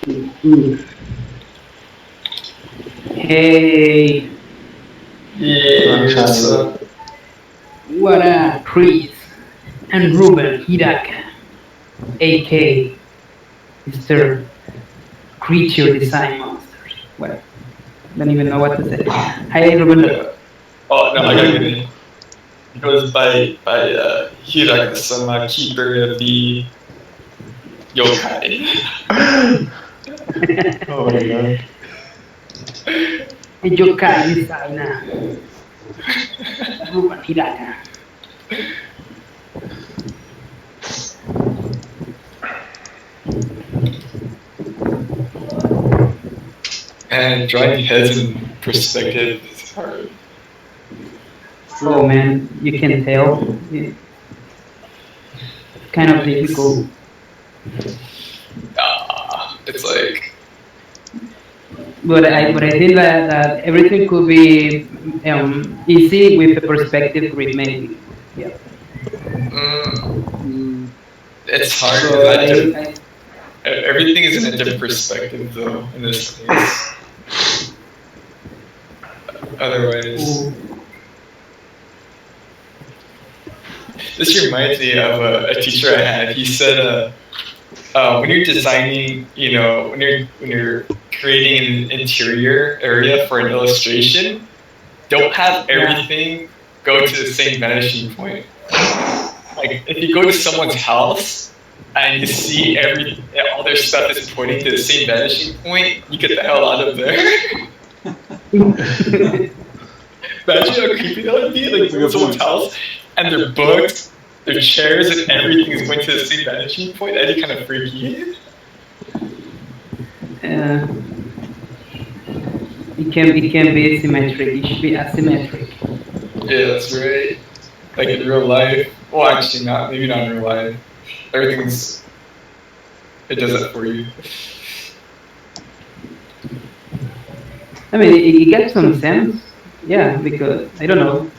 Ooh. Hey, Yeah, what's up? what up, Chris and Ruben Hidaka, aka Mr. Creature Design Monsters. What? Don't even know what to say. Hi, Ruben. Yeah. Oh no, I gotta get it. He goes by Hiraka-sama, keeper of the yokai. Oh my god. Yokai Designer, Ruben Hidaka. And drawing heads in perspective is hard. Oh man, you can tell. It's kind of difficult. It's like But I think that everything could be easy with a perspective grid, maybe. Yeah. mm, Mm. it's hard because So I everything is in a different perspective though in this case. Otherwise, ooh, this reminds me of a teacher I had. He said, when you're designing, when you're creating an interior area for an illustration, don't have yeah. everything go to the same vanishing point. Like if you go to someone's house and you see all their stuff is pointing to the same vanishing point, you get the hell out of there. Imagine how creepy that would be. Like go to someone's house and their books, their chairs, and everything is going to the same vanishing point. That'd be kind of freaky. uh, it can be symmetric. It should be asymmetric. Yeah, that's right. Like in real life. Well, actually, not. Maybe not in real life. Everything's it does that for you. I mean, it gets some sense. Yeah, because I don't know.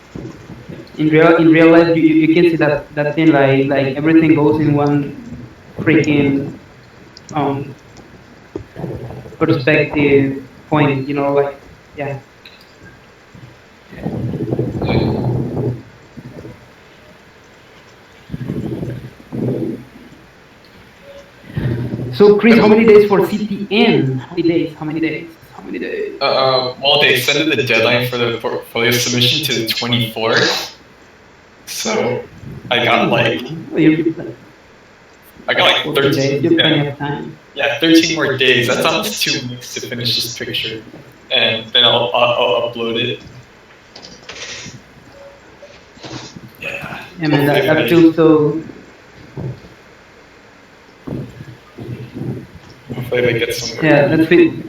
In real life, you can see that thing like everything goes in one freaking um perspective point. Like yeah. So Chris, how many days for CTN? How many days? How many days? How many days? Well, they extended the deadline for the portfolio submission to the 24th. So I got like Well, you I got like 14 days. 13. You have Yeah, plenty of time. yeah, 13 more days. That's almost 2 weeks to finish this picture, and then I'll upload it. Yeah. I mean, Hopefully, that feels so. if I get somewhere. Yeah, that feels.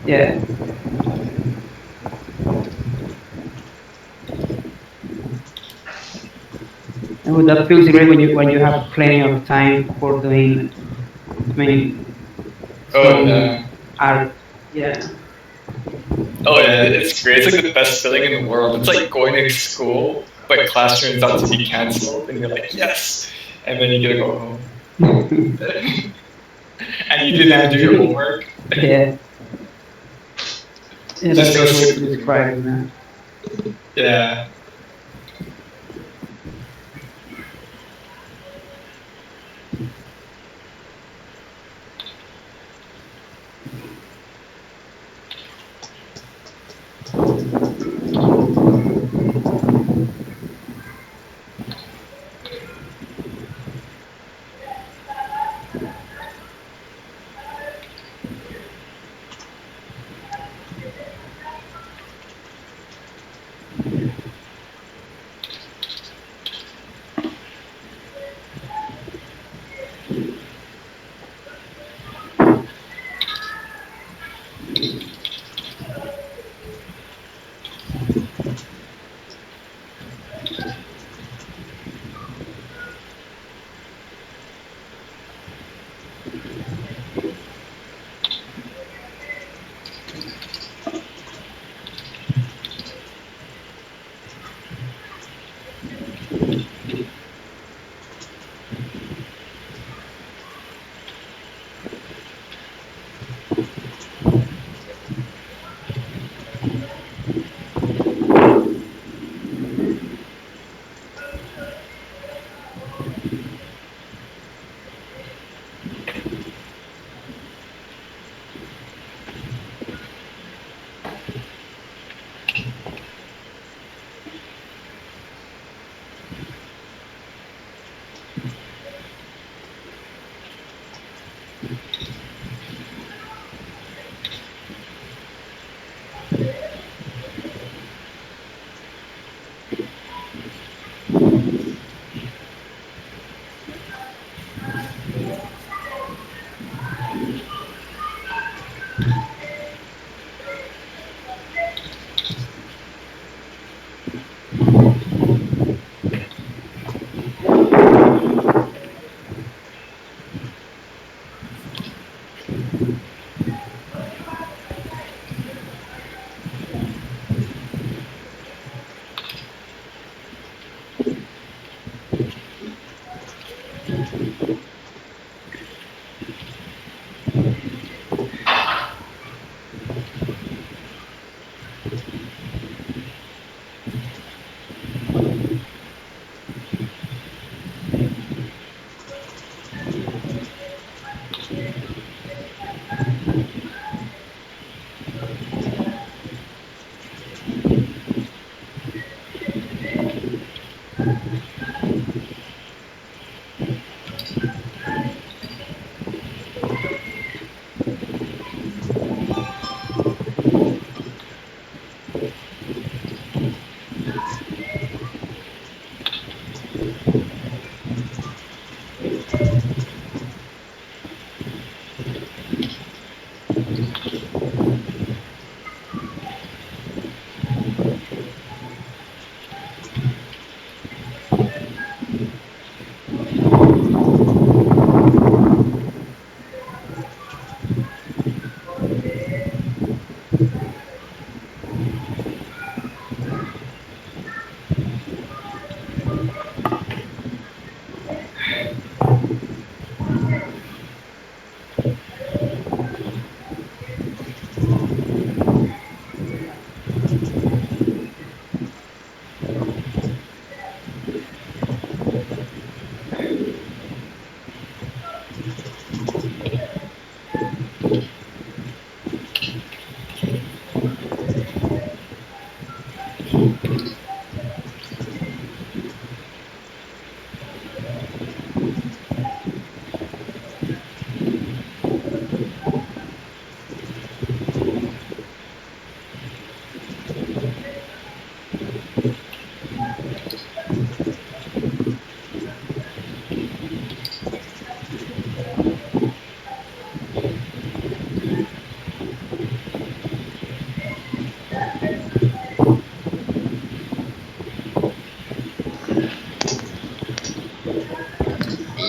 Yeah. Oh, that feels great when you have plenty of time for doing. I mean, Oh some yeah. art. Yeah. Oh yeah, it's great. It's like the best feeling in the world. It's like going to school, but class turns out to be canceled, and you're like, yes, and then you get to go home, and you didn't even do your homework. Yeah. Yeah, Just that's go a good way to school. describe it, man. Yeah.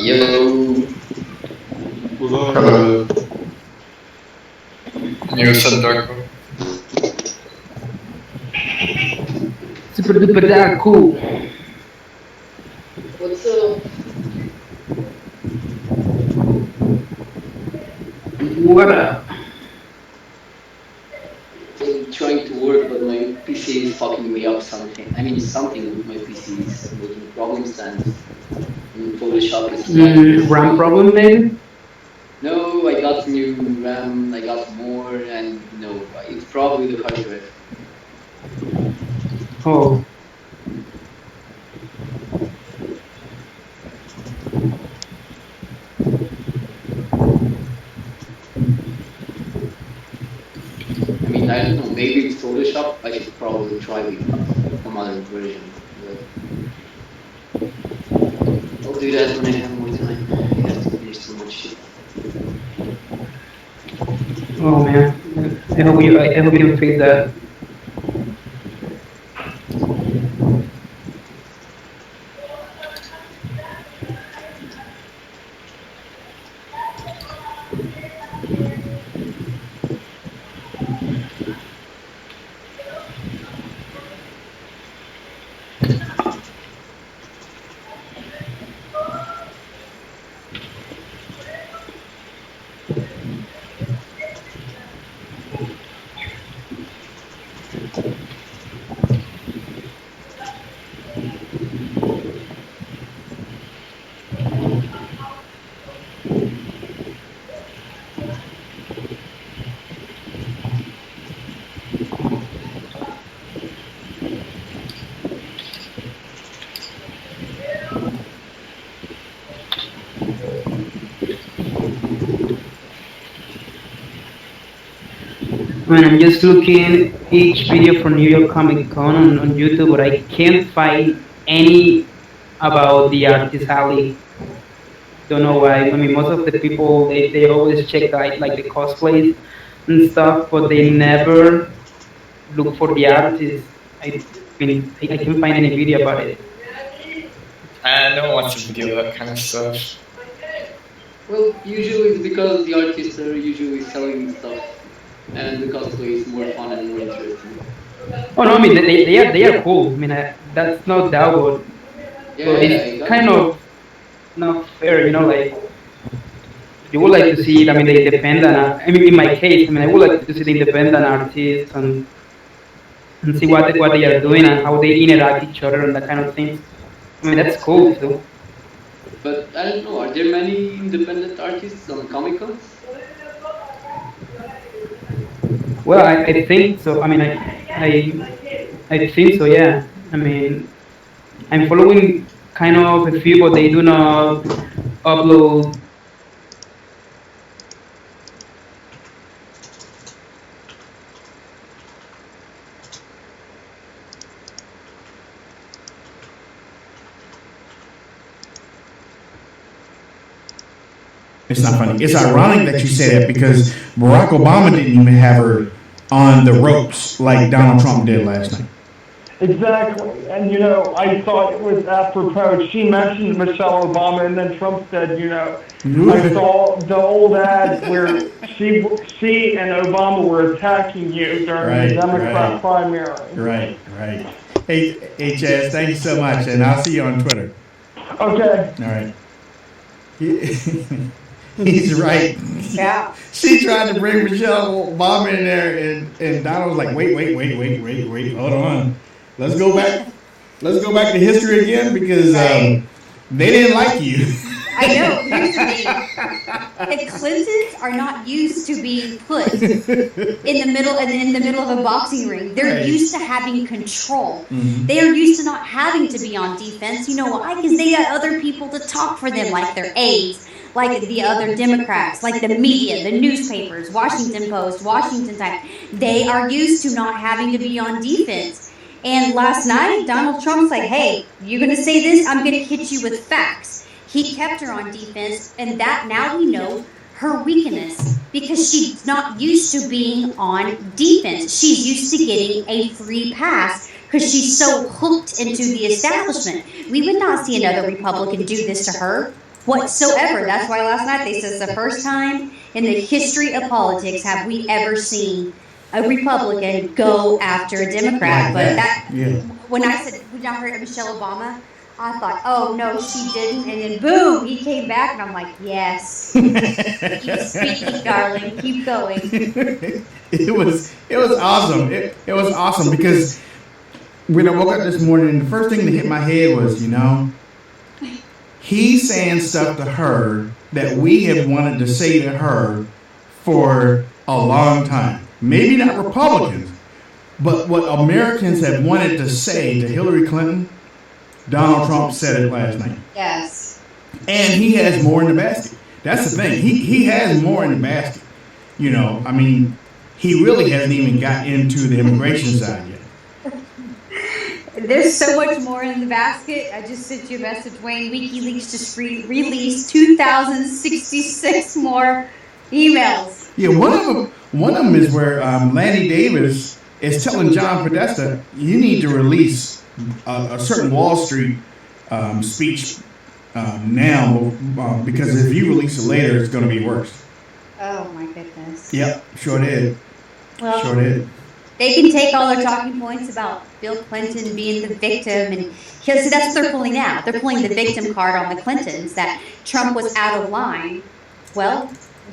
Yo, Hello. Yo, Sandarko. Super duper dark cool. what's up? What up? I'm trying to work, but my PC is fucking me up something. I mean, something with my PC is making problems, and Photoshop is like RAM free. problem maybe? No, I got new RAM, I got more, and no, it's probably the hard drive. Oh, I mean, I don't know, maybe it's Photoshop. I should probably try with some other version, but I'll do that when I have more time. I have to finish so much shit. oh man. I hope you don't face that. I mean, I'm just looking each video from New York Comic Con on YouTube, but I can't find any about the artist alley. Don't know why. I mean, most of the people they always check like the cosplays and stuff, but they never look for the artist. I can't find any video about it. No one wants to deal with that kind of stuff. Well, usually it's because the artists are usually selling stuff, and the cosplay is more fun and more interesting. Oh no, I mean they are cool. I mean that's no doubt, but Yeah, it's I got kind you. of not fair, like you would like to see. I mean, the independent. I mean, in my case, I mean, I would like to see the independent artists and see what they are doing and how they interact each other and that kind of things. I mean, that's cool too. But I don't know, are there many independent artists on Comic Cons? Well, I think so. I mean, I think so. Yeah. I mean, I'm following kind of a few, but they do not upload. It's not funny. It's ironic that you say that because Barack Obama didn't even have her on the ropes like Donald Trump did last night. Exactly. And, I thought it was apropos. She mentioned Michelle Obama, and then Trump said, I saw the old ad where she and Obama were attacking you during the Democrat primary. Right. Hey, Chaz, thank you so much, and I'll see you on Twitter. Okay. All right. He's right. Yeah. She tried to bring Michelle Obama in there, and Donald was like, wait, hold on. Let's go back to history again because they didn't like you. I know. Here's the thing: the Clintons are not used to being put in the middle of a boxing ring. They're used to having control. Mm-hmm. They are used to not having to be on defense. You know why? Because they got other people to talk for them, like their aides, like the other Democrats, like the media, the newspapers, Washington Post, Washington Times. They are used to not having to be on defense. And last night, Donald Trump's like, hey, you're going to say this? I'm going to hit you with facts. He kept her on defense, and that now we know her weakness because she's not used to being on defense. She's used to getting a free pass because she's so hooked into the establishment. We would not see another Republican do this to her whatsoever. That's why last night they said it's the first time in the history of politics have we ever seen a Republican go after a Democrat. When I heard of Michelle Obama, I thought, oh no, she didn't, and then boom, he came back, and I'm like, yes, keep speaking, darling, keep going. It was awesome. It was awesome because when I woke up this morning, the first thing that hit my head was, he's saying stuff to her that we have wanted to say to her for a long time. Maybe not Republicans, but what Americans have wanted to say to Hillary Clinton, Donald Trump said it last night. Yes. And he has more in the basket. That's the thing. He has more in the basket. He really hasn't even got into the immigration side yet. There's so much more in the basket. I just sent you a message, Wayne. WikiLeaks just released 2,066 more emails. Yeah, one of them is where Lanny Davis is telling John Podesta, you need to release a certain Wall Street speech now because if you release it later, it's going to be worse. Oh my goodness. Yep, sure did. Well, Sure did. They can take all their talking points about Bill Clinton being the victim, and see, that's what they're pulling now. They're pulling the victim card on the Clintons, that Trump was out of line. Well,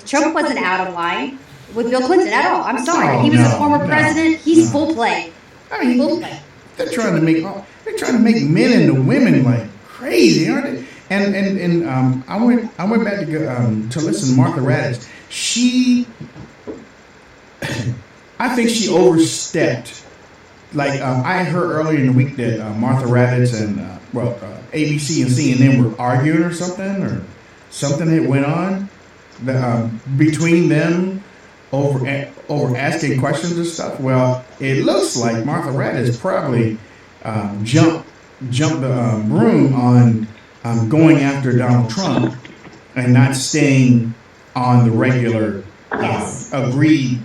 Trump wasn't out of line with Bill Clinton at all. I'm sorry. He was a former president. He's full play. I mean, Full play. they're trying to make men into women like crazy, aren't they? And I went back to listen to Martha Raddatz. I think she overstepped. Like I heard earlier in the week that Martha Raddatz and ABC and CNN were arguing or something that went on between them over asking questions and stuff. Well, it looks like Martha Raddatz probably jumped the broom on going after Donald Trump and not staying on the regular agreed,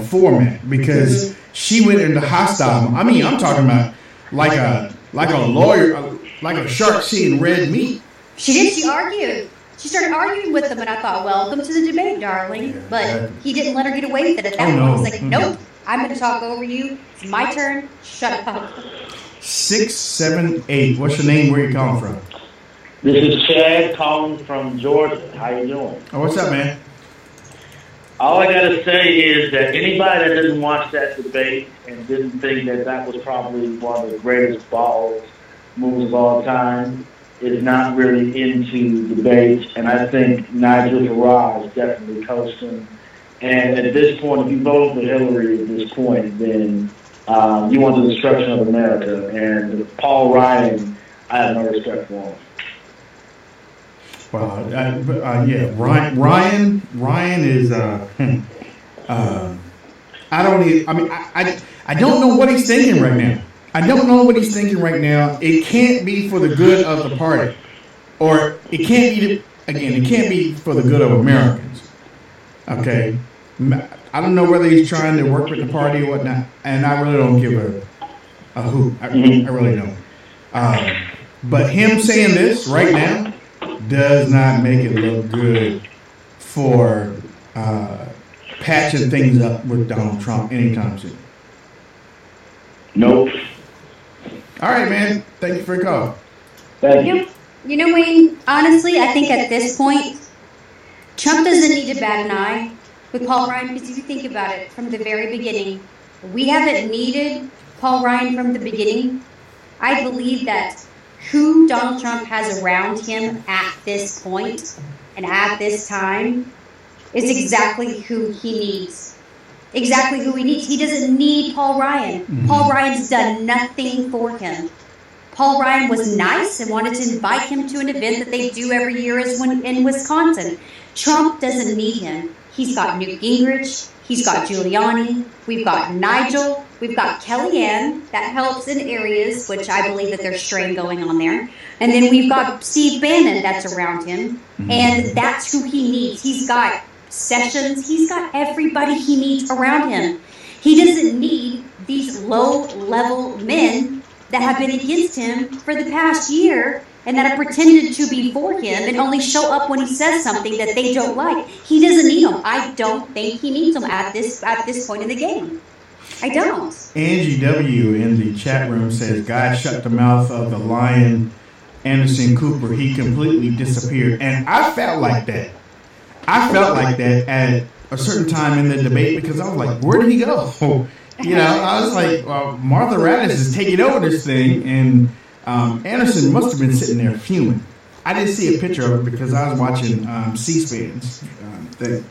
format, because she went into hostile. I mean, I'm talking about like a lawyer, like a shark seeing red meat. She did. She argued. She started arguing with him, and I thought, welcome to the debate, darling. But he didn't let her get away with it at that point. He's like, nope, I'm going to talk over you. It's my turn. Shut up. 678. What's your name? Where you calling from? This is Chad calling from Georgia. How you doing? Oh, what's up, man? All I got to say is that anybody that didn't watch that debate and didn't think that was probably one of the greatest balls moves of all time is not really into debates. And I think Nigel Farage is definitely coasting. And at this point, if you vote for Hillary at this point, then you want the destruction of America. And Paul Ryan, I have no respect for him. Well, yeah, Ryan is. I don't know what he's thinking right now. I don't know what he's thinking right now. It can't be for the good of the party, or it can't be. It can't be for the good of Americans. Okay, I don't know whether he's trying to work with the party or whatnot, and I really don't give a hoot. I really don't. But him saying this right now does not make it look good for patching things up with Donald Trump anytime soon. Nope. All right, man. Thank you for your call. Thank you. You know, Wayne, honestly, I think at this point, Trump doesn't need to bat an eye with Paul Ryan, because if you think about it, from the very beginning, we haven't needed Paul Ryan from the beginning. I believe that who Donald Trump has around him at this point and at this time is exactly who he needs. Exactly who he needs. He doesn't need Paul Ryan. Mm-hmm. Paul Ryan's done nothing for him. Paul Ryan was nice and wanted to invite him to an event that they do every year in Wisconsin. Trump doesn't need him. He's got Newt Gingrich. He's got Giuliani. We've got Nigel. We've got Kellyanne. That helps in areas, which I believe that there's strain going on there. And then we've got Steve Bannon that's around him. And that's who he needs. He's got Sessions. He's got everybody he needs around him. He doesn't need these low-level men that have been against him for the past year and that have pretended to be for him and only show up when he says something that they don't like. He doesn't need them. I don't think he needs them at this point in the game. I don't. Angie W. in the chat room says, God shut the mouth of the lion, Anderson Cooper. He completely disappeared. And I felt like that. I felt like that at a certain time in the debate, because I was like, where did he go? I was like, well, Martha Raddatz is taking over this thing, and Anderson must have been sitting there fuming. I didn't see a picture of it because I was watching C-SPAN's thing.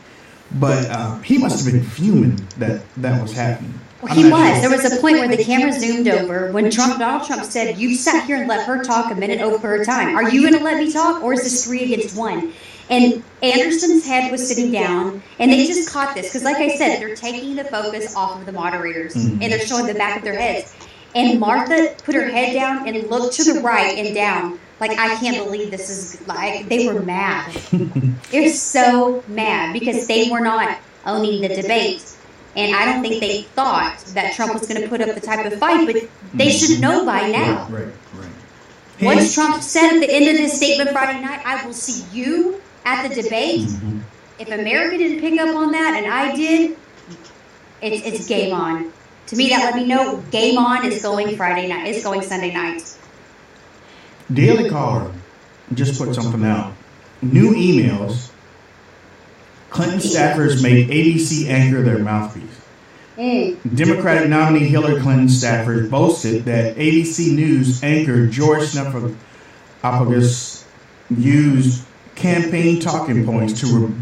But he must have been fuming that was happening. Well, he was. Sure. There was a point where the camera zoomed over when Donald Trump said, you sat here and let her talk a minute over her time. Are you going to let me talk, or is this 3 against 1? And Anderson's head was sitting down, and they just caught this. Because like I said, they're taking the focus off of the moderators, and they're showing the back of their heads. And Martha put her head down and looked to the right and down. Like, I can't believe this is, like, they were mad. They're so mad because they were not owning the debate. And I don't think they thought that Trump was going to put up the type of fight, but they should know by now. Right. Once Trump said at the end of his statement Friday night, I will see you at the debate. If America didn't pick up on that and I did, it's game on. To me, that let me know game on is going Friday night. It's going Sunday night. Daily Caller just put something out. New emails. Clinton staffers make ABC anchor their mouthpiece. Democratic nominee Hillary Clinton staffers boasted that ABC News anchor George Stephanopoulos used campaign talking points to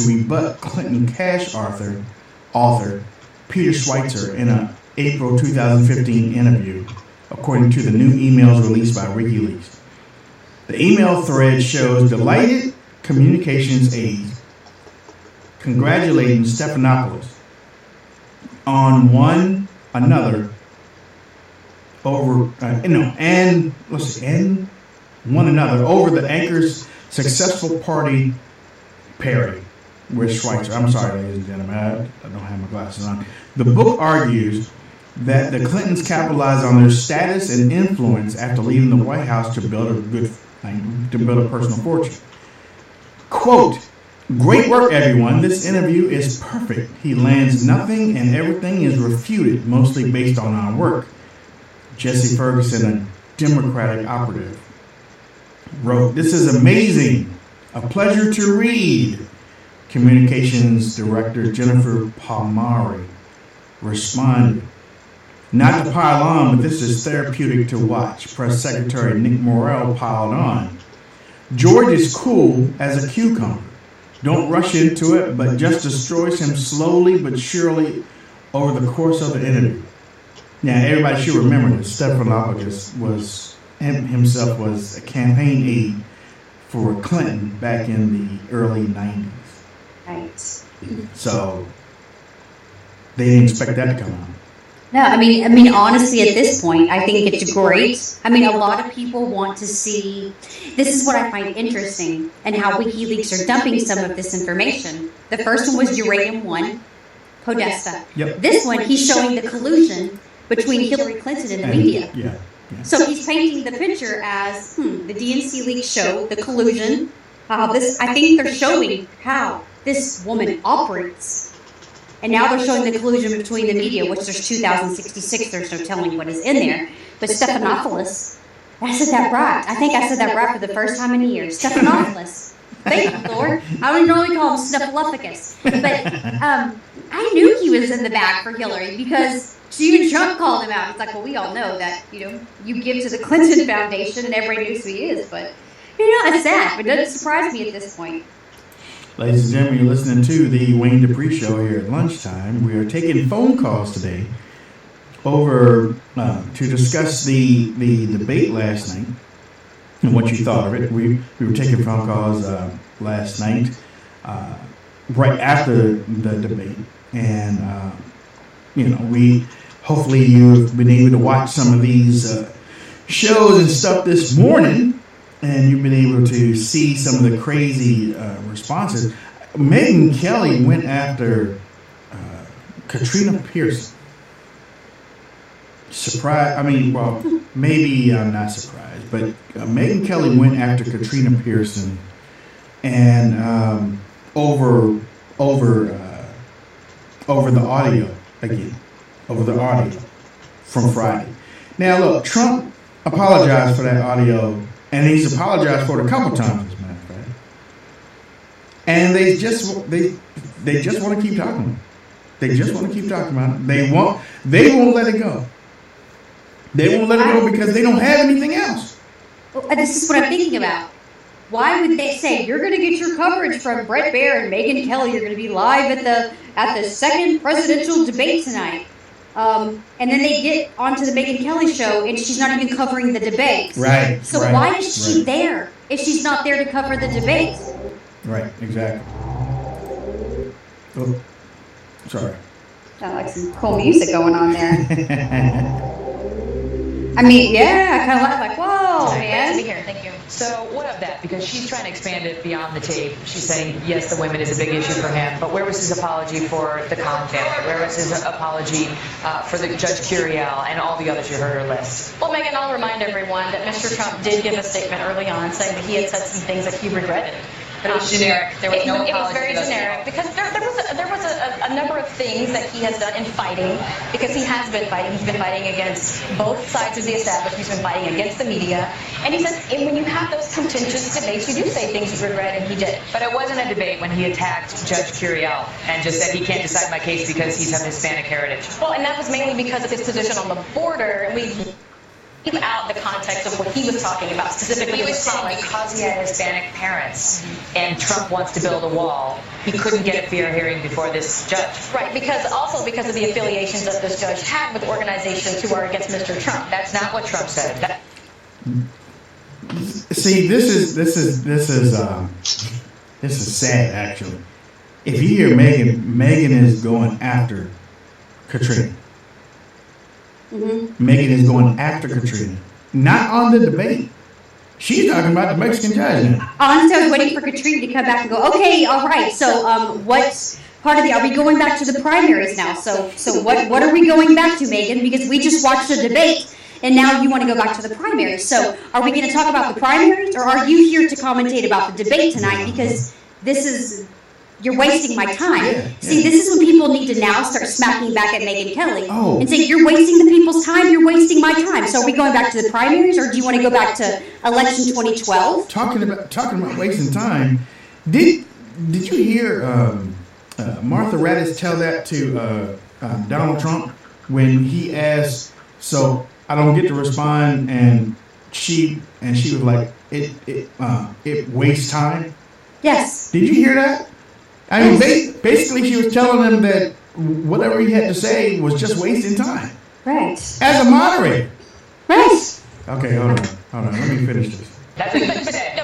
rebut Clinton cash author Peter Schweitzer in an April 2015 interview, according to the new emails released by WikiLeaks. The email thread shows delighted communications aides congratulating Stephanopoulos on one another over one another over the anchor's successful party parody with Schweitzer. I'm sorry, ladies and gentlemen, I don't have my glasses on. The book argues that the Clintons capitalized on their status and influence after leaving the White House to build a personal fortune. Quote, "Great work, everyone. This interview is perfect. He lands nothing and everything is refuted, mostly based on our work." Jesse Ferguson, a Democratic operative, wrote, "This is amazing. A pleasure to read." Communications Director Jennifer Palmieri responded, "Not to pile on, but this is therapeutic to watch." Press Secretary Nick Morrell piled on, "George is cool as a cucumber. Don't rush into it, but just destroys him slowly but surely over the course of the interview." Now, everybody should remember that Stephanopoulos was a campaign aide for Clinton back in the early 90s. Right. So they didn't expect that to come out. No, I mean, honestly, at this point, I think it's great. I mean, a lot of people want to see. This is what I find interesting, and how WikiLeaks are dumping some of this information. The first one was Uranium One, Podesta. Yep. This one, he's showing the collusion between Hillary Clinton and the media. Yeah. So he's painting the picture as the DNC leaks show the collusion. I think they're showing how this woman operates. And now they're showing the collusion between the media, which there's 2,066. There's no telling what is in there. But Stephanopoulos, I said that right. I think I said that right for the first time in a year. Stephanopoulos. Thank you, Lord. I don't normally call him Snuffleupagus. But I knew he was in the bag for Hillary because even Trump called him out. It's like, well, we all know that, you give to the Clinton Foundation and everybody knows who he is. But, it's sad. But it doesn't surprise me at this point. Ladies and gentlemen, you're listening to the Wayne Dupree Show here at lunchtime. We are taking phone calls today over to discuss the debate last night and what you thought of it. We were taking phone calls last night, right after the debate, and hopefully you've been able to watch some of these shows and stuff this morning. And you've been able to see some of the crazy responses. Megyn Kelly went after Katrina Pearson. Surprised? Maybe I'm not surprised, but Megyn Kelly went after Katrina Pearson, and over the audio again, over the audio from Friday. Now look, Trump apologized for that audio. And he's apologized for it a couple times, as a matter of fact. And they just want to keep talking. They just want to keep talking about it. They won't let it go. They won't let it go because they don't have anything else. Well, this is what I'm thinking about. Why would they say you're going to get your coverage from Bret Baier and Megyn Kelly? You're going to be live at the second presidential debate tonight. And then they get onto the Megyn Kelly show, and she's not even covering the debates. Right. So why is she there if she's not there to cover the debates? Right. Exactly. Oh, sorry. Sound like some cool music going on there. I mean, yeah, I kind of like, whoa, man. Nice to be here. Thank you. So what of that? Because she's trying to expand it beyond the tape. She's saying, yes, the women is a big issue for him, but where was his apology for the Khan family? Where was his apology for the Judge Curiel and all the others you heard her list? Well, Megan, I'll remind everyone that Mr. Trump did give a statement early on saying that he had said some things that he regretted. But it was generic. There was no apology. It was very generic because there was a number of things that he has done in fighting, because he has been fighting. He's been fighting against both sides of the establishment. He's been fighting against the media. And he says, and when you have those contentious debates, you do say things you regret, and he did. But it wasn't a debate when he attacked Judge Curiel and just said he can't decide my case because he's of Hispanic heritage. Well, and that was mainly because of his position on the border. And we leave out the context of what he was talking about, specifically. He was saying because he had Hispanic parents and Trump wants to build a wall, he couldn't get a fair hearing before this judge. Right, because of the affiliations that this judge had with organizations who are against Mr. Trump. That's not what Trump said. See, this is sad, actually. if you hear Megan is going after Katrina. Megan is going after Katrina, not on the debate. She's talking about the Mexican judge now. Honestly, I was waiting for Katrina to come back and go, okay, all right, so what's part of are we going back to the primaries now? So what are we going back to, Megan? Because we just watched the debate, and now you want to go back to the primaries. So are we going to talk about the primaries, or are you here to commentate about the debate tonight? Because you're wasting my time. See, this is when people need to now start smacking back at Megyn Kelly and say, you're wasting the people's time, you're wasting my time. So are we going back to the primaries, or do you want to go back to election 2012? Talking about wasting time, did you hear Martha Raddatz tell that to Donald Trump when he asked, so I don't get to respond, and she was like, it wastes time? Yes. Did you hear that? I mean, basically, she was telling him that whatever he had to say was just wasting time. Right. As a moderator. Right. Okay, hold on. Let me finish this. That's what he said.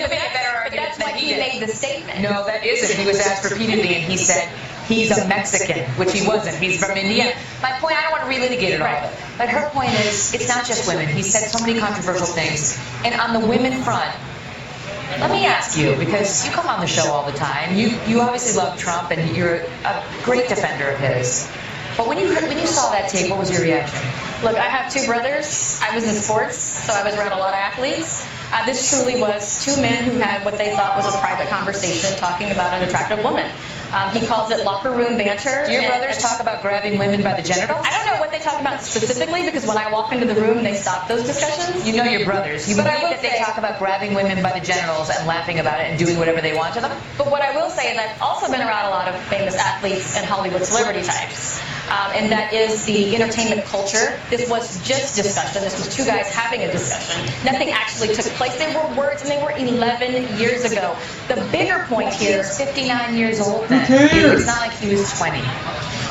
That's why he made the statement. No, that isn't. He was asked repeatedly, and he said he's a Mexican, which he wasn't. He's from Indiana. My point, I don't want to relitigate it all, but her point is, it's not just women. He said so many controversial things. And on the women front, let me ask you, because you come on the show all the time. You obviously love Trump, and you're a great defender of his. But when you saw that tape, what was your reaction? Look, I have two brothers. I was in sports, so I was around a lot of athletes. This truly was two men who had what they thought was a private conversation talking about an attractive woman. He calls it locker room banter. Do your brothers talk about grabbing women by the genitals? I don't know what they talk about specifically, because when I walk into the room, they stop those discussions. You know your brothers. You believe that they talk about grabbing women by the genitals and laughing about it and doing whatever they want to them? But what I will say is I've also been around a lot of famous athletes and Hollywood celebrity types. And that is the entertainment culture. This was just discussion. This was two guys having a discussion. Nothing actually took place. They were words, and they were 11 years ago. The bigger point here is 59 years old then. It's not like he was 20.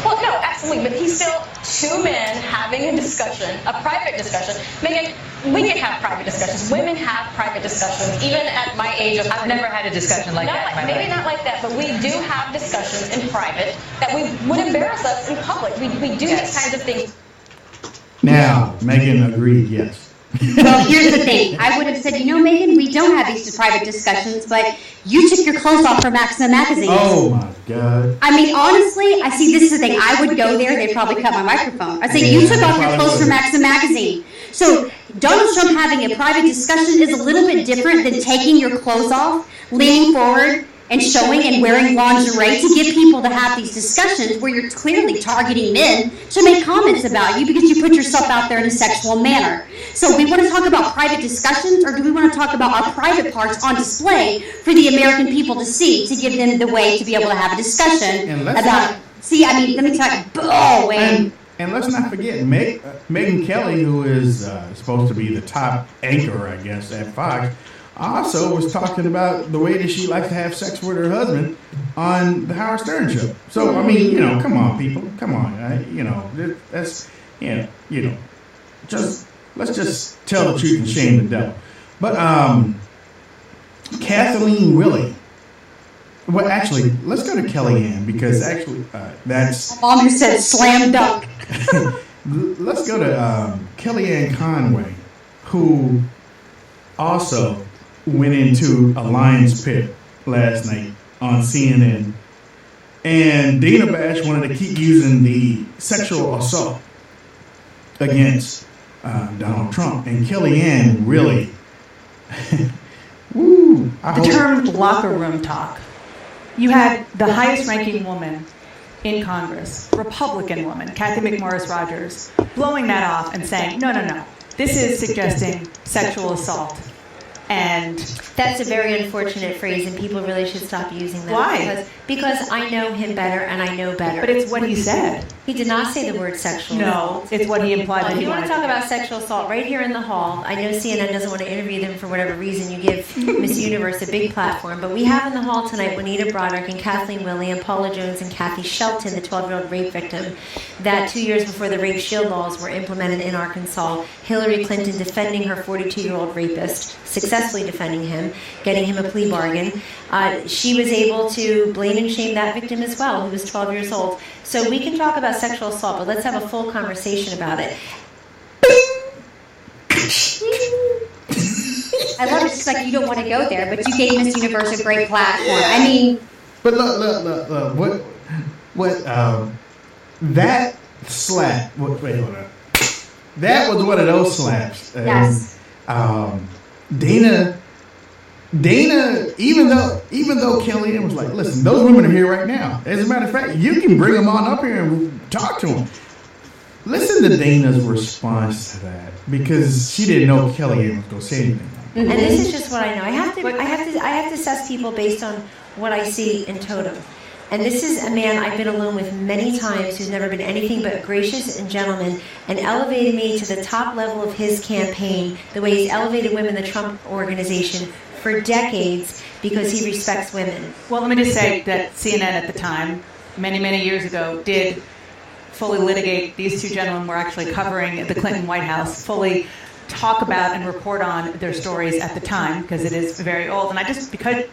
Well, no, absolutely. But he's still two men having a discussion, a private discussion. Megan, we can have private discussions. Women have private discussions, even at my age of... I've never had a discussion like that in my life. Maybe not like that, but we do have discussions in private that would embarrass us in public. We do these kinds of things. Now, Megan agreed, yes. Well, here's the thing. I would have said, Megan, we don't have these private discussions, but you took your clothes off for Maxima magazine. Oh, my God. I mean, honestly, I see this is the thing. I would go there. They'd probably cut my microphone. I'd say, you took off your clothes for Maxima magazine. So Donald Trump having a private discussion is a little bit different than taking your clothes off, leaning forward, and showing and wearing lingerie to get people to have these discussions where you're clearly targeting men to make comments about you because you put yourself out there in a sexual manner. So we want to talk about private discussions, or do we want to talk about our private parts on display for the American people to see, to give them the way to be able to have a discussion about... let me tell you... And let's not forget, Megyn Kelly, who is supposed to be the top anchor, I guess, at Fox, also was talking about the way that she likes to have sex with her husband on the Howard Stern show. So, I mean, come on, people. Come on. That's, let's just tell the truth and shame the devil. But Kathleen Willey. Well, actually, let's go to Kellyanne, because actually that's... Mom who said slam dunk. Let's go to Kellyanne Conway, who also went into a lion's pit last night on CNN. And Dana Bash wanted to keep using the sexual assault against Donald Trump. And Kellyanne really... woo, the term locker room talk. You had the highest ranking woman in Congress, Republican woman, Kathy McMorris Rogers, blowing that off and saying, no, this is suggesting sexual assault. And that's a very unfortunate phrase, and people really should stop using that. Why? Because I know him better, and I know better. But it's what he said. He did not say the word sexual assault. No, it's what he implied. Well, if you want to talk about sexual assault right here in the hall, I know CNN doesn't want to interview them for whatever reason. You give Miss Universe a big platform, but we have in the hall tonight Juanita Broderick and Kathleen Willey and Paula Jones and Kathy Shelton, the 12-year-old rape victim, that 2 years before the rape shield laws were implemented in Arkansas, Hillary Clinton defending her 42-year-old rapist, successfully defending him, getting him a plea bargain. She was able to blame and shame that victim as well, who was 12 years old. So we can talk about sexual assault, but let's have a full conversation about it. I love it. It's just like you don't want to go there, but you gave Miss Universe a great platform. I mean, but look, what that slap? Wait, hold on. That was one of those slaps. Yes. Dana, even though Kellyanne was like, listen, those women are here right now. As a matter of fact, you can bring them on up here and talk to them. Listen to Dana's response to that, because she didn't know Kellyanne was going to say anything. And this is just what I know. I have to assess people based on what I see in totem. And this is a man I've been alone with many times who's never been anything but gracious and gentleman, and elevated me to the top level of his campaign, the way he's elevated women in the Trump organization for decades, because he respects women. Well, let me just say that CNN at the time, many, many years ago, did fully litigate. These two gentlemen were actually covering the Clinton White House, fully talk about and report on their stories at the time, because it is very old. And I just, because...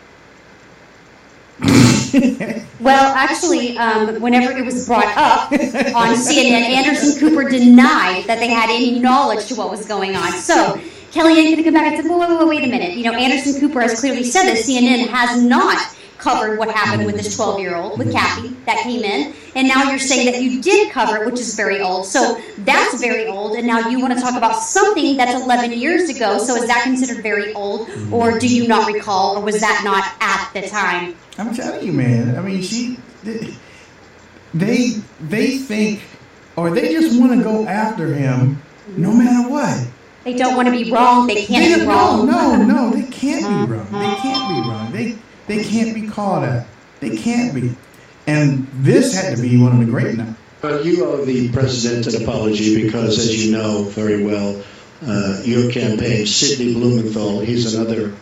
Well, actually, whenever it was brought up on CNN, Anderson Cooper denied that they had any knowledge to what was going on. So Kellyanne could have come back and said, wait a minute. You know, Anderson Cooper has clearly said that CNN has not covered what happened with this 12-year-old, with Kathy, that came in. And now you're saying that you did cover it, which is very old. So that's very old. And now you want to talk about something that's 11 years ago. So is that considered very old? Or do you not recall? Or was that not at the time? I'm telling you, man. I mean, they think, or they just want to go after him no matter what. They don't want to be wrong. They can't be wrong. No, they can't be wrong. They can't be wrong. They can't be called out. They can't be. And this had to be one of the great nights. But you owe the president an apology because, as you know very well, your campaign, Sidney Blumenthal, he's another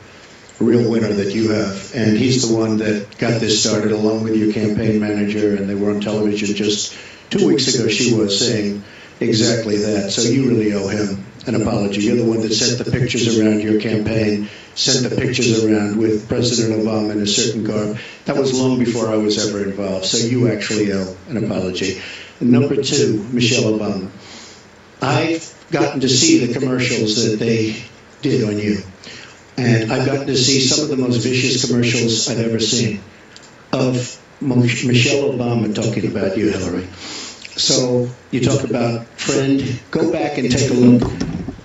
real winner that you have. And he's the one that got this started along with your campaign manager, and they were on television just 2 weeks ago. She was saying exactly that. So you really owe him an apology. You're the one that sent the pictures around your campaign, sent the pictures around with President Obama in a certain garb. That was long before I was ever involved. So you actually owe an apology. And number two, Michelle Obama. I've gotten to see the commercials that they did on you. And I've gotten to see some of the most vicious commercials I've ever seen of Michelle Obama talking about you, Hillary. So you talk about friend, go back and take a look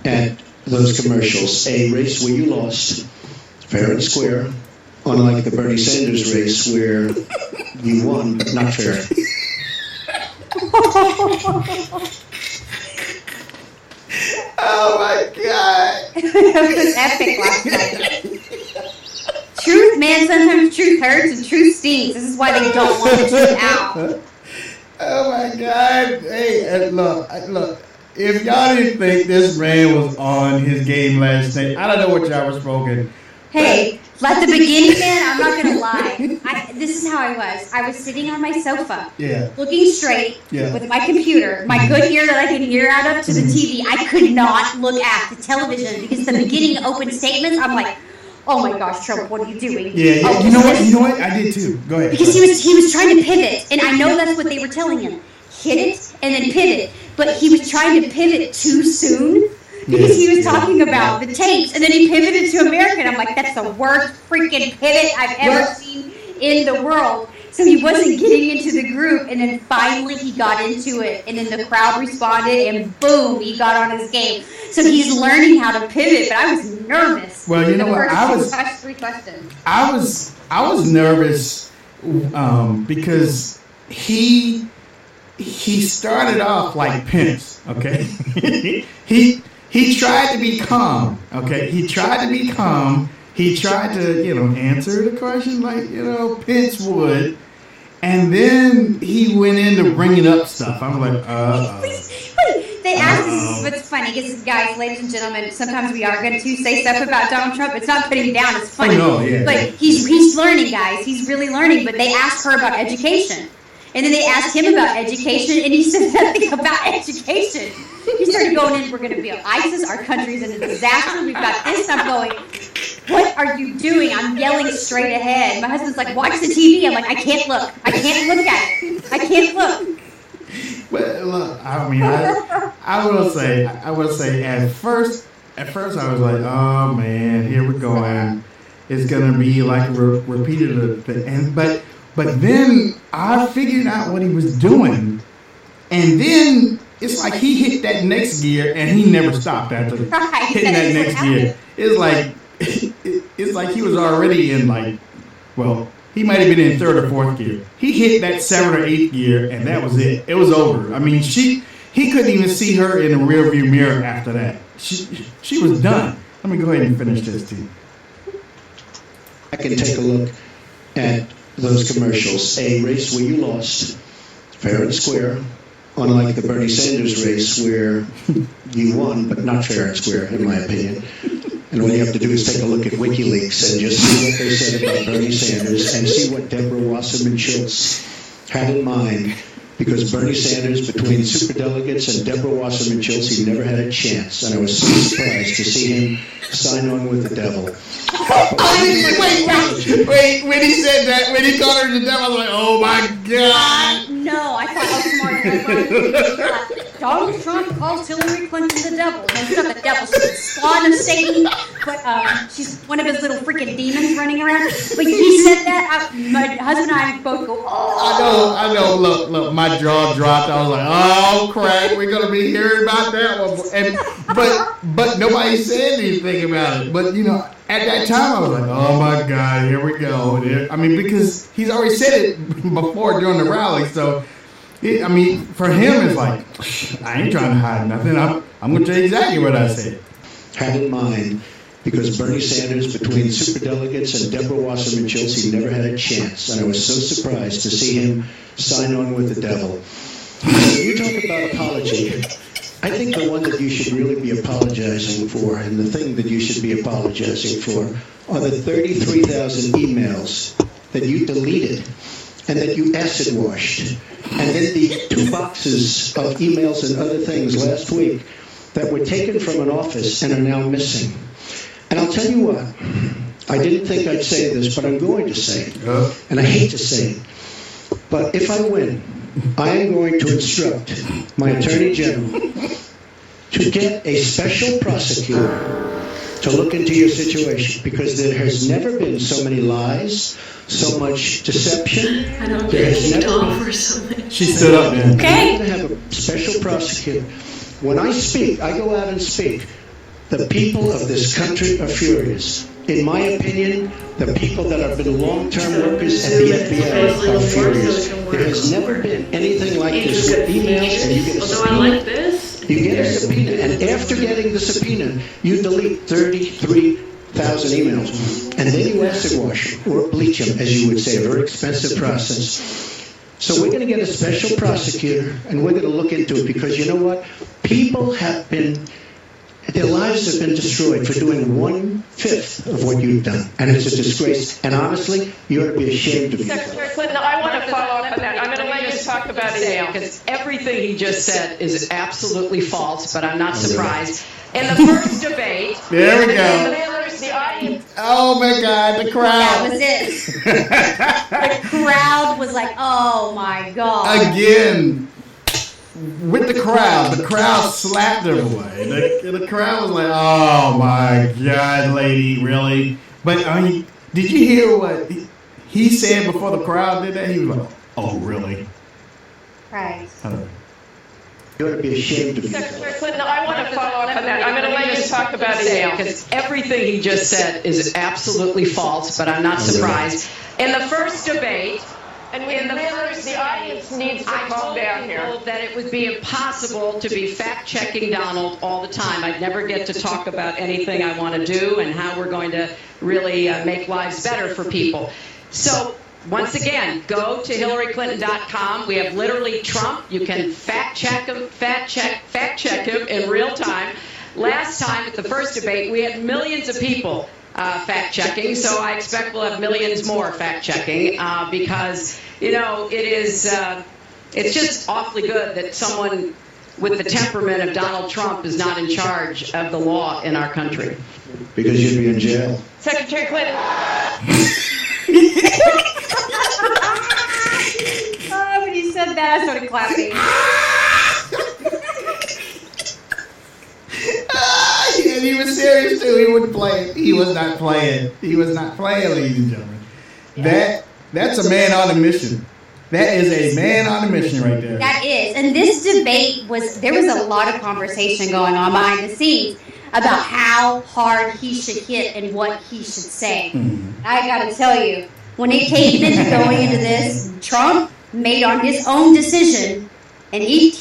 at those commercials. A race where you lost, fair and square, unlike the Bernie Sanders race where you won, not fair. Oh my God. That was epic last night. Truth, man, sometimes truth hurts and truth stings. This is why they don't want the truth out. Oh my God. Hey, look, if y'all didn't think this man was on his game last night, I don't know what y'all was smoking. Hey, like the beginning, man, I'm not going to lie. This is how I was. I was sitting on my sofa, looking straight with my computer, my good ear that I can hear out of to the TV. I could not look at the television because the beginning open statements, I'm like, oh my gosh, Trump, what are you doing? Yeah. Oh, You know what? I did too. Go ahead. Because he was trying to pivot, and I know that's what they were telling him. Hit it and then pivot. But he was trying to pivot too soon because he was talking about the tapes, and then he pivoted to America. And I'm like, that's the worst freaking pivot I've ever seen in the world. So he wasn't getting into the group, and then finally he got into it, and then the crowd responded, and boom, he got on his game. So he's learning how to pivot, but I was nervous. Well, you know what? I was 3 questions. I was nervous because he started off like Pence, okay? he tried to be calm, okay? He tried to be calm. He tried to, answer the question like, Pence would. And then he went into bringing up stuff. I'm like, They asked, this is what's funny, because guys, ladies and gentlemen, sometimes we are going to say stuff about Donald Trump. It's not putting him down, it's funny. But he's learning, guys. He's really learning. But they asked her about education. And then they asked him about education, and he said nothing about education. He started going in, we're going to be on ISIS, our country's in a disaster, we've got this, I'm going, what are you doing? I'm yelling straight ahead. My husband's like, watch the TV. I'm like, I can't look. I can't look at it. I can't look. But look, I mean, I will say, at first I was like, oh man, here we're going. It's gonna be like repeated, but then I figured out what he was doing, and then it's like he hit that next gear and he never stopped after hitting that next gear. It's like he was already in he might have been in third or fourth gear. He hit that 7th or 8th gear, and that was it. It was over. I mean, he couldn't even see her in the rearview mirror after that. She was done. Let me go ahead and finish this too. I can take a look at those commercials. A race where you lost, fair and square, unlike the Bernie Sanders race where you won, but not fair and square, in my opinion. And all you have to do is take a look at WikiLeaks and just see what they said about Bernie Sanders and see what Deborah Wasserman Schultz had in mind. Because Bernie Sanders, between superdelegates and Deborah Wasserman Schultz, he never had a chance. And I was so surprised to see him sign on with the devil. Wait, when he said that, when he called her the devil, I was like, oh my God. No, I thought, Donald Trump calls Hillary Clinton the devil. No, she's not the devil. She's the spawn of Satan. But she's one of his little freaking demons running around. But he said that. My husband and I both go, oh. I know. Look, my jaw dropped. I was like, oh crap, we're gonna be hearing about that one. But nobody said anything about it. But at that time I was like, oh my God, here we go. I mean, because he's already said it before during the rally. So, for him it's like, I ain't trying to hide nothing. I'm gonna tell you exactly what I said. Had in mind. Because Bernie Sanders, between superdelegates and Deborah Wasserman Schultz, he never had a chance. And I was so surprised to see him sign on with the devil. So you talk about apology. I think the one that you should really be apologizing for, and the thing that you should be apologizing for, are the 33,000 emails that you deleted and that you acid washed. And then the 2 boxes of emails and other things last week that were taken from an office and are now missing. And I'll tell you what, I didn't think I'd say this, but I'm going to say it. And I hate to say it. But if I win, I am going to instruct my Attorney General to get a special prosecutor to look into your situation, because there has never been so many lies, so much deception. I don't get to talk for so much. She stood up, man. Okay. I'm going to have a special prosecutor. When I speak, I go out and speak. The people of this country are furious. In my opinion, the people that have been long-term workers at the FBI are furious. There has never been anything like this with emails, and you get a subpoena. You get a subpoena, and after getting the subpoena, you delete 33,000 emails. And then you acid wash or bleach them, as you would say, a very expensive process. So we're going to get a special prosecutor, and we're going to look into it, because you know what? People have been... Their lives have been destroyed for doing 1/5 of what you've done. And it's a disgrace. And honestly, you ought to be ashamed of yourself. Secretary Clinton, I want to follow up on that. I'm going to let you talk about it now, because everything he just said is absolutely false, but I'm not surprised. In the first debate... There we go. The audience... Oh my God, the crowd. That was it. The crowd was like, oh my God. Again. With the crowd slapped her away. The crowd was like, "Oh my God, lady, really?" But did you hear what he said before the crowd did that? He was like, "Oh, really?" Right. You ought to be ashamed of yourself. Secretary Clinton, I want to follow up on that. I'm going to let you talk about it now, because everything he just said is absolutely false, but I'm not surprised. In the first debate... And the audience needs to calm down here. I told people that it would be impossible to be fact-checking Donald all the time. I'd never get to talk about anything I want to do and how we're going to really make lives better for people. So, once again, go to HillaryClinton.com. We have literally Trump. You can fact-check him in real time. Last time at the first debate, we had millions of people fact-checking, so I expect we'll have millions more fact-checking, because, it's just awfully good that someone with the temperament of Donald Trump is not in charge of the law in our country? Because you'd be in jail. Secretary Clinton. Oh, when you said that, I started clapping. And he was serious too. He wouldn't play it. He was not playing. He was not playing, ladies and gentlemen. That's a man on a mission. That is a man on a mission right there. That is. And this debate there was a lot of conversation going on behind the scenes about how hard he should hit and what he should say. I gotta tell you, when it came into going into this, Trump made on his own decision, and he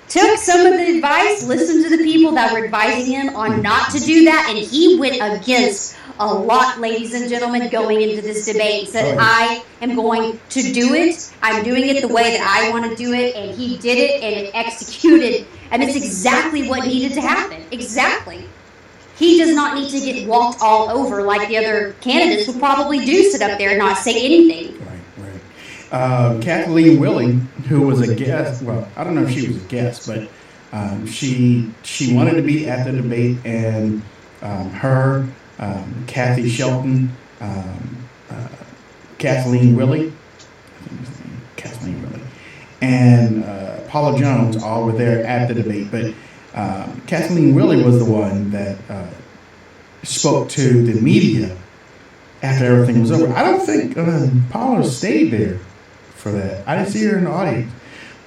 took some of the advice, listened to the people that were advising him on not to do that, and he went against a lot, ladies and gentlemen, going into this debate. Said, I am going to do it. I'm doing it the way that I want to do it, and he did it, and it executed, and it's exactly what needed to happen. Exactly. He does not need to get walked all over like the other candidates would probably do, sit up there and not say anything. Right. Kathleen Willie, who was a guest, well, I don't know if she was a guest, but she wanted to be at the debate, and her, Kathy Shelton, Kathleen Willie, and Paula Jones all were there at the debate, but Kathleen Willie was the one that spoke to the media after everything was over. I don't think Paula stayed there for that. I didn't see her in the audience.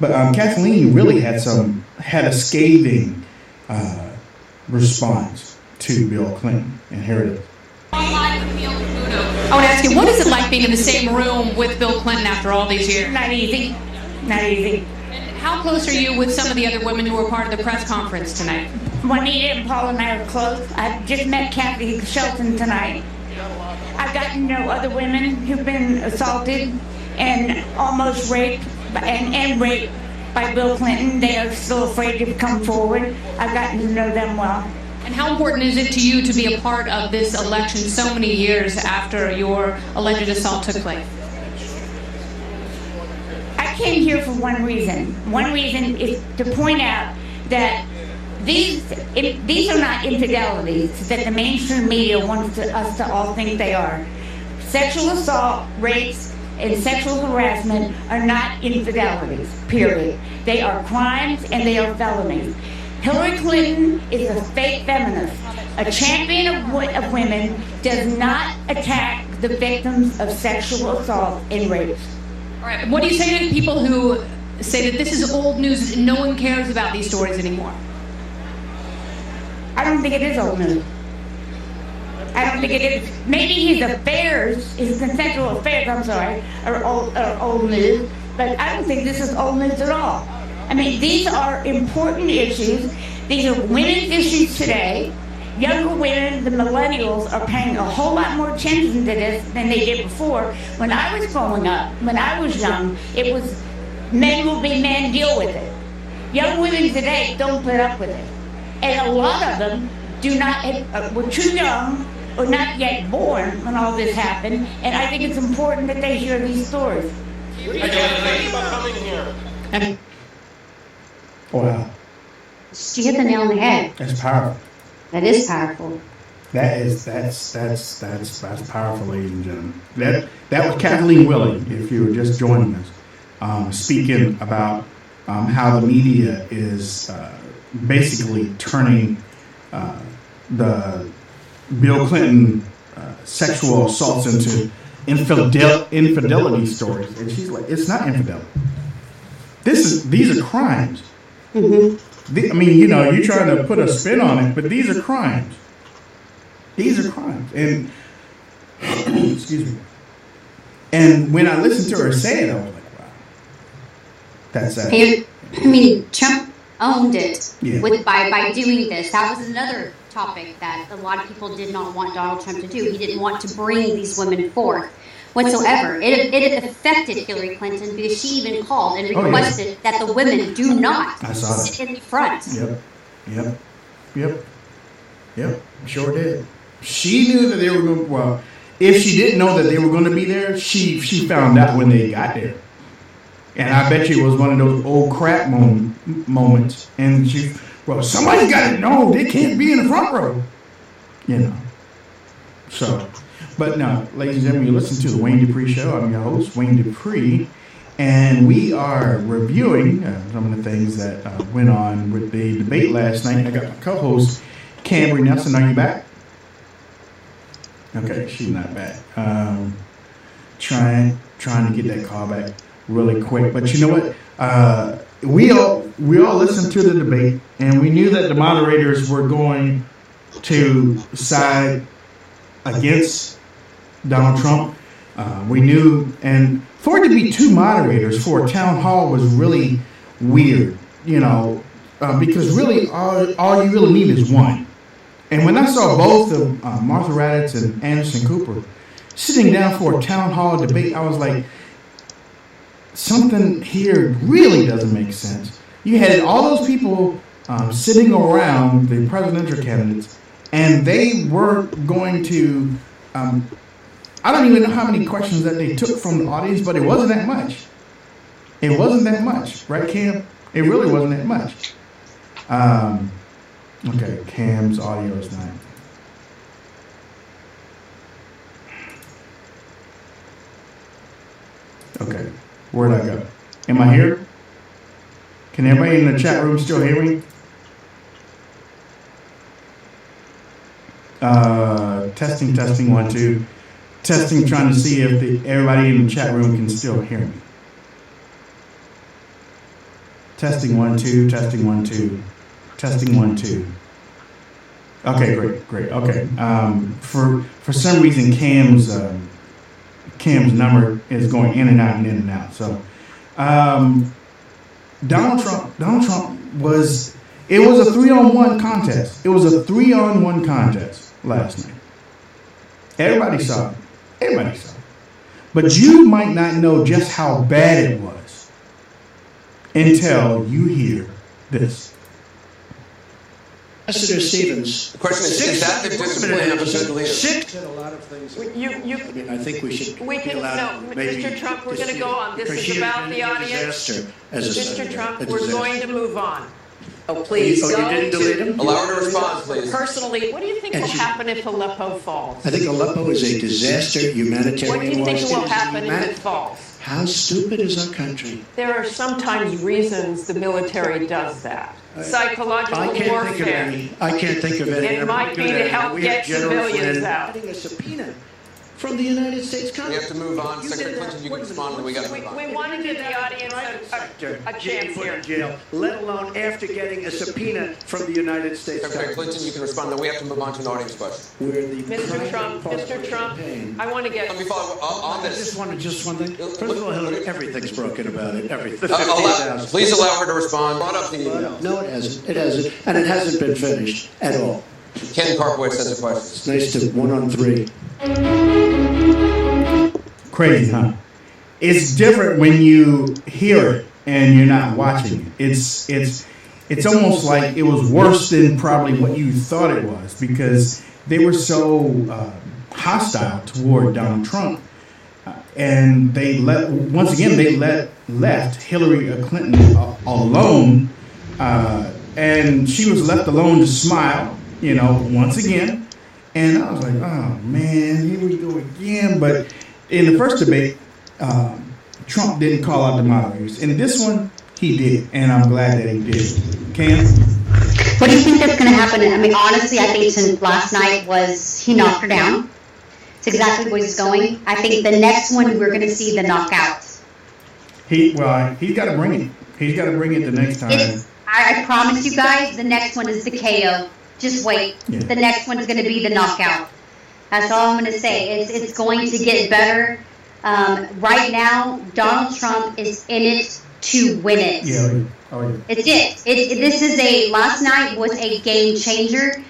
But Kathleen really had a scathing response to Bill Clinton and Heritage. I want to ask you, what is it like being in the same room with Bill Clinton after all these years? Not easy. Not easy. And how close are you with some of the other women who were part of the press conference tonight? Juanita and Paul and I are close. I just met Kathy Shelton tonight. I've gotten to know other women who've been assaulted and almost raped and raped by Bill Clinton. They are still afraid to come forward. I've gotten to know them well. And how important is it to you to be a part of this election so many years after your alleged assault took place? I came here for one reason. One reason is to point out that these are not infidelities that the mainstream media wants us to all think they are. Sexual assault, rapes, and sexual harassment are not infidelities, period. They are crimes and they are felonies. Hillary Clinton is a fake feminist. A champion of women does not attack the victims of sexual assault and rapes. All right. What do you say to people who say that this is old news and no one cares about these stories anymore? I don't think it is old news. I don't think it is. Maybe his consensual affairs, are old news, but I don't think this is old news at all. I mean, these are important issues. These are women's issues today. Younger women, the millennials, are paying a whole lot more attention to this than they did before. When I was growing up, when I was young, it was men will be men, deal with it. Young women today don't put up with it. And a lot of them were too young or not yet born when all this happened. And I think it's important that they hear these stories. Wow. She hit the nail on the head. That's powerful. That is powerful. That's powerful, ladies and gentlemen. That was Kathleen Willie, if you were just joining us, speaking about how the media is basically turning the Bill Clinton sexual assaults into infidelity stories, and she's like, it's not infidelity. These are crimes. Mm-hmm. I mean, you're trying to put a spin on it, but these are crimes. These are crimes, and excuse me. And when I listened to her say it, I was like, wow, that's sad. I mean, Trump owned it Yeah. by doing this. That was another topic that a lot of people did not want Donald Trump to do. He didn't want to bring these women forth whatsoever. It affected Hillary Clinton because she even called and requested that the women do not sit in the front. Yep. Sure did. She knew that they were going. Well, if she didn't know that they were going to be there, she found out when they got there. And I bet you it was one of those old crap moments. And somebody's got to know they can't be in the front row. You know. So, but no, ladies and gentlemen, you listen to the Wayne Dupree Show. I'm your host, Wayne Dupree. And we are reviewing some of the things that went on with the debate last night. I got my co-host, Camry Nelson. Are you back? Okay, she's not back. Trying to get that call back really quick. But you know what? We all listened to the debate, and we knew that the moderators were going to side against Donald Trump. We knew, and for it to be two moderators for a town hall was really weird, you know, because really all you really need is one. And when I saw both of Martha Raddatz and Anderson Cooper sitting down for a town hall debate, I was like, something here really doesn't make sense. You had all those people sitting around the presidential candidates, and they were going to, I don't even know how many questions that they took from the audience, but it wasn't that much. It wasn't that much, right, Cam? It really wasn't that much. Okay, Cam's audio is not. Okay, where'd I go? Am I here? Can everybody in the chat room still hear me? Testing, 1, 2. Testing, trying to see if everybody in the chat room can still hear me. Testing, 1, 2. Testing, 1, 2. Testing, 1, 2. Okay, great. Okay. For some reason, Cam's number is going in and out and in and out. So, Donald Trump was a 3-on-1 contest. It was a 3-on-1 contest last night. Everybody saw it. But you might not know just how bad it was until you hear this. Ambassador Stevens. The question is that the discipline of a good leader? Said a lot of things. I think we should be allowed. Mr. Trump, we're going to go on. This is about the audience. Mr. Trump, we're going to move on. Oh, please. Oh, you didn't delete him? Allow her to respond, please. Personally, what do you think will happen if Aleppo falls? I think Aleppo is a disaster, humanitarian. What do you think will happen if it falls? How stupid is our country? There are sometimes reasons the military does that. Psychological warfare. I can't think of any. It might be to help get civilians out. A subpoena from the United States Congress. We have to move on. Secretary Clinton, you can respond, and we got to move on. We want to give the audience a chance here. In jail, let alone after getting a subpoena from the United States Secretary Clinton, you can respond, then we have to move on to an audience question. Mr. Trump, I want to get. Let me follow on this. Just one thing. First of all, Hillary, everything's broken about it. Everything. Please allow her to respond. Brought up the email. No, it hasn't. It hasn't, and it hasn't been finished at all. Ken Carpowitz has a question. It's nice to 1-on-3. Crazy, huh? It's different when you hear it and you're not watching it. It's almost like it was worse than probably what you thought it was, because they were so hostile toward Donald Trump, and they left Hillary Clinton alone, and she was left alone to smile, once again. And I was like, oh man, here we go again. But in the first debate, Trump didn't call out the moderators. In this one, he did, and I'm glad that he did. Cam? What do you think that's going to happen? I mean, honestly, I think since last night he knocked her down. It's exactly where he's going. I think the next one we're going to see the knockouts. He's got to bring it. He's got to bring it the next time. I promise you guys, the next one is the KO. Just wait. Yeah. The next one's going to be the knockout. That's all I'm going to say. It's going to get better. Right now, Donald Trump is in it to win it. Yeah. Oh, yeah. It's last night was a game changer.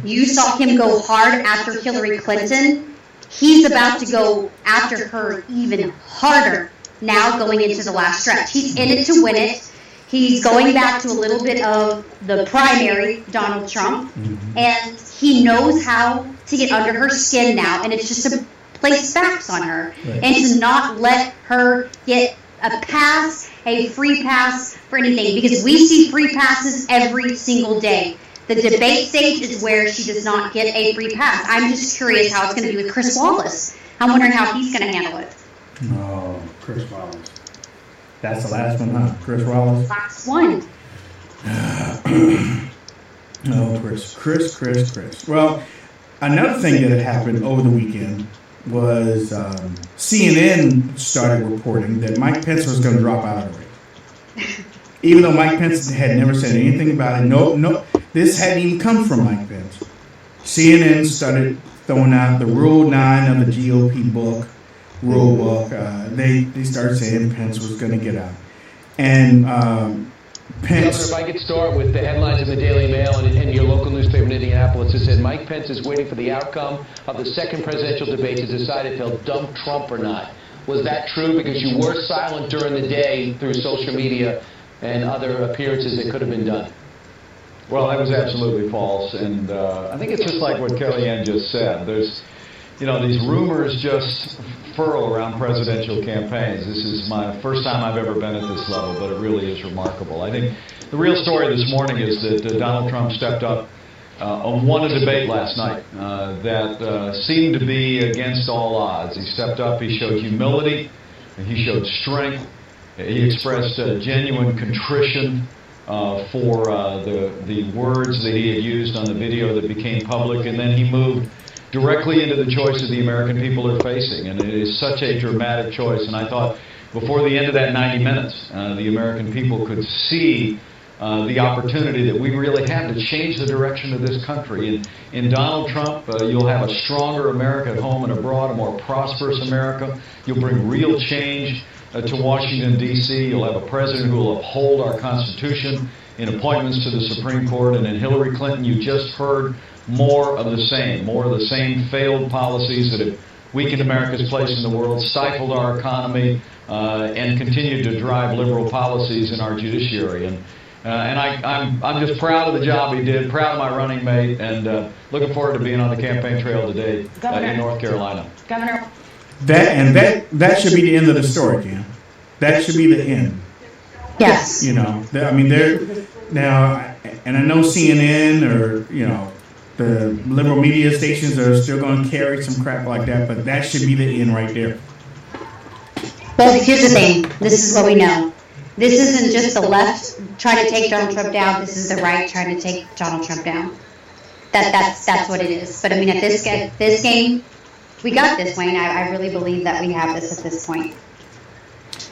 You saw him go hard after Hillary Clinton. He's about to go after her even harder now going into the last stretch. He's in it to win it. He's going back to a little bit of the primary Donald Trump, and he knows how to get under her skin now, and it's just to place facts on her and to not let her get a pass a free pass for anything, because we see free passes every single day. The debate stage is where she does not get a free pass. I'm just curious how it's going to be with Chris Wallace. I'm wondering how he's going to handle it. Oh, Chris Wallace. That's the last one, huh? Chris Wallace? Last one. Oh, Chris. Well, another thing that had happened over the weekend was CNN started reporting that Mike Pence was going to drop out of the race. Even though Mike Pence had never said anything about it. No, this hadn't even come from Mike Pence. CNN started throwing out the Rule 9 of the GOP rule book. They started saying Pence was going to get out. And Pence... Governor, if I could start with the headlines in the Daily Mail and your local newspaper in Indianapolis, it said Mike Pence is waiting for the outcome of the second presidential debate to decide if he'll dump Trump or not. Was that true? Because you were silent during the day through social media and other appearances that could have been done. Well, that was absolutely false, and I think it's just like what Kellyanne just said. There's, these rumors just furl around presidential campaigns. This is my first time I've ever been at this level, but it really is remarkable. I think the real story this morning is that Donald Trump stepped up and won a debate last night that seemed to be against all odds. He stepped up, he showed humility, and he showed strength. He expressed genuine contrition for the words that he had used on the video that became public, and then he moved directly into the choices the American people are facing, and it is such a dramatic choice. And I thought before the end of that 90 minutes, the American people could see the opportunity that we really have to change the direction of this country. And in Donald Trump, you'll have a stronger America at home and abroad, a more prosperous America. You'll bring real change to Washington, D.C. You'll have a president who will uphold our Constitution in appointments to the Supreme Court. And in Hillary Clinton, you just heard more of the same failed policies that have weakened America's place in the world, stifled our economy, and continued to drive liberal policies in our judiciary. And I'm just proud of the job he did, proud of my running mate, and looking forward to being on the campaign trail today in North Carolina. Governor. That should be the end of the story, Cam. That should be the end. Yes. They're now, and I know CNN or the liberal media stations are still going to carry some crap like that, but that should be the end right there. Well, here's the thing. This is what we know. This isn't just the left trying to take Donald Trump down. This is the right trying to take Donald Trump down. That's what it is. But I mean, at this game, we got this, Wayne. I really believe that we have this at this point.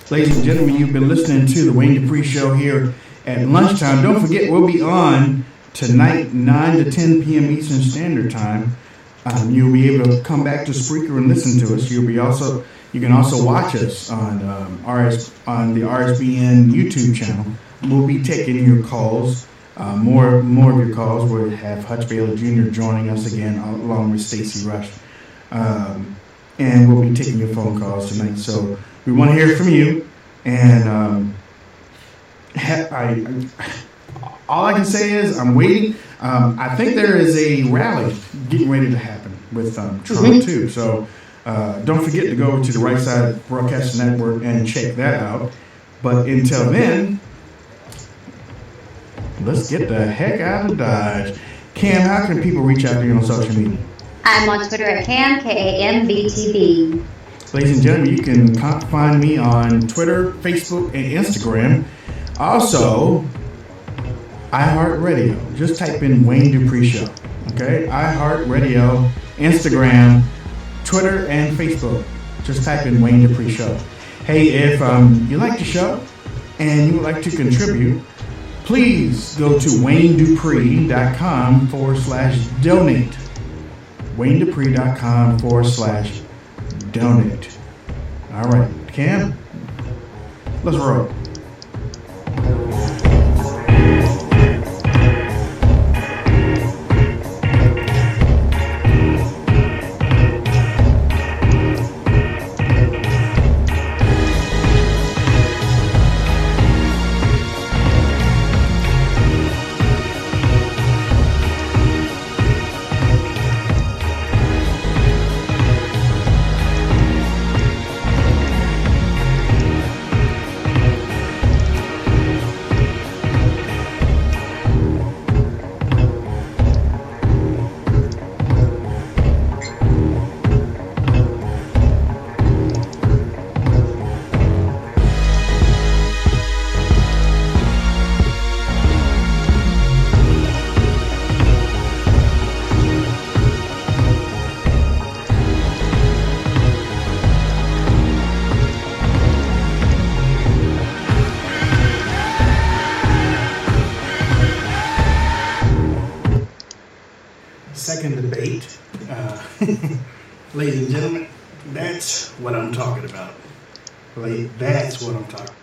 Ladies and gentlemen, you've been listening to the Wayne Dupree Show here at lunchtime. Don't forget, we'll be on tonight, 9 to 10 p.m. Eastern Standard Time. You'll be able to come back to Spreaker and listen to us. You can also watch us on the RSBN YouTube channel. We'll be taking your calls, more of your calls. We'll have Hutch Baylor Jr. joining us again, along with Stacey Rush. And we'll be taking your phone calls tonight. So we want to hear from you. And all I can say is I'm waiting. I think there is a rally getting ready to happen with Trump too. So don't forget to go to the Right Side Broadcasting Network and check that out. But until then, let's get the heck out of Dodge. Cam, how can people reach out to you on social media? I'm on Twitter at Cam, KAMBTV. Ladies and gentlemen, you can find me on Twitter, Facebook, and Instagram. Also, iHeartRadio. Just type in Wayne Dupree Show. Okay? iHeartRadio, Instagram, Twitter, and Facebook. Just type in Wayne Dupree Show. Hey, if you like the show and you would like to contribute, please go to WayneDupree.com/donate. WayneDupree.com/donate. All right, Cam, let's roll. Republican debate, ladies and gentlemen, that's what I'm talking about. That's what I'm talking about.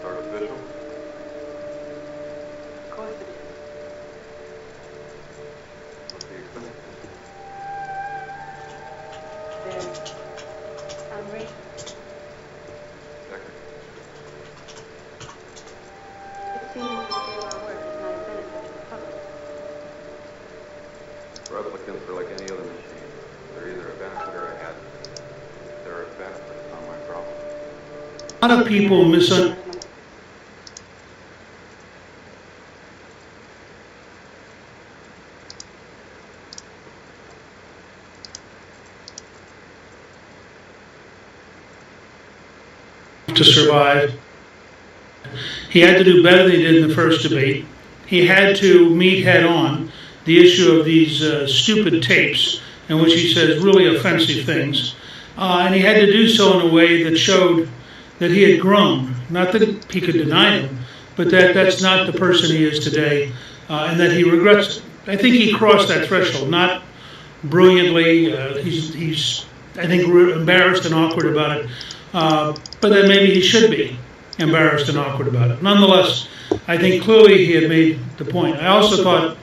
Artificial? Of course it is. What's the expense? There's outrageous. Second. It seems that our work is not a benefit to the public. Replicants are like any other machine. They're either a benefit or a hazard. If they're a benefit, it's not my problem. A lot of people misunderstand. To survive. He had to do better than he did in the first debate. He had to meet head on the issue of these stupid tapes in which he says really offensive things. And he had to do so in a way that showed that he had grown. Not that he could deny them, but that that's not the person he is today, and that he regrets it. I think he crossed that threshold, not brilliantly. He's I think, embarrassed and awkward about it. But then maybe he should be embarrassed and awkward about it. Nonetheless, I think clearly he had made the point. I also thought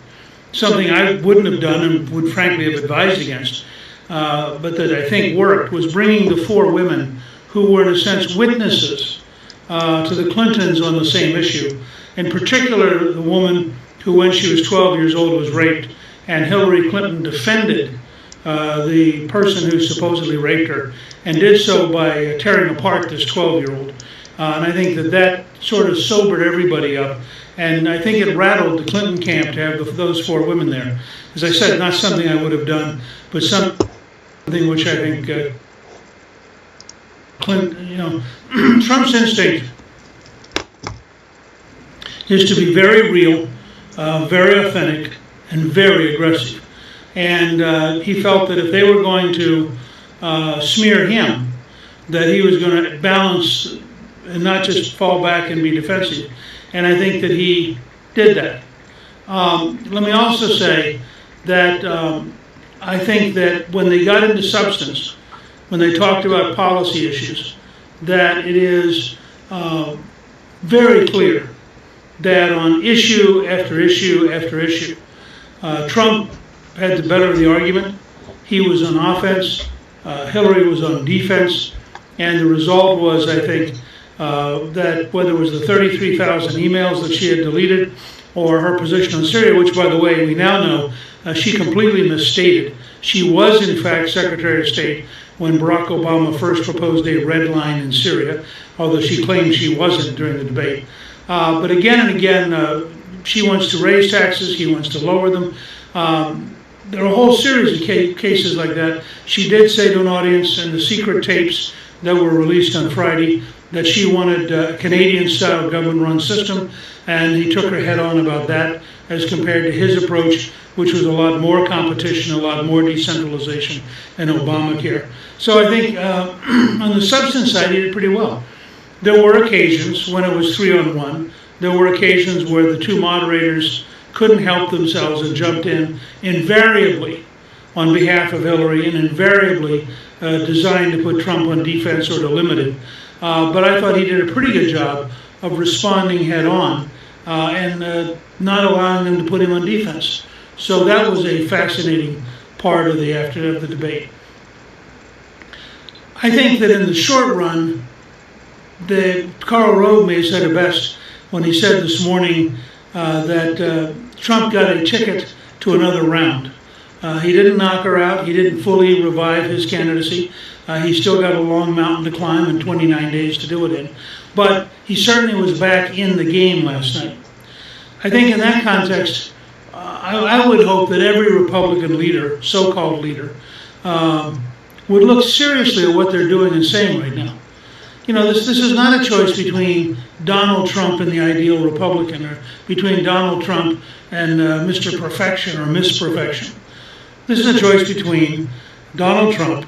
something I wouldn't have done and would frankly have advised against, but that I think worked, was bringing the four women who were in a sense witnesses to the Clintons on the same issue. In particular, the woman who when she was 12 years old was raped, and Hillary Clinton defended the person who supposedly raped her, and did so by tearing apart this 12-year-old. And I think that that sort of sobered everybody up, and I think it rattled the Clinton camp to have those four women there. As I said, not something I would have done, but something which I think Clinton, you know, Trump's instinct is to be very real, very authentic, and very aggressive. And he felt that if they were going to smear him, that he was going to balance and not just fall back and be defensive. And I think that he did that. Let me also say that I think that when they got into substance, when they talked about policy issues, that it is very clear that on issue after issue after issue, Trump had the better of the argument. He was on offense, Hillary was on defense, and the result was, I think, that whether it was the 33,000 emails that she had deleted or her position on Syria, which, by the way, we now know she completely misstated. She was, in fact, Secretary of State when Barack Obama first proposed a red line in Syria, although she claimed she wasn't during the debate. But again and again, she wants to raise taxes, he wants to lower them. There are a whole series of cases like that. She did say to an audience in the secret tapes that were released on Friday, that she wanted a Canadian-style government-run system, and he took her head on about that as compared to his approach, which was a lot more competition, a lot more decentralization, and Obamacare. So I think on the substance side, he did pretty well. There were occasions when it was 3-on-1. There were occasions where the two moderators couldn't help themselves and jumped in invariably on behalf of Hillary and invariably designed to put Trump on defense or to limit it. But I thought he did a pretty good job of responding head on and not allowing them to put him on defense. So that was a fascinating part of the debate. I think that in the short run, Karl Rove may have said it best when he said this morning that Trump got a ticket to another round. He didn't knock her out. He didn't fully revive his candidacy. He's still got a long mountain to climb and 29 days to do it in. But he certainly was back in the game last night. I think in that context, I would hope that every Republican leader, so-called leader, would look seriously at what they're doing and saying right now. You know, this is not a choice between Donald Trump and the ideal Republican, or between Donald Trump and Mr. Perfection or Miss Perfection. This is a choice between Donald Trump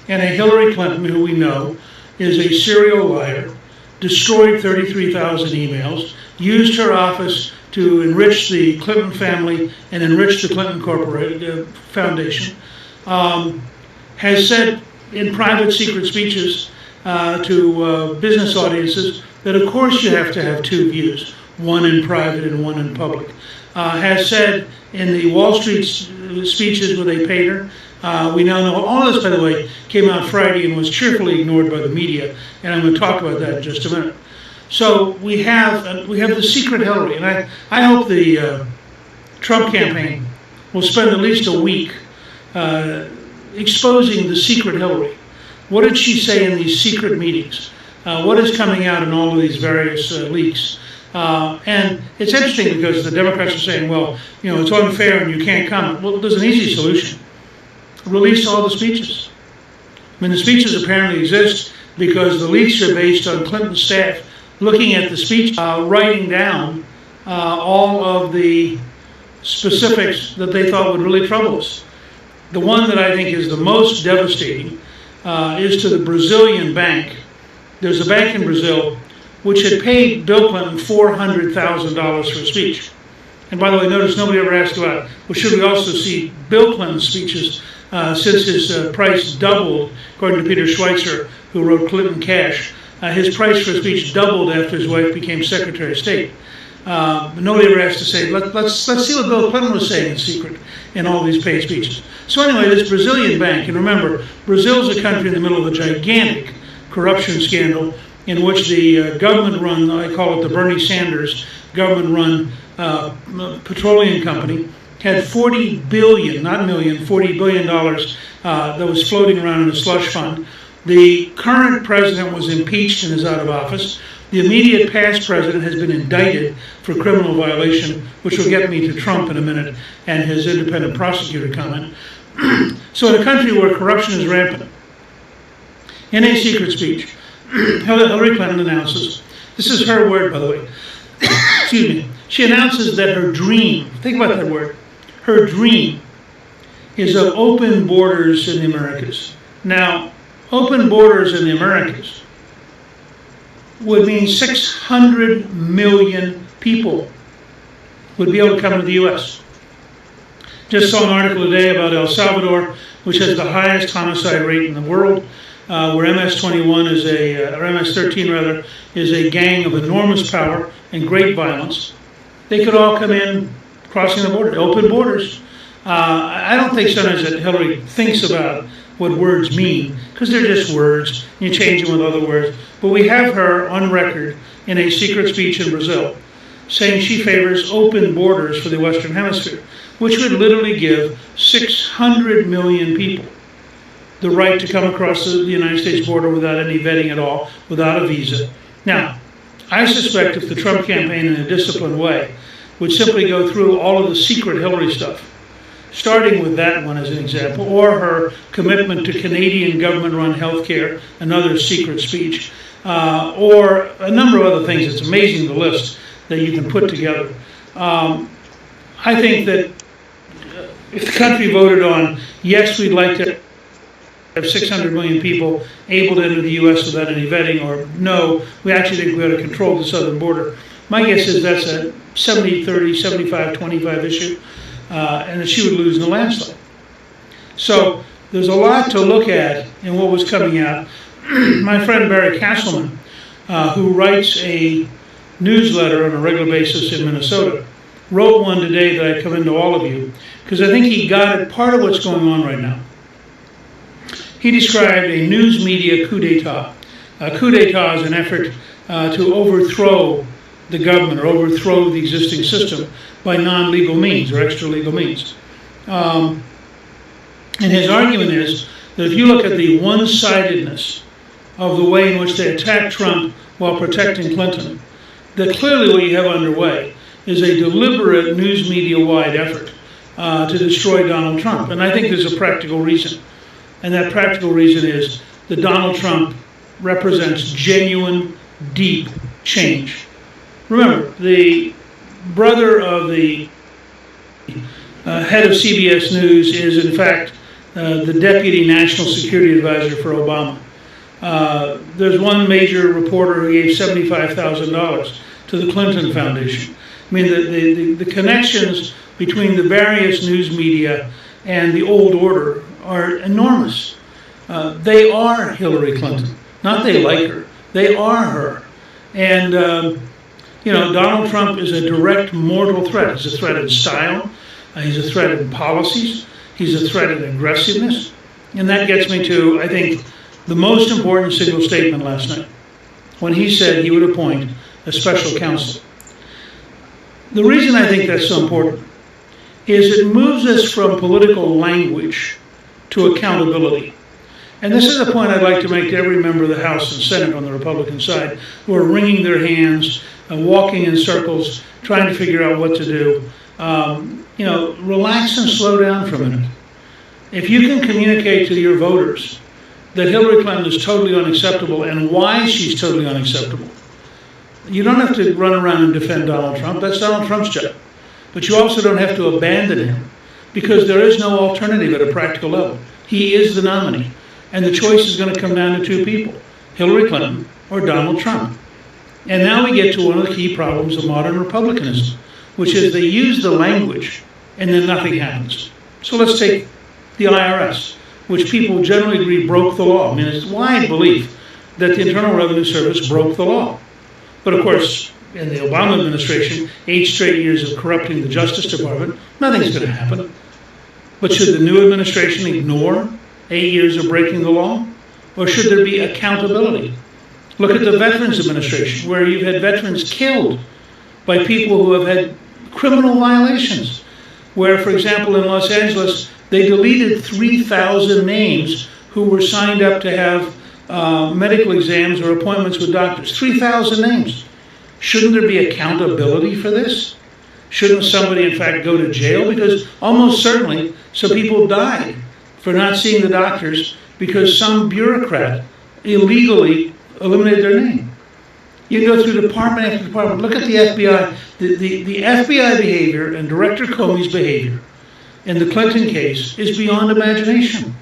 and a Hillary Clinton, who we know is a serial liar, destroyed 33,000 emails, used her office to enrich the Clinton family and enrich the Clinton Foundation, has said in private secret speeches to business audiences that of course you have to have two views, one in private and one in public. Has said in the Wall Street speeches where they paid her, we now know, all of this, by the way, came out Friday and was cheerfully ignored by the media, and I'm going to talk about that in just a minute. So we have the secret Hillary, and I hope the Trump campaign will spend at least a week exposing the secret Hillary. What did she say in these secret meetings? What is coming out in all of these various leaks? And it's interesting because the Democrats are saying, well, you know, it's unfair and you can't comment. Well, there's an easy solution. Release all the speeches. I mean, the speeches apparently exist because the leaks are based on Clinton staff looking at the speech, writing down all of the specifics that they thought would really trouble us. The one that I think is the most devastating is to the Brazilian bank. There's a bank in Brazil which had paid Bill Clinton $400,000 for a speech. And by the way, notice nobody ever asked about, well, should we also see Bill Clinton's speeches since his price doubled, according to Peter Schweitzer, who wrote Clinton Cash. His price for a speech doubled after his wife became Secretary of State. Nobody ever asked to say, let's see what Bill Clinton was saying in secret in all these paid speeches. So anyway, this Brazilian bank, and remember, Brazil's a country in the middle of a gigantic corruption scandal in which the government-run, I call it the Bernie Sanders government-run petroleum company, had $40 billion, not million, $40 billion that was floating around in a slush fund. The current president was impeached and is out of office. The immediate past president has been indicted for criminal violation, which will get me to Trump in a minute and his independent prosecutor comment. So in a country where corruption is rampant, in a secret speech, Hillary Clinton announces, this is her word, by the way, excuse me, she announces that her dream, think about that word, her dream is of open borders in the Americas. Now, open borders in the Americas would mean 600 million people would be able to come to the U.S. Just saw an article today about El Salvador, which has the highest homicide rate in the world, where MS-21 is or MS-13 rather, is a gang of enormous power and great violence. They could all come in crossing the border, open borders. I don't think sometimes that Hillary thinks about what words mean, because they're just words. You change them with other words. But we have her on record in a secret speech in Brazil saying she favors open borders for the Western Hemisphere, which would literally give 600 million people the right to come across the United States border without any vetting at all, without a visa. Now, I suspect if the Trump campaign in a disciplined way would simply go through all of the secret Hillary stuff, starting with that one as an example, or her commitment to Canadian government-run healthcare, another secret speech, or a number of other things. It's amazing the list that you can put together. I think that if the country voted on, yes, we'd like to have 600 million people able to enter the U.S. without any vetting, or no, we actually think we ought to control the southern border. My guess is that's a 70-30, 75-25 issue, and that she would lose in a landslide. So there's a lot to look at in what was coming out. My friend Barry Castleman, who writes a newsletter on a regular basis in Minnesota, wrote one today that I commend to all of you, because I think he got at part of what's going on right now. He described a news media coup d'etat. A coup d'etat is an effort to overthrow the government or overthrow the existing system by non-legal means or extra-legal means. And his argument is that if you look at the one-sidedness of the way in which they attacked Trump while protecting Clinton, that clearly what you have underway is a deliberate news media-wide effort to destroy Donald Trump. And I think there's a practical reason. And that practical reason is that Donald Trump represents genuine, deep change. Remember, the brother of the head of CBS News is, in fact, the deputy national security advisor for Obama. There's one major reporter who gave $75,000 to the Clinton Foundation. I mean, the connections between the various news media and the old order are enormous. They are Hillary Clinton. Not they like her. They are her. And, you know, Donald Trump is a direct mortal threat. He's a threat in style. He's a threat in policies. He's a threat in aggressiveness. And that gets me to, I think, the most important single statement last night, when he said he would appoint a special counsel. The reason I think that's so important is it moves us from political language to accountability. And this is a point I'd like to make to every member of the House and Senate on the Republican side who are wringing their hands and walking in circles, trying to figure out what to do. You know, relax and slow down for a minute. If you can communicate to your voters that Hillary Clinton is totally unacceptable and why she's totally unacceptable, you don't have to run around and defend Donald Trump. That's Donald Trump's job. But you also don't have to abandon him, because there is no alternative at a practical level. He is the nominee. And the choice is going to come down to two people, Hillary Clinton or Donald Trump. And now we get to one of the key problems of modern republicanism, which is they use the language and then nothing happens. So let's take the IRS, which people generally agree broke the law. I mean, it's wide belief that the Internal Revenue Service broke the law. But of course, in the Obama administration, 8 straight years of corrupting the Justice Department, nothing's going to happen. But should the new administration ignore 8 years of breaking the law? Or should there be accountability? Look at the Veterans Administration, where you've had veterans killed by people who have had criminal violations. Where, for example, in Los Angeles, they deleted 3,000 names who were signed up to have medical exams or appointments with doctors. 3,000 names. Shouldn't there be accountability for this? Shouldn't somebody, in fact, go to jail? Because almost certainly some people died for not seeing the doctors because some bureaucrat illegally eliminated their name. You go through department after department. Look at the FBI. The FBI behavior and Director Comey's behavior in the Clinton case is beyond imagination.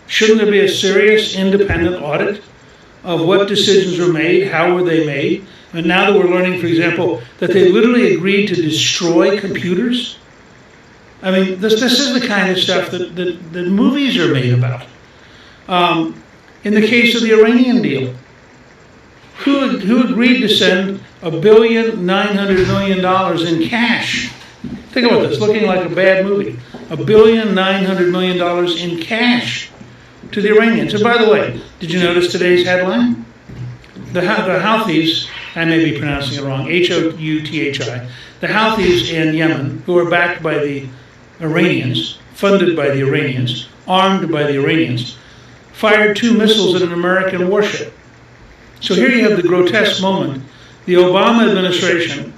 Shouldn't there be a serious independent audit of what decisions were made, how were they made? And now that we're learning, for example, that they literally agreed to destroy computers. I mean, this is the kind of stuff that movies are made about. In the case of the Iranian deal, who agreed to send $1.9 billion in cash? Think about this, looking like a bad movie. $1.9 billion in cash to the Iranians. And by the way, did you notice today's headline? The Houthis, I may be pronouncing it wrong, H-O-U-T-H-I, the Houthis in Yemen, who are backed by the Iranians, funded by the Iranians, armed by the Iranians, fired 2 missiles at an American warship. So here you have the grotesque moment. The Obama administration,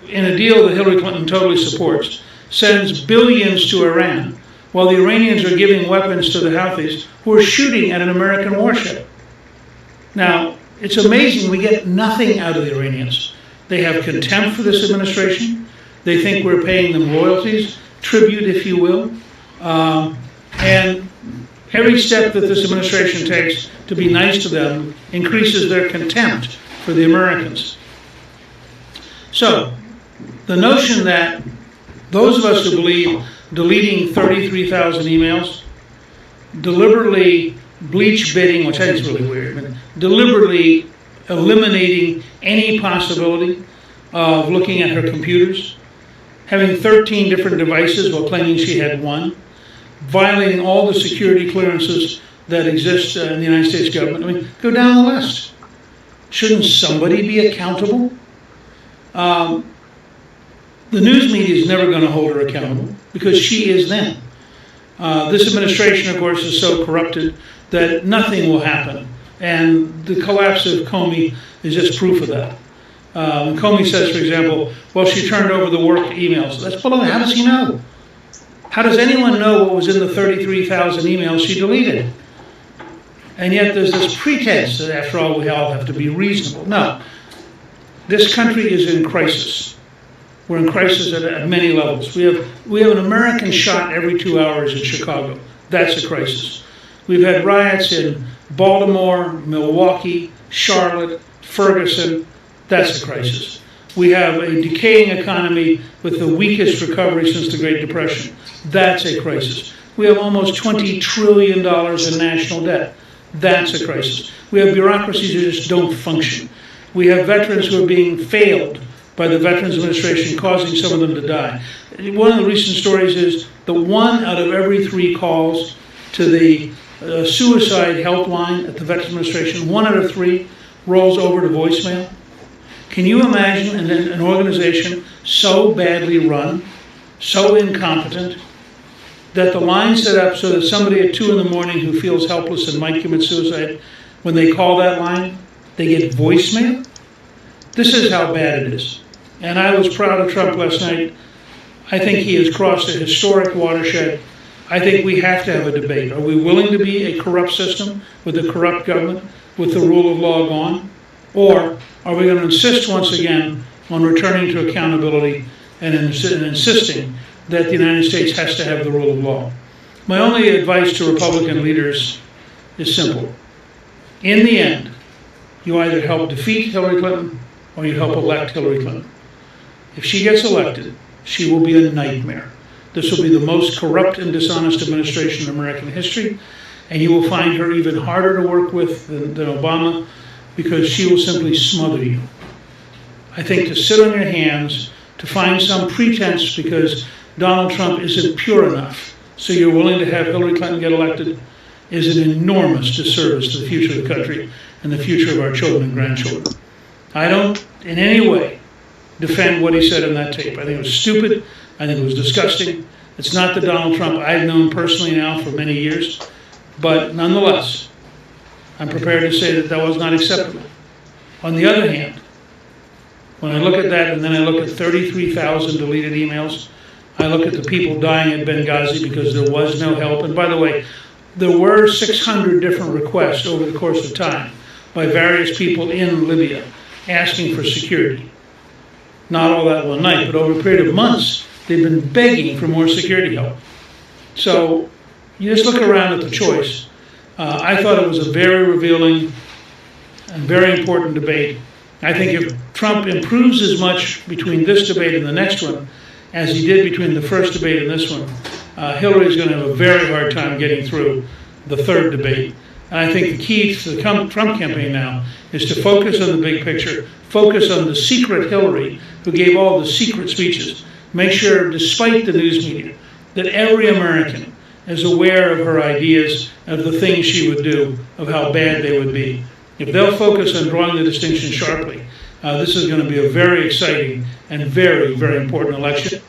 in a deal that Hillary Clinton totally supports, sends billions to Iran while the Iranians are giving weapons to the Houthis who are shooting at an American warship. Now, it's amazing we get nothing out of the Iranians. They have contempt for this administration. They think we're paying them royalties, tribute, if you will. And every step that this administration takes to be nice to them increases their contempt for the Americans. So, the notion that those of us who believe deleting 33,000 emails, deliberately bleach bidding, which I think is really weird, but deliberately eliminating any possibility of looking at her computers, having 13 different devices while claiming she had one, violating all the security clearances that exist in the United States government. I mean, go down the list. Shouldn't somebody be accountable? The news media is never going to hold her accountable because she is them. This administration, of course, is so corrupted that nothing will happen. And the collapse of Comey is just proof of that. Comey says, for example, well, she turned over the work emails. That's baloney. How does he know? How does anyone know what was in the 33,000 emails she deleted? And yet there's this pretense that, after all, we all have to be reasonable. No. This country is in crisis. We're in crisis at many levels. We have an American shot every 2 hours in Chicago. That's a crisis. We've had riots in Baltimore, Milwaukee, Charlotte, Ferguson. That's a crisis. We have a decaying economy with the weakest recovery since the Great Depression. That's a crisis. We have almost $20 trillion in national debt. That's a crisis. We have bureaucracies that just don't function. We have veterans who are being failed by the Veterans Administration, causing some of them to die. One of the recent stories is that 1 out of every 3 calls to the suicide helpline at the Veterans Administration, 1 out of 3 rolls over to voicemail. Can you imagine an organization so badly run, so incompetent, that the line's set up so that somebody at 2 in the morning who feels helpless and might commit suicide, when they call that line, they get voicemail? This is how bad it is. And I was proud of Trump last night. I think he has crossed a historic watershed. I think we have to have a debate. Are we willing to be a corrupt system with a corrupt government, with the rule of law gone? Or are we going to insist once again on returning to accountability and insisting that the United States has to have the rule of law? My only advice to Republican leaders is simple. In the end, you either help defeat Hillary Clinton or you help elect Hillary Clinton. If she gets elected, she will be a nightmare. This will be the most corrupt and dishonest administration in American history, and you will find her even harder to work with than Obama, because she will simply smother you. I think to sit on your hands, to find some pretense because Donald Trump isn't pure enough, so you're willing to have Hillary Clinton get elected, is an enormous disservice to the future of the country and the future of our children and grandchildren. I don't in any way defend what he said in that tape. I think it was stupid. I think it was disgusting. It's not the Donald Trump I've known personally now for many years, but nonetheless, I'm prepared to say that that was not acceptable. On the other hand, when I look at that and then I look at 33,000 deleted emails, I look at the people dying at Benghazi because there was no help. And by the way, there were 600 different requests over the course of time by various people in Libya asking for security. Not all that one night, but over a period of months, they've been begging for more security help. So you just look around at the choice. I thought it was a very revealing and very important debate. I think if Trump improves as much between this debate and the next one as he did between the first debate and this one, Hillary's going to have a very hard time getting through the third debate. And I think the key to the Trump campaign now is to focus on the big picture, focus on the secret Hillary who gave all the secret speeches. Make sure, despite the news media, that every American is aware of her ideas, of the things she would do, of how bad they would be. If they'll focus on drawing the distinction sharply, this is going to be a very exciting and very, very important election.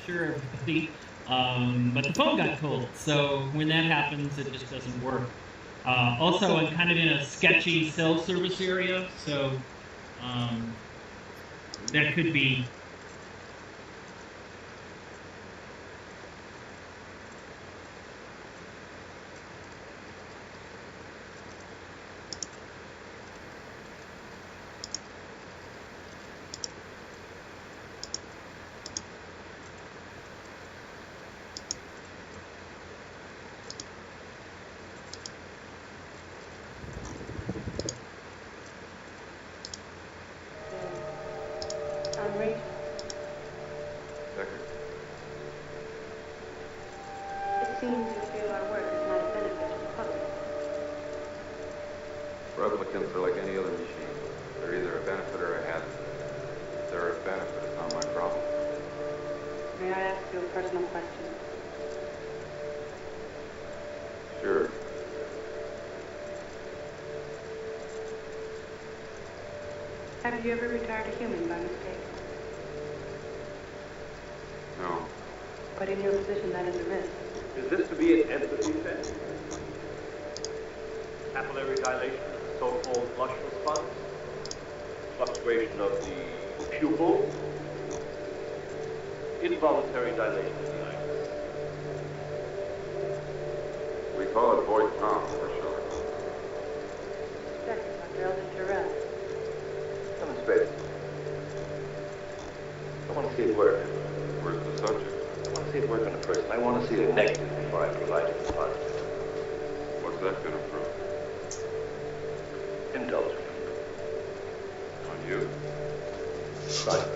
picture of everybody, but the phone got cold. So when that happens, it just doesn't work. Also, I'm kind of in a sketchy cell service area, so that could be. I'm Rachel. Second. It seems you feel our work is not a benefit to the public. Replicants are like any other machine. They're either a benefit or a hazard. If they're a benefit, it's not my problem. May I ask you a personal question? Sure. Have you ever retired a human by mistake? No. But in your position, that is a risk. Is this to be an empathy test? Capillary dilation, so-called flush response, fluctuation of the pupil, involuntary dilation of the iris. We call it void calm for sure. Second, Dr. Eldon Terrell. Demonstrate. I want to see it work. Where's the subject? I want to see it work on a person. I want to see the negative before I provide it the positive. What's that going to prove? Indulgent. On you? Right.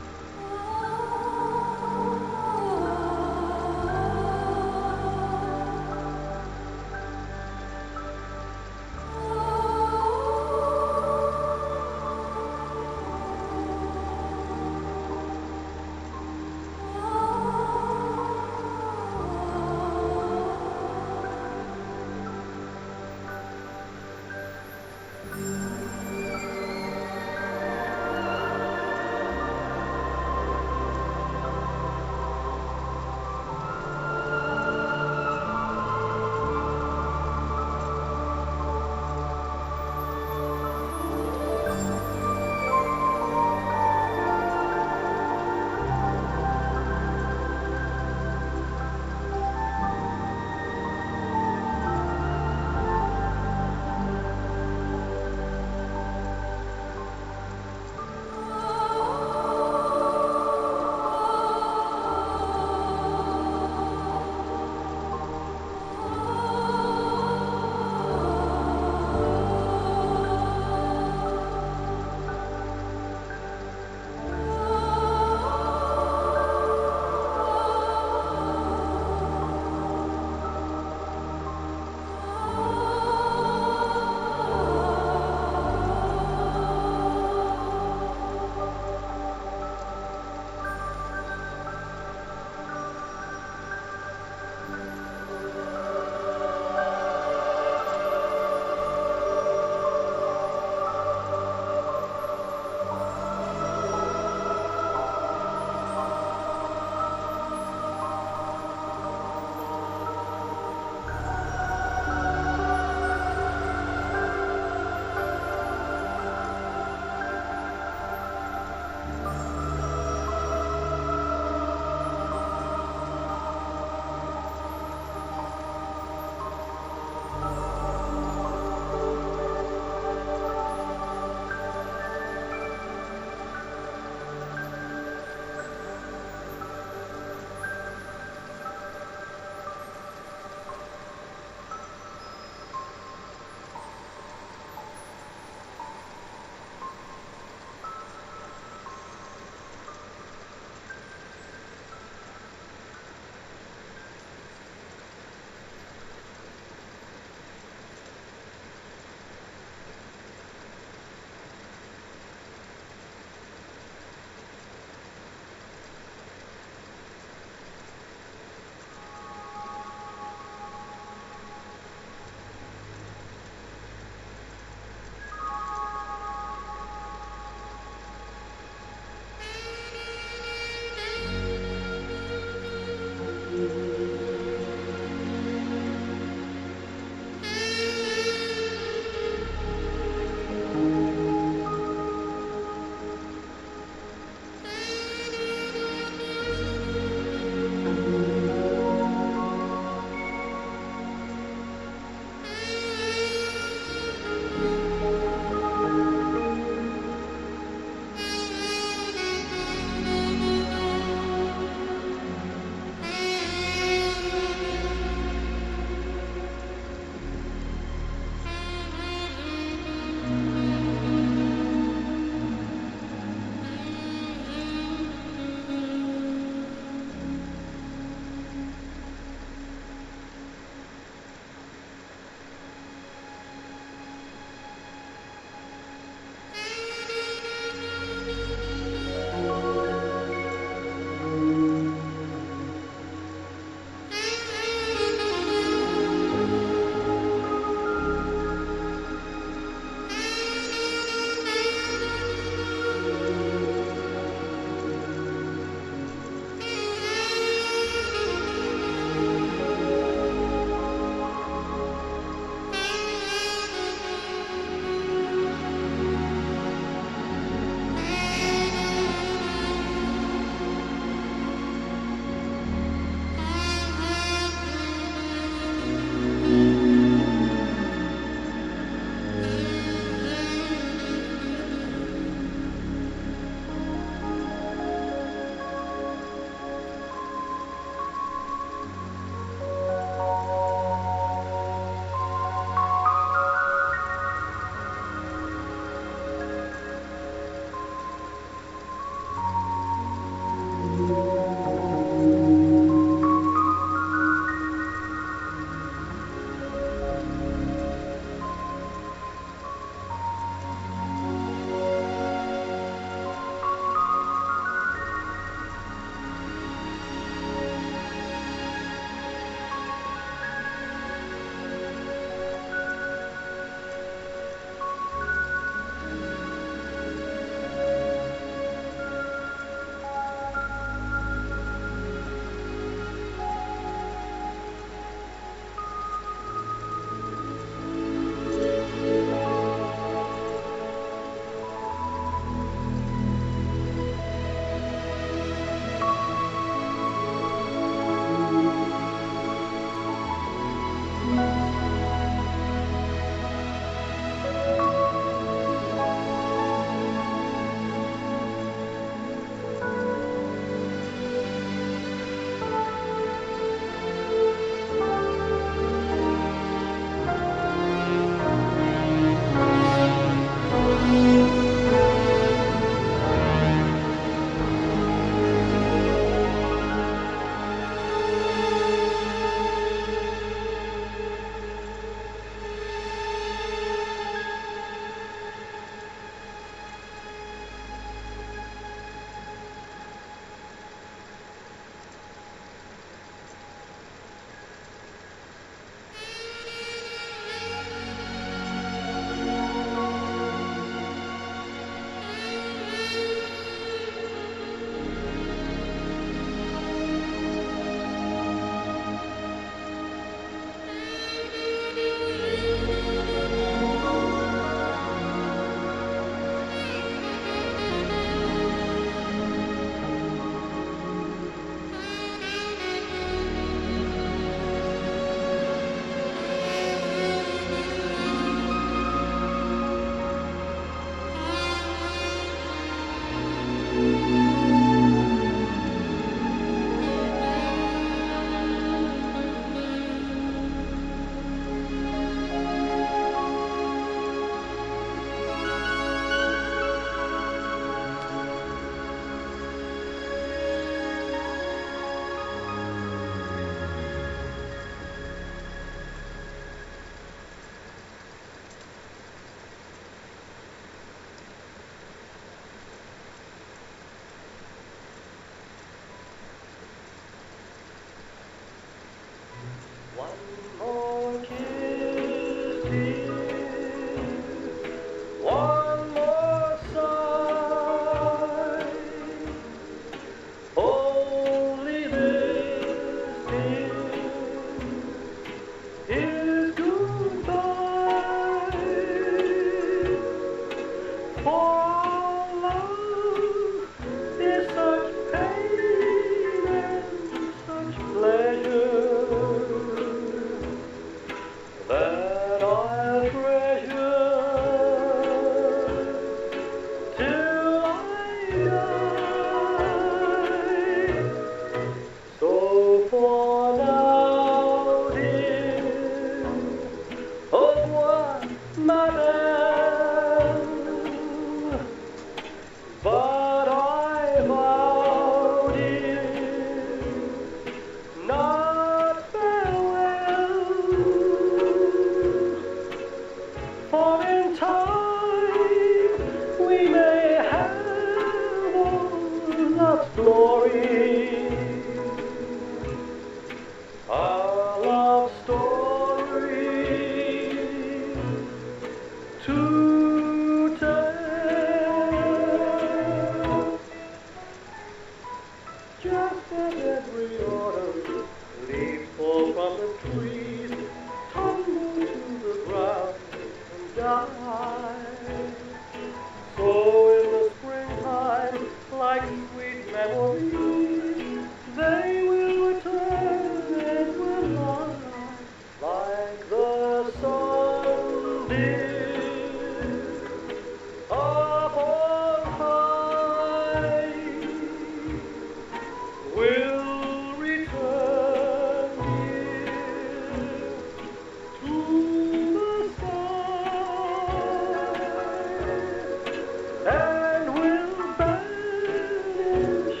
and will banish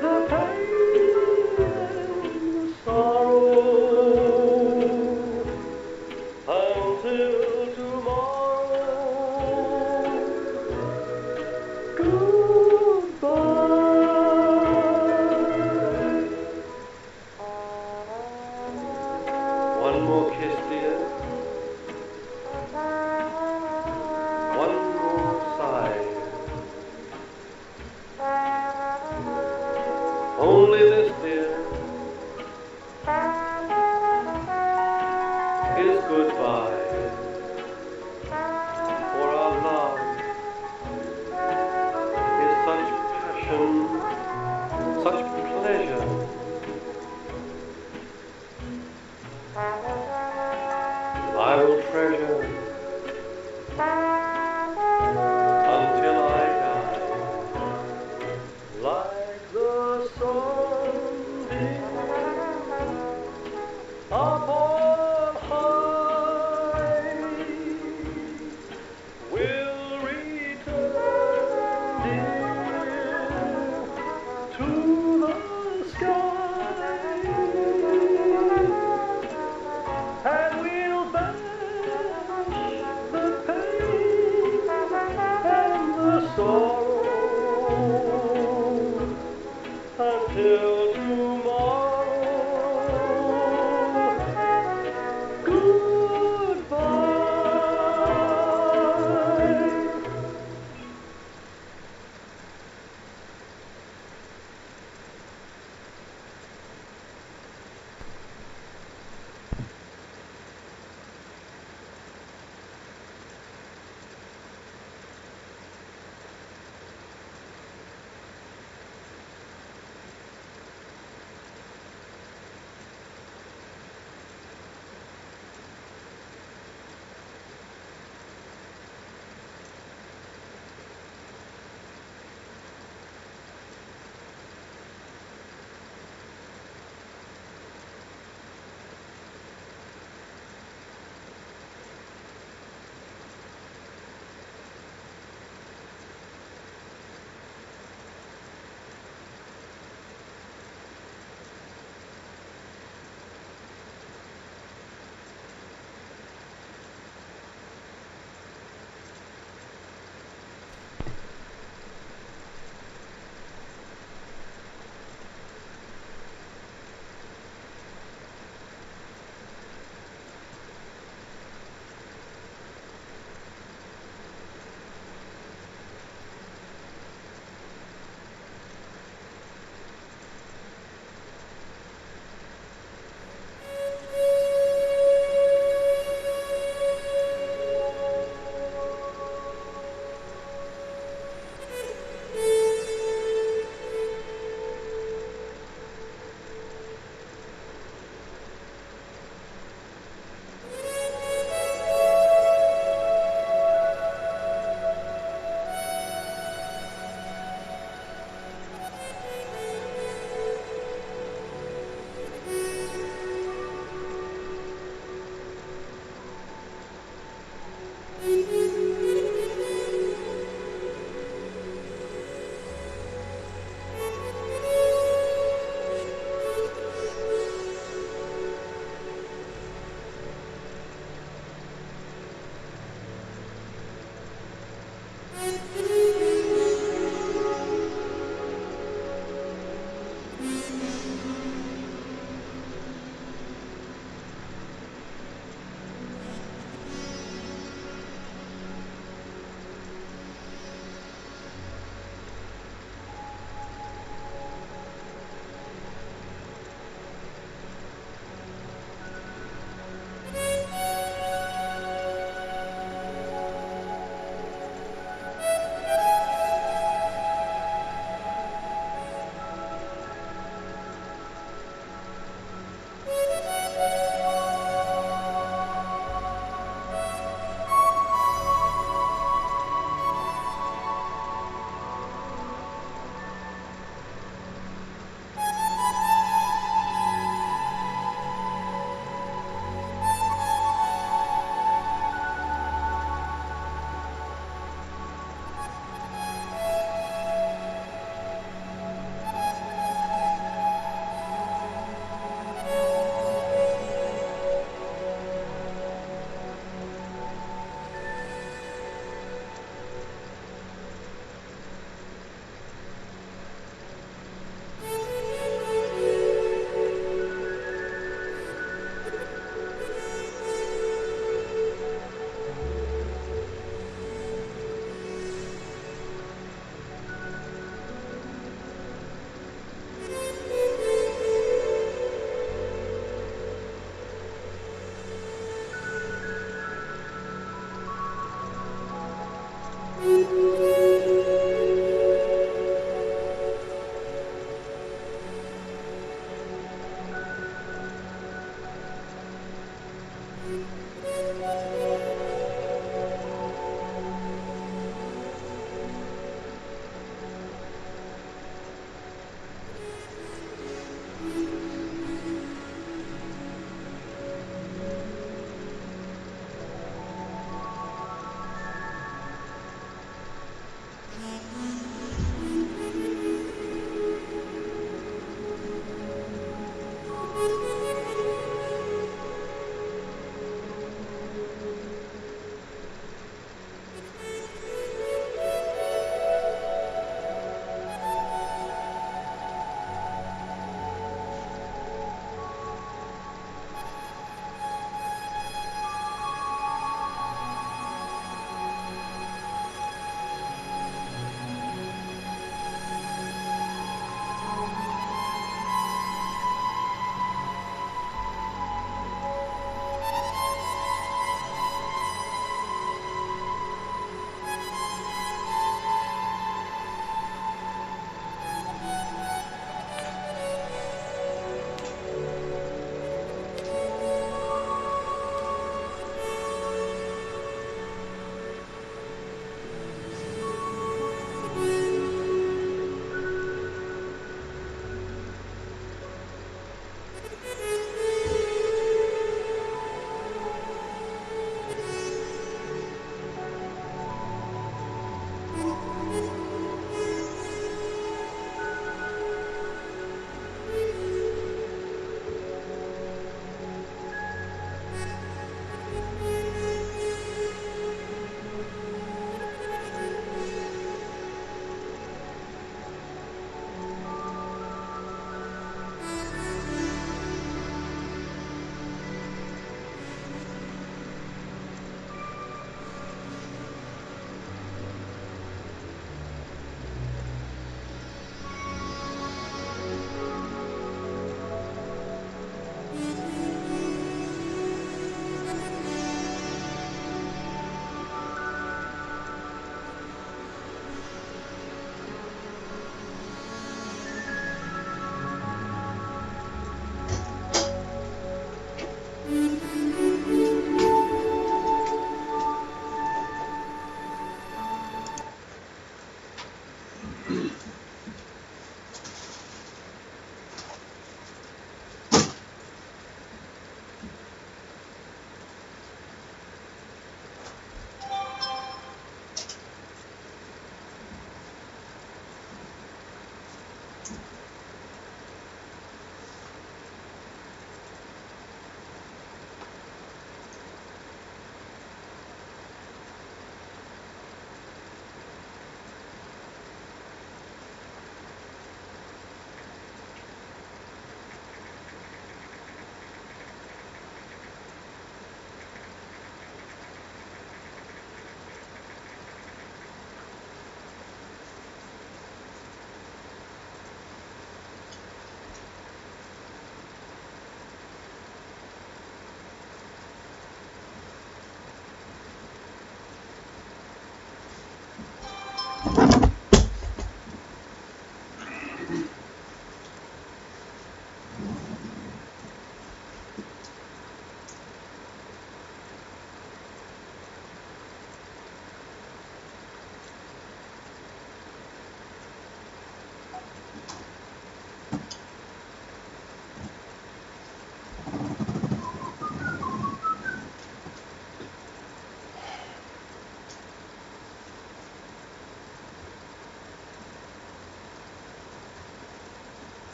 the pain and the sorrow until tomorrow. Goodbye. One more kiss, dear. One more sigh.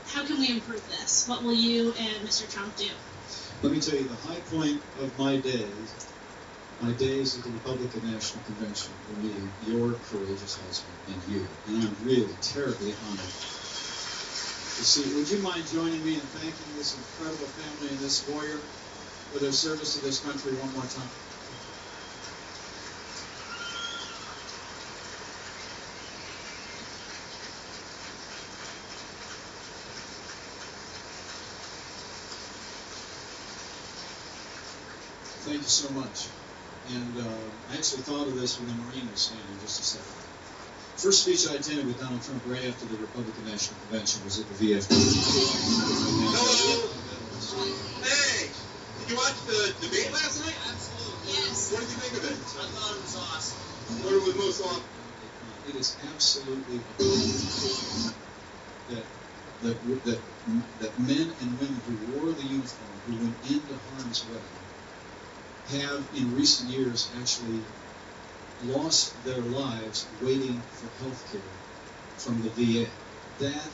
How can we improve this? What will you and Mr. Trump do? Let me tell you, the high point of my days at the Republican National Convention were meeting your courageous husband and you. And I'm really terribly honored to see. Would you mind joining me in thanking this incredible family and this warrior for their service to this country one more time? Thank you so much. And I actually thought of this when the Marine was standing just a second. First speech I attended with Donald Trump right after the Republican National Convention was at the VFW. Hello. Hey, did you watch the debate last night? Absolutely. Yes. What did you think of it? I thought it was awesome. What was most awesome? It is absolutely that men and women who wore the uniform, who went into harm's way, have in recent years actually lost their lives waiting for health care from the VA. That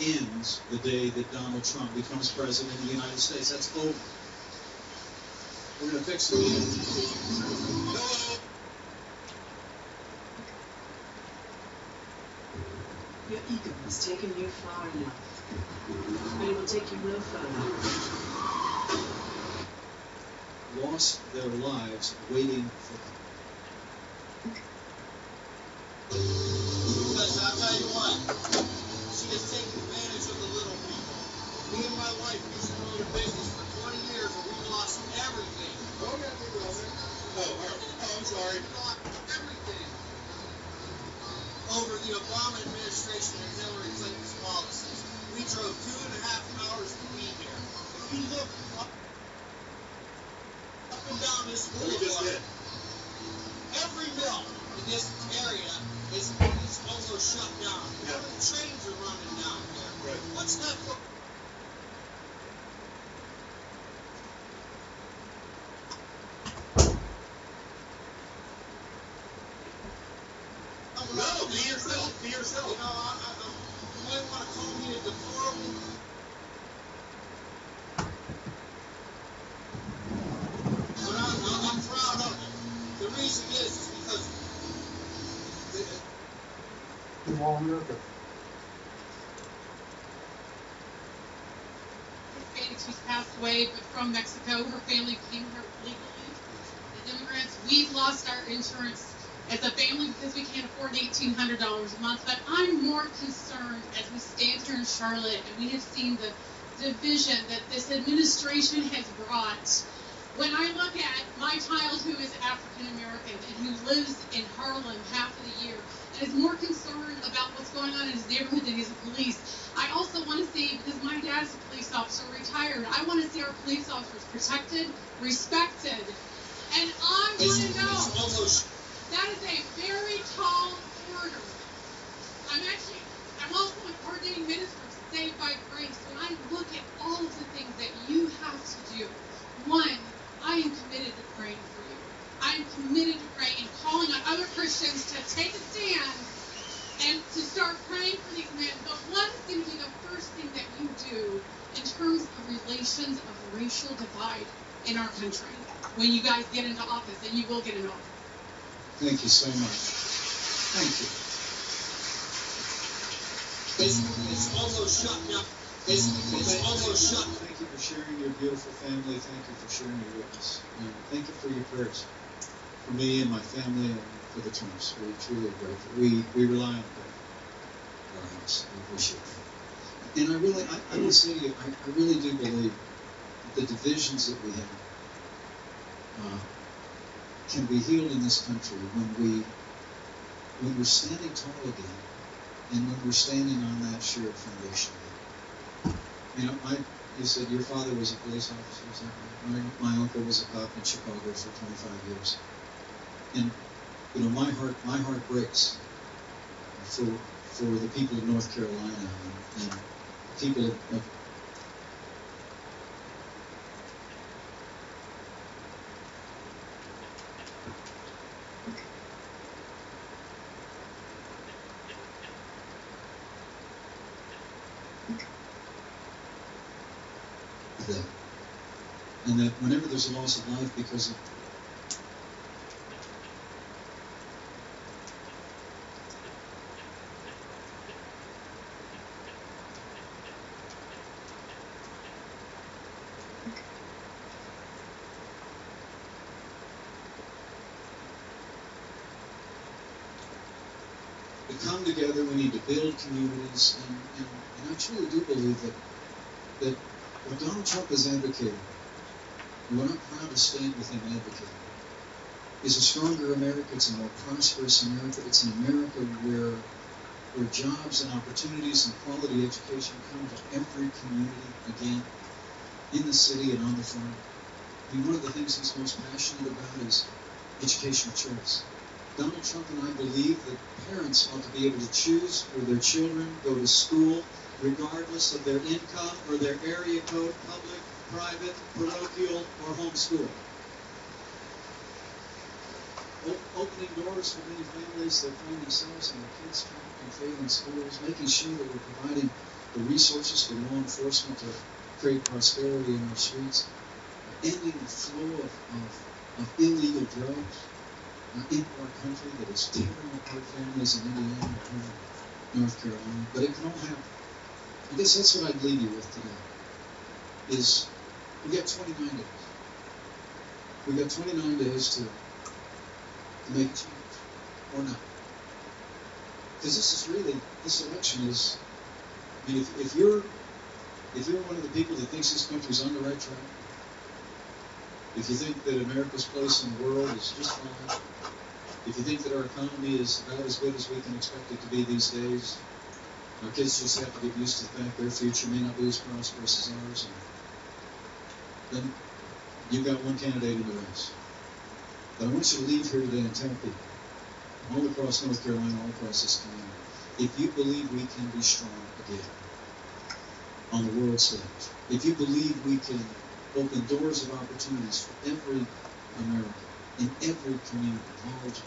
ends the day that Donald Trump becomes president of the United States. That's over. We're going to fix it. Your ego has taken you far enough, but it will take you no further. Lost their lives waiting for help. Because I'll tell you what, she has taken advantage of the little people. Me and my wife used to own a business for 20 years and we lost everything. Oh, yeah, we lost it. I'm sorry. We lost everything over the Obama administration and Hillary Clinton's policies. We drove 2.5 hours to be here. If you look up and down this boulevard, every mill in this area is almost shut down. Yeah. The trains are running down here. Right. What's that for? No, be yourself. Be yourself. You know, America. Hispanic, she's passed away, but from Mexico. Her family came here legally. As immigrants, we've lost our insurance as a family because we can't afford $1,800 a month. But I'm more concerned as we stand here in Charlotte and we have seen the division that this administration has brought. When I look at my child who is African American and who lives in Harlem half of the year and is more concerned about what's going on in his neighborhood than he's a police, I also want to see, because my dad's a police officer, retired, I want to see our police officers protected, respected. And I want to know, that is a very tall order. I'm also a coordinating minister of Saved by Grace. When I look at all of the things that you have to do, one, I am committed to praying for you. I am committed to praying and calling on other Christians to take a stand and to start praying for these men. But what is going to be the first thing that you do in terms of relations of racial divide in our country when you guys get into office, and you will get into office? Thank you so much. Thank you. It's almost shut now. It's almost shut. Thank you for sharing your beautiful family. Thank you for sharing your witness. And thank you for your prayers for me and my family and for the Trumps. We truly are grateful. We rely on prayer for our house. We appreciate that. And I will say to you, I really do believe that the divisions that we have can be healed in this country when we're standing tall again, and when we're standing on that shared foundation. You know, you said your father was a police officer, is that right? My uncle was a cop in Chicago for 25 years. And, you know, my heart breaks for the people of North Carolina and people of that. And that whenever there's a loss of life because of to come together, we need to build communities, and I truly do believe that what Donald Trump is advocating, and what I'm proud to stand with him advocating, is a stronger America. It's a more prosperous America. It's an America where jobs and opportunities and quality education come to every community again, in the city and on the farm. I mean, one of the things he's most passionate about is educational choice. Donald Trump and I believe that parents ought to be able to choose where their children go to school, regardless of their income or their area code, public, private, parochial, or homeschool. Opening doors for many families that find themselves and their kids trapped and failing schools, making sure that we're providing the resources for law enforcement to create prosperity in our streets, ending the flow of illegal drugs into our country that is tearing apart families in Indiana and North Carolina. But it can all happen. I guess that's what I'd leave you with today, is we got 29 days. We got 29 days to make change, or not. Because this election is, I mean, if you're one of the people that thinks this country's on the right track, if you think that America's place in the world is just fine, if you think that our economy is about as good as we can expect it to be these days, our kids just have to get used to the fact their future may not be as prosperous as ours, and then you've got one candidate in the race. But I want you to leave here today and tell people, all across North Carolina, all across this community, if you believe we can be strong again on the world stage, if you believe we can open doors of opportunities for every American, in every community, knowledge,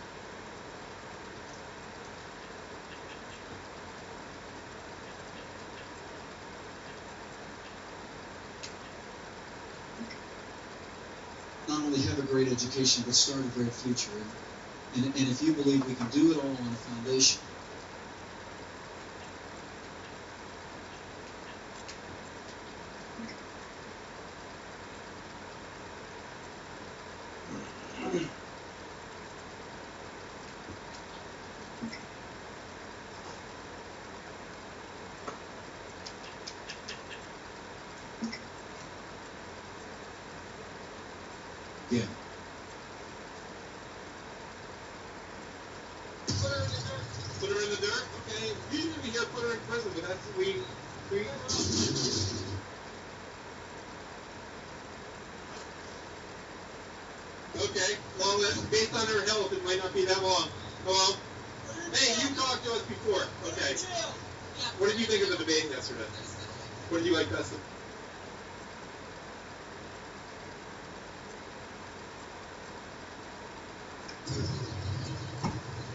not only have a great education, but start a great future. And if you believe we can do it all on a foundation Yeah. Put her in the dirt? Okay. Usually we hear put her in prison, but that's we Okay. Well, based on her health, it might not be that long. Well, hey, you talked to us before. Okay. What did you think of the debate yesterday? What did you like best?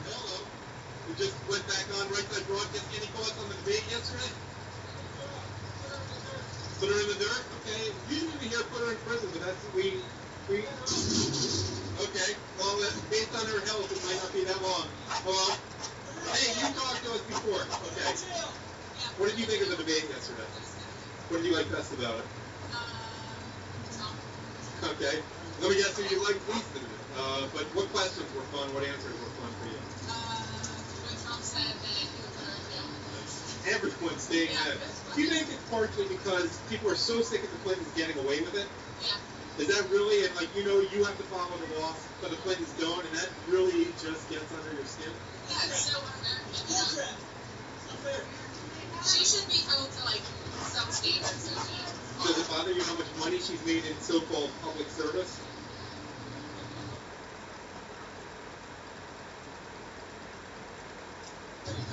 Hello. We just went back on right side broadcast. Any thoughts on the debate yesterday? Put her in the dirt? Okay. Usually we hear put her in prison, but that's we Okay. Well, based on her health, it might not be that long. Well, hey, you talked to us before. Okay. What did you think of the debate yesterday? What did you like best about it? Okay. Let me guess who you liked least in it. But what questions were fun? What answers were fun for you? When Trump said that he would put her in jail. Everyone's staying mad. Do you think it's partially because people are so sick of the Clintons getting away with it? Yeah. Is that really, and like, you know, you have to follow the law, but the Clintons don't, and that really just gets under your skin? Yeah, it's so un-American. She should be held to, like, some standards of me. Does it bother you how much money she's made in so-called public service?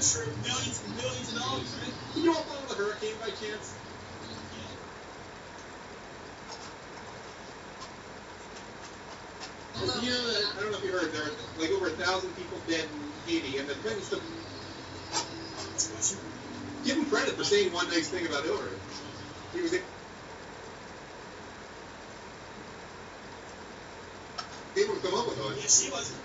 Sure, millions and millions of dollars, right? Can you all follow the hurricane by chance? You know that, I don't know if you heard, there are like over 1,000 people dead in Haiti, and the Clintons took... Give him credit for saying one nice thing about Hillary. He was... able to come up with one. Yeah, she wasn't.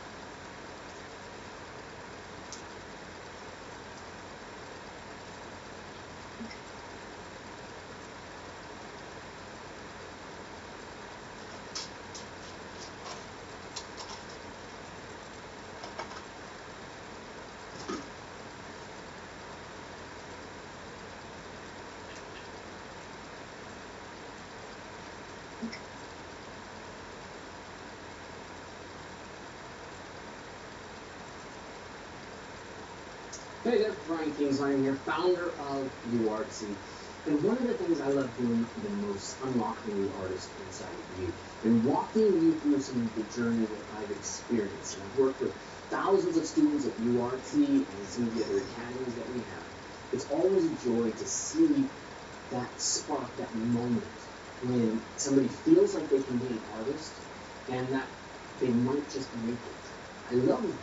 Hey there, Brian Kingsline here, founder of UArtsy. And one of the things I love doing the most, unlocking the artist inside of you, and walking you through some of the journey that I've experienced. And I've worked with thousands of students at UArtsy and some of the other academies that we have. It's always a joy to see that spark, that moment, when somebody feels like they can be an artist, and that they might just make it. I love that.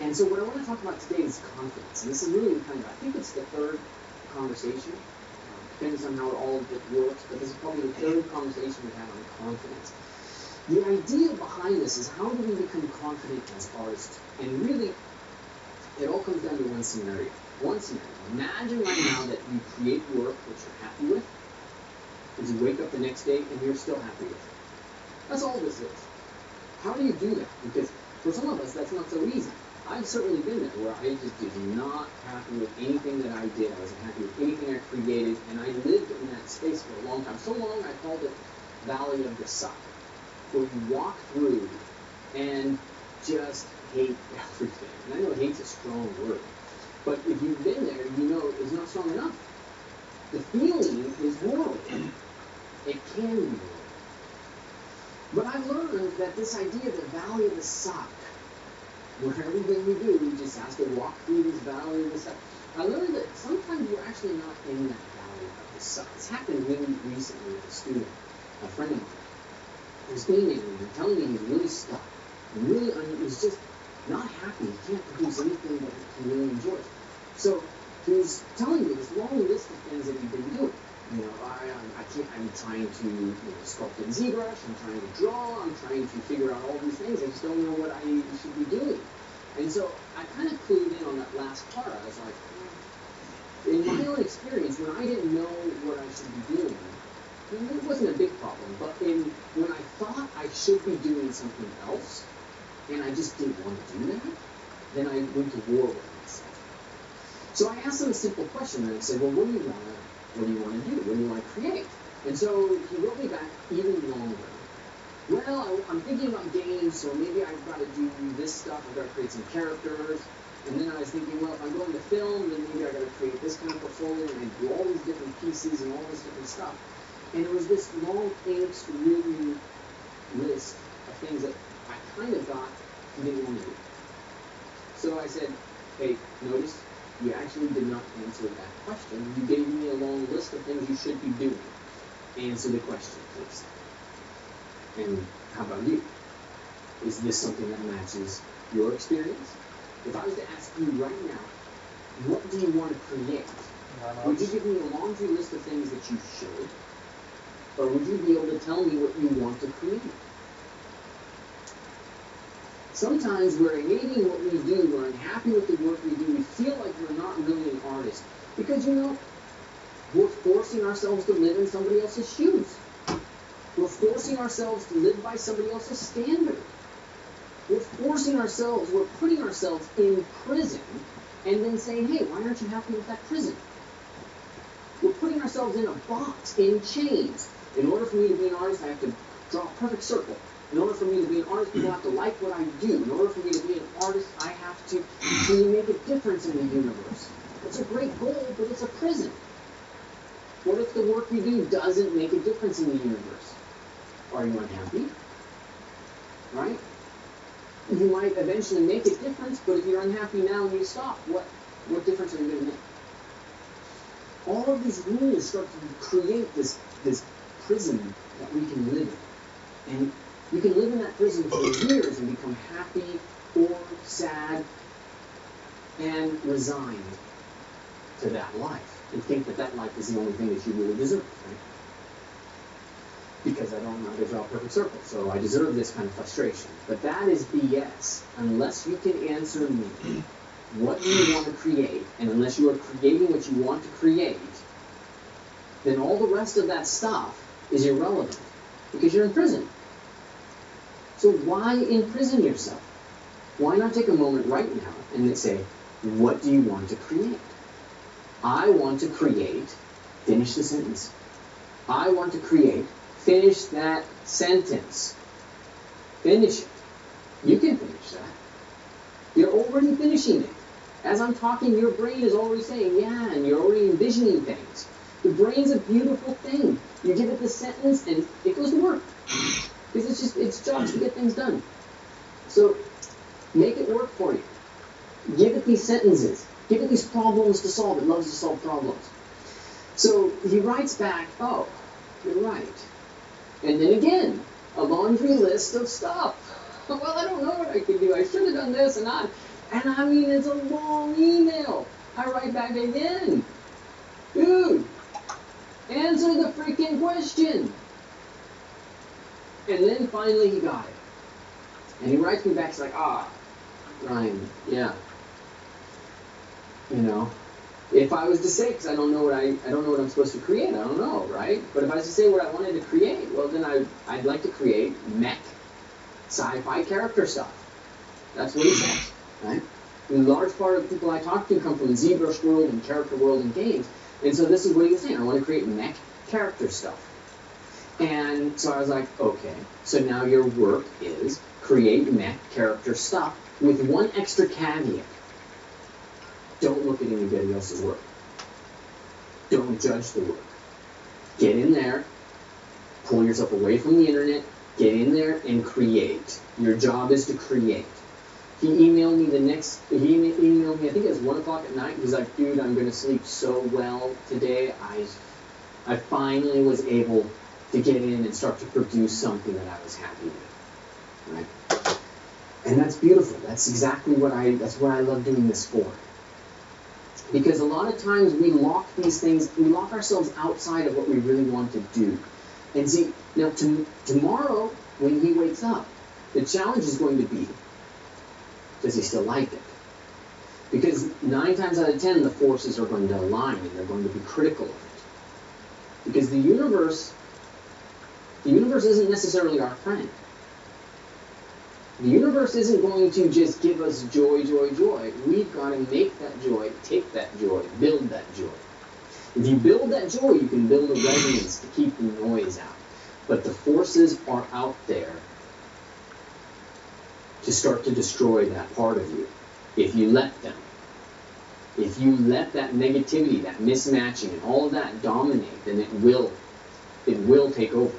And so what I want to talk about today is confidence. And this is really kind of, I think it's the third conversation. Depends on how all of it works, but this is probably the third conversation we have on confidence. The idea behind this is, how do we become confident as artists? And really, it all comes down to one scenario. One scenario. Imagine right now that you create work that you're happy with, and you wake up the next day and you're still happy with it. That's all this is. How do you do that? Because for some of us, that's not so easy. I've certainly been there, where I just did not happy with anything that I did. I wasn't happy with anything I created, and I lived in that space for a long time. So long, I called it Valley of the Suck, where you walk through and just hate everything. And I know hate's a strong word, but if you've been there, you know it's not strong enough. The feeling is horrible. It can be horrible. But I've learned that this idea of the Valley of the Suck, where everything we do, we just have to walk through this valley of the suck. I learned that sometimes you're actually not in that valley of the suck. It's happened really recently with a student, a friend of mine, who's being in and telling me he's really stuck. And really, he's just not happy. He can't produce anything that he really enjoys. So he was telling me this long list of things that he'd been doing. You know, I'm trying to sculpt in ZBrush, I'm trying to draw, I'm trying to figure out all these things. I just don't know what I should be doing. And so I kind of clued in on that last part. I was like, in my own experience, when I didn't know what I should be doing, it wasn't a big problem, but when I thought I should be doing something else, and I just didn't want to do that, then I went to war with myself. So I asked him a simple question, and I said, well, what do you want to do? What do you want to create? And so he wrote me back even longer. well, I'm thinking about games, so maybe I've got to do this stuff. I've got to create some characters. And then I was thinking, well, if I'm going to film, then maybe I've got to create this kind of portfolio and do all these different pieces and all this different stuff. And it was this long, ink-reading list of things that I kind of thought you didn't want to do. So I said, hey, notice you actually did not answer that question. You gave me a long list of things you should be doing. Answer the question, please. And how about you? Is this something that matches your experience? If I was to ask you right now, what do you want to create? Would you give me a laundry list of things that you should? Or would you be able to tell me what you want to create? Sometimes we're hating what we do, we're unhappy with the work we do, we feel like we're not really an artist. Because, you know, we're forcing ourselves to live in somebody else's shoes. We're forcing ourselves to live by somebody else's standard. We're forcing ourselves, we're putting ourselves in prison and then saying, hey, why aren't you happy with that prison? We're putting ourselves in a box, in chains. In order for me to be an artist, I have to draw a perfect circle. In order for me to be an artist, people have to like what I do. In order for me to be an artist, I have to make a difference in the universe. It's a great goal, but it's a prison. What if the work we do doesn't make a difference in the universe? Are you unhappy? Right? You might eventually make a difference, but if you're unhappy now and you stop, what difference are you going to make? All of these rules start to create this prison that we can live in. And you can live in that prison for years and become happy or sad and resigned to that life and think that that life is the only thing that you really deserve, right? Because I don't know how to draw a perfect circle, so I deserve this kind of frustration. But that is BS. Unless you can answer me what you want to create, and unless you are creating what you want to create, then all the rest of that stuff is irrelevant, because you're in prison. So why imprison yourself? Why not take a moment right now and say, what do you want to create? I want to create, finish the sentence. I want to create, finish that sentence. Finish it. You can finish that. You're already finishing it. As I'm talking, your brain is already saying, yeah, and you're already envisioning things. The brain's a beautiful thing. You give it the sentence and it goes to work. Because it's just its job to get things done. So make it work for you. Give it these sentences. Give it these problems to solve. It loves to solve problems. So he writes back, oh, you're right. And then again, a laundry list of stuff. Well, I don't know what I could do. I should have done this and that. And I mean, it's a long email. I write back again. Dude, answer the freaking question. And then finally he got it. And he writes me back, he's like, Ryan, yeah. You know, if I was to say, because I don't know what I'm supposed to create, I don't know, right? But if I was to say what I wanted to create, well then I'd like to create mech sci-fi character stuff. That's what he says, right? A large part of the people I talk to come from ZBrush world and character world and games. And so this is what he was saying. I want to create mech character stuff. And so I was like, okay, so now your work is create mech character stuff with one extra caveat. Don't look at anybody else's work. Don't judge the work. Get in there, pull yourself away from the internet, get in there and create. Your job is to create. He emailed me I think it was 1 o'clock at night. He's like, dude, I'm going to sleep so well today. I finally was able to get in and start to produce something that I was happy with, right? And that's beautiful. That's exactly that's what I love doing this for. Because a lot of times we lock these things, we lock ourselves outside of what we really want to do. And see, now tomorrow when he wakes up, the challenge is going to be, does he still like it? Because 9 times out of 10, the forces are going to align and they're going to be critical of it. Because the universe isn't necessarily our friend. The universe isn't going to just give us joy, joy, joy. We've got to make that joy, take that joy, build that joy. If you build that joy, you can build a resonance to keep the noise out. But the forces are out there to start to destroy that part of you if you let them. If you let that negativity, that mismatching, and all of that dominate, then it will take over.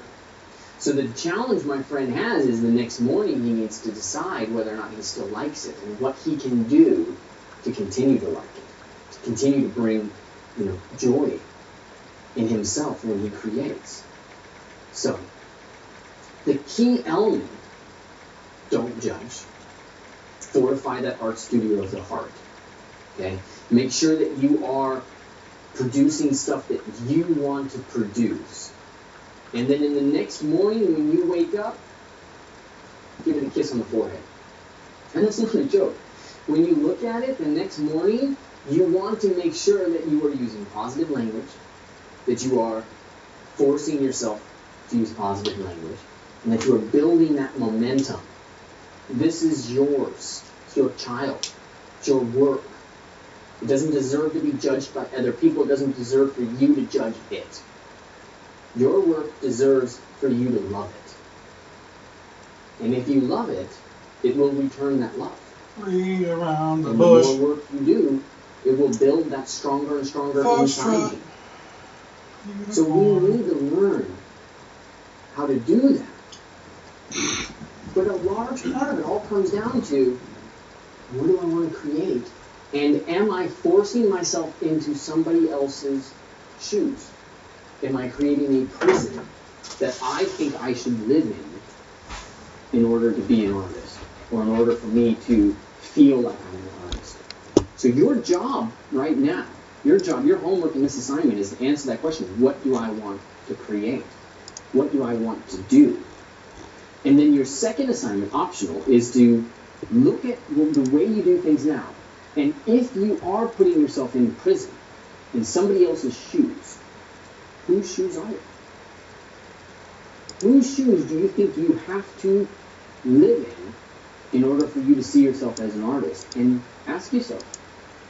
So the challenge my friend has is the next morning he needs to decide whether or not he still likes it and what he can do to continue to like it, to continue to bring, joy in himself when he creates. So the key element, don't judge. Fortify that art studio of the heart. Okay? Make sure that you are producing stuff that you want to produce. And then in the next morning when you wake up, give it a kiss on the forehead. And that's not a joke. When you look at it the next morning, you want to make sure that you are using positive language, that you are forcing yourself to use positive language, and that you are building that momentum. This is yours. It's your child. It's your work. It doesn't deserve to be judged by other people. It doesn't deserve for you to judge it. Your work deserves for you to love it. And if you love it, it will return that love. Read around the and bush. The more work you do, it will build that stronger and stronger inside you. So we need to learn how to do that. But a large part of it all comes down to, what do I want to create? And am I forcing myself into somebody else's shoes? Am I creating a prison that I think I should live in order to be an artist? Or in order for me to feel like I'm an artist? So your job right now, your homework in this assignment is to answer that question. What do I want to create? What do I want to do? And then your second assignment, optional, is to look at the way you do things now. And if you are putting yourself in prison, in somebody else's shoes, whose shoes are you? Whose shoes do you think you have to live in order for you to see yourself as an artist? And ask yourself,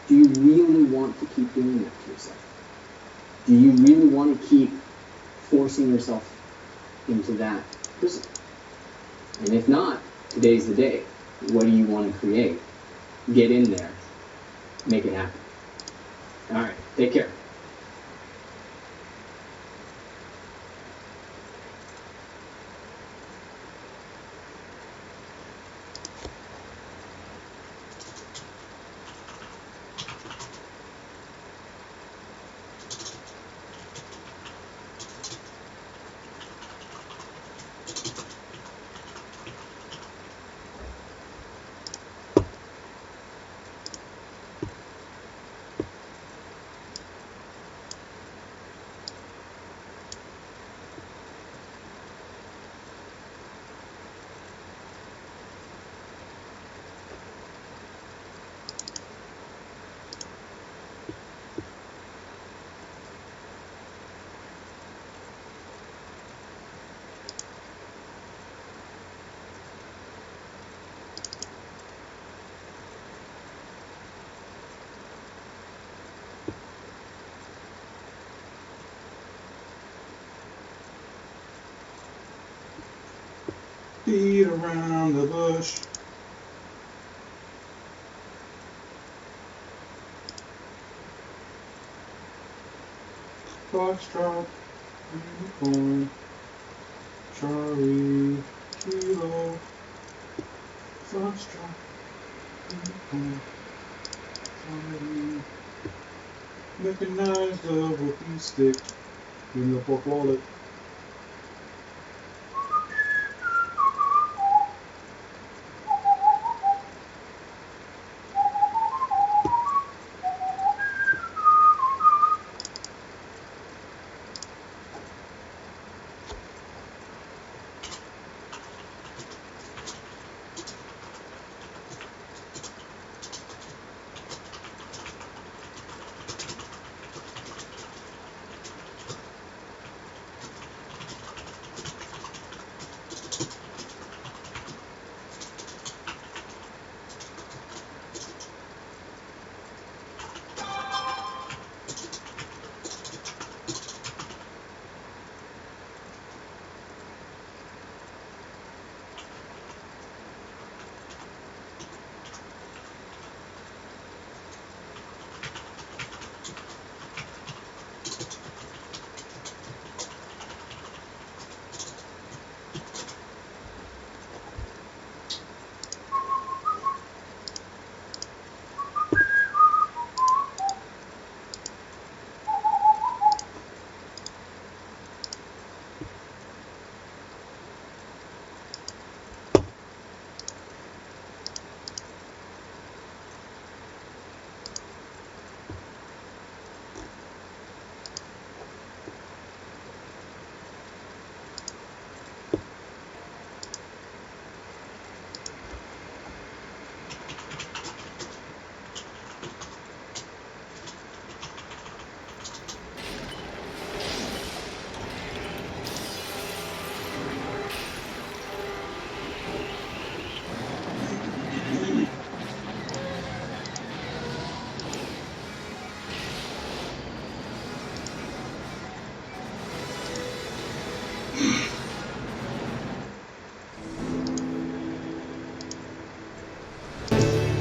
do you really want to keep doing that to yourself? Do you really want to keep forcing yourself into that prison? And if not, today's the day. What do you want to create? Get in there. Make it happen. All right. Take care. Beat around the bush. Foxtrot, unicorn, Charlie, Kilo. Foxtrot, unicorn, Charlie. Recognize the whoopee stick in the pork wallet.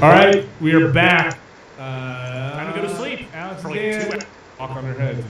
All right, we are back. Time to go to sleep. Alex and Dan walk on their heads.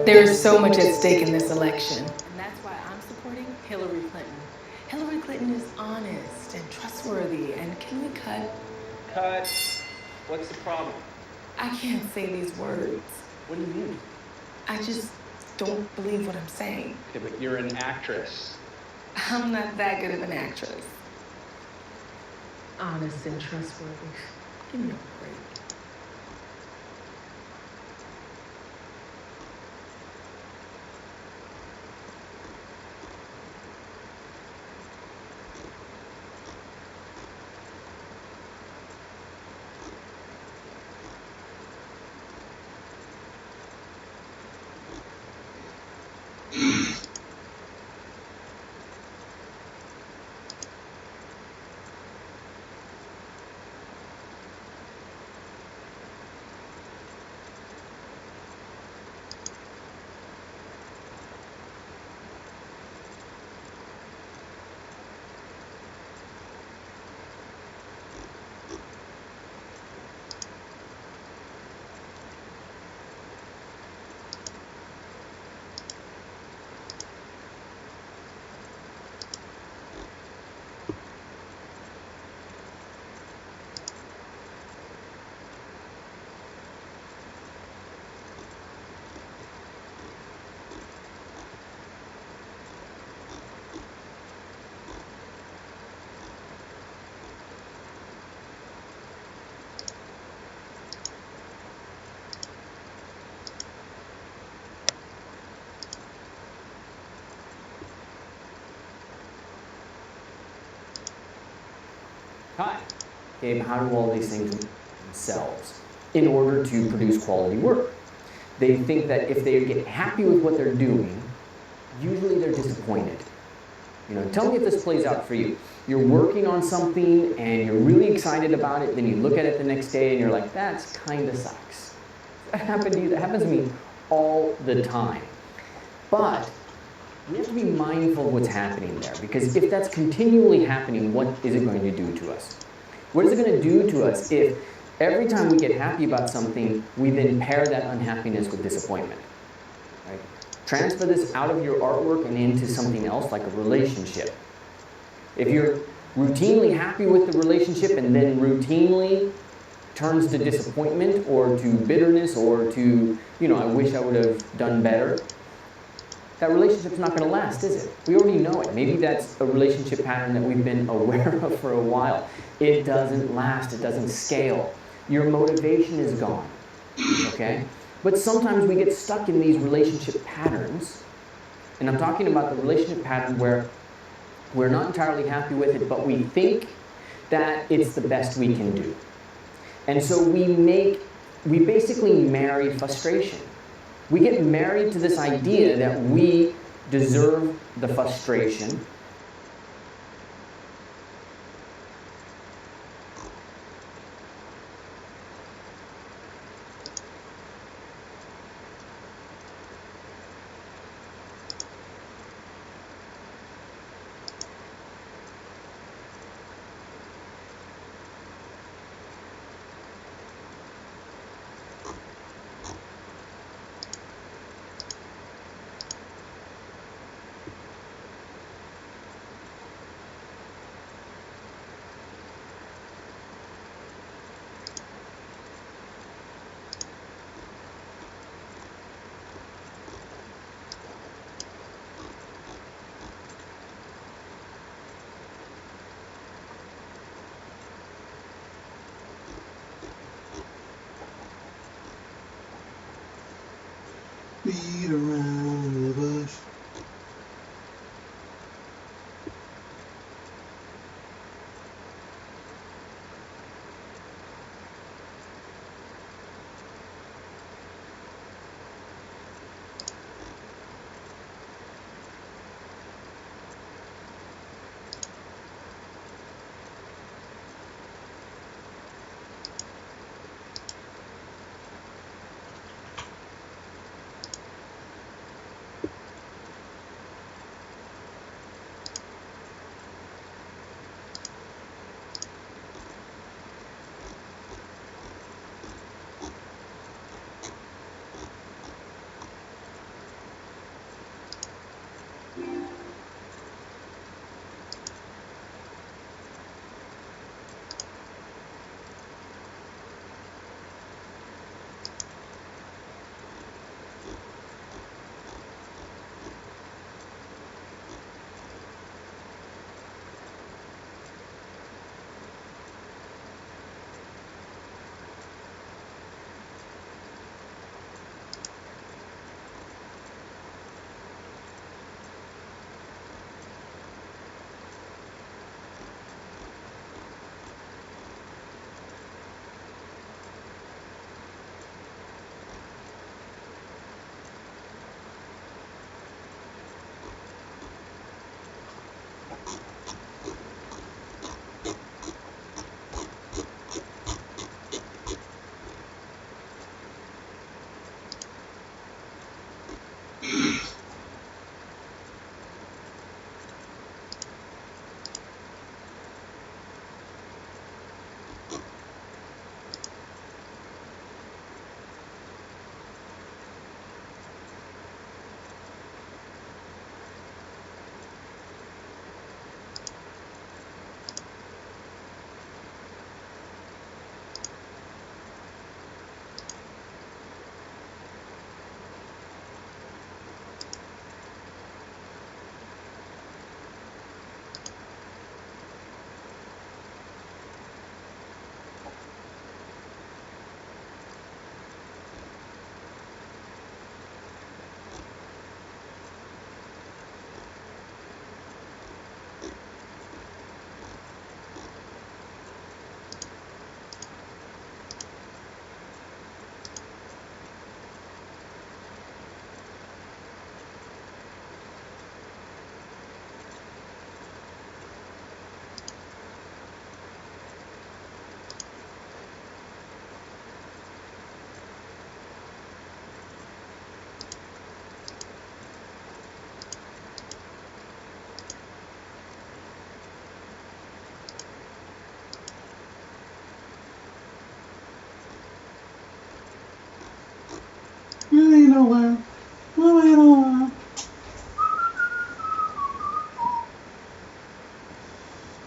There is so much at stake in this election. And that's why I'm supporting Hillary Clinton. Hillary Clinton is honest and trustworthy. And can we cut? Cut. What's the problem? I can't say these words. What do you mean? I just don't believe what I'm saying. Okay, but you're an actress. I'm not that good of an actress. Honest and trustworthy. Give me a break. Hi. Gabe, how do all these things themselves in order to produce quality work? They think that if they get happy with what they're doing, usually they're disappointed. You know, tell me if this plays out for you. You're working on something and you're really excited about it, then you look at it the next day and you're like, that's kind of sucks. That happened to you? That happens to me all the time. But we have to be mindful of what's happening there, because if that's continually happening, what is it going to do to us? What is it going to do to us if every time we get happy about something, we then pair that unhappiness with disappointment? Right? Transfer this out of your artwork and into something else, like a relationship. If you're routinely happy with the relationship and then routinely turns to disappointment or to bitterness or to, I wish I would have done better, that relationship's not going to last, is it? We already know it. Maybe that's a relationship pattern that we've been aware of for a while. It doesn't last. It doesn't scale. Your motivation is gone, okay? But sometimes we get stuck in these relationship patterns, and I'm talking about the relationship pattern where we're not entirely happy with it, but we think that it's the best we can do. And so we basically marry frustration. We get married to this idea that we deserve the frustration. Beat around the bush. nowhere. No, ain't nowhere.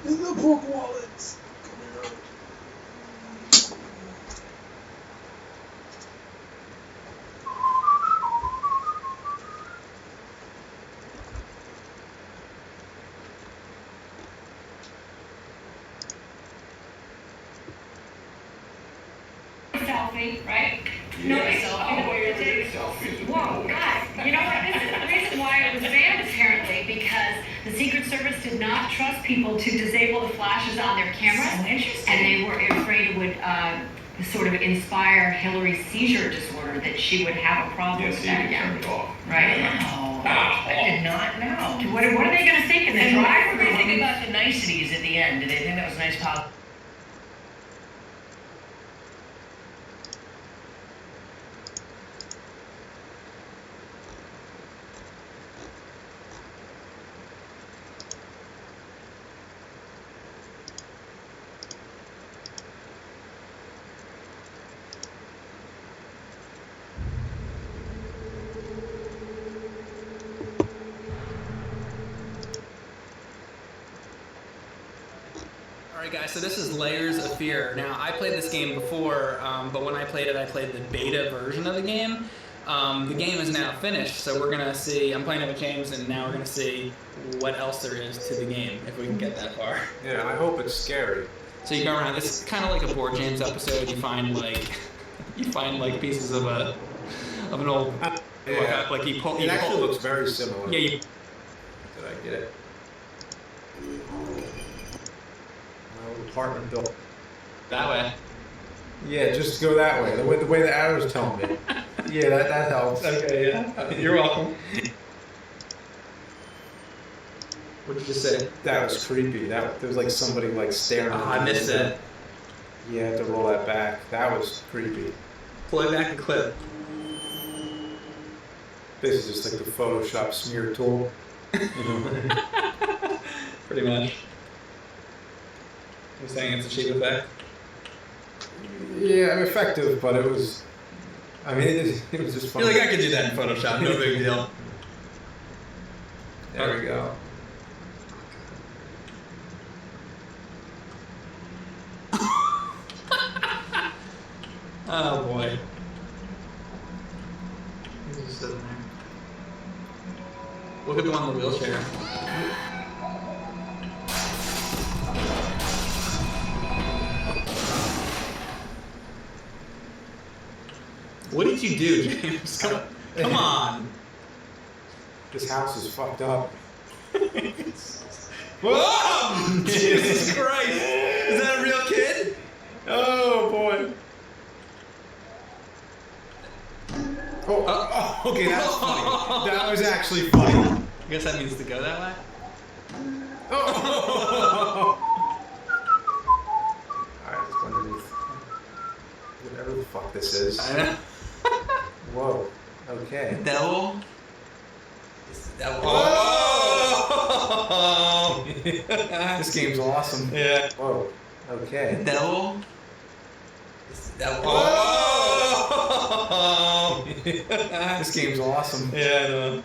In the pork wallets. Come here. Selfie, right? No, selfie. Whoa, guys, you know what? This is the reason why it was banned, apparently, because the Secret Service did not trust people to disable the flashes on their cameras. Oh, interesting. And they were afraid it would sort of inspire Hillary's seizure disorder, that she would have a problem with that again. It off. Right? Wow. I did not know. What are they going to think in the drive? What do they think about the niceties at the end? Do they think that was a nice policy? Alright guys, so this is Layers of Fear. Now, I played this game before, but when I played it, I played the beta version of the game. The game is now finished, so we're going to see, I'm playing it with James, and now we're going to see what else there is to the game, if we can get that far. Yeah, I hope it's scary. So you go around, it's kind of like a Board Games episode, you find like pieces of a of an old. Yeah. Like he pulled. It actually looks very similar. Yeah. Did I get it? My old apartment built. That way. Yeah, just go that way. The way the arrow's telling me. Yeah, that helps. Okay, yeah. You're welcome. What did you say? That was creepy. There was like somebody like staring. Oh, I missed it. You had to roll that back. That was creepy. Play back the clip. This is just like the Photoshop smear tool. Pretty much. You're saying it's a cheap effect? Yeah, effective, but it was. I mean, it was just fun. You're like, I could do that in Photoshop, no big deal. There we go. Oh boy. He's just sitting there. Look at the one in the wheelchair. What did you do, James? Come on. This house is fucked up. Whoa! Jesus Christ! Is that a real kid? Oh boy. Oh, okay, that's funny. That was actually funny. I guess that means to go that way? Oh! Alright, let's go underneath. Whatever the fuck this is. I know. Whoa. Okay. Devil? It's the devil. Oh! This game's awesome. Yeah. Whoa. Okay. Devil? It's the devil. Oh! This game's awesome. Yeah, I know.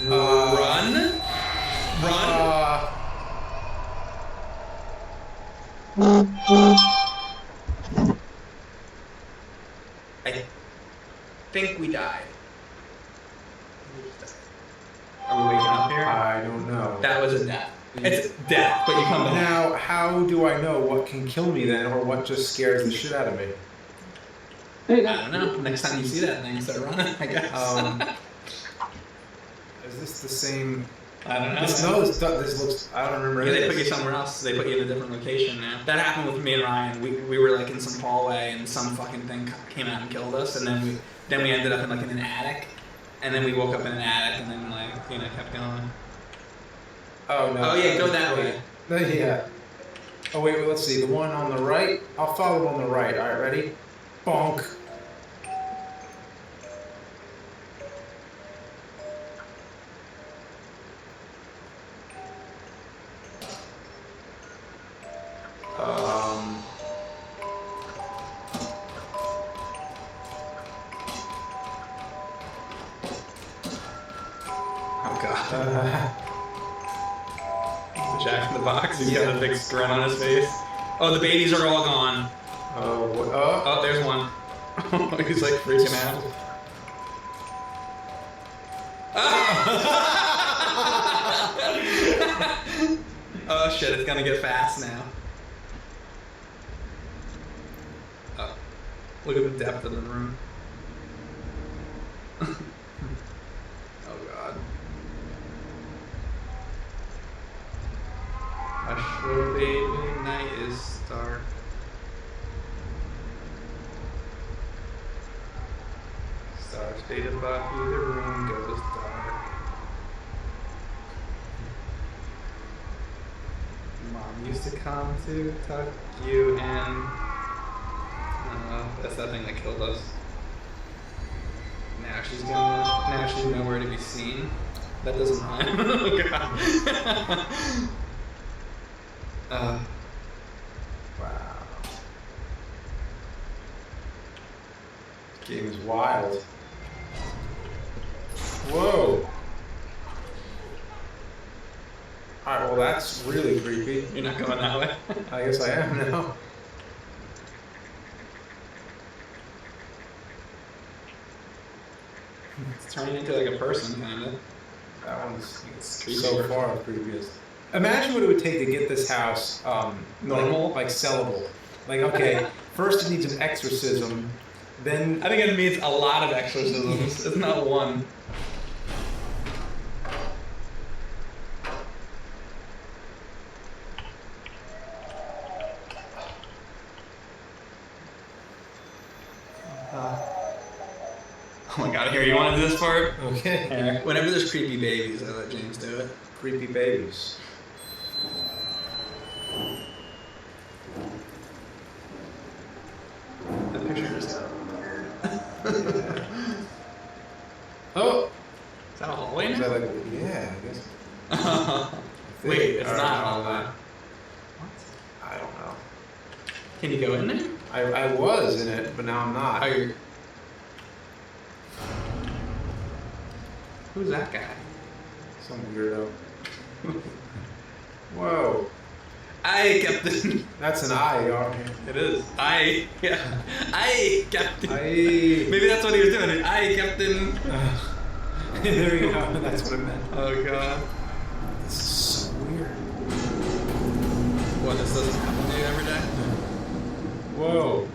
Run? Run? I think we died. Are we waking up here? I don't know. That was a death. It's death, but you come back. Now, how do I know what can kill me then, or what just scares the shit out of me? I don't know. Next time you see that thing, start running, I guess. Is this the same? I don't know. This looks. I don't remember. Yeah, they put you somewhere else. They put you in a different location now. That happened with me and Ryan. We were like in some hallway, and some fucking thing came out and killed us, and then we ended up in like in an attic, and then we woke up in an attic, and then like kept going. Oh no. Oh yeah, go that way. Yeah. Oh wait, let's see. The one on the right. I'll follow on the right. All right, ready? Bonk. Oh god. Jack in the Box. He's got a big grin on his face. Oh, the babies are all gone. Oh, there's one. He's like freaking out. Oh shit, it's gonna get fast now. Oh, look at the depth of the room. Oh god. Hush, little baby, night is dark. Stars fade above you, the room goes dark. Mom used to come to tuck you in. That's that thing that killed us. Now she's nowhere to be seen. That doesn't rhyme. Oh god. Wow. This game is wild. Whoa. Alright, well that's really creepy. You're not going that way? I guess I am now. It's turning into like a person, kinda. That one's creepy. so far the creepiest. Imagine what it would take to get this house normal, like sellable. Like, okay, first it needs an exorcism, then I think it needs a lot of exorcisms. It's not one. Oh my god, here, you want to do this part? Okay. Here. Whenever there's creepy babies, I let James do it. Creepy babies. The picture just got weird. Oh! Is that a hallway Is now? that like, yeah, I guess. Wait, it's Or- not all that. I don't know. Can you go in there? I was in it, but now I'm not. Oh, you're... Who's that guy? Some weirdo. Whoa. Aye, Captain. That's an eye, aren't you? It is. Aye. Yeah. Aye, Captain. Aye. Maybe that's what he was doing. Aye, Captain. There you go. That's what I meant. Oh, God. This is so weird. What, this doesn't happen to you every day? Whoa.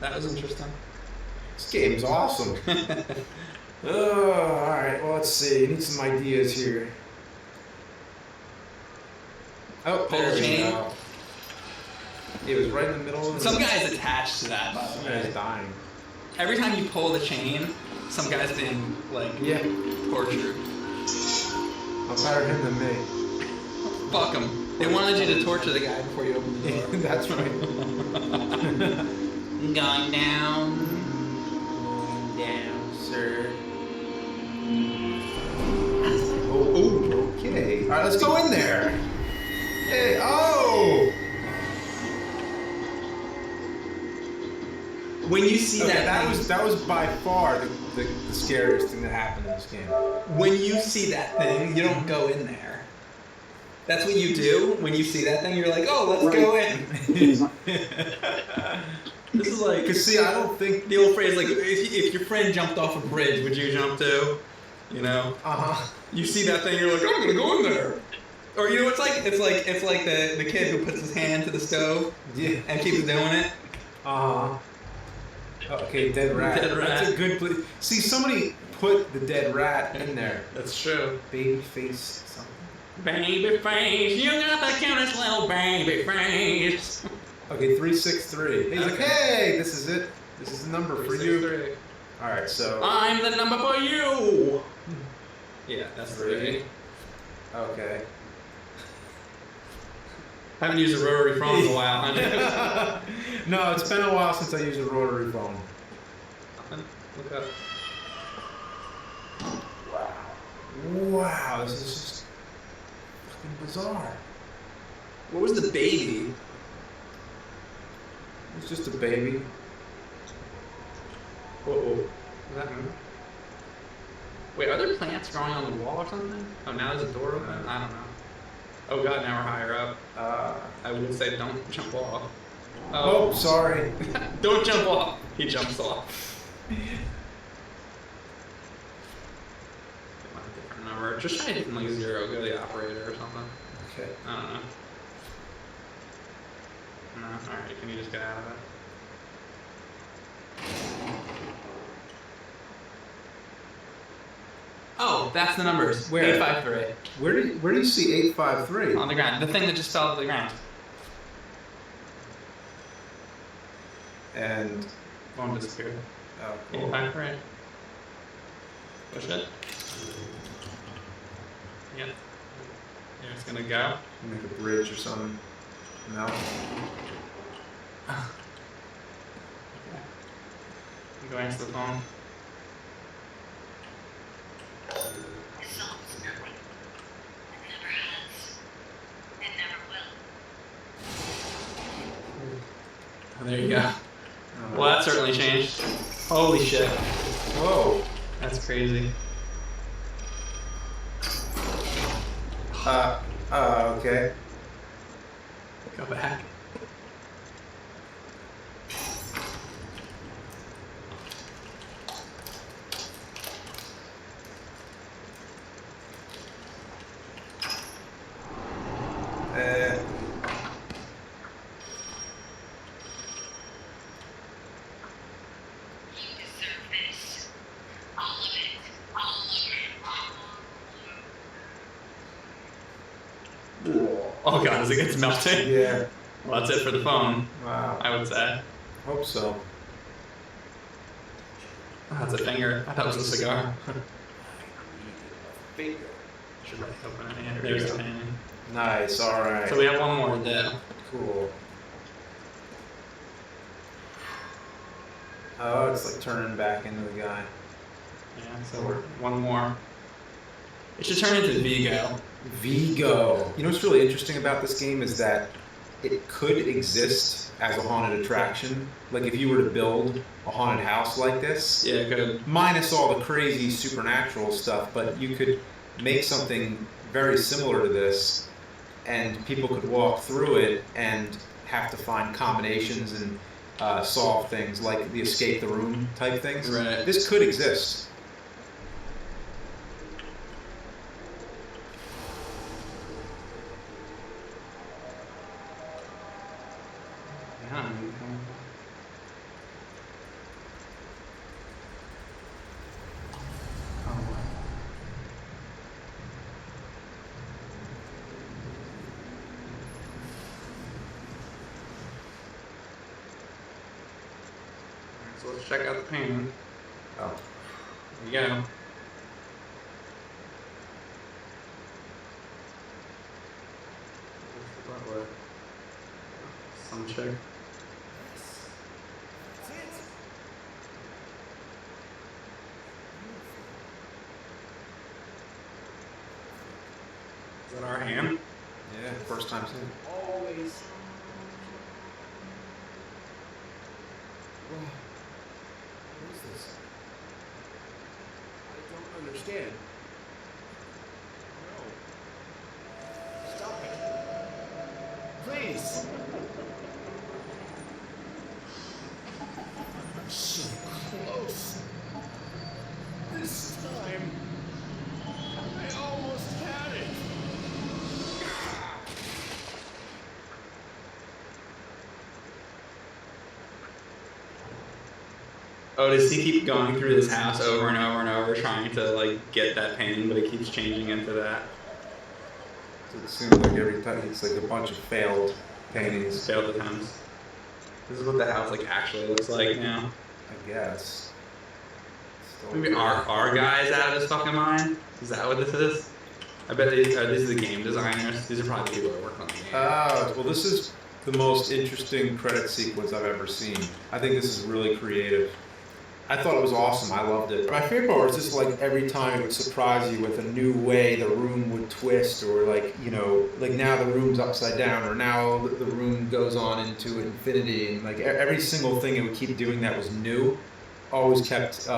That was interesting. This game's awesome. Oh, alright, well, let's see. Need some ideas here. Oh, Pull the there we chain. go. It was right in the middle of the... Some guy's attached to that, by the Some way. guy's dying. Every time you pull the chain, some guy's being, like, tortured. I'm better him than me. Fuck him. They wanted you to torture the guy before you open the door. That's right. Going down. Down, sir. Oh, okay. Alright, let's go in there. Hey, oh! When you see Okay, that that was by far the scariest thing that happened in this game. when you see that thing, you don't go in there. That's what you do when you see that thing. You're like, oh, let's go in. This is like, Cause see, I don't think the old phrase like, if your friend jumped off a bridge, would you jump too? You know. You see that thing, you're like, I'm gonna go in there. Or you know, it's like the kid who puts his hand to the stove and keeps doing it. Okay, dead rat. Dead rat. That's a good place. See, somebody put the dead rat in there. That's true. Baby face something. Baby face, you got the cutest little baby face. Okay, 363. He's like, Okay. hey, this is it. This is the number for you. All right, so. I'm the number for you. Yeah, that's 3. Okay. Haven't used a rotary phone in a while, huh? No, it's been a while since I used a rotary phone. Look up. Wow, this is just fucking bizarre. What was the baby? It's just a baby. Whoa. Is that move? Wait, are there plants growing on the wall or something? Oh, now there's a door open? I don't know. Oh god, now we're higher up. I would say don't jump off. Oh, sorry. Don't jump off. He jumps off. Different number. Just try hitting like 0. Go to the operator or something. Okay. I don't know. No. Alright, can you just get out of it? Oh, that's the numbers. Where? 853. Where do you see 853? On the ground. The thing that just fell to the ground. And Phone disappeared. oh, cool. 853. Push it. Yep. Here it's gonna go. Make a bridge or something. No. You go answer the phone. Oh, there you go. Well, that certainly changed. Holy shit. Whoa. That's crazy. Okay. Go back. Oh god, as it gets melted. Yeah. Well, that's it for the phone. Wow. I would say. Hope so. Oh, that's a finger. I thought it was a cigar. Finger. Should really open it. Yeah, there's the painting. Nice. All right. So we have one more to do. Cool. Oh, it's like turning back into the guy. Yeah, so we're one more. It should turn into Vigo. Vigo. You know what's really interesting about this game is that it could exist as a haunted attraction. Like if you were to build a haunted house like this. Yeah, it could. Minus all the crazy supernatural stuff, but you could make something very similar to this, and people could walk through it and have to find combinations and solve things like the escape the room type things. Right. This could exist. Yeah. So let's check out the painting. Oh. There you go. Some chick. Is that our hand? Yeah, first time seeing it. Always. What is this? I don't understand. No. Stop it. Please. I'm so close. This time, I almost had it. Oh, does he keep going through this house over and over and over trying to like get that painting, but it keeps changing into that? So it seems like every time it's like a bunch of failed paintings. Failed attempts. This is what the house like actually looks like now. I guess. Still Maybe our guy's out of his fucking mind? Is that what this is? I bet these are the game designers. These are probably people that work on the game. Well, this is the most interesting credit sequence I've ever seen. I think this is really creative. I thought it was awesome. I loved it. My favorite part was just like every time it would surprise you with a new way the room would twist, or like, you know, like now the room's upside down, or now the room goes on into infinity, and like every single thing it would keep doing that was new always kept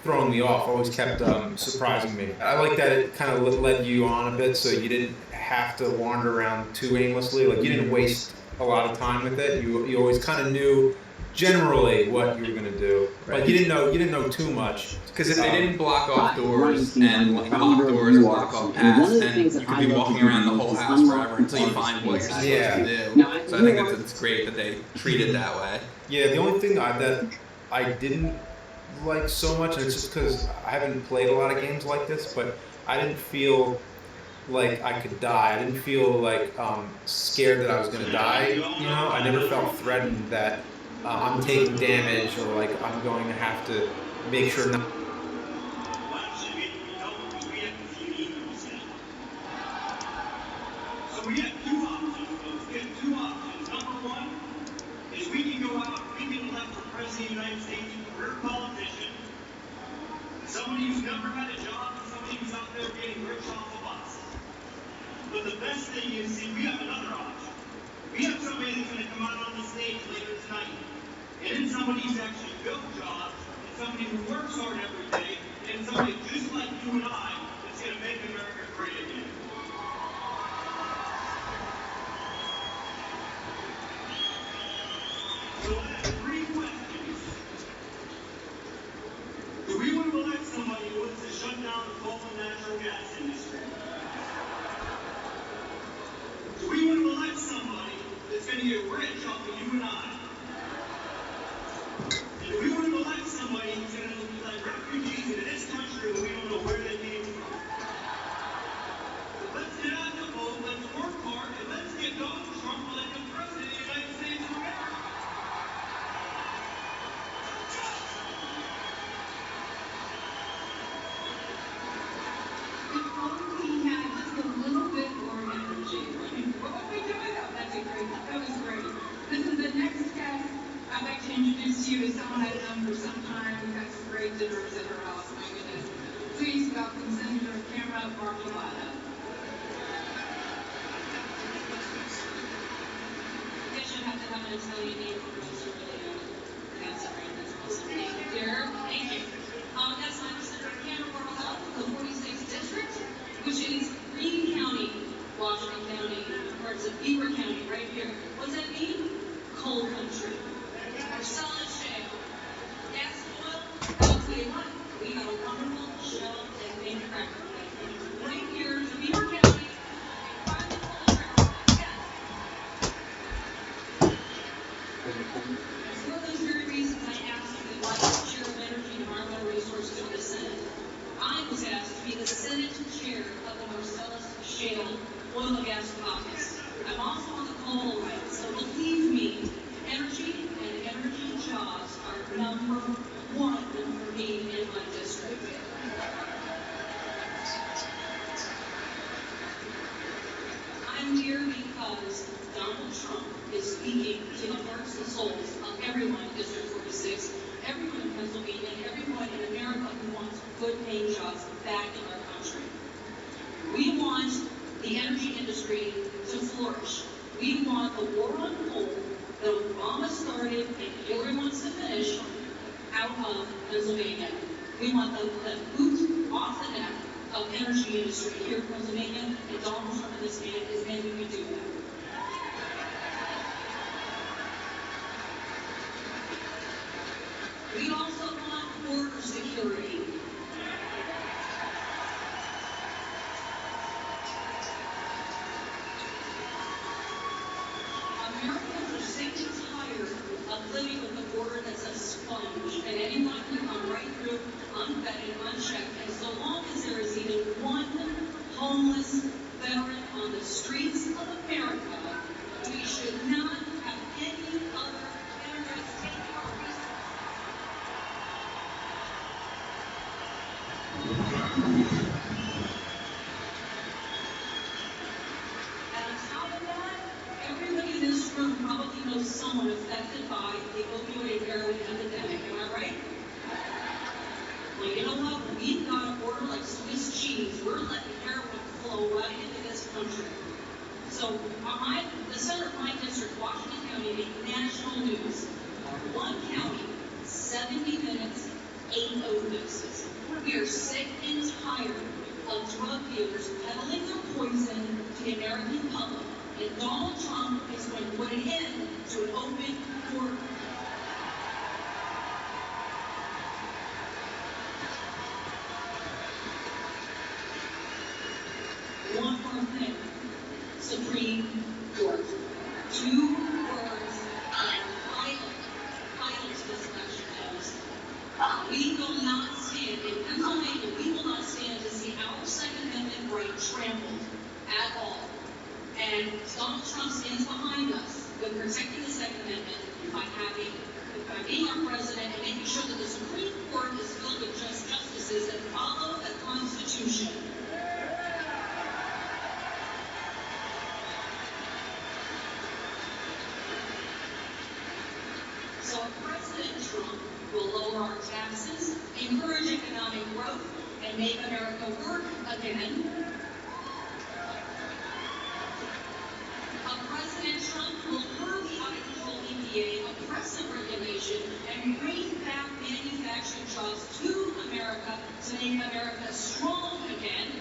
throwing me off, always kept surprising me. I like that it kind of led you on a bit, so you didn't have to wander around too aimlessly. Like you didn't waste a lot of time with it. You always kind of knew generally what you were gonna do. Right. Like you didn't know too much. Because if they didn't block off doors and lock doors and block off paths, then you could be walking around the whole house forever until you find what you're supposed to do. So I think it's great that they treat it that way. Yeah, the only thing that I didn't like so much, and it's just because I haven't played a lot of games like this, but I didn't feel like I could die. I didn't feel like scared that I was gonna die. You know, I never felt threatened that I'm taking damage, or like I'm going to have to make sure not. So we have two options, folks. We have two options. Number one is we can go out, we can elect for President of the United States a career politician, somebody who's never had a job, somebody who's out there getting rich off of us. But the best thing is, see, we have another option. We have somebody that's going to come out on the stage later tonight, and it's somebody who's actually built jobs, and somebody who works hard every day, and somebody just like you and I that's going to make America great again. So I have three questions. Do we want to elect somebody who wants to shut down the coal and natural gas industry? Do we want to elect somebody that's going to get rich off of you and I? And do we want to elect somebody who's going to let refugees tell you neighbors are really that's right. That's awesome. Thank you, dear. Thank you. That's Samus Aran, Borough Health, the 46th district, which is Greene County, Washington County, parts of Beaver County, right here. What does that mean? Coal country. Marcellus shale. Gas oil. I'll tell you what, we got a wonderful shell and manufacturing plant right here in Beaver County. It's for those very reasons I asked to be Vice Chair of Energy and Environmental Resources for the Senate. I was asked to be the Senate Chair of the Marcellus Shale Oil and Gas Caucus. I'm also on the coal right, so believe me, energy and energy jobs are number one for me in my district. I'm here because Donald Trump is speaking to the hearts and souls of everyone in District 46, everyone in Pennsylvania, and everyone in America who wants good paying jobs back in our country. We want the energy industry to flourish. We want the war on coal that Obama started and Hillary wants to finish out of Pennsylvania. We want the boot off the neck of energy industry here in Pennsylvania, and Donald Trump and this man is making me do that. We also want border security. Americans are sick and tired of living with a border that's a sponge, and anyone can come right through unvetted, unchecked, and so long as there is even one homeless veteran on the streets of America, we should not have any other immigrants taking our resources. And on top of that, everybody in this room probably knows someone affected by the opioid and heroin epidemic. Am I right? Well, you know what? When we've got a border like Swiss cheese, we're letting heroin flow right into this country. So the center of my district, Washington County, made national news. One county, 70 minutes, 8 overdoses. We are sick and tired of drug dealers peddling their poison to the American public. And Donald Trump is going to put an end to an open border. One more thing. Supreme Court. 2 words are vital to this election, folks. We will not stand, in Pennsylvania, we will not stand to see our Second Amendment right trampled at all. And Donald Trump stands behind us with protecting the Second Amendment by being our president and making sure that the Supreme Court is filled with just justices that follow the Constitution. So President Trump will lower our taxes, encourage economic growth, and make America work again. President Trump will curb the out-of-control EPA, oppressive regulation, and bring back manufacturing jobs to America to make America strong again.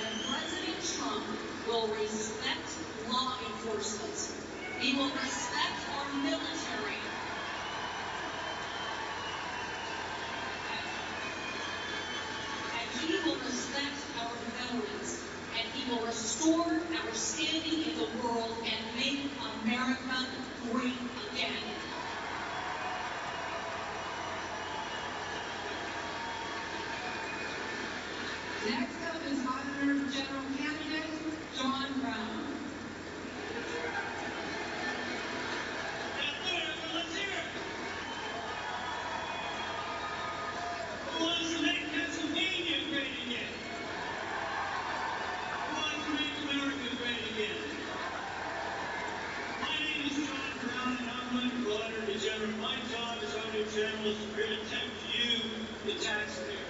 And President Trump will respect law enforcement. He will respect our military. And he will respect our veterans. And he will restore our standing in the world and make America great again. Next up is Auditor General Candidate John Brown. Let's hear it. Who wants to make Pennsylvania great again? Who wants to make America great again? My name is John Brown, and I'm running for Auditor General. My job as Auditor General is to protect you, the taxpayer.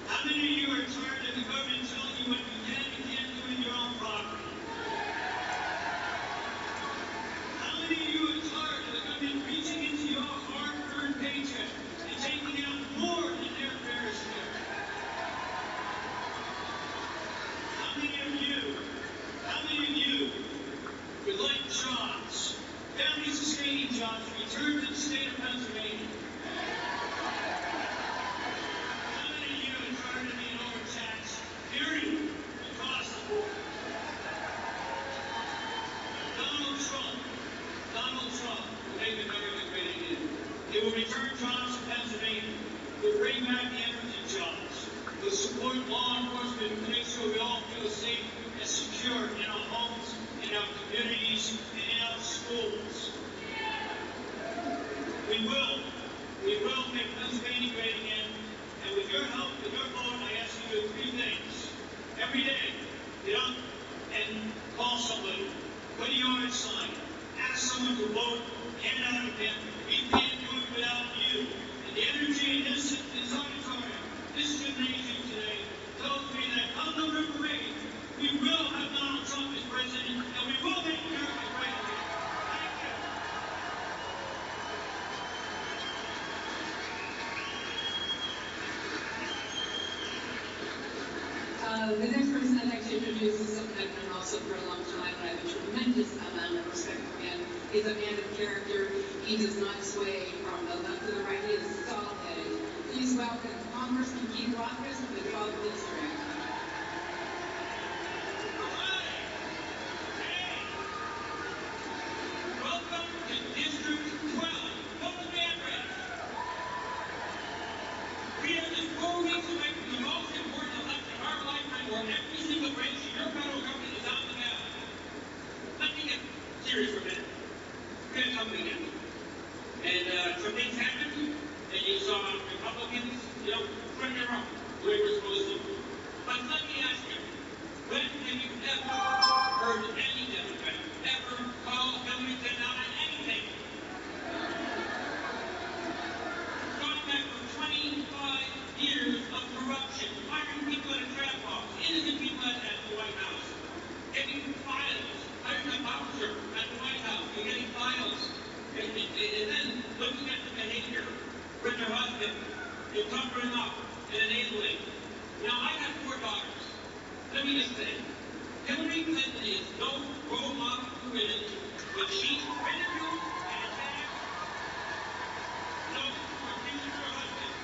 How many of you are tired of the government telling you what you can and can't do in your own property? The next person I'd like to introduce is someone I've known also for a long time, and I have a tremendous amount of respect for him. He's a man of character. He does not sway from the left to the right. He is solid. Please welcome Congressman Keith Rothfuss from the 12th District. Welcome to District 12. What was the address? We are just 4 weeks away from the most important election of our lifetime, where every single branch of your federal government is on the ballot. Let me get serious for a minute. We're going to come again. And some things happened, and you saw Republicans, run their own, the way we're supposed to. But let me ask you, when have you ever heard any Democrat ever call Hillary Clinton out on anything? Going back for 25 years of corruption, hiring people at a trap house, innocent people at the White House, getting files, hiring a bouncer at the White House, and getting files, and then looking at the behavior with their husband, and covering up and enabling. Now, I have 4 daughters. Let me just say, Hillary Clinton is no role model for women, but she ridiculed and attacked those who are abusing her husband.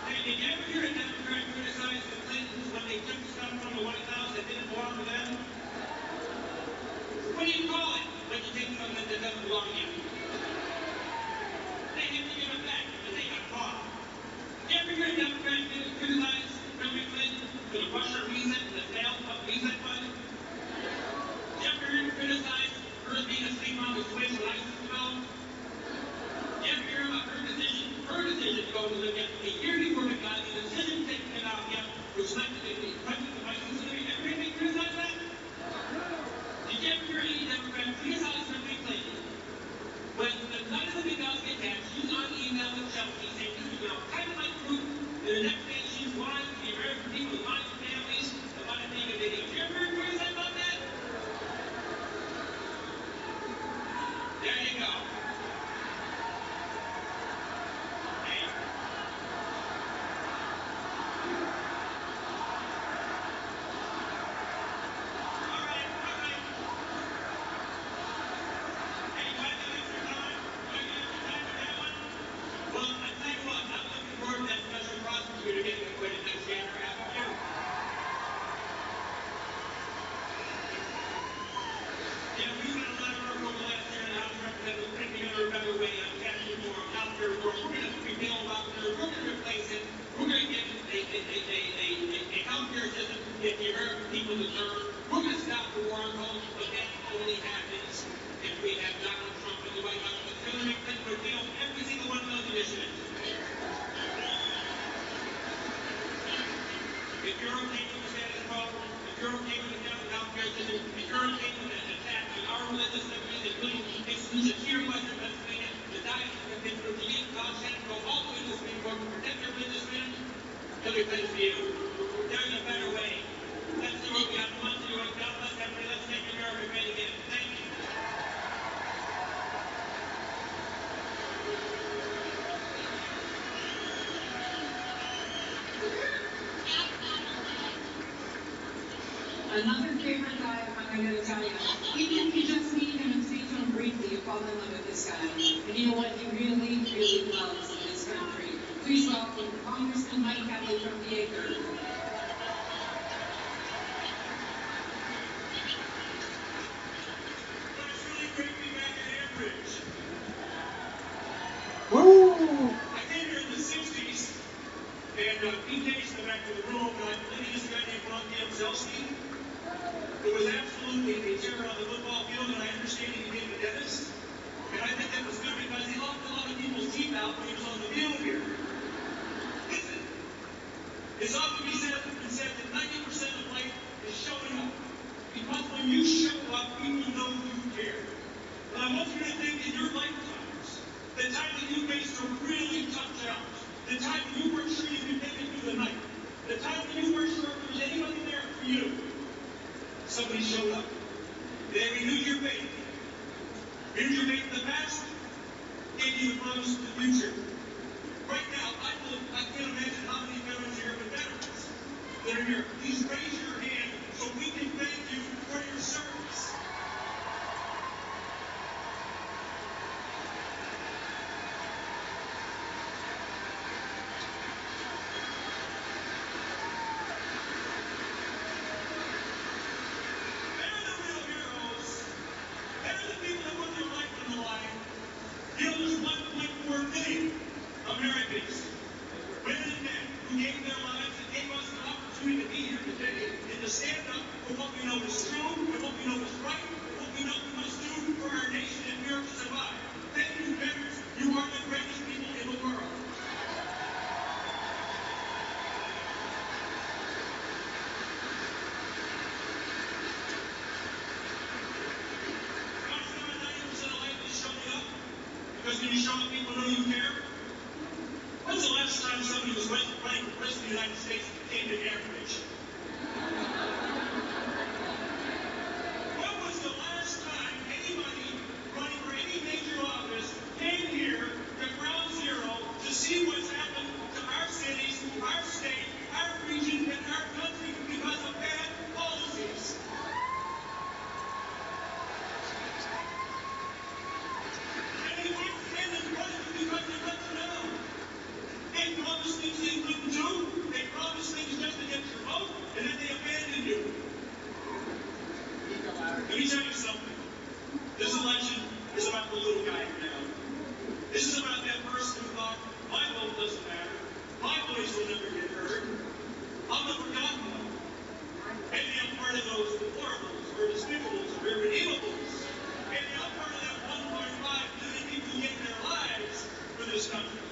Hey, did you ever hear a Democrat criticize the Clintons when they took stuff from the White House that didn't belong to them? What do you call it when you take something that doesn't belong to you? They have to give it back, but they got caught. You ever hear a Democrat criticize Hillary Clinton for the Russia reset and the sale of reset funds? You ever hear him criticize her being asleep on the switch when ISIS developed? You ever hear about her decision to go to the a year before the guy, the decision taken about him, which led to the president of ISIS? You ever hear me criticize that? Did you ever hear any Democrat criticize Hillary Clinton when none of the big guys get hacked? She's on email with Chelsea saying this is our private group, and the next day she's lying to the American people, lying to families about it being a video. Did you ever hear criticize about that? There you go. Hey. All right. Hey, do I get extra time? Do I get extra time for that one? Well, I tell you what, I'm looking forward to that special prosecutor getting acquitted next January after you. We spent a lot of work over the last year in the House of Representatives putting together a better way of tax reform, health care reform. We're going to repeal Obamacare. We're going to replace it. We're going to get a health care system that the American people deserve. We're going to stop the war on hope, but that only happens if we have Donald Trump in the White House. But Hillary Clinton repealed every single one of those initiatives. If you're okay with the status quo, if you're okay with the health care system, if you're okay with an attack on our religious liberties, including exclusion here in Western Pennsylvania, the diocese of Pittsburgh, the East College Center, go all the way to the Supreme Court to protect their religious freedom, Hillary Clinton's for you. There's a better way. Let's do what we have to do. God bless everybody. Let's make America great again. Thank you. Another favorite guy of mine, I gotta tell you, even if you just meet him and speak to him briefly, you fall in love with this guy. And you know what he really, really loves in this country. Please welcome Congressman Mike Kelly from the Acre. It's really great to be back in Ambridge. Woo! I came here in the 60s, and Pete Davis in the back of the room, and I believe this guy named Ron Gamzelski, who was absolutely a terror on the football field, and I understand he became a dentist. And I think that was good because he locked a lot of people's teeth out when he was on the field here. Listen, it's often been said that 90% of life is showing up. Because when you show up, people know you care. And I want you to think in your lifetimes, the time that you faced a really tough challenge, the time when you weren't sure you could make it through the night, the time when you weren't sure if there was anybody there for you, somebody showed up. They renewed your faith. Renewed your faith in the past, gave you the promise of the future. Right now, I can't imagine that are here, please raise your hand so we can thank you for your service. They're the real heroes. They're the people that put their life on the line. Heroes 1.4 million Americans, women and men, who gave their lives and gave us an opportunity to be here today and to stand up for what we know is true and what we know is right and what we know we must do for our nation and here to survive. Thank you, veterans. You are the greatest people in the world. Because when you show up, people know you care. When's the last time somebody was running for president of the United States came to average? When was the last time anybody running for any major office came here to ground zero to see what's happened to our cities, our state, our region, and our country because of bad policies? And they can't stand in front of you because they let you know. They promise things they couldn't do. They promise things just to get your vote, and then they abandon you. Let me tell you something. This election is about the little guy now. This is about that person who thought, my vote doesn't matter. My voice will never get heard. I'm the forgotten one. Maybe I'm part of those deplorables or despicable or irredeemables. Maybe I'm part of that 1.5 million people who gave their lives for this country.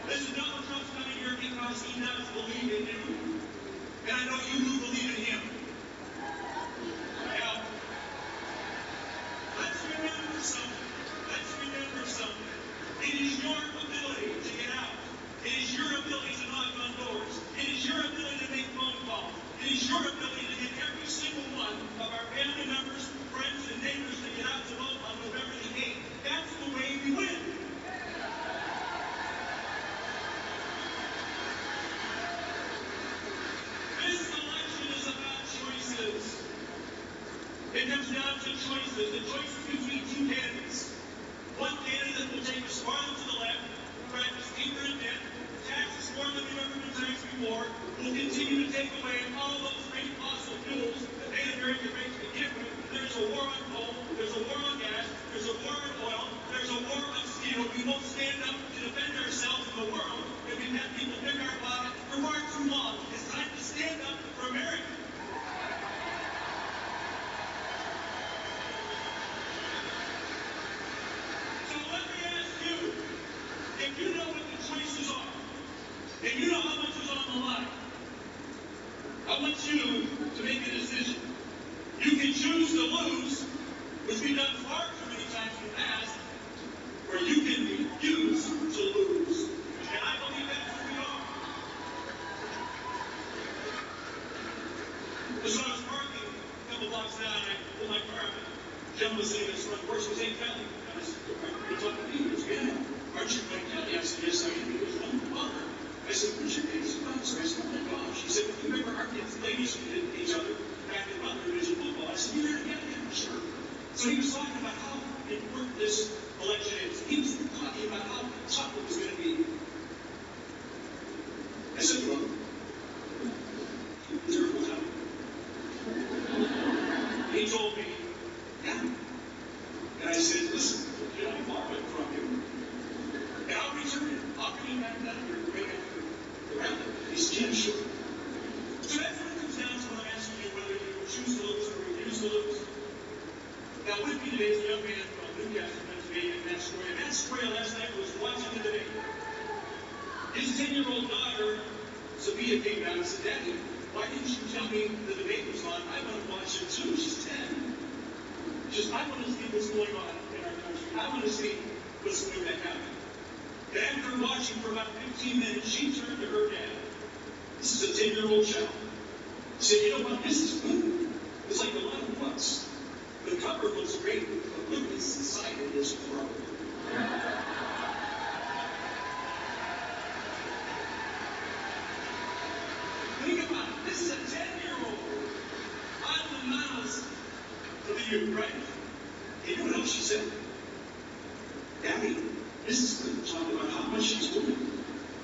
Listen, Donald Trump's coming here because he does believe in you. And I know you do believe in him. Now, let's remember something. Let's remember something. It is your ability to get out. It is your ability to knock on doors. It is your ability to make phone calls. It is your ability to get every single one of our family members, friends, and neighbors to get out to vote on November the 8th. That's the way we win. This election is about choices. It comes down to choices. The choices between two candidates. One candidate will take us farther to the left, practice deeper in debt, taxes more than we've ever been taxed before, will continue to take away all those great fossil fuels that made America great to begin with. There's a war on coal, there's a war on gas, there's a war on oil, there's a war on steel. We won't stand up to defend ourselves in the world if we've had people pick our pocket for far too long. It's time to stand up for America. So let me ask you, if you know what the choices are, if you know how much is on the line, I want you to make a decision. You can choose to lose, which we've done far too many times in the past, or you can refuse to lose. And I believe that's who we are. So I was parking a couple blocks down, and I pulled my car up. Jim was sitting in his front porch, he was Hey Kelly. And I said, you're talking to me? He goes, yeah. Aren't you Mike Kelly? I said, yes, I am. He goes, oh, Father. I said, what's your name? He said, well, so I said, oh my gosh. He said, well, you remember our kids, ladies who hit each other back in Butler Division football? I said, yeah, sure. So he was talking about how important this election is. He was talking about how tough it was going to be. I said, well, terrible tough. He told me, yeah. And I said, listen, you know, I'm far away from you. And I'll return it. I'll come back down here and bring it around it. He said, yeah, sure. So that's what it comes down to when I'm asking you whether you choose to lose or refuse to lose. Now, with me today is a young man from Newcastle, Pennsylvania, Matt Square. Matt Square last night was watching the debate. His 10-year-old daughter, Sophia, came down and said, Daddy, why didn't you tell me the debate was on? I want to watch it too. She's 10. She says, I want to see what's going on in our country. I want to see what's going to happen. And after watching for about 15 minutes, she turned to her dad. This is a 10-year-old child. She said, you know what? This is good. It's like a lot of books. The cover looks great, but look, this inside it is horrible. Think about to you, right? You know what else she said? Daddy, Mrs. Clinton talked about how much she's doing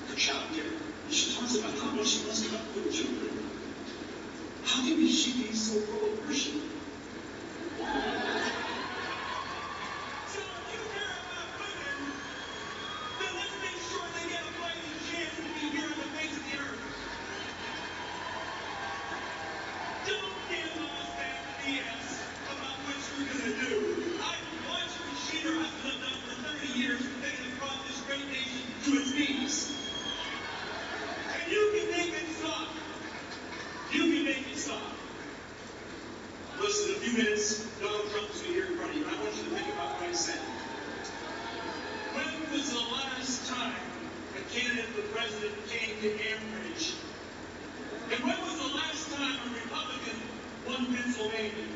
for child care. And she talks about how much she must cut for the children. How can she be so pro-abortion? Listen, in a few minutes, Donald Trump is going to hear in front of you, and I want you to think about what I said. When was the last time a candidate for president came to Ambridge? And when was the last time a Republican won Pennsylvania?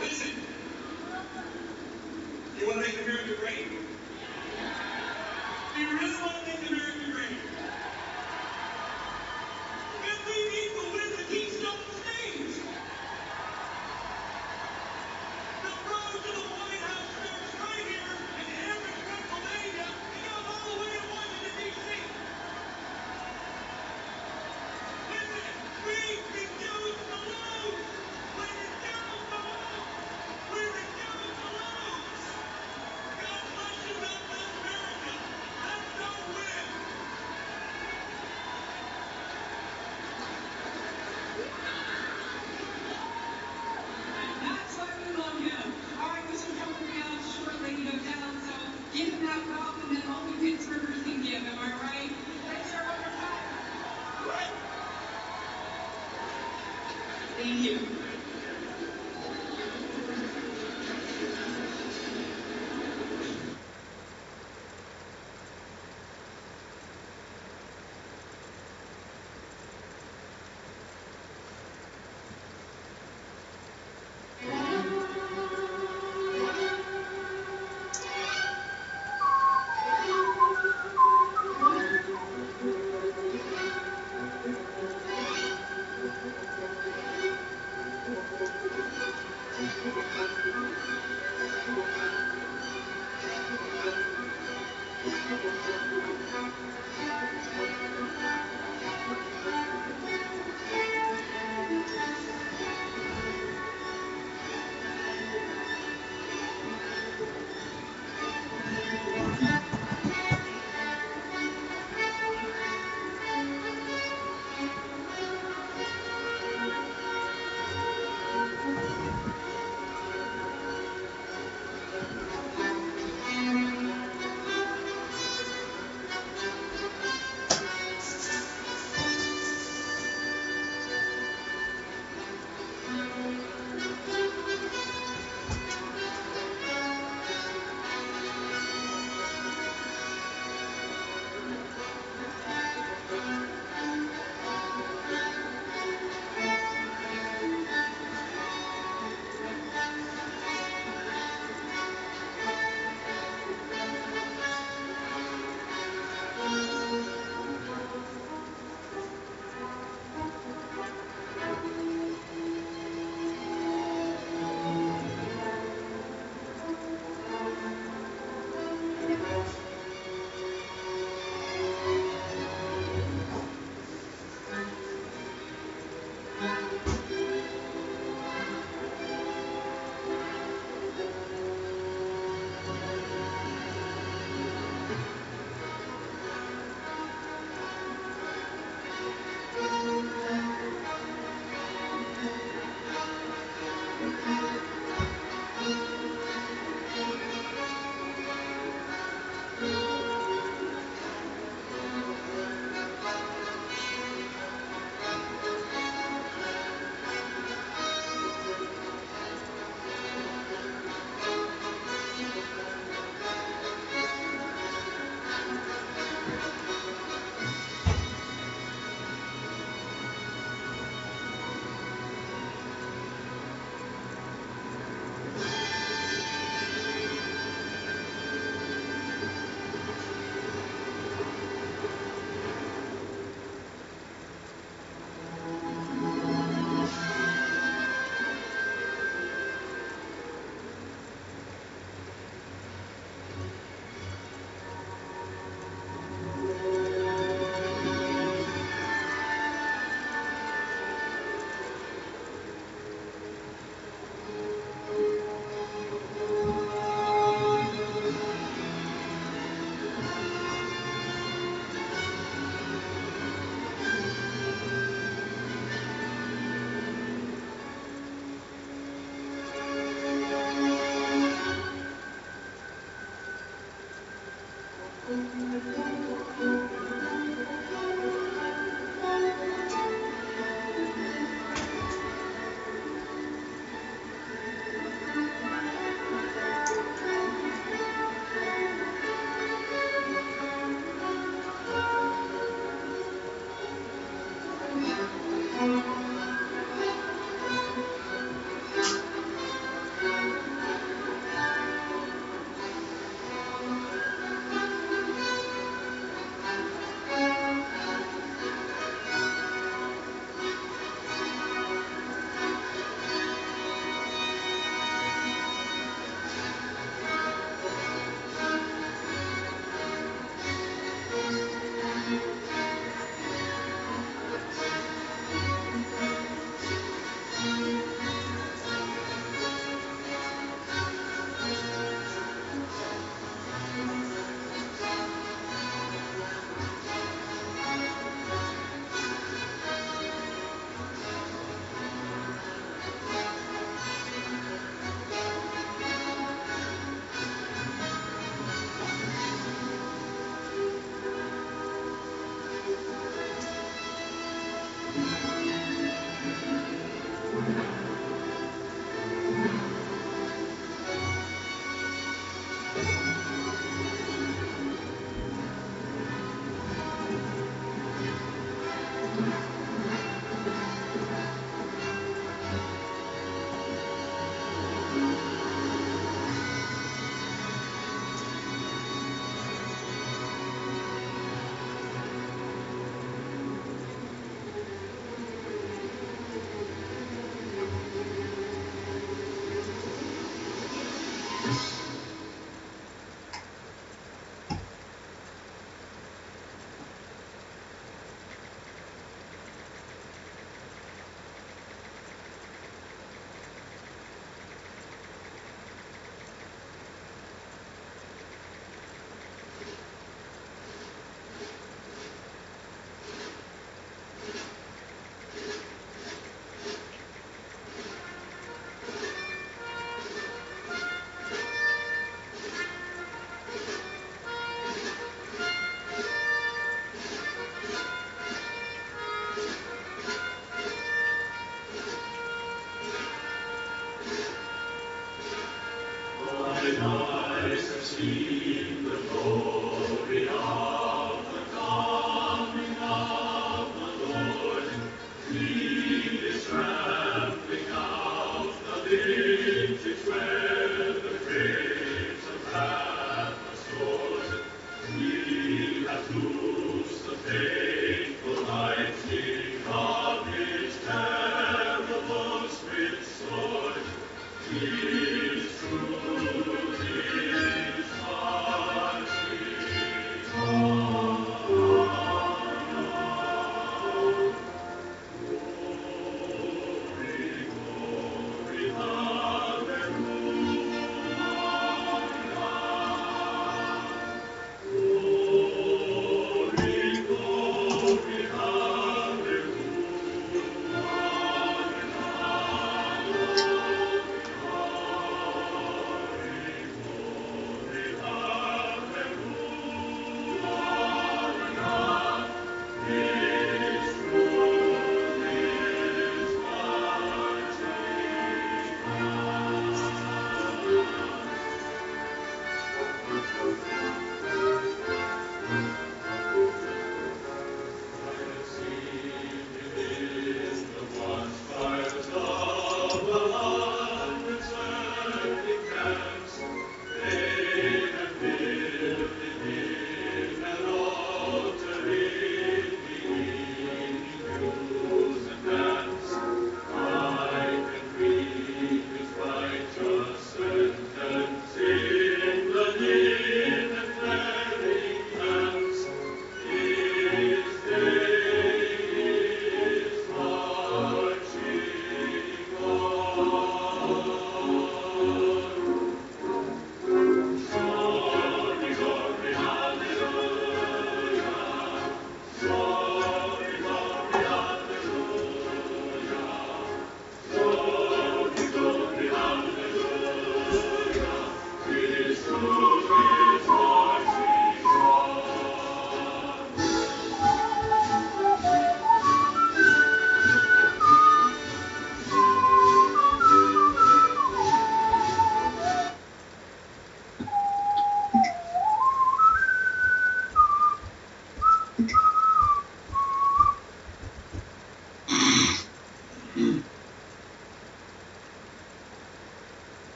Listen, you want to make America great? Do you really want to make America great? Then we need to win the Keystone State. The road to the White House starts right here in Ambridge, Pennsylvania, and goes all the way to Washington, D.C. Listen, we refuse to lose. We refuse to lose. We refuse to lose. God bless you. God bless America. Let's go win. That's why we love him. All right, we should come down shortly, down. So give him that welcome that only Pittsburghers can give. Am I right? Let's hear one more time. Thank you.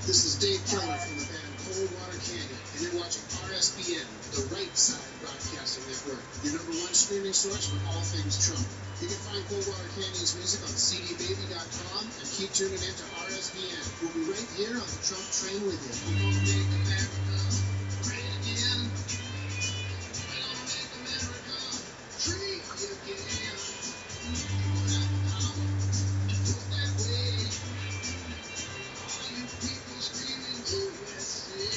This is Dave Keller from the band Coldwater Canyon, and you're watching RSBN, the Right Side Broadcasting Network, your #1 streaming source for all things Trump. You can find Coldwater Canyon's music on cdbaby.com and keep tuning in to RSBN. We'll be right here on the Trump train with you. We're gonna make America great again. We're gonna make America free again. People have power. Look that way. All you people screaming USA.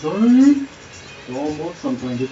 sometime. Almost sometime.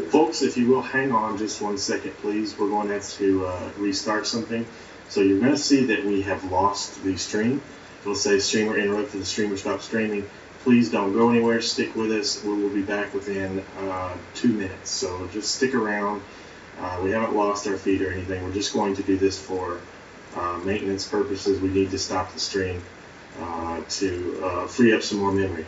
Folks, if you will hang on just 1 second, please. We're going to have to restart something. So you're going to see that we have lost the stream. It'll say streamer interrupted, the streamer stopped streaming. Please don't go anywhere. Stick with us. We will be back within 2 minutes. So just stick around. We haven't lost our feed or anything. We're just going to do this for maintenance purposes. We need to stop the stream to free up some more memory.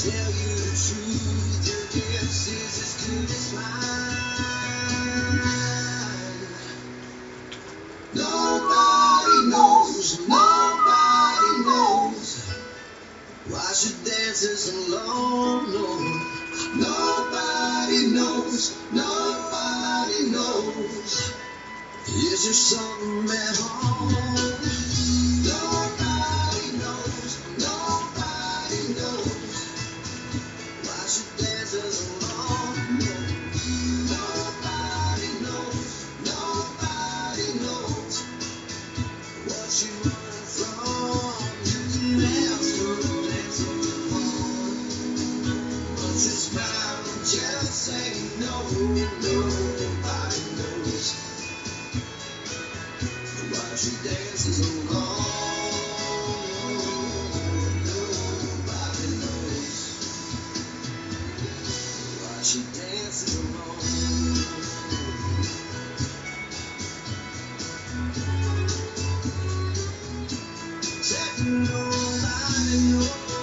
Tell you the truth, your guess is as good as mine. Nobody knows why she dances alone. No. Nobody knows. Is there something at home? Nobody knows why she dances alone. No. Nobody knows what you running from. You can ask her to dance on your phone, but your smile just say no. Nobody knows why she dances alone. Nobody knows why she dances alone. Nobody knows.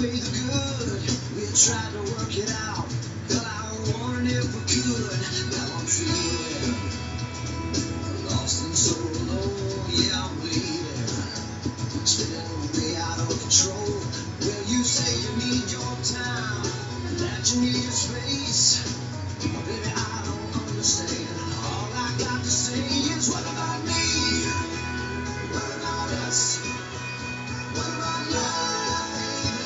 outweigh the good. We tried to work it out. Hell, I wondered if we could. Now I'm feeling lost and so alone. Yeah, I'm waiting, spinning way out of control. Well, you say you need your time, that you need your space. Baby, I don't understand. All I got to say is, what about me? What about us? What about love, baby?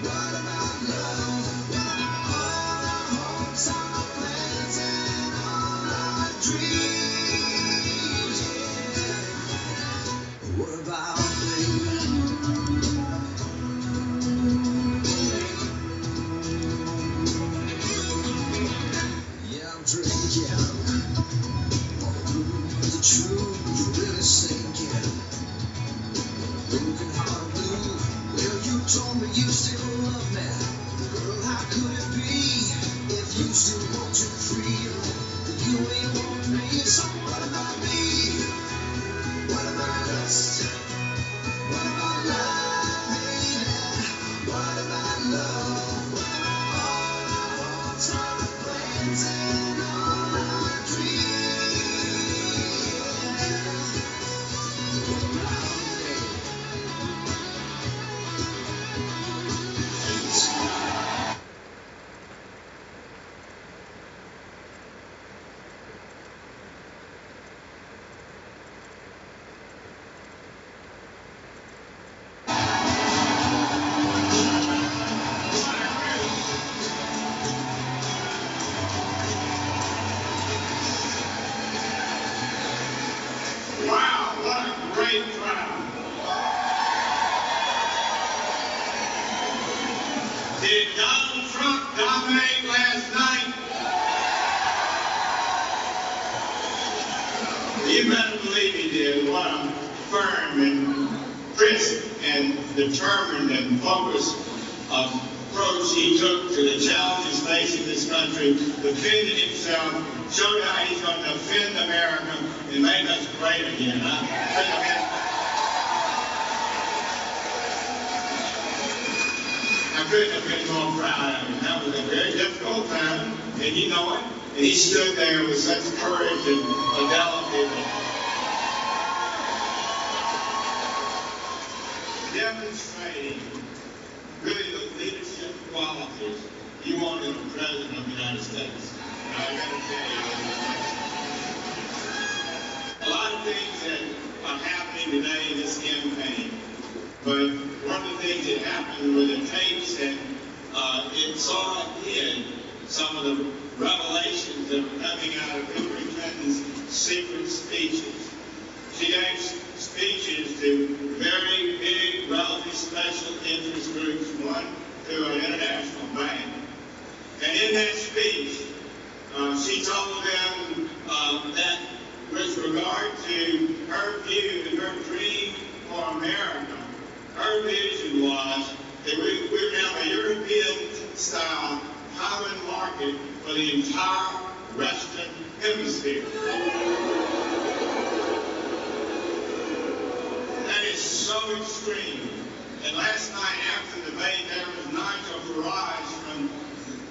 What about love? What about all our hopes, all our plans, and all our dreams? Yeah. What about I'm drinking, the truth really sinking. Broken heart blue. Well, you told me you still love me. Girl, how could it be if you still want to free? You ain't want me, so what about me? What about us? What about love, baby? What about love? What about all our hopes, all our plans, and all our dreams? What about me? Wow, what a great crowd. Did Donald Trump dominate last night? You better believe he did. What a firm and crisp and determined and focused approach he took to the challenges facing this country, defended himself, showed how he's going to defend America and make us great again. I couldn't have been more proud of him. That was a very difficult time, and you know it. And he stood there with such courage and fidelity, demonstrating really the leadership qualities you want in a president of the United States. And I got to tell you, a lot of things that are happening today in this campaign, but one of the things that happened with the tapes that it saw hid some of the revelations that were coming out of Hillary Clinton's secret speeches. She gave speeches to very big, relatively special interest groups, one to an international bank. And in that speech, she told them that with regard to her view and her dream for America, her vision was that we're now a European-style common market for the entire Western Hemisphere. That is so extreme. And last night after the debate, there was Nigel Farage from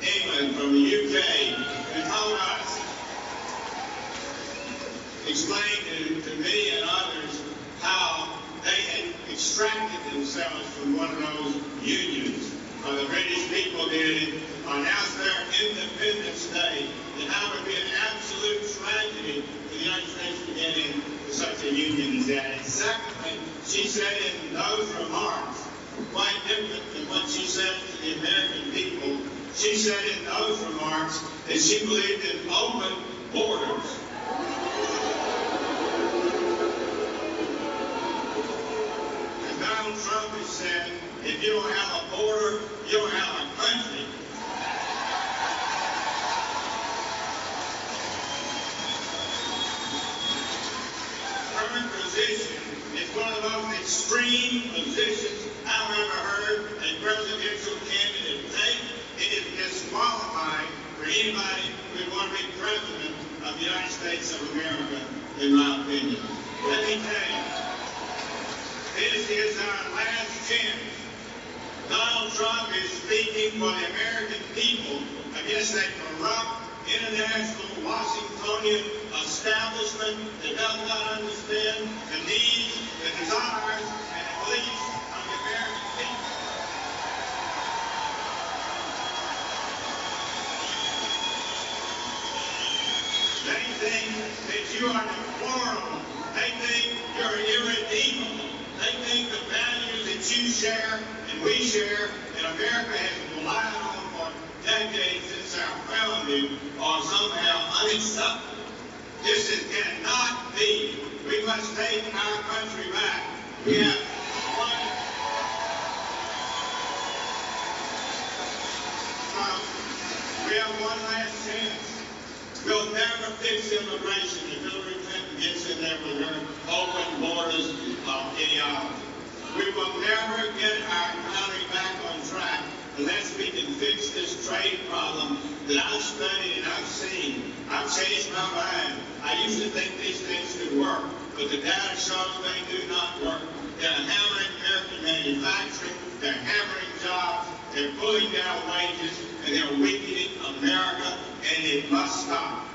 England, from the UK, who told us, explained to me and others how they had extracted themselves from one of those unions. The British people did announce their Independence Day, and how it would be an absolute tragedy for the United States to get into such a union as that. And secondly, she said in those remarks, quite different than what she said to the American people, she said in those remarks that she believed in open borders. And Donald Trump has said, if you don't have a border, you don't have a country. Her position is one of the most extreme positions I've ever heard a presidential candidate take. It is disqualifying for anybody who would want to be president of the United States of America, in my opinion. Let me tell you, this is our last chance Donald Trump is speaking for the American people against that corrupt, international, Washingtonian establishment that does not understand the needs, the desires, and the beliefs of the American people. They think that you are deplorable. They think you're irredeemable. They think the values that you share and we share and America has relied on for decades since our founding are somehow unacceptable. This cannot be. We must take our country back. We have one last chance. We'll never fix immigration if Hillary Clinton gets in there with her open borders ideology. We will never get our economy back on track unless we can fix this trade problem that I've studied and I've seen. I've changed my mind. I used to think these things could work, but the data shows they do not work. They're hammering American manufacturing, they're hammering jobs, they're pulling down wages, and they're weakening America, and it must stop.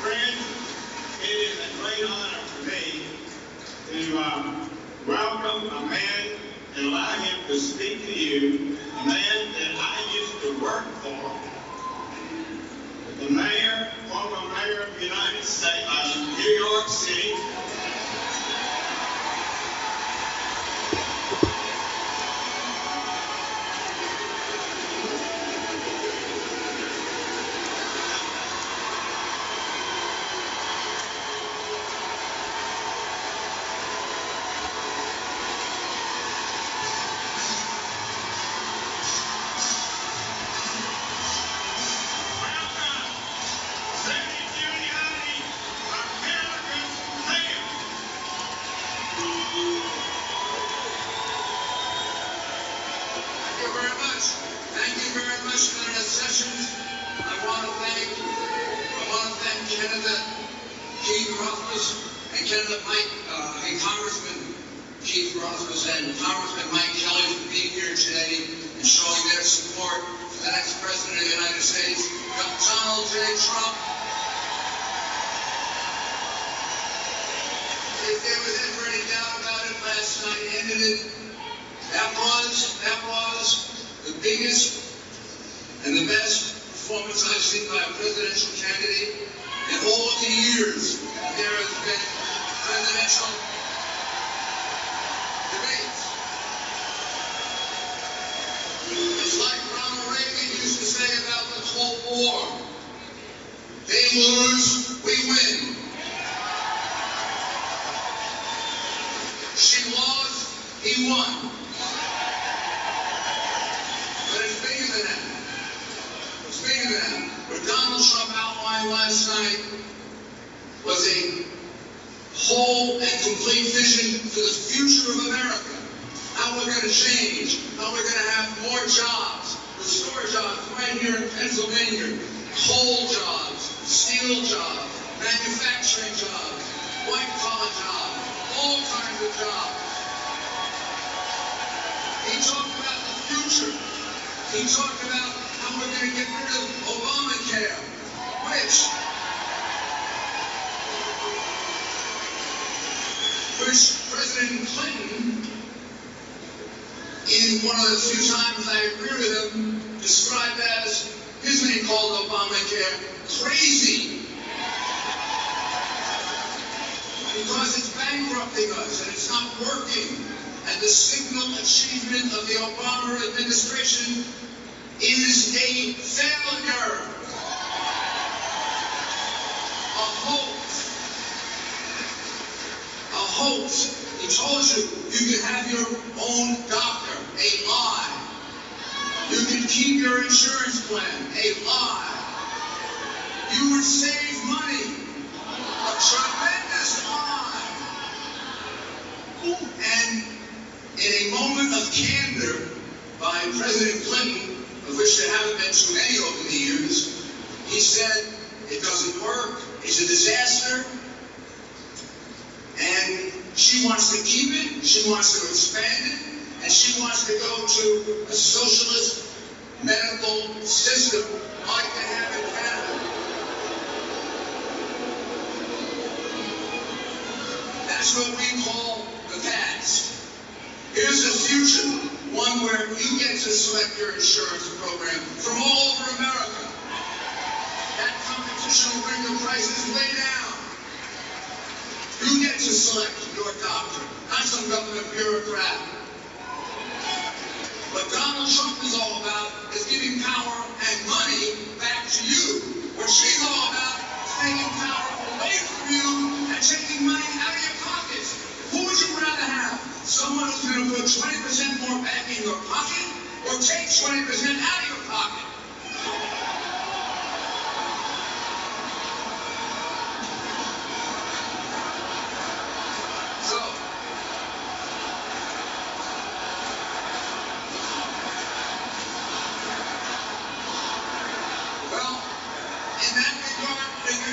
Friends, it is a great honor for me to welcome a man and allow him to speak to you, a man that I used to work for, the mayor, former mayor of the United States, New York City. Thank you very much for the sessions. I want to thank Canada Keith Rothfuss and Canada Mike and Congressman Keith Rothfuss and Congressman Mike Kelly for being here today and showing their support for the next President of the United States, Donald J. Trump. If there was ever any doubt about it, last night ended it. That was the biggest and the best performance I've seen by a presidential candidate in all of the years there has been presidential debates. It's like Ronald Reagan used to say about the Cold War. They lose, we win. She lost, he won. But it's bigger than that. It's bigger than that. What Donald Trump outlined last night was a whole and complete vision for the future of America. How we're going to change. How we're going to have more jobs. Restore jobs right here in Pennsylvania. Coal jobs. Steel jobs. Manufacturing jobs. White-collar jobs. All kinds of jobs. He talked about the future. He talked about how we're going to get rid of Obamacare, which President Clinton, in one of the few times I agree with him, described as, his name called Obamacare, crazy. Because it's bankrupting us and it's not working. And the signal achievement of the Obama administration is a failure. A hoax. A hoax. He told you you can have your own doctor. A lie. You can keep your insurance plan. A lie. You would save money. A tremendous lie. And in a moment of candor by President Clinton, of which there haven't been too many over the years, he said, it doesn't work, it's a disaster. And She wants to keep it, she wants to expand it, and she wants to go to a socialist medical system like they have in Canada. That's what we call the past. Here's the future, one where you get to select your insurance program from all over America. That competition will bring the prices way down. You get to select your doctor, not some government bureaucrat. What Donald Trump is all about is giving power and money back to you. What she's all about is taking power away from you and taking money out of your pockets. Who would you rather have? Someone who's going to put 20% more back in your pocket or take 20% out of your pocket?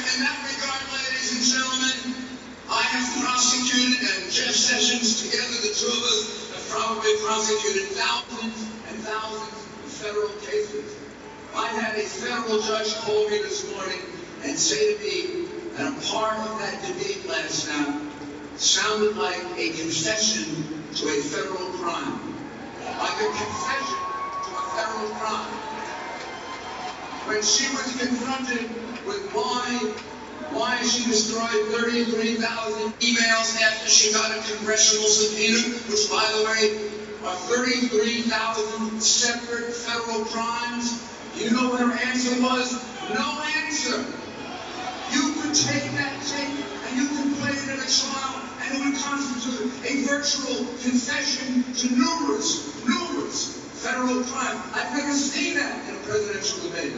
In that regard, ladies and gentlemen, I have prosecuted, and Jeff Sessions, together the two of us, have probably prosecuted thousands and thousands of federal cases. I had a federal judge call me this morning and say to me that a part of that debate last night sounded like a confession to a federal crime. Like a confession to a federal crime. When she was confronted with why she destroyed 33,000 emails after she got a congressional subpoena, which, by the way, are 33,000 separate federal crimes. You know what her answer was? No answer. You could take that tape and you could play it in a trial, and it would constitute a virtual confession to numerous federal crimes. I've never seen that in a presidential debate.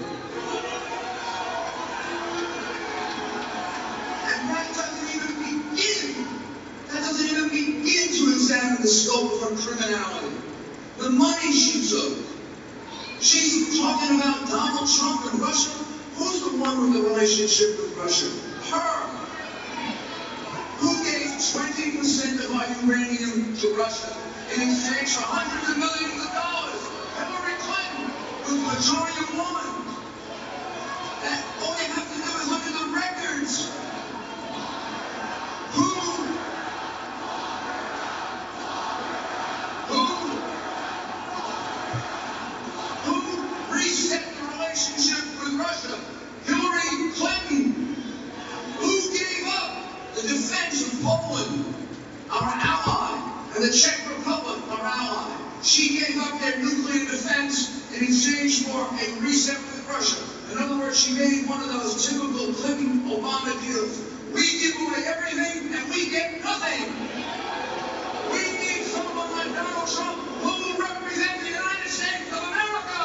That doesn't even begin to examine the scope of her criminality. The money she took. She's talking about Donald Trump and Russia. Who's the one with the relationship with Russia? Her. Who gave 20% of our uranium to Russia in exchange for hundreds of millions of dollars? Hillary Clinton with plutonium 1. All you have to do is look at the records. Who reset the relationship with Russia? Hillary Clinton. Who gave up the defense of Poland, our ally, and the Czech Republic, our ally? She gave up their nuclear defense in exchange for a reset with Russia. In other words, she made one of those typical Clinton-Obama deals. We give away everything and we get nothing. We need someone like Donald Trump who will represent the United States of America.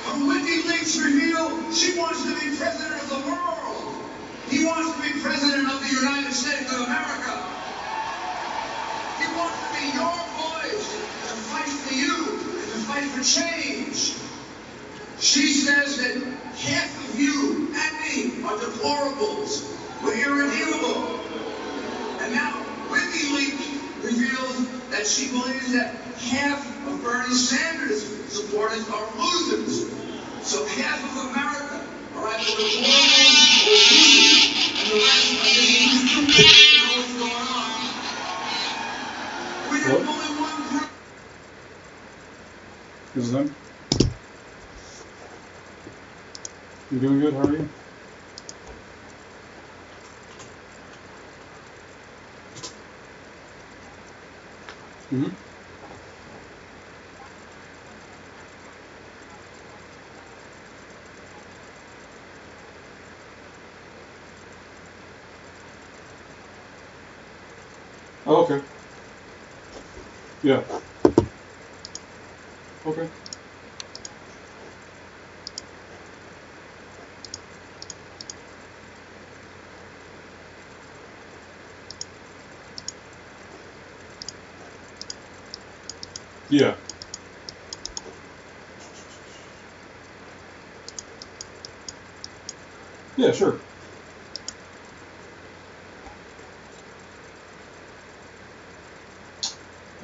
When WikiLeaks revealed she wants to be president of the world. He wants to be president of the United States of America. He wants to be your voice to fight for you and to fight for change. She says that half of you and me are deplorables. We're irredeemable. And now WikiLeaks reveals that she believes that half of Bernie Sanders' supporters are losers. So half of America are either deplorables or losers. And the rest are just stupid. You know what's going on. We have only one group. Is it done? You doing good? How are you? Mm-hmm. Oh, okay. Yeah. Okay. Yeah. Yeah, sure.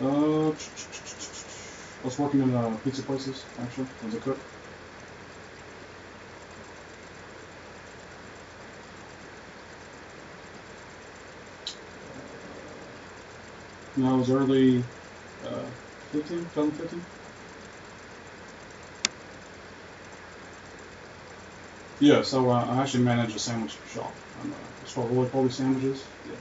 I was working in pizza places, actually, as a cook. And I was early 2015. Yeah, so I actually manage a sandwich shop. It's called Roly Poly Sandwiches. Yeah.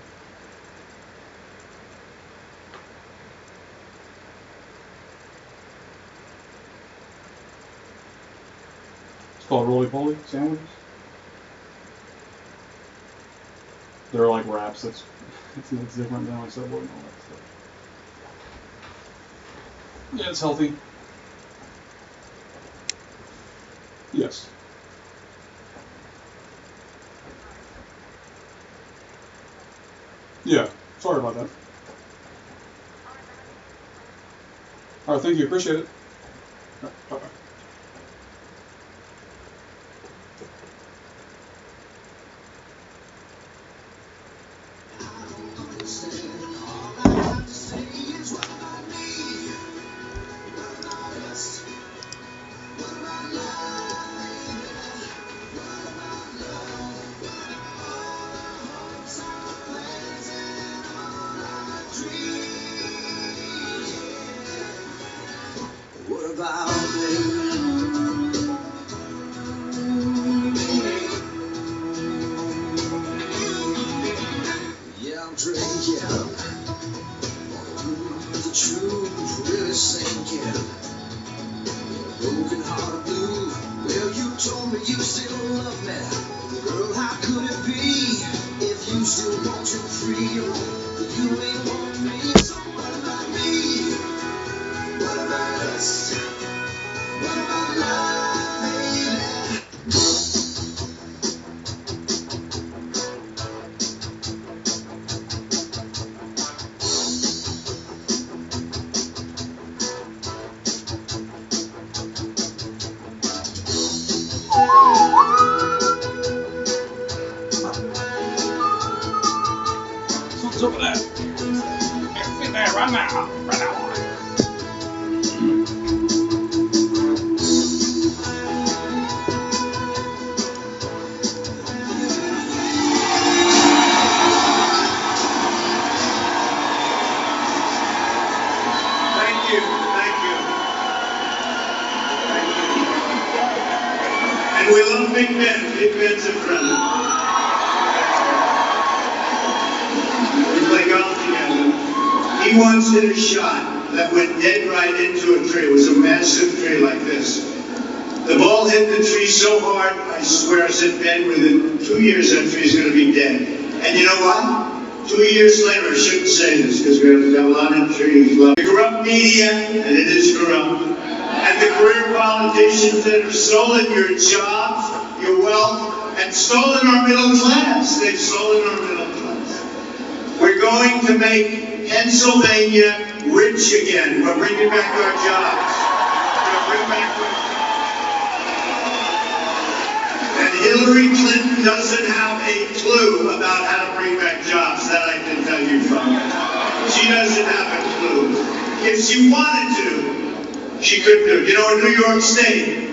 It's called Roly Poly Sandwiches. They're like wraps. It's different than like Subway and all that stuff. Yeah, it's healthy. Yes. Yeah. Sorry about that. All right. Thank you. Appreciate it. All right, bye-bye. What about baby? Yeah, I'm drinking. The truth really sinking. Broken heart blue. Well, you told me you still love me. Girl, how could it be if you still want your freedom? You ain't want me. So what about me? What about us? What about love, baby? Something's over there. Get there right now. Right now. Thank you. And we love Big Ben. Big Ben's a friend. We play golf together. He once hit a shot that went dead right into a tree. It was a massive tree like this. The ball hit the tree so hard, I swear, I said, Ben, within 2 years that tree's going to be dead. And you know what? 2 years later, I shouldn't say this because we have a lot of trees left. The corrupt media, and it is corrupt, and the career politicians that have stolen your jobs, your wealth, and stolen our middle class. They've stolen our middle class. We're going to make Pennsylvania rich again. We're bringing back our jobs. We're bringing back our jobs. And Hillary Clinton doesn't have a clue about how to bring back jobs. That I can tell you from. She doesn't have a clue. If she wanted to, she could do it. You know, in New York State,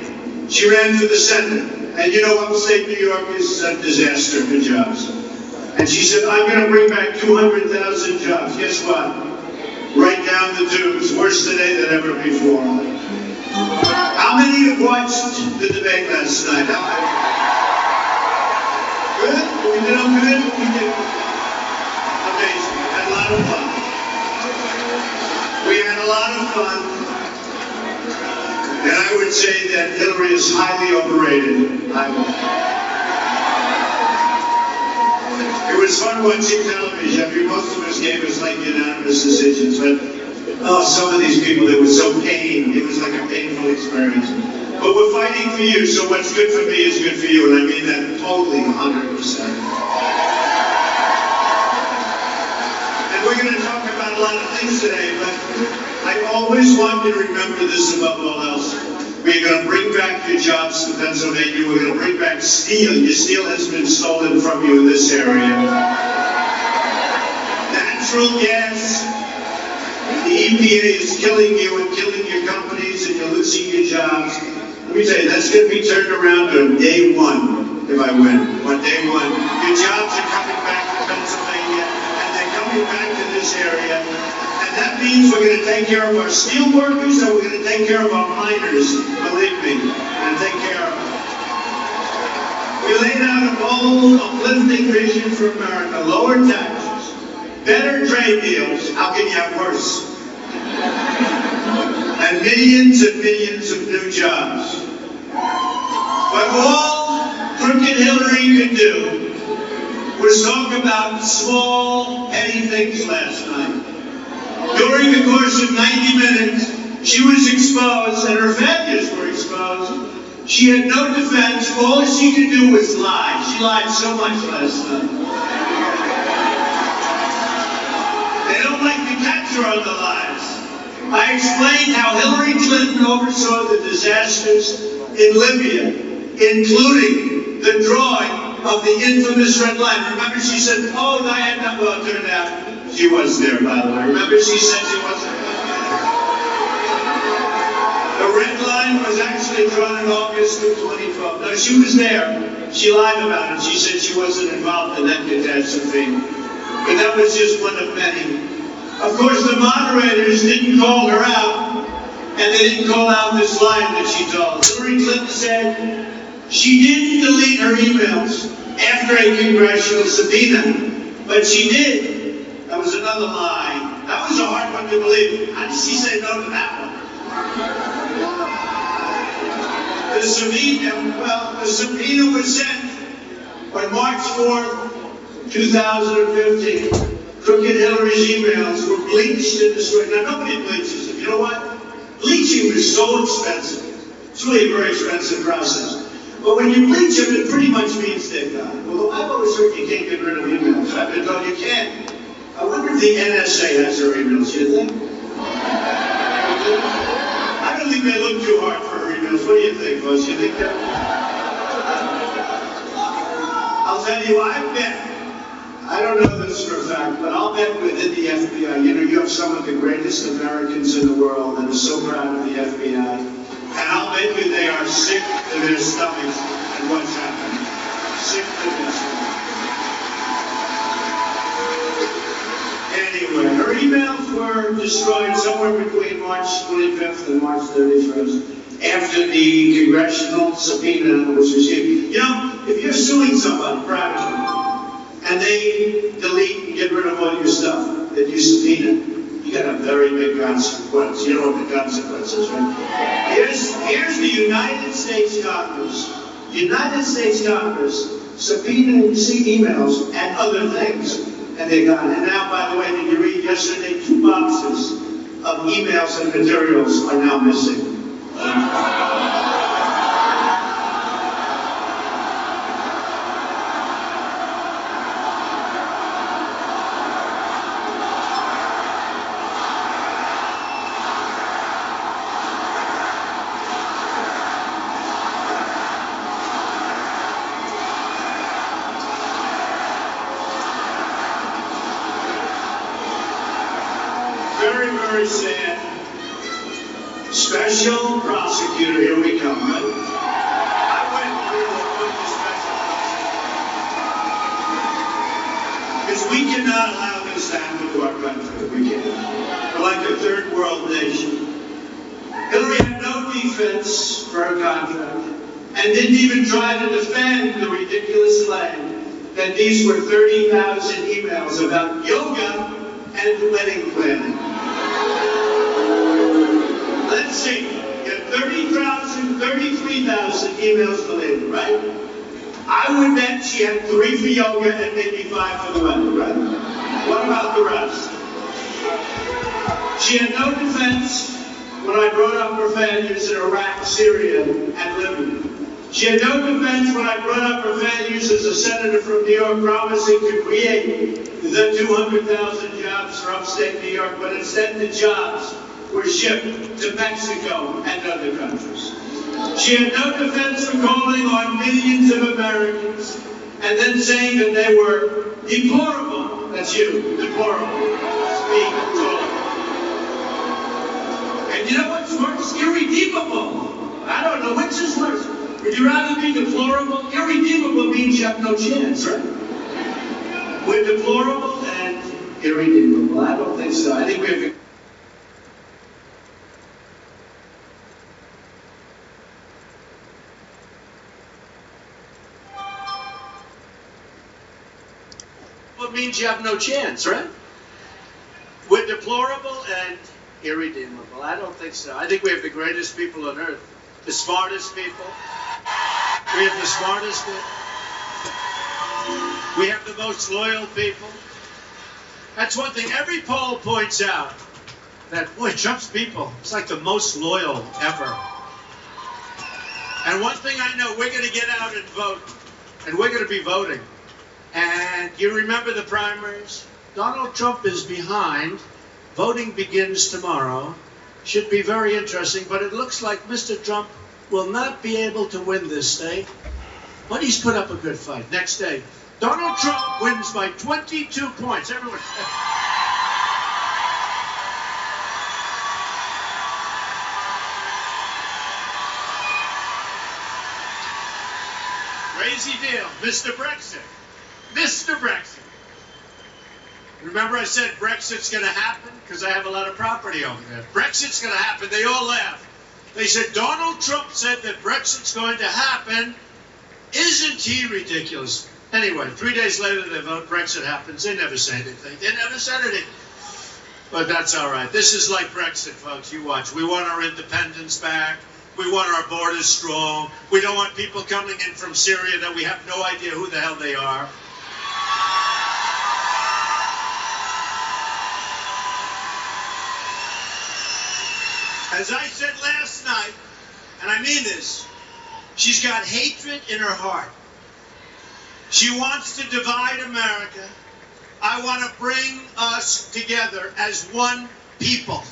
she ran for the Senate. And you know, upstate New York is a disaster for jobs. And she said, I'm going to bring back 200,000 jobs. Guess what? Right down the tubes, worse today than ever before. How many have watched the debate last night? Good? We did them good? We did amazing. Had a lot of fun. We had a lot of fun. And I would say that Hillary is highly overrated. It was fun watching television. I mean, most of us gave us like unanimous decisions, but some of these people, it was so pain. It was like a painful experience. But we're fighting for you, so what's good for me is good for you, and I mean that totally 100%. And we're going to talk about a lot of things today, but I always want you to remember this above all else. We're going to bring back your jobs to Pennsylvania. We're going to bring back steel. Your steel has been stolen from you in this area. Natural gas. The EPA is killing you and killing your companies, and you're losing your jobs. Let me tell you, that's going to be turned around on day one if I win. On day one, your jobs are coming back to Pennsylvania, and they're coming back to this area. And that means we're going to take care of our steel workers, and we're going to take care of our miners. Believe me, we're going to take care of them. We laid out a bold, uplifting vision for America. Lower taxes, better trade deals. How can you have worse? And millions and millions of new jobs. But all crooked Hillary could do was talk about small, petty things last night. During the course of 90 minutes, she was exposed and her failures were exposed. She had no defense. All she could do was lie. She lied so much last night. They don't like to catch her on the lies. I explained how Hillary Clinton oversaw the disasters in Libya, including the drawing of the infamous red line. Remember, she said, oh, Diana, well, it turned out she was there, by the way. Remember, she said she wasn't. The red line was actually drawn in August of 2012. No, she was there. She lied about it. She said she wasn't involved in that catastrophe. But that was just one of many. Of course, the moderators didn't call her out, and they didn't call out this line that she told. Hillary Clinton said she didn't delete her emails after a congressional subpoena, but she did. That was another lie. That was a hard one to believe. How did she say no to that one? The subpoena was sent on March 4th, 2015. Crooked Hillary's emails were bleached and destroyed. Now, nobody bleaches them. You know what? Bleaching is so expensive. It's really a very expensive process. But when you bleach them, it pretty much means they're gone. Although I've always heard you can't get rid of emails. I've been told you can. I wonder if the NSA has her emails, you think? I don't think they look too hard for her emails. What do you think, Buzz? You think that? I'll tell you, I bet. I don't know this for a fact, but I'll bet within the FBI, you know, you have some of the greatest Americans in the world that are so proud of the FBI, and I'll bet you they are sick to their stomachs at what's happening. Sick to their stomachs. Anyway, her emails were destroyed somewhere between March 25th and March 31st, after the congressional subpoena was received. You know, if you're suing someone privately, and they delete and get rid of all your stuff that you subpoenaed, you got a very big consequence. You know what the consequence is, right? Here's the United States Congress. United States Congress subpoenaing emails and other things, and they're gone. And now, by the way, did you read yesterday, 2 boxes of emails and materials are now missing. Very sad. Special prosecutor, here we come, right? I went with the special prosecutor. Because we cannot allow this to happen to our country. We can't. We're like a third world nation. Hillary had no defense for her contract and didn't even try to defend the ridiculous claim that these were 30,000 emails about yoga and wedding planning. Let's see, you got 33,000 emails deleted, right? I would bet she had 3 for yoga and maybe 5 for the wedding, right? What about the rest? She had no defense when I brought up her failures in Iraq, Syria, and Libya. She had no defense when I brought up her failures as a senator from New York promising to create the 200,000 jobs for upstate New York, but instead the jobs were shipped to Mexico and other countries. She had no defense for calling on millions of Americans and then saying that they were deplorable. That's you, deplorable. Speak, talk. And you know what's worse? Irredeemable. I don't know which is worse. Would you rather be deplorable? Irredeemable means you have no chance, right? We're deplorable and irredeemable. I don't think so. I think we have. It means you have no chance, right? We're deplorable and irredeemable. I don't think so. I think we have the greatest people on earth, the smartest people. We have the smartest people. We have the most loyal people. That's one thing. Every poll points out that, boy, Trump's people, it's like the most loyal ever. And one thing I know, we're going to get out and vote. And we're going to be voting. And you remember the primaries? Donald Trump is behind. Voting begins tomorrow. Should be very interesting, but it looks like Mr. Trump will not be able to win this state. But he's put up a good fight. Next day, Donald Trump wins by 22 points. Everyone. Crazy deal. Mr. Brexit. Mr. Brexit. Remember I said Brexit's going to happen? Because I have a lot of property over there. Brexit's going to happen. They all laughed. They said, Donald Trump said that Brexit's going to happen. Isn't he ridiculous? Anyway, 3 days later they vote, Brexit happens. They never say anything. They never said anything. But that's all right. This is like Brexit, folks. You watch. We want our independence back. We want our borders strong. We don't want people coming in from Syria that we have no idea who the hell they are. As I said last night, and I mean this, she's got hatred in her heart. She wants to divide America. I want to bring us together as one people.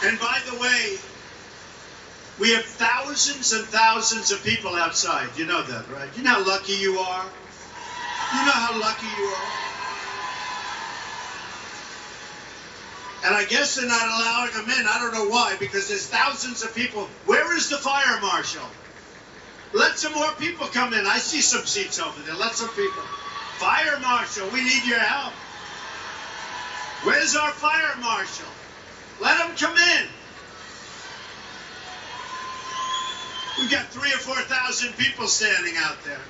And by the way, we have thousands and thousands of people outside. You know that, right? You know how lucky you are? You know how lucky you are? And I guess they're not allowing them in. I don't know why, because there's thousands of people. Where is the fire marshal? Let some more people come in. I see some seats over there. Let some people. Fire marshal, we need your help. Where's our fire marshal? Let them come in. We've got 3,000 or 4,000 people standing out there.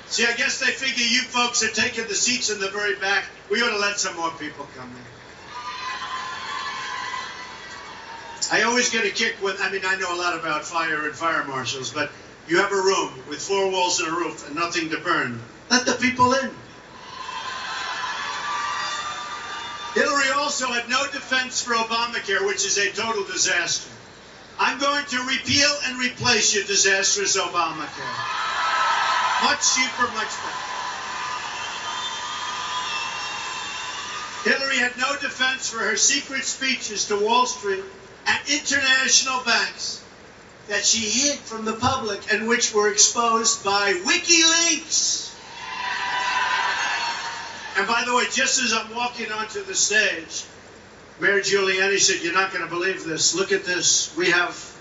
See, I guess they figure you folks are taking the seats in the very back. We ought to let some more people come in. I always get a kick with, I mean, I know a lot about fire and fire marshals, but you have a room with 4 walls and a roof and nothing to burn. Let the people in. Hillary also had no defense for Obamacare, which is a total disaster. I'm going to repeal and replace your disastrous Obamacare. Much cheaper, much better. Hillary had no defense for her secret speeches to Wall Street and international banks that she hid from the public and which were exposed by WikiLeaks. And by the way, just as I'm walking onto the stage, Mayor Giuliani said, you're not going to believe this. Look at this. We have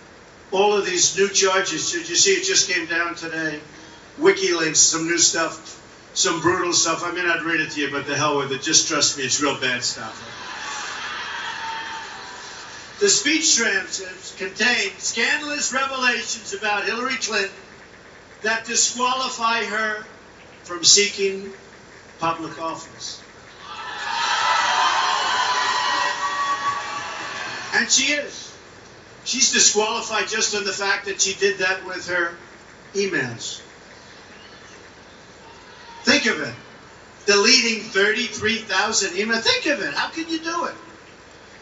all of these new charges. Did you see it just came down today? WikiLeaks, some new stuff, some brutal stuff. I may not read it to you, but the hell with it. Just trust me, it's real bad stuff. The speech transcripts contain scandalous revelations about Hillary Clinton that disqualify her from seeking public office. And she is. She's disqualified just on the fact that she did that with her emails. Think of it. Deleting 33,000 emails. Think of it. How can you do it?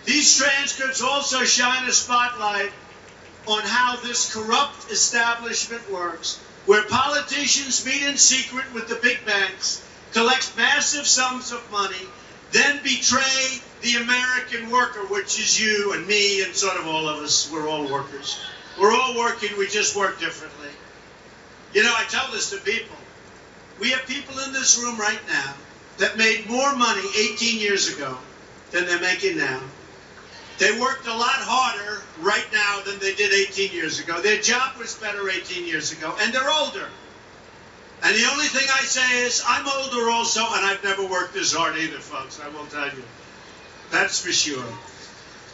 These transcripts also shine a spotlight on how this corrupt establishment works, where politicians meet in secret with the big banks, collect massive sums of money, then betray the American worker, which is you and me and sort of all of us. We're all workers. We're all working, we just work differently. You know, I tell this to people. We have people in this room right now that made more money 18 years ago than they're making now. They worked a lot harder right now than they did 18 years ago. Their job was better 18 years ago, and they're older. And the only thing I say is, I'm older also, and I've never worked as hard either, folks, I will tell you. That's for sure.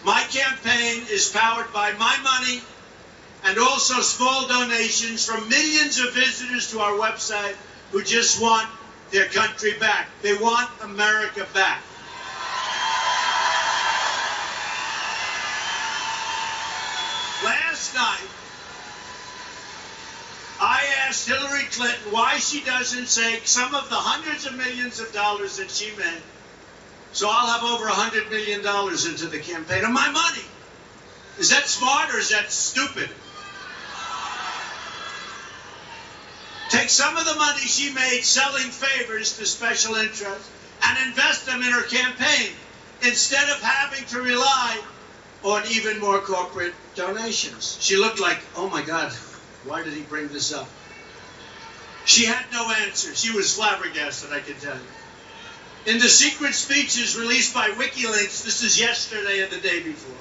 My campaign is powered by my money and also small donations from millions of visitors to our website who just want their country back. They want America back. Last night, I asked Hillary Clinton why she doesn't take some of the hundreds of millions of dollars that she made. So I'll have over $100 million into the campaign of my money. Is that smart or is that stupid? Take some of the money she made selling favors to special interests and invest them in her campaign instead of having to rely on even more corporate donations. She looked like, oh my God, why did he bring this up? She had no answer. She was flabbergasted, I can tell you. In the secret speeches released by WikiLeaks, this is yesterday and the day before,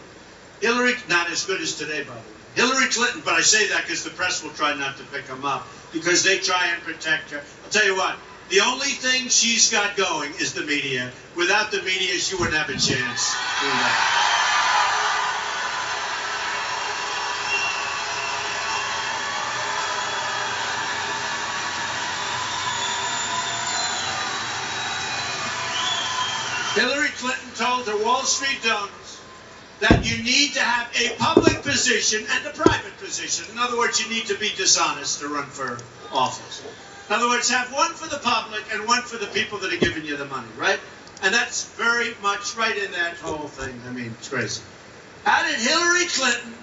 Hillary, not as good as today, by the way, Hillary Clinton, but I say that because the press will try not to pick them up, because they try and protect her. I'll tell you what, the only thing she's got going is the media. Without the media, she wouldn't have a chance. Hillary Clinton told her Wall Street donors that you need to have a public position and a private position. In other words, you need to be dishonest to run for office. In other words, have one for the public and one for the people that are giving you the money, right? And that's very much right in that whole thing. I mean, it's crazy. How did Hillary Clinton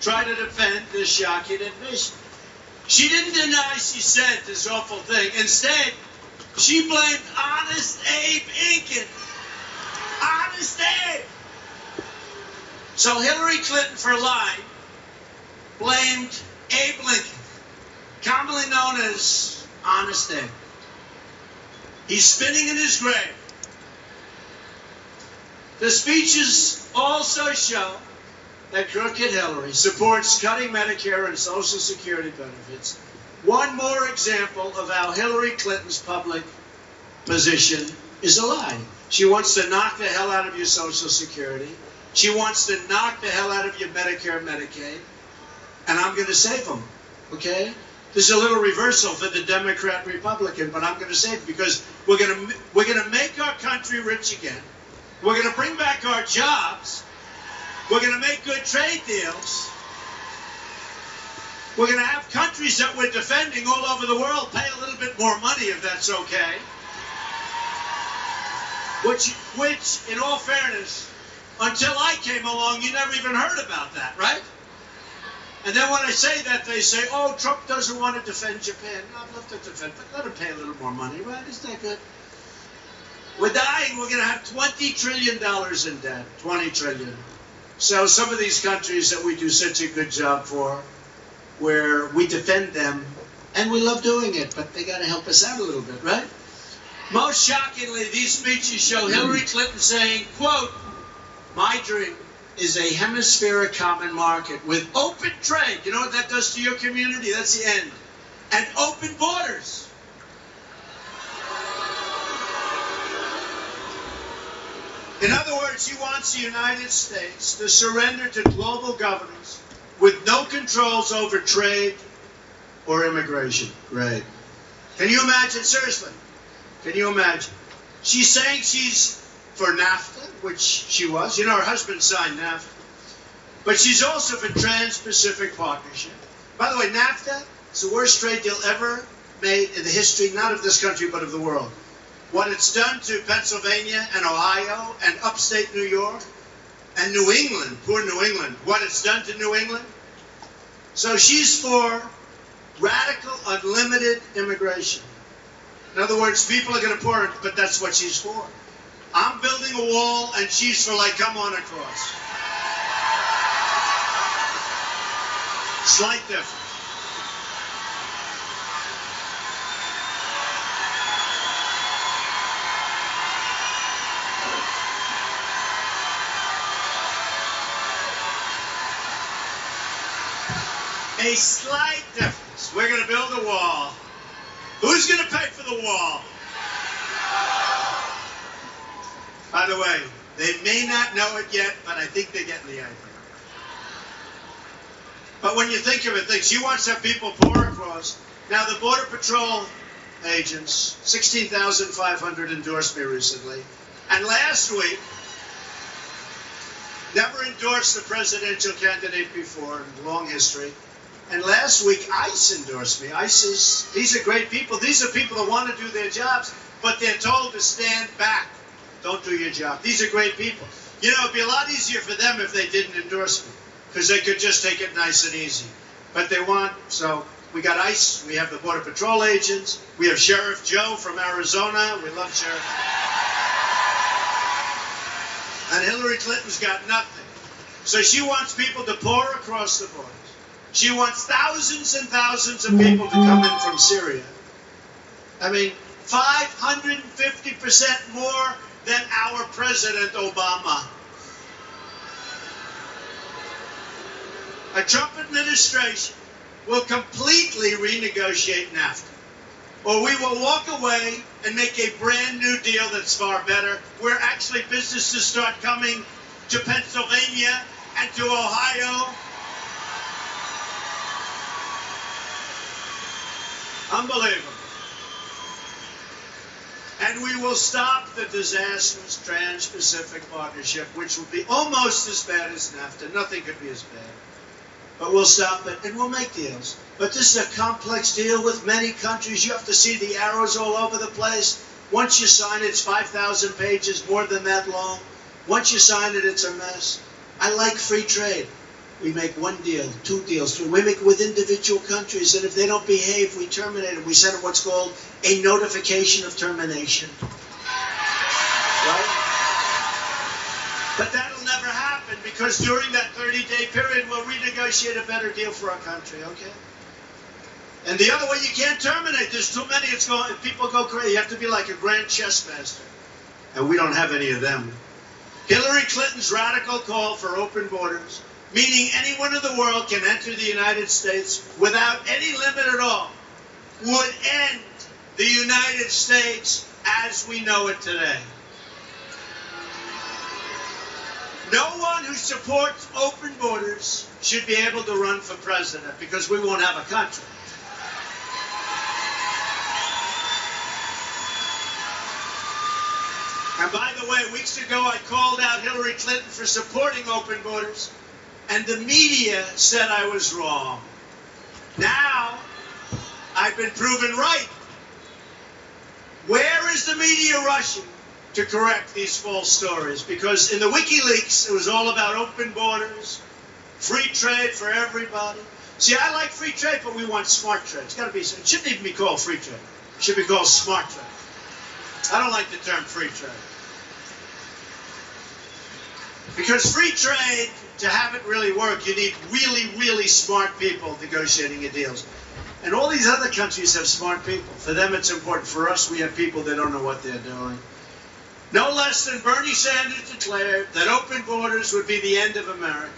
try to defend this shocking admission? She didn't deny she said this awful thing. Instead, she blamed Honest Abe Lincoln. Honest Abe. So Hillary Clinton, for lying, blamed Abe Lincoln, commonly known as Honest Abe. He's spinning in his grave. The speeches also show that crooked Hillary supports cutting Medicare and Social Security benefits. One more example of how Hillary Clinton's public position is a lie. She wants to knock the hell out of your Social Security. She wants to knock the hell out of your Medicare, Medicaid. And I'm going to save them, okay? This is a little reversal for the Democrat, Republican, but I'm going to save it because we're going to make our country rich again. We're going to bring back our jobs. We're going to make good trade deals. We're going to have countries that we're defending all over the world pay a little bit more money, if that's okay. Which, in all fairness, until I came along, you never even heard about that, right? And then when I say that, they say, oh, Trump doesn't want to defend Japan. No, I'd love to defend, but let him pay a little more money, right? Isn't that good? We're dying. We're going to have $20 trillion in debt. 20 trillion. So some of these countries that we do such a good job for, where we defend them, and we love doing it, but they got to help us out a little bit, right? Most shockingly, these speeches show Hillary Clinton saying, quote, my dream is a hemispheric common market with open trade. You know what that does to your community? That's the end. And open borders. In other words, he wants the United States to surrender to global governance with no controls over trade or immigration. Right. Can you imagine? Seriously. Can you imagine? She's saying she's for NAFTA, which she was. You know, her husband signed NAFTA. But she's also for Trans-Pacific Partnership. By the way, NAFTA is the worst trade deal ever made in the history, not of this country, but of the world. What it's done to Pennsylvania and Ohio and upstate New York and New England, poor New England, what it's done to New England. So she's for radical, unlimited immigration. In other words, people are going to pour it, but that's what she's for. I'm building a wall, and she's for like, come on across. Slight difference. A slight difference. We're going to build a wall. Who's going to pay for the wall? By the way, they may not know it yet, but I think they're getting the idea. But when you think of it, she wants to have people pour across. Now, the Border Patrol agents, 16,500 endorsed me recently. And last week, never endorsed the presidential candidate before, long history. And last week, ICE endorsed me. These are great people. These are people that want to do their jobs, but they're told to stand back. Don't do your job. These are great people. You know, it'd be a lot easier for them if they didn't endorse me, because they could just take it nice and easy. But they want, so we got ICE, we have the Border Patrol agents, we have Sheriff Joe from Arizona. We love Sheriff. And Hillary Clinton's got nothing. So she wants people to pour across the borders. She wants thousands and thousands of people to come in from Syria. I mean, 550% more than our President Obama. A Trump administration will completely renegotiate NAFTA. Or we will walk away and make a brand new deal that's far better, where actually businesses start coming to Pennsylvania and to Ohio. Unbelievable. And we will stop the disastrous Trans-Pacific Partnership, which will be almost as bad as NAFTA. Nothing could be as bad. But we'll stop it, and we'll make deals. But this is a complex deal with many countries. You have to see the arrows all over the place. Once you sign it, it's 5,000 pages, more than that long. Once you sign it, it's a mess. I like free trade. We make one deal, two deals, three. We make it with individual countries, and if they don't behave, we terminate them. We send them what's called a notification of termination. Right? But that'll never happen, because during that 30-day period, we'll renegotiate a better deal for our country, okay? And the other way, you can't terminate. There's too many. People go crazy. You have to be like a grand chess master. And we don't have any of them. Hillary Clinton's radical call for open borders, meaning anyone in the world can enter the United States without any limit at all, would end the United States as we know it today. No one who supports open borders should be able to run for president, because we won't have a country. And by the way, weeks ago I called out Hillary Clinton for supporting open borders, and the media said I was wrong. Now, I've been proven right. Where is the media rushing to correct these false stories? Because in the WikiLeaks, it was all about open borders, free trade for everybody. See, I like free trade, but we want smart trade. It's got to be. It shouldn't even be called free trade. It should be called smart trade. I don't like the term free trade. Because free trade, to have it really work, you need really, really smart people negotiating your deals. And all these other countries have smart people. For them, it's important. For us, we have people that don't know what they're doing. No less than Bernie Sanders declared that open borders would be the end of America.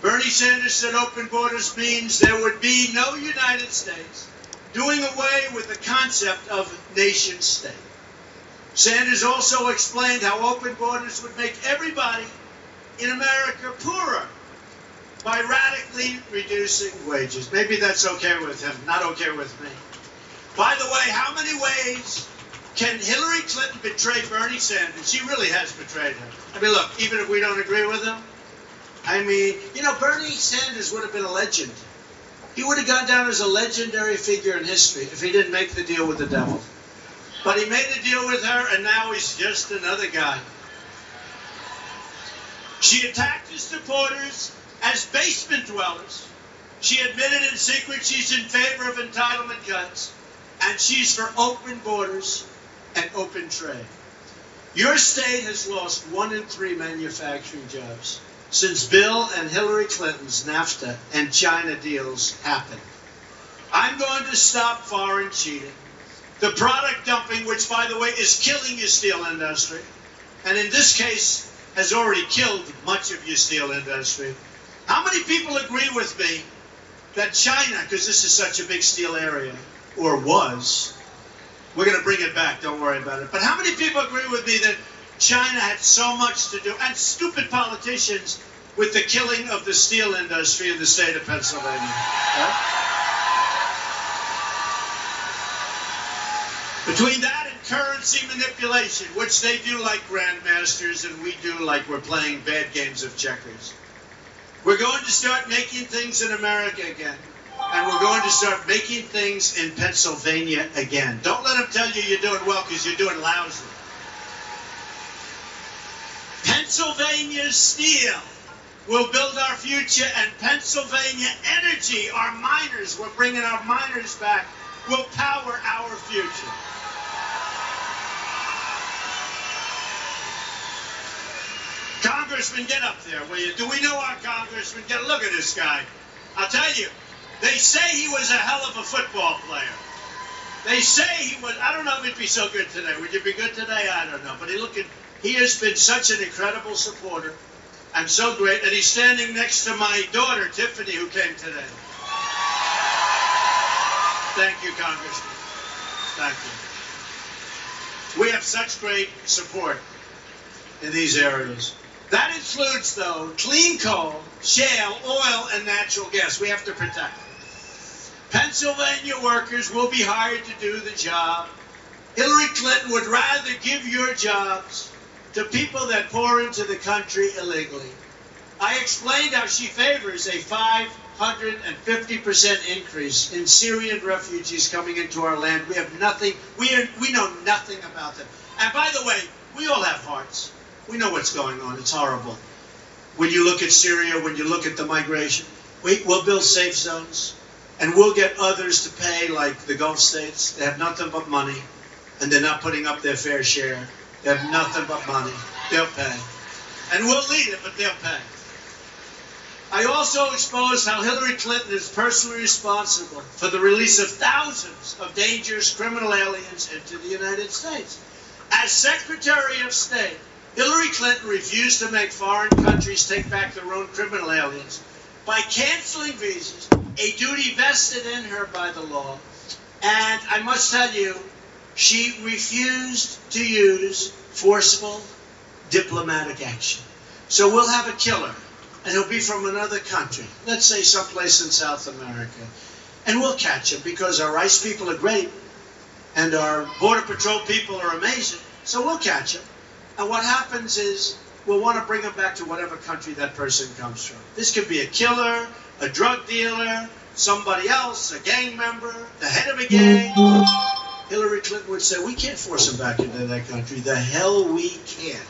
Bernie Sanders said open borders means there would be no United States, doing away with the concept of nation state. Sanders also explained how open borders would make everybody in America poorer by radically reducing wages. Maybe that's okay with him, not okay with me. By the way, how many ways can Hillary Clinton betray Bernie Sanders? She really has betrayed him. I mean, look, even if we don't agree with him, I mean, you know, Bernie Sanders would have been a legend. He would have gone down as a legendary figure in history if he didn't make the deal with the devil. But he made a deal with her, and now he's just another guy. She attacked his supporters as basement dwellers. She admitted in secret she's in favor of entitlement cuts, and she's for open borders and open trade. Your state has lost 1 in 3 manufacturing jobs since Bill and Hillary Clinton's NAFTA and China deals happened. I'm going to stop foreign cheating, the product dumping, which, by the way, is killing your steel industry, and in this case has already killed much of your steel industry. How many people agree with me that China, because this is such a big steel area, or was, we're going to bring it back, don't worry about it, but how many people agree with me that China had so much to do, and stupid politicians, with the killing of the steel industry in the state of Pennsylvania? Right? Between that and currency manipulation, which they do like grandmasters and we do like we're playing bad games of checkers, we're going to start making things in America again. And we're going to start making things in Pennsylvania again. Don't let them tell you you're doing well, because you're doing lousy. Pennsylvania steel will build our future, and Pennsylvania energy, our miners, we're bringing our miners back, will power our future. Congressman, get up there, will you? Do we know our congressman? Get a look at this guy. I'll tell you, they say he was a hell of a football player. They say he was, I don't know if he'd be so good today. Would you be good today? I don't know. But he has been such an incredible supporter and so great. And he's standing next to my daughter, Tiffany, who came today. Thank you, Congressman. Thank you. We have such great support in these areas. That includes, though, clean coal, shale, oil, and natural gas. We have to protect them. Pennsylvania workers will be hired to do the job. Hillary Clinton would rather give your jobs to people that pour into the country illegally. I explained how she favors a 550% increase in Syrian refugees coming into our land. We have nothing, we know nothing about them. And by the way, we all have hearts. We know what's going on. It's horrible. When you look at Syria, when you look at the migration, we'll build safe zones, and we'll get others to pay, like the Gulf states. They have nothing but money, and they're not putting up their fair share. They have nothing but money. They'll pay. And we'll lead it, but they'll pay. I also exposed how Hillary Clinton is personally responsible for the release of thousands of dangerous criminal aliens into the United States. As Secretary of State, Hillary Clinton refused to make foreign countries take back their own criminal aliens by canceling visas, a duty vested in her by the law. And I must tell you, she refused to use forceful diplomatic action. So we'll have a killer, and he'll be from another country, let's say someplace in South America, and we'll catch him because our ICE people are great, and our Border Patrol people are amazing, so we'll catch him. And what happens is we'll want to bring him back to whatever country that person comes from. This could be a killer, a drug dealer, somebody else, a gang member, the head of a gang. Hillary Clinton would say, we can't force him back into that country. The hell we can't.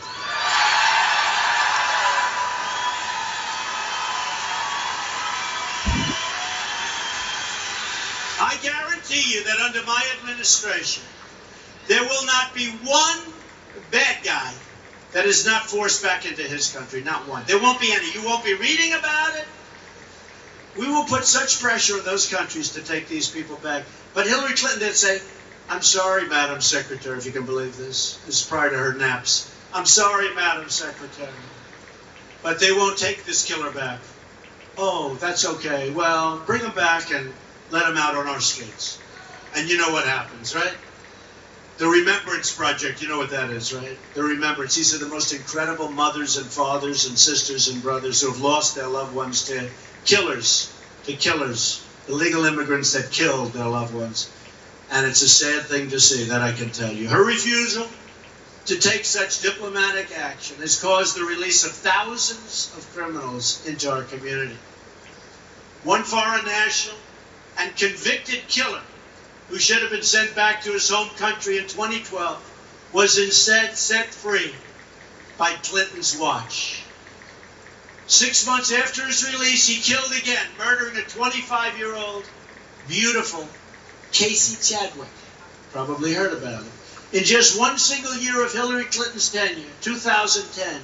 I guarantee you that under my administration, there will not be one bad guy that is not forced back into his country. Not one. There won't be any. You won't be reading about it. We will put such pressure on those countries to take these people back. But Hillary Clinton did say, I'm sorry, Madam Secretary, if you can believe this. This is prior to her naps. I'm sorry, Madam Secretary, but they won't take this killer back. Oh, that's okay. Well, bring him back and let him out on our streets. And you know what happens, right? The Remembrance Project, you know what that is, right? The Remembrance. These are the most incredible mothers and fathers and sisters and brothers who have lost their loved ones to killers, illegal immigrants that killed their loved ones. And it's a sad thing to see, that I can tell you. Her refusal to take such diplomatic action has caused the release of thousands of criminals into our community. One foreign national and convicted killer who should have been sent back to his home country in 2012 was instead set free by Clinton's watch. 6 months after his release, he killed again, murdering a 25-year-old, beautiful Casey Chadwick. Probably heard about it. In just one single year of Hillary Clinton's tenure, 2010,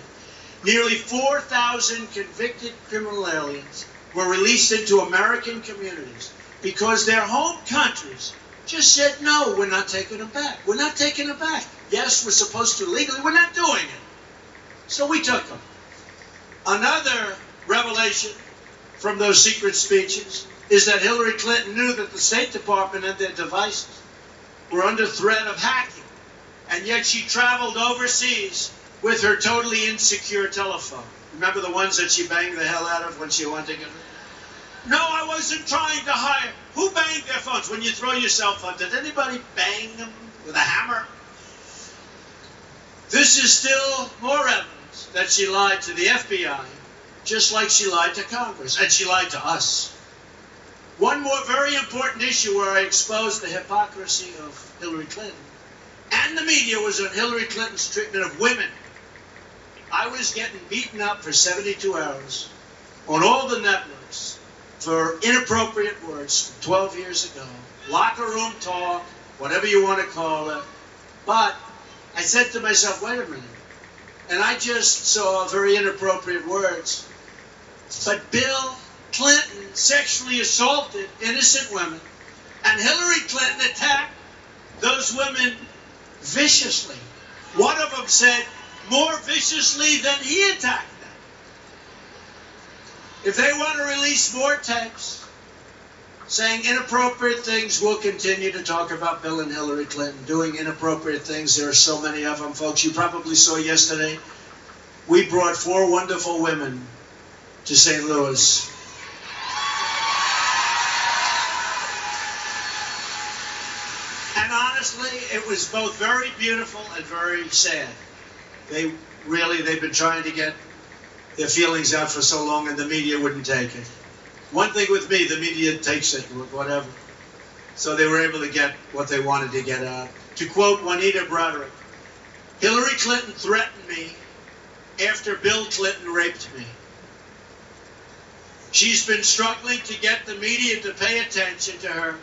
nearly 4,000 convicted criminal aliens were released into American communities because their home countries just said, no, we're not taking them back. We're not taking them back. Yes, we're supposed to legally. We're not doing it. So we took them. Another revelation from those secret speeches is that Hillary Clinton knew that the State Department and their devices were under threat of hacking, and yet she traveled overseas with her totally insecure telephone. Remember the ones that she banged the hell out of when she went to get it? No, I wasn't trying to hire. Who banged their phones? When you throw your cell phone, did anybody bang them with a hammer? This is still more evidence that she lied to the FBI, just like she lied to Congress, and she lied to us. One more very important issue where I exposed the hypocrisy of Hillary Clinton and the media was on Hillary Clinton's treatment of women. I was getting beaten up for 72 hours on all the networks for inappropriate words 12 years ago. Locker room talk, whatever you want to call it. But I said to myself, wait a minute. And I just saw very inappropriate words. But Bill Clinton sexually assaulted innocent women, and Hillary Clinton attacked those women viciously. One of them said more viciously than he attacked them. If they want to release more tapes saying inappropriate things, we'll continue to talk about Bill and Hillary Clinton doing inappropriate things. There are so many of them, folks. You probably saw yesterday, we brought 4 wonderful women to St. Louis. And honestly, it was both very beautiful and very sad. They've been trying to get their feelings out for so long and the media wouldn't take it. One thing with me, the media takes it, whatever. So they were able to get what they wanted to get out. To quote Juanita Broderick, Hillary Clinton threatened me after Bill Clinton raped me. She's been struggling to get the media to pay attention to her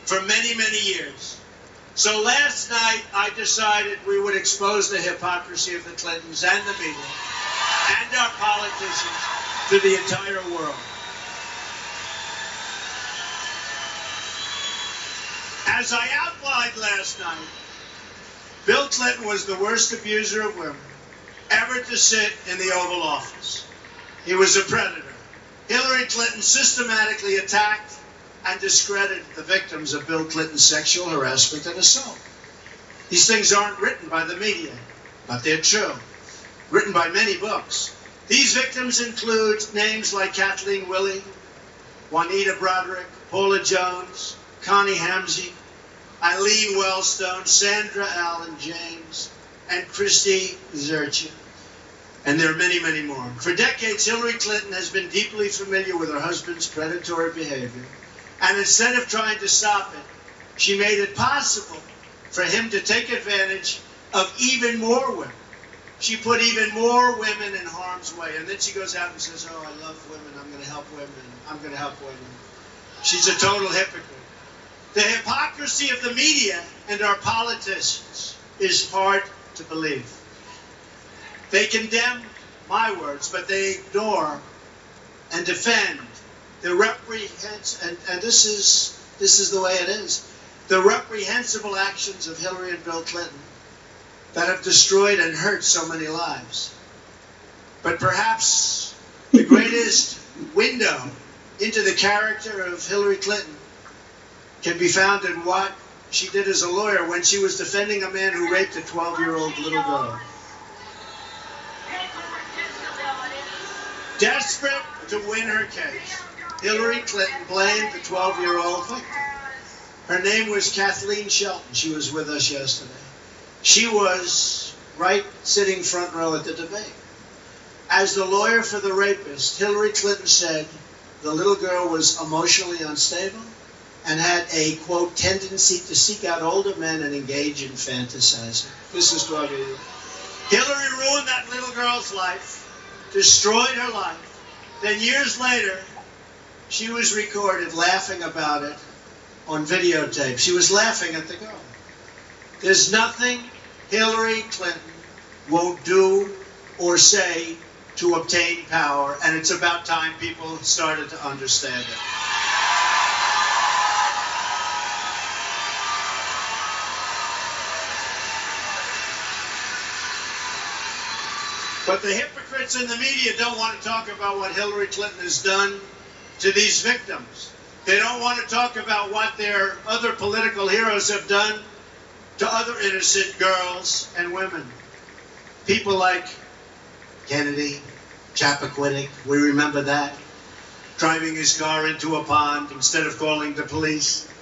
for many, many years. So last night, I decided we would expose the hypocrisy of the Clintons and the media and our politicians to the entire world. As I outlined last night, Bill Clinton was the worst abuser of women ever to sit in the Oval Office. He was a predator. Hillary Clinton systematically attacked and discredited the victims of Bill Clinton's sexual harassment and assault. These things aren't written by the media, but they're true. Written by many books. These victims include names like Kathleen Willey, Juanita Broderick, Paula Jones, Connie Hamzy, Eileen Wellstone, Sandra Allen James, and Christy Zercha. And there are many, many more. For decades, Hillary Clinton has been deeply familiar with her husband's predatory behavior. And instead of trying to stop it, she made it possible for him to take advantage of even more women. She put even more women in harm's way. And then she goes out and says, oh, I love women. I'm going to help women. I'm going to help women. She's a total hypocrite. The hypocrisy of the media and our politicians is hard to believe. They condemn my words, but they ignore and defend the and this is the way it is, the reprehensible actions of Hillary and Bill Clinton that have destroyed and hurt so many lives. But perhaps the greatest window into the character of Hillary Clinton can be found in what she did as a lawyer when she was defending a man who raped a 12-year-old little girl. Desperate to win her case, Hillary Clinton blamed the 12-year-old victim. Her name was Kathleen Shelton. She was with us yesterday. She was right sitting front row at the debate. As the lawyer for the rapist, Hillary Clinton said the little girl was emotionally unstable and had a, quote, tendency to seek out older men and engage in fantasizing. This is what Hillary ruined that little girl's life, destroyed her life. Then years later, she was recorded laughing about it on videotape. She was laughing at the girl. There's nothing Hillary Clinton won't do or say to obtain power, and it's about time people started to understand it. But the hypocrites in the media don't want to talk about what Hillary Clinton has done to these victims. They don't want to talk about what their other political heroes have done to other innocent girls and women. People like Kennedy, Chappaquiddick, we remember that. Driving his car into a pond instead of calling the police,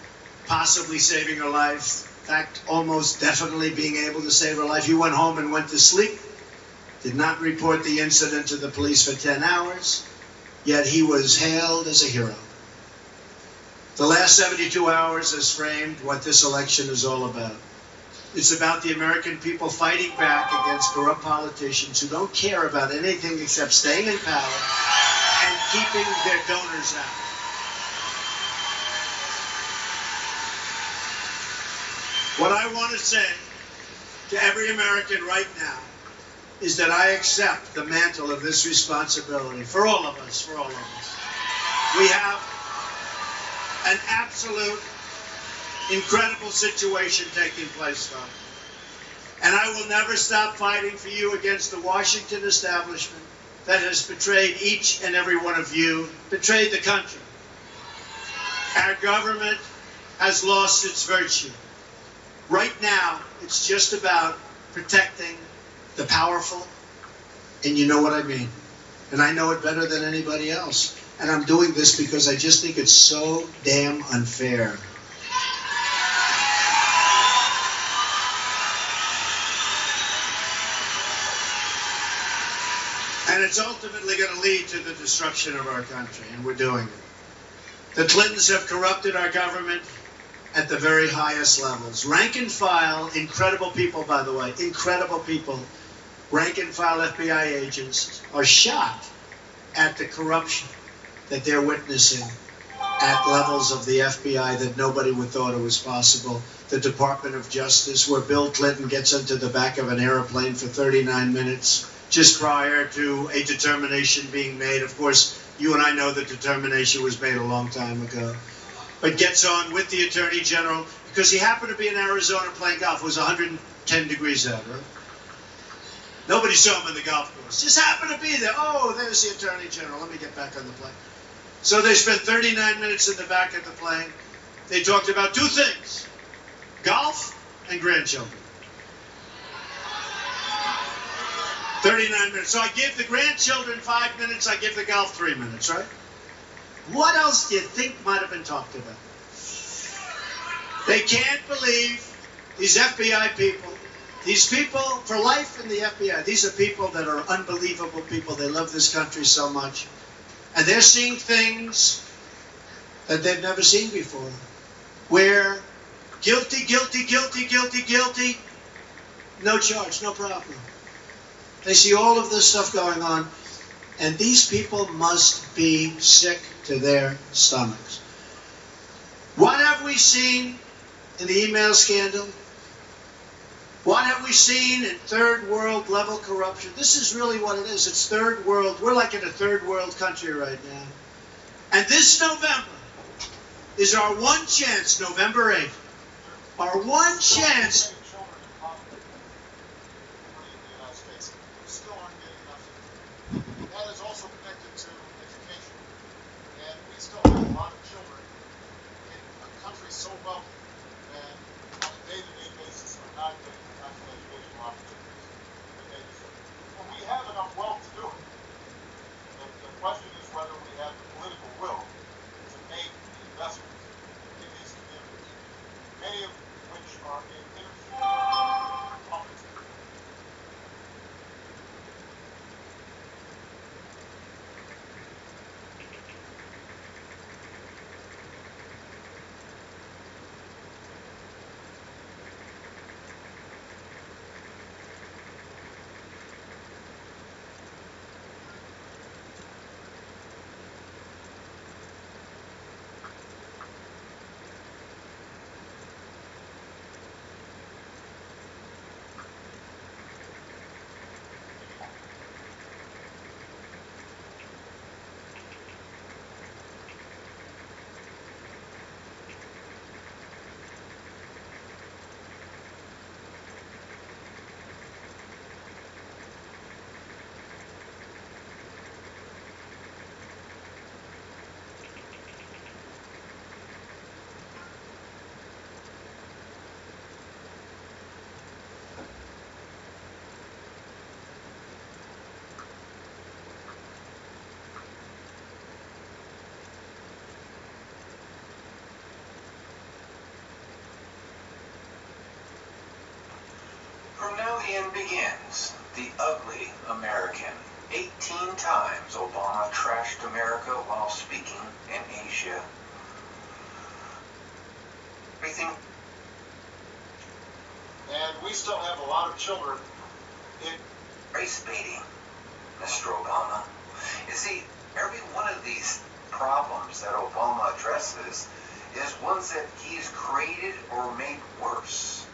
possibly saving her life. In fact, almost definitely being able to save her life. He went home and went to sleep. Did not report the incident to the police for 10 hours, yet he was hailed as a hero. The last 72 hours has framed what this election is all about. It's about the American people fighting back against corrupt politicians who don't care about anything except staying in power and keeping their donors out. What I want to say to every American right now is that I accept the mantle of this responsibility for all of us, We have an absolute incredible situation taking place, folks. And I will never stop fighting for you against the Washington establishment that has betrayed each and every one of you, betrayed the country. Our government has lost its virtue. Right now, it's just about protecting the powerful, and you know what I mean. And I know it better than anybody else. And I'm doing this because I just think it's so damn unfair. And it's ultimately going to lead to the destruction of our country, and we're doing it. The Clintons have corrupted our government at the very highest levels. Rank and file, incredible people, by the way, incredible people. Rank and file FBI agents are shocked at the corruption that they're witnessing at levels of the FBI that nobody would thought it was possible. The Department of Justice, where Bill Clinton gets into the back of an airplane for 39 minutes just prior to a determination being made. Of course, you and I know the determination was made a long time ago. But gets on with the Attorney General because he happened to be in Arizona playing golf. It was 110 degrees out, right? Nobody saw him in the golf course. Just happened to be there. Oh, there's the Attorney General. Let me get back on the plane. So they spent 39 minutes in the back of the plane. They talked about two things: golf and grandchildren. 39 minutes. So I give the grandchildren 5 minutes. I give the golf 3 minutes, right? What else do you think might have been talked about? They can't believe these FBI people. These people for life in the FBI. These are people that are unbelievable people. They love this country so much. And they're seeing things that they've never seen before. Where guilty, guilty, guilty, guilty, guilty, no charge, no problem. They see all of this stuff going on. And these people must be sick to their stomachs. What have we seen in the email scandal? What have we seen in third world level corruption? This is really what it is. It's third world. We're like in a third world country right now. And this November is our one chance, November 8th, our one chance. That is also connected to education. And we still have a lot of children in a country so wealthy that on a day-to-day basis are not getting the kinds of educational opportunities that they deserve. Well, we have enough wealth to do it. The question is whether we have the political will to make the investment in these communities, many of which are in inner city again begins. The ugly American. 18 times Obama trashed America while speaking in Asia. Everything. And we still have a lot of children in Race baiting, Mr. Obama. You see, every one of these problems that Obama addresses is ones that he's created or made worse.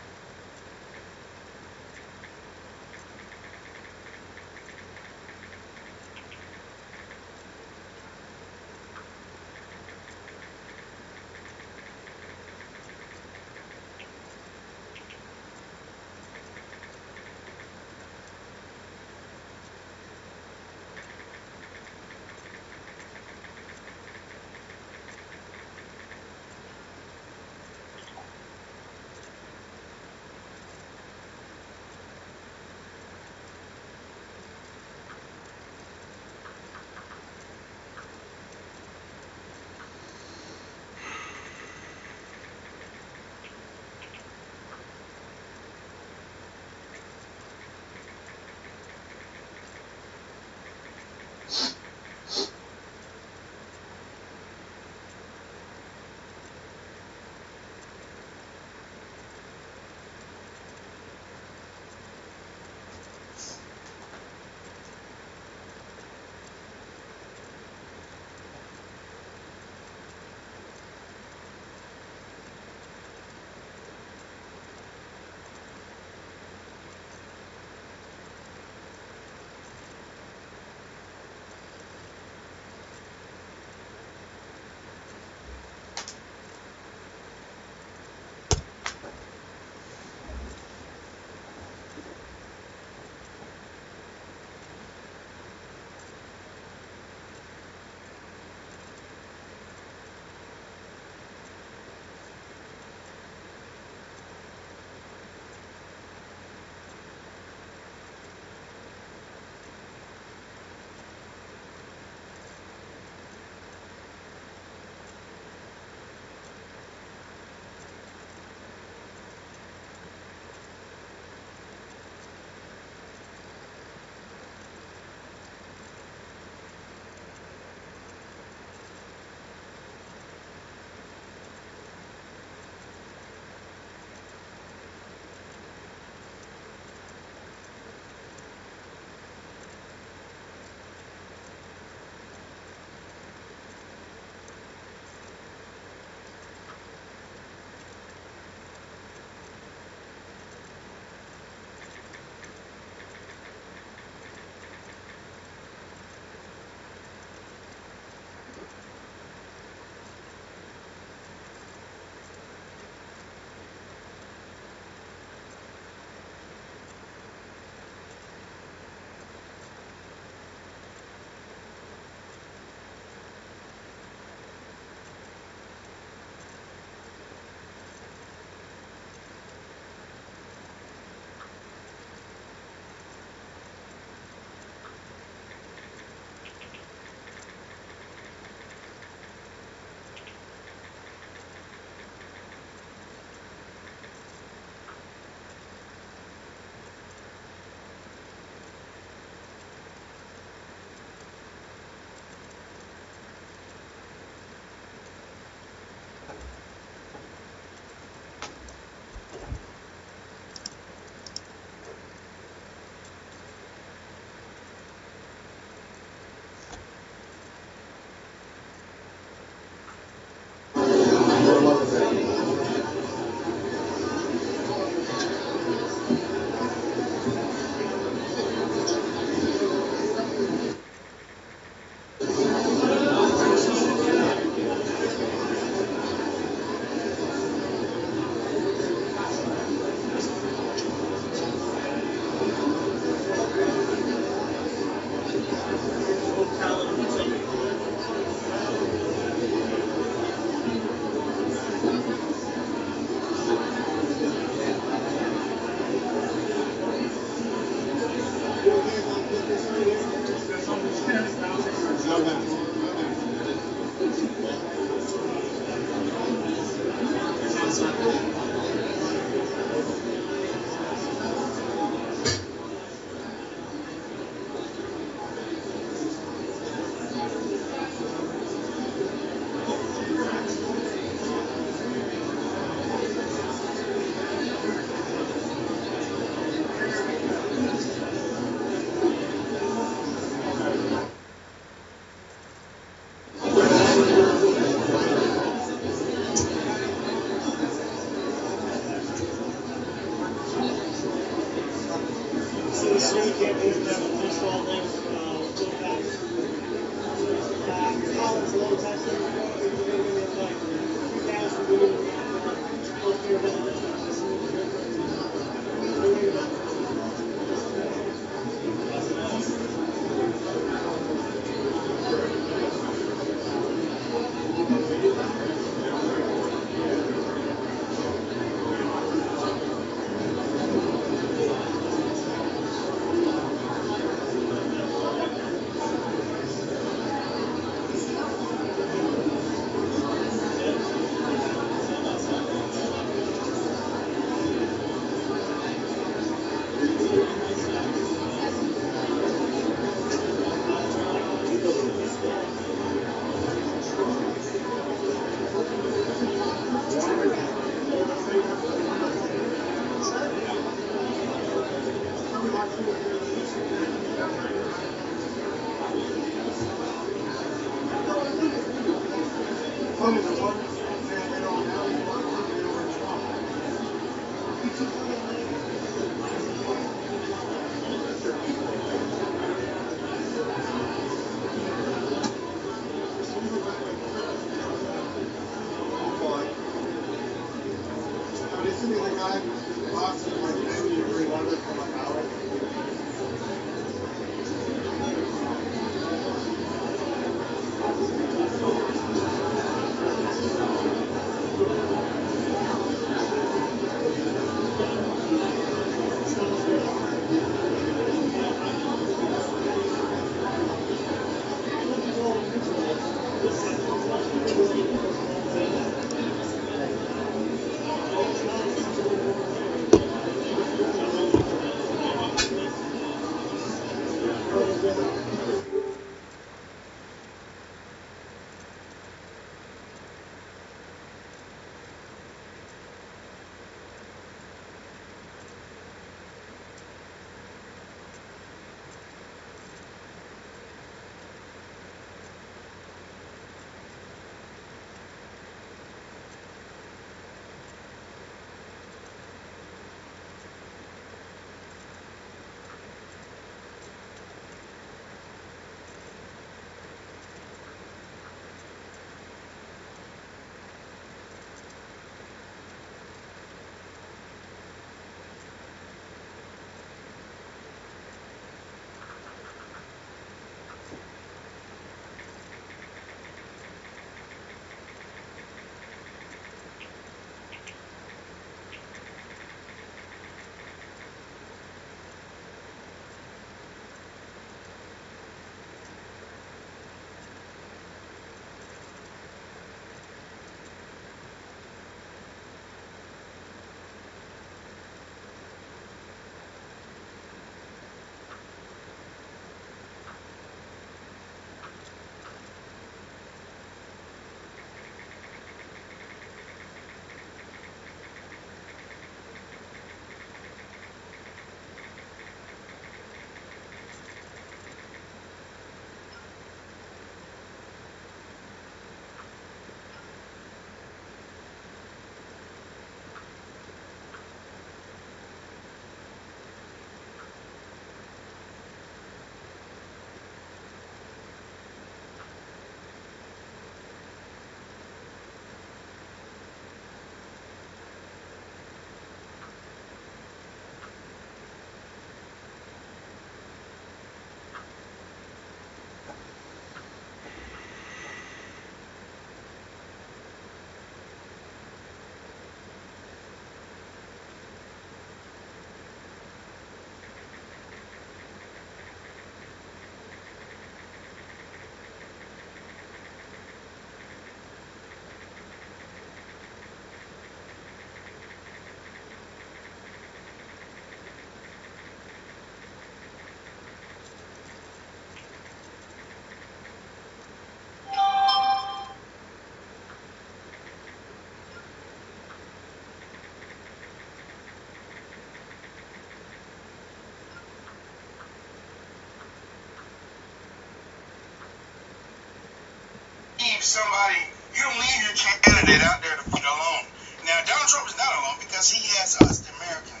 Somebody, you don't leave your candidate out there to fight alone. Now, Donald Trump is not alone because he has us, the American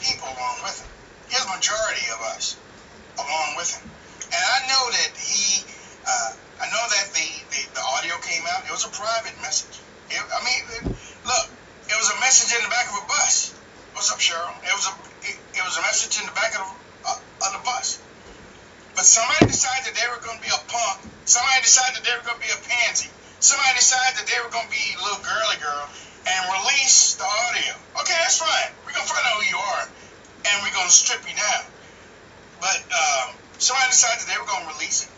people, along with him. Here's my majority of us along with him. And I know that the audio came out. It was a private message. Look, it was a message in the back of a bus. What's up, Cheryl? It was a message in the back of the bus. But somebody decided that they were going to be a punk. Somebody decided that they were going to be a pansy. Somebody decided that they were going to be a little girly girl and release the audio. Okay, that's fine. We're going to find out who you are, and we're going to strip you down. But somebody decided that they were going to release it.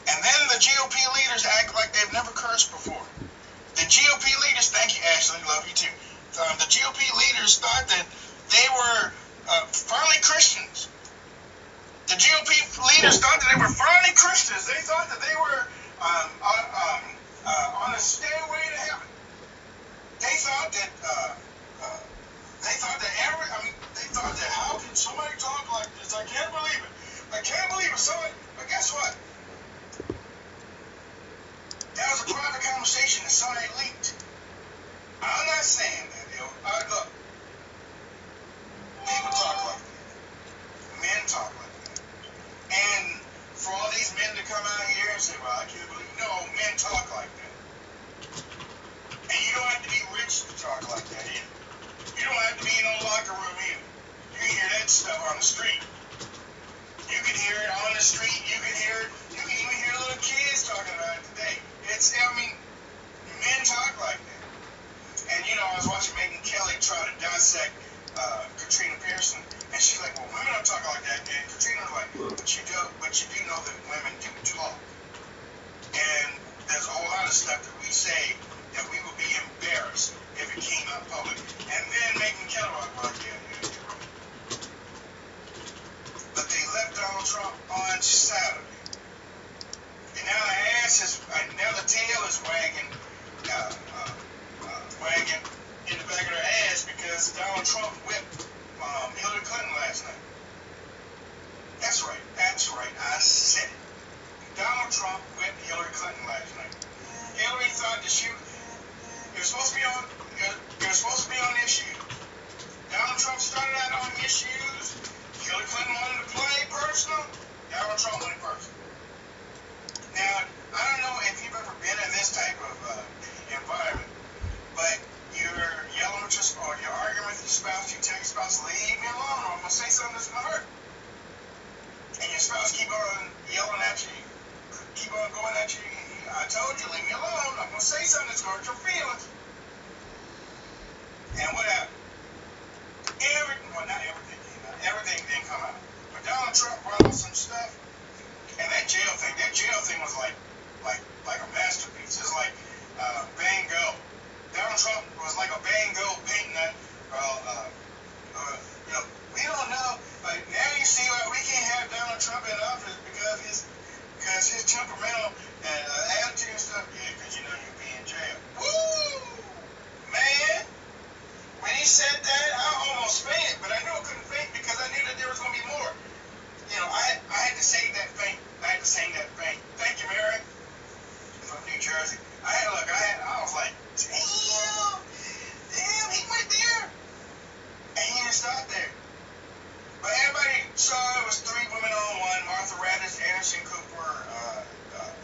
And then the GOP leaders act like they've never cursed before. The GOP leaders, thank you, Ashley, love you too. The GOP leaders thought that they were finally Christians. The GOP leaders thought that they were finally Christians. They thought that they were on a stairway to heaven. They thought that how can somebody talk like this? I can't believe it. I can't believe it. But guess what? That was a private conversation that somebody leaked. I'm not saying that. Look, people talk like that. Men talk like that. And for all these men to come out here and say, well, I can't believe it. No, men talk like that. And you don't have to be rich to talk like that either. You don't have to be in no locker room either. You can hear that stuff on the street. You can hear it on the street. You can even hear little kids talking about it today. Men talk like that. And, I was watching Megyn Kelly try to dissect Katrina Pearson, and she's like, well, women don't talk like that. And Katrina was like, but you do know that women do talk. And there's a whole lot of stuff that we say that we would be embarrassed if it came out public. And then Megyn Kelly was like, yeah, you're right. But they left Donald Trump on Saturday. And now the tail is wagging in the back of their ass because Donald Trump whipped Hillary Clinton last night. That's right, I said it. Donald Trump whipped Hillary Clinton last night. Hillary thought that it was supposed to be on issues. Donald Trump started out on issues. Hillary Clinton wanted to play personal. Donald Trump wanted personal. Now, I don't know if you've ever been in this type of environment, but you're yelling with or you're arguing with your spouse, you tell your spouse, leave me alone, or I'm going to say something that's going to hurt. And your spouse keep on yelling at you, keep on going at you. I told you, leave me alone. I'm going to say something that's going to hurt your feelings. And what happened? Not everything came out. Everything didn't come out. But Donald Trump brought out some stuff. And that jail thing was like a masterpiece. It's like Van Gogh. Donald Trump was like a Van Gogh painting that. We don't know, but now you see why we can't have Donald Trump in office because his temperamental and attitude and stuff. Yeah, because you'd be in jail. Woo, man! When he said that, I almost fainted, but I knew I couldn't faint because I knew that there was going to be more. I had to sing that faint. Thank you, Mary. From New Jersey. I was like, damn, he went there. And he didn't stop there. But everybody saw it was 3 women on one. Martha Raddatz, Anderson Cooper,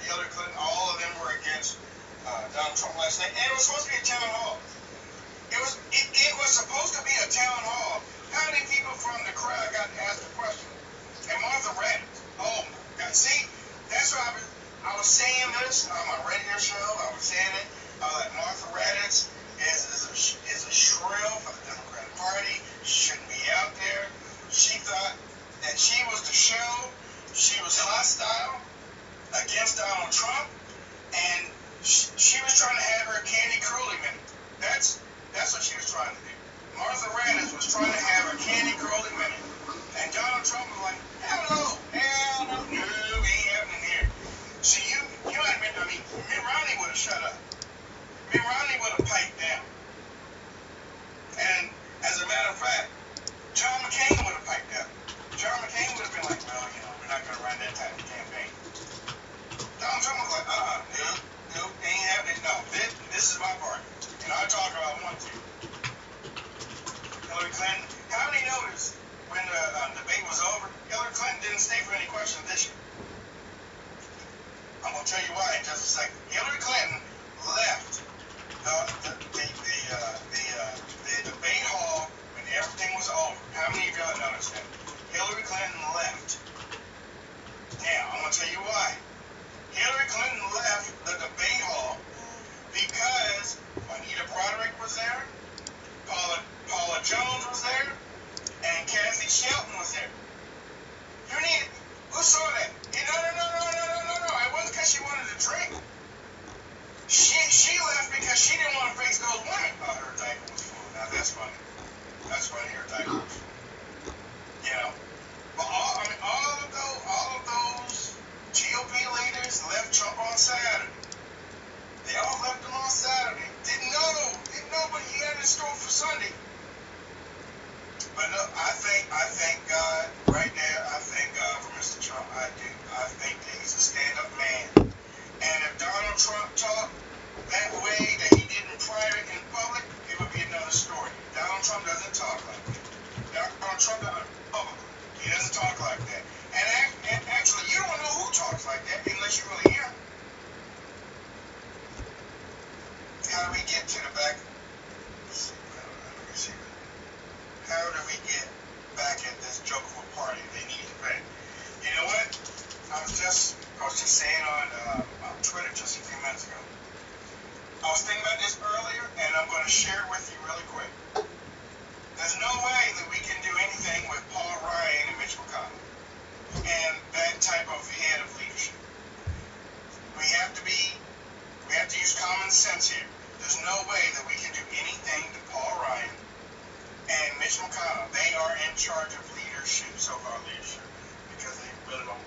Hillary Clinton, all of them were against Donald Trump last night. And it was supposed to be a town hall. It was supposed to be a town hall. How many people from the crowd got to ask the question? And Martha Raddatz, oh my God, see, that's why I was saying this on my radio show. I was saying it. Martha Raddatz is a shrill for the Democratic Party. She shouldn't be out there. She thought that she was the show. She was hostile against Donald Trump, and she was trying to have her Candy Crowley minute. That's what she was trying to do. Martha Raddatz was trying to have her Candy Crowley minute. And Donald Trump was like, hell no, it ain't happening here. See, Mitt Romney would have shut up. Mitt Romney would have piped down. And as a matter of fact, John McCain would have piped down. John McCain would have been like, well, we're not going to run that type of campaign. Donald Trump was like, nope, ain't happening. No, this is my party. And I'll talk about one, too. Hillary Clinton, how many noticed when the debate was was over, Hillary Clinton didn't stay for any questions this year. I'm going to tell you why in just a second. Hillary Clinton left the debate hall when everything was over. How many of y'all noticed that? Hillary Clinton left. Now, I'm going to tell you why. Hillary Clinton left the debate hall because Juanita Broderick was there, Paula Jones was there, and Kathy Shelton was there. Who saw that? No. It wasn't because she wanted to drink. She left because she didn't want to face those women. Oh, her diaper was full. Now that's funny. That's funny. Her diaper was full. You know. But all of those GOP leaders left Trump on Saturday. They all left him on Saturday. Didn't know what he had in store for Sunday. But no, I thank God right there. I thank God for Mr. Trump. I do. I think that he's a stand-up man. And if Donald Trump talked that way that he did in private and public, it would be another story. Donald Trump doesn't talk like that. Donald Trump doesn't publicly. He doesn't talk like that. And actually, you don't know who talks like that unless you really hear him. How do we get to the back? Let me see. How do we get back at this joke of a party? They need to pay. You know what? I was just saying on Twitter just a few minutes ago. I was thinking about this earlier, and I'm going to share it with you really quick. There's no way that we can do anything with Paul Ryan and Mitch McConnell and that type of head of leadership. We have to use common sense here. There's no way that we can do anything to Paul Ryan and Mitch McConnell. They are in charge of leadership, so-called leadership, because they really don't lead.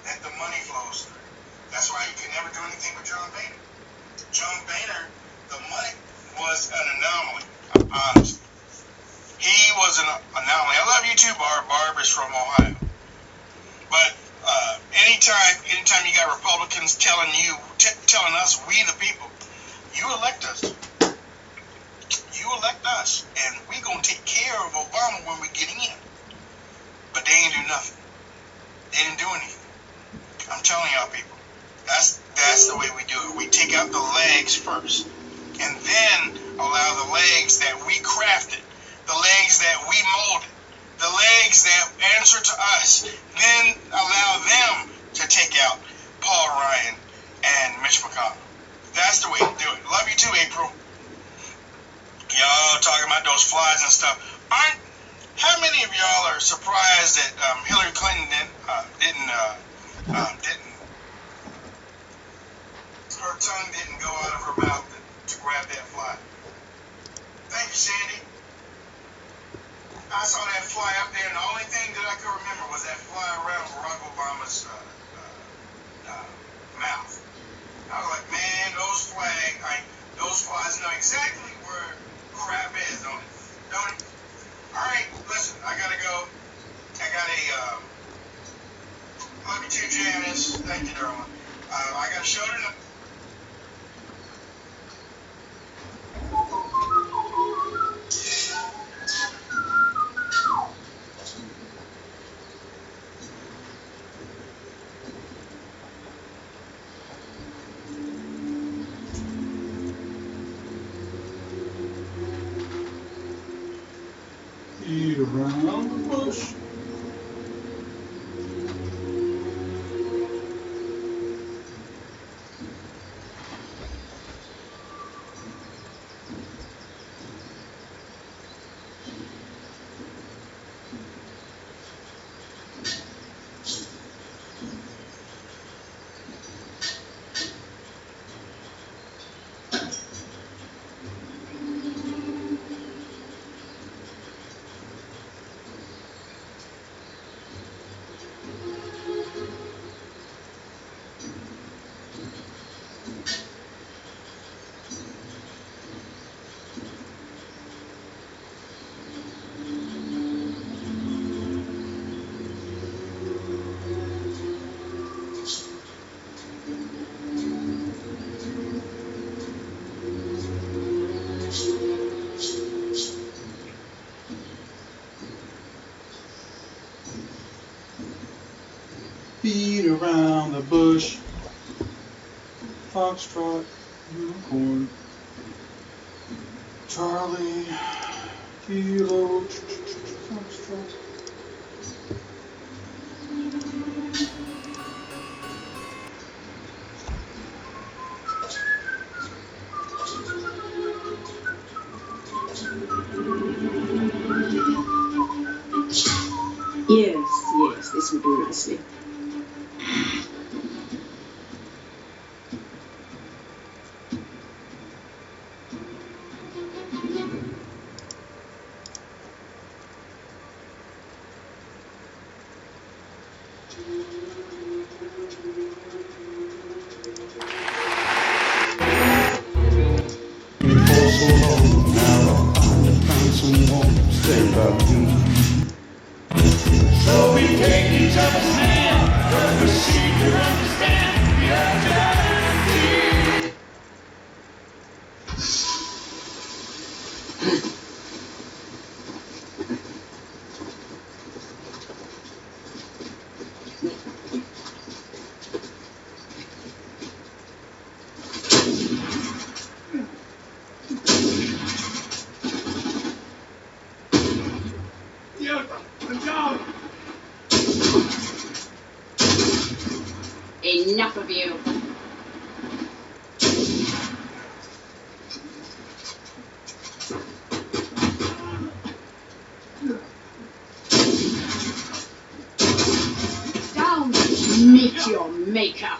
That the money flows through. That's why you can never do anything with John Boehner. John Boehner, the money was an anomaly. Honestly, he was an anomaly. I love you too, Barb. Barb is from Ohio. But anytime you got Republicans telling us, we the people, you elect us. You elect us, and we gonna take care of Obama when we get in. But they ain't do nothing. They didn't do anything. I'm telling y'all people, that's the way we do it. We take out the legs first, and then allow the legs that we crafted, the legs that we molded, the legs that answer to us, then allow them to take out Paul Ryan and Mitch McConnell. That's the way to do it. Love you too, April. Y'all talking about those flies and stuff. How many of y'all are surprised that Hillary Clinton didn't her tongue didn't go out of her mouth to grab that fly? Thank you, Sandy. I saw that fly up there, and the only thing that I could remember was that fly around Barack Obama's mouth. I was like, man, those flies know exactly where crap is, don't it? All right, listen, I gotta go. I got a love you too, Janice. Thank you, darling. I got a show tonight. Beat around the bush. Beat around the bush. Foxtrot, unicorn. Charlie, Kilo, Foxtrot. Yes, this would do nicely. So we take each other's hand, 'cause we seem to understand the urgency. Enough of you. Down, meet your maker.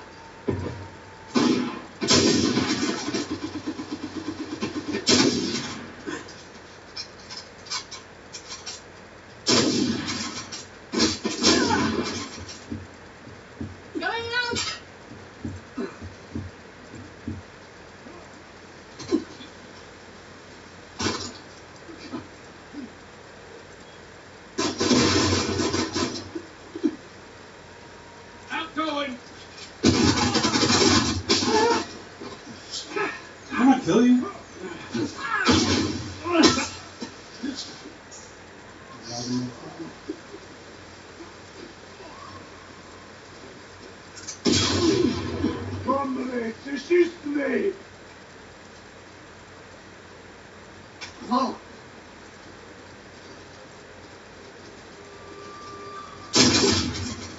Going out. Outgoing. I'm gonna kill you. Oh.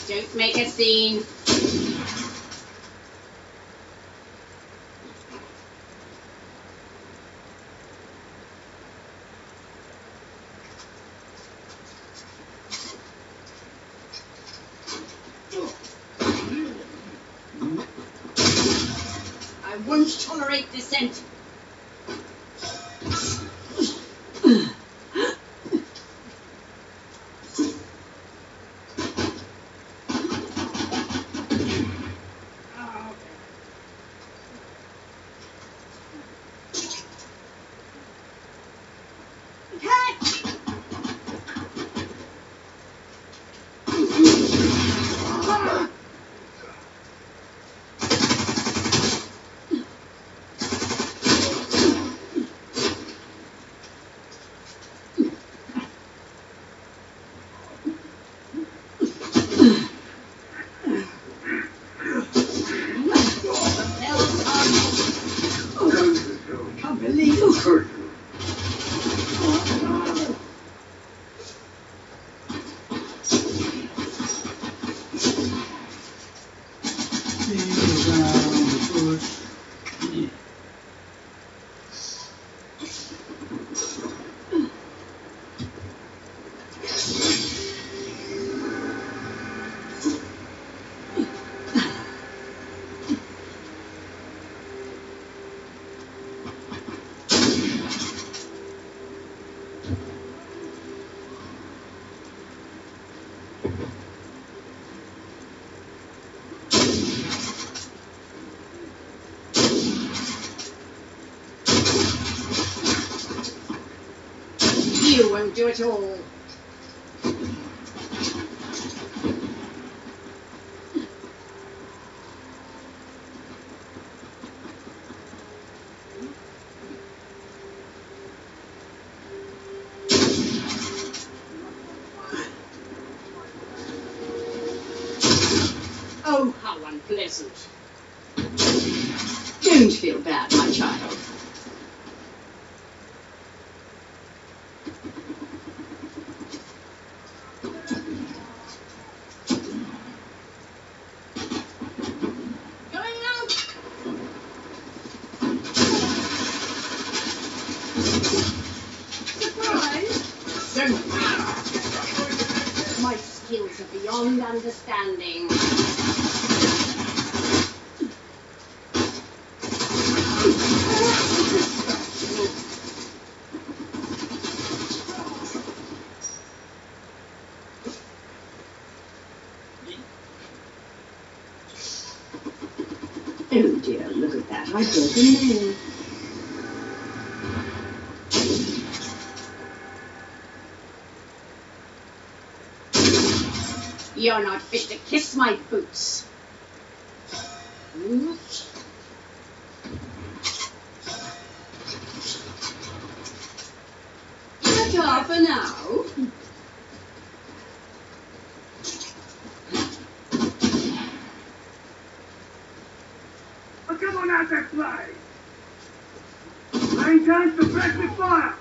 Don't make a scene. I won't tolerate dissent. You won't do it all. Oh, how unpleasant. Don't feel bad, my child. Going out. Surprise! Don't worry. My skills are beyond understanding. Oh dear, look at that. I've broken nail. You're not fit to kiss my boots. Oops. Ta-ta for now. Oh, come on out there, fly! Nine times to practice fire!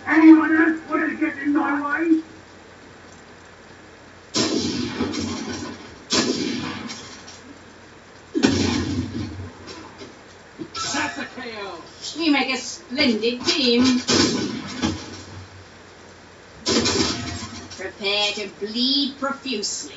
Anyone else want to get in my way? That's a KO. We make a splendid team. Prepare to bleed profusely.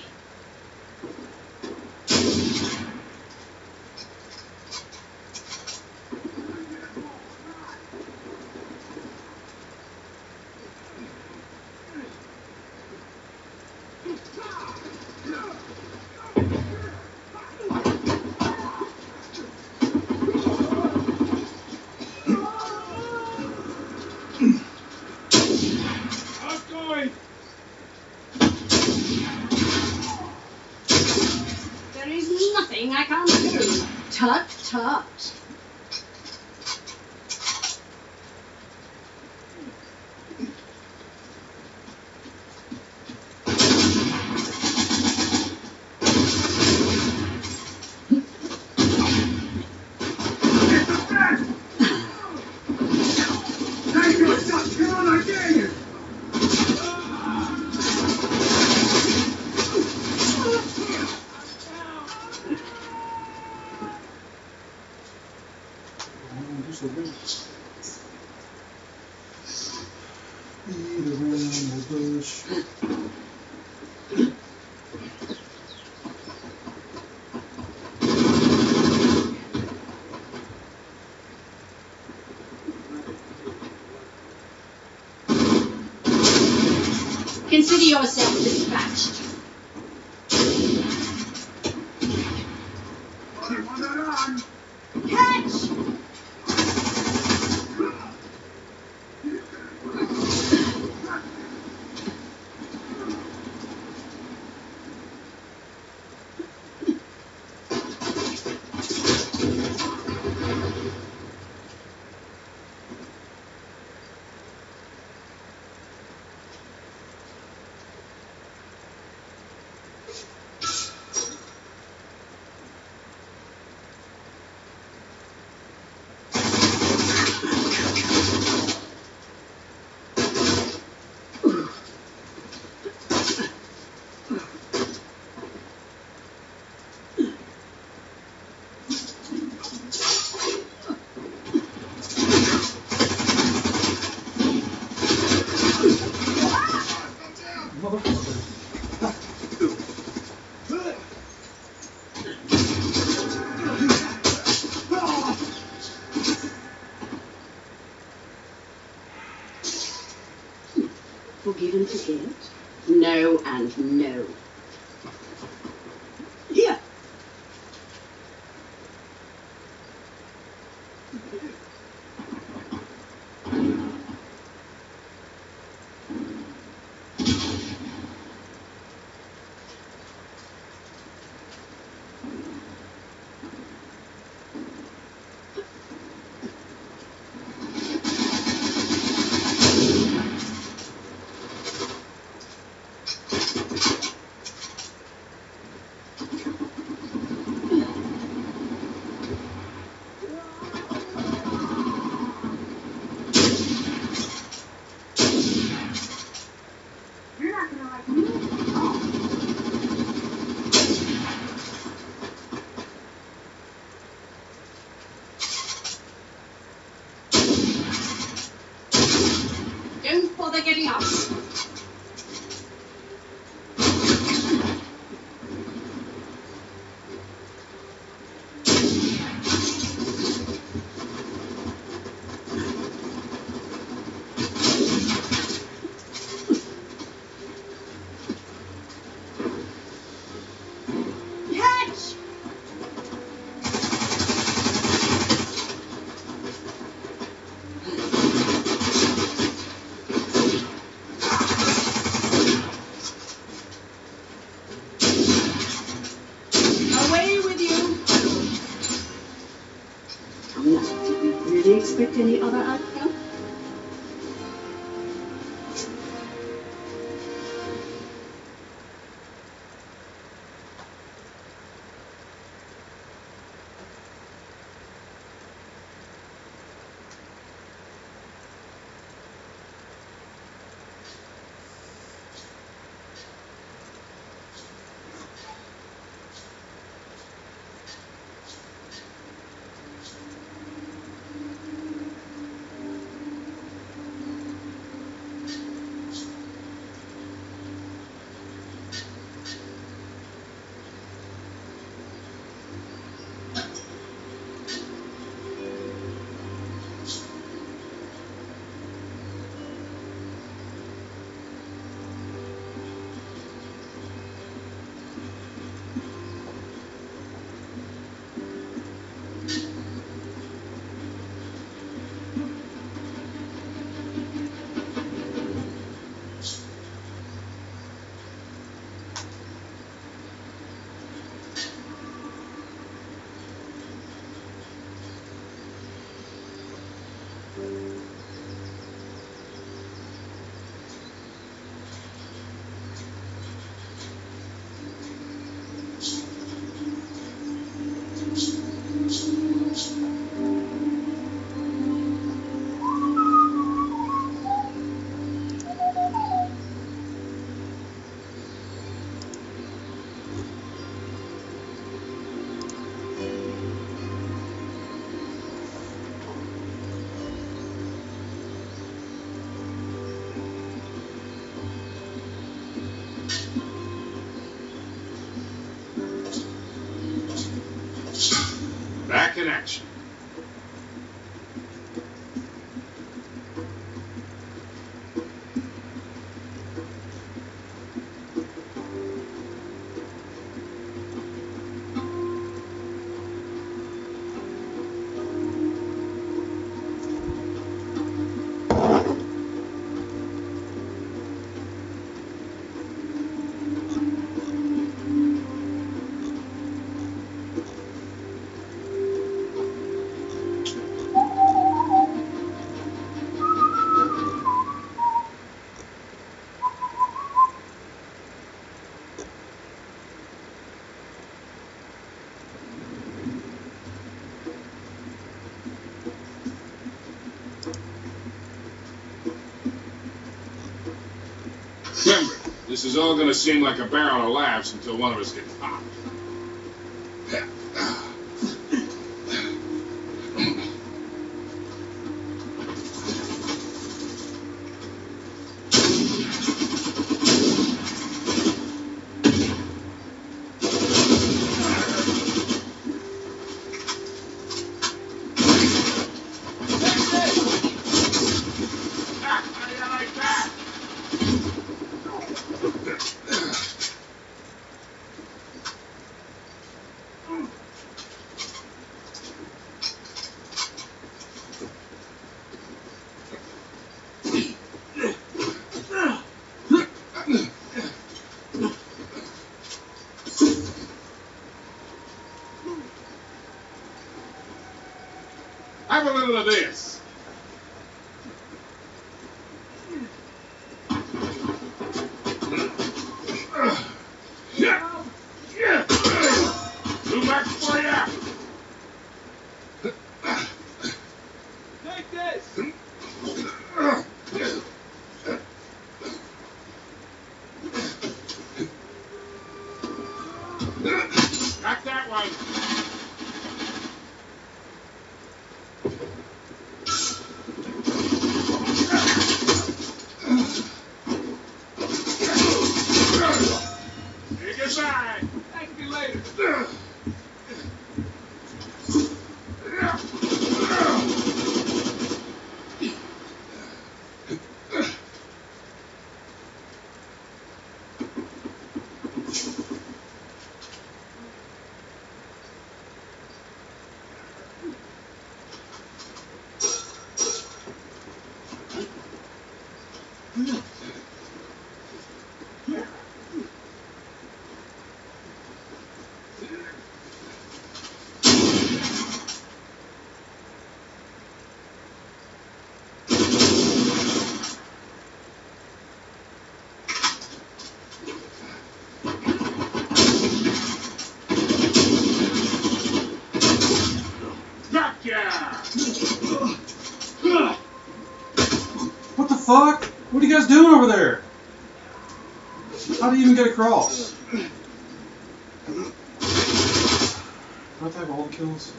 There is nothing I can't do. Tut, tut. Take your shot! Come on, I dare you! Just a bit. Beat around the bush. Consider yourself dispatched. Catch! Forgive and forget? No and no. Here. Don't bother getting up. Catch! Away with you! Now, did you really expect any other outcome? Back in action. Remember, this is all going to seem like a barrel of laughs until one of us gets popped. How do you like that? Have a little of this. Yeah. Yeah. Too much for ya. Take this! Got that one. Say goodbye. Thank you later. What the fuck? What are you guys doing over there? How do you even get across? Do I have all the kills?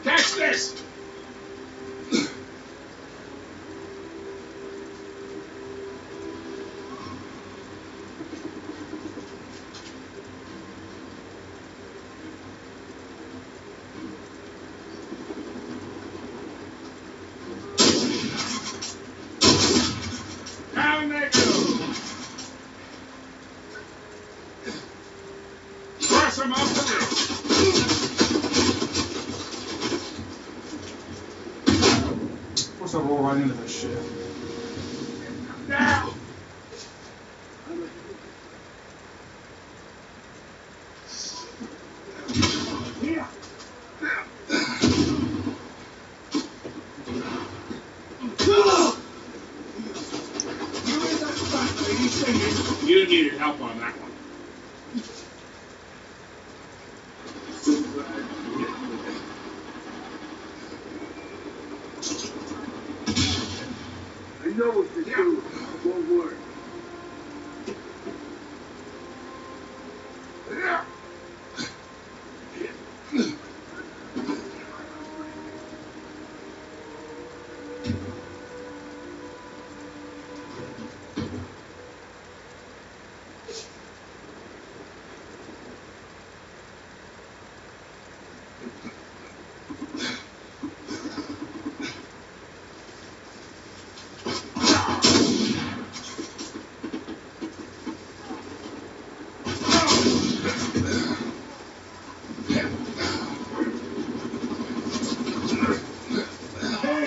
Catch this. Down they go. Cross them off the ridge. Of course I roll right into this shit. Now. Yeah. You needed help on that one. I know what to do. It won't work.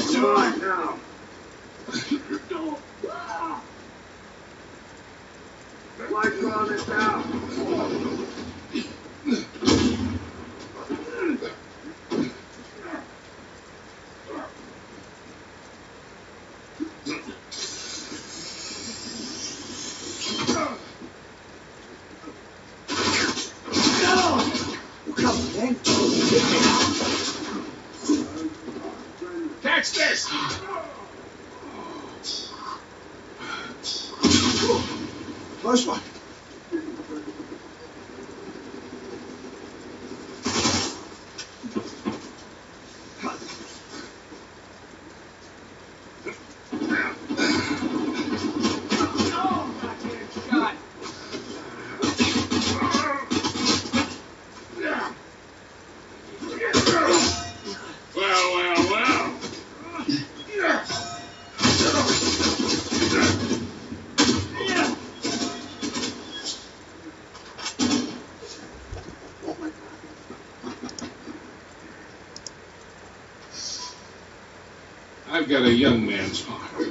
It's on now. Lights are on this now. Catch this. Close one. Well. I've got a young man's heart.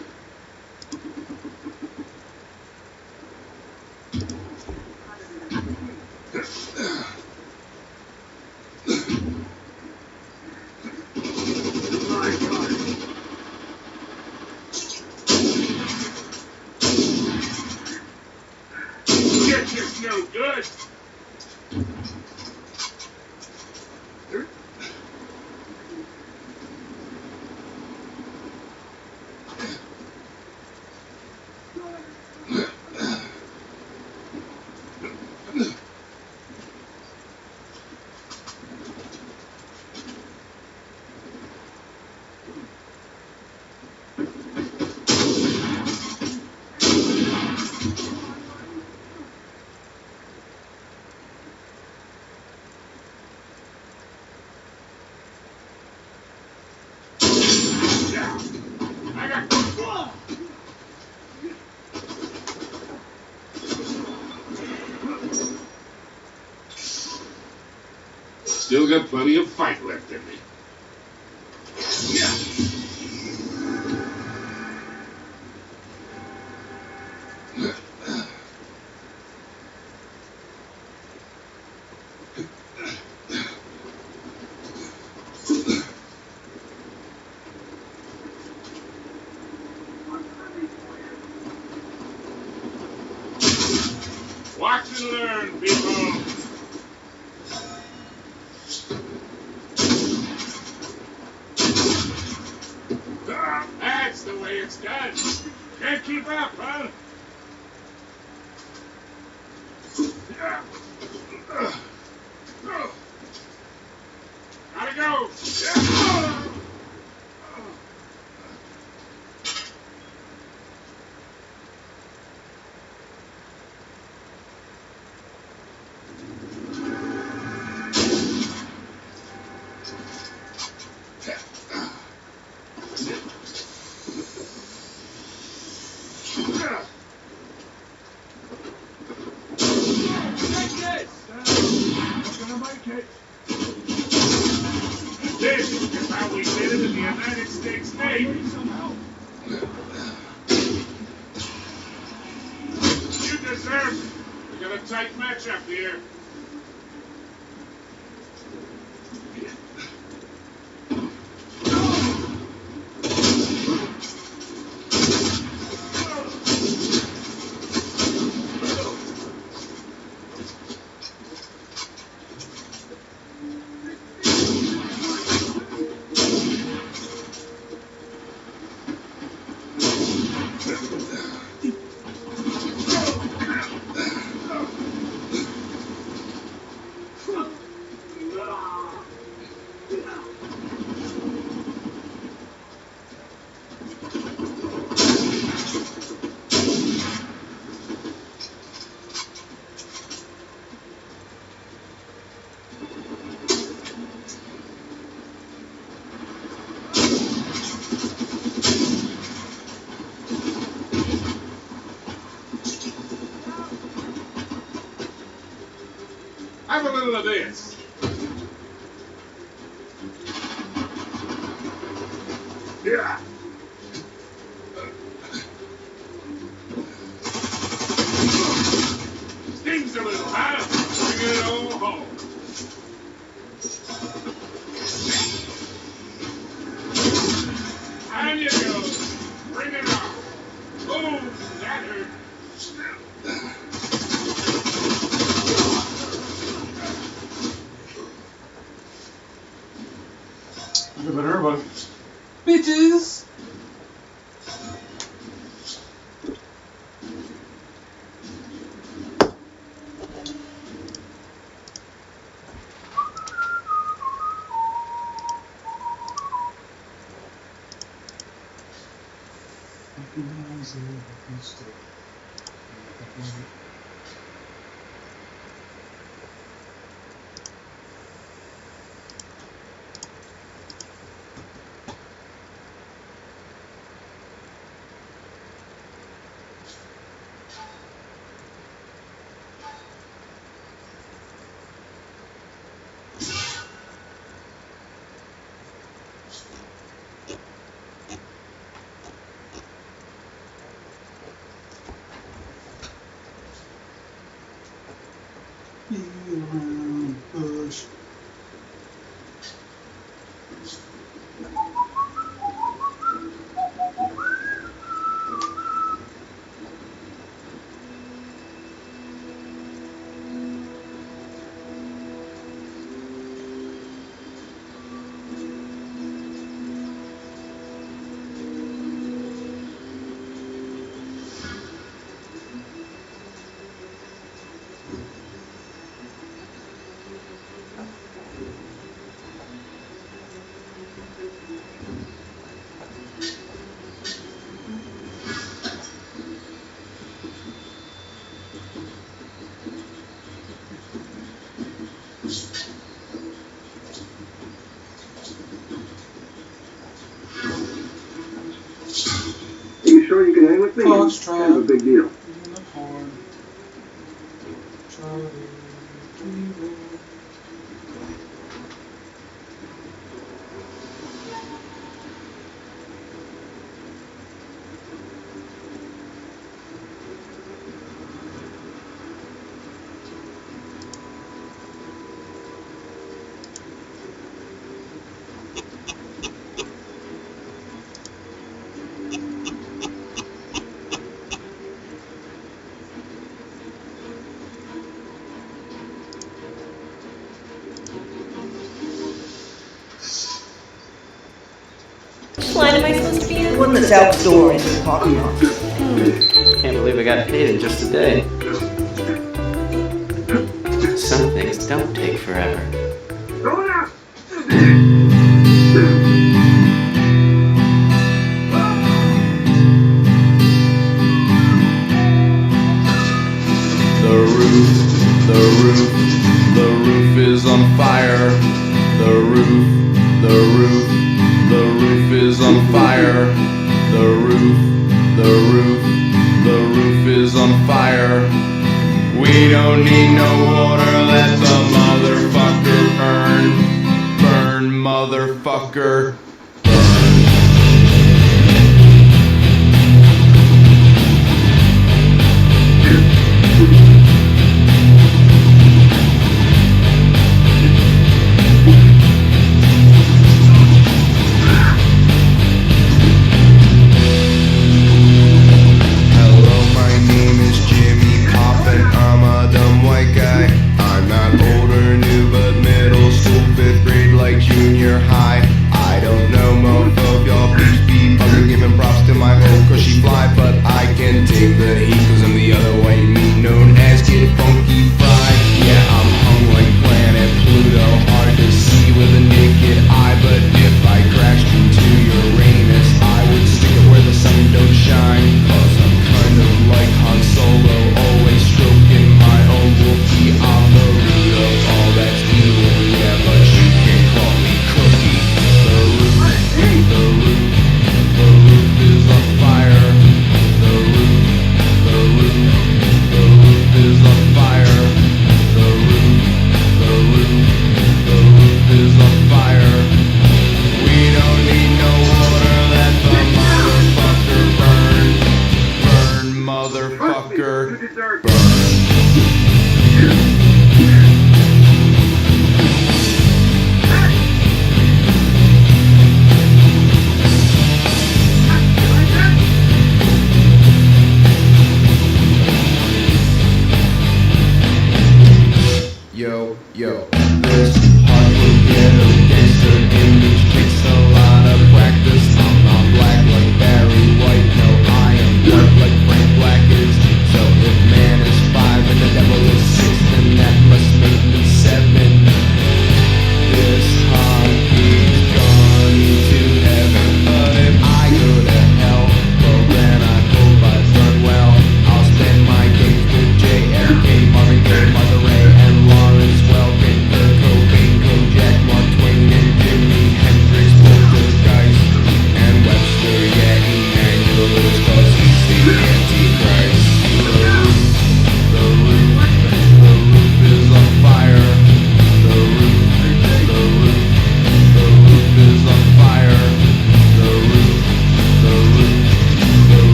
still got plenty of fight left in me. Watch and learn, people. That's the way it's done. Can't keep up, huh? Gotta go. This is how we did it in the United States Navy. You deserve it. We got a tight matchup here. Have a little of this. Yeah. Stings a little, huh? Bring it all home. And you go. Bring it on. Boom. That hurt. Look at everybody. Bitches! Be around the bush. You sure you can hang with me? That's a big deal. Which line am I supposed to be in? The one that's outdoors and talking on. Can't believe I got paid in just a day. Some things don't take forever. The roof is on fire. The roof is on fire. The roof is on fire. We don't need no water, let the motherfucker burn. Burn, motherfucker. Junior high, I don't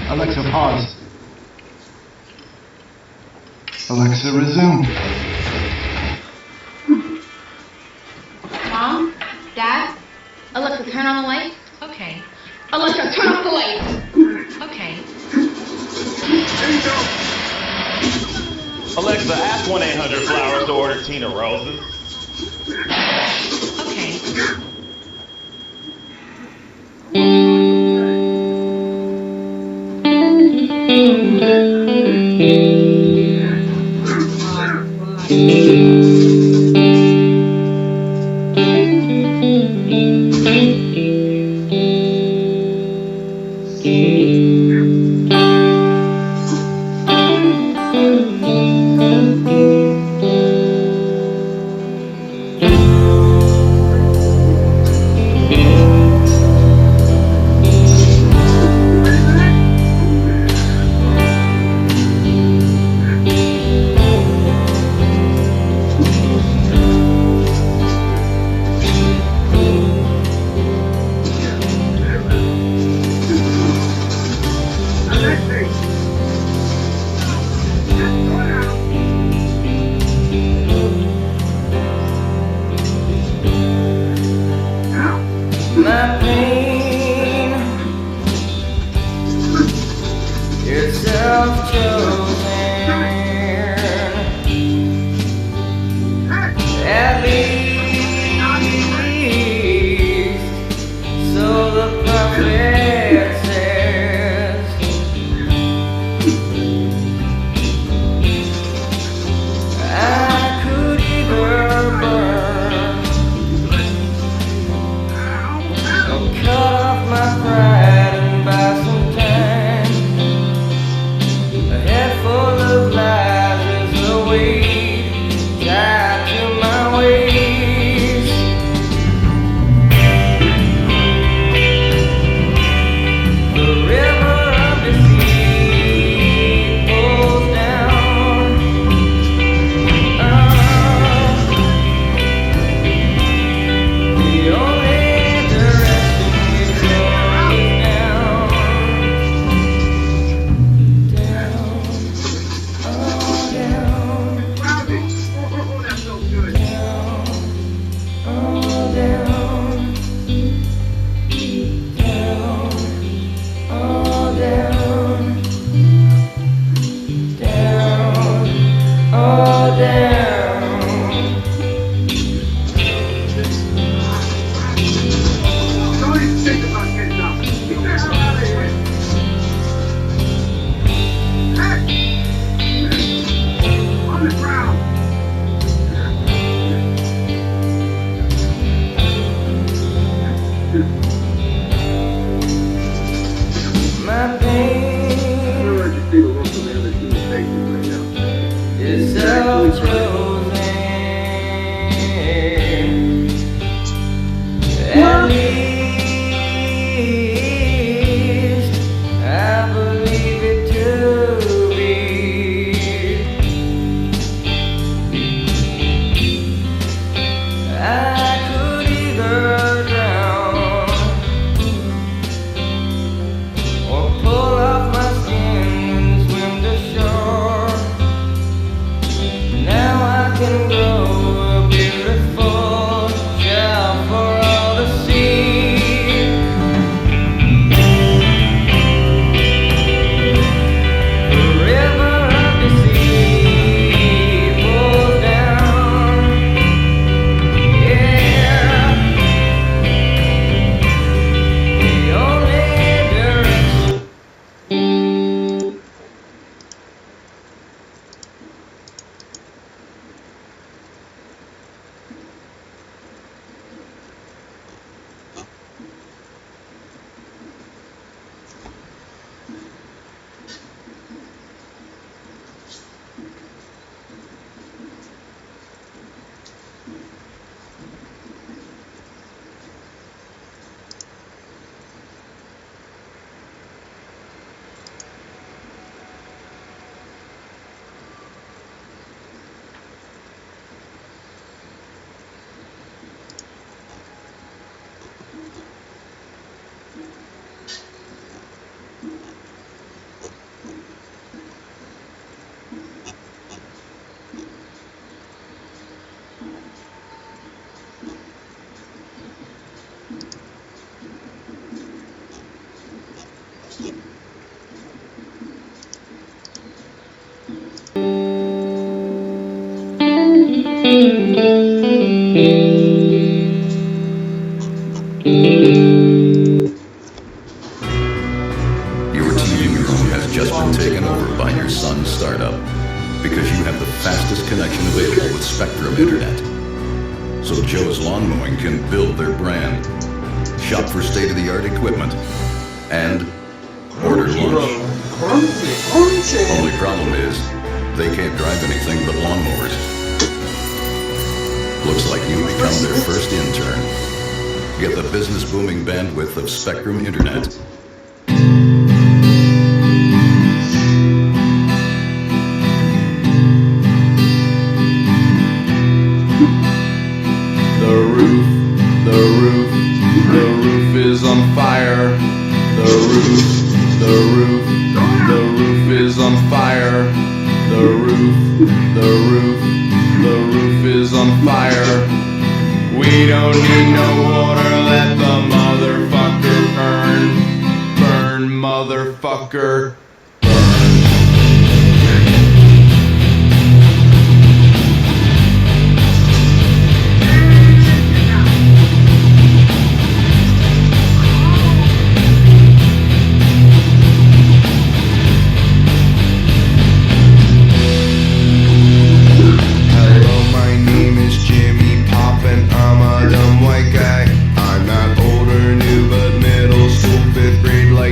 Alexa, pause. Alexa, resume. Mom? Dad? Alexa, turn on the light. Okay. Alexa, turn off the light. Okay. Alexa, ask 1-800-Flowers to order Tina roses. Okay. My pain is self-chosen. At least, so the prophet says. I could either burn or cut off my pride and buy some time. A head full of lies is the weight tied to my waist. The river of defeat pulls down. The only direction we go is down, down, oh down, down, oh down, down, oh down, down, oh down. Don't even think about getting up. Get the hell out of here. Hey! On the ground. My pain is self-chosen. At least I believe it to be. I could either drown or pull off my skin and swim to shore. Now I just been taken over by your son's startup because you have the fastest connection available with Spectrum Internet. So Joe's Lawn Mowing can build their brand, shop for state-of-the-art equipment, and order lunch. Only problem is, they can't drive anything but lawnmowers. Looks like you become their first intern. Get the business booming bandwidth of Spectrum Internet. The roof is on fire. The roof is on fire. The roof is on fire. We don't need no water, let the motherfucker burn, motherfucker.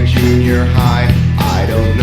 Junior high, I don't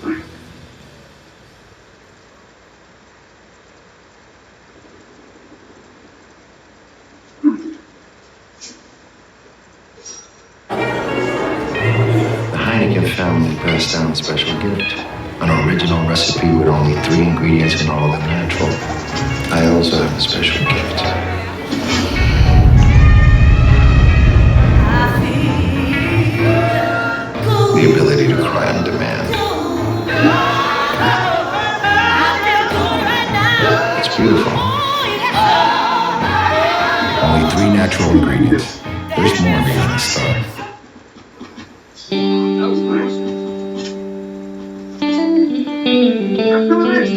The Heineken family passed down a special gift. An original recipe with only 3 ingredients and all of them natural. I also have a special gift. The ability to cry on demand. It's beautiful. Only 3 natural ingredients. There's more beyond the star. That was nice. That's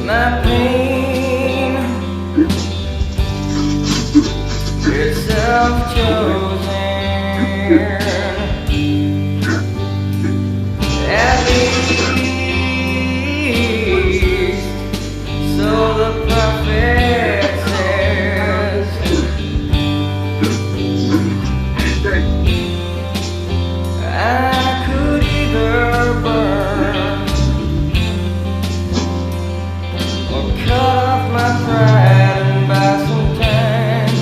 My pain, it's self-chosen. At least, so the prophet says. I could either burn or cut off my pride and buy some time.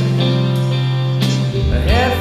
A head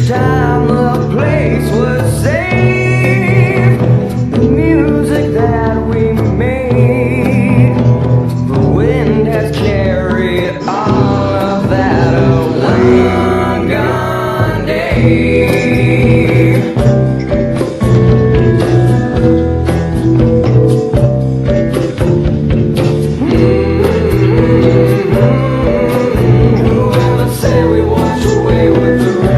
Each time the place was safe, the music that we made, the wind has carried all of that away. Gone day. Whoever said we wash away with the rain?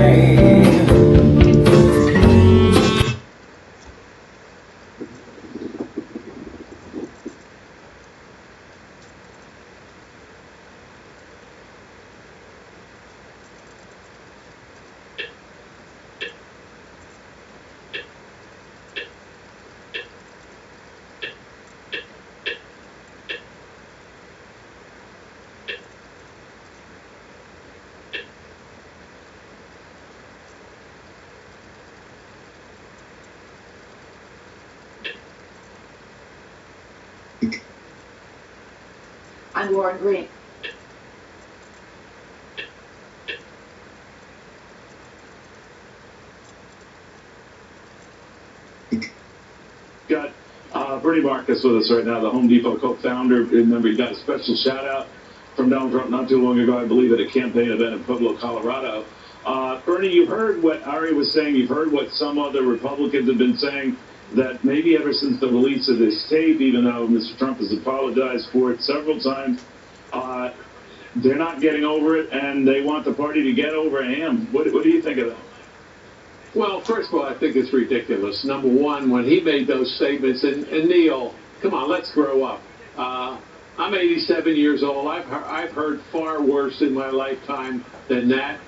I'm Lauren Green. Got Bernie Marcus with us right now, the Home Depot co-founder. Remember, he got a special shout-out from Donald Trump not too long ago, I believe, at a campaign event in Pueblo, Colorado. Bernie, you heard what Ari was saying. You've heard what some other Republicans have been saying, that maybe ever since the release of this tape, even though Mr. Trump has apologized for it several times, they're not getting over it, and they want the party to get over him. What do you think of that? Well, first of all, I think it's ridiculous. Number one, when he made those statements, and Neil, come on, let's grow up. I'm 87 years old. I've heard far worse in my lifetime than that.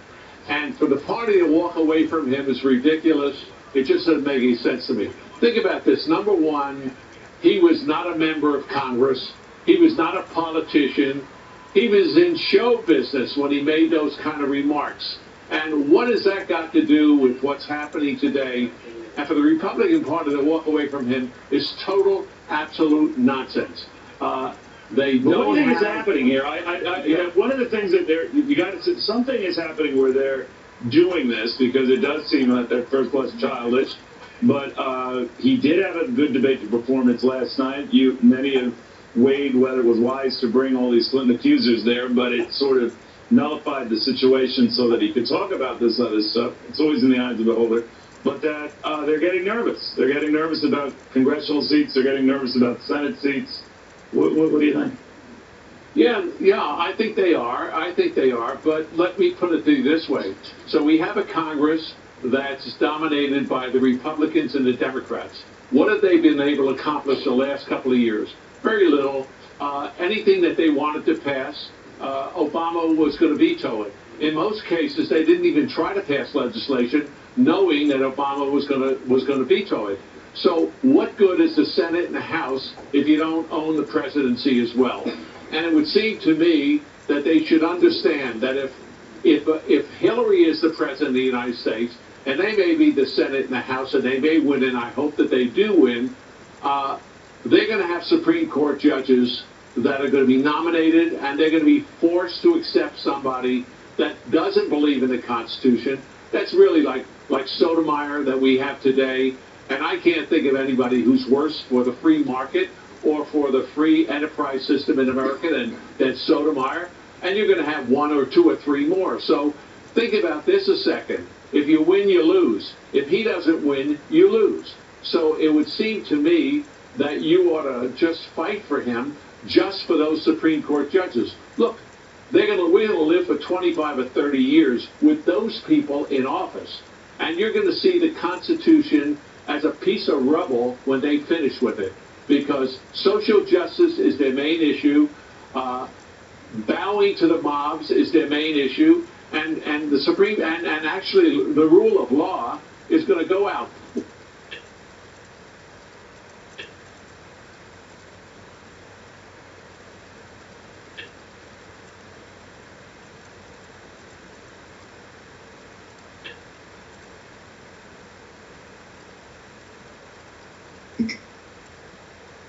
And for the party to walk away from him is ridiculous. It just doesn't make any sense to me. Think about this. Number one, he was not a member of Congress. He was not a politician. He was in show business when he made those kind of remarks. And what has that got to do with what's happening today? And for the Republican Party to walk away from him is total, absolute nonsense. They But don't what do you think is have- happening here? One of the things that you got to something is happening where they're doing this, because it does seem like they're first plus childish. But he did have a good debate performance last night. Many have weighed whether it was wise to bring all these Clinton accusers there, but it sort of nullified the situation so that he could talk about this other stuff. It's always in the eyes of the beholder. But that they're getting nervous. They're getting nervous about congressional seats. They're getting nervous about Senate seats. What do you think? Yeah, I think they are. But let me put it to you this way. So we have a Congress that's dominated by the Republicans and the Democrats. What have they been able to accomplish the last couple of years? Very little. Anything that they wanted to pass, Obama was going to veto it. In most cases, they didn't even try to pass legislation, knowing that Obama was going to veto it. So what good is the Senate and the House if you don't own the presidency as well? And it would seem to me that they should understand that if Hillary is the president of the United States, and they may be the Senate and the House, and they may win, and I hope that they do win, they're going to have Supreme Court judges that are going to be nominated, and they're going to be forced to accept somebody that doesn't believe in the Constitution. That's really like Sotomayor that we have today. And I can't think of anybody who's worse for the free market or for the free enterprise system in America than Sotomayor. And you're going to have one or two or three more. So think about this a second. If you win, you lose. If he doesn't win, you lose. So it would seem to me that you ought to just fight for him just for those Supreme Court judges. Look, we're going to live for 25 or 30 years with those people in office. And you're going to see the Constitution as a piece of rubble when they finish with it. Because social justice is their main issue. Bowing to the mobs is their main issue. And the Supreme, and actually the rule of law is going to go out.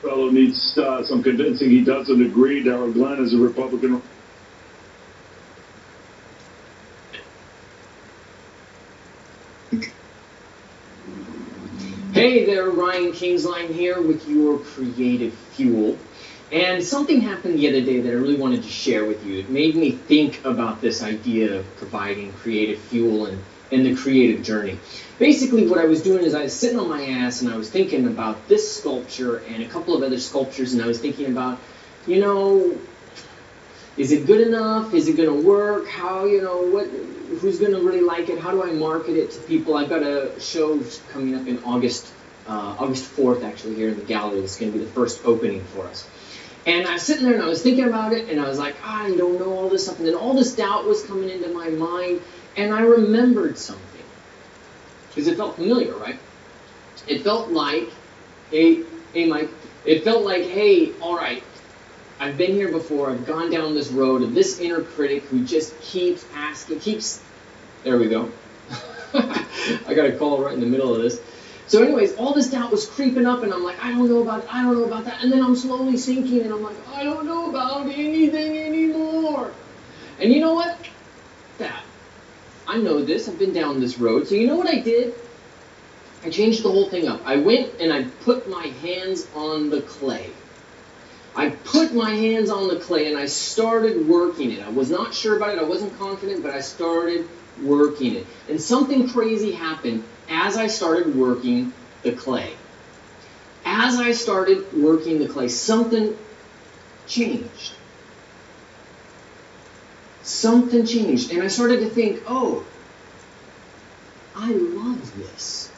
Fellow needs some convincing he doesn't agree. Darrell Glenn is a Republican. Hey there, Ryan Kingsline here with your creative fuel. And something happened the other day that I really wanted to share with you. It made me think about this idea of providing creative fuel and the creative journey. Basically, what I was doing is I was sitting on my ass and I was thinking about this sculpture and a couple of other sculptures, and I was thinking about, you know, is it good enough? Is it going to work? How, you know, who's going to really like it? How do I market it to people? I've got a show coming up in August 4th, actually, here in the gallery. It's going to be the first opening for us. And I was sitting there and I was thinking about it, and I was like, I don't know all this stuff. And then all this doubt was coming into my mind, and I remembered something. Because it felt familiar, right? It felt like, hey Mike, it felt like, hey, all right, I've been here before. I've gone down this road of this inner critic who just keeps asking, there we go. I got a call right in the middle of this. So anyways, all this doubt was creeping up, and I'm like, I don't know about it, I don't know about that. And then I'm slowly sinking, and I'm like, I don't know about anything anymore. And you know what? I know this. I've been down this road. So you know what I did? I changed the whole thing up. I went and I put my hands on the clay. I put my hands on the clay and I started working it. I was not sure about it. I wasn't confident, but I started working it. And something crazy happened as I started working the clay. As I started working the clay, something changed. Something changed. And I started to think, oh, I love this.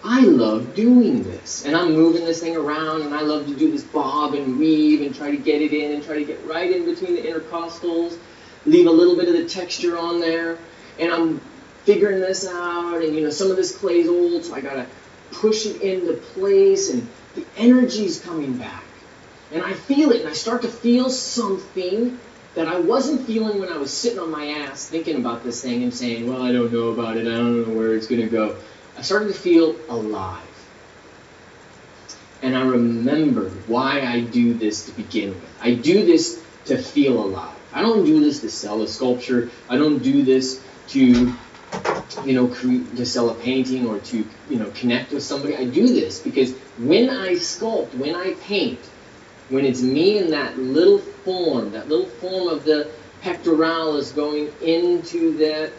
I love doing this. And I'm moving this thing around, and I love to do this bob and weave and try to get it in and try to get right in between the intercostals, leave a little bit of the texture on there. And I'm figuring this out, and you know, some of this clay's old, so I gotta push it into place, and the energy's coming back. And I feel it, and I start to feel something that I wasn't feeling when I was sitting on my ass thinking about this thing and saying, well, I don't know about it, I don't know where it's gonna go. I started to feel alive. And I remembered why I do this to begin with. I do this to feel alive. I don't do this to sell a sculpture. I don't do this to, you know, to sell a painting or to, you know, connect with somebody. I do this because when I sculpt, when I paint, when it's me in that little form of the pectoralis going into that,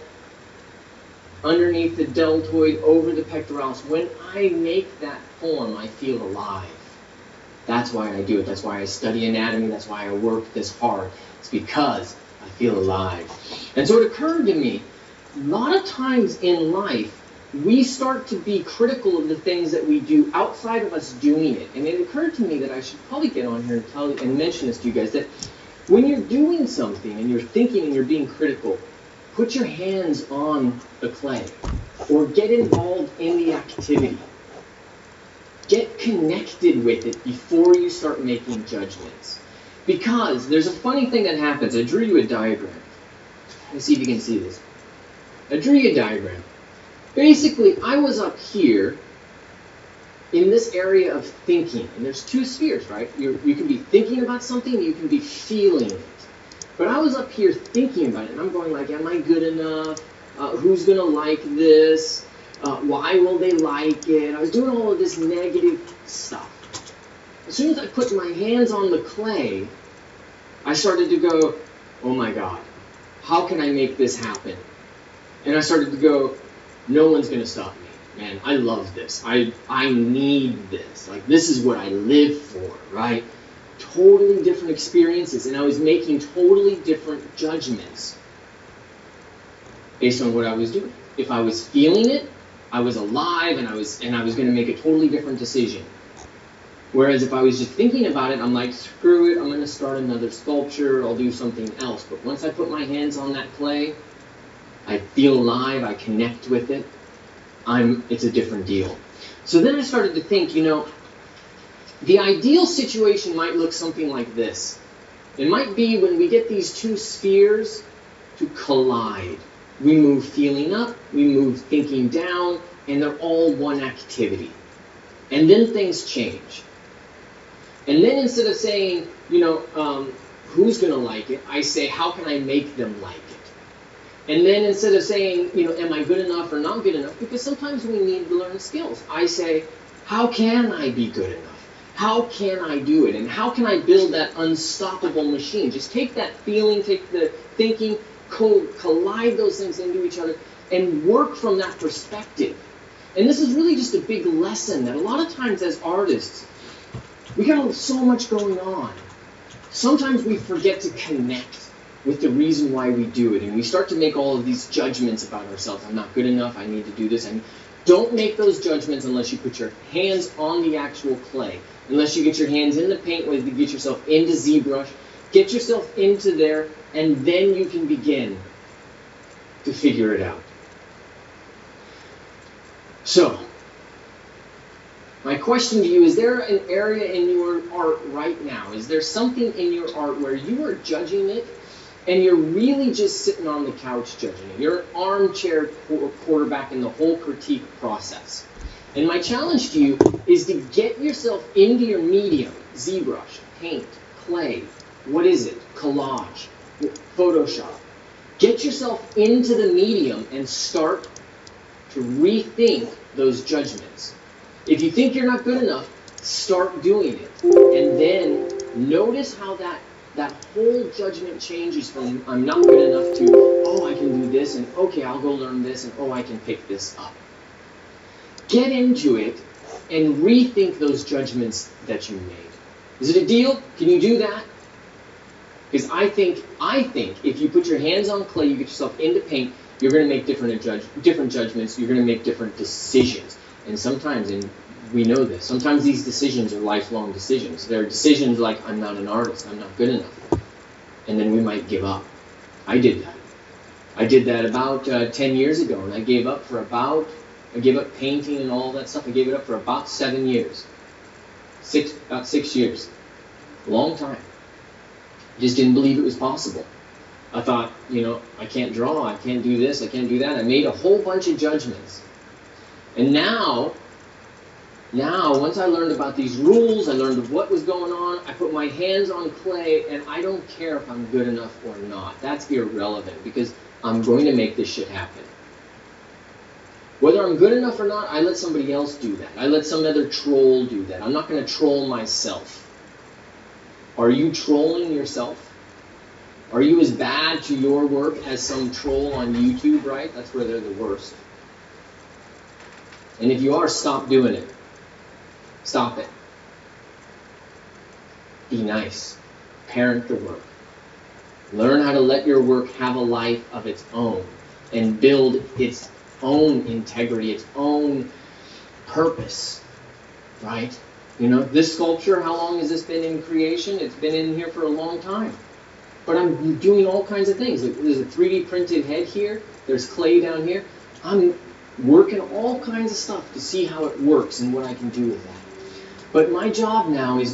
underneath the deltoid, over the pectoralis, when I make that form, I feel alive. That's why I do it. That's why I study anatomy. That's why I work this hard. It's because I feel alive. And so it occurred to me, a lot of times in life, we start to be critical of the things that we do outside of us doing it. And it occurred to me that I should probably get on here and mention this to you guys, that when you're doing something and you're thinking and you're being critical, put your hands on the clay or get involved in the activity. Get connected with it before you start making judgments. Because there's a funny thing that happens. I drew you a diagram. Let's see if you can see this. I drew you a diagram. Basically, I was up here in this area of thinking. And there's two spheres, right? You can be thinking about something, and you can be feeling it. But I was up here thinking about it, and I'm going like, am I good enough? Who's going to like this? Why will they like it? I was doing all of this negative stuff. As soon as I put my hands on the clay, I started to go, oh my God, how can I make this happen? And I started to go, no one's going to stop me. Man, I love this. I need this. Like, this is what I live for, right? Totally different experiences, and I was making totally different judgments based on what I was doing. If I was feeling it, I was alive, and I was going to make a totally different decision. Whereas if I was just thinking about it, I'm like, screw it, I'm going to start another sculpture, I'll do something else. But once I put my hands on that clay, I feel alive, I connect with it. It's a different deal. So then I started to think, you know, the ideal situation might look something like this. It might be when we get these two spheres to collide. We move feeling up, we move thinking down, and they're all one activity. And then things change. And then instead of saying, you know, who's going to like it, I say, how can I make them like it? And then instead of saying, am I good enough or not good enough, because sometimes we need to learn skills, I say, how can I be good enough? How can I do it? And how can I build that unstoppable machine? Just take that feeling, take the thinking, collide those things into each other, and work from that perspective. And this is really just a big lesson that a lot of times as artists, we got so much going on. Sometimes we forget to connect with the reason why we do it. And we start to make all of these judgments about ourselves. I'm not good enough. I need to do this. Don't make those judgments unless you put your hands on the actual clay. Unless you get your hands in the paint, whether you get yourself into ZBrush, get yourself into there, and then you can begin to figure it out. So, my question to you, is there an area in your art right now? Is there something in your art where you are judging it and you're really just sitting on the couch judging it? You're an armchair quarterback in the whole critique process. And my challenge to you is to get yourself into your medium, ZBrush, paint, clay, what is it? Collage, Photoshop. Get yourself into the medium and start to rethink those judgments. If you think you're not good enough, start doing it. And then notice how that whole judgment changes from I'm not good enough to, oh, I can do this, and okay, I'll go learn this, and oh, I can pick this up. Get into it and rethink those judgments that you made. Is it a deal? Can you do that? Because I think if you put your hands on clay, you get yourself into paint, you're going to make different judgments, you're going to make different decisions. And sometimes, and we know this, sometimes these decisions are lifelong decisions. There are decisions like, I'm not an artist, I'm not good enough. And then we might give up. I did that. I did that about 10 years ago, and I gave up painting and all that stuff. I gave it up for about 7 years. About 6 years. Long time. Just didn't believe it was possible. I thought, I can't draw, I can't do this, I can't do that. I made a whole bunch of judgments. And now, once I learned about these rules, I learned what was going on, I put my hands on clay, and I don't care if I'm good enough or not. That's irrelevant, because I'm going to make this shit happen. Whether I'm good enough or not, I let somebody else do that. I let some other troll do that. I'm not going to troll myself. Are you trolling yourself? Are you as bad to your work as some troll on YouTube, right? That's where they're the worst. And if you are, stop doing it. Stop it. Be nice. Parent the work. Learn how to let your work have a life of its own and build its own integrity, its own purpose, right? This sculpture, how long has this been in creation? It's been in here for a long time. But I'm doing all kinds of things. There's a 3D printed head here. There's clay down here. I'm working all kinds of stuff to see how it works and what I can do with that. But my job now is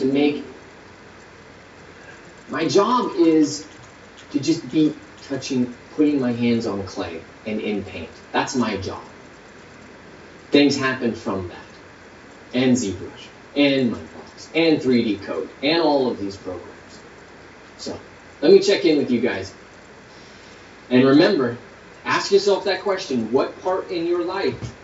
to just be putting my hands on clay and in paint. That's my job. Things happen from that. And ZBrush, and Mindbox, and 3D Code, and all of these programs. So, let me check in with you guys. And remember, ask yourself that question. What part in your life,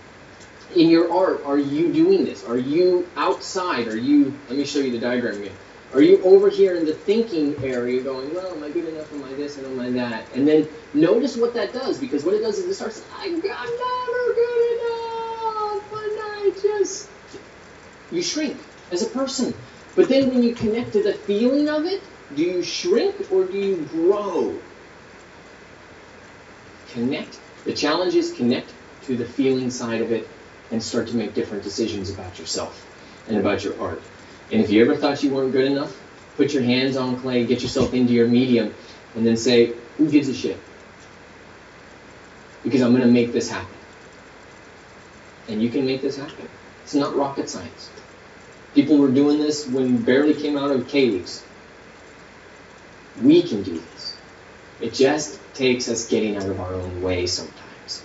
in your art, are you doing this? Are you outside? Let me show you the diagram again. Are you over here in the thinking area going, well, am I good enough? Am I this? And am I that? And then notice what that does, because what it does is it starts, I'm never good enough. And you shrink as a person. But then when you connect to the feeling of it, do you shrink or do you grow? Connect. The challenge is connect to the feeling side of it and start to make different decisions about yourself and about your art. And if you ever thought you weren't good enough, put your hands on clay, get yourself into your medium, and then say, who gives a shit? Because I'm going to make this happen. And you can make this happen. It's not rocket science. People were doing this when we barely came out of caves. We can do this. It just takes us getting out of our own way sometimes.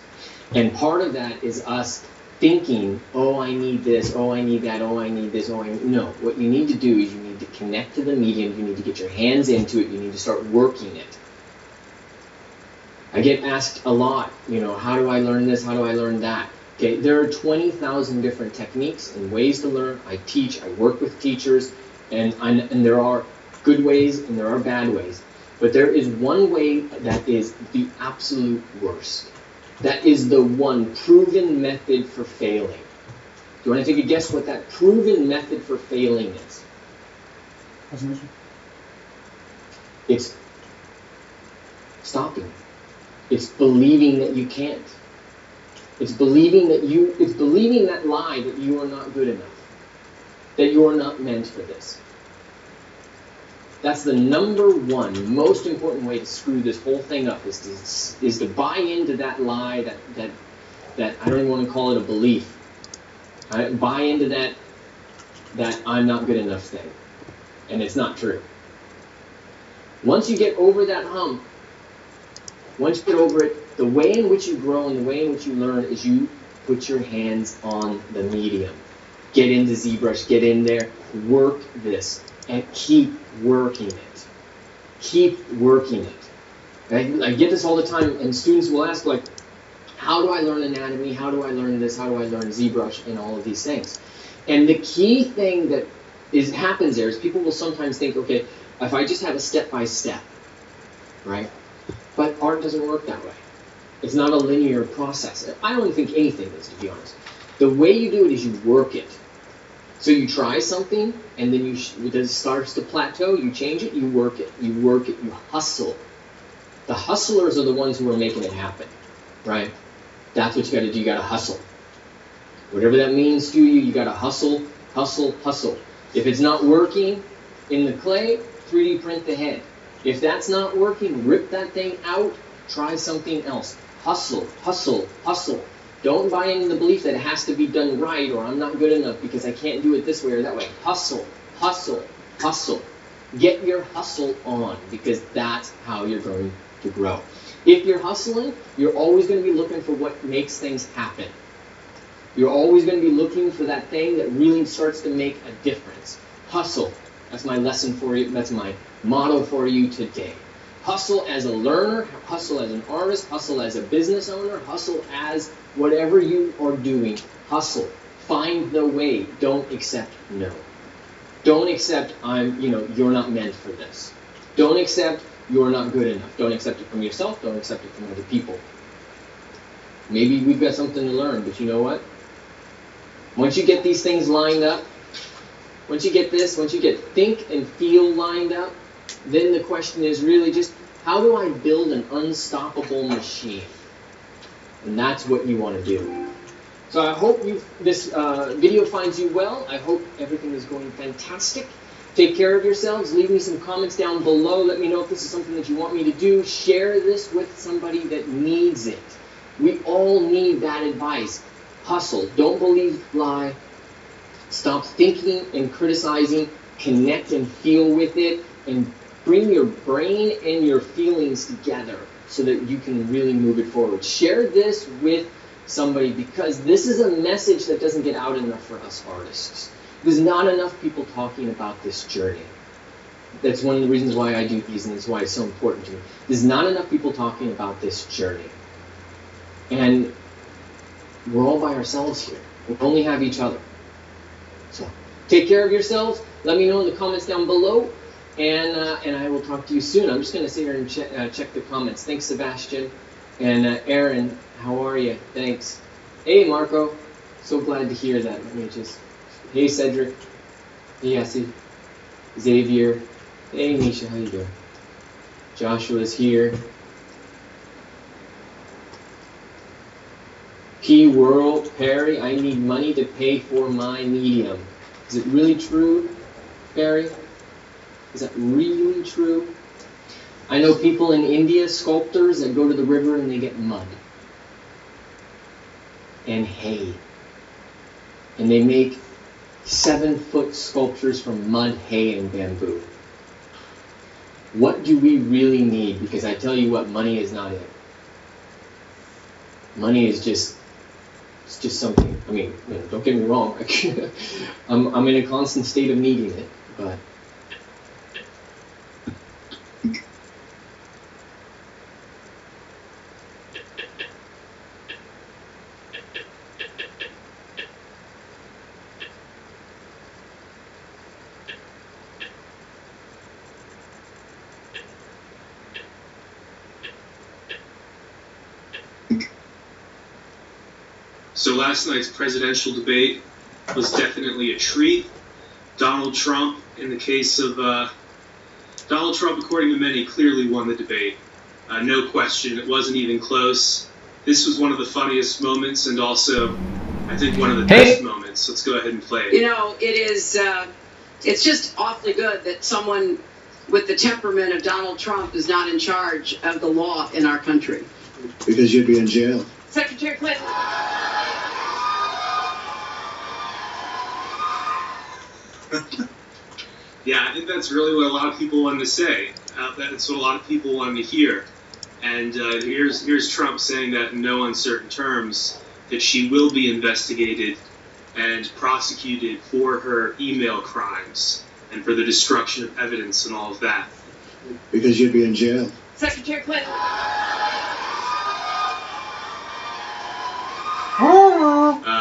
And part of that is us thinking, oh, I need this, oh, I need that, oh, I need this, oh, I need... No, what you need to do is you need to connect to the medium, you need to get your hands into it, you need to start working it. I get asked a lot, how do I learn this? How do I learn that? Okay, there are 20,000 different techniques and ways to learn. I teach, I work with teachers, and there are good ways and there are bad ways. But there is one way that is the absolute worst. That is the one proven method for failing. Do you want to take a guess what that proven method for failing is? It's stopping. It's believing that you can't. It's believing that lie that you are not good enough. That you are not meant for this. That's the number one most important way to screw this whole thing up is to buy into that lie that I don't even want to call it a belief. I buy into that I'm not good enough thing. And it's not true. Once you get over that hump, once you get over it, the way in which you grow and the way in which you learn is you put your hands on the medium. Get into ZBrush, get in there, work this, and keep working it. Keep working it. I get this all the time, and students will ask, like, how do I learn anatomy? How do I learn this? How do I learn ZBrush? And all of these things. And the key thing that happens there is people will sometimes think, okay, if I just have a step-by-step, right? But art doesn't work that way. It's not a linear process. I don't think anything is, to be honest. The way you do it is you work it. So you try something, and then it starts to plateau, you change it, you work it, you hustle. The hustlers are the ones who are making it happen, right? That's what you got to do. You got to hustle. Whatever that means to you, you got to hustle, hustle, hustle. If it's not working in the clay, 3D print the head. If that's not working, rip that thing out, try something else. Hustle, hustle, hustle. Don't buy into the belief that it has to be done right or I'm not good enough because I can't do it this way or that way. Hustle, hustle, hustle. Get your hustle on because that's how you're going to grow. If you're hustling, you're always going to be looking for what makes things happen. You're always going to be looking for that thing that really starts to make a difference. Hustle. That's my lesson for you. That's my motto for you today. Hustle as a learner, hustle as an artist, hustle as a business owner, hustle as whatever you are doing. Hustle. Find the way. Don't accept no. Don't accept you're not meant for this. Don't accept you're not good enough. Don't accept it from yourself. Don't accept it from other people. Maybe we've got something to learn, but you know what? Once you get these things lined up, once you get think and feel lined up, then the question is really just, how do I build an unstoppable machine? And that's what you want to do. So I hope this video finds you well. I hope everything is going fantastic. Take care of yourselves. Leave me some comments down below. Let me know if this is something that you want me to do. Share this with somebody that needs it. We all need that advice. Hustle. Don't believe lie. Stop thinking and criticizing. Connect and feel with it. And bring your brain and your feelings together so that you can really move it forward. Share this with somebody because this is a message that doesn't get out enough for us artists. There's not enough people talking about this journey. That's one of the reasons why I do these, and that's why it's so important to me. There's not enough people talking about this journey. And we're all by ourselves here. We only have each other. So take care of yourselves. Let me know in the comments down below. And I will talk to you soon. I'm just going to sit here and check the comments. Thanks, Sebastian. And Aaron, how are you? Thanks. Hey, Marco. So glad to hear that. Let me just... Hey, Cedric. Hey, Essie. Xavier. Hey, Nisha. How you doing? Joshua's here. P World. Perry, I need money to pay for my medium. Is it really true, Perry? Is that really true? I know people in India, sculptors, that go to the river and they get mud and hay. And they make 7-foot sculptures from mud, hay, and bamboo. What do we really need? Because I tell you what, money is not it. Money is just, it's just something. I mean, don't get me wrong. I'm in a constant state of needing it, but So last night's presidential debate was definitely a treat. Donald Trump, in the case of Donald Trump, according to many, clearly won the debate. No question, it wasn't even close. This was one of the funniest moments, and also, I think, one of the best moments. Let's go ahead and play it. You know, it is, it's just awfully good that someone with the temperament of Donald Trump is not in charge of the law in our country. Because you'd be in jail. Secretary Clinton. Yeah, I think that's really what a lot of people wanted to say. That's what a lot of people wanted to hear. And here's Trump saying that in no uncertain terms, that she will be investigated and prosecuted for her email crimes and for the destruction of evidence and all of that. Because you'd be in jail. Secretary Clinton.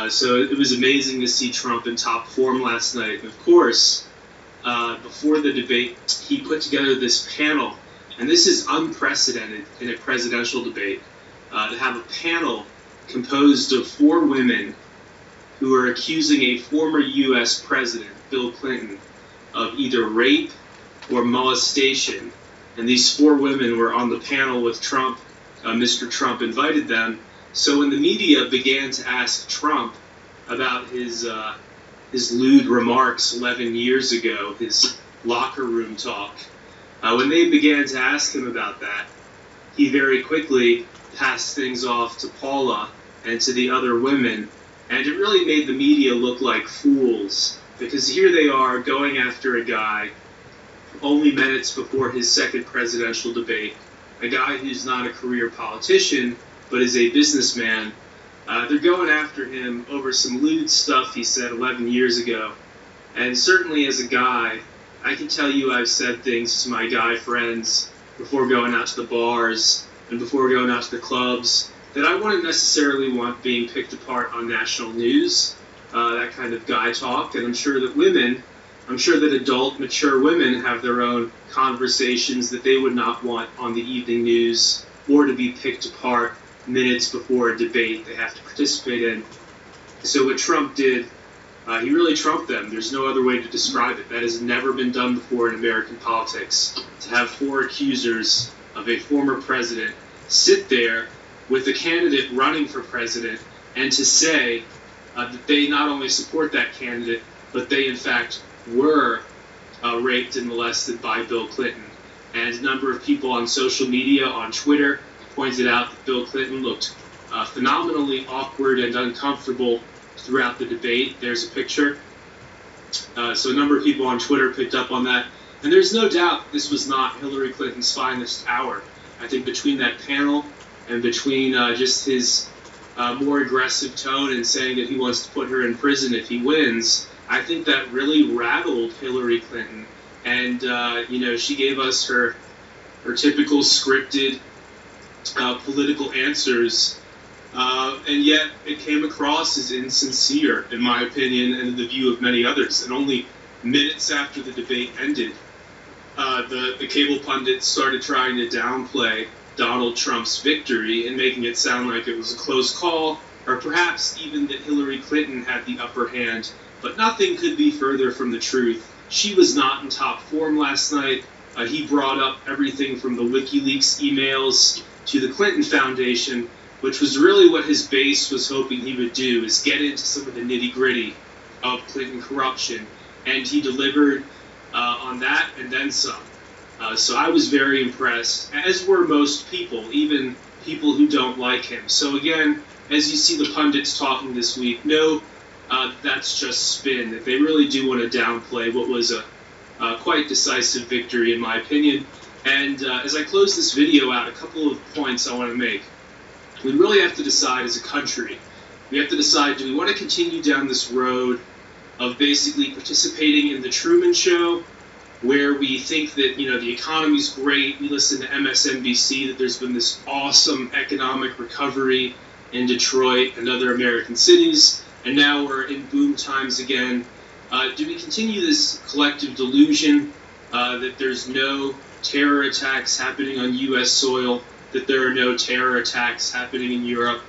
So it was amazing to see Trump in top form last night. Of course, before the debate, he put together this panel, and this is unprecedented in a presidential debate, to have a panel composed of 4 women who are accusing a former U.S. president, Bill Clinton, of either rape or molestation. And these 4 women were on the panel with Trump. Mr. Trump invited them. So when the media began to ask Trump about his lewd remarks 11 years ago, his locker room talk, when they began to ask him about that, he very quickly passed things off to Paula and to the other women, and it really made the media look like fools, because here they are going after a guy only minutes before his second presidential debate, a guy who's not a career politician, but is a businessman. They're going after him over some lewd stuff he said 11 years ago. And certainly as a guy, I can tell you I've said things to my guy friends before going out to the bars and before going out to the clubs that I wouldn't necessarily want being picked apart on national news, that kind of guy talk. And I'm sure that adult, mature women have their own conversations that they would not want on the evening news or to be picked apart minutes before a debate they have to participate in. So what Trump did, he really trumped them. There's no other way to describe it. That has never been done before in American politics, to have 4 accusers of a former president sit there with a candidate running for president and to say that they not only support that candidate, but they in fact were raped and molested by Bill Clinton. And a number of people on social media, on Twitter, pointed out that Bill Clinton looked phenomenally awkward and uncomfortable throughout the debate. There's a picture. So a number of people on Twitter picked up on that. And there's no doubt this was not Hillary Clinton's finest hour. I think between that panel and between just his more aggressive tone and saying that he wants to put her in prison if he wins, I think that really rattled Hillary Clinton. And, she gave us her typical scripted political answers, and yet it came across as insincere, in my opinion, and in the view of many others. And only minutes after the debate ended, the cable pundits started trying to downplay Donald Trump's victory and making it sound like it was a close call, or perhaps even that Hillary Clinton had the upper hand. But nothing could be further from the truth. She was not in top form last night. He brought up everything from the WikiLeaks emails to the Clinton Foundation, which was really what his base was hoping he would do, is get into some of the nitty-gritty of Clinton corruption. And he delivered on that and then some. So I was very impressed, as were most people, even people who don't like him. So again, as you see the pundits talking this week, no, that's just spin. That they really do want to downplay what was a quite decisive victory, in my opinion. And as I close this video out, a couple of points I want to make. We really have to decide as a country. We have to decide, do we want to continue down this road of basically participating in the Truman Show, where we think that, the economy's great. We listen to MSNBC that there's been this awesome economic recovery in Detroit and other American cities, and now we're in boom times again. Do we continue this collective delusion that there's no terror attacks happening on U.S. soil, that there are no terror attacks happening in Europe,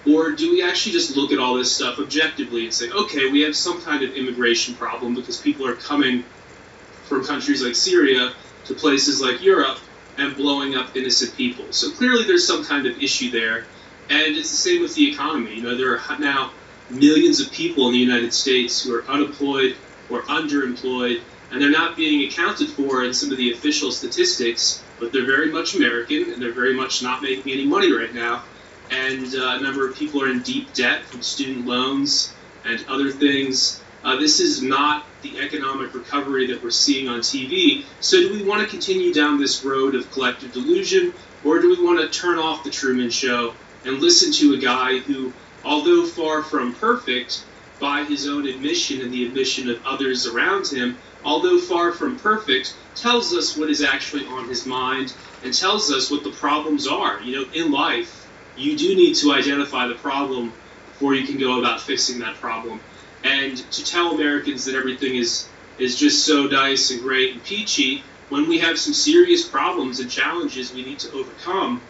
Or do we actually just look at all this stuff objectively and say, okay, we have some kind of immigration problem because people are coming from countries like Syria to places like Europe and blowing up innocent people. So clearly there's some kind of issue there. And it's the same with the economy. You know, there are now millions of people in the United States who are unemployed or underemployed, and they're not being accounted for in some of the official statistics, but they're very much American, and they're very much not making any money right now. And a number of people are in deep debt from student loans and other things. This is not the economic recovery that we're seeing on TV. So do we want to continue down this road of collective delusion, or do we want to turn off the Truman Show and listen to a guy who, although far from perfect, by his own admission and the admission of others around him, although far from perfect, tells us what is actually on his mind and tells us what the problems are. You know, in life, you do need to identify the problem before you can go about fixing that problem. And to tell Americans that everything is just so nice and great and peachy, when we have some serious problems and challenges we need to overcome,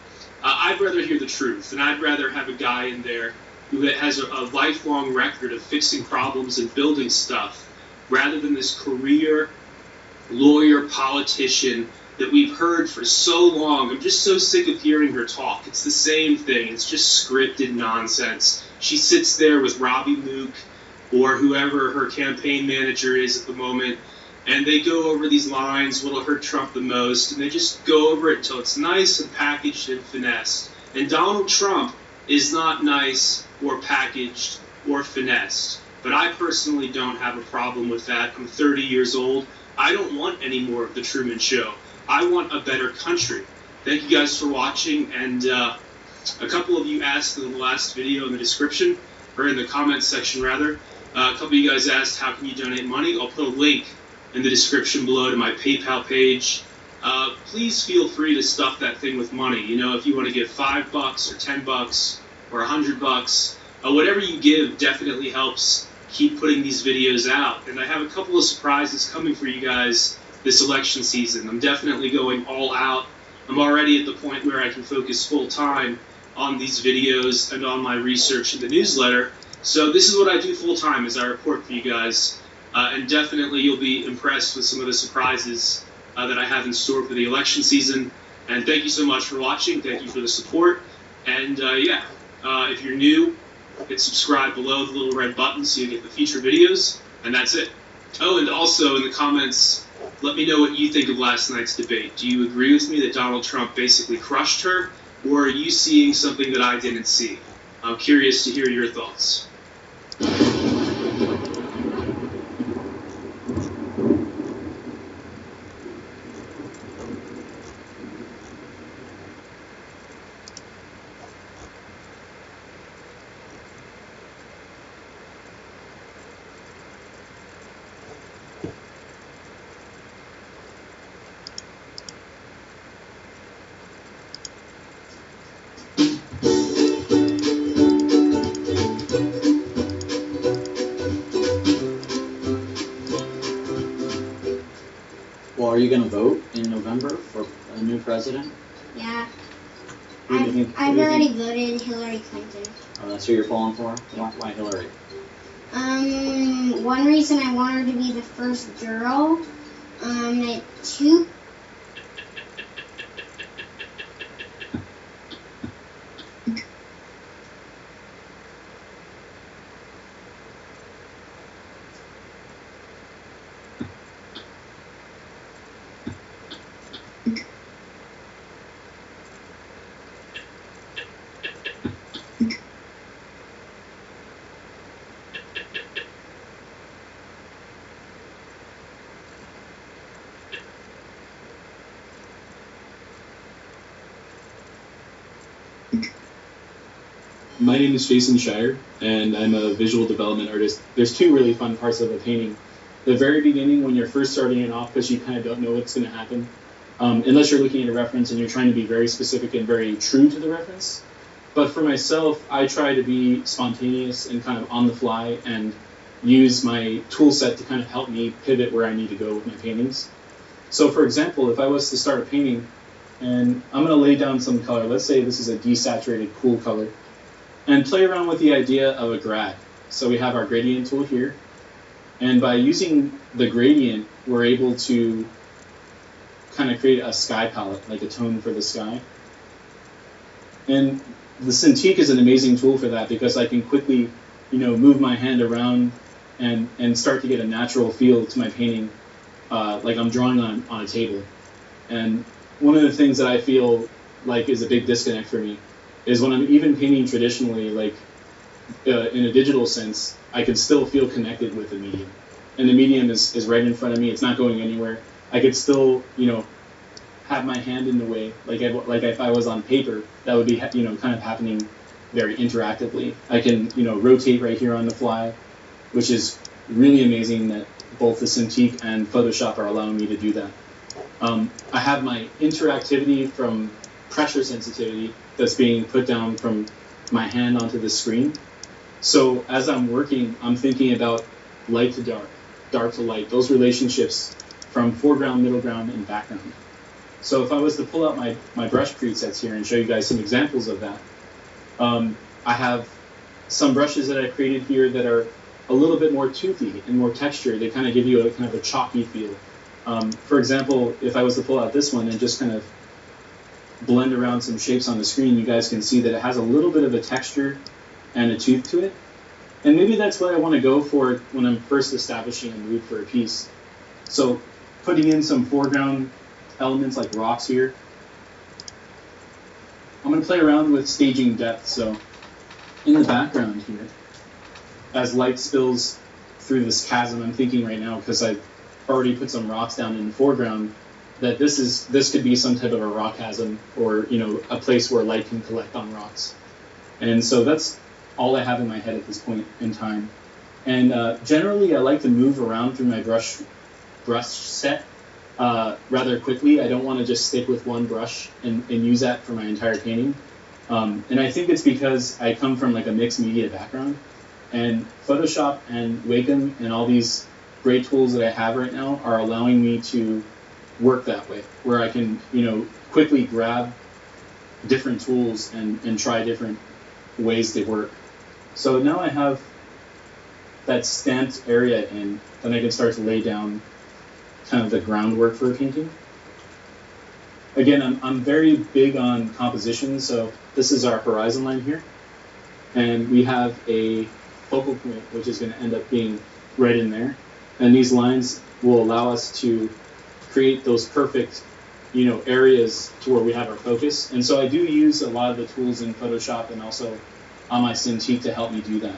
I'd rather hear the truth, and I'd rather have a guy in there who has a lifelong record of fixing problems and building stuff, rather than this career lawyer politician that we've heard for so long. I'm just so sick of hearing her talk. It's the same thing. It's just scripted nonsense. She sits there with Robbie Mook or whoever her campaign manager is at the moment, and they go over these lines, what'll hurt Trump the most, and they just go over it until it's nice and packaged and finessed. And Donald Trump is not nice or packaged or finessed. But I personally don't have a problem with that. I'm 30 years old. I don't want any more of the Truman Show. I want a better country. Thank you guys for watching, and a couple of you asked in the last video in the description, or in the comments section rather, a couple of you guys asked how can you donate money. I'll put a link in the description below to my PayPal page. Please feel free to stuff that thing with money. You know, if you want to give $5 or $10 or $100, whatever you give definitely helps keep putting these videos out. And I have a couple of surprises coming for you guys this election season. I'm definitely going all out. I'm already at the point where I can focus full time on these videos and on my research in the newsletter. So this is what I do full time, as I report for you guys. And definitely you'll be impressed with some of the surprises that I have in store for the election season. And thank you so much for watching. Thank you for the support. And if you're new, hit subscribe below the little red button so you get the future videos. And that's it. Oh, and also in the comments, let me know what you think of last night's debate. Do you agree with me that Donald Trump basically crushed her, or are you seeing something that I didn't see? I'm curious to hear your thoughts. Well, are you going to vote in November for a new president? Yeah. Who do you think- who I've do you already think- voted Hillary Clinton. Oh, that's who you're falling for? Why Hillary? One reason I want her to be the first girl. Two. My name is Jason Shire, and I'm a visual development artist. There's two really fun parts of a painting. The very beginning, when you're first starting it off, because you kind of don't know what's going to happen, unless you're looking at a reference and you're trying to be very specific and very true to the reference. But for myself, I try to be spontaneous and kind of on the fly and use my tool set to kind of help me pivot where I need to go with my paintings. So for example, if I was to start a painting and I'm going to lay down some color, let's say this is a desaturated cool color. and play around with the idea of a grad. So we have our gradient tool here, and by using the gradient, we're able to kind of create a sky palette, like a tone for the sky. And the Cintiq is an amazing tool for that because I can quickly, move my hand around and start to get a natural feel to my painting, like I'm drawing on a table. And one of the things that I feel like is a big disconnect for me is when I'm even painting traditionally, like in a digital sense, I can still feel connected with the medium. And the medium is right in front of me. It's not going anywhere. I could still, have my hand in the way, like if I was on paper, that would be, kind of happening very interactively. I can, rotate right here on the fly, which is really amazing that both the Cintiq and Photoshop are allowing me to do that. I have my interactivity from pressure sensitivity that's being put down from my hand onto the screen. So as I'm working, I'm thinking about light to dark, dark to light, those relationships from foreground, middle ground, and background. So if I was to pull out my brush presets here and show you guys some examples of that, I have some brushes that I created here that are a little bit more toothy and more textured. They kind of give you a kind of a chalky feel. For example, if I was to pull out this one and just kind of blend around some shapes on the screen, you guys can see that it has a little bit of a texture and a tooth to it. And maybe that's what I want to go for when I'm first establishing a mood for a piece. So putting in some foreground elements like rocks here. I'm going to play around with staging depth. So in the background here, as light spills through this chasm, I'm thinking right now, because I've already put some rocks down in the foreground, that this could be some type of a rock chasm, or a place where light can collect on rocks. And so that's all I have in my head at this point in time. And generally, I like to move around through my brush set rather quickly. I don't want to just stick with one brush and use that for my entire painting. And I think it's because I come from like a mixed media background, and Photoshop and Wacom and all these great tools that I have right now are allowing me to work that way, where I can, quickly grab different tools and try different ways they work. So now I have that stamped area in, then I can start to lay down kind of the groundwork for a painting. Again, I'm very big on composition, so this is our horizon line here. And we have a focal point, which is going to end up being right in there. And these lines will allow us to create those perfect, areas to where we have our focus. And so I do use a lot of the tools in Photoshop and also on my Cintiq to help me do that.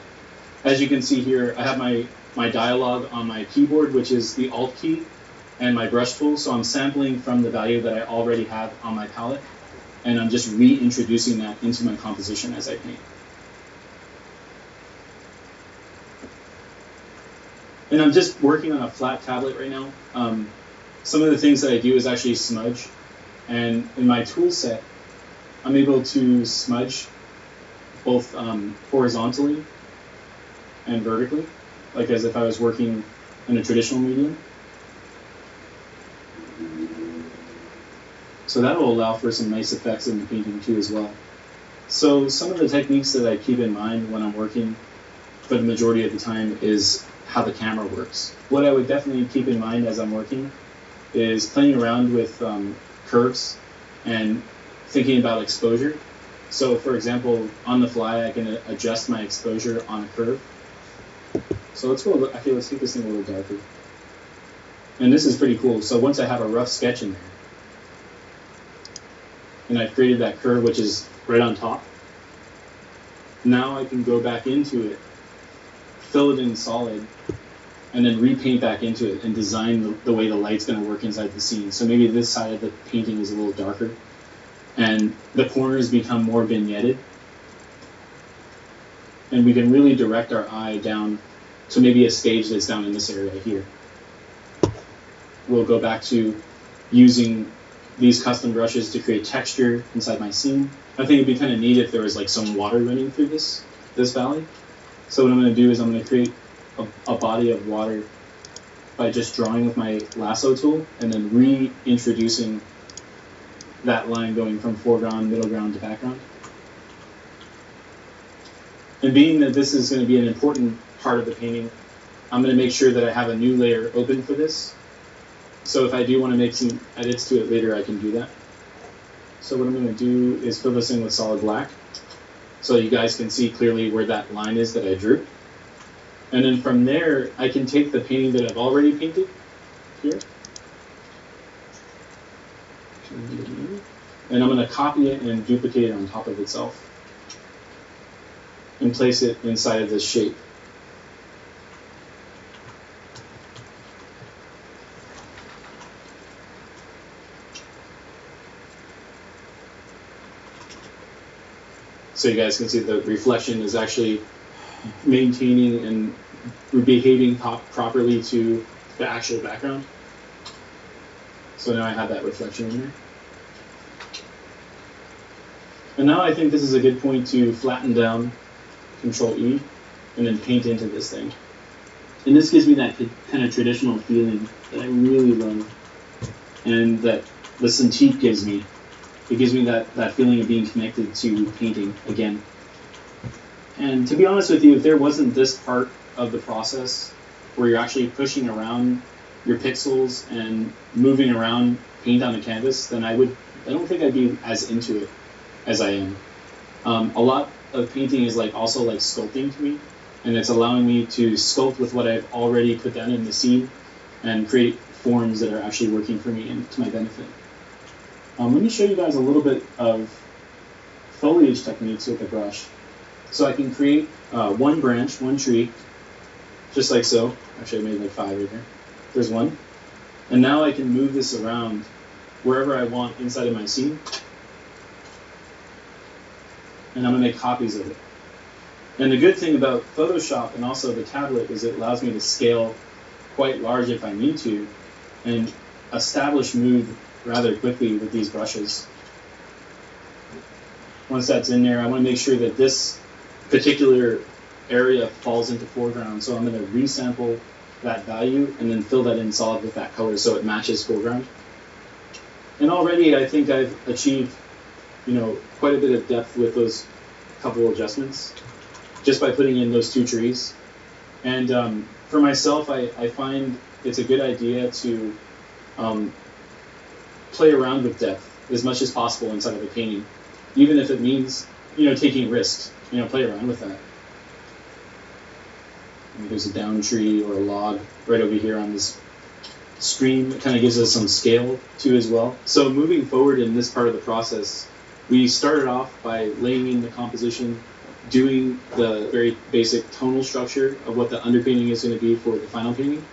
As you can see here, I have my dialogue on my keyboard, which is the Alt key, and my brush tool. So I'm sampling from the value that I already have on my palette, and I'm just reintroducing that into my composition as I paint. And I'm just working on a flat tablet right now. Some of the things that I do is actually smudge. And in my tool set, I'm able to smudge both horizontally and vertically, like as if I was working in a traditional medium. So that will allow for some nice effects in the painting too as well. So some of the techniques that I keep in mind when I'm working for the majority of the time is how the camera works. What I would definitely keep in mind as I'm working is playing around with curves and thinking about exposure. So for example, on the fly, I can adjust my exposure on a curve. So let's go, okay, let's make this thing a little darker. And this is pretty cool. So once I have a rough sketch in there, and I've created that curve, which is right on top, now I can go back into it, fill it in solid, and then repaint back into it and design the way the light's going to work inside the scene. So maybe this side of the painting is a little darker, and the corners become more vignetted. And we can really direct our eye down to maybe a stage that's down in this area here. We'll go back to using these custom brushes to create texture inside my scene. I think it'd be kind of neat if there was like some water running through this valley. So what I'm going to do is I'm going to create a body of water by just drawing with my lasso tool and then reintroducing that line going from foreground, middle ground to background. And being that this is going to be an important part of the painting, I'm going to make sure that I have a new layer open for this. So if I do want to make some edits to it later, I can do that. So what I'm going to do is fill this in with solid black, so you guys can see clearly where that line is that I drew. And then from there, I can take the painting that I've already painted here, and I'm going to copy it and duplicate it on top of itself and place it inside of this shape. So you guys can see the reflection is actually maintaining and behaving properly to the actual background. So now I have that reflection in there. And now I think this is a good point to flatten down, Control E, and then paint into this thing. And this gives me that kind of traditional feeling that I really love, and that the Cintiq gives me. It gives me that feeling of being connected to painting again. And to be honest with you, if there wasn't this part of the process where you're actually pushing around your pixels and moving around paint on a canvas, then I don't think I'd be as into it as I am. A lot of painting is also like sculpting to me, and it's allowing me to sculpt with what I've already put down in the scene and create forms that are actually working for me and to my benefit. Let me show you guys a little bit of foliage techniques with the brush. So I can create one branch, one tree, just like so. Actually, I made like 5 right there. There's one. And now I can move this around wherever I want inside of my scene. And I'm going to make copies of it. And the good thing about Photoshop and also the tablet is it allows me to scale quite large if I need to, and establish mood rather quickly with these brushes. Once that's in there, I want to make sure that this particular area falls into foreground, so I'm going to resample that value and then fill that in solid with that color so it matches foreground. And already I think I've achieved, quite a bit of depth with those couple adjustments just by putting in those 2 trees. And for myself, I find it's a good idea to play around with depth as much as possible inside of a painting, even if it means, taking risks. Play around with that. There's a down tree or a log right over here on this screen. It kind of gives us some scale too as well. So moving forward in this part of the process, we started off by laying in the composition, doing the very basic tonal structure of what the underpainting is going to be for the final painting.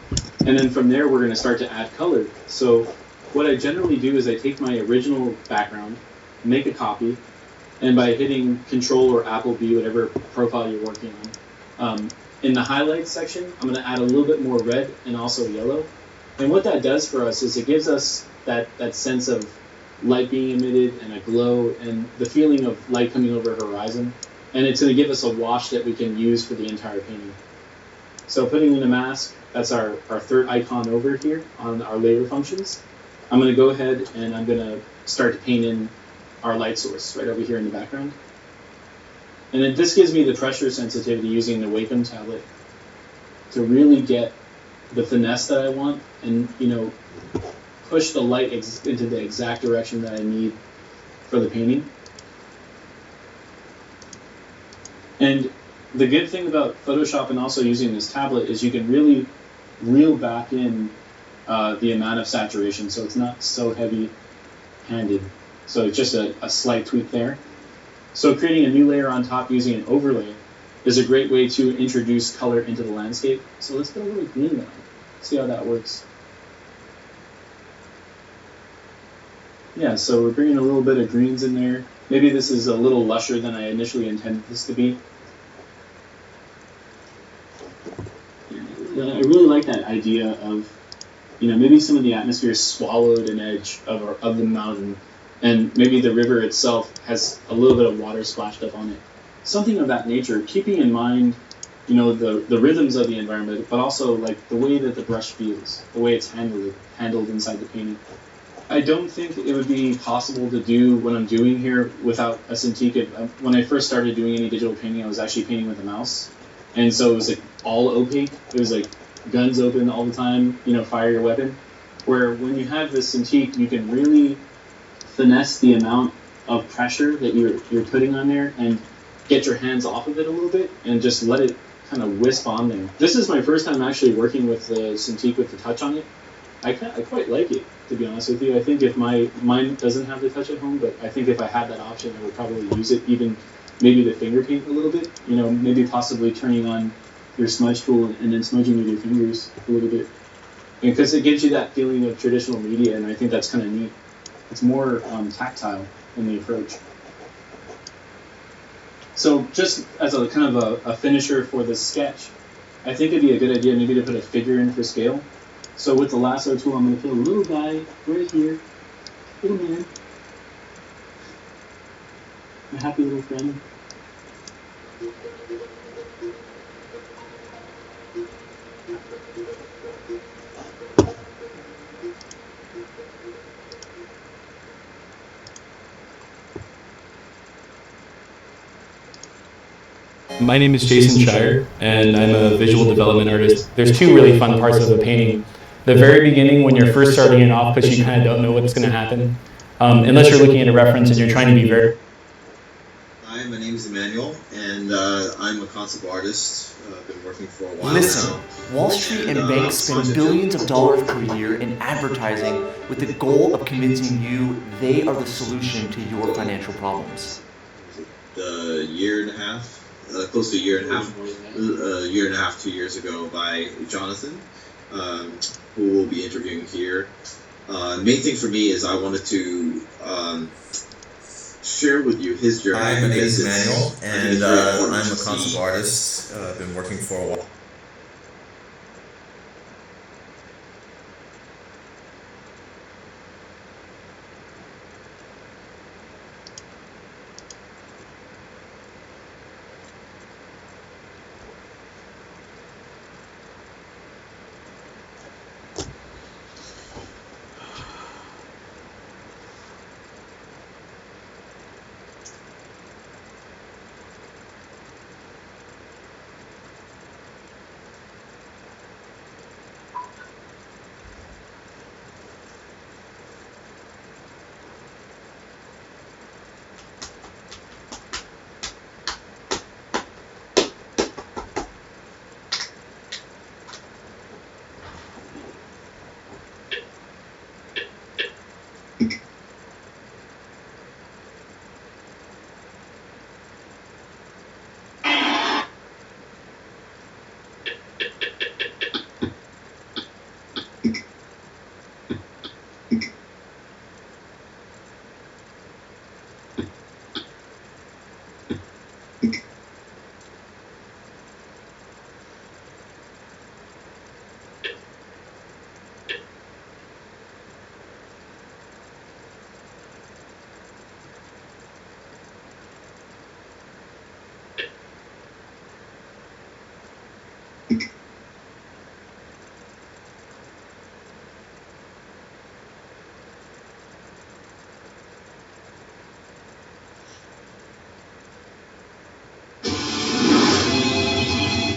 And then from there, we're going to start to add color. So what I generally do is I take my original background, make a copy, and by hitting Control or Apple B, whatever profile you're working on, in the highlights section, I'm going to add a little bit more red and also yellow. And what that does for us is it gives us that sense of light being emitted and a glow and the feeling of light coming over a horizon. And it's going to give us a wash that we can use for the entire painting. So putting in a mask, that's our third icon over here on our layer functions. I'm going to go ahead and I'm going to start to paint in our light source right over here in the background. And then this gives me the pressure sensitivity using the Wacom tablet to really get the finesse that I want and, push the light into the exact direction that I need for the painting. And the good thing about Photoshop and also using this tablet is you can really reel back in the amount of saturation, so it's not so heavy-handed. So it's just a slight tweak there. So creating a new layer on top using an overlay is a great way to introduce color into the landscape. So let's put a little green down. See how that works. Yeah, so we're bringing a little bit of greens in there. Maybe this is a little lusher than I initially intended this to be. I really like that idea of, maybe some of the atmosphere swallowed an edge of the mountain, and maybe the river itself has a little bit of water splashed up on it. Something of that nature, keeping in mind, the rhythms of the environment, but also like the way that the brush feels, the way it's handled inside the painting. I don't think it would be possible to do what I'm doing here without a Cintiq. When I first started doing any digital painting, I was actually painting with a mouse. And so it was like all opaque. It was like guns open all the time, you know, fire your weapon. Where when you have this Cintiq, you can really finesse the amount of pressure that you're putting on there and get your hands off of it a little bit and just let it kind of wisp on there. This is my first time actually working with the Cintiq with the touch on it. I quite like it, to be honest with you. I think if mine doesn't have the touch at home, but I think if I had that option, I would probably use it, even maybe the finger paint a little bit. You know, maybe possibly turning on your smudge tool and then smudging with your fingers a little bit. Because it gives you that feeling of traditional media, and I think that's kind of neat. It's more tactile in the approach. So just as a kind of a finisher for this sketch, I think it'd be a good idea maybe to put a figure in for scale. So with the lasso tool, I'm going to put a little guy right here, little man, a happy little friend. My name is Jason Shire, and I'm a visual development artist. There's two really fun parts of a painting. The very beginning, when you're first starting it off, because you kind of don't know what's going to happen, unless you're looking at a reference and you're trying to be very... Hi, my name is Emmanuel, and I'm a concept artist. I've been working for a while Listen, now. Wall Street and banks spend billions of dollars per year in advertising with the goal of convincing you they are the solution to your financial problems. The year and a half, close to a year and a half, 2 years ago by Jonathan, who will be interviewing here. Main thing for me is I wanted to share with you his journey. Hi, my name is Emmanuel, and I'm a concept artist. I've been working for a while.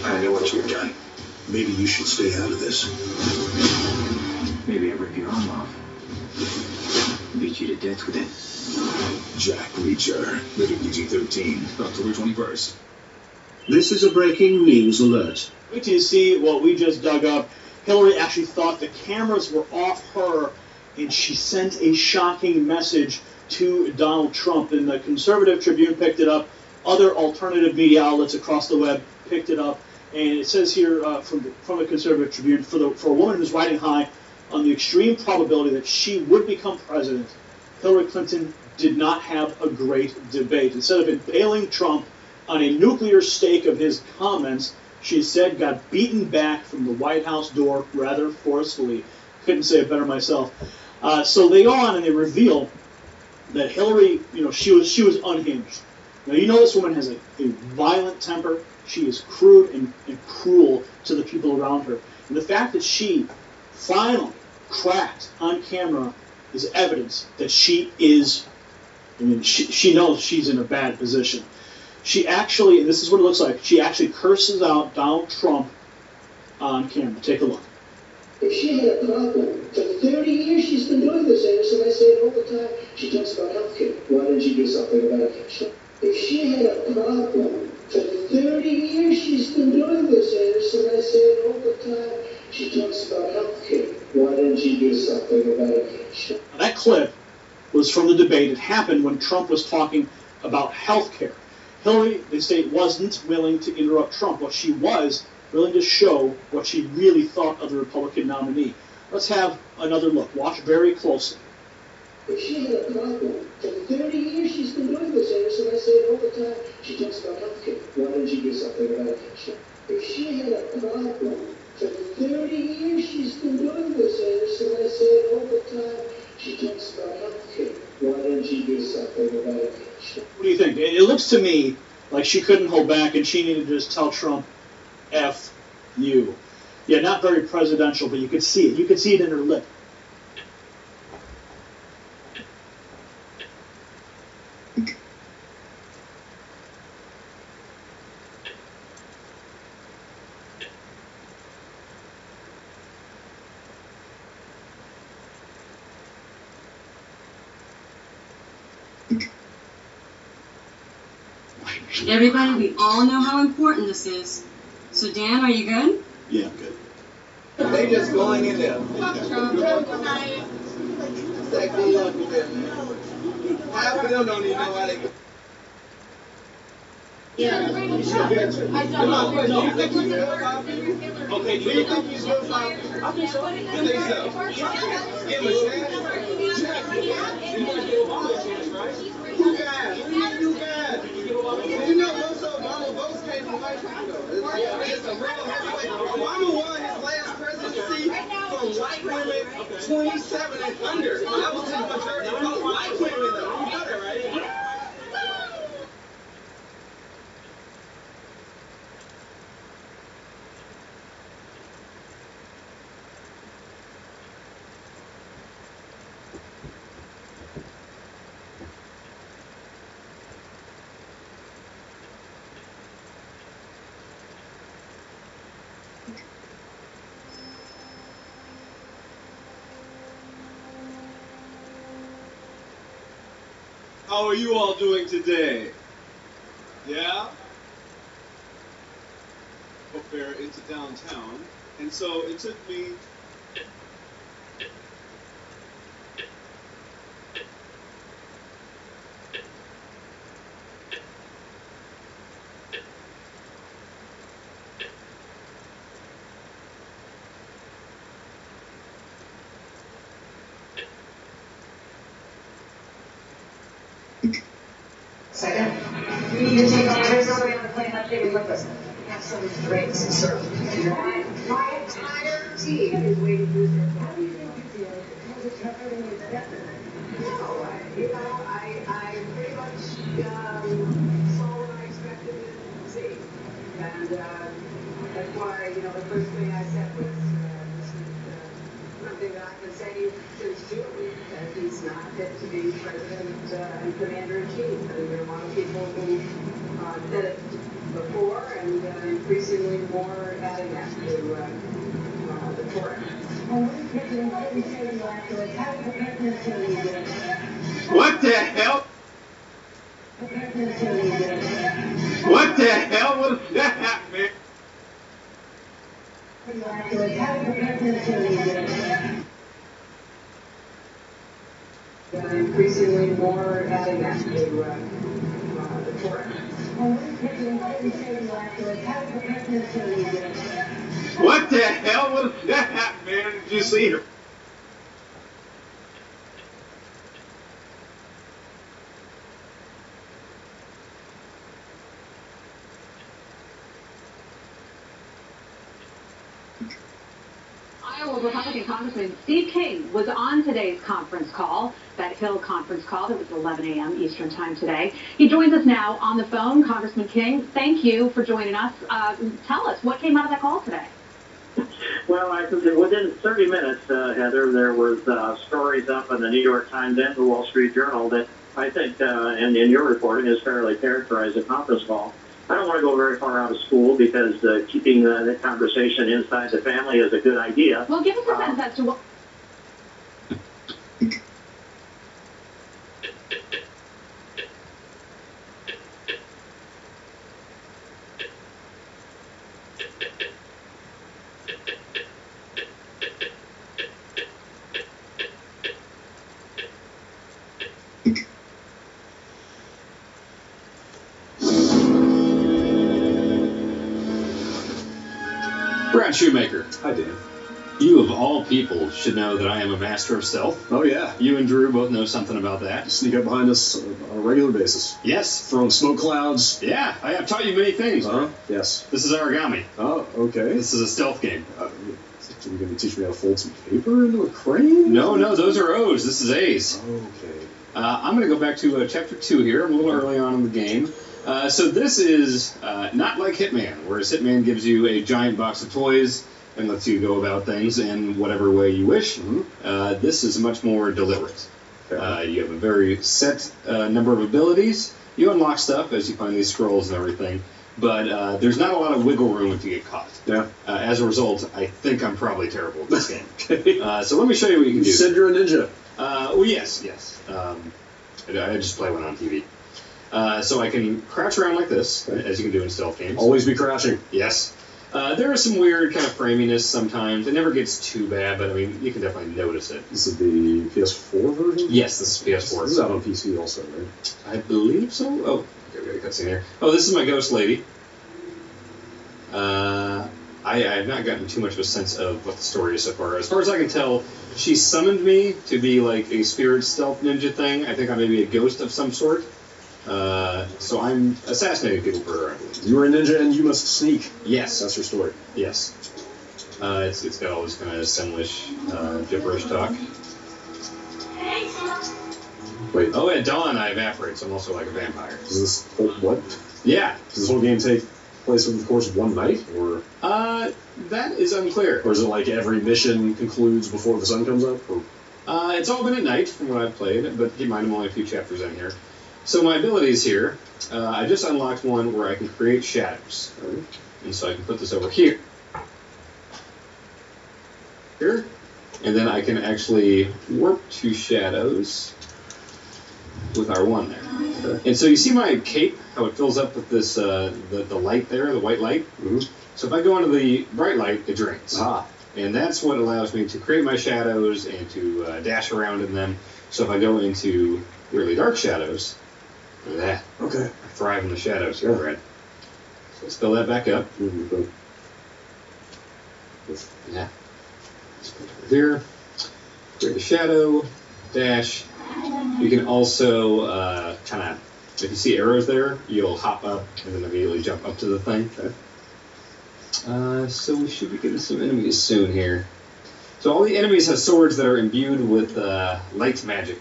I know what you've done. Maybe you should stay out of this. Maybe I rip your arm off. Beat you to death with it. Jack Reacher, rated PG-13, October 21st. This is a breaking news alert. Wait till you see what we just dug up. Hillary actually thought the cameras were off her, and she sent a shocking message to Donald Trump. And the Conservative Tribune picked it up. Other alternative media outlets across the web picked it up. And it says here from the Conservative Tribune, for a woman who's riding high on the extreme probability that she would become president, Hillary Clinton did not have a great debate. Instead of impaling Trump on a nuclear stake of his comments, she said got beaten back from the White House door rather forcefully. Couldn't say it better myself. So they go on and they reveal that Hillary, she was unhinged. Now, this woman has a violent temper. She is crude and cruel to the people around her. And the fact that she finally cracked on camera is evidence that she is, she knows she's in a bad position. She actually, and this is what it looks like, she actually curses out Donald Trump on camera. Take a look. If she had a problem, for 30 years she's been doing this, Anderson. I say it all the time. She talks about health care. Why didn't you do something about it? If she had a problem, for 30 years she's been doing this, Anderson. I say it all the time. She talks about health care. Why didn't you do something about it? Now, that clip was from the debate. It happened when Trump was talking about health care. Hillary, they say, wasn't willing to interrupt Trump. What she was willing to show what she really thought of the Republican nominee. Let's have another look. Watch very closely. If she had a problem, for 30 years she's been doing this, Anderson. I say it all the time. She talks about health care. Why didn't you do something about it? If she had a problem, for 30 years she's been doing this, Anderson. I say it all the time. She talks about health care. Why didn't you do something about it? What do you think? It looks to me like she couldn't hold back and she needed to just tell Trump, F you. Yeah, not very presidential, but you could see it. You could see it in her lip. Everybody, we all know how important this is. So Dan, are you good? Yeah, I'm good. They just going in there. Say good luck with them, man. Half of them don't even know how they go. Yeah. Come on, do you think you feel something? Okay, do you think you feel something? I think so. You think so? Give him a chance. You guys, you guys. You know, most of Obama votes came from white people. It's a real heavyweight. Obama won his last presidency from white women 27 and under. That was his majority vote. White women, though. You know that, right? How are you all doing today? Yeah? Fair into downtown, and so it took me Second, you take on Arizona, we have to play an updated with us. Have some drinks and serve. My entire team is waiting for this. How do you think you feel? Because it's hurting you better. No, I pretty much saw what I expected to see. And that's why, the first thing I said was, this is something that I've been saying since June, that he's not fit to be president and commander-in-chief. And there are a lot of people who said it before, and increasingly more adding that to the Torah. What the hell? What the hell was that, man? Increasingly more adding that to the Torah. What the hell was that, man? Did you see her? Iowa Republican Congressman Steve King was on today's conference call, that Hill conference call that was 11 a.m. Eastern Time today. He joins us now on the phone. Congressman King, thank you for joining us. Tell us, what came out of that call today? Well, I think within 30 minutes, Heather, there was stories up in the New York Times and the Wall Street Journal that I think, and in your reporting, is fairly characterized a conference call. I don't want to go very far out of school because keeping the conversation inside the family is a good idea. Well, give us a sense as to what... Brad Shoemaker. Hi, Dan. You, of all people, should know that I am a master of stealth. Oh, yeah. You and Drew both know something about that. You sneak up behind us on a regular basis. Yes. Throwing smoke clouds. Yeah, I have taught you many things. Yes. This is origami. Oh, okay. This is a stealth game. Are you going to teach me how to fold some paper into a crane? No, those are O's. This is A's. Okay. I'm going to go back to Chapter 2 here. I'm a little early on in the game. So this is not like Hitman, whereas Hitman gives you a giant box of toys and lets you go about things in whatever way you wish. Mm-hmm. This is much more deliberate. You have a very set number of abilities. You unlock stuff as you find these scrolls and everything, but there's not a lot of wiggle room if you get caught. Yeah. As a result, I think I'm probably terrible at this game. Okay. So let me show you what you can do. You said you're a ninja. Well, yes. I just play one on TV. So I can crouch around like this, as you can do in stealth games. Always be crouching. Yes. There is some weird kind of framiness sometimes. It never gets too bad, but I mean, you can definitely notice it. This is the PS4 version? Yes, this is PS4. This is out on PC also, right? I believe so. Oh, okay, we got a cutscene here. Oh, this is my ghost lady. I have not gotten too much of a sense of what the story is so far. As far as I can tell, she summoned me to be like a spirit stealth ninja thing. I think I may be a ghost of some sort. So I'm assassinating people for her, I believe. You are a ninja and you must sneak. Yes. That's your story. Yes. It's got all this kind of Simlish gibberish talk. Wait. Oh, at dawn I evaporate, so I'm also like a vampire. Does this whole, what? Yeah. Does this whole game take place over the course of one night, or? That is unclear. Or is it like every mission concludes before the sun comes up, or? It's all been at night from what I've played, but keep in mind I'm only a few chapters in here. So my abilities here, I just unlocked one where I can create shadows. And so I can put this over here. And then I can actually warp to shadows with R1 there. Okay. And so you see my cape, how it fills up with this, the light there, the white light? Mm-hmm. So if I go into the bright light, it drains. Ah. And that's what allows me to create my shadows and to dash around in them. So if I go into really dark shadows, look at that. Okay. I thrive in the shadows here, Brad. So let's fill that back up. Mm-hmm. Yeah. Let's put it over here. Create a shadow, dash. You can also kind of, if you see arrows there, you'll hop up and then immediately jump up to the thing. Okay. So we should be getting some enemies soon here. So all the enemies have swords that are imbued with light magic.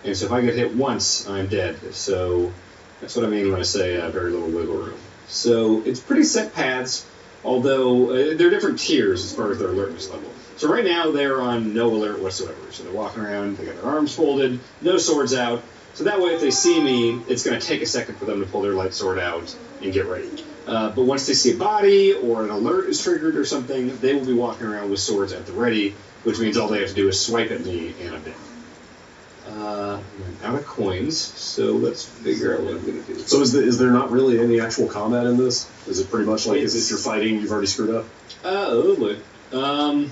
And so if I get hit once, I'm dead. So that's what I mean when I say very little wiggle room. So it's pretty set paths, although there are different tiers as far as their alertness level. So right now they're on no alert whatsoever. So they're walking around, they got their arms folded, no swords out. So that way if they see me, it's going to take a second for them to pull their light sword out and get ready. But once they see a body or an alert is triggered or something, they will be walking around with swords at the ready, which means all they have to do is swipe at me and I'm dead. I'm out of coins, so let's figure out what I'm going to do. So is there not really any actual combat in this? Is it pretty much like if you're fighting, you've already screwed up? Oh, boy.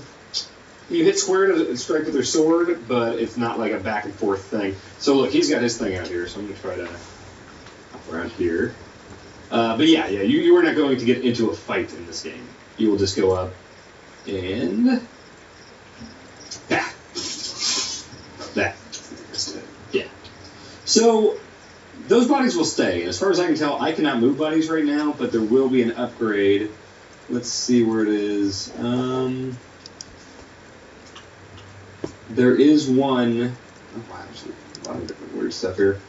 You hit square to strike with your sword, but it's not like a back and forth thing. So look, he's got his thing out here, so I'm going to try to hop around here. But yeah, you are not going to get into a fight in this game. You will just go up and... That. Yeah. So, those bodies will stay. And as far as I can tell, I cannot move bodies right now, but there will be an upgrade. Let's see where it is. There is one... Oh, wow, there's a lot of different weird stuff here.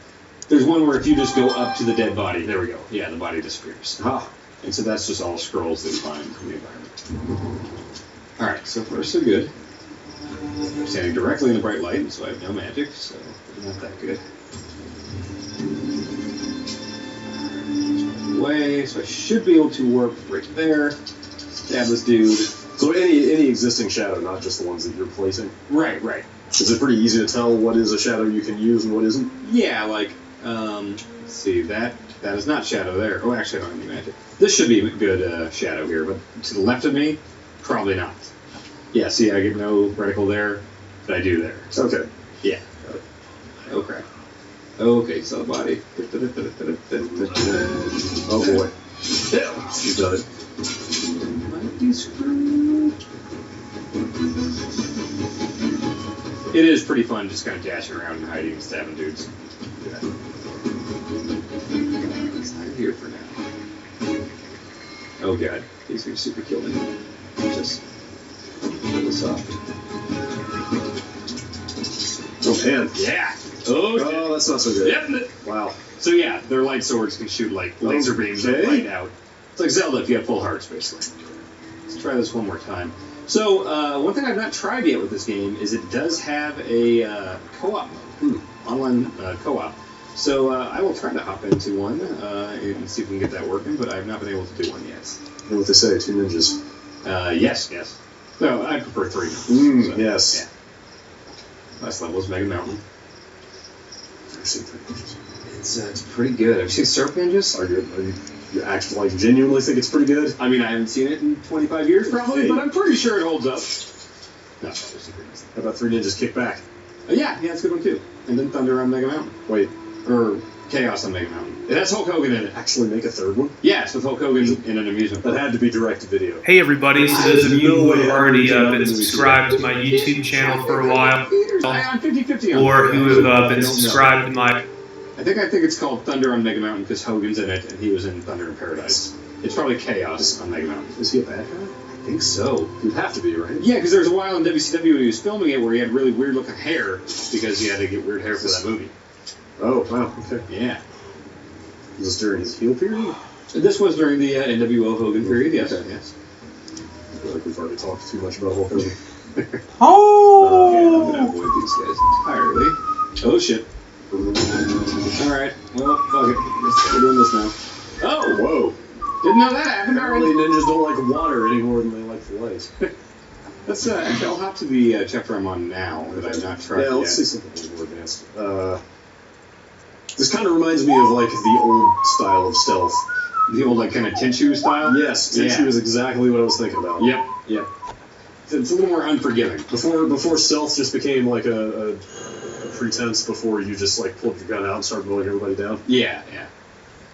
There's one where if you just go up to the dead body, there we go. Yeah, the body disappears. And so that's just all scrolls that you find in the environment. Alright, so far so good. I'm standing directly in the bright light, so I have no magic, so not that good. Way, so I should be able to work right there. Stab this dude. So any existing shadow, not just the ones that you're placing? Right, right. Is it pretty easy to tell what is a shadow you can use and what isn't? Yeah, like, let's see, that is not shadow there. Oh, actually, I don't have any magic. This should be a good shadow here, but to the left of me, probably not. Yeah, see, I get no reticle there, but I do there. Okay. Yeah. Oh, crap. Okay, so body. Oh, boy. Yeah, she's done it. Might be screwed. It is pretty fun just kind of dashing around and hiding and stabbing dudes. Yeah. He's not here for now. Oh god, he's gonna super kill me. Just pull this off. Oh, pan. Yeah. Oh, that's not so good. Yep. Wow. So yeah, their light swords can shoot like laser beams that light out. It's like Zelda if you have full hearts, basically. Let's try this one more time. So, one thing I've not tried yet with this game is it does have a co-op mode, online co-op. So I will try to hop into one and see if we can get that working, but I've not been able to do one yet. You know what they say, 2 ninjas. Yes. No, I prefer 3. So, yes. Yeah. Last level is Mega Mountain. I've seen 3 ninjas. It's pretty good. Have you seen Surf Ninjas? You actually genuinely think it's pretty good? I mean, I haven't seen it in 25 years probably, but I'm pretty sure it holds up. No, how about 3 Ninjas Kick Back? Yeah, it's a good one too. And then Thunder on Mega Mountain. Wait. Or Chaos on Mega Mountain. It has Hulk Hogan in it. Actually make a 3rd one? Yeah, it's with Hulk Hogan in an amusement park. That had to be direct to video. Hey everybody, so those of you who have already been subscribed to my YouTube channel for a while, or who have been subscribed to my... I think it's called Thunder on Mega Mountain because Hogan's in it and he was in Thunder in Paradise. It's probably Chaos on Mega Mountain. Is he a bad guy? I think so. He'd have to be, right? Yeah, because there was a while in WCW when he was filming it where he had really weird looking hair because he had to get weird hair for that movie. Oh, wow, okay. Yeah. Was this during his heel period? This was during the NWO Hogan period, yes. Okay. Yes. I feel like we've already talked too much about Hulk Hogan. Oh! I'm going to avoid these guys entirely. Oh, shit. Alright, well, fuck it. We're doing this now. Oh! Whoa! Didn't know that happened already. Apparently ninjas don't like water any more than they like the light. Let's, actually, I'll hop to the chapter I'm on now that I've not tried yet. Yeah, let's see something a little more advanced. This kind of reminds me of, like, the old style of stealth. The old, like, kind of Tenchu style? Yes, Tenchu is exactly what I was thinking about. Yep. It's a little more unforgiving. Before stealth just became, like, a pretense before you just, like, pulled your gun out and started mowing everybody down. Yeah.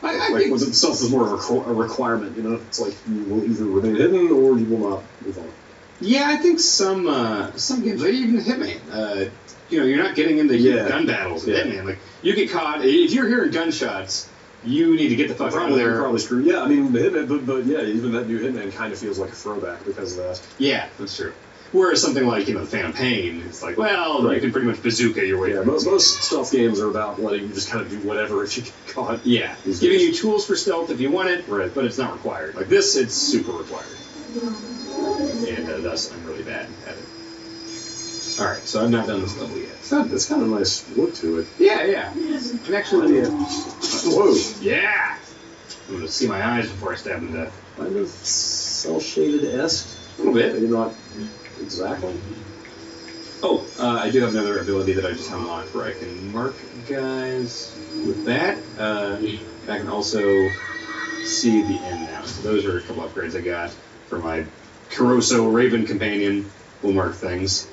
I think stealth is more of a requirement, you know? It's like you will either remain hidden or you will not move on. Yeah, I think some games, like even Hitman, you're not getting into gun battles in Hitman. Like, you get caught, if you're hearing gunshots, you need to get the fuck out of there. You're probably screwed. Yeah, I mean, the Hitman, but yeah, even that new Hitman kind of feels like a throwback because of that. Yeah, that's true. Whereas something like, the Phantom Pain, it's like, well, you can pretty much bazooka your way through. Most stealth games are about letting you just kind of do whatever if you get caught. Yeah, giving you tools for stealth if you want it, but it's not required. Like this, it's super required. And thus, I'm really bad at it. Alright, so I've not done this level yet. It's kind of a nice look to it. Yeah. And actually, whoa. Yeah! I'm going to see my eyes before I stab him to death. Kind of cel-shaded-esque. A little bit. Maybe not exactly. Oh, I do have another ability that I just unlocked where I can mark guys with that. I can also see the end now. So those are a couple upgrades I got for my Caroso Raven Companion. We'll mark things.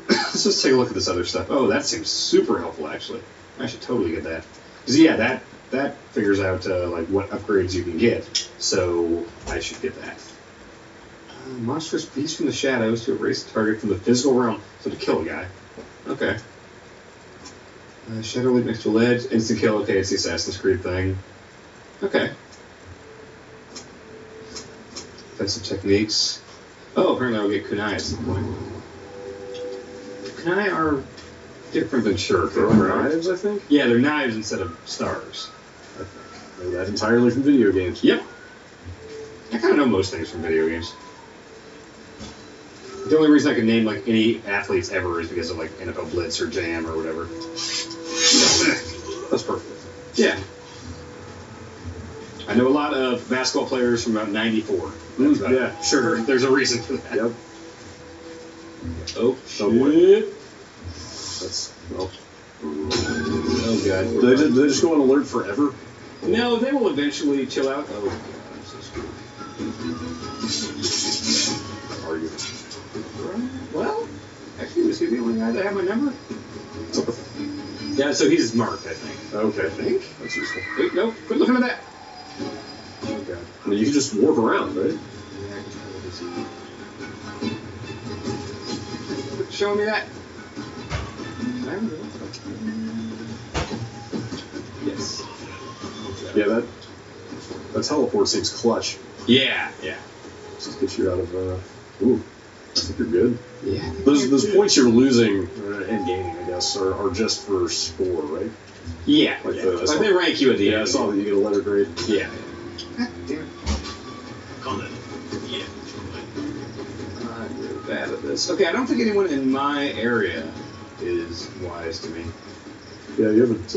Let's just take a look at this other stuff. Oh, that seems super helpful, actually. I should totally get that. Because, yeah, that figures out, like, what upgrades you can get. So I should get that. Monstrous beast from the shadows to erase the target from the physical realm. So to kill a guy. Okay. Shadow leap next to a ledge. Instant kill. Okay, it's the Assassin's Creed thing. Okay. Defensive techniques. Oh, apparently I'll get kunai at some point. Kunai are different than shuriken. They're knives, I think? Yeah, they're knives instead of stars. I think. Maybe that's entirely from video games. Yep. I kind of know most things from video games. The only reason I can name like any athletes ever is because of like NFL Blitz or Jam or whatever. That's perfect. Yeah. I know a lot of basketball players from about '94. Yeah, sure. There's a reason for that. Yep. Oh, shit. That's, well. Oh, God. Do they just go on alert forever? No, they will eventually chill out. Oh, God, I'm so screwed. Are you? Well, actually, was he the only guy that had my number? Yeah, so he's marked, I think. Okay. I think? That's useful. Wait, no, quit looking at that. Oh, God. I mean, you can just warp around, right? Quit showing me that. Yes. Yeah, that teleport seems clutch. Yeah, yeah. Just get you out of, ooh, I think you're good. Yeah. Those points you're losing, and gaining, I guess, are just for score, right? Yeah. Like, yeah. Like they rank you at the end. Yeah, I saw that you get a letter grade. Yeah. God damn it. Yeah. I'm really bad at this. Okay, I don't think anyone in my area is wise to me. Yeah, you haven't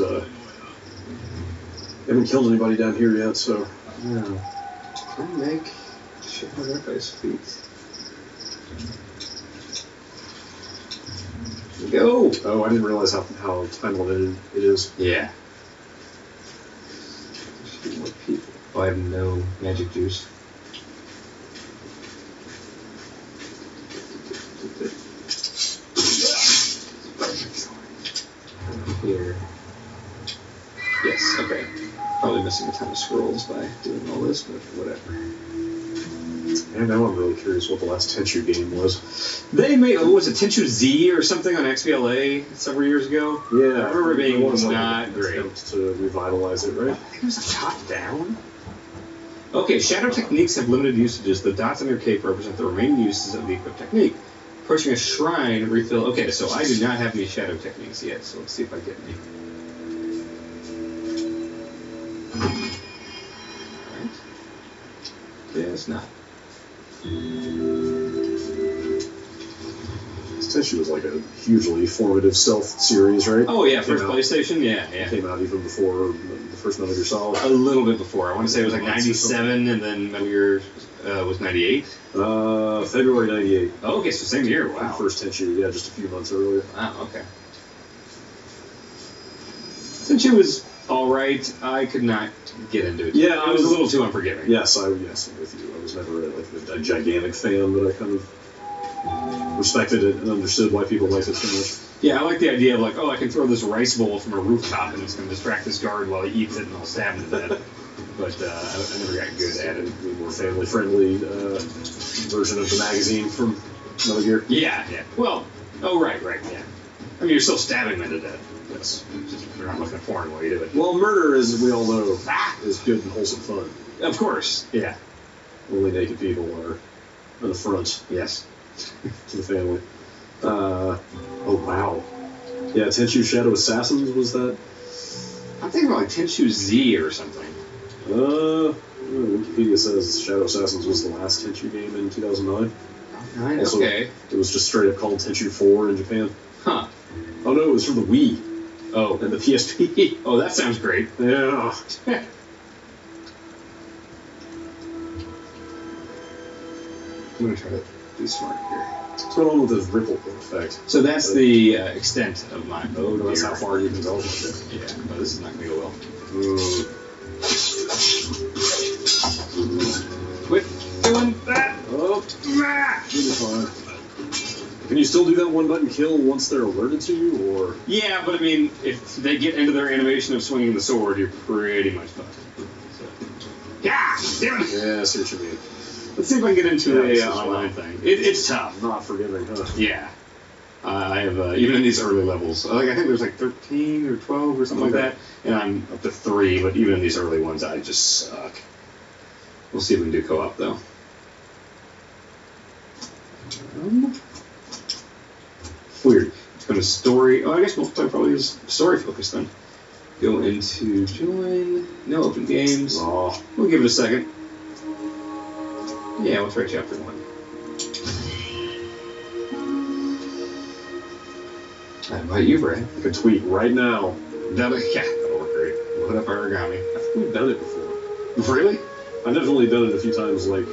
killed anybody down here yet, so. No. Don't make shit on everybody's feet. Go! Oh, I didn't realize how time limited it is. Yeah. More people. Oh, I have no magic juice. Here. Yes, okay. Probably missing a ton of scrolls by doing all this, but whatever. And now I'm really curious what the last Tenchu game was. They made, was it Tenchu Z or something on XBLA several years ago? Yeah. I remember it being was not like great. To revitalize it, right? I think it was a top-down. Okay, shadow techniques have limited usages. The dots on your cape represent the remaining uses of the equipped technique. Approaching a shrine, refill. Okay, so I do not have any shadow techniques yet, so let's see if I get any. Alright. Yeah, it's not. Tenchu was like a hugely formative stealth series, right? Oh, yeah, first PlayStation? Yeah, yeah. It came out even before the first Metal Gear Solid. A little bit before. I want to say it was like 97, and then Metal Gear was 98? February 98. Oh, okay, so same year. Wow. First Tenchu, yeah, just a few months earlier. Wow, okay. Tenchu was alright. I could not get into it. Yeah, it was a little too unforgiving. Yes, I'm with you. I was never a gigantic fan, but I kind of respected it and understood why people liked it so much. Yeah, I like the idea of like, oh, I can throw this rice bowl from a rooftop and it's going to distract this guard while he eats it and I'll stab him to death. But I never got good at it. The more family-friendly version of the magazine from Metal Gear. Yeah, yeah. Well, oh, right, yeah. I mean, you're still stabbing men to death. Yes. You're not looking at porn while you do it. Well, murder, as we all know, is good and wholesome fun. Of course, yeah. Only naked people are an affront. Yes. To the family. Oh, wow. Yeah, Tenchu Shadow Assassins, was that? I'm thinking about like Tenchu Z or something. Wikipedia says Shadow Assassins was the last Tenchu game in 2009. Also, okay. It was just straight up called Tenchu 4 in Japan. Huh. Oh no, it was for the Wii. Oh. And the PSP. Oh, that sounds great. Yeah. I'm going to try to be smart here. What's going on with this ripple effect? So that's the extent of my... Oh, that's how far you can go with it. Yeah, no, this is not going to go well. Quit doing that! Oh, you'll be fine. Can you still do that one-button kill once they're alerted to you, or...? Yeah, but I mean, if they get into their animation of swinging the sword, you're pretty much fucked. So. Yeah! Damn it! Yeah, I see what you mean. Let's see if I can get into a online thing. It's tough. Not forgiving, huh? Yeah. I have, even in these early levels, like I think there's like 13 or 12 or something like that, and I'm up to 3, but even in these early ones, I just suck. We'll see if we can do co-op, though. Weird. It's going to story... Oh, I guess multiplayer probably is story-focused, then. Go into join... No open games. Oh. We'll give it a second. Yeah, we'll try chapter 1. How about you, Brad? I can tweet right now. Yeah, that'll work great. Load up origami. I think we've done it before. Really? I've definitely done it a few times, like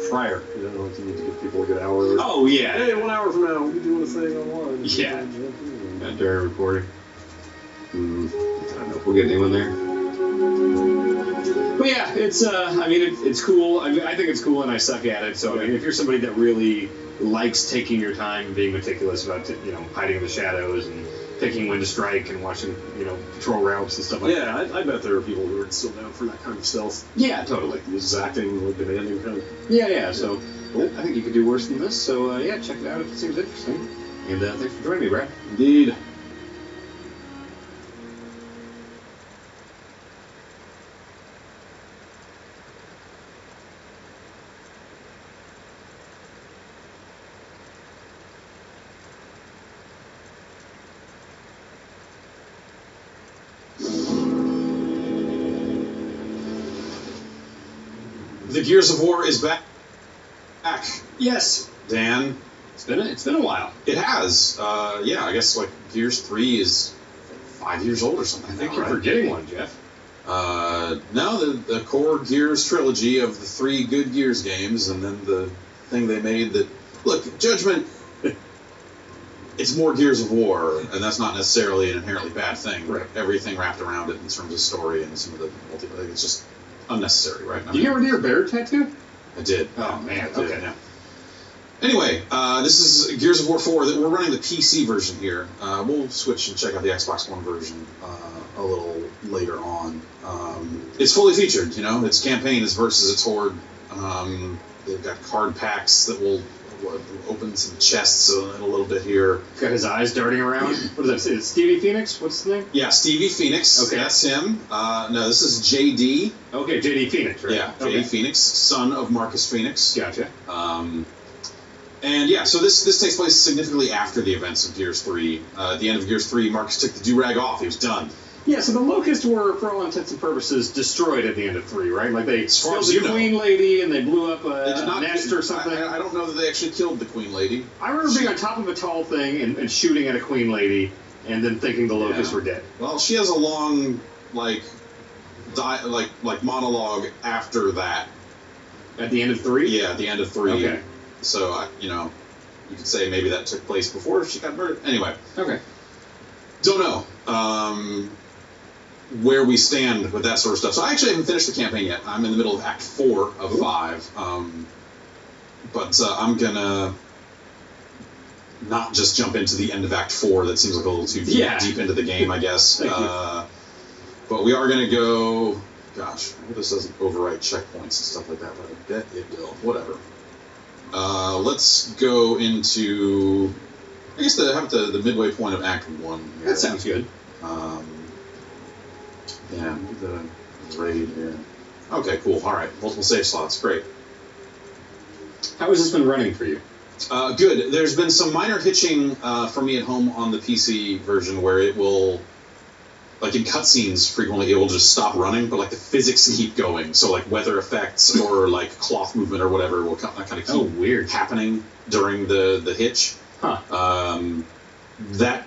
prior. You know, like you need to give people a good hour. Oh, yeah. Hey, 1 hour from now, we'll be doing a thing online. Yeah. Not during recording. I don't know if we'll get anyone there. But yeah, it's I mean, it's cool. I think it's cool, and I suck at it. So I mean, if you're somebody that really likes taking your time and being meticulous about hiding in the shadows and picking when to strike and watching patrol routes and stuff like that. Yeah, I bet there are people who are still down for that kind of stealth. Yeah, totally. Exacting, like demanding kind of. Yeah. So I think you could do worse than this. So yeah, check it out if it seems interesting. And thanks for joining me, Brad. Indeed. The Gears of War is back. Yes, Dan. It's been a while. It has. Yeah, I guess like Gears 3 is 5 years old or something. I think you're forgetting one, Jeff. No, the core Gears trilogy of the 3 good Gears games, and then the thing they made that. Look, Judgment. It's more Gears of War, and that's not necessarily an inherently bad thing. Right. Everything wrapped around it in terms of story and some of the multiplayer. It's just unnecessary, right? Did you ever do your bear tattoo? I did. Oh man, I did, okay. Yeah. Anyway, this is Gears of War 4. We're running the PC version here. We'll switch and check out the Xbox One version a little later on. It's fully featured, Its campaign is versus its horde. They've got card packs that will open some chests in a little bit here. He's got his eyes darting around. What does that say? It's Stevie Phoenix? What's the name? Yeah, Stevie Phoenix. Okay. That's him. No, this is JD. Okay, JD Phoenix, right? Yeah, okay. JD Phoenix, son of Marcus Phoenix. Gotcha. And yeah, so this takes place significantly after the events of Gears 3. At the end of Gears 3, Marcus took the do-rag off. He was done. Yeah, so the Locusts were, for all intents and purposes, destroyed at the end of 3, right? Like, they killed the Queen Lady, and they blew up a nest or something. I don't know that they actually killed the Queen Lady. I remember being on top of a tall thing and shooting at a Queen Lady, and then thinking the Locusts were dead. Well, she has a long, monologue after that. At the end of 3? Yeah, at the end of 3. Okay. So, you could say maybe that took place before she got murdered. Anyway. Okay. Don't know where we stand with that sort of stuff. So I actually haven't finished the campaign yet. I'm in the middle of Act 4 of 5. But I'm going to not just jump into the end of Act 4. That seems like a little too deep into the game, I guess. But we are going to go... Gosh, I hope this doesn't overwrite checkpoints and stuff like that, but I bet it will. Whatever. Let's go into... I guess the midway point of Act 1 here. That sounds good. Yeah, the raid here. Okay, cool. All right, multiple save slots. Great. How has this been running for you? Good. There's been some minor hitching for me at home on the PC version where it will, like in cutscenes frequently, it will just stop running, but like the physics keep going. So like weather effects or like cloth movement or whatever will kind of keep happening during the hitch. Huh. That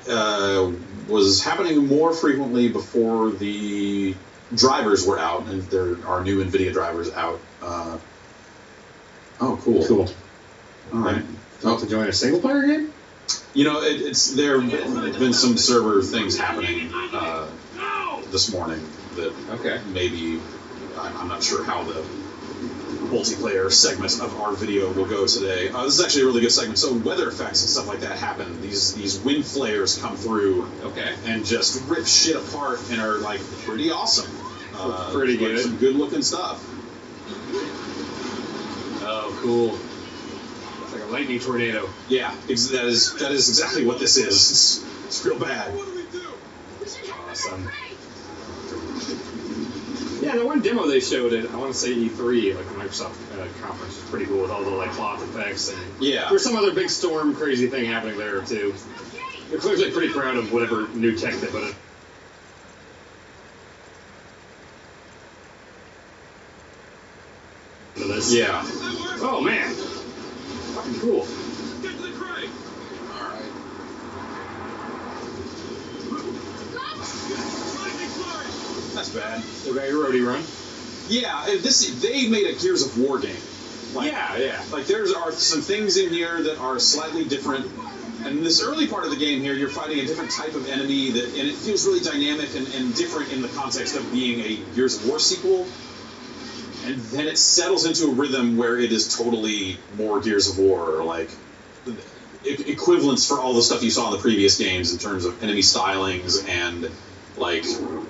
was happening more frequently before the drivers were out, and there are new NVIDIA drivers out. Oh, cool. Cool. All right. To join a single-player game? There have been some server things happening this morning that maybe, I'm not sure how the multiplayer segment of our video will go today. This is actually a really good segment. So weather effects and stuff like that happen. These wind flares come through and just rip shit apart and are like pretty awesome. Pretty good. Some good looking stuff. Oh, cool. It's like a lightning tornado. Yeah, that is exactly what this is. It's real bad. Awesome. Yeah, the one demo they showed at, I want to say E3, like the Microsoft conference, was pretty cool with all the like cloth effects, and there's some other big storm crazy thing happening there too. They're clearly pretty proud of whatever new tech they put in. This. Yeah. Oh man, fucking cool. Alright. bad. Okay, roadie run. Yeah, they made a Gears of War game. Like, yeah. Like there are some things in here that are slightly different. And in this early part of the game here, you're fighting a different type of enemy, and it feels really dynamic and different in the context of being a Gears of War sequel. And then it settles into a rhythm where it is totally more Gears of War, or like equivalents for all the stuff you saw in the previous games in terms of enemy stylings and like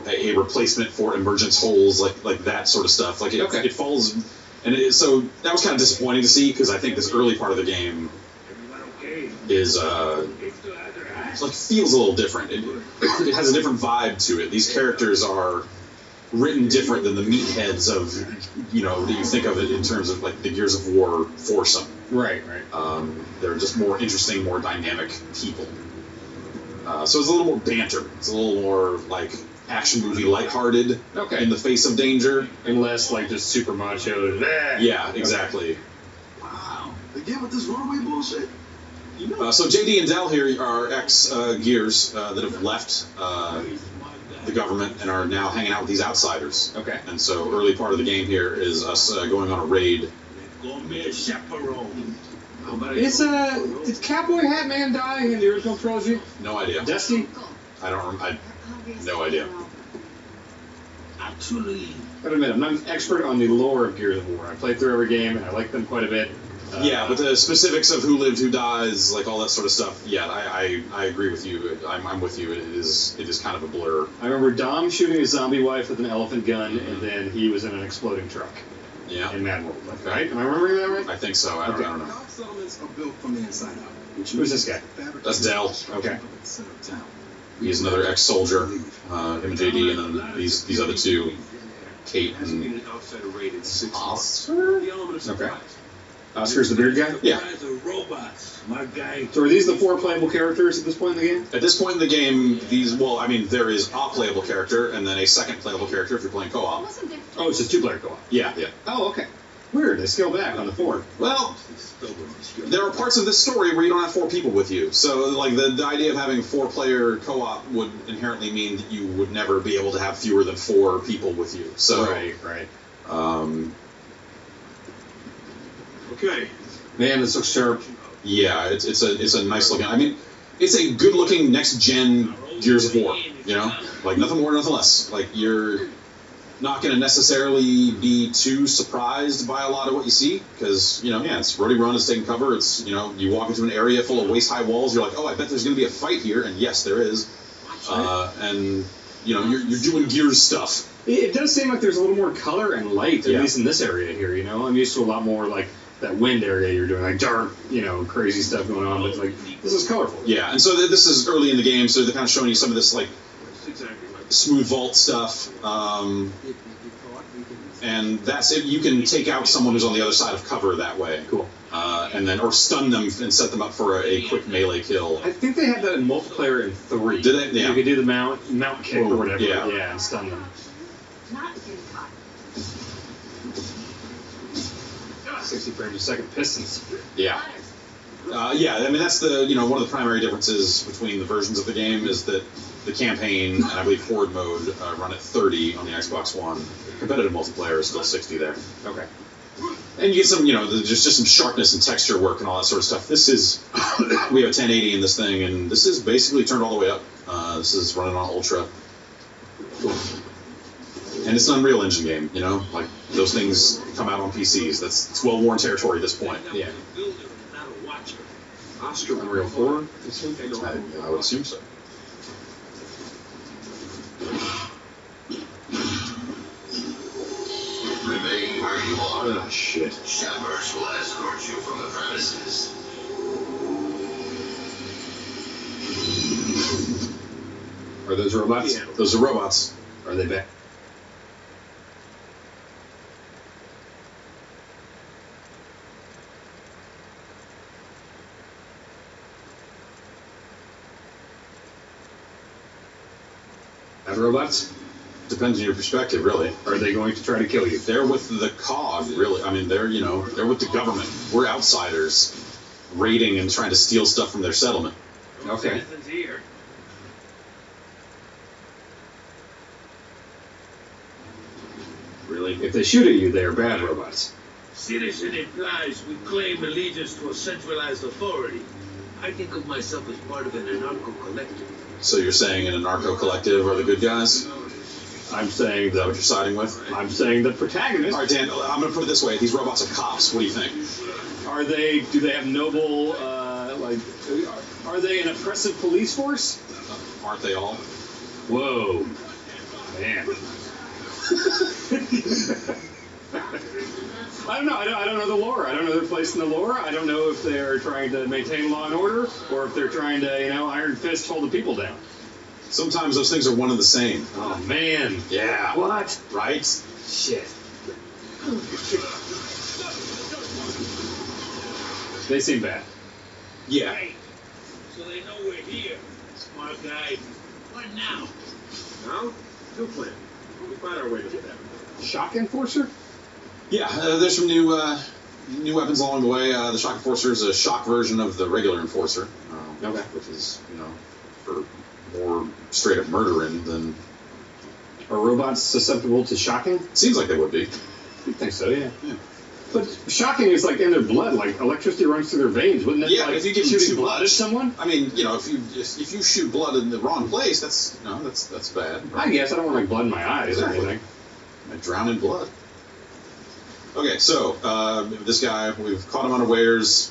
a replacement for emergence holes, like that sort of stuff. Like it falls, and so that was kind of disappointing to see, because I think this early part of the game is like feels a little different. It has a different vibe to it. These characters are written different than the meatheads of, that you think of it in terms of like the Gears of War foursome. Right. They're just more interesting, more dynamic people. So it's a little more banter. It's a little more like action movie lighthearted in the face of danger. And less like just super macho. Yeah, exactly. Wow. Again with this runaway bullshit. So JD and Dell here are ex-Gears that have left the government and are now hanging out with these outsiders. Okay. And so early part of the game here is us going on a raid. Did Cowboy Hat Man die in the original trilogy? No idea. Dusty? No idea. I admit, I'm not an expert on the lore of Gears of War. I played through every game, and I like them quite a bit. Yeah, but the specifics of who lived, who dies, like all that sort of stuff. Yeah, I agree with you. I'm with you. It is kind of a blur. I remember Dom shooting his zombie wife with an elephant gun, and then he was in an exploding truck. Yeah. In Mad World, right? Am I remembering that right? I think so. I don't know. Settlements are built from the inside out. Who's this guy? That's Dell. Okay. He's another ex-soldier. Him and JD, and then these other two, Kate and Oscar. Okay. Oscar's the beard guy? Yeah. So are these the 4 playable characters at this point in the game? At this point in the game, there is a playable character and then a second playable character if you're playing co-op. Oh, it's just 2-player co-op? Yeah. Oh, okay. Weird, they scale back on the 4. Well, there are parts of this story where you don't have 4 people with you. So, like, the idea of having 4-player co-op would inherently mean that you would never be able to have fewer than 4 people with you. So, Right. Okay. Man, this looks sharp. Yeah, it's a nice looking. I mean, it's a good looking next gen Gears of War. Like nothing more, nothing less. Like you're not going to necessarily be too surprised by a lot of what you see because it's roadie run, it's taking cover. It's you walk into an area full of waist high walls. You're like, oh, I bet there's going to be a fight here, and yes, there is. And you're doing Gears stuff. It does seem like there's a little more color and light, at least in this area here. I'm used to a lot more like that wind area you're doing, like dark, crazy stuff going on, but like this is colorful. Yeah, and so this is early in the game, so they're kind of showing you some of this like smooth vault stuff, and that's it. You can take out someone who's on the other side of cover that way. Cool. And then or stun them and set them up for a quick melee kill. I think they had that in multiplayer in 3. Did they? Yeah. You could do the mount kick or whatever. Yeah, and stun them. 60 frames a second pistons. Yeah. I mean that's the one of the primary differences between the versions of the game is that the campaign and I believe horde mode run at 30 on the Xbox One. Competitive multiplayer is still 60 there. Okay. And you get some there's just some sharpness and texture work and all that sort of stuff. This is we have a 1080 in this thing and this is basically turned all the way up. This is running on ultra. And it's an Unreal Engine game, like those things come out on PCs. It's well-worn territory at this point. Yeah. Unreal 4? I would assume so. Remain where you are. Oh, shit. Shepherds will escort you from the premises. Are those robots? Yeah. Those are robots. Are they back? Have robots? Depends on your perspective, really. Are they going to try to kill you? They're with the COG, really. I mean, they're with the government. We're outsiders, raiding and trying to steal stuff from their settlement. Okay. like, if they shoot at you, they're bad robots. Citizen implies we claim allegiance to a centralized authority. I think of myself as part of an anarcho-collective. So you're saying an anarcho-collective are the good guys? I'm saying Is that what you're siding with? I'm saying the protagonist. All right, Dan, I'm going to put it this way. These robots are cops. What do you think? Do they have noble, are they an oppressive police force? Aren't they all? Whoa. Man. I don't know. I don't know the lore. I don't know their place in the lore. I don't know if they're trying to maintain law and order or if they're trying to, iron fist hold the people down. Sometimes those things are one and the same. Oh, man. Yeah. What? Right? Shit. They seem bad. Yeah. Right. So they know we're here. Smart guy. What now? Now, new plan. We find our way to the cabin. Shock Enforcer? Yeah, there's some new weapons along the way. The Shock Enforcer is a shock version of the regular Enforcer. Okay. Which is, for more straight up murdering than... Are robots susceptible to shocking? Seems like they would be. I think so, yeah. But shocking is like in their blood, like electricity runs through their veins, wouldn't it? Yeah, like if you get shooting too blood at someone. I mean, if you shoot blood in the wrong place, that's bad. I guess I don't want like blood in my eyes or anything. I drown in blood. Okay, so this guy, we've caught him unawares.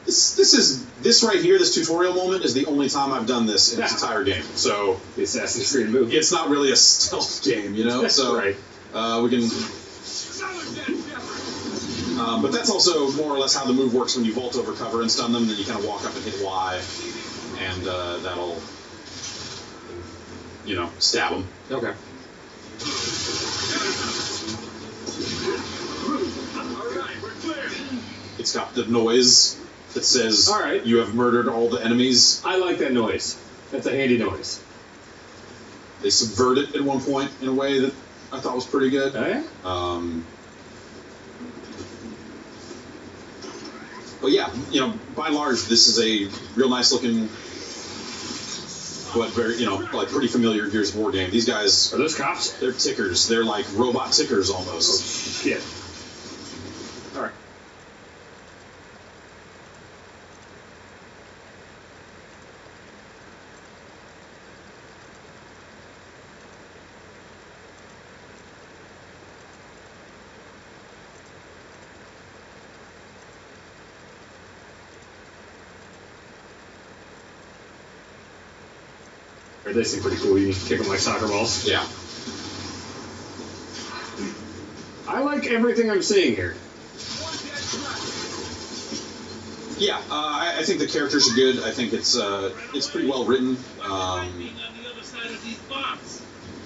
This right here, this tutorial moment, is the only time I've done this in this entire game. So the Assassin's Creed movie. It's not really a stealth game, So right. We can. But that's also more or less how the move works when you vault over cover and stun them. Then you kind of walk up and hit Y, and that'll, stab them. Okay. It's got the noise that says, all right, you have murdered all the enemies. I like that noise. That's a handy noise. They subvert it at one point in a way that I thought was pretty good. Oh, yeah? But yeah, by and large, this is a real nice looking, but very, like pretty familiar Gears of War game. These guys... Are those cops? They're tickers. They're like robot tickers almost. Oh, shit. All right. They seem pretty cool. You kick them like soccer balls. Yeah. I like everything I'm seeing here. Yeah, I think the characters are good. I think it's pretty well written.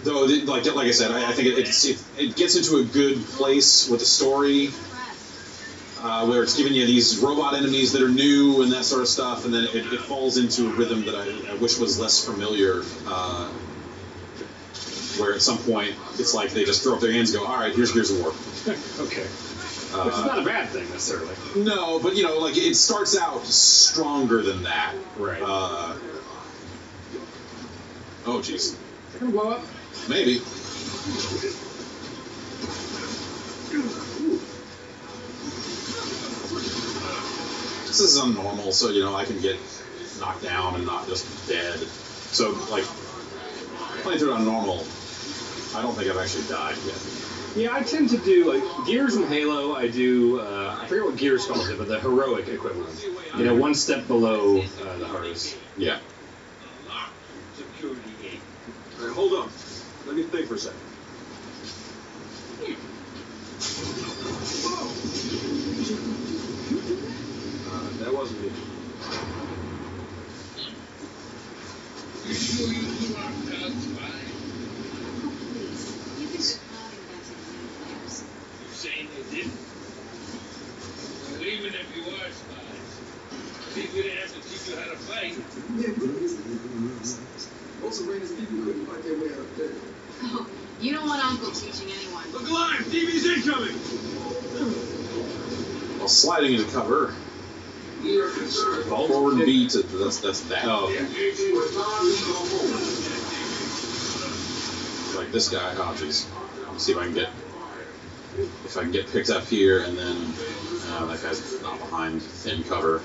Though, like I said, I think it gets into a good place with the story. Where it's giving you these robot enemies that are new and that sort of stuff, and then it falls into a rhythm that I wish was less familiar, where at some point it's like they just throw up their hands and go, all right, here's Gears of War. Okay. Which is not a bad thing, necessarily. No, but, like, it starts out stronger than that. Right. Oh, jeez. Is it going to blow up? Maybe. This is unnormal, so, I can get knocked down and not just dead. So, like, playing through it on normal, I don't think I've actually died yet. Yeah, I tend to do, like, Gears and Halo, I do, I forget what Gears calls it, but the heroic equivalent. One step below the hardest. Yeah. Security gate. All right, hold on. Let me think for a second. That wasn't me. You sure you blew our guns, right? You can just not invent new players. You saying they didn't? Well, even if you are spies, we didn't have to teach you how to fight. Most brainless people couldn't fight their way out of there. Oh, you don't want Uncle teaching anyone. Look alive! TV's incoming! Well, sliding into cover. We are concerned. Forward B to that's that. Oh, okay. Engaging with non-lethal movement. Like this guy. Oh, jeez. Let's see if I can get. if I can get picked up here, and then that guy's not behind thin cover.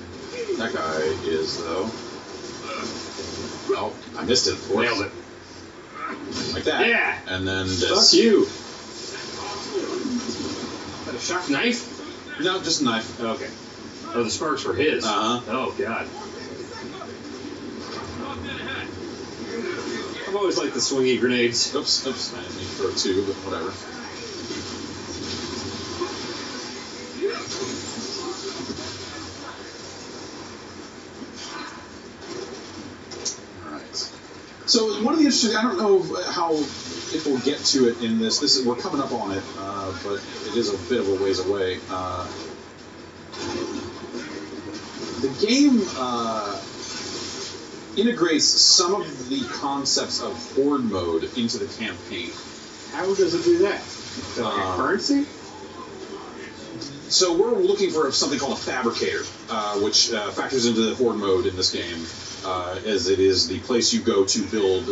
That guy is though. Oh, I missed it. Of course. Nailed it. Like that. Yeah. And then this. Fuck you. Is that a sharp knife? No, just a knife. Okay. Oh, the sparks were his. Uh-huh. Oh, God. I've always liked the swingy grenades. Oops. I didn't mean to throw two, but whatever. So one of the interesting, I don't know how if we'll get to it in this. We're coming up on it, but it is a bit of a ways away. The game integrates some of the concepts of horde mode into the campaign. How does it do that? Currency? So we're looking for something called a fabricator, which factors into the horde mode in this game. As it is the place you go to build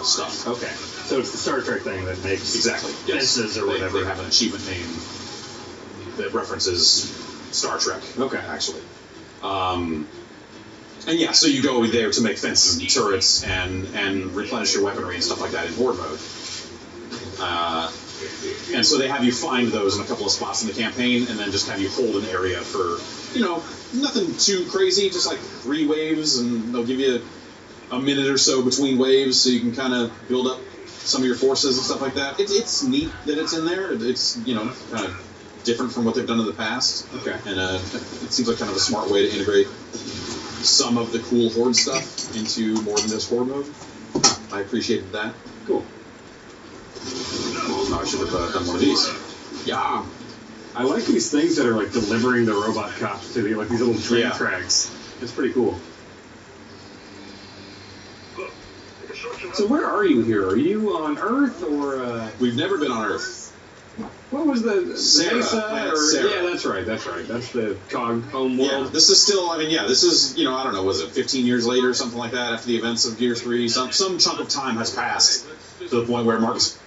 stuff. Okay. So it's the Star Trek thing that makes exactly fences or whatever. They have an achievement name that references Star Trek. Okay. Actually. And yeah, so you go there to make fences and turrets and replenish your weaponry and stuff like that in horde mode. And so they have you find those in a couple of spots in the campaign, and then just have you hold an area for, nothing too crazy, just like 3 waves, and they'll give you a minute or so between waves so you can kind of build up some of your forces and stuff like that. It's neat that it's in there. It's, kind of different from what they've done in the past. Okay. And it seems like kind of a smart way to integrate some of the cool horde stuff into more than just horde mode. I appreciated that. Cool. I should have done one of these. Yeah. I like these things that are like delivering the robot cops to you, like these little train tracks. It's pretty cool. So where are you here? Are you on Earth or? We've never been on Earth. What was the Sarah, Mesa? Sarah. Yeah, that's right. That's the COG home world. Yeah, this is still. This is I don't know. Was it 15 years later or something like that after the events of Gears 3? Some chunk of time has passed to the point where Marcus.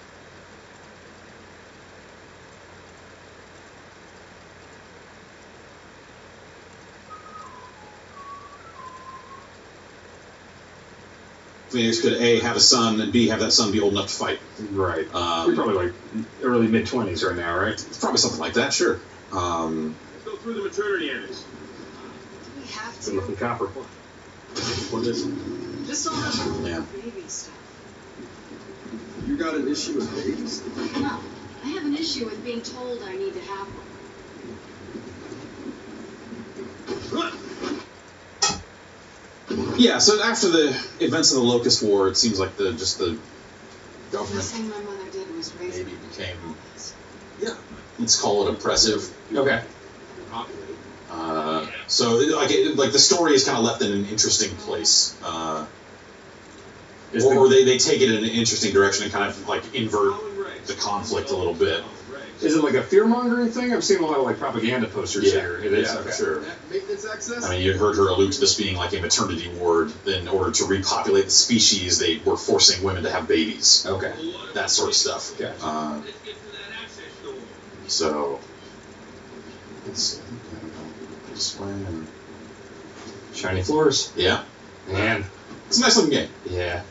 Phoenix could A, have a son, and B, have that son be old enough to fight. Right. You're probably like early mid-20s right now, right? It's probably something like that, sure. Let's go through the maternity annex. We have Good looking copper. What is it? Just all the Yeah. baby stuff. You got an issue with babies? No, I have an issue with being told I need to have one. Yeah, so after the events of the Locust War, it seems like the The government thing my mother did was raise maybe me. became, let's call it oppressive. Okay. So like the story is kind of left in an interesting place, or they take it in an interesting direction and kind of like invert the conflict a little bit. Is it like a fear-mongering thing? I've seen a lot of like propaganda posters here. It is? Yeah, Okay. for sure. Maintenance access? I mean, you heard her allude to this being like a maternity ward. In order to repopulate the species, they were forcing women to have babies. Okay. That sort of stuff. Okay. So, let's see. This way and Shiny floors. yeah, Man. it's a nice looking game. Yeah.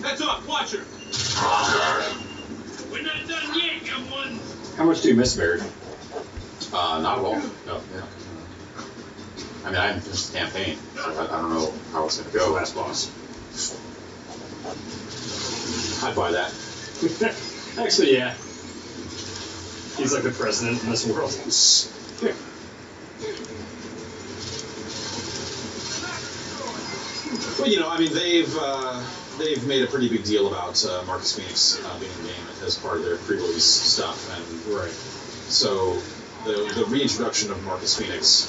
Heads up, watcher. We're not done yet, young ones. How much do you miss, Baird? Not at all. No, yeah. I mean, I haven't finished the campaign, so I don't know how it's going to go. Last boss. I'd buy that. Actually, yeah. He's like the president in this world. Well, I mean, they've made a pretty big deal about Marcus Phoenix being in the game as part of their pre-release stuff, and Right. so the reintroduction of Marcus Phoenix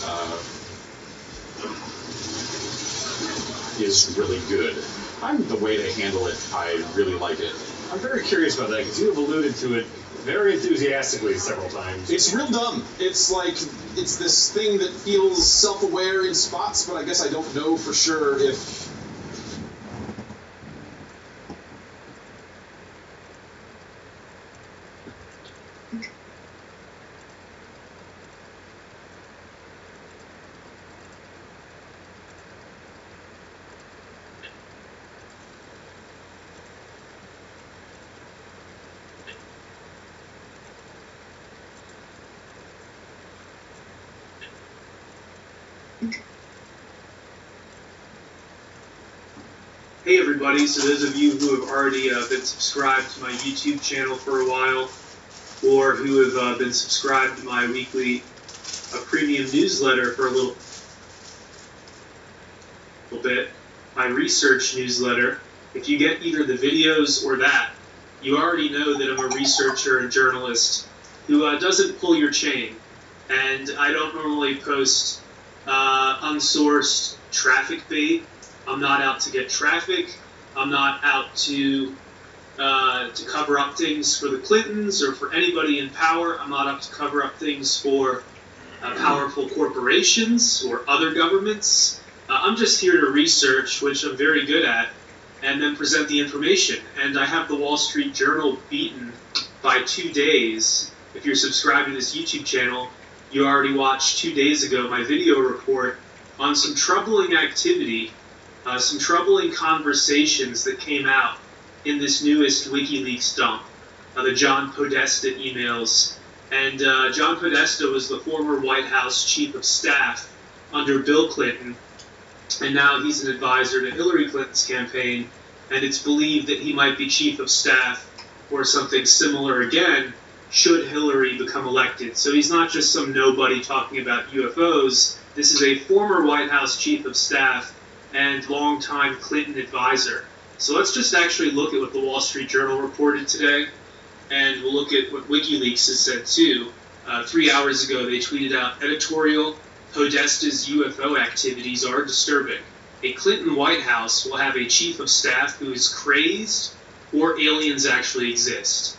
is really good. The way they handle it, I really like it. I'm very curious about that because you have alluded to it very enthusiastically several times. It's real dumb. It's like, it's this thing that feels self-aware in spots, but I guess I don't know for sure if... Hey everybody, so those of you who have already been subscribed to my YouTube channel for a while, or who have been subscribed to my weekly premium newsletter for a little bit, my research newsletter, if you get either the videos or that, you already know that I'm a researcher and journalist who doesn't pull your chain. And I don't normally post unsourced traffic bait. I'm not out to get traffic. I'm not out to cover up things for the Clintons or for anybody in power. I'm not out to cover up things for powerful corporations or other governments. I'm just here to research, which I'm very good at, and then present the information. And I have the Wall Street Journal beaten by 2 days. If you're subscribed to this YouTube channel, you already watched 2 days ago my video report on some troubling activity, some troubling conversations that came out in this newest WikiLeaks dump, the John Podesta emails. And John Podesta was the former White House chief of staff under Bill Clinton, and now he's an advisor to Hillary Clinton's campaign, and it's believed that he might be chief of staff or something similar again should Hillary become elected. So he's not just some nobody talking about UFOs. This is a former White House chief of staff and longtime Clinton advisor. So let's just actually look at what the Wall Street Journal reported today, and we'll look at what WikiLeaks has said too. 3 hours ago, they tweeted out, editorial, Podesta's UFO activities are disturbing. A Clinton White House will have a chief of staff who is crazed or aliens actually exist.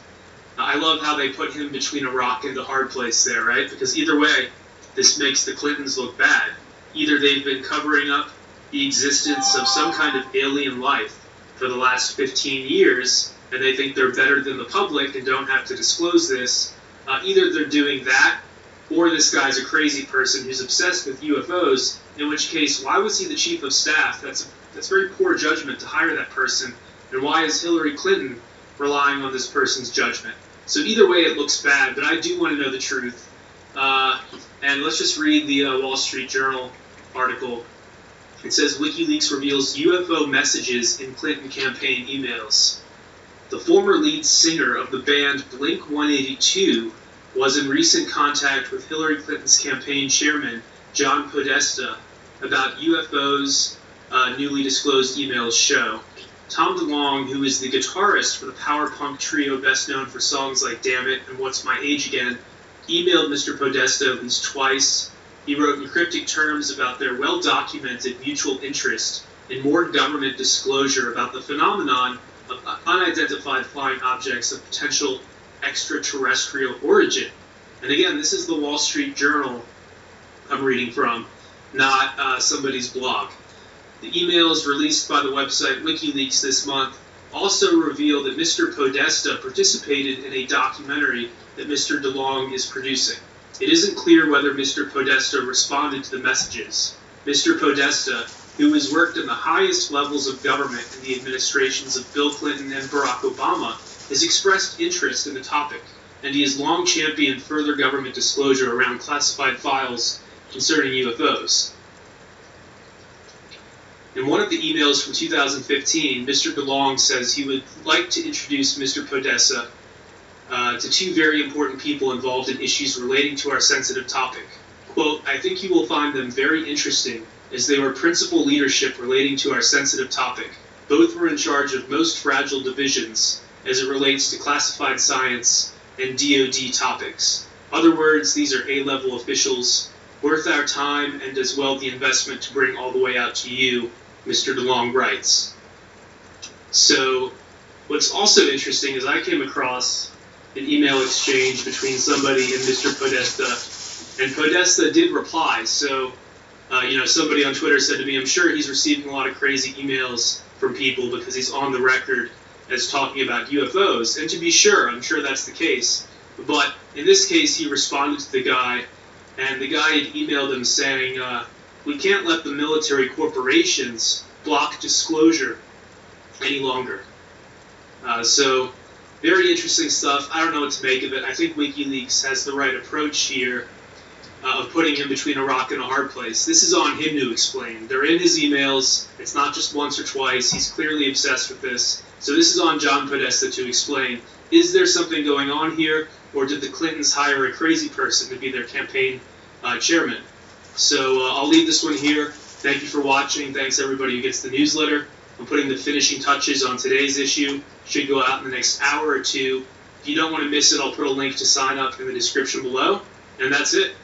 I love how they put him between a rock and a hard place there, right? Because either way, this makes the Clintons look bad. Either they've been covering up the existence of some kind of alien life for the last 15 years, and they think they're better than the public and don't have to disclose this. Either they're doing that, or this guy's a crazy person who's obsessed with UFOs, in which case, why was he the chief of staff? That's very poor judgment to hire that person, and why is Hillary Clinton relying on this person's judgment? So either way, it looks bad, but I do want to know the truth. And let's just read the Wall Street Journal article. It says, WikiLeaks reveals UFO messages in Clinton campaign emails. The former lead singer of the band Blink-182 was in recent contact with Hillary Clinton's campaign chairman, John Podesta, about UFOs, newly disclosed emails show. Tom DeLonge, who is the guitarist for the power punk trio best known for songs like Damn It and What's My Age Again, emailed Mr. Podesta at least twice. He wrote in cryptic terms about their well-documented mutual interest in more government disclosure about the phenomenon of unidentified flying objects of potential extraterrestrial origin. And again, this is the Wall Street Journal I'm reading from, not somebody's blog. The emails released by the website WikiLeaks this month also reveal that Mr. Podesta participated in a documentary that Mr. DeLonge is producing. It isn't clear whether Mr. Podesta responded to the messages. Mr. Podesta, who has worked in the highest levels of government in the administrations of Bill Clinton and Barack Obama, has expressed interest in the topic, and he has long championed further government disclosure around classified files concerning UFOs. In one of the emails from 2015, Mr. DeLonge says he would like to introduce Mr. Podesta to two very important people involved in issues relating to our sensitive topic. Quote, I think you will find them very interesting as they were principal leadership relating to our sensitive topic. Both were in charge of most fragile divisions as it relates to classified science and DoD topics. Other words, these are A-level officials, worth our time and as well the investment to bring all the way out to you, Mr. DeLonge writes. So what's also interesting is I came across an email exchange between somebody and Mr. Podesta, and Podesta did reply. So, somebody on Twitter said to me, I'm sure he's receiving a lot of crazy emails from people because he's on the record as talking about UFOs. And to be sure, I'm sure that's the case. But in this case, he responded to the guy, and the guy had emailed him saying, we can't let the military corporations block disclosure any longer. So, very interesting stuff. I don't know what to make of it. I think WikiLeaks has the right approach here of putting him between a rock and a hard place. This is on him to explain. They're in his emails. It's not just once or twice. He's clearly obsessed with this. So this is on John Podesta to explain, is there something going on here, or did the Clintons hire a crazy person to be their campaign chairman? So I'll leave this one here. Thank you for watching. Thanks everybody who gets the newsletter. I'm putting the finishing touches on today's issue. Should go out in the next hour or two. If you don't want to miss it, I'll put a link to sign up in the description below. And that's it.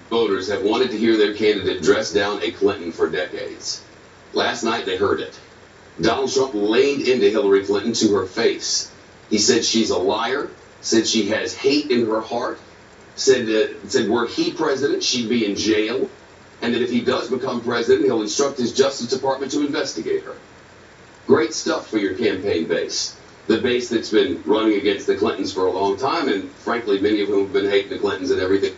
Voters have wanted to hear their candidate dress down a Clinton for decades. Last night they heard it. Donald Trump laid into Hillary Clinton to her face. He said she's a liar, said she has hate in her heart, said were he president, she'd be in jail, and that if he does become president, he'll instruct his Justice Department to investigate her. Great stuff for your campaign base. The base that's been running against the Clintons for a long time, and frankly, many of whom have been hating the Clintons and everything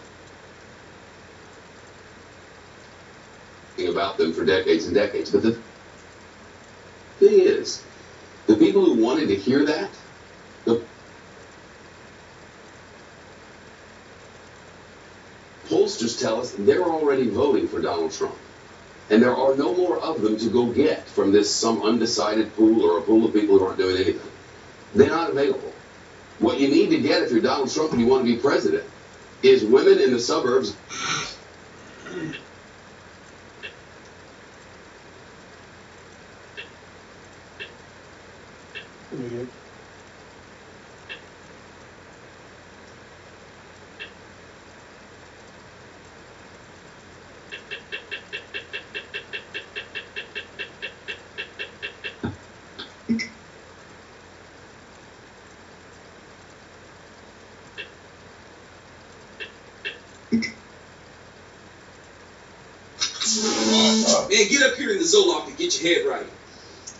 about them for decades and decades. But the thing is, the people who wanted to hear that, the pollsters tell us they're already voting for Donald Trump. And there are no more of them to go get from this some undecided pool or a pool of people who aren't doing anything. They're not available. What you need to get if you're Donald Trump and you want to be president is women in the suburbs. Man, get up here in the Zoloft and get your head right.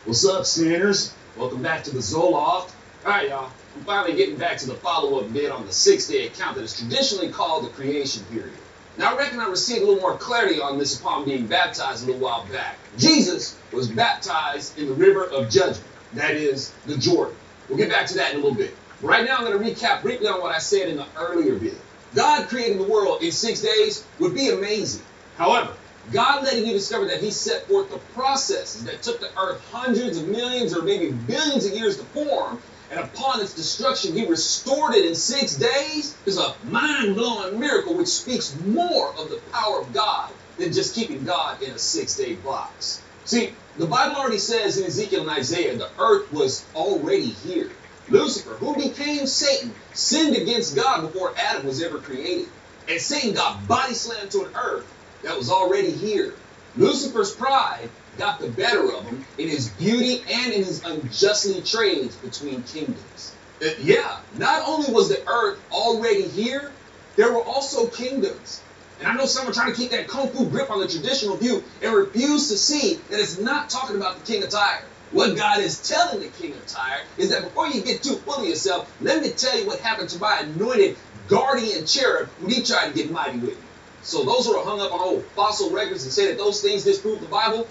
What's up, Sinners? Welcome back to the Zoloft. Alright, y'all. I'm finally getting back to the follow-up bit on the 6-day account that is traditionally called the creation period. Now, I reckon I received a little more clarity on this upon being baptized a little while back. Jesus was baptized in the river of judgment. That is, the Jordan. We'll get back to that in a little bit. Right now, I'm going to recap briefly on what I said in the earlier bit. God creating the world in 6 days would be amazing. However, God letting you discover that he set forth the processes that took the earth hundreds of millions or maybe billions of years to form, and upon its destruction he restored it in 6 days is a mind-blowing miracle which speaks more of the power of God than just keeping God in a 6-day box. See, the Bible already says in Ezekiel and Isaiah the earth was already here. Lucifer, who became Satan, sinned against God before Adam was ever created. And Satan got body slammed to an earth that was already here. Lucifer's pride got the better of him in his beauty and in his unjustly trades between kingdoms. Yeah, not only was the earth already here, there were also kingdoms. And I know some are trying to keep that kung fu grip on the traditional view and refuse to see that it's not talking about the king of Tyre. What God is telling the king of Tyre is that before you get too full of yourself, let me tell you what happened to my anointed guardian cherub when he tried to get mighty with me. So those who are hung up on old fossil records and say that those things disprove the Bible,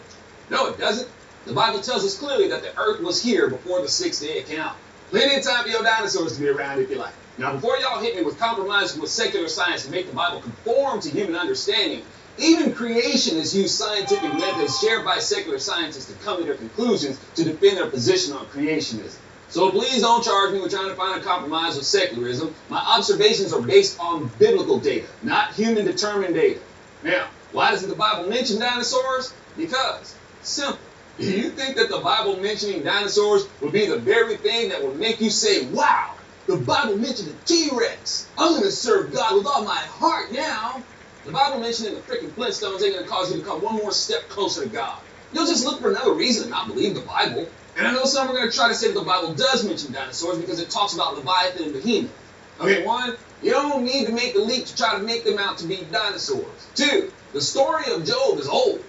no, it doesn't. The Bible tells us clearly that the earth was here before the 6-day account. Plenty of time for your dinosaurs to be around if you like. Now, before y'all hit me with compromising with secular science to make the Bible conform to human understanding, even creationists use scientific methods shared by secular scientists to come to their conclusions to defend their position on creationism. So please don't charge me with trying to find a compromise with secularism. My observations are based on biblical data, not human-determined data. Now, why doesn't the Bible mention dinosaurs? Because, simple. Do you think that the Bible mentioning dinosaurs would be the very thing that would make you say, wow, the Bible mentioned a T-Rex. I'm going to serve God with all my heart now. The Bible mentioning the freaking Flintstones ain't going to cause you to come one more step closer to God. You'll just look for another reason to not believe the Bible. And I know some are going to try to say that the Bible does mention dinosaurs because it talks about Leviathan and Behemoth. Okay, 1, you don't need to make the leap to try to make them out to be dinosaurs. 2, the story of Job is old,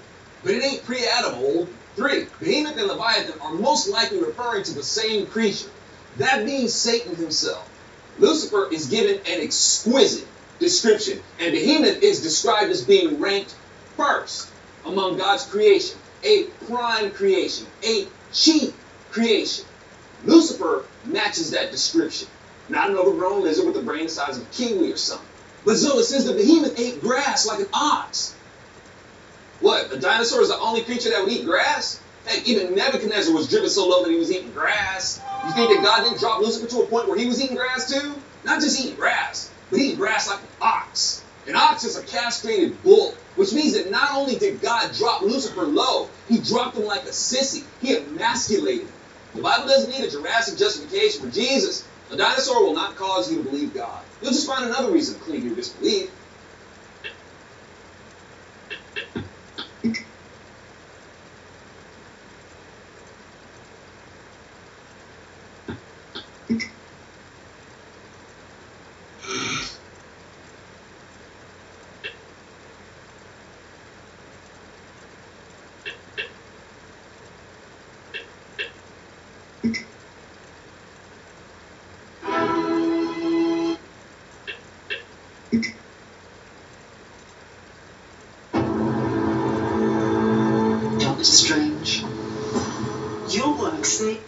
but it ain't pre-Adam old. 3, Behemoth and Leviathan are most likely referring to the same creature. That being Satan himself. Lucifer is given an exquisite description, and Behemoth is described as being ranked first among God's creation, a prime creation, a chief creation. Lucifer matches that description. Not an overgrown lizard with a brain the size of a kiwi or something. But Zoe says that Behemoth ate grass like an ox. What, a dinosaur is the only creature that would eat grass? Heck, even Nebuchadnezzar was driven so low that he was eating grass. You think that God didn't drop Lucifer to a point where he was eating grass too? Not just eating grass, but eating grass like an ox. An ox is a castrated bull, which means that not only did God drop Lucifer low, he dropped him like a sissy. He emasculated him. The Bible doesn't need a Jurassic justification for Jesus. A dinosaur will not cause you to believe God. You'll just find another reason to cling to your disbelief. Dr. Strange, your work say...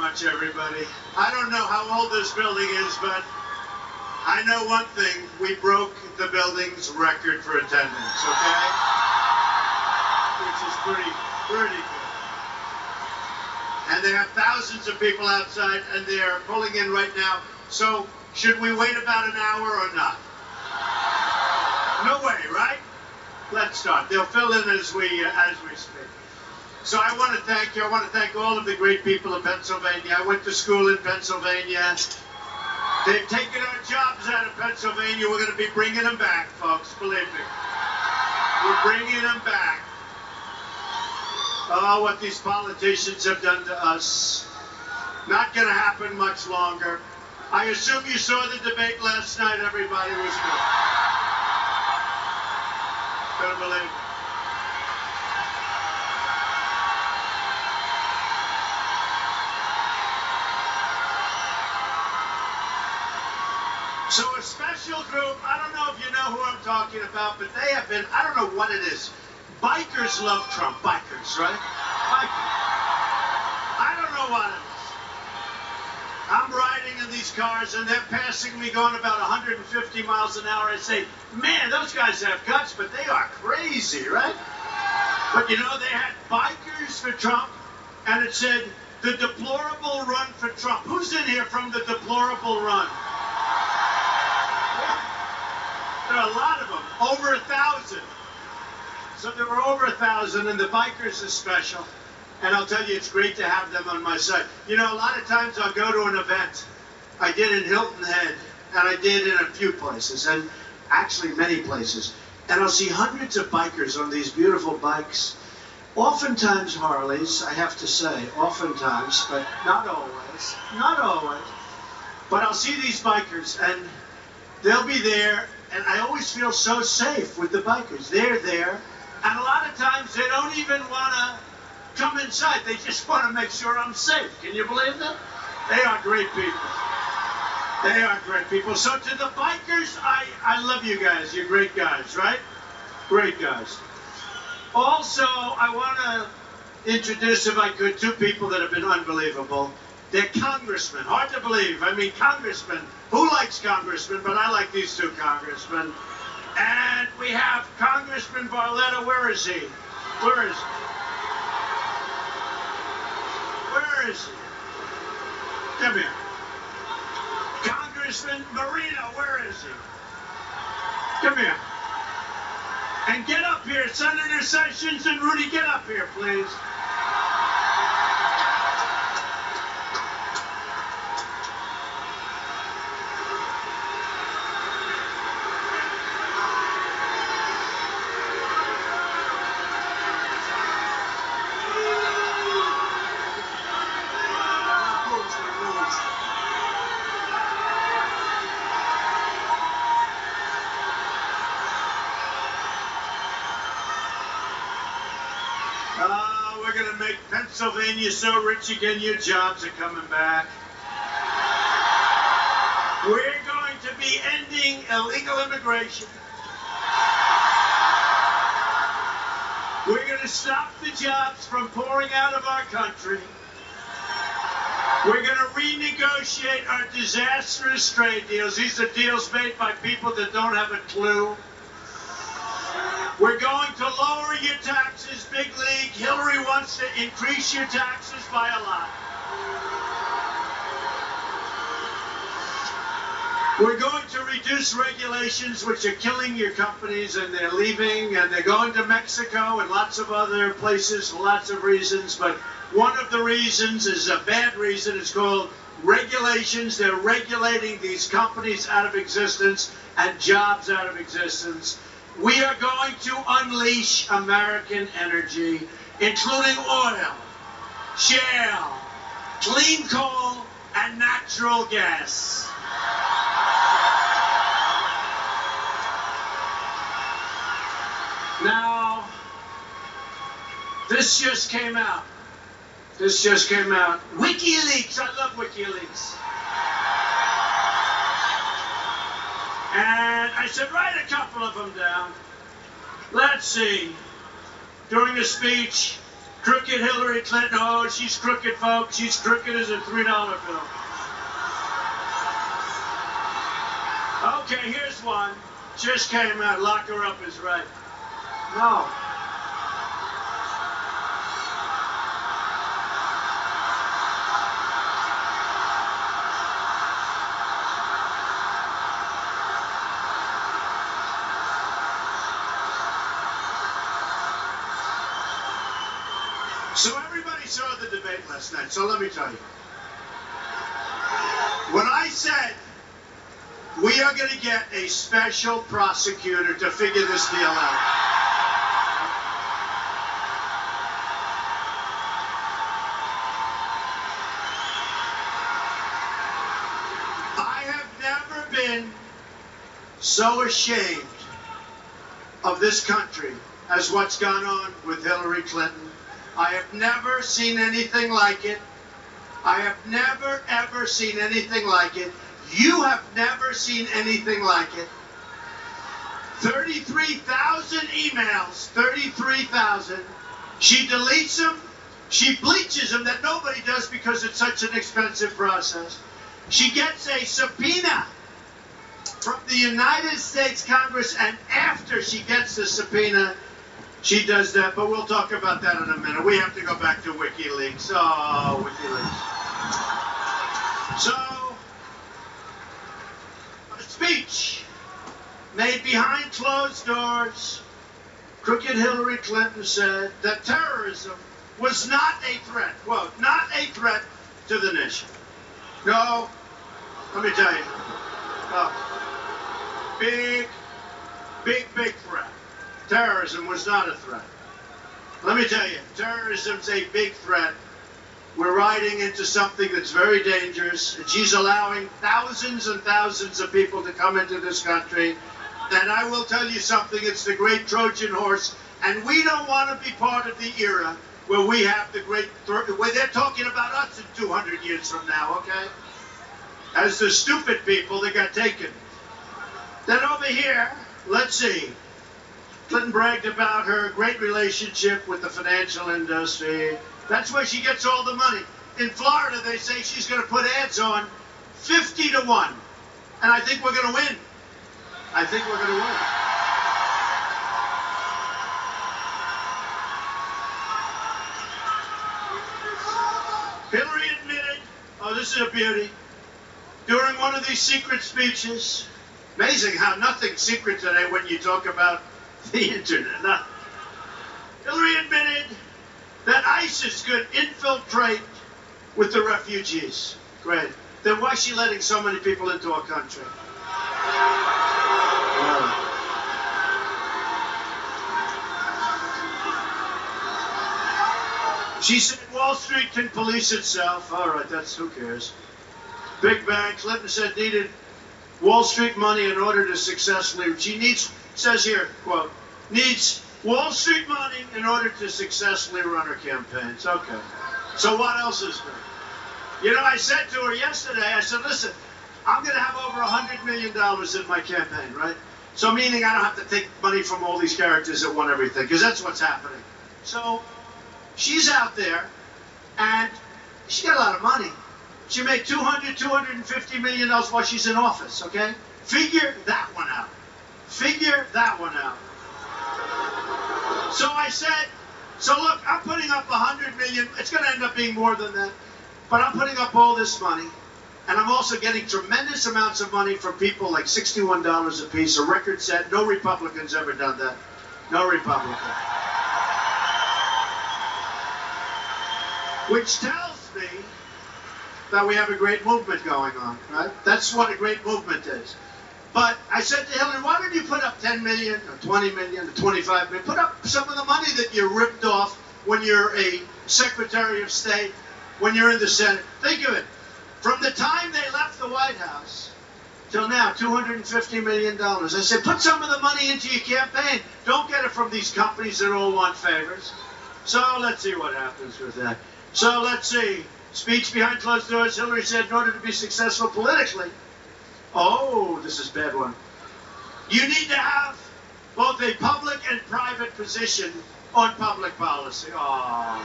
much, everybody. I don't know how old this building is, but I know one thing. We broke the building's record for attendance, okay? Which is pretty good. And they have thousands of people outside, and they're pulling in right now. So, should we wait about an hour or not? No way, right? Let's start. They'll fill in as we speak. So I want to thank you. I want to thank all of the great people of Pennsylvania. I went to school in Pennsylvania. They've taken our jobs out of Pennsylvania. We're going to be bringing them back, folks. Believe me. We're bringing them back. Oh, what these politicians have done to us. Not going to happen much longer. I assume you saw the debate last night. Everybody was good. Couldn't believe it. So a special group, I don't know if you know who I'm talking about, but they have been, I don't know what it is. Bikers love Trump. Bikers, right? Bikers. I don't know what it is. I'm riding in these cars and they're passing me going about 150 miles an hour. I say, man, those guys have guts, but they are crazy, right? But you know, they had Bikers for Trump, and it said, the deplorable run for Trump. Who's in here from the deplorable run? There are a lot of them, over 1,000. So there were over 1,000, and the Bikers is special. And I'll tell you, it's great to have them on my side. You know, a lot of times I'll go to an event. I did in Hilton Head, and I did in a few places, and actually many places. And I'll see hundreds of bikers on these beautiful bikes. Oftentimes Harleys, I have to say, oftentimes, but not always. Not always. But I'll see these bikers, and they'll be there, and I always feel so safe with the bikers. They're there, and a lot of times they don't even want to come inside. They just want to make sure I'm safe. Can you believe that? They are great people. They are great people. So to the bikers, I love you guys. You're great guys, right? Great guys. Also, I want to introduce, if I could, two people that have been unbelievable. They're congressmen. Hard to believe. I mean, congressmen. Who likes congressmen? But I like these two congressmen. And we have Congressman Barletta. Where is he? Where is he? Where is he? Come here. Congressman Marino, where is he? Come here. And get up here. Senator Sessions and Rudy, get up here, please. We're going to make Pennsylvania so rich again, your jobs are coming back. We're going to be ending illegal immigration. We're going to stop the jobs from pouring out of our country. We're going to renegotiate our disastrous trade deals. These are deals made by people that don't have a clue. We're going to lower your taxes, big league. Hillary wants to increase your taxes by a lot. We're going to reduce regulations which are killing your companies, and they're leaving, and they're going to Mexico and lots of other places for lots of reasons. But one of the reasons is a bad reason. It's called regulations. They're regulating these companies out of existence and jobs out of existence. We are going to unleash American energy, including oil, shale, clean coal, and natural gas. Now, this just came out. This just came out. WikiLeaks. I love WikiLeaks. And I said, write a couple of them down. Let's see. During a speech, Crooked Hillary Clinton. Oh, she's crooked, folks. She's crooked as a $3 bill. Okay, here's one. Just came out. Lock her up is right. No. So everybody saw the debate last night, so let me tell you. When I said we are going to get a special prosecutor to figure this deal out, I have never been so ashamed of this country as what's gone on with Hillary Clinton. I have never seen anything like it. I have never, ever seen anything like it. You have never seen anything like it. 33,000 emails, 33,000. She deletes them. She bleaches them, that nobody does because it's such an expensive process. She gets a subpoena from the United States Congress, and after she gets the subpoena, she does that, but we'll talk about that in a minute. We have to go back to WikiLeaks. Oh, WikiLeaks. So, a speech made behind closed doors. Crooked Hillary Clinton said that terrorism was not a threat, quote, not a threat to the nation. No, let me tell you. No. Big threat. Terrorism was not a threat. Let me tell you, terrorism's a big threat. We're riding into something that's very dangerous, and she's allowing thousands and thousands of people to come into this country. And I will tell you something, it's the great Trojan horse, and we don't want to be part of the era where we have the great, where they're talking about us in 200 years from now, okay? As the stupid people that got taken. Then over here, let's see. Clinton bragged about her great relationship with the financial industry. That's where she gets all the money. In Florida, they say she's going to put ads on 50 to 1. And I think we're going to win. I think we're going to win. Hillary admitted, oh, this is a beauty, during one of these secret speeches. Amazing how nothing's secret today when you talk about the internet. Huh? Hillary admitted that ISIS could infiltrate with the refugees. Great. Then why is she letting so many people into our country? She said Wall Street can police itself. All right, that's, who cares? Big bang. Clinton said needed Wall Street money in order to successfully, she needs, says here, quote, needs Wall Street money in order to successfully run her campaigns. Okay. So what else is there? You know, I said to her yesterday, I said, listen, I'm going to have over $100 million in my campaign, right? So meaning I don't have to take money from all these characters that want everything, because that's what's happening. So she's out there, and she got a lot of money. She made $250 million while she's in office, okay? Figure that one out. Figure that one out. So I said, so look, I'm putting up $100 million. It's going to end up being more than that. But I'm putting up all this money. And I'm also getting tremendous amounts of money from people, like $61 a piece, a record set. No Republican's ever done that. No Republican. Which tells me that we have a great movement going on, right? That's what a great movement is. But I said to Hillary, why don't you put up 10 million or 20 million or 25 million? Put up some of the money that you ripped off when you're a Secretary of State, when you're in the Senate. Think of it. From the time they left the White House till now, $250 million. I said, put some of the money into your campaign. Don't get it from these companies that all want favors. So let's see what happens with that. So let's see. Speech behind closed doors, Hillary said, in order to be successful politically, oh, this is a bad one, you need to have both a public and private position on public policy. Oh.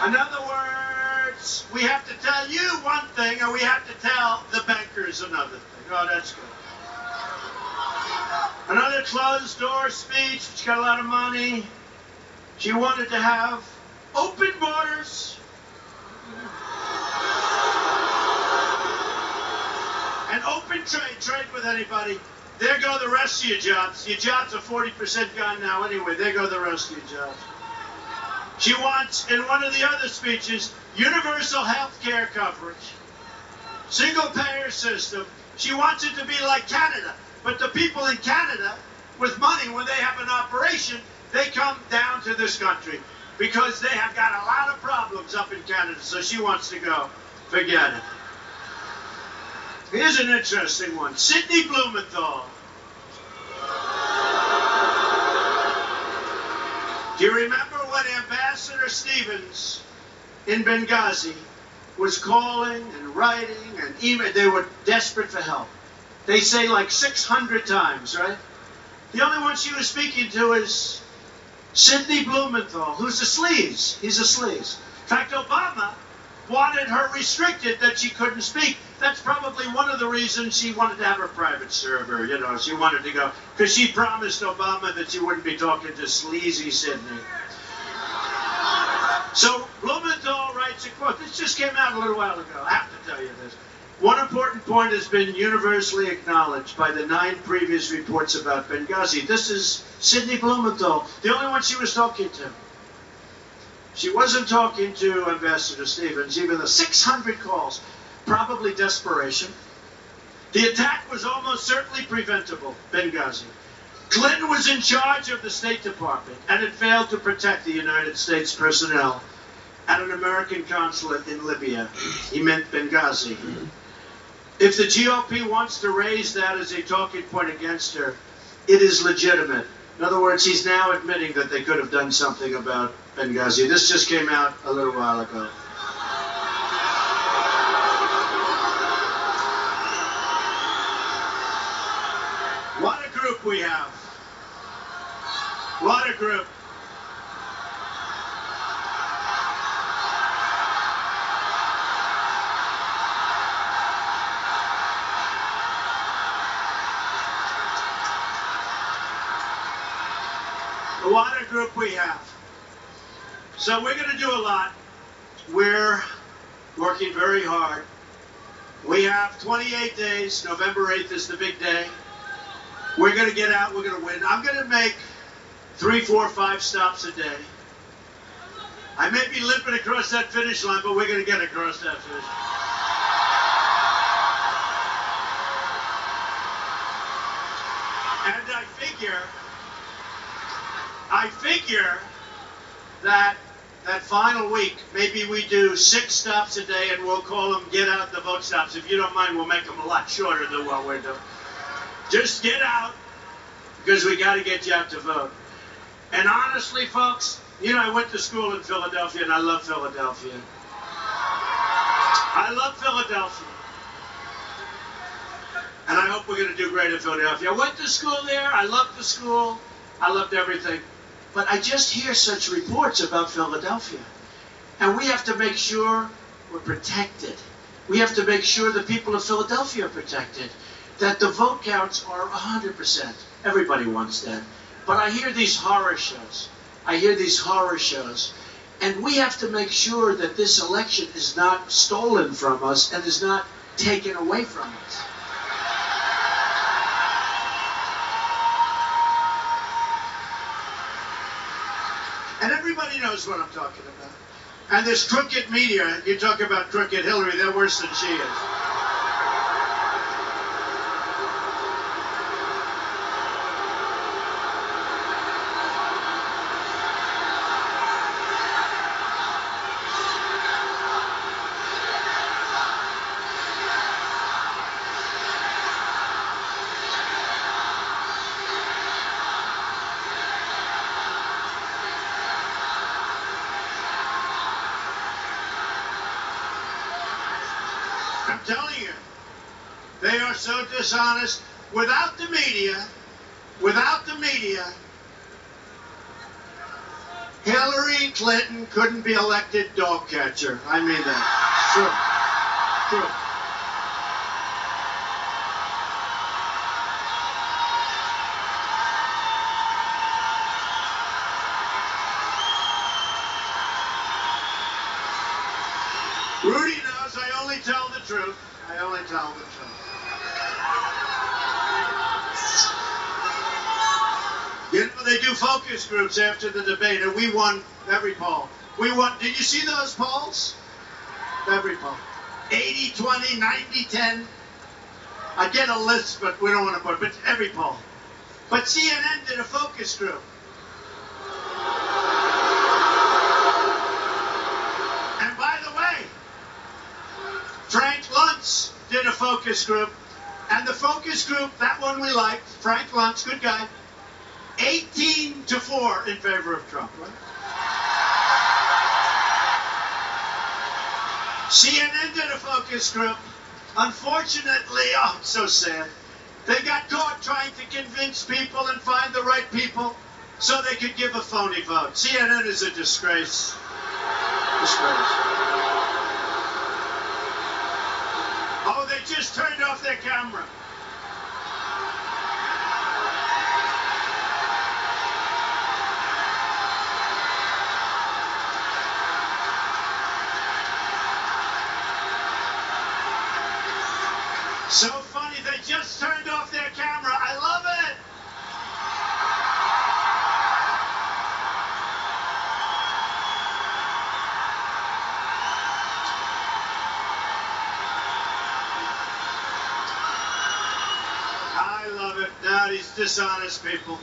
In other words, we have to tell you one thing, and we have to tell the bankers another thing. Oh, that's good. Another closed-door speech. She's got a lot of money. She wanted to have open borders. And open trade with anybody. There go the rest of your jobs. Your jobs are 40% gone now anyway. There go the rest of your jobs. She wants, in one of the other speeches, universal health care coverage, single-payer system. She wants it to be like Canada. But the people in Canada, with money, when they have an operation, they come down to this country because they have got a lot of problems up in Canada. So she wants to go. Forget it. Here's an interesting one. Sidney Blumenthal. Do you remember when Ambassador Stevens in Benghazi was calling and writing and email? They were desperate for help. They say like 600 times, right? The only one she was speaking to is Sidney Blumenthal, who's a sleaze. He's a sleaze. In fact, Obama wanted her restricted, that she couldn't speak. That's probably one of the reasons she wanted to have her private server. You know, she wanted to go, because she promised Obama that she wouldn't be talking to sleazy Sidney. So Blumenthal writes a quote. This just came out a little while ago. I have to tell you this. One important point has been universally acknowledged by the 9 previous reports about Benghazi. This is Sidney Blumenthal, the only one she was talking to. She wasn't talking to Ambassador Stevens, even the 600 calls, probably desperation. The attack was almost certainly preventable, Benghazi. Clinton was in charge of the State Department and had failed to protect the United States personnel at an American consulate in Libya. He meant Benghazi. If the GOP wants to raise that as a talking point against her, it is legitimate. In other words, he's now admitting that they could have done something about Benghazi. This just came out a little while ago. What a group we have. What a group. What a group we have. So we're going to do a lot. We're working very hard. We have 28 days. November 8th is the big day. We're going to get out. We're going to win. I'm going to make 3, 4, 5 stops a day. I may be limping across that finish line, but we're going to get across that finish line. And I figure that final week, maybe we do 6 stops a day, and we'll call them get out the vote stops. If you don't mind, we'll make them a lot shorter than what we're doing. Just get out, because we got to get you out to vote. And honestly, folks, you know, I went to school in Philadelphia, and I love Philadelphia. I love Philadelphia. And I hope we're going to do great in Philadelphia. I went to school there. I loved the school. I loved everything. But I just hear such reports about Philadelphia. And we have to make sure we're protected. We have to make sure the people of Philadelphia are protected. That the vote counts are 100%. Everybody wants that. But I hear these horror shows. And we have to make sure that this election is not stolen from us and is not taken away from us. And everybody knows what I'm talking about. And this crooked media, you talk about crooked Hillary, they're worse than she is. I'm telling you, they are so dishonest. Without the media, Without the media, Hillary Clinton couldn't be elected dog catcher. I mean that. True. True. Rudy knows I only tell the truth. I only tell the truth. You know, they do focus groups after the debate, and we won every poll. We won. Did you see those polls? Every poll. 80, 20, 90, 10. I get a list, but we don't want to put it, but every poll. But CNN did a focus group. And by the way, Frank Luntz did a focus group. And the focus group, that one we liked, Frank Luntz, good guy, 18-4 in favor of Trump, right? CNN did a focus group. Unfortunately, oh, it's so sad. They got caught trying to convince people and find the right people so they could give a phony vote. CNN is a disgrace. Disgrace. Oh, they just turned off their camera. So funny, they just turned off their camera. I love it. I love it. Now these dishonest people,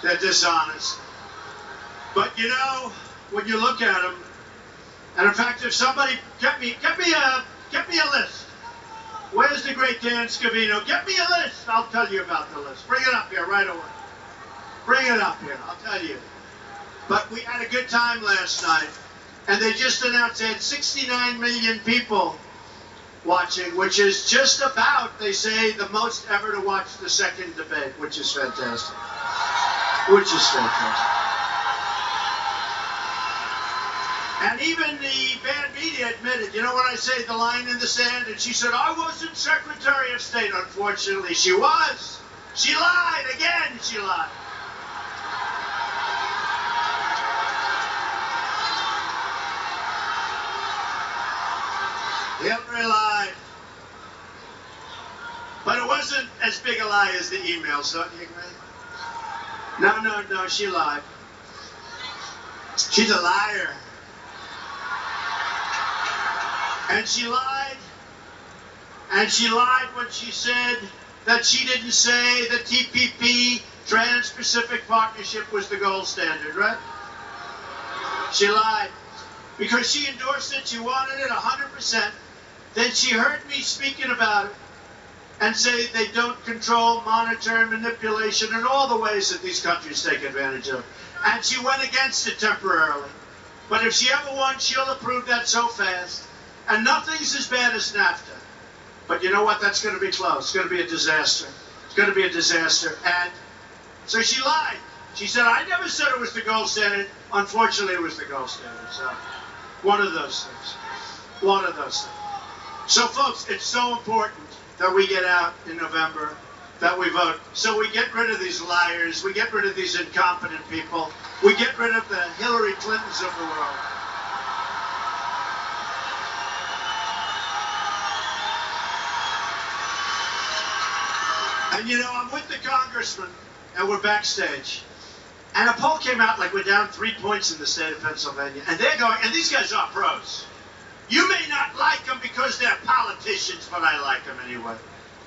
they're dishonest. But you know, when you look at them, and in fact, if somebody get me a list. Where's the great Dan Scavino? Get me a list. I'll tell you about the list. Bring it up here right away. Bring it up here. I'll tell you. But we had a good time last night. And they just announced they had 69 million people watching, which is just about, they say, the most ever to watch the second debate, which is fantastic. Which is fantastic. And even the bad media admitted, you know when I say the line in the sand, and she said, I wasn't Secretary of State. Unfortunately, she was. She lied. Again, she lied. Hillary lied. But it wasn't as big a lie as the emails, don't you agree? No, she lied. She's a liar. And she lied. And she lied when she said that she didn't say the TPP, Trans-Pacific Partnership, was the gold standard, right? She lied. Because she endorsed it, she wanted it 100%. Then she heard me speaking about it and say they don't control, monitor, manipulation, and all the ways that these countries take advantage of. And she went against it temporarily. But if she ever won, she'll approve that so fast. And nothing's as bad as NAFTA. But you know what? That's going to be close. It's going to be a disaster. It's going to be a disaster. And so she lied. She said, I never said it was the gold standard. Unfortunately, it was the gold standard. So one of those things. One of those things. So, folks, it's so important that we get out in November, that we vote. So we get rid of these liars. We get rid of these incompetent people. We get rid of the Hillary Clintons of the world. And you know, I'm with the congressman, and we're backstage. And a poll came out like we're down 3 points in the state of Pennsylvania. And they're going, and these guys are pros. You may not like them because they're politicians, but I like them anyway,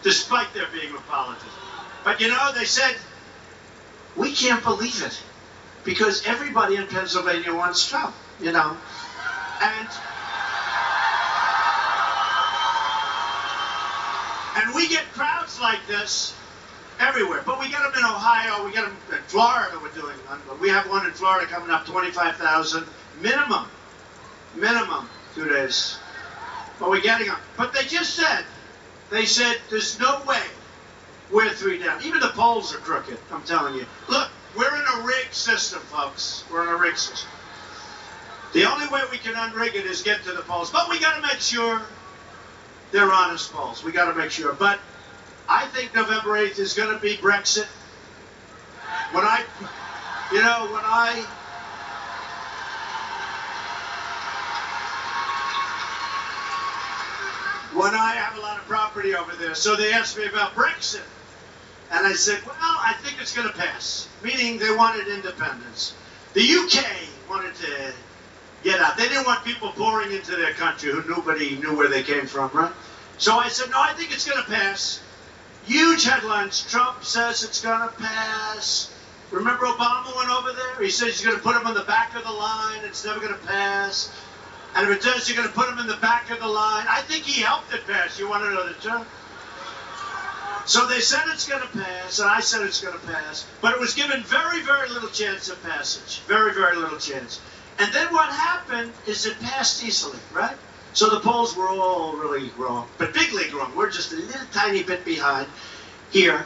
despite their being a politician. But you know, they said, we can't believe it, because everybody in Pennsylvania wants Trump, you know. And we get crowds like this everywhere. But we get them in Ohio, we get them in Florida, we're doing one. We have one in Florida coming up, 25,000 minimum. Minimum, 2 days. But we're getting them. But they just said, they said, there's no way we're 3 down. Even the polls are crooked, I'm telling you. Look, we're in a rigged system, folks. We're in a rigged system. The only way we can unrig it is get to the polls. But we got to make sure they're honest polls. We got to make sure. But I think November 8th is going to be Brexit. When I have a lot of property over there, so they asked me about Brexit. And I said, well, I think it's going to pass, meaning they wanted independence. The UK wanted to get out. They didn't want people pouring into their country who nobody knew where they came from, right? So I said, no, I think it's going to pass. Huge headlines. Trump says it's going to pass. Remember Obama went over there? He says he's going to put him on the back of the line. It's never going to pass. And if it does, you're going to put him in the back of the line. I think he helped it pass. You want to know the truth? So they said it's going to pass, and I said it's going to pass. But it was given very, very little chance of passage. Very, very little chance. And then what happened is it passed easily, right? So the polls were all really wrong, but big league wrong. We're just a little tiny bit behind here.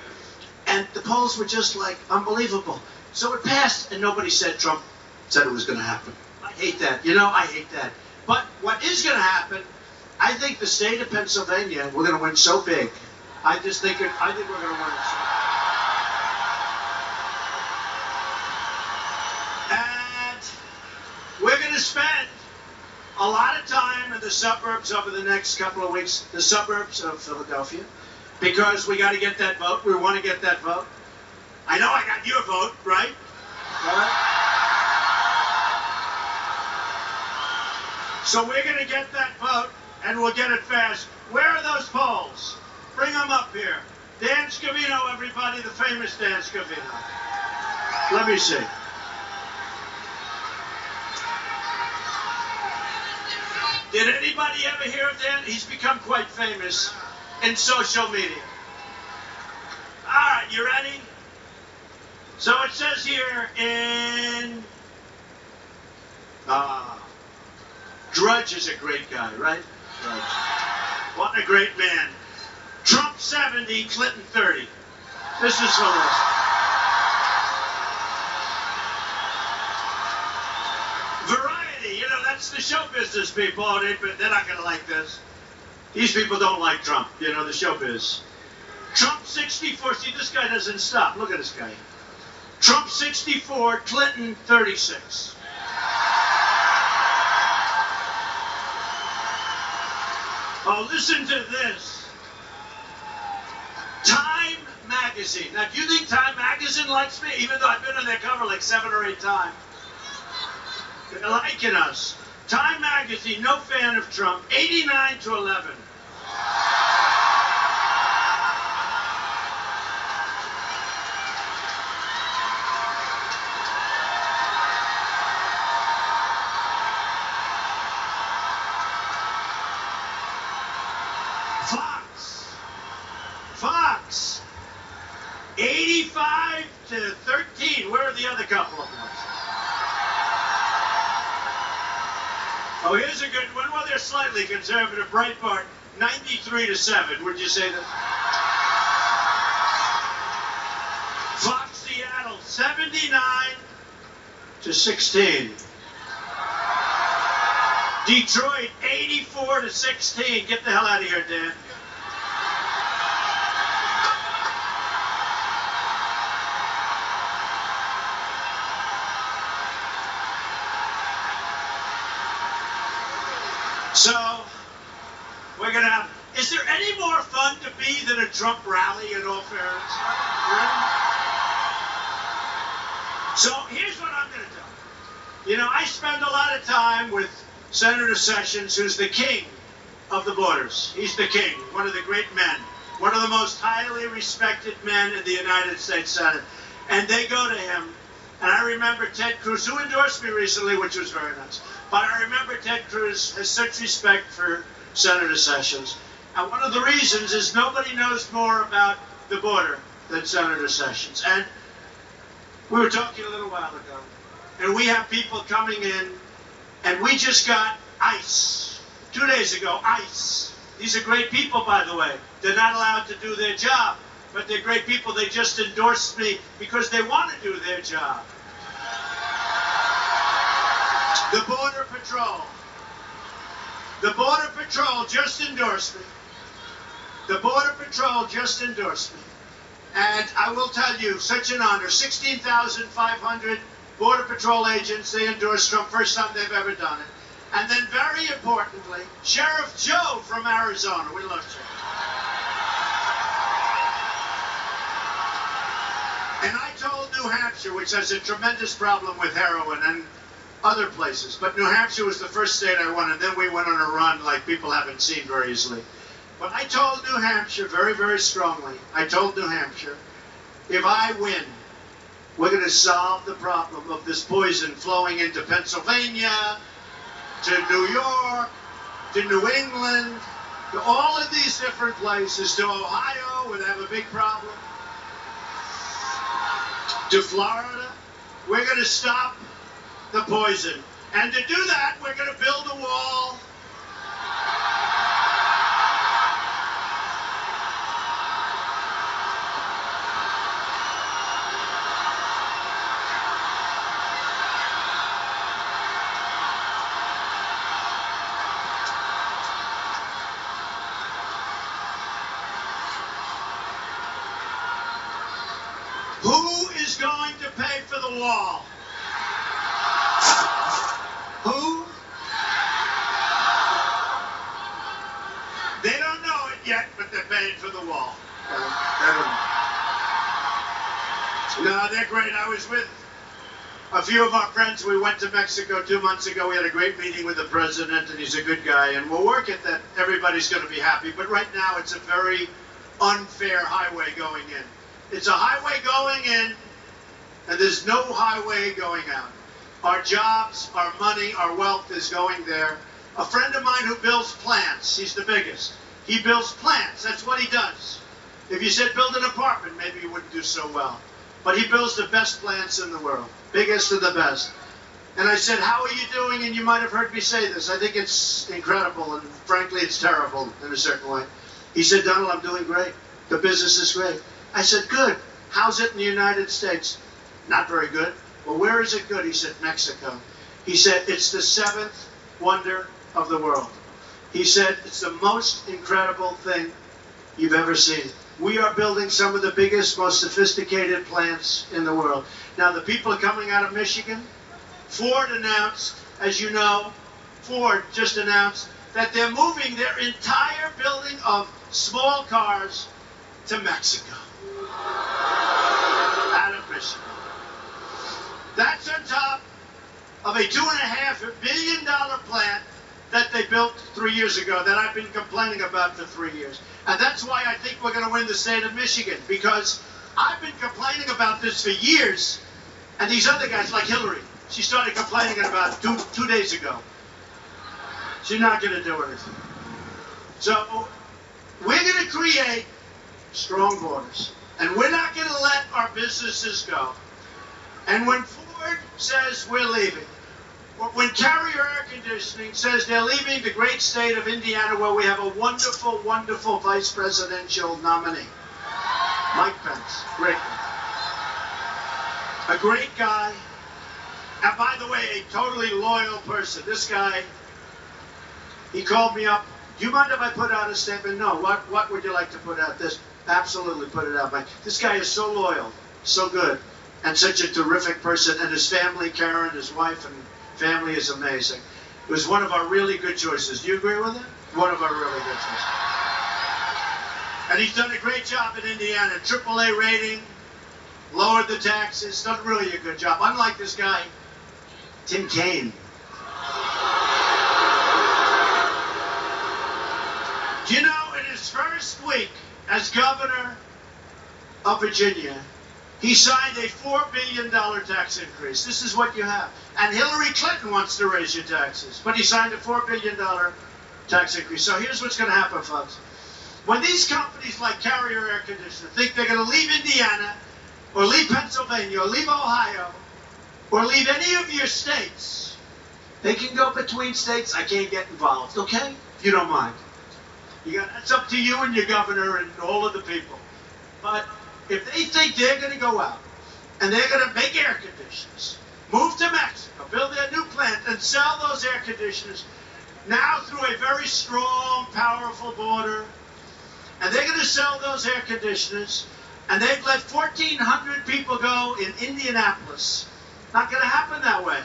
And the polls were just like unbelievable. So it passed, and nobody said Trump said it was going to happen. I hate that. You know, I hate that. But what is going to happen, I think the state of Pennsylvania, we're going to win so big. I think we're going to win it so big. And we're going to spend a lot of time in the suburbs over the next couple of weeks, the suburbs of Philadelphia, because we got to get that vote. We want to get that vote. I know I got your vote, right? All right. So we're going to get that vote, and we'll get it fast. Where are those polls? Bring them up here. Dan Scavino, everybody, the famous Dan Scavino. Let me see. Did anybody ever hear of Dan? He's become quite famous in social media. All right, you ready? So it says here in... Drudge is a great guy, right? Drudge. What a great man. Trump 70, Clinton 30. This is hilarious. Variety, you know, that's the show business people. They're not going to like this. These people don't like Trump, you know, the showbiz. Trump 64. See, this guy doesn't stop. Look at this guy. Trump 64, Clinton 36. Oh, listen to this. Time Magazine. Now, do you think Time Magazine likes me? Even though I've been on their cover like 7 or 8 times. They're liking us. Time Magazine, no fan of Trump. 89 to 11. Fox, 85 to 13. Where are the other couple of ones? Oh, here's a good one. Well, they're slightly conservative. Breitbart, 93 to 7. Would you say that? Fox Seattle, 79 to 16. Detroit, 84 to 16. Get the hell out of here, Dan. So, we're going to have... Is there any more fun to be than a Trump rally, in all fairness? So, here's what I'm going to do. You know, I spend a lot of time with Senator Sessions, who's the king of the borders. He's the king, one of the great men, one of the most highly respected men in the United States Senate. And they go to him. And I remember Ted Cruz, who endorsed me recently, which was very nice. But I remember Ted Cruz has such respect for Senator Sessions. And one of the reasons is nobody knows more about the border than Senator Sessions. And we were talking a little while ago. And we have people coming in. And we just got ICE. 2 days ago, ICE. These are great people, by the way. They're not allowed to do their job. but they're great people. They just endorsed me because they want to do their job. The Border Patrol. The Border Patrol just endorsed me. The Border Patrol just endorsed me. And I will tell you, such an honor. 16,500 Border Patrol agents, they endorsed Trump. First time they've ever done it. And then very importantly, Sheriff Joe from Arizona. We love Joe. And I told New Hampshire, which has a tremendous problem with heroin and other places, but New Hampshire was the first state I won, and then we went on a run like people haven't seen very easily. But I told New Hampshire very, very strongly, I told New Hampshire, if I win, we're going to solve the problem of this poison flowing into Pennsylvania, to New York, to New England, to all of these different places, to Ohio, where they have a big problem, to Florida. We're going to stop the poison. And to do that, we're going to build a wall. Who is going to pay for the wall? Who? They don't know it yet, but they're paying for the wall. No, they're great. I was with a few of our friends. We went to Mexico 2 months ago. We had a great meeting with the president, and he's a good guy. And we'll work at that. Everybody's going to be happy. But right now, it's a very unfair highway going in. It's a highway going in, and there's no highway going out. Our jobs, our money, our wealth is going there. A friend of mine who builds plants, he's the biggest. He builds plants. That's what he does. If you said build an apartment, maybe he wouldn't do so well. But he builds the best plants in the world, biggest and the best. And I said, how are you doing? And you might have heard me say this. I think it's incredible, and frankly, it's terrible in a certain way. He said, Donald, I'm doing great. The business is great. I said, good. How's it in the United States? Not very good. Well, where is it good? He said, Mexico. He said, it's the seventh wonder of the world. He said, it's the most incredible thing you've ever seen. We are building some of the biggest, most sophisticated plants in the world. Now, the people are coming out of Michigan. Ford announced, as you know, Ford just announced that they're moving their entire building of small cars to Mexico. Out of Michigan. That's on top of a $2.5 billion plant that they built 3 years ago that I've been complaining about for 3 years. And that's why I think we're going to win the state of Michigan, because I've been complaining about this for years, and these other guys, like Hillary, she started complaining about two days ago. She's not going to do anything. So we're going to create strong borders, and we're not going to let our businesses go. And when Ford says we're leaving, or when Carrier Air Conditioning says they're leaving the great state of Indiana, where we have a wonderful, wonderful vice presidential nominee, Mike Pence, great guy. A great guy, and by the way, a totally loyal person. This guy, he called me up. Do you mind if I put out a statement? No. What would you like to put out? This? Absolutely, put it out, Mike. This guy is so loyal, so good, and such a terrific person. And his family, Karen, his wife, and family is amazing. It was one of our really good choices. Do you agree with that? One of our really good choices. And he's done a great job in Indiana. AAA rating, lowered the taxes, done really a good job. Unlike this guy, Tim Kaine. Do you know, in his first week as governor of Virginia, he signed a $4 billion tax increase. This is what you have. And Hillary Clinton wants to raise your taxes, but he signed a $4 billion tax increase. So here's what's going to happen, folks. When these companies like Carrier Air Conditioning think they're going to leave Indiana, or leave Pennsylvania, or leave Ohio, or leave any of your states, they can go between states. I can't get involved, okay? If you don't mind. That's up to you and your governor and all of the people. But if they think they're going to go out and they're going to make air conditioners, move to Mexico, build their new plant, and sell those air conditioners now through a very strong, powerful border, and they're going to sell those air conditioners, and they've let 1,400 people go in Indianapolis. Not going to happen that way.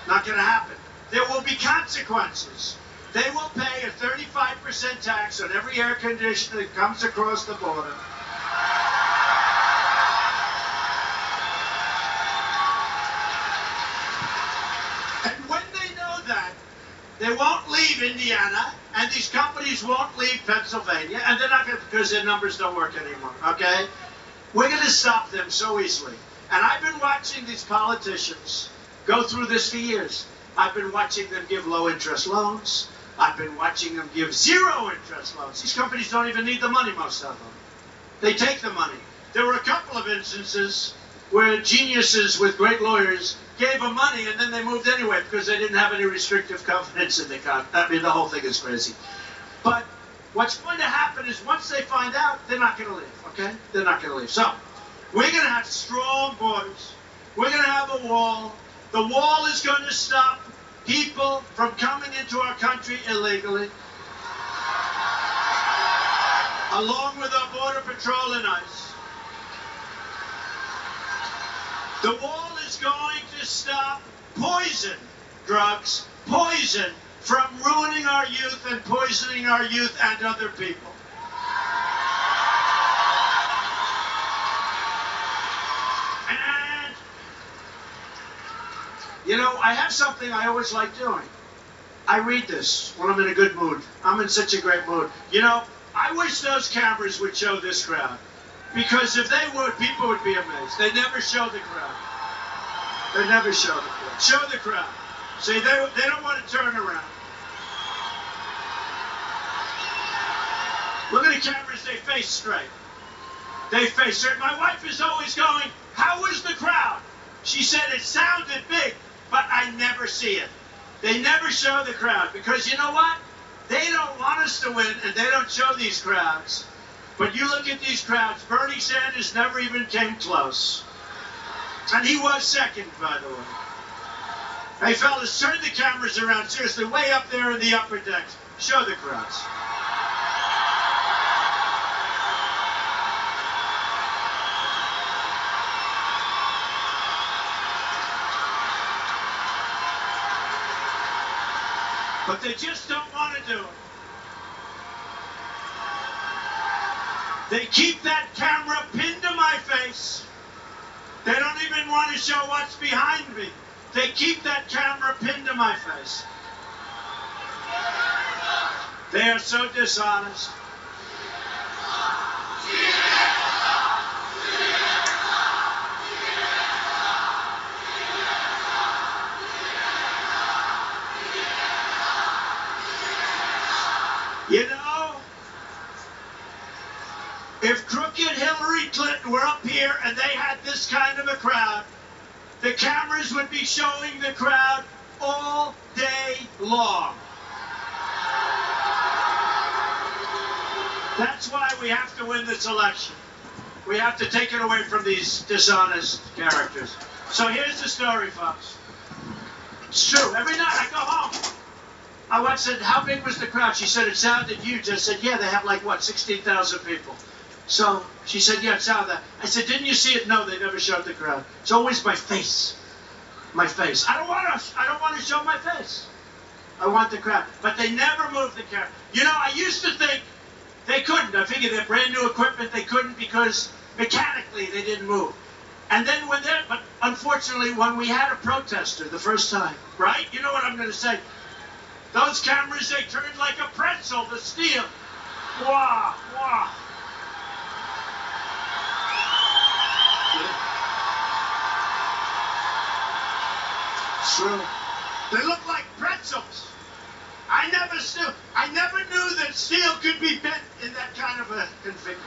Not going to happen. There will be consequences. They will pay a 35% tax on every air conditioner that comes across the border. And when they know that, they won't leave Indiana, and these companies won't leave Pennsylvania, and they're not going to, because their numbers don't work anymore, okay? We're going to stop them so easily. And I've been watching these politicians go through this for years. I've been watching them give low-interest loans. I've been watching them give zero-interest loans. These companies don't even need the money, most of them. They take the money. There were a couple of instances where geniuses with great lawyers gave them money and then they moved anyway because they didn't have any restrictive covenants in the contract. I mean, the whole thing is crazy. But what's going to happen is once they find out, they're not going to leave, okay? They're not going to leave. So we're going to have strong borders. We're going to have a wall. The wall is going to stop people from coming into our country illegally, along with our Border Patrol and ICE. The wall is going to stop poison drugs, poison, from ruining our youth and poisoning our youth and other people. And, you know, I have something I always like doing. I read this when I'm in a good mood. I'm in such a great mood. You know, I wish those cameras would show this crowd. Because if they would, people would be amazed. They never show the crowd. They never show the crowd. Show the crowd. See, they don't want to turn around. Look at the cameras, they face straight. They face straight. My wife is always going, how was the crowd? She said it sounded big, but I never see it. They never show the crowd because you know what? They don't want us to win and they don't show these crowds. But you look at these crowds, Bernie Sanders never even came close. And he was second, by the way. Hey, fellas, turn the cameras around. Seriously, way up there in the upper decks. Show the crowds. But they just don't want to do it. They keep that camera pinned to my face. They don't even want to show what's behind me. They keep that camera pinned to my face. They are so dishonest. You know, if crooked Hillary Clinton were up here and they had this kind of a crowd, the cameras would be showing the crowd all day long. That's why we have to win this election. We have to take it away from these dishonest characters. So here's the story, folks. It's true. Every night I go home. My wife said, how big was the crowd? She said, it sounded huge. I said, yeah, they have like, what, 16,000 people. So she said, yeah, it sounded that. I said, didn't you see it? No, they never showed the crowd. It's always my face. My face. I don't want to show my face. I want the crowd. But they never move the camera. You know, I used to think they couldn't. I figured they're brand new equipment. They couldn't because mechanically they didn't move. And then but unfortunately, when we had a protester the first time, right? You know what I'm going to say? Those cameras, they turned like a pretzel, the steel. Wah, wah. True. They look like pretzels. I never knew that steel could be bent in that kind of a configuration.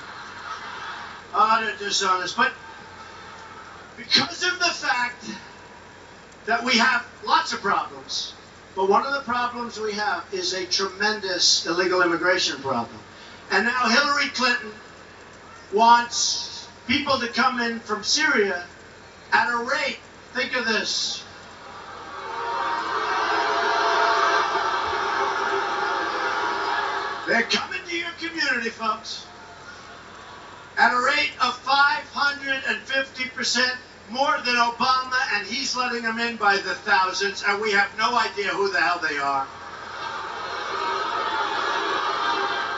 Oh, they're dishonest. But because of the fact that we have lots of problems, but one of the problems we have is a tremendous illegal immigration problem. And now Hillary Clinton wants people to come in from Syria at a rate, think of this, they're coming to your community, folks, at a rate of 550% more than Obama, and he's letting them in by the thousands, and we have no idea who the hell they are.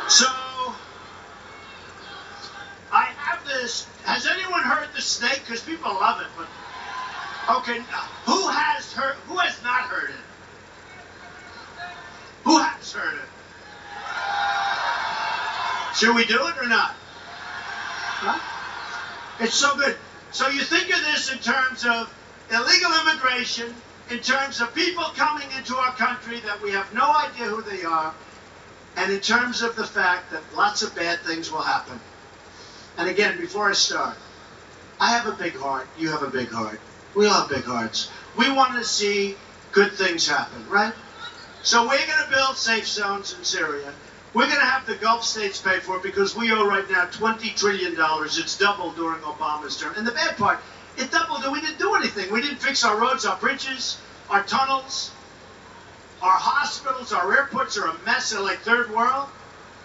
So, I have this. Has anyone heard the snake? Because people love it, but okay, who has not heard it? Who has heard it? Should we do it or not? Huh? It's so good. So you think of this in terms of illegal immigration, in terms of people coming into our country that we have no idea who they are, and in terms of the fact that lots of bad things will happen. And again, before I start, I have a big heart. You have a big heart. We all have big hearts. We want to see good things happen, right? So we're going to build safe zones in Syria. We're going to have the Gulf states pay for it because we owe right now $20 trillion. It's doubled during Obama's term. And the bad part, it doubled and we didn't do anything. We didn't fix our roads, our bridges, our tunnels, our hospitals, our airports are a mess. They're like third world.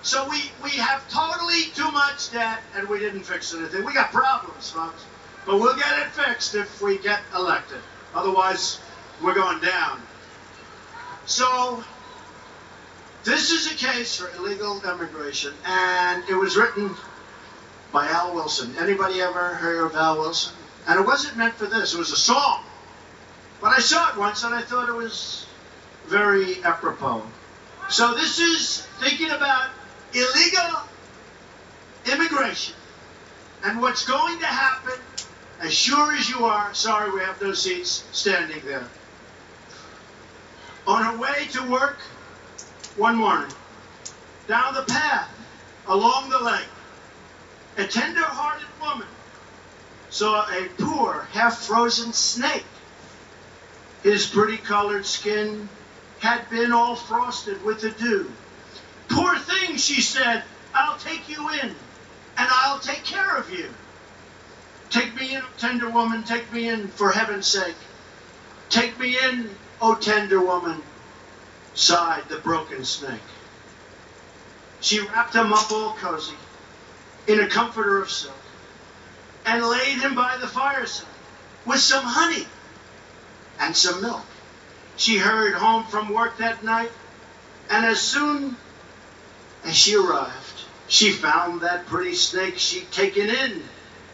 So we have totally too much debt and we didn't fix anything. We got problems, folks. But we'll get it fixed if we get elected. Otherwise, we're going down. So this is a case for illegal immigration, and it was written by Al Wilson. Anybody ever heard of Al Wilson? And it wasn't meant for this. It was a song. But I saw it once, and I thought it was very apropos. So this is thinking about illegal immigration and what's going to happen as sure as you are, sorry we have no seats, standing there. On her way to work one morning, down the path, along the lake, a tender-hearted woman saw a poor, half-frozen snake. His pretty-colored skin had been all frosted with the dew. Poor thing, she said, I'll take you in, and I'll take care of you. Take me in, tender woman, take me in, for heaven's sake. Take me in, O tender woman, sighed the broken snake. She wrapped him up all cozy in a comforter of silk and laid him by the fireside with some honey and some milk. She hurried home from work that night, and as soon as she arrived, she found that pretty snake she'd taken in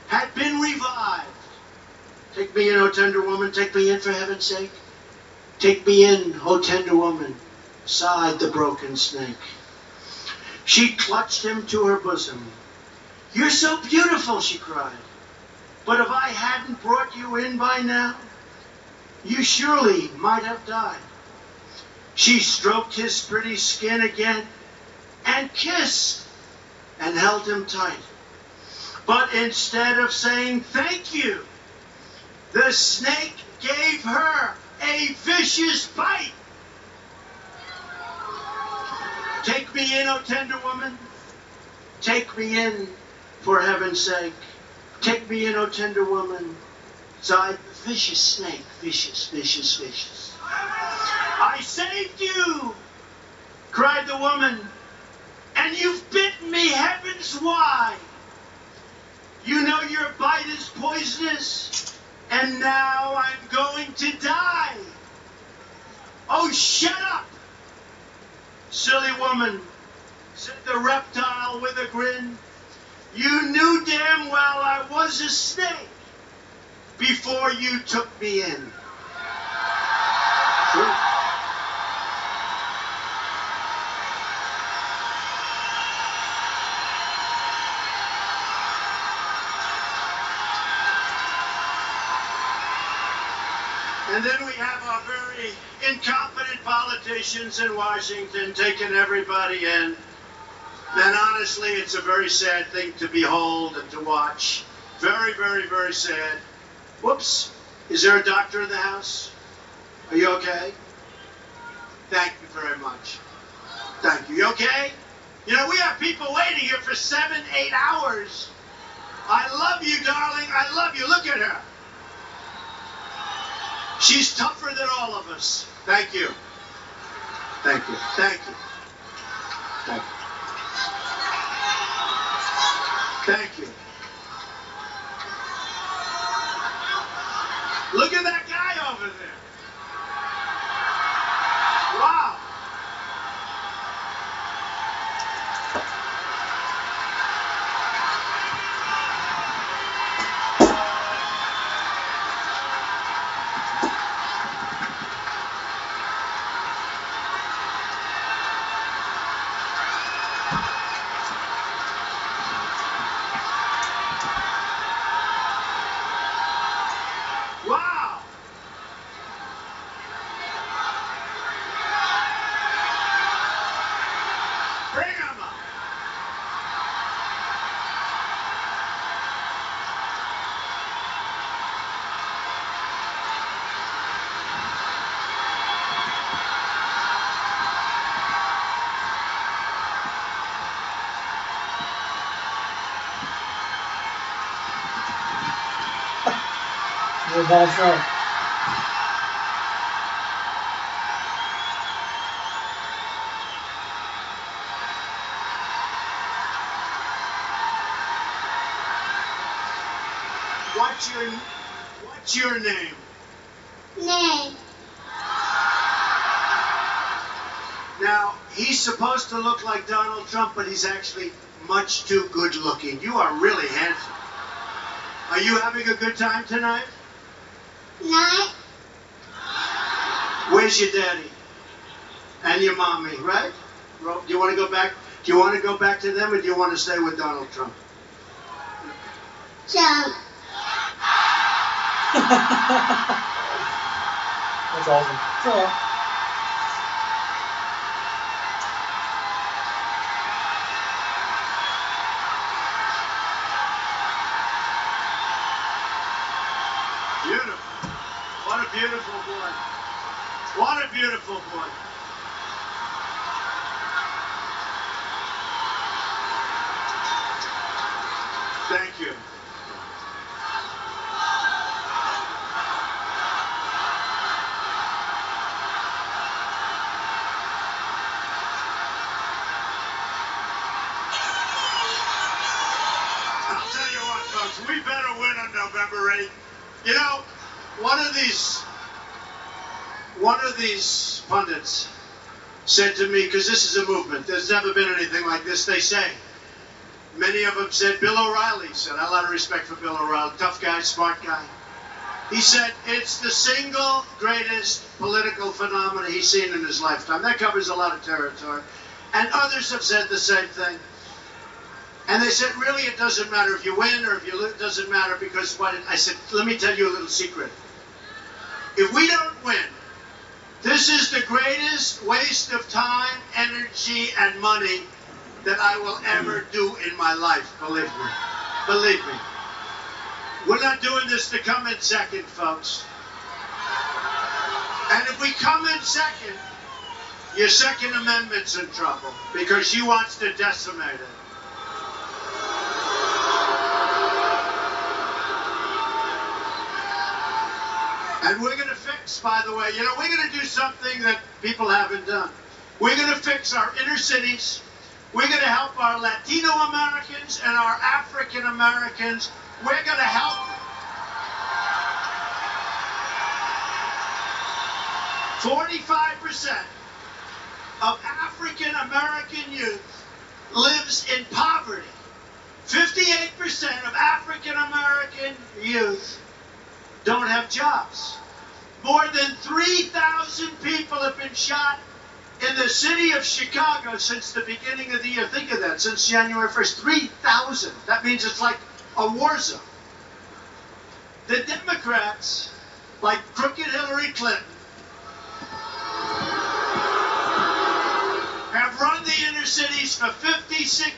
had been revived. Take me in, O tender woman, take me in for heaven's sake. Take me in, O tender woman, sighed the broken snake. She clutched him to her bosom. You're so beautiful, she cried. But if I hadn't brought you in by now, you surely might have died. She stroked his pretty skin again and kissed and held him tight. But instead of saying thank you, the snake gave her a vicious bite. Take me in, O tender woman. Take me in, for heaven's sake. Take me in, O tender woman. Sighed the vicious snake. Vicious, vicious, vicious. I saved you, cried the woman, and you've bitten me, heavens why? You know your bite is poisonous, and now I'm going to die. Oh, shut up, silly woman, said the reptile with a grin. You knew damn well I was a snake before you took me in. True. And then we have our very incompetent politicians in Washington taking everybody in. And honestly, it's a very sad thing to behold and to watch. Very, very, very sad. Whoops. Is there a doctor in the house? Are you okay? Thank you very much. Thank you. You okay? You know, we have people waiting here for 7-8 hours I love you, darling. I love you. Look at her. She's tougher than all of us. Thank you. Thank you. Thank you. Thank you. Thank you. Look at that guy over there. Wow. Wow. Bring him up. You're Donald Trump. What's your name? Nay. Now, he's supposed to look like Donald Trump, but he's actually much too good looking. You are really handsome. Are you having a good time tonight? Night. Where's your daddy? And your mommy, right? Do you want to go back? Do you want to go back to them, or do you want to stay with Donald Trump? Jump. That's awesome. So, Beautiful. What a beautiful boy. What a beautiful boy. Thank you. I'll tell you what, folks, we better win on November 8th. You know, one of these pundits said to me, because this is a movement, there's never been anything like this, they say. Many of them said, Bill O'Reilly said, I have a lot of respect for Bill O'Reilly, tough guy, smart guy. He said, it's the single greatest political phenomenon he's seen in his lifetime. That covers a lot of territory. And others have said the same thing. And they said, really, it doesn't matter if you win or if you lose, it doesn't matter because what? I said, let me tell you a little secret. If we don't win, this is the greatest waste of time, energy, and money that I will ever do in my life, believe me. Believe me. We're not doing this to come in second, folks. And if we come in second, your Second Amendment's in trouble because she wants to decimate it. And we're going to fix, by the way, we're going to do something that people haven't done. We're going to fix our inner cities. We're going to help our Latino Americans and our African Americans. We're going to help them. 45% of African American youth lives in poverty. 58% of African American youth don't have jobs. More than 3,000 people have been shot in the city of Chicago since the beginning of the year. Think of that, since January 1st, 3,000. That means it's like a war zone. The Democrats, like crooked Hillary Clinton, have run the inner cities for 56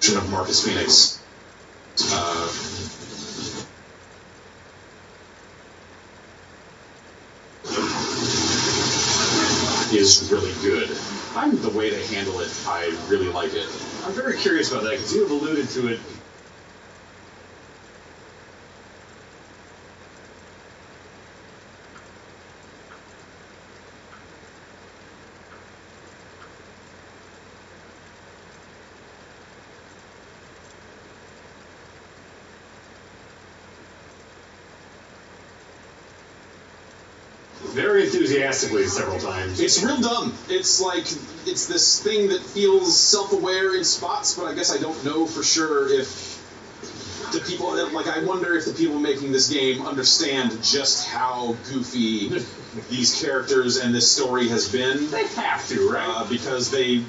Of Marcus Phoenix. Is really good. The way they handle it, I really like it. I'm very curious about that because you have alluded to it. Very enthusiastically several times. It's real dumb. It's like, it's this thing that feels self-aware in spots, but I guess I don't know for sure if the people, like, I wonder if the people making this game understand just how goofy these characters and this story has been. They have to, right? Because it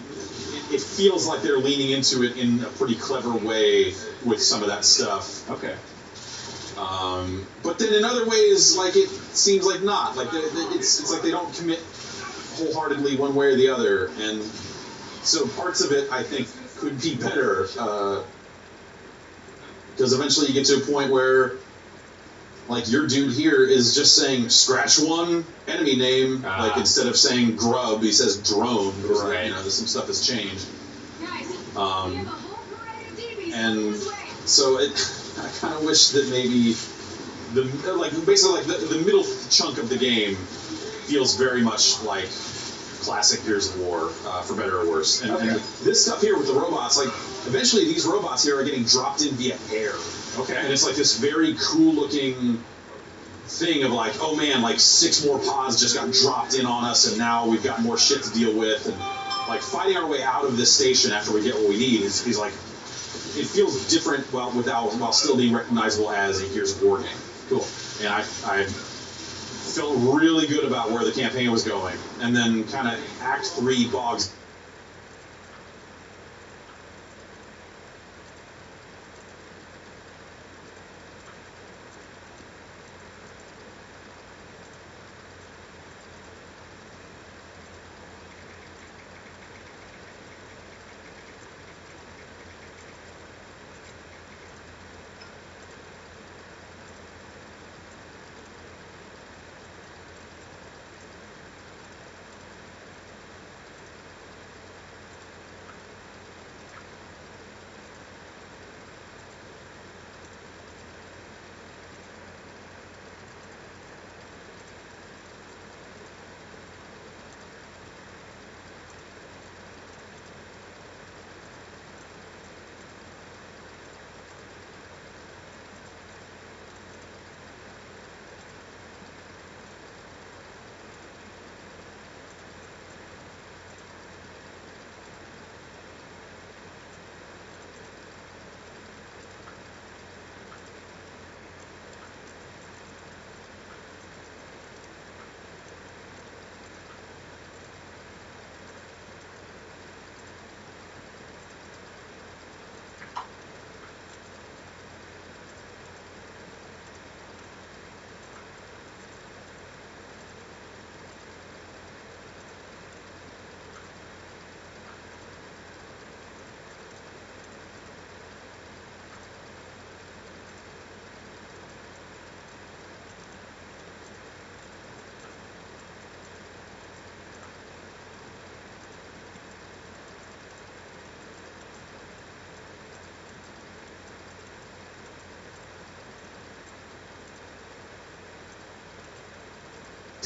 feels like they're leaning into it in a pretty clever way with some of that stuff. Okay. But then in other ways, like, it seems like not. Like, it's like they don't commit wholeheartedly one way or the other. And so parts of it, I think, could be better. Because eventually you get to a point where, like, your dude here is just saying scratch one enemy name, like, instead of saying grub, he says drone. Because, right. You know, some stuff has changed. And so I kind of wish that maybe basically the middle chunk of the game feels very much like classic Gears of War, for better or worse. And this stuff here with the robots, like, eventually these robots here are getting dropped in via air. Okay. And it's like this very cool looking thing of like, oh man, like 6 more pods just got dropped in on us and now we've got more shit to deal with. And like fighting our way out of this station after we get what we need is like, it feels different while still being recognizable as a Gears of War game. Cool. And I felt really good about where the campaign was going. And then kind of Act 3 bogs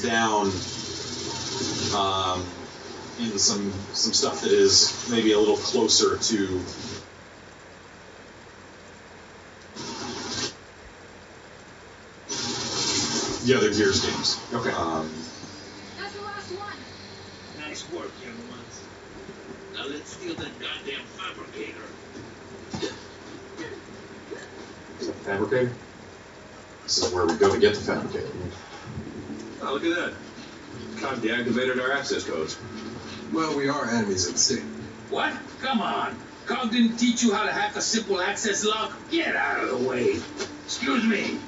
down in some stuff that is maybe a little closer to the other Gears games. Okay. That's the last one. Nice work, young ones. Now let's steal that goddamn fabricator. Fabricator? This is where we go to get the fabricator. Oh, look at that. Cog deactivated our access codes. Well, we are enemies at sea. What? Come on. Cog didn't teach you how to hack a simple access lock? Get out of the way. Excuse me.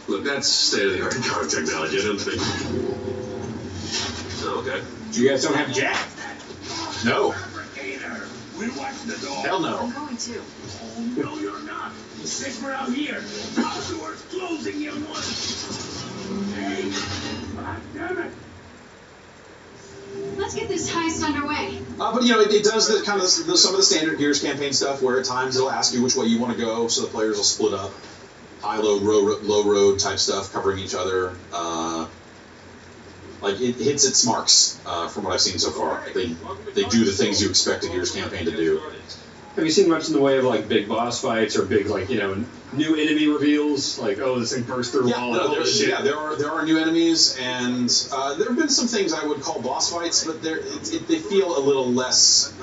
Look, that's state-of-the-art card technology. I don't think... Oh, okay. You guys don't have Jack? No. We'll watch the door. Hell no. I'm going to. Oh, no, you're not. You stick around here. The door's closing, young one. Hey. God damn it. Let's get this heist underway. But you know, it does the kind of some of the standard Gears campaign stuff where at times it'll ask you which way you want to go, so the players will split up. High load, low road type stuff, covering each other. Like it hits its marks from what I've seen so far. They do the things you expect a Gears campaign to do. Have you seen much in the way of like big boss fights or big like new enemy reveals? Like this thing burst through a wall. Yeah, there are new enemies, and there have been some things I would call boss fights, but they feel a little less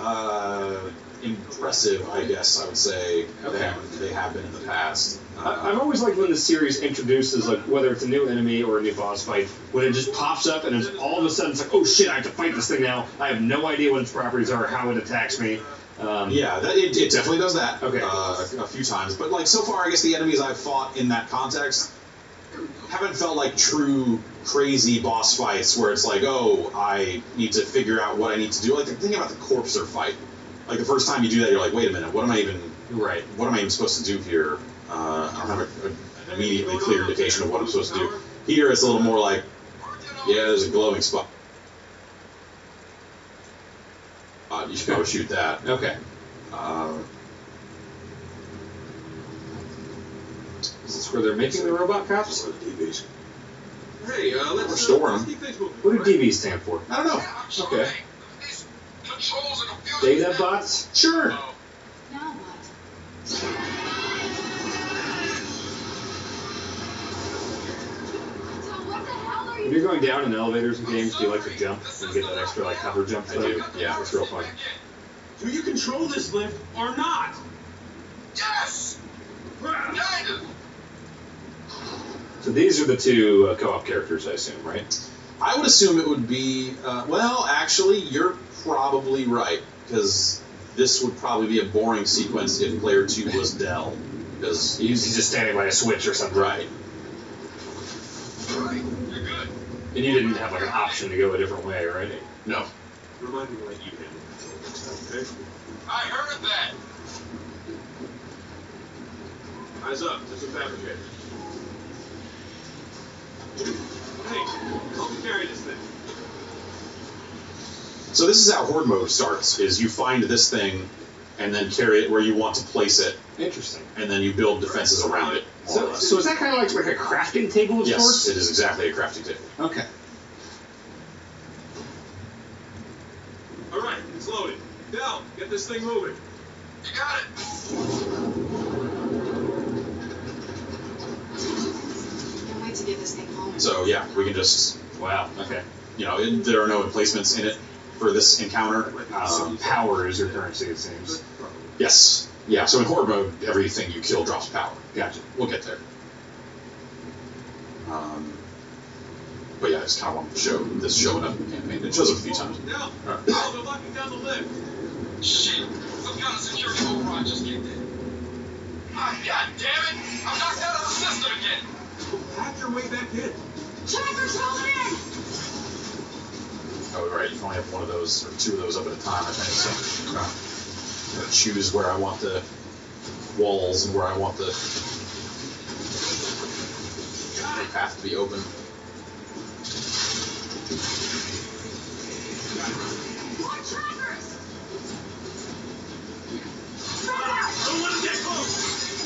impressive, I guess I would say, than they have been in the past. I've always liked when the series introduces, like, whether it's a new enemy or a new boss fight, when it just pops up and it's all of a sudden it's like, oh shit, I have to fight this thing now. I have no idea what its properties are or how it attacks me. It definitely does that. Okay. A few times, but like so far, I guess the enemies I've fought in that context haven't felt like true crazy boss fights where it's like, oh, I need to figure out what I need to do. Like think about the Corpser fight. Like the first time you do that, you're like, wait a minute, what am I even supposed to do here? I don't have an immediately clear indication of what I'm supposed to do. Here, it's a little more like, yeah, there's a glowing spot. You should probably shoot that. Okay. Is this where they're making the robot cops? Hey, let's restore them. keep things moving. What do DBs stand for? I don't know. Okay. Data bots? Sure. Now what? When you're going down in elevators and games, do you like to jump and get that extra like hover jump stuff? I do. Yeah, it's real fun. Do you control this lift or not? Yes! Kinda! So these are the two co-op characters, I assume, right? I would assume it would be, well, actually, you're probably right, because this would probably be a boring sequence if player 2 was Dell. Because he's just standing by a switch or something. Right. Right, you're good. And you didn't have like an option to go a different way, right? No. Remind me to let you handle it next time, okay? I heard that. Eyes up, there's a fabricator. Hey, help me carry this thing. So this is how Horde mode starts, is you find this thing and then carry it where you want to place it. Interesting. And then you build defenses around it. So is that kind of like a crafting table of sorts? Yes, it is exactly a crafting table. Okay. All right, it's loaded. Dell, get this thing moving. You got it. Can't wait to get this thing home. So yeah, we can just, wow, okay. You know, there are no emplacements in it for this encounter. Power is your currency, it seems. Yes. Yeah, so in Horde mode, everything you kill drops power. Gotcha. We'll get there. But yeah, I just kind of want to show this showing up in the campaign. It shows up a few times. Dell, they're locking down the lift. Shit, some kind of security override just kicked in. Ah, God damn it! I'm knocked out of the system again. Hack your way back in. Tracker's holding in! Oh, right, you can only have one of those, or two of those up at a time, I think. So I'm going to choose where I want the walls and where I want the path to be open. More trackers! Don't let him get close!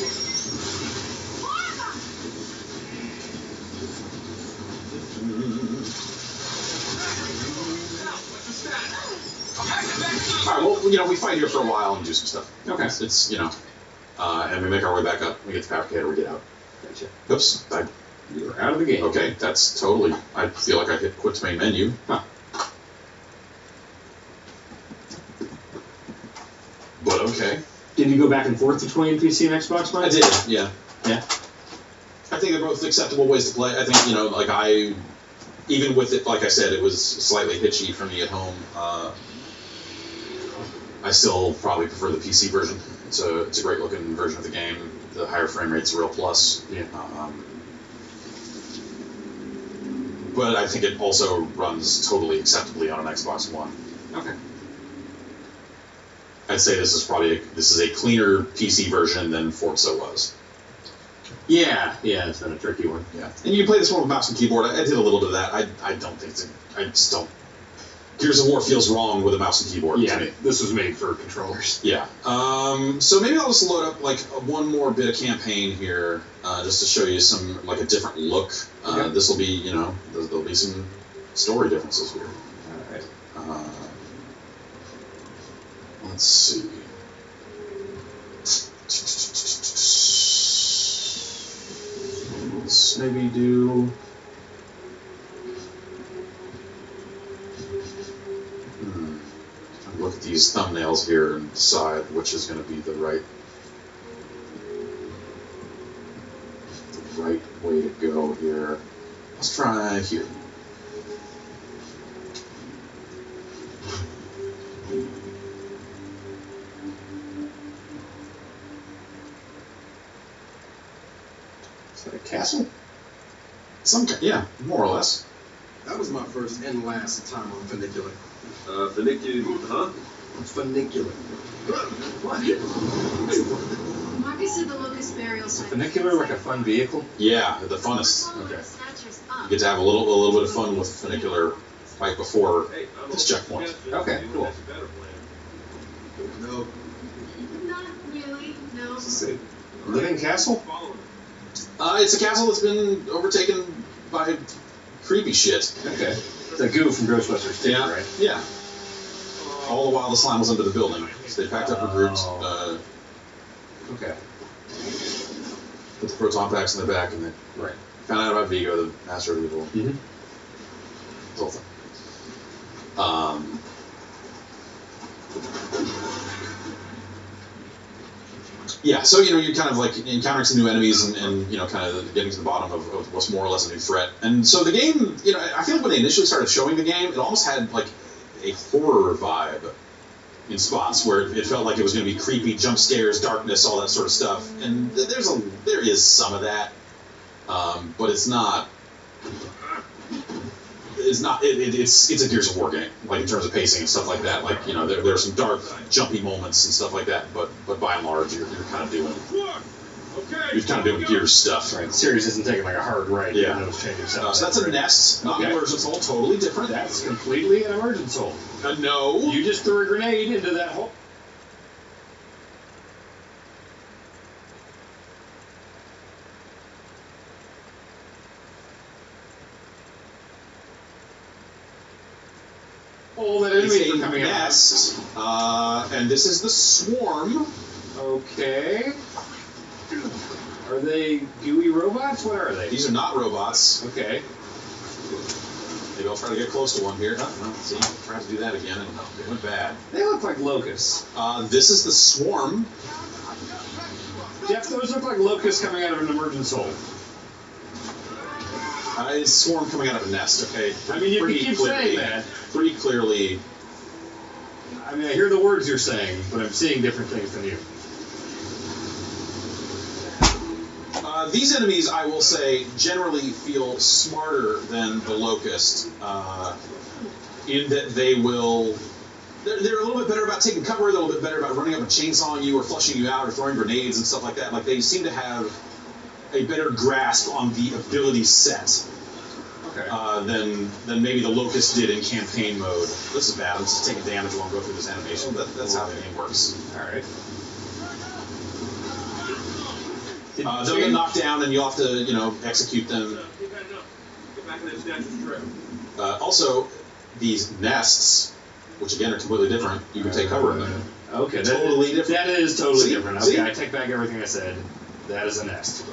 All right. Well, we fight here for a while and do some stuff. Okay. It's and we make our way back up. We get the fabricator. We get out. Gotcha. Oops. You're out of the game. Okay, that's totally. I feel like I hit quit main menu. Huh. But okay. Did you go back and forth between PC and Xbox mode? I did. Yeah. Yeah. I think they're both acceptable ways to play. I think even with it, like I said, it was slightly hitchy for me at home. I still probably prefer the PC version. It's a great looking version of the game. The higher frame rate's a real plus. Yeah. But I think it also runs totally acceptably on an Xbox One. Okay. I'd say this is a cleaner PC version than Forza was. Yeah, it's been a tricky one. Yeah, and you can play this one with mouse and keyboard. I did a little bit of that. I don't think I just don't. Gears of War feels wrong with a mouse and keyboard. Yeah, to me. this was made for controllers. Yeah. So maybe I'll just load up one more bit of campaign here, just to show you some a different look. This will be there'll be some story differences here. All right. Let's see. Let's maybe do. Look at these thumbnails here and decide which is going to be the right way to go here. Let's try here. Is that a castle? Yeah, more or less. That was my first and last time on Funicular. Funicular, huh? Funicular. What? Marcus said the locust burial site. Funicular, like a fun vehicle? Yeah, the funnest. Okay. You get to have a little bit of fun with Funicular right before this checkpoint. Okay, cool. No. Not really, no. Living castle? It's a castle that's been overtaken by creepy shit. Okay. The goo from Ghostbusters 2, yeah, right? Yeah. All the while the slime was under the building. So they packed up her groups. Okay. Put the proton packs in their back, and then found out about Vigo, the master of evil. Mm-hmm. The whole thing. Yeah, so you're kind of encountering some new enemies and kind of getting to the bottom of what's more or less a new threat. And so the game, I feel like when they initially started showing the game, it almost had a horror vibe in spots where it felt like it was going to be creepy, jump scares, darkness, all that sort of stuff. And there is some of that, but it's not. It's a Gears of War game, in terms of pacing and stuff like that. There are some dark, jumpy moments and stuff like that, but by and large, you're kind of doing Gears stuff. Right. The series isn't taking a hard right. Yeah. Those changes. So that's a nest, not an immersion soul, totally different. That's completely an immersion soul. No. You just threw a grenade into that hole. All that enemies are coming nest, and this is the swarm. Okay. Are they gooey robots? What are they? These are not robots. Okay. Maybe I'll try to get close to one here. See, try to do that again, and it went bad. They look like locusts. This is the swarm. Jeff, those look like locusts coming out of an emergent soul. It's swarm coming out of a nest, okay? I mean, you keep saying that. Pretty clearly. I mean, I hear the words you're saying, but I'm seeing different things than you. These enemies, I will say, generally feel smarter than the Locust, in that they will... They're a little bit better about taking cover, they're a little bit better about running up and chainsawing you or flushing you out or throwing grenades and stuff like that. They seem to have a better grasp on the ability set than maybe the Locust did in campaign mode. This is bad. I'm just taking damage while I go through this animation. That's how the game works. All right. They'll get knocked down, and you'll have to, execute them. Get back in that statue's trail. Also, these nests which again are completely different. You can take cover in them. Okay, Totally different. That is totally different. Okay, See? I take back everything I said. That is a nest.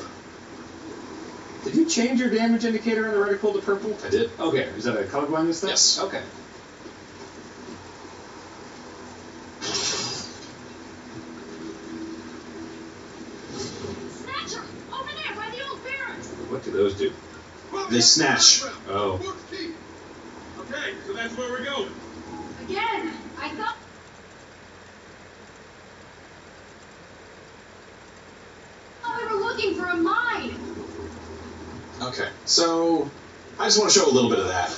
Did you change your damage indicator on the reticle to purple? I did. Okay, is that a color blindness thing? Yes. Okay. Snatcher! Over there, by the old barracks! What do those do? They snatch. Oh. Okay, so that's where we're going. Again, I thought... we were looking for a mine! Okay, so I just want to show a little bit of that.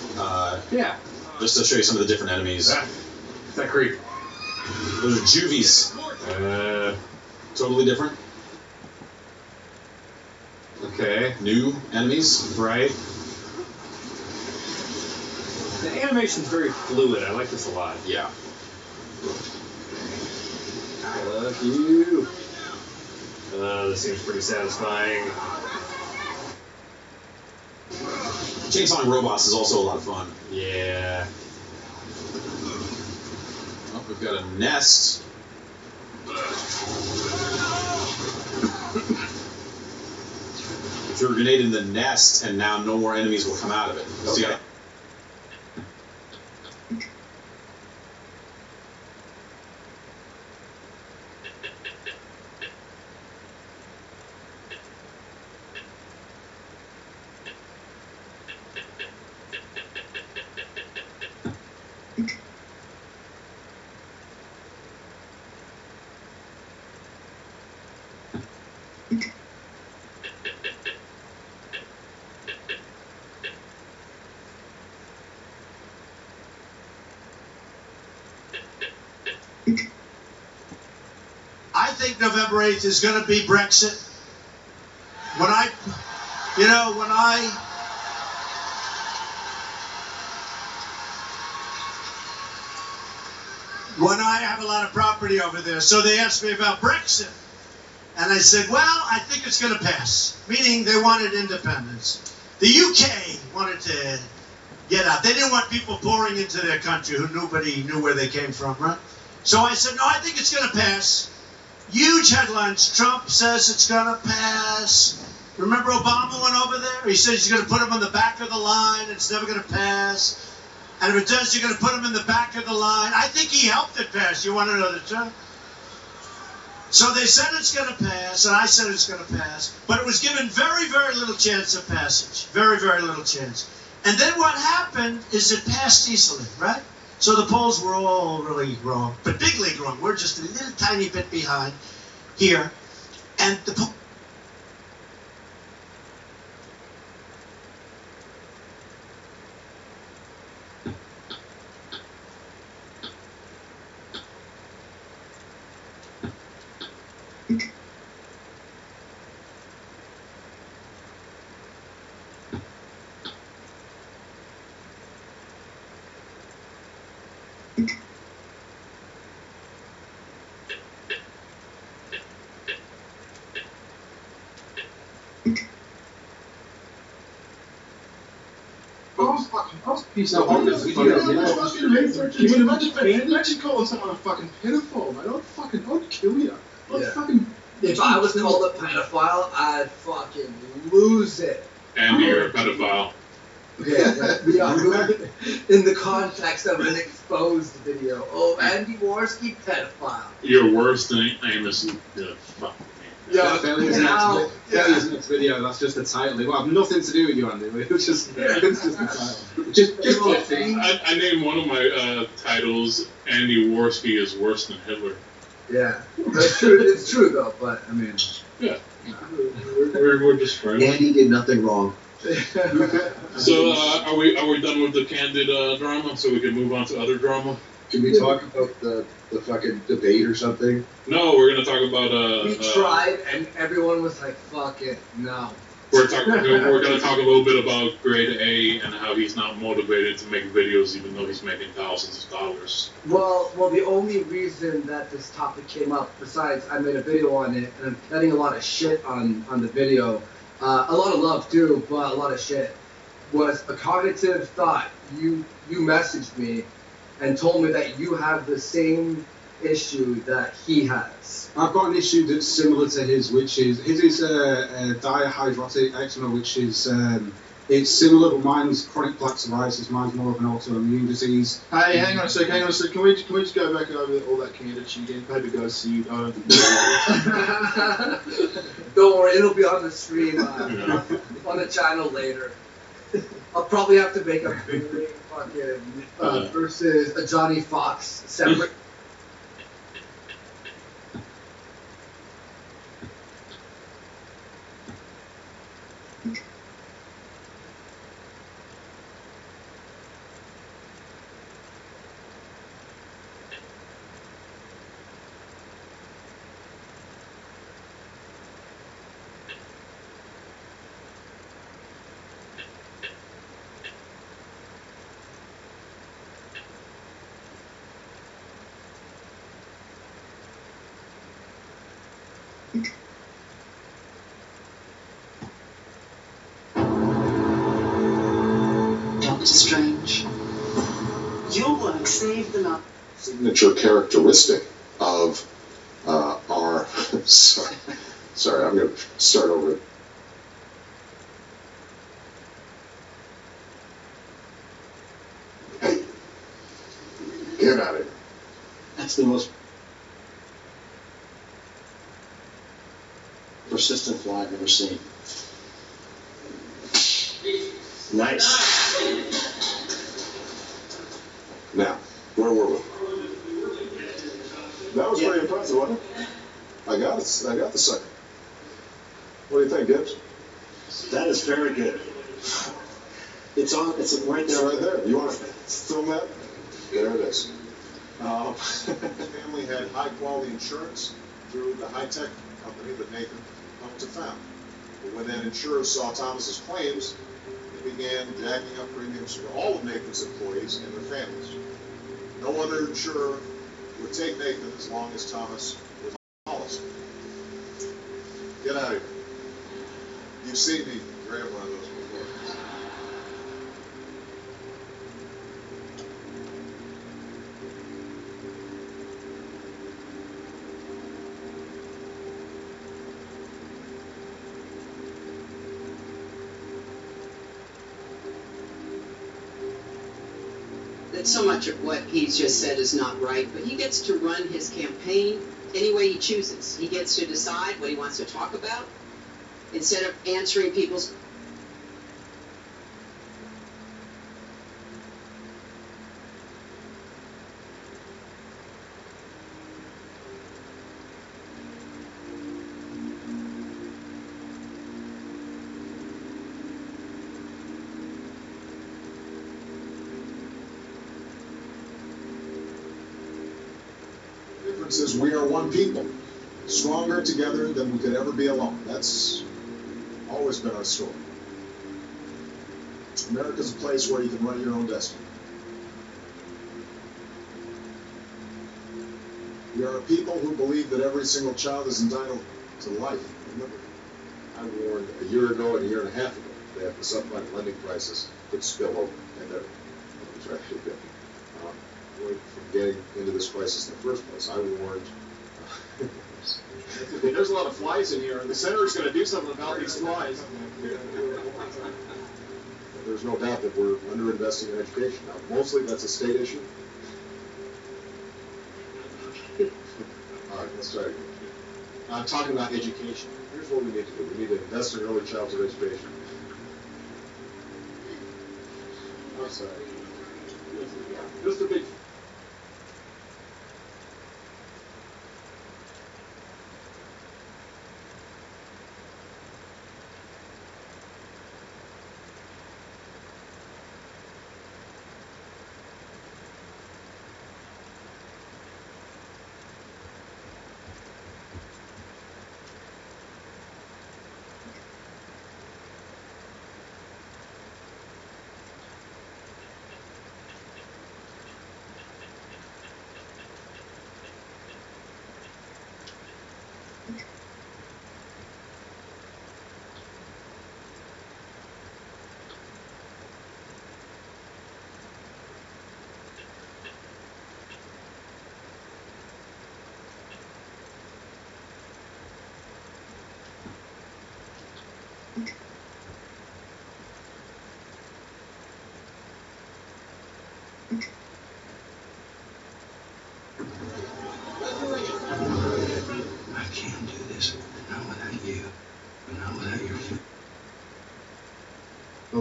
Yeah. Just to show you some of the different enemies. It's that creep. Those are juvies. Totally different. Okay. New enemies. Right. The animation's very fluid. I like this a lot. Yeah. Fuck you. This seems pretty satisfying. Chainsawing robots is also a lot of fun. Yeah. Oh, we've got a nest. Threw a grenade in the nest, and now no more enemies will come out of it. Okay. See, I think November 8th is going to be Brexit. When I have a lot of property over there, so they asked me about Brexit. And I said, well, I think it's going to pass, meaning they wanted independence. The UK wanted to get out. They didn't want people pouring into their country who nobody knew where they came from, right? So I said, no, I think it's going to pass. Huge headlines. Trump says it's going to pass. Remember Obama went over there? He said he's going to put him on the back of the line. It's never going to pass. And if it does, you're going to put him in the back of the line. I think he helped it pass. You want to know the truth? So they said it's going to pass, and I said it's going to pass. But it was given very, very little chance of passage. Very, very little chance. And then what happened is it passed easily, right? So the polls were all really wrong, but big league wrong. We're just a little tiny bit behind here. And the He's not on this video. Imagine calling someone a fucking pedophile, mate. I'd kill you. If I was called a pedophile, I'd fucking lose it. Andy, you're a pedophile. Yeah, in the context of an exposed video. Oh, Andy Worski, pedophile. You're worse than Amos. Fuck. Yeah, Failures next video, that's just the title. It will have nothing to do with you, Andy. It's just the title. Just I named one of my titles, Andy Worski is worse than Hitler. Yeah, that's true. It's true, though, but, I mean... Yeah. We're just friends. Andy did nothing wrong. So, are we done with the candid drama so we can move on to other drama? Can we talk about the fucking debate or something? No, we're gonna talk about we tried, and everyone was like, "Fuck it, no." We're gonna talk a little bit about Grade A and how he's not motivated to make videos even though he's making thousands of dollars. Well, the only reason that this topic came up, besides I made a video on it, and I'm getting a lot of shit on the video, a lot of love too, but a lot of shit, was a cognitive thought. You messaged me, and told me that you have the same issue that he has. I've got an issue that's similar to his, which is dihydrotic eczema, which is it's similar, but mine's chronic plaque psoriasis. Mine's more of an autoimmune disease. Hey, hang on a sec. Can we just go back over all that candidacy again? Paper goes to you. Don't worry, it'll be on the stream on the channel later. I'll probably have to make a big fucking versus a Johnny Fox separate. Doctor Strange, your work saved the life. Signature characteristic of our. Sorry, I'm going to start over. Hey, get out of here. That's the most persistent fly I've ever seen. Nice. Now, where were we? That was pretty impressive, wasn't it? I got it. I got the second. What do you think, Gibbs? That is very good. It's on. It's right there. It's right there. You want to film that? There it is. The family had high-quality insurance through the high-tech company that Nathan helped to found. But when that insurer saw Thomas's claims, they began jacking up premiums for all of Nathan's employees and their families. No other insurer would take Nathan as long as Thomas was on policy. Get out of here. You've seen me grab one of those before. That so much of what he's just said is not right, but he gets to run his campaign any way he chooses. He gets to decide what he wants to talk about instead of answering people's. The difference is we are one people, stronger together than we could ever be alone. That's always been our story. America's a place where you can write your own destiny. We are a people who believe that every single child is entitled to life and liberty. I warned a year ago and a year and a half ago that the subprime lending crisis could spill over, and that it was actually good. From getting into this crisis in the first place, I warned. There's a lot of flies in here, and the senator's going to do something about these flies. There's no doubt that we're underinvesting in education. Now, mostly that's a state issue. All right, let's try it again. I'm talking about education. Here's what we need to do. We need to invest in early childhood education. I'm sorry. Just a big.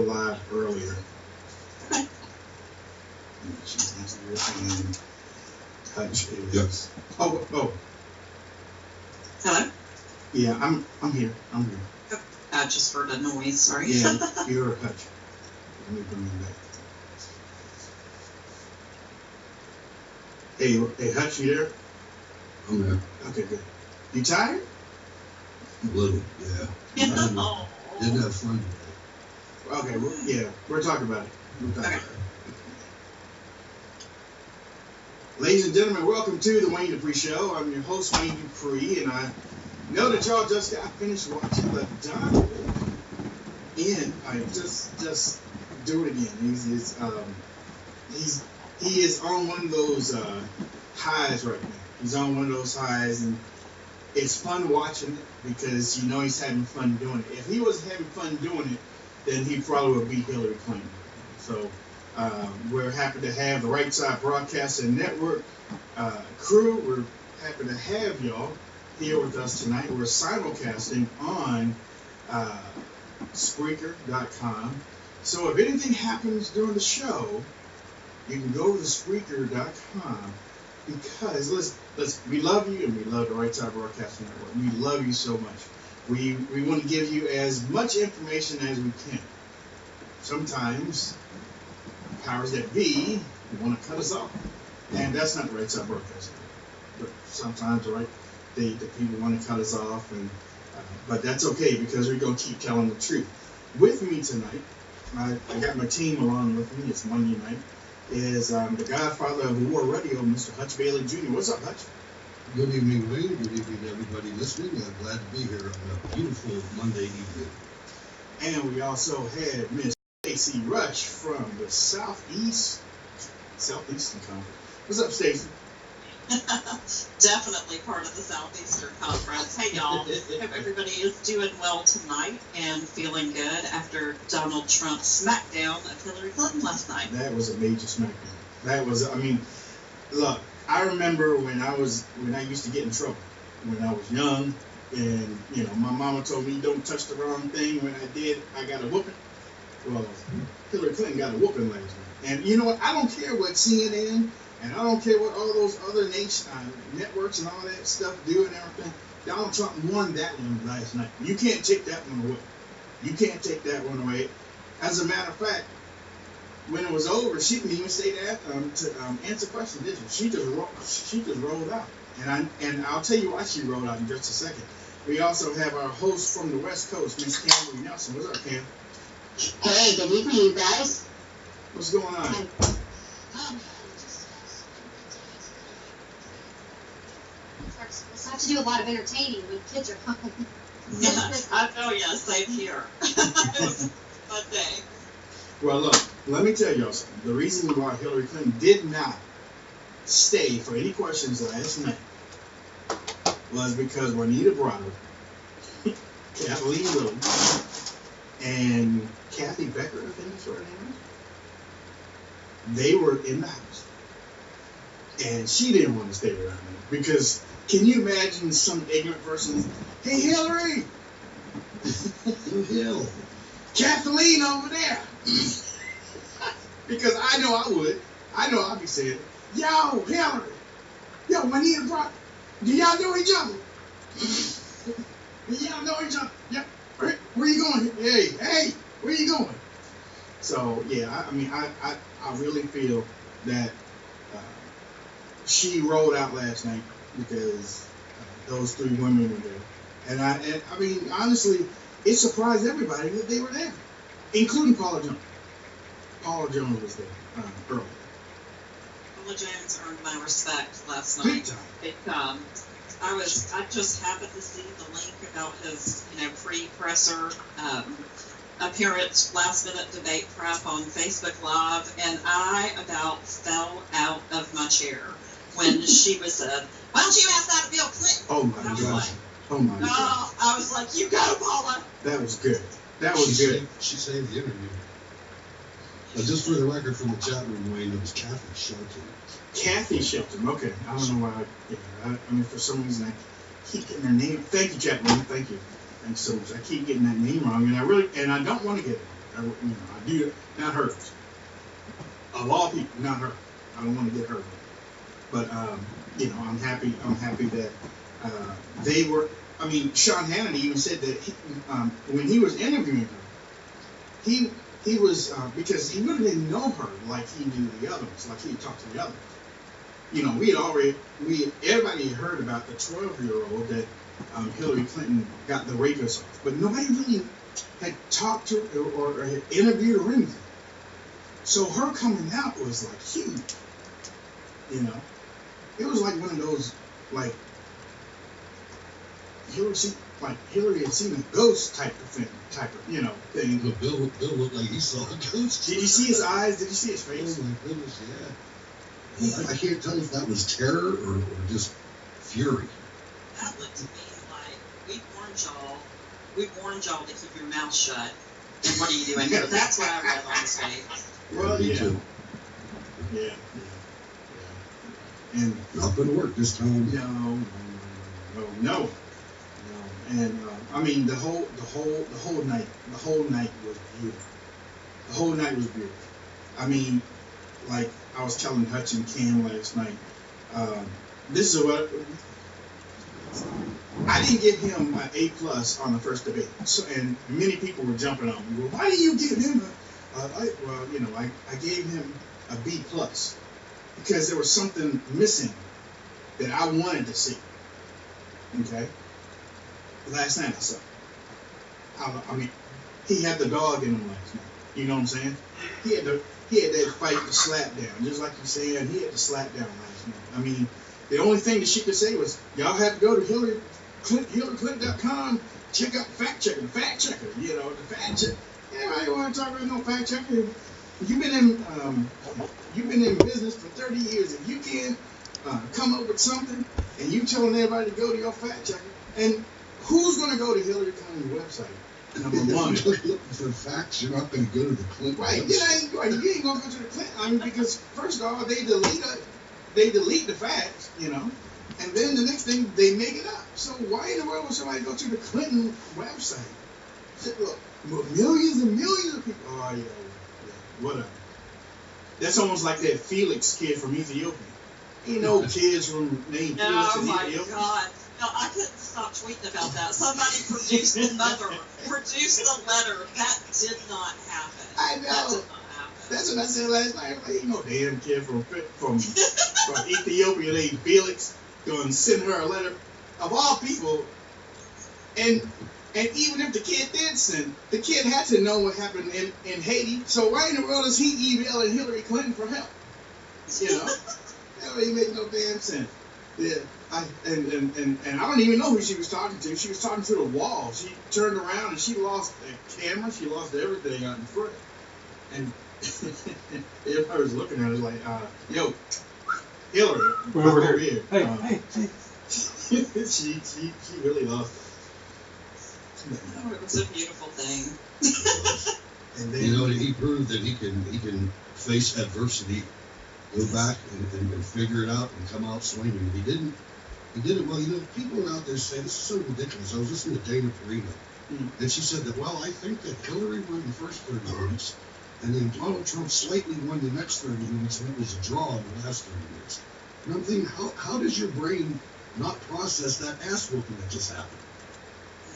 live earlier. She's answered and Hutch is. Yes. Oh. Hello? Yeah, I'm here. I just heard a noise, sorry. Yeah, you heard Hutch. Let me bring him back. Hey, Hutch, you there? I'm there. Okay, good. You tired? A little, yeah. Didn't have fun today. Okay, well, yeah, we're talking about it. Ladies and gentlemen, welcome to the Wayne Dupree Show. I'm your host, Wayne Dupree, and I know that y'all just got finished watching the Donald. And I just do it again. He is on one of those highs right now. He's on one of those highs, and it's fun watching it because you know he's having fun doing it. If he was having fun doing it, then he probably would beat Hillary Clinton. So we're happy to have the Right Side Broadcasting Network crew. We're happy to have y'all here with us tonight. We're simulcasting on Spreaker.com. So if anything happens during the show, you can go to Spreaker.com because we love you and we love the Right Side Broadcasting Network. We love you so much. We want to give you as much information as we can. Sometimes powers that be want to cut us off, and that's not the Right Side Broadcasting Network. But sometimes the people want to cut us off, and but that's okay because we're gonna keep telling the truth. With me tonight, I got my team along with me. It's Monday night. Is the Godfather of War Radio, Mr. Hutch Bailey Jr. What's up, Hutch? Good evening, Wayne. Good evening, everybody listening. I'm glad to be here on a beautiful Monday evening. And we also had Miss Stacey Rush from the Southeastern Conference. What's up, Stacey? Definitely part of the Southeastern Conference. Hey, y'all. Hope everybody is doing well tonight and feeling good after Donald Trump's smackdown of Hillary Clinton last night. That was a major smackdown. That was, look, I remember when I used to get in trouble when I was young, and my mama told me don't touch the wrong thing. When I did, I got a whooping. Well, Hillary Clinton got a whooping last night, and you know what? I don't care what CNN and I don't care what all those other networks and all that stuff do and everything. Donald Trump won that one last night. You can't take that one away. You can't take that one away. As a matter of fact, when it was over, she didn't even stay there to answer questions, did she? She just rolled out. And I'll tell you why she rolled out in just a second. We also have our host from the West Coast, Miss Camry Nelson. What's up, Cam? Hey, good evening, you guys. What's going on? I have to do a lot of entertaining when kids are home. Yeah, I know, yeah, same here. It was a fun day. Well, look, let me tell y'all something. The reason why Hillary Clinton did not stay for any questions last night was because Juanita Browder, Kathleen Williams, and Kathy Becker, I think that's her name, they were in the house. And she didn't want to stay around there because can you imagine some ignorant person, hey, Hillary, Hell. Kathleen over there. Because I know I would. I know I'd be saying, yo, Hillary, yo, Juanita Browder, do y'all know each other? Do y'all know each other? Yeah. Where you going? Hey, where you going? So, yeah, I really feel that she rolled out last night because those three women were there. And I mean, honestly, it surprised everybody that they were there, including Paula Jones. Paula Jones was there earlier. Paula Jones earned my respect last Big night. time. Big time. I just happened to see the link about his, pre-presser appearance, last-minute debate prep on Facebook Live, and I about fell out of my chair when she was said, "Why don't you ask that of Bill Clinton?" Oh my gosh. Oh my gosh. I was like, "You go, Paula." That was good. That was good. She saved the interview. Just for the record from the chat room, Wayne, it was Kathy Shelton. Kathy Shelton. Okay. I don't know why. I mean, for some reason, I keep getting her name. Thank you, chat room. Thank you. Thanks so much. I keep getting that name wrong, and I don't want to get it. I do not her. Of all people, not her. I don't want to get her. But I'm happy. I'm happy that they were. I mean, Sean Hannity even said that when he was interviewing her, he was because he really didn't know her like he knew the others, like he had talked to the others. Everybody had heard about the 12-year-old that Hillary Clinton got the rapist off, but nobody really had talked to her or had interviewed her or anything. So her coming out was like huge. It was like one of those like Hillary had seen a ghost type of thing. But Bill looked like he saw a ghost. Did you see his eyes? Did you see his face? Oh my goodness, yeah. I can't tell if that was terror or just fury. That looked to me like we warned y'all to keep your mouth shut. And what are you doing here? That's what I read on his face. Well, Me too. Yeah. And not going to work this time. No. And I mean the whole night was beautiful. The whole night was beautiful. I mean, like I was telling Hutch and Cam last night, this is what I didn't give him an A+ on the first debate. So, and many people were jumping on me. Well, why do you give him I gave him a B+ because there was something missing that I wanted to see. Okay. Last night I saw. I mean, he had the dog in him last night. You know what I'm saying? He had that fight, the slap down, just like you said. He had the slap down last night. I mean, the only thing that she could say was, "Y'all have to go to HillaryClinton.com, check out the fact checker, the fact checker." The fact checker. Everybody want to talk about no fact checker. You've been in business for 30 years. If you can't come up with something, and you telling everybody to go to your fact checker, and who's going to go to Hillary Clinton's website? Number one. If you're looking for facts, you're not going to go to the Clinton Right. website. You ain't going to go to the Clinton. I mean, because first of all, they delete the facts, and then the next thing they make it up. So why in the world would somebody go to the Clinton website? Look, millions and millions of people. Oh yeah, whatever. That's almost like that Felix kid from Ethiopia. Ain't no kids from named Felix in Ethiopia. Oh my God. No, I couldn't stop tweeting about that. Somebody produced the letter. That did not happen. I know. That did not happen. That's what I said last night. Like, ain't no damn kid from Ethiopia named Felix going to send her a letter of all people. And even if the kid did send, the kid had to know what happened in Haiti. So why in the world is he emailing Hillary Clinton for help? That ain't make no damn sense. Yeah. And I don't even know who she was talking to. She was talking to the wall. She turned around and she lost the camera. She lost everything out in front. And everybody was looking at her like, yo, Hillary, we're over here. Hey. she really lost it. Oh, it was a beautiful thing. And then, he proved that he can face adversity, go back and figure it out and come out swinging. He didn't. Well, people are out there saying, this is so ridiculous. I was listening to Dana Perino, and she said that, well, I think that Hillary won the first 30 minutes, and then Donald Trump slightly won the next 30 minutes, and it was a draw in the last 30 minutes. And I'm thinking, how does your brain not process that ass whooping that just happened?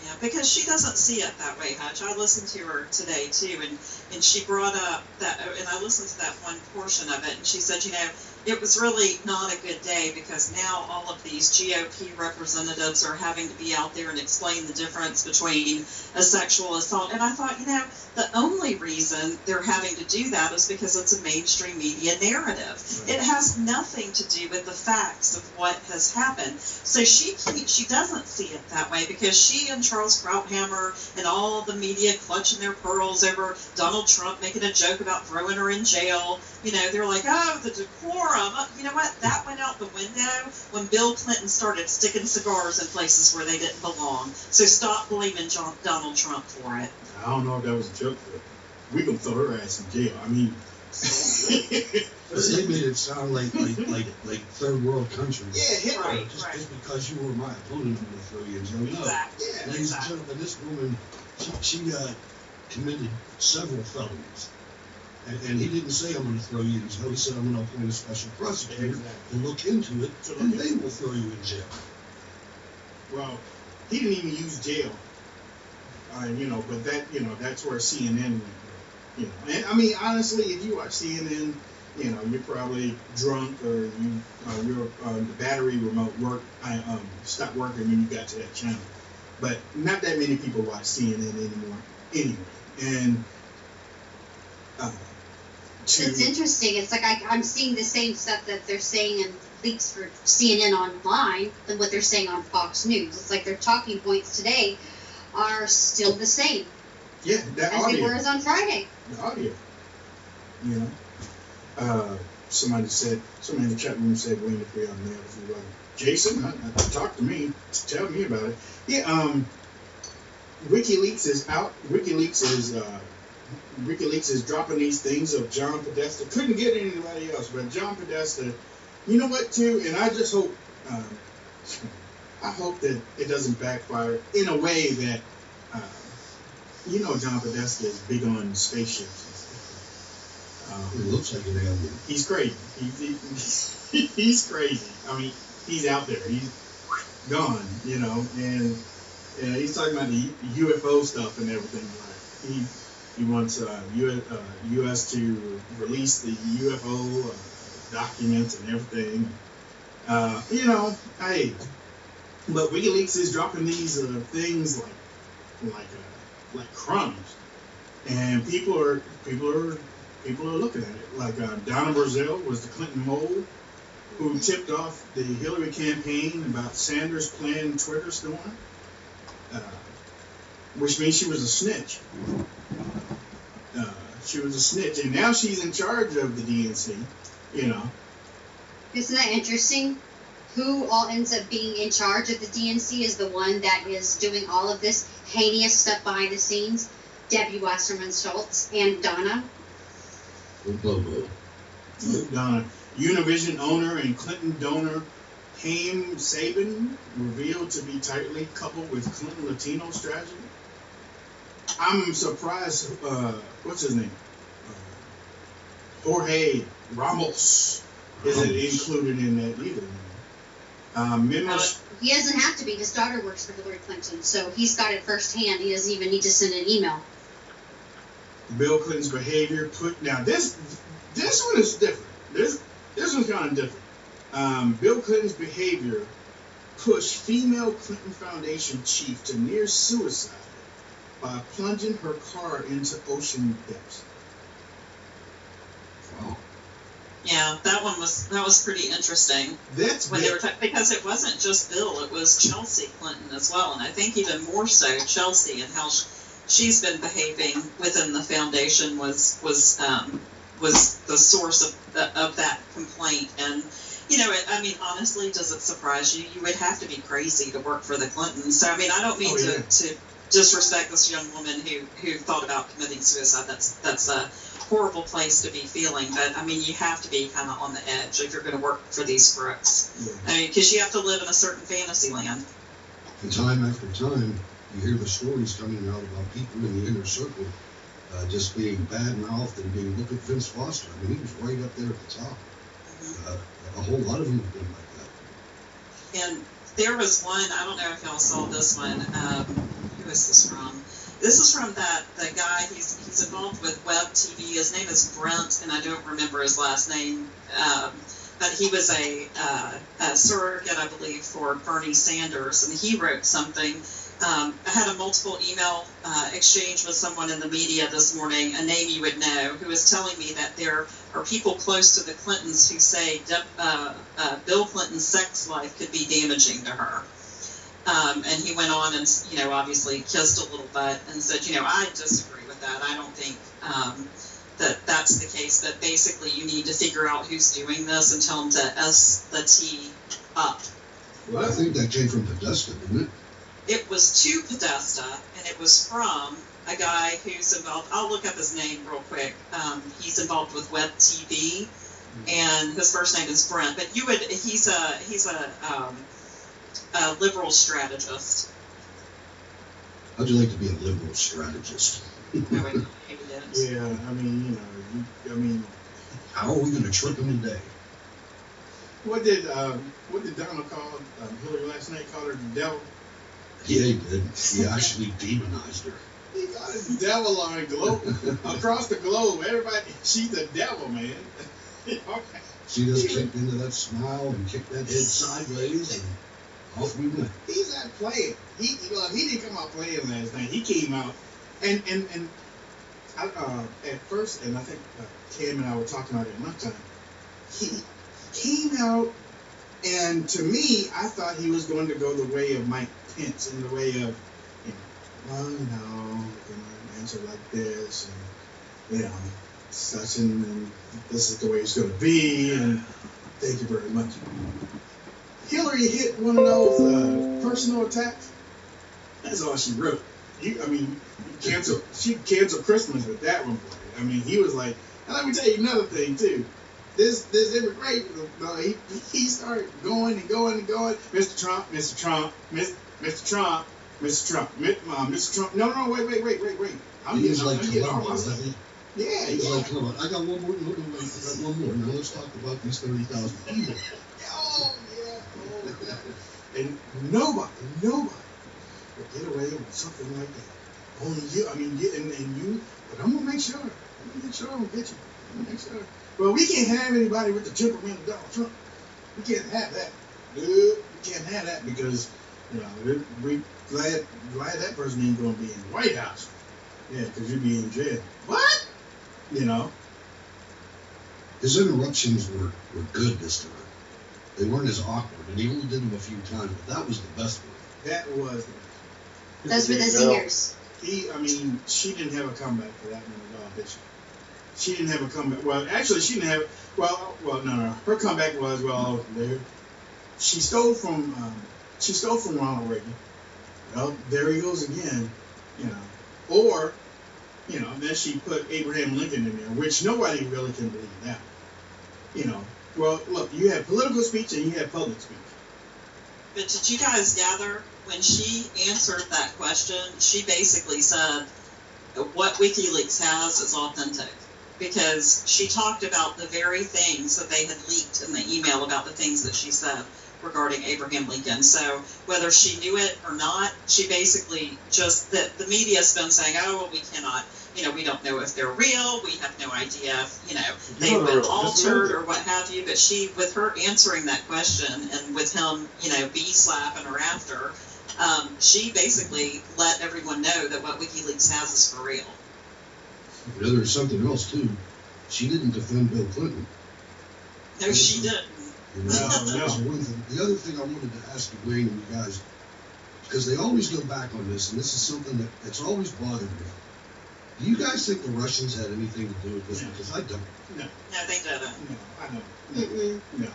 Yeah, because she doesn't see it that way, Hutch. I listened to her today, too, and she brought up that, and I listened to that one portion of it, and she said, it was really not a good day because now all of these GOP representatives are having to be out there and explain the difference between a sexual assault. And I thought, the only reason they're having to do that is because it's a mainstream media narrative. It has nothing to do with the facts of what has happened. So she doesn't see it that way because she and Charles Krauthammer and all the media clutching their pearls over Donald Trump making a joke about throwing her in jail. They're like, oh, the decorum. You know what? That went out the window when Bill Clinton started sticking cigars in places where they didn't belong. So stop blaming Donald Trump for it. I don't know if that was a joke, but we gonna throw her ass in jail. I mean, they made it sound like third world countries. Yeah, Hitler. Just because you were my opponent, I'm gonna throw you in jail. No, Exactly. ladies and gentlemen, this woman, committed several felonies. And he didn't say, I'm going to throw you in jail. He said, I'm going to appoint a special prosecutor to look into it, and they will throw you in jail. Well, he didn't even use jail. But that's where CNN went. And I mean, honestly, if you watch CNN, you're probably drunk or the battery remote stopped working when you got to that channel. But not that many people watch CNN anymore, anyway. And it's interesting. It's like I'm seeing the same stuff that they're saying in leaks for CNN online than what they're saying on Fox News. It's like their talking points today are still the same. Yeah, that as audio. they were on Friday. The audio. Somebody in the chat room said, Wayne, if we are male, if you Jason, talk to me. Tell me about it. Yeah, WikiLeaks is out. WikiLeaks is dropping these things of John Podesta. Couldn't get anybody else, but John Podesta. You know what, too? And I just hope, I hope that it doesn't backfire in a way that, John Podesta is big on spaceships. It looks like an alien. He's crazy. He's crazy. I mean, he's out there. He's gone, and he's talking about the UFO stuff and everything. Like he wants U.S. to release the UFO documents and everything. Hey, but WikiLeaks is dropping these things like crumbs, and people are looking at it. Like Donna Brazile was the Clinton mole who tipped off the Hillary campaign about Sanders' planned Twitter storm, which means she was a snitch. She was a snitch, and now she's in charge of the DNC. Isn't that interesting? Who all ends up being in charge of the DNC is the one that is doing all of this heinous stuff behind the scenes. Debbie Wasserman Schultz and Donna. Donna. Univision owner and Clinton donor Haim Saban revealed to be tightly coupled with Clinton Latino strategy. I'm surprised. What's his name? Jorge Ramos isn't included in that either. He doesn't have to be. His daughter works for Hillary Clinton, so he's got it firsthand. He doesn't even need to send an email. Bill Clinton's behavior now this one is different. This one's kind of different. Bill Clinton's behavior pushed female Clinton Foundation chief to near suicide by plunging her car into ocean depths. Wow. Yeah, that was pretty interesting. That's when they were because it wasn't just Bill, it was Chelsea Clinton as well, and I think even more so Chelsea and how she's been behaving within the foundation was the source of that complaint. And honestly, does it surprise you? You would have to be crazy to work for the Clintons. So I don't mean to disrespect this young woman who thought about committing suicide. That's a horrible place to be feeling, but you have to be kind of on the edge if you're going to work for these crooks. Yeah. Because you have to live in a certain fantasy land. And time after time, you hear the stories coming out about people in the inner circle just being bad-mouthed and being, look at Vince Foster. He was right up there at the top. A whole lot of them have been like that. And there was one, I don't know if y'all saw this one. Who is this from? This is from the guy, he's involved with Web TV. His name is Brent, and I don't remember his last name. But he was a surrogate, I believe, for Bernie Sanders, and he wrote something. I had a multiple email exchange with someone in the media this morning, a name you would know, who was telling me that there are people close to the Clintons who say Bill Clinton's sex life could be damaging to her. And he went on and, obviously kissed a little butt and said, I disagree with that. I don't think that's the case. But basically, you need to figure out who's doing this and tell them to S the T up. Well, I think that came from Podesta, didn't it? It was to Podesta, and it was from a guy who's involved. I'll look up his name real quick. He's involved with Web TV, and his first name is Brent. But he's a liberal strategist. How'd you like to be a liberal strategist? Yeah, I mean, you know, how are we going to trick him today? What did Donald call Hillary last night? Called her the devil. Yeah, he did. He actually demonized her. He got a devil on globe across the globe. Everybody, she's the devil, man. She just kicked into that smile and kicked that head sideways, and off we went. He's not playing. He didn't come out playing last night. He came out, and at first, and I think Cam and I were talking about it at lunchtime. He came out, and to me, I thought he was going to go the way of Mike Pence, in the way of, well, you know, answer like this, and such and this is the way it's going to be, and thank you very much. Hillary hit one of those personal attacks. That's all she wrote. She canceled Christmas with that one. I mean, he was like, and let me tell you another thing too. This immigration, he started going and going and going. Mr. Trump, Mr. Trump, Mr. Trump, Mr. Trump, Mr. Trump. No, wait. He was like, come on, yeah, he was like, come on, I got one more. No, I got one more. Now let's talk about these 30,000 people. Oh yeah. And nobody would get away with something like that. Only you. I mean, you. But I'm gonna make sure. I'm gonna get you. I'm gonna make sure. Well, we can't have anybody with the temperament of Donald Trump. We can't have that. Dude, we can't have that because, we're glad that person ain't going to be in the White House. Yeah, because you'd be in jail. What? His interruptions were good this time. They weren't as awkward, and he only did them a few times, but that was the best one. That was the Those best. were the zingers. She didn't have a comeback for that one at all, did she? She didn't have a comeback. Well, actually, she didn't have. Well, no. Her comeback was, she stole from Ronald Reagan. Well, there he goes again, Or, then she put Abraham Lincoln in there, which nobody really can believe that. Well, look, you have political speech and you have public speech. But did you guys gather when she answered that question? She basically said, "What WikiLeaks has is authentic." Because she talked about the very things that they had leaked in the email about the things that she said regarding Abraham Lincoln. So whether she knew it or not, she basically just, the media's been saying, oh, well, we cannot, we don't know if they're real, we have no idea if, they've been altered or what have you. But she, with her answering that question and with him, slapping her after, she basically let everyone know that what WikiLeaks has is for real. There's something else too. She didn't defend Bill Clinton. No, she didn't. That was one thing. The other thing I wanted to ask you, Wayne, and you guys, because they always go back on this, and this is something that's always bothered me. Do you guys think the Russians had anything to do with this? Because I don't. No, they didn't. No, I don't. No.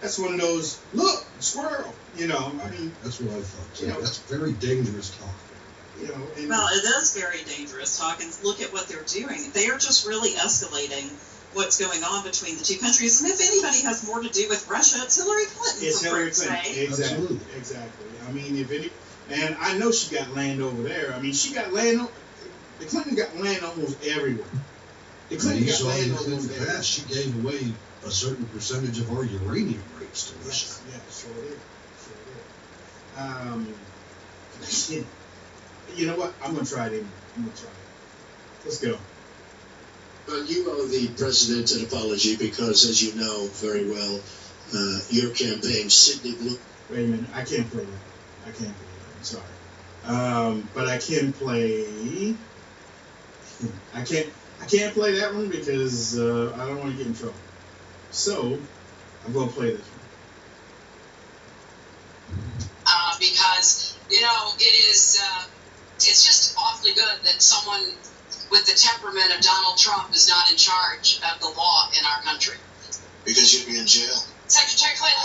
That's one of those, look, squirrel. That's what I thought. So that's very dangerous talk. Well, it is very dangerous talk, and look at what they're doing. They are just really escalating what's going on between the two countries. And if anybody has more to do with Russia, it's Hillary Clinton. It's Hillary Clinton. Exactly. I mean, and I know she got land over there. I mean, she got land. The Clinton got land almost everywhere. The Clinton got land almost everywhere. She gave away a certain percentage of our uranium rights to Russia. Yeah, sure did. You know what? I'm going to try it anyway. Let's go. You owe the president an apology because, as you know very well, your campaign, Sidney Blue. Wait a minute. I can't play that. I'm sorry. But I can play. I can't play that one because I don't want to get in trouble. So I'm going to play this one. Because it is. It's just awfully good that someone with the temperament of Donald Trump is not in charge of the law in our country. Because you'd be in jail. Secretary Clinton.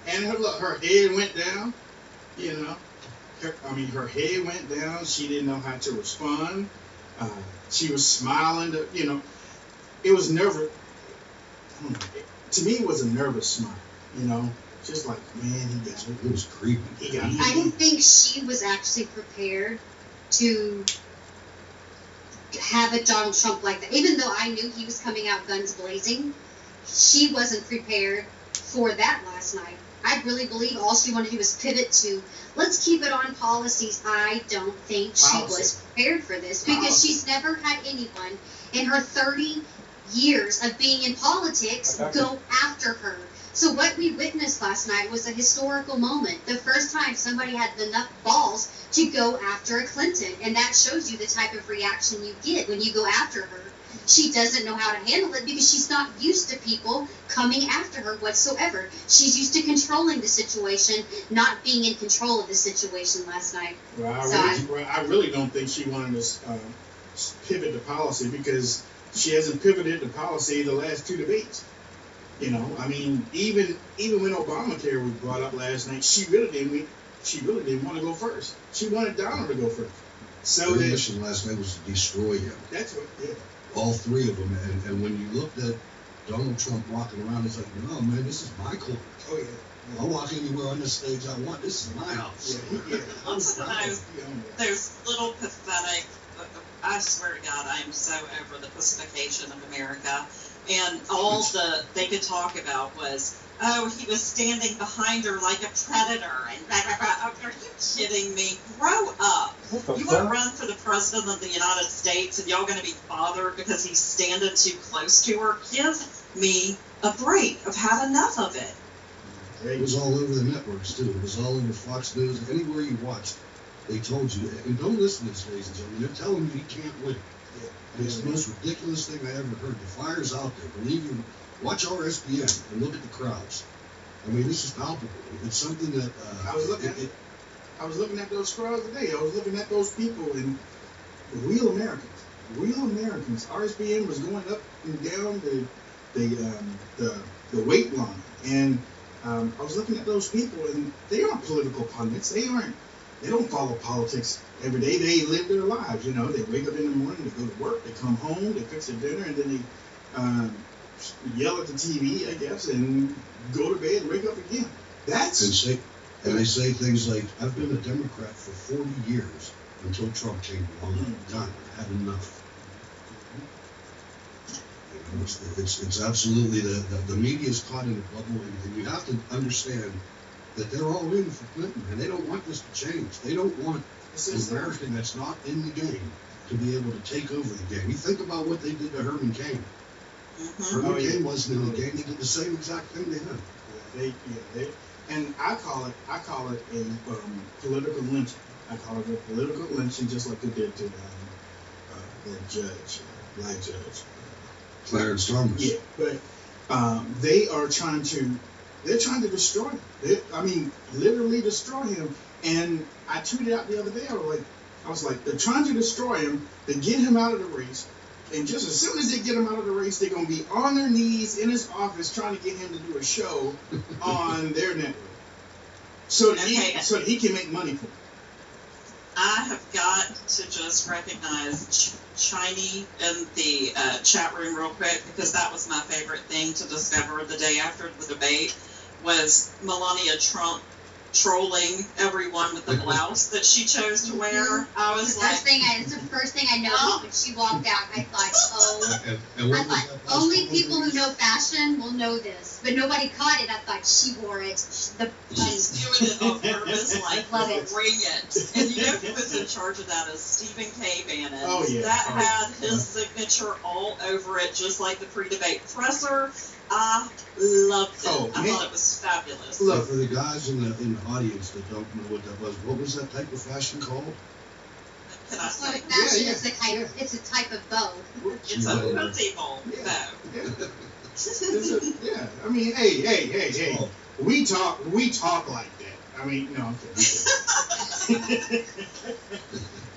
And her head went down. Her head went down. She didn't know how to respond. She was smiling. It was nervous. To me, it was a nervous smile. Just like, man, he got It was creepy. I don't think she was actually prepared to have a Donald Trump like that. Even though I knew he was coming out guns blazing, she wasn't prepared for that last night. I really believe all she wanted to do was pivot to, let's keep it on policies. I don't think she was prepared for this because she's never had anyone in her 30 years of being in politics go after her. So what we witnessed last night was a historical moment. The first time somebody had enough balls to go after a Clinton. And that shows you the type of reaction you get when you go after her. She doesn't know how to handle it because she's not used to people coming after her whatsoever. She's used to controlling the situation, not being in control of the situation last night. Well, I really don't think she wanted to pivot the policy because she hasn't pivoted the policy the last 2 debates. You know, I mean, even when Obamacare was brought up last night, she really didn't want to go first. She wanted Donald to go first. So her mission last night was to destroy him. That's what, yeah. All 3 of them, and when you looked at Donald Trump walking around, it's like, no, man, this is my court. Oh yeah. I'll walk anywhere on this stage I want. This is my house. Yeah. There's little pathetic. I swear to God, I am so over the pacification of America. And all they could talk about was, oh, he was standing behind her like a predator, and blah, blah, blah. Are you kidding me? Grow up. You want to run for the president of the United States, and y'all going to be bothered because he's standing too close to her? Give me a break. I've had enough of it. It was all over the networks, too. It was all over Fox News. Anywhere you watched, they told you. And don't listen to this, ladies and gentlemen. They're telling you he can't win. And it's the most ridiculous thing I ever heard. The fire's out there. Believe me. Watch RSBN and look at the crowds. I mean, this is palpable. It's something that I was looking at those crowds today. I was looking at those people and real Americans. RSBN was going up and down the weight line, and I was looking at those people, and they aren't political pundits. They don't follow politics every day. They live their lives. You know, they wake up in the morning, they go to work, they come home, they fix their dinner, and then they yell at the TV, I guess, and go to bed and wake up again. And they say things like, I've been a Democrat for 40 years until Trump came along. I'm done. I've had enough. You know, it's absolutely the media is caught in a bubble, and you have to understand that they're all in for Clinton, and they don't want this to change. They don't want an American that's not in the game to be able to take over the game. You think about what they did to Herman Cain. Herman Cain wasn't in the game. They did the same exact thing to him. And I call it a political lynching. I call it a political lynching, just like they did to that judge, black judge, Clarence Thomas. Yeah, but they're trying to destroy him. Literally destroy him. And I tweeted out the other day. I was like, they're trying to destroy him to get him out of the race. And just as soon as they get him out of the race, they're going to be on their knees in his office trying to get him to do a show on their network, so that he can make money for it. I have got to just recognize Shiny in the chat room real quick, because that was my favorite thing to discover the day after the debate was Melania Trump trolling everyone with the blouse that she chose to wear. I was it's the first thing I noticed when she walked out. I thought, only people who know fashion will know this, but nobody caught it. I thought she wore it. She's doing it on purpose, like bring it. And you know who was in charge of that is Stephen K. Bannon. Oh yeah. That had his signature all over it, just like the pre-debate presser. I loved it. I thought it was fabulous. Look, for the guys in the audience that don't know what that was, what was that type of fashion called? Can I say? Fashion it's a type of bow. It's a pretty bow. Yeah. I mean, hey. We talk like that. I mean, no, I'm kidding.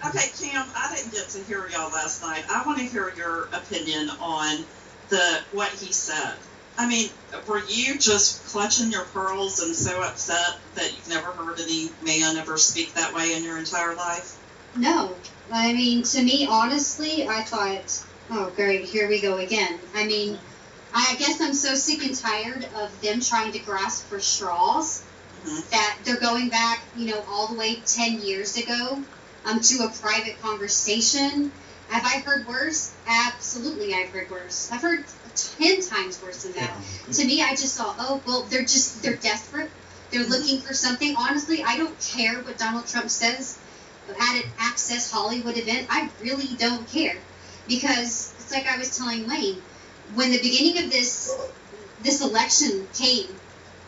Okay, Cam, I didn't get to hear y'all last night. I want to hear your opinion on what he said. I mean, were you just clutching your pearls and so upset that you've never heard any man ever speak that way in your entire life? No. I mean, to me, honestly, I thought, oh, great, here we go again. I mean, I guess I'm so sick and tired of them trying to grasp for straws that they're going back, all the way 10 years ago to a private conversation. Have I heard worse? Absolutely, I've heard worse. I've heard 10 times worse than that. To me, I just saw, they're desperate. They're looking for something. Honestly, I don't care what Donald Trump says at an Access Hollywood event. I really don't care. Because it's like I was telling Wayne, when the beginning of this election came,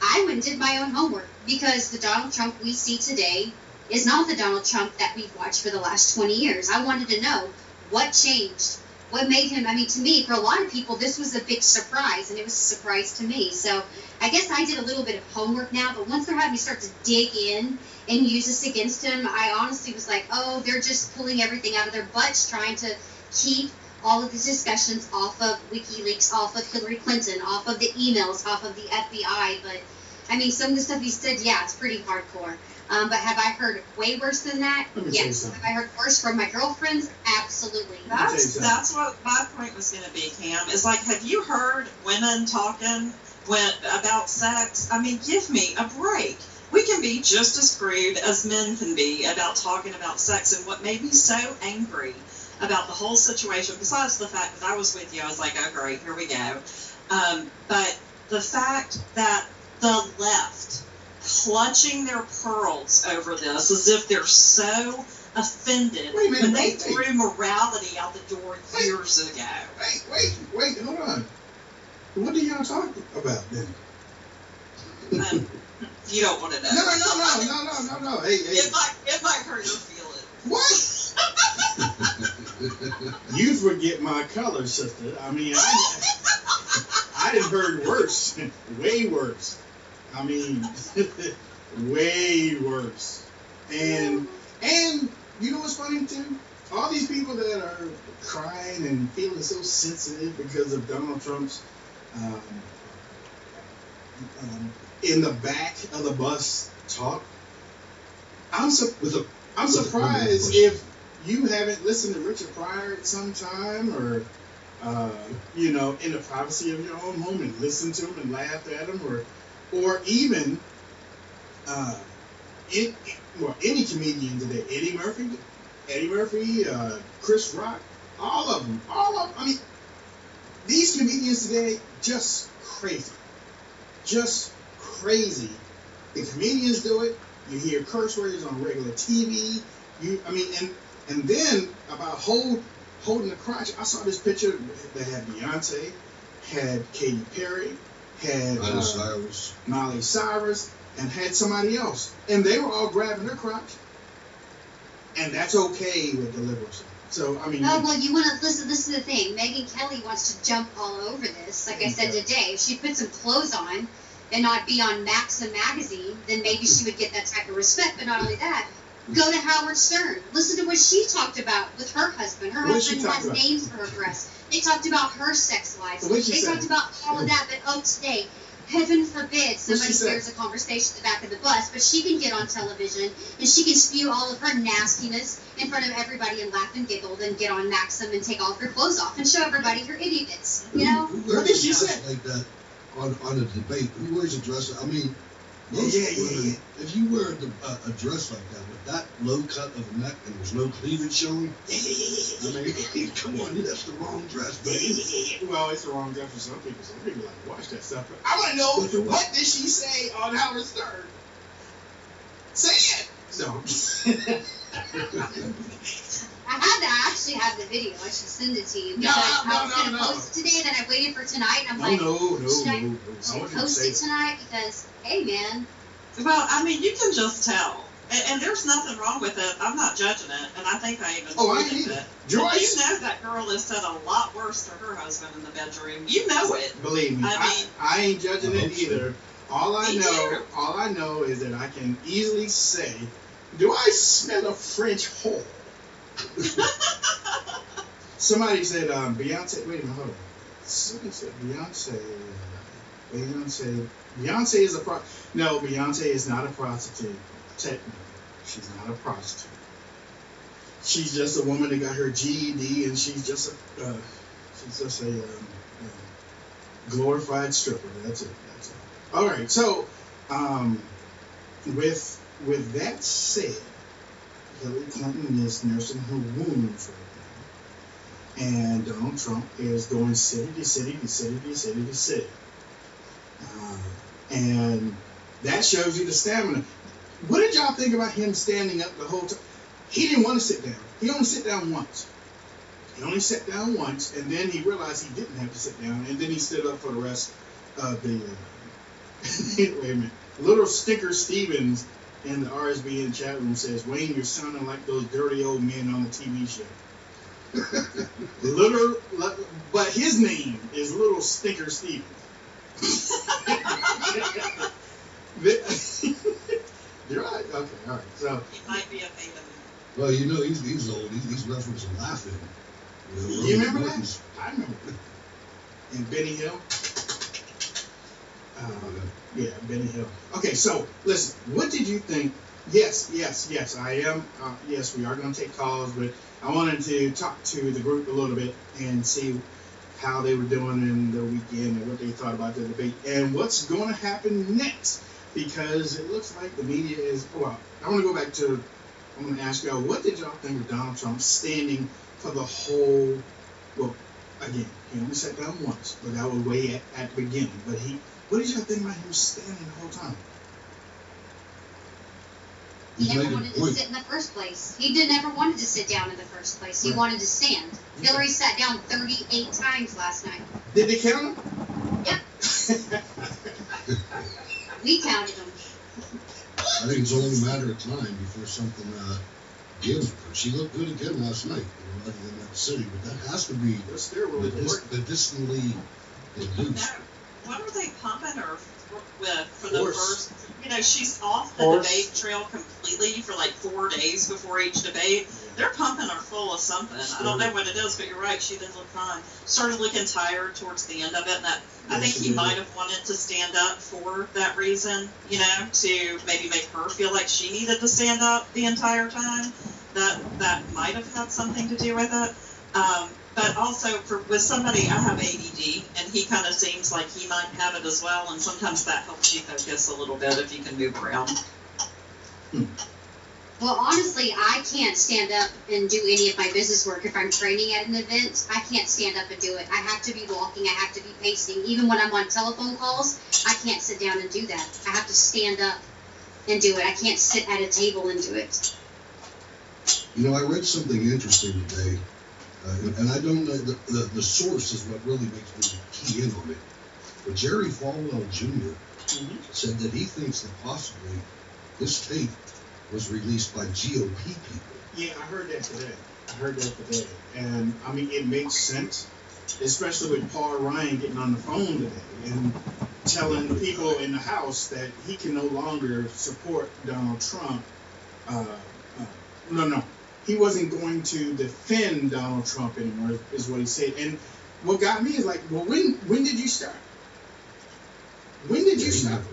I went and did my own homework, because the Donald Trump we see today is not the Donald Trump that we've watched for the last 20 years. I wanted to know what changed, what made him, to me, for a lot of people, this was a big surprise, and it was a surprise to me. So I guess I did a little bit of homework now, but once they're having me start to dig in and use this against him, I honestly was like, they're just pulling everything out of their butts, trying to keep all of these discussions off of WikiLeaks, off of Hillary Clinton, off of the emails, off of the FBI. But, some of the stuff he said, yeah, it's pretty hardcore. But have I heard way worse than that? Yes. Have I heard worse from my girlfriends? Absolutely. That's what my point was going to be, Cam. Is like, have you heard women talking about sex? Give me a break. We can be just as crude as men can be about talking about sex, and what made me so angry about the whole situation, besides the fact that I was with you, I was like, oh great, here we go. But the fact that the left clutching their pearls over this as if they're so offended when they threw morality out the door years ago. Wait, hold on. What are y'all talking about then? You don't want to know. No. Hey. It might hurt your feelings. What? You forget my color, sister. I done heard worse. Way worse. Way worse. And you know what's funny too? All these people that are crying and feeling so sensitive because of Donald Trump's in the back of the bus talk. I'm surprised if you haven't listened to Richard Pryor at some time, or in the privacy of your own home, and listened to him and laughed at him, or even any comedian today. Eddie Murphy, Chris Rock, all of them. These comedians today, just crazy. The comedians do it. You hear curse words on regular TV. And then about holding the crotch. I saw this picture that had Beyonce, had Katy Perry, had Miley Cyrus, and had somebody else, and they were all grabbing their crotch, and that's okay with the liberals. So you want to listen. This is the thing. Megyn Kelly wants to jump all over this. Like I said today, if she put some clothes on and not be on Maxim magazine, then maybe she would get that type of respect. But not only that, go to Howard Stern. Listen to what she talked about with her husband. Her husband has names for her breasts. They talked about her sex life. They talked about all of that. But today, heaven forbid somebody hears a conversation at the back of the bus, but she can get on television and she can spew all of her nastiness in front of everybody and laugh and giggle, then get on Maxim and take all of her clothes off and show everybody her itty bits. What did she say? Like that on a debate. Who wears a dress? If you wear a dress like that with that low cut of a neck and there's no cleavage showing, come on, that's the wrong dress, baby. Well, it's the wrong dress for some people. Some people like to watch that stuff. But I want to know, what did she say on Howard Stern? Say it. No. I actually have the video. I should send it to you. Because I was going to post it today, then I waited for tonight, and I'm should I post it tonight? Because, hey, man. Well, you can just tell. And there's nothing wrong with it. I'm not judging it, and I think I even tweeted it. Joyce? You know that girl has said a lot worse to her husband in the bedroom. You know it. Believe me, I ain't judging it either. All I know is that I can easily say, do I smell a French whore? Somebody said Beyonce. Wait a minute, hold on. Somebody said Beyonce is a pro. No, Beyonce is not a prostitute. Technically, she's not a prostitute. She's just a woman that got her GED, and she's just a Glorified stripper. That's it. All right. So, with that said, Hillary Clinton is nursing her wounds right now, and Donald Trump is going city to city to city to city to city, and that shows you the stamina. What did y'all think about him standing up the whole time? He didn't want to sit down. He only sat down once. He only sat down once, and then he realized he didn't have to sit down, and then he stood up for the rest of the. Wait a minute. Little Stinker Stevens in the RSBN chat room says, Wayne, you're sounding like those dirty old men on the TV show. But his name is Little Stinker Stevens. You're right. Okay, all right. So He might be a favorite. Well, you know, he's old. He's referencing laughing. You remember that? I remember. And Benny Hill. Yeah, Benny Hill. Okay, so listen. What did you think? Yes. I am. Yes, we are going to take calls, but I wanted to talk to the group a little bit and see how they were doing in the weekend and what they thought about the debate and what's going to happen next. Because it looks like the media is. Well, I want to go back to. I'm going to ask y'all, what did y'all think of Donald Trump standing for the whole? Well, again, he only sat down once, but that was way at the beginning. But what did y'all think about him standing the whole time? He never wanted to sit in the first place. He never wanted to sit down in the first place. He wanted to stand. Okay. Hillary sat down 38 times last night. Did they count him? Yep. We counted them. I think it's only a matter of time before something gives her. She looked good again last night, other than that city, but that has to be medicinally induced. What are they pumping her with for the first? You know, she's off the debate trail completely for like 4 days before each debate. They're pumping her full of something. I don't know what it is, but you're right. She did look fine. Started looking tired towards the end of it, and I think he might have wanted to stand up for that reason. You know, to maybe make her feel like she needed to stand up the entire time. That might have had something to do with it. But also, with somebody, I have ADD, and he kind of seems like he might have it as well, and sometimes that helps you focus a little bit if you can move around. Well, honestly, I can't stand up and do any of my business work if I'm training at an event. I can't stand up and do it. I have to be walking. I have to be pacing. Even when I'm on telephone calls, I can't sit down and do that. I have to stand up and do it. I can't sit at a table and do it. You know, I read something interesting today. And I don't know, the source is what really makes me key in on it. But Jerry Falwell Jr. said that he thinks that possibly this tape was released by GOP people. Yeah, I heard that today. And, I mean, it makes sense, especially with Paul Ryan getting on the phone today and telling people in the House that he can no longer support Donald Trump. No. He wasn't going to defend Donald Trump anymore, is what he said. And what got me is like, well, when did you start? When did you start?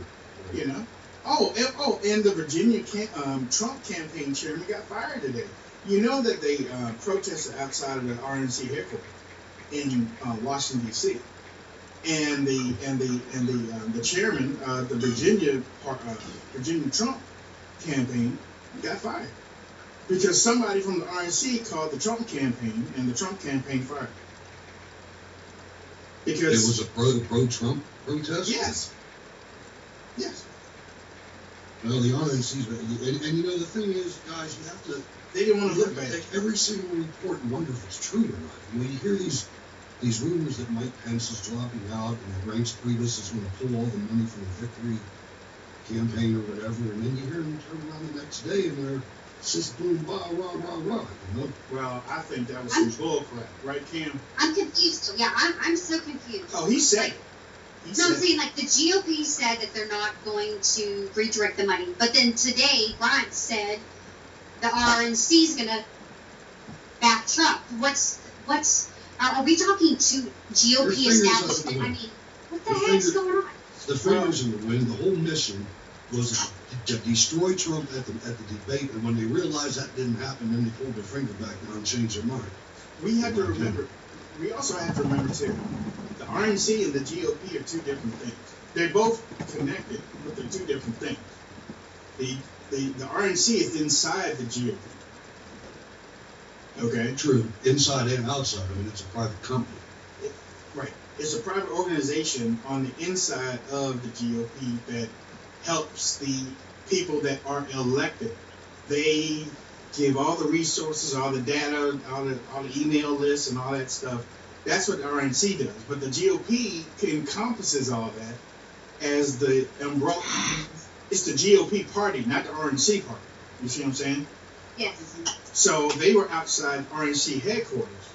You know? And the Virginia Trump campaign chairman got fired today. You know that they protested outside of the RNC headquarters in Washington D.C. And the chairman of the Virginia Trump campaign got fired. Because somebody from the RNC called the Trump campaign, and the Trump campaign fired. Because it was a pro-Trump protest? Yes. Well, the RNC's, and you know, the thing is, guys, you have to. They didn't want to look bad. Every single report and wonder if it's true or not. You know, you hear these rumors that Mike Pence is dropping out, and that Reince Priebus is going to pull all the money from the victory campaign or whatever, and then you hear them turn around the next day and they're just boom, bah, rah, rah, rah, you know? Well, I think that was some bull crap, right, Kim? I'm confused. Yeah, I'm so confused. Oh, he said it. I'm saying, like, the GOP said that they're not going to redirect the money. But then today, Reince said the RNC is going to back Trump. Are we talking to GOP establishment? I mean, what the heck's going on? The fingers in the wind, the whole mission was to destroy Trump at the debate, and when they realized that didn't happen, then they pulled their finger back and changed their mind. We also have to remember too, the RNC and the GOP are two different things. They're both connected, but they're two different things. The RNC is inside the GOP. Okay? True. Inside and outside. I mean, it's a private company. Right. It's a private organization on the inside of the GOP that helps the people that are elected. They give all the resources, all the data, all the email lists and all that stuff. That's what the RNC does. But the GOP encompasses all that as the umbrella. It's the GOP party, not the RNC party. You see what I'm saying? Yes. So they were outside RNC headquarters.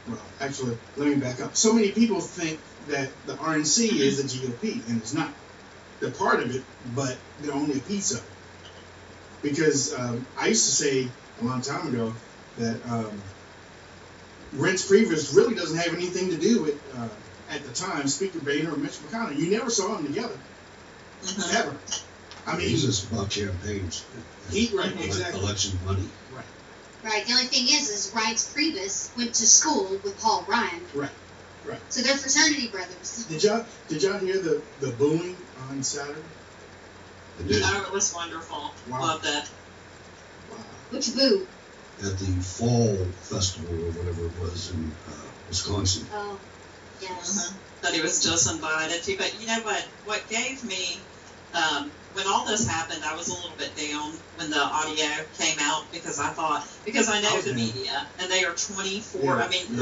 Well, actually, let me back up. So many people think that the RNC is the GOP, and it's not. They're part of it, but they're only a piece of it. Because I used to say a long time ago that Reince Priebus really doesn't have anything to do with, at the time, Speaker Boehner or Mitch McConnell. You never saw them together. Ever. I mean, he's just about campaigns. Right, exactly. Election money. Right. Right. The only thing is Reince Priebus went to school with Paul Ryan. Right. Right. So they're fraternity brothers. Did y'all hear the booing on Saturday? Oh, it was wonderful. Wow. Loved it. Wow. Which boo? At the fall festival or whatever it was in Wisconsin. Oh, yes. That he was just invited to. But you know what gave me, when all this happened, I was a little bit down when the audio came out because I know the media and they are 24. Yeah, I mean,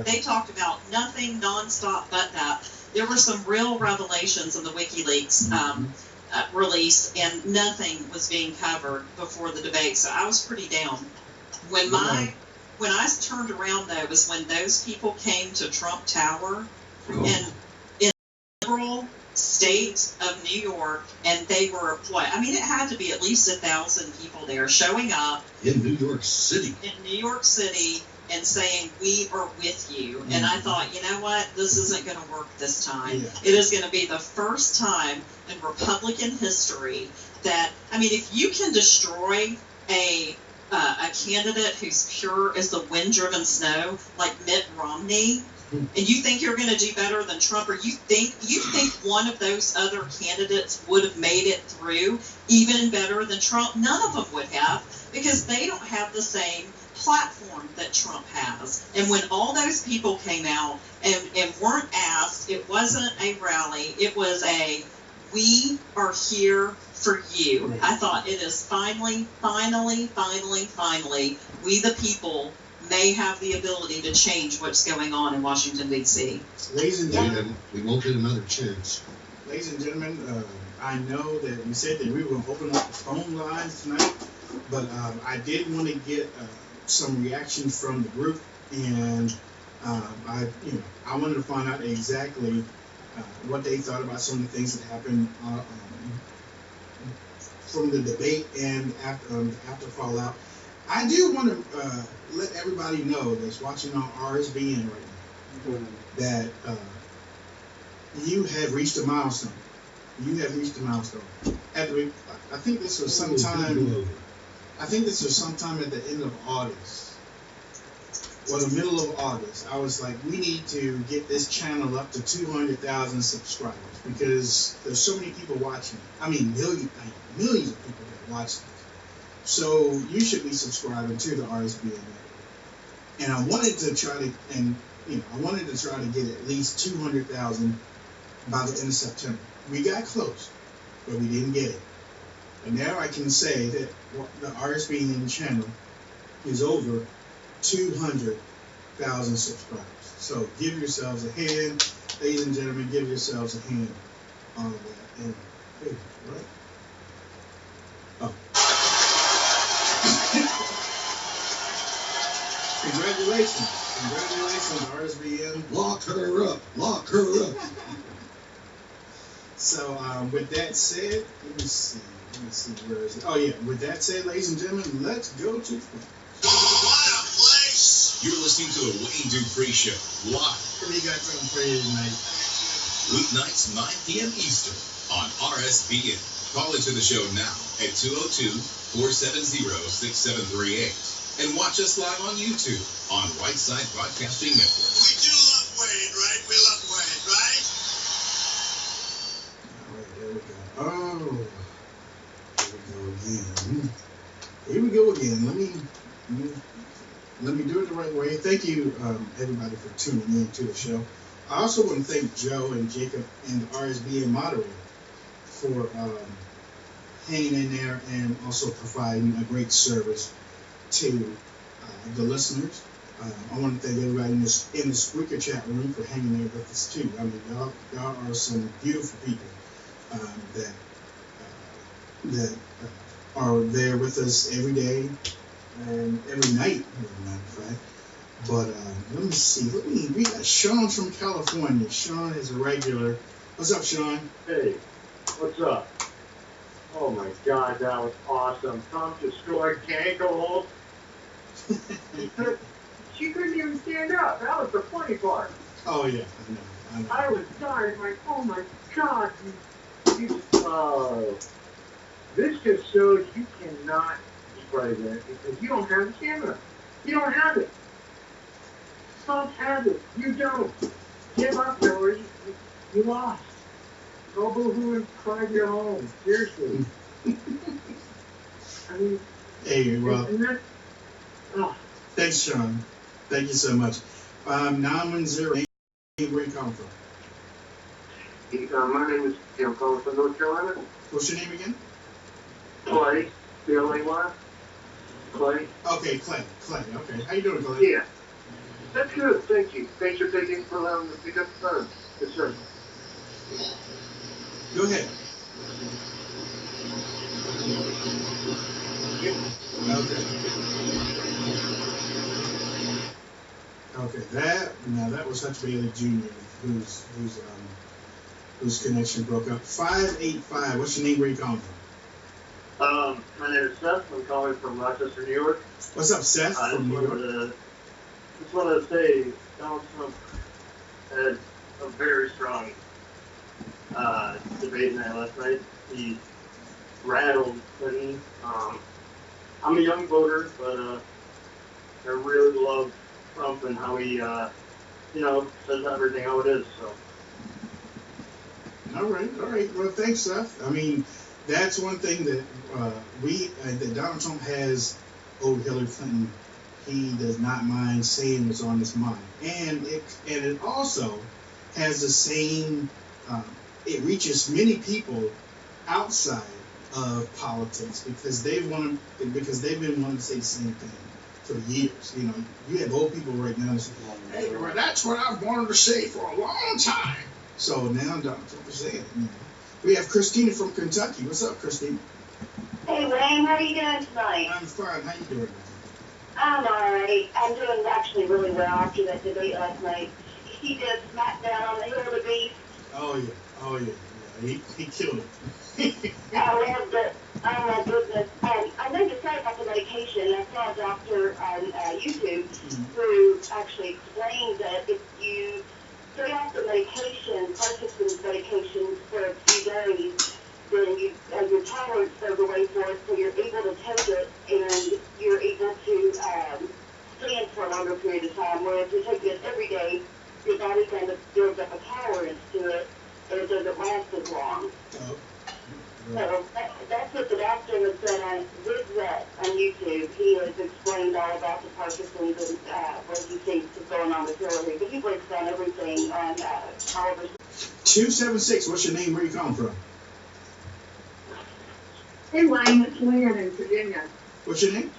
they talked about nothing nonstop but that. There were some real revelations in the WikiLeaks release, and nothing was being covered before the debate. So I was pretty down. When I turned around though was when those people came to Trump Tower and in the liberal state of New York, and they were it had to be at least 1,000 people there showing up in New York City. And saying, we are with you. And I thought, you know what? This isn't going to work this time. Yeah. It is going to be the first time in Republican history that, I mean, if you can destroy a candidate who's pure as the wind-driven snow, like Mitt Romney, and you think you're going to do better than Trump, or you think one of those other candidates would have made it through even better than Trump, none of them would have, because they don't have the same platform that Trump has. And when all those people came out and weren't asked, it wasn't a rally, it was a, we are here for you. Right. I thought it is finally, we the people may have the ability to change what's going on in Washington, D.C. Ladies and gentlemen, We won't get another chance. ladies and gentlemen, I know that we said that we were going to open up the phone lines tonight, but I did want to get some reaction from the group, and I wanted to find out exactly what they thought about some of the things that happened from the debate and after fallout. I do want to let everybody know that's watching on RSBN right now that you have reached a milestone. You have reached a milestone. I think this was sometime. I think this was sometime at the end of August, or the middle of August. I was like, we need to get this channel up to 200,000 subscribers because there's so many people watching. I mean, millions of people that watch this. So you should be subscribing to the RSBN network. And I wanted to try to get at least 200,000 by the end of September. We got close, but we didn't get it. And now I can say that the RSBN channel is over 200,000 subscribers. So give yourselves a hand, ladies and gentlemen. Give yourselves a hand on that. And right. Oh. Congratulations, RSBN. Lock her up. So with that said, let me see, where is it? Oh yeah, with that said, ladies and gentlemen, let's go to What a place! You're listening to the Wayne Dupree Show, live. We got something for you tonight. Weeknights, 9 p.m. Eastern on RSBN. Call into the show now at 202-470-6738. And watch us live on YouTube on Whiteside Broadcasting Network. We do love Wayne, right? let me do it the right way. Thank you, everybody, for tuning in to the show. I also want to thank Joe and Jacob and the RSBN moderator for hanging in there and also providing a great service to the listeners. I want to thank everybody in the Spreaker chat room for hanging there with us too. I mean, y'all are some beautiful people that are there with us every day and every night, as a matter of fact. But let me see. We got Sean from California. Sean is a regular. What's up, Sean? Hey, what's up? Oh my God, that was awesome. Tom just scored. Can't go home. She couldn't even stand up. That was the funny part. Oh yeah, I know. I was dying. Like, oh my God, this just shows you cannot be president because you don't have the stamina. You don't have it. Tom has it. You don't. Give up, Hillary. You lost. Go boo-hoo and cry to your home. Seriously. I mean, hey, well, and that's, thanks, Sean. Thank you so much. 910, where you come from? My name is Tim, calling from North Carolina. What's your name again? Clay, C-L-A-Y. Clay. Okay, Clay. Okay, how you doing, Clay? Yeah, that's good. Thank you. Thanks for allowing me to pick up the phone. Yes, sir. Go ahead. Okay. That was Hutch Bailey Jr. whose connection broke up. 585. What's your name? Where you calling from? My name is Seth. I'm calling from Rochester, New York. What's up, Seth? From New York. Just wanted to say Donald Trump had a very strong debate night last night. He rattled Clinton. I'm a young voter, but I really love Trump and how he, says everything how it is. So. All right. Well, thanks, Seth. I mean, that's one thing that that Donald Trump has over Hillary Clinton. He does not mind saying what's on his mind, and it also has the same. It reaches many people outside of politics because they've been wanting to say the same thing for years. You know, you have old people right now that say, "Hey, well, that's what I've wanted to say for a long time." So now Donald Trump is saying it. You know. We have Christina from Kentucky. What's up, Christina? Hey, Wayne, how are you doing tonight? I'm fine. How you doing? I'm alright. I'm doing actually really well after that debate last night. He did smack down on the hill of the beast. Oh yeah. He killed it. Oh my goodness. I need to say about the medication. I saw a doctor on YouTube who actually explained that if you stay off the medication, Parkinson's medication, for a few days, then your tolerance goes away for it, so you're able to take it and you're able to stand for a longer period of time. Whereas if you take it every day, your body kind of builds up a tolerance to it, and it doesn't last as long. So that's what the doctor has said with that on YouTube. He has explained all about the Parkinson's and what he thinks is going on with Hillary. But he breaks down everything on all of his. 276. What's your name? Where you calling from? Hey, Wayne, it's Lynn in Virginia. What's your name?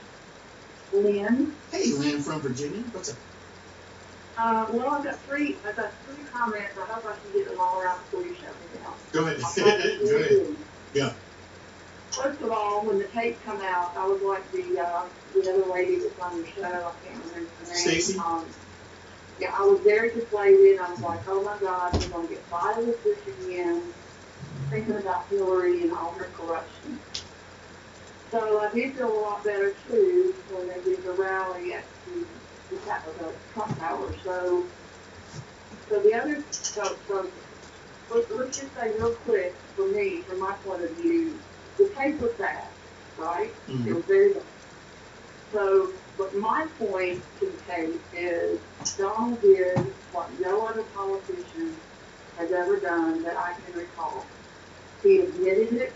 Lynn. Hey, Lynn from Virginia. What's up? Well, I've got three comments. I hope I can get them all out before you shut me down. Go ahead. Go ahead. Yeah. First of all, when the tapes come out, I would like the other lady that's on your show. I can't remember her name. Stacey. Yeah, I was very deflated. I was like, oh my God, we're going to get by with this again. Thinking about Hillary and all her corruption. So I did feel a lot better too when they did the rally at the Trump Tower. So the other, let's just say real quick, for me, from my point of view, the tape was bad, right? Mm-hmm. It was very bad. So, but my point to the tape is Donald did what no other politician has ever done that I can recall. He admitted it.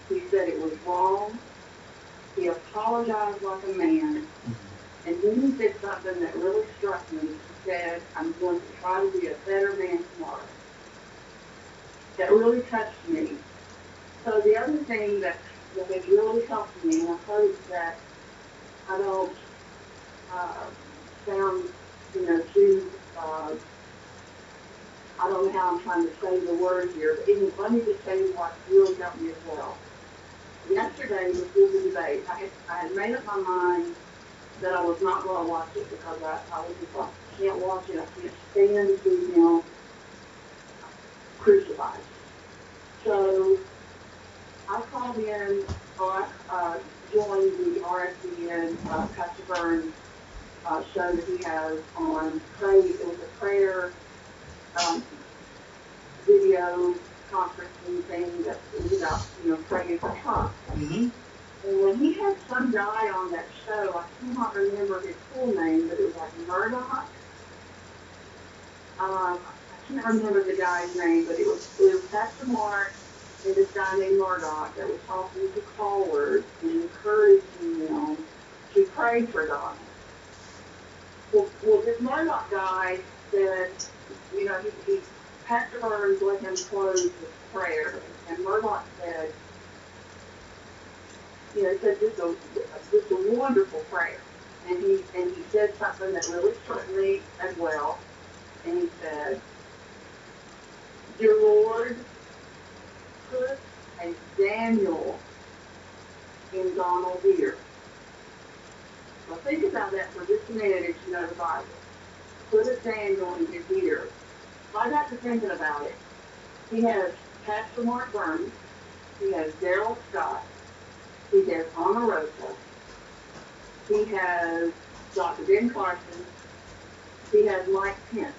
He said it was wrong. He apologized like a man. And then he said something that really struck me. He said, I'm going to try to be a better man tomorrow. That really touched me. So the other thing that has really helped me, and I hope that I don't sound, too, I don't know how I'm trying to say the word here, but let me just tell you what really helped me as well. Yesterday, before the debate, I had made up my mind that I was not going to watch it because I was just like, I can't watch it. I can't stand to see him crucified. So I called in, or I joined the RSBN Pastor Burns show that he has on pray. It was a prayer video conferencing thing that was about, praying for Trump. Mm-hmm. And when he had some guy on that show, I cannot remember his full name, but it was like Murdoch. I can't remember the guy's name, but it was Pastor Mark and this guy named Murdoch that was talking to callers and encouraging them to pray for Donald. Well, this Murdoch guy said, he Pastor Burns let him close with prayer, and Murdoch said, he said just a wonderful prayer, and he said something that really struck me as well, and he said, "Dear Lord, put a Daniel in Donald's ear." Well, think about that for just a minute if you know the Bible. Put a Daniel in his ear. I got to thinking about it. He has Pastor Mark Burns. He has Daryl Scott. He has Omarosa. He has Dr. Ben Carson. He has Mike Pence.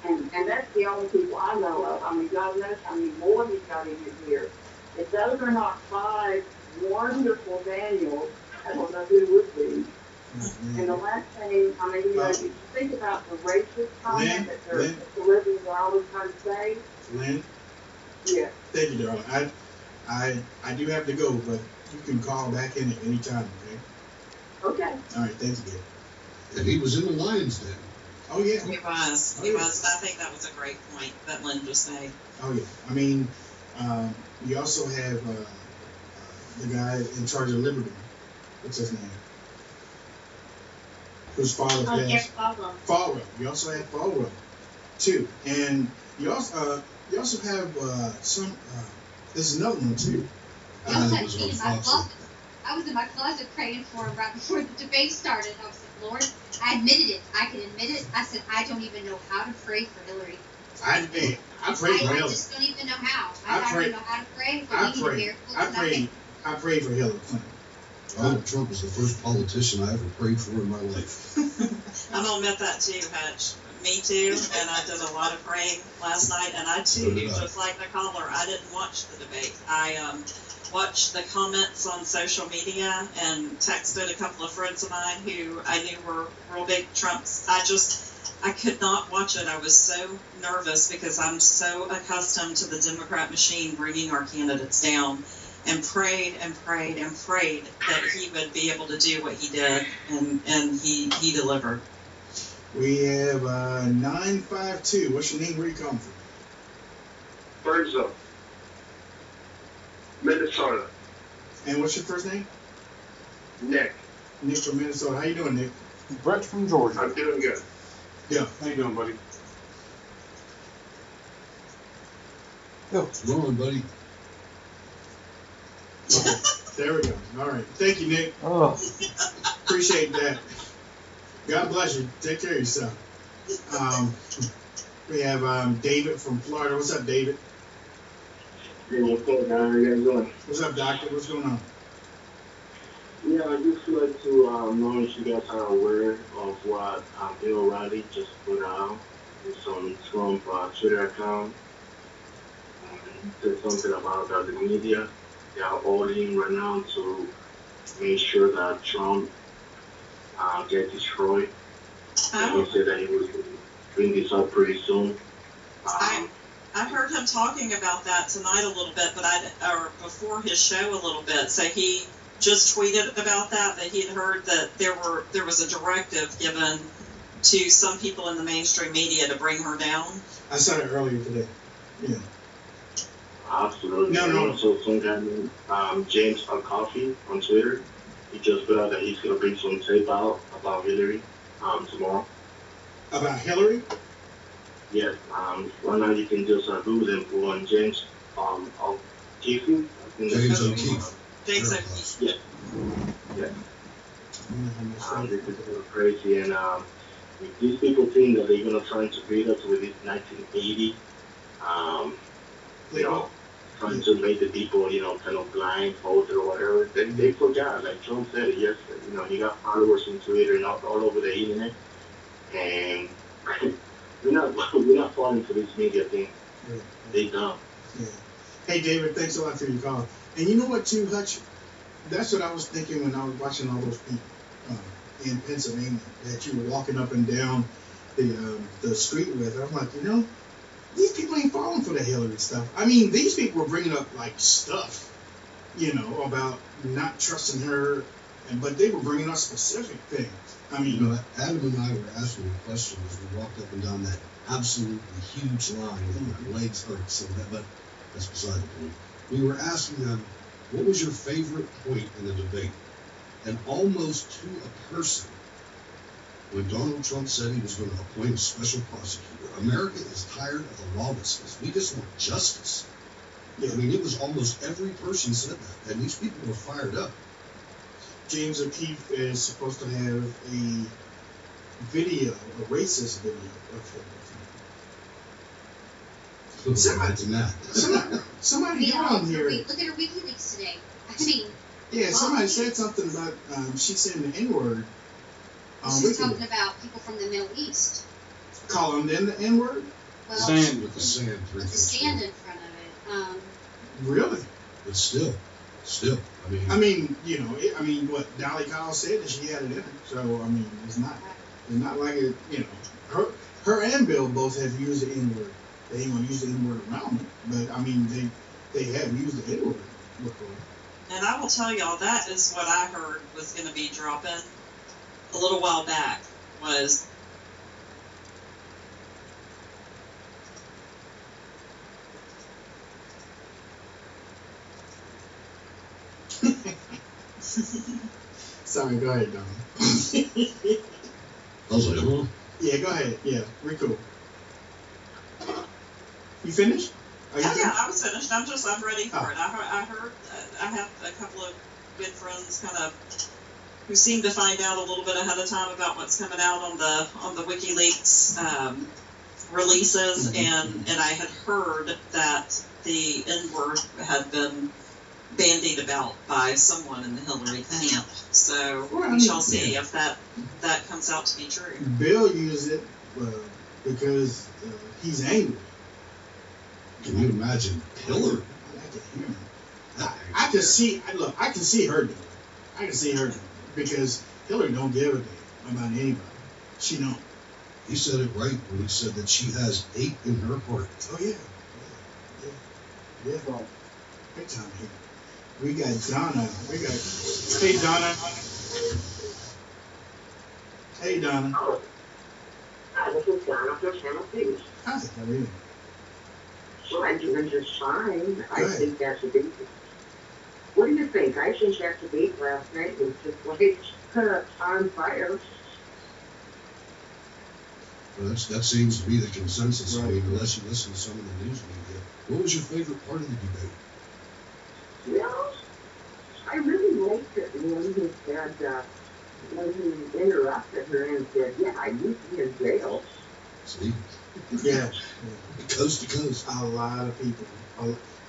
And that's the only people I know of. I mean, God knows how many more he's got in his ear. If those are not 5 wonderful Daniels, I don't know who would be. Mm-hmm. And the last thing, if you think about the racist comment that the liberals are always trying to say. Lynn? Yeah. Thank you, darling. I do have to go, but you can call back in at any time, okay? Okay. All right, thanks again. And he was in the Lions Den. Oh, yeah. He was. He was. I think that was a great point that Lynn just made. Oh, yeah. I mean, we also have the guy in charge of Liberty. What's his name? Whose father passed. Falwell. You also have Falwell, too. And you also have some. There's another one, too. I was in my closet praying for him right before the debate started. I was like, Lord, I admitted it. I can admit it. I said, I don't even know how to pray for Hillary. I prayed for Hillary. I just don't even know how. I don't know how to pray. I prayed for Hillary Clinton. Donald Trump is the first politician I ever prayed for in my life. I'm gonna admit that too, Hutch. Me too, and I did a lot of praying last night, and I too, just like the caller, I didn't watch the debate. I watched the comments on social media and texted a couple of friends of mine who I knew were real big Trumps. I could not watch it. I was so nervous because I'm so accustomed to the Democrat machine bringing our candidates down, and prayed and prayed and prayed that he would be able to do what he did, and he delivered. We have 952. What's your name? Where you come from? Birdsville, Minnesota. And what's your first name? Nick. Nick from Minnesota. How you doing, Nick? Brett from Georgia. I'm doing good. Yeah. How you doing, buddy? Go on, buddy. Okay. There we go. All right. Thank you, Nick. Oh. Appreciate that. God bless you. Take care of yourself. We have David from Florida. What's up, David? Hey, what's up, guys? How you guys doing? What's up, doctor? What's going on? Yeah, I just like to know if you guys are aware of what Bill O'Reilly just put out. It's on Trump Twitter account. He said something about that the media, they are all in right now to make sure that Trump get destroyed. And he said that he was bring this up pretty soon. I heard him talking about that tonight a little bit, or before his show a little bit. So he just tweeted about that he had heard that there was a directive given to some people in the mainstream media to bring her down. I saw it earlier today. Yeah. Absolutely. No, And no. also some guy named James Coffee on Twitter. He just put out that he's gonna bring some tape out about Hillary tomorrow. About Hillary? Yes. Right now you can just Google him for James O'Keefe. James O'Keefe. James O'Keefe. Yeah. Yeah. This is a little crazy, and if these people think that they're gonna try to beat us with this 1980, you know, trying to make the people, you know, kind of blindfolded or whatever, they forgot. Like Trump said it yesterday, you know, he got followers on Twitter and all over the internet, and we're not falling for this media thing. Yeah. They dumb. Yeah. Hey, David, thanks a lot for your call. And you know what, too, Hutch? That's what I was thinking when I was watching all those people in Pennsylvania that you were walking up and down the street with. I'm like, you know, these people ain't falling for the Hillary stuff. I mean, these people were bringing up, like, stuff, you know, about not trusting her, but they were bringing up specific things. I mean, you know, Adam and I were asking a question as we walked up and down that absolutely huge line, and my legs hurt, so but that's beside the point. We were asking them, what was your favorite point in the debate? And almost to a person, when Donald Trump said he was going to appoint a special prosecutor, America is tired of the lawlessness. We just want justice. Yeah. I mean, it was almost every person said that, and these people were fired up. James O'Keefe is supposed to have a video, a racist video of him. Somebody got on here. Look at her WikiLeaks today. I mean, yeah, somebody said something about she saying the N-word. She's talking about people from the Middle East. Calling them the N-word? Well, Sand with the sand. With the sand in front of it. Really? But still. I mean, you know, what Dolly Kyle said that she had it in her. So I mean, it's not like it. You know, her and Bill both have used the N-word. They ain't gonna use the N-word around it, but I mean, they have used the N-word before. And I will tell y'all, that is what I heard was going to be dropping a little while back, was Sorry, go ahead, Don. I was like, huh? Yeah, go ahead. Yeah, we're cool. You finished? Yeah, I was finished. I'm ready for it. I heard, I have a couple of good friends kind of who seem to find out a little bit ahead of time about what's coming out on the WikiLeaks releases, and I had heard that the N-word had been bandied about by someone in the Hillary camp. So we shall see if that comes out to be true. Bill used it because he's angry. Can you imagine Hillary? I can see her doing it. I can see her doing it because Hillary don't give a damn about anybody. She don't. He said it right when he said that she has hate in her heart. Oh yeah. Big time here. We got Donna. Hey Donna. Hey Donna. Hi, this is Donna from Tennessee. Hi, how are you? Well, I'm doing just fine. I think that debate. What do you think? I think that debate last night was just like on fire. Well, that seems to be the consensus. Right. I mean, unless you listen to some of the news media. What was your favorite part of the debate? Well, I really liked it when he said, when he interrupted her and said, yeah, I used to be in jail. See? Yeah. Coast to coast. A lot of people.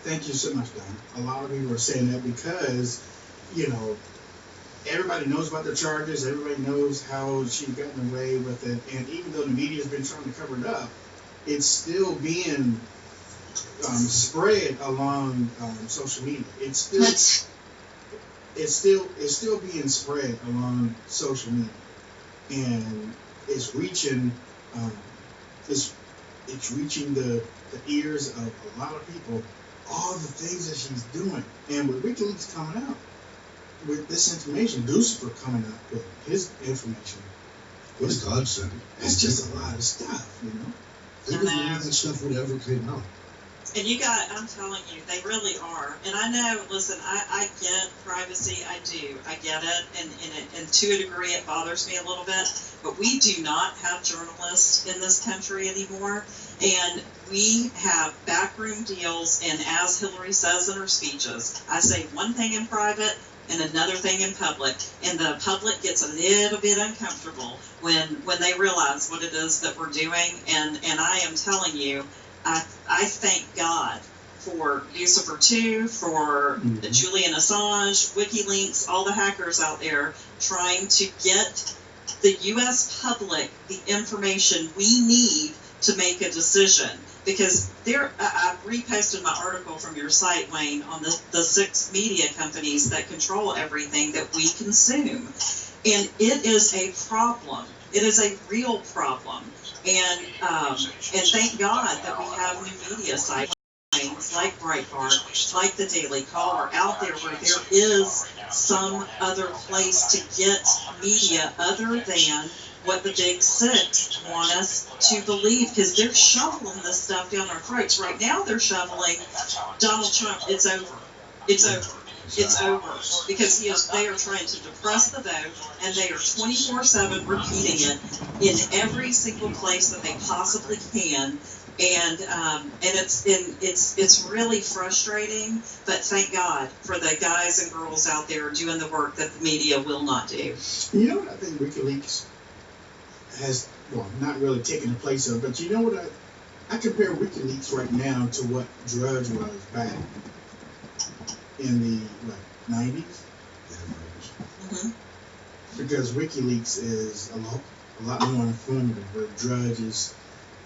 Thank you so much, Don. A lot of people are saying that because, you know, everybody knows about the charges. Everybody knows how she gotten away with it. And even though the media's been trying to cover it up, it's still being spread along social media. It's still being spread along social media, and it's reaching it's reaching the ears of a lot of people. All the things that she's doing, and with WikiLeaks coming out, with this information, Lucifer coming up with his information. What a godsend. That's just a lot of stuff, you know. Think of any of that stuff would ever came out. And I'm telling you, they really are. And I know, listen, I get privacy, I do. I get it. And to a degree, it bothers me a little bit. But we do not have journalists in this country anymore. And we have backroom deals. And as Hillary says in her speeches, I say one thing in private and another thing in public. And the public gets a little bit uncomfortable when they realize what it is that we're doing. And I am telling you, I thank God for Lucifer 2, for Julian Assange, WikiLeaks, all the hackers out there trying to get the U.S. public the information we need to make a decision. Because I reposted my article from your site, Wayne, on the 6 media companies that control everything that we consume. And it is a problem. It is a real problem. And thank God that we have new media sites like Breitbart, like the Daily Caller out there where there is some other place to get media other than what the big 6 want us to believe, because they're shoveling this stuff down our throats. Right now they're shoveling Donald Trump, it's over. It's over. It's over, because they are trying to depress the vote, and they are 24/7 repeating it in every single place that they possibly can, and it's really frustrating. But thank God for the guys and girls out there doing the work that the media will not do. You know what I think WikiLeaks has, well, not really taken the place of, but you know what I compare WikiLeaks right now to what Drudge was back in the 90s? Mm-hmm. Because WikiLeaks is a lot more informative, where Drudge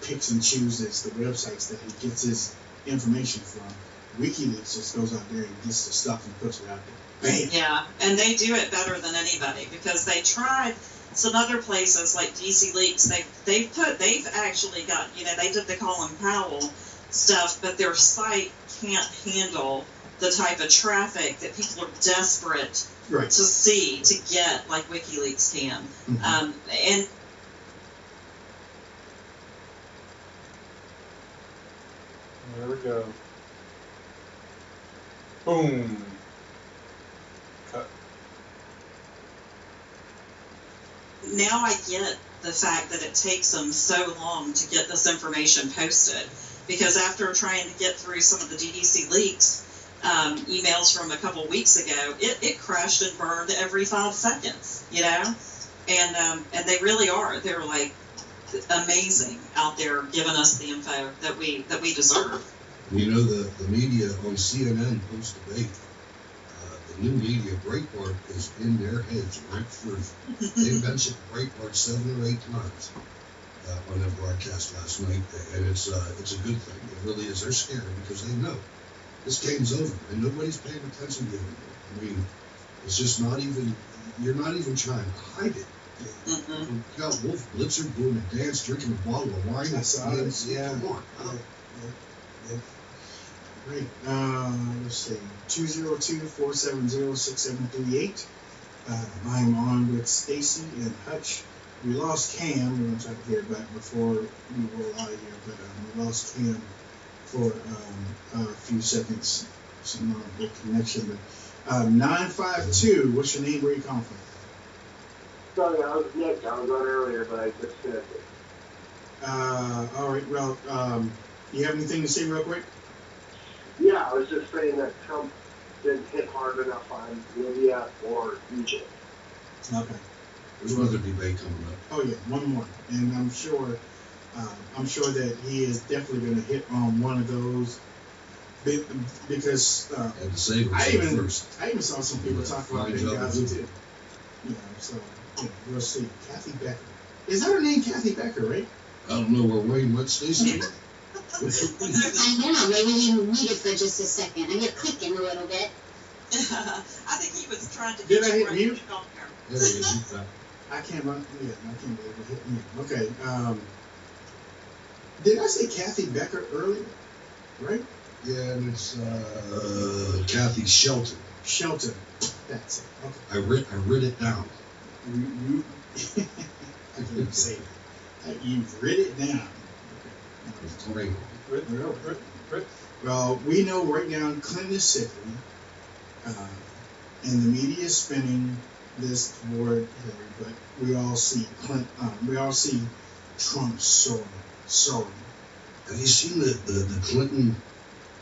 picks and chooses the websites that he gets his information from. WikiLeaks just goes out there and gets the stuff and puts it out there. Bam! Yeah, and they do it better than anybody, because they tried some other places like DC Leaks. They've actually got, they did the Colin Powell stuff, but their site can't handle the type of traffic that people are desperate to see, to get, like WikiLeaks can. Mm-hmm. And there we go. Boom. Cut. now I get the fact that it takes them so long to get this information posted, because after trying to get through some of the DDC leaks, emails from a couple weeks ago, it crashed and burned every 5 seconds, you know? And they really are. They're like amazing out there giving us the info that we deserve. You know, the media on CNN post-debate, the new media, Breitbart, is in their heads right through. They mentioned Breitbart 7 or 8 times on their broadcast last night, and it's a good thing. It really is. They're scared because they know this game's over, and nobody's paying attention to it anymore. I mean, it's just not even, you're not even trying to hide it. You got Wolf Blitzer doing a dance, drinking a bottle of wine. I saw it. Yeah. Come on. Yeah. Great. Let's see. 202-470-6738. I'm on with Stacy and Hutch. We lost Cam. We're going to try to get her back before we roll out of here, but we lost Cam for a few seconds. Some good connection. But 952. What's your name? Where are you calling from? Sorry, I was Nick. I was on earlier, but I just finished it. All right. Well, you have anything to say real quick? Yeah, I was just saying that Trump didn't hit hard enough on Libya or Egypt. Okay. There's another debate coming up. Oh yeah, one more, and I'm sure that he is definitely going to hit on one of those, because I even saw some people talk about Benghazi too. You know, so we'll see. Kathy Becker, is that her name? Kathy Becker, right? I don't know where Wayne went, Stacey. I know, maybe you muted for just a second. I hear clicking a little bit. I think he was trying to Did get I you hit right mute? to come here. There he is. I can't believe it hit mute. Okay. Did I say Kathy Becker earlier? Right? Yeah, and it's Kathy Shelton. Shelton. That's it. Okay. I read it down. You I can't even say that. You've written it down. Okay. Well, we know right now Clinton is sickly, and the media is spinning this toward Hillary, but we all see Trump soaring. Have you seen the Clinton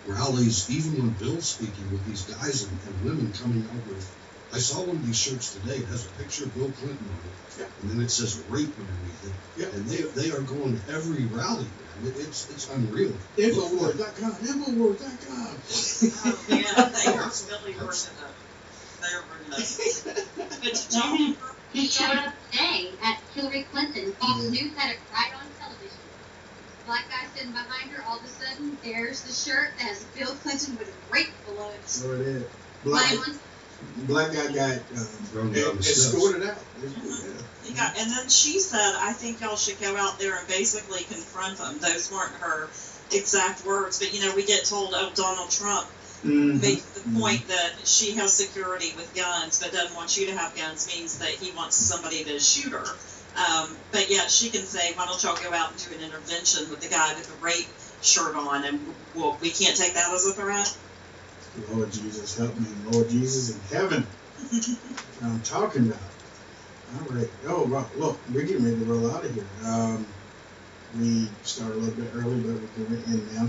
rallies, even when Bill's speaking with these guys and women coming up with, I saw one of these shirts today. It has a picture of Bill Clinton on it, and then it says rape underneath it. Yep. And they are going to every rally, man. It's unreal. Infowars.com. Oh, yeah, they are really working it. They're bringing us. But did y'all remember? He showed up today at Hillary Clinton. Fox News had it right on television. Black guy sitting behind her, all of a sudden, there's the shirt that has Bill Clinton with rape below it. So it is. Black guy got thrown down the steps. escorted out. He got, and then she said, I think y'all should go out there and basically confront them. Those weren't her exact words, but we get told, oh, Donald Trump made the point that she has security with guns, but doesn't want you to have guns, means that he wants somebody to shoot her. But yet she can say, why don't y'all go out and do an intervention with the guy with the rape shirt on, and we can't take that as a threat? Lord Jesus, help me. Lord Jesus in heaven. I'm talking about. All right. Oh, well, look, we're getting ready to roll out of here. We started a little bit early, but we're going to end now.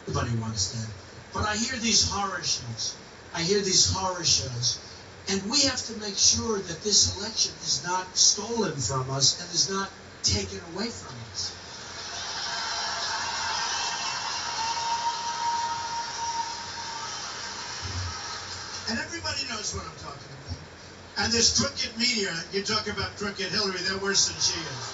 Everybody wants that. But I hear these horror shows. And we have to make sure that this election is not stolen from us and is not taken away from us. And everybody knows what I'm talking about. And this crooked media, you talk about crooked Hillary, they're worse than she is.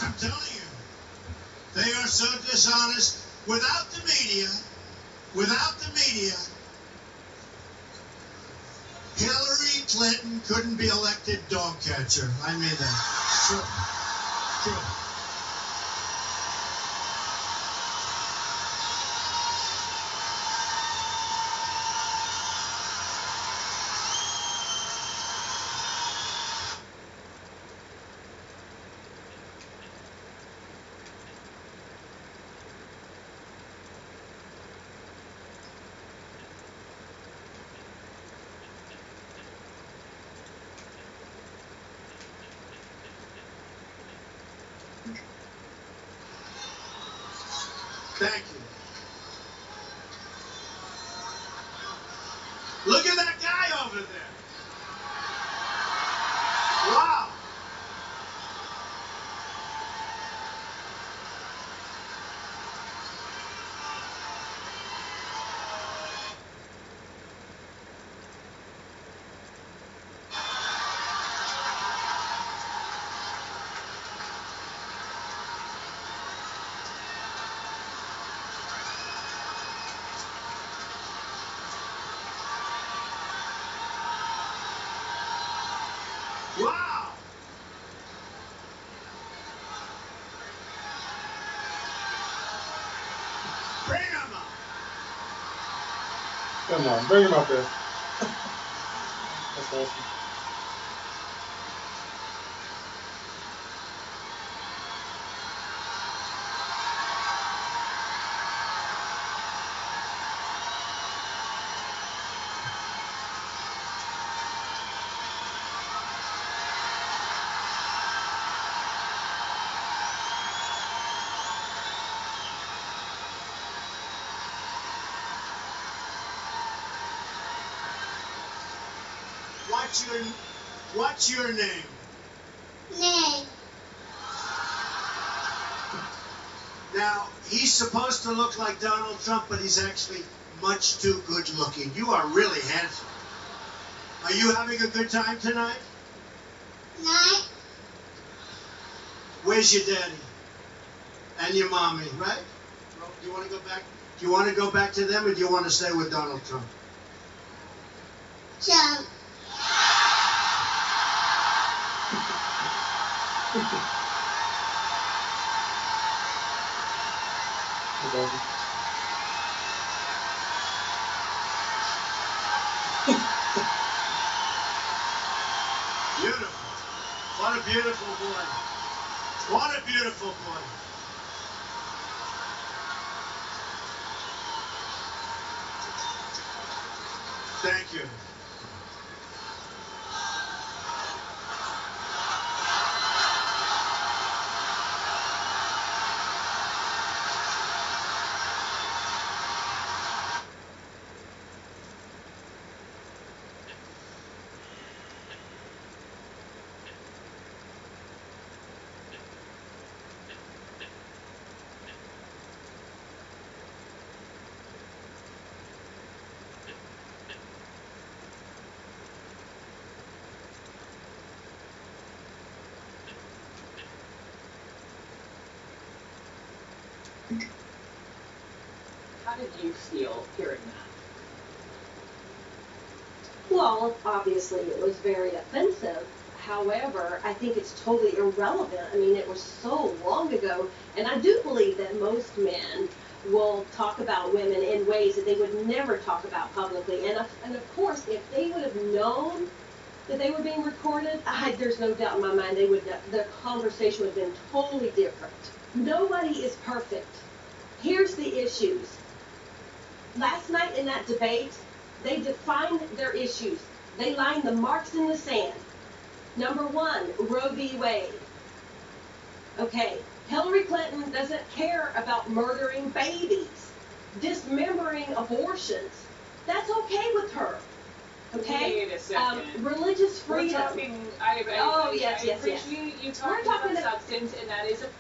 I'm telling you, they are so dishonest. Without the media, Hillary Clinton couldn't be elected dog catcher. I mean that. True. Thank you. Look at that guy over there. Wow. Wow. Bring him up. Come on, bring him up there. That's awesome. What's your name? Nay. Now, he's supposed to look like Donald Trump, but he's actually much too good looking. You are really handsome. Are you having a good time tonight? Night. Where's your daddy? And your mommy, right? Do you want to go back? Do you want to go back to them, or do you want to stay with Donald Trump? Jump. Beautiful. What a beautiful boy. What a beautiful boy. Thank you. How did you feel hearing that? Well, obviously it was very offensive. However, I think it's totally irrelevant. I mean, it was so long ago, and I do believe that most men will talk about women in ways that they would never talk about publicly. And of course, if they would have known that they were being recorded, there's no doubt in my mind the conversation would have been totally different. Nobody is perfect. Here's the issues. Last night in that debate, they defined their issues. They lined the marks in the sand. Number one, Roe v. Wade. Okay, Hillary Clinton doesn't care about murdering babies, dismembering abortions. That's okay with her. Okay? Wait a second. Religious freedom. We're talking, yes. I appreciate you talking about substance, and that is a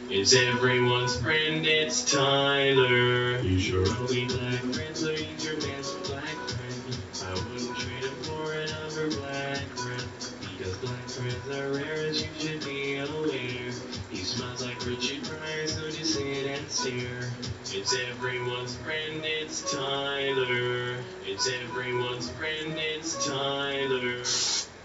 It's everyone's friend, it's Tyler. He's your only black friend, so he's your best black friend. I wouldn't trade him for another black friend, because black friends are rare as you should be aware. He smells like Richard Pryor, so just sit and stare. It's everyone's friend, it's Tyler. It's everyone's friend, it's Tyler.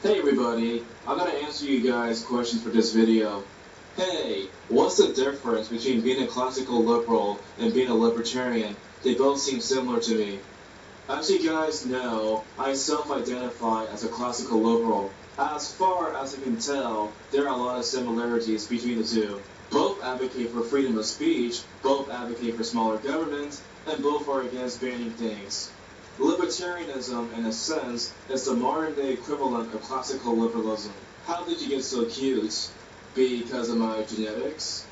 Hey everybody, I'm gonna answer you guys questions for this video. Hey, what's the difference between being a classical liberal and being a libertarian? They both seem similar to me. As you guys know, I self-identify as a classical liberal. As far as I can tell, there are a lot of similarities between the two. Both advocate for freedom of speech, both advocate for smaller government, and both are against banning things. Libertarianism, in a sense, is the modern-day equivalent of classical liberalism. How did you get so cute? Because of my genetics?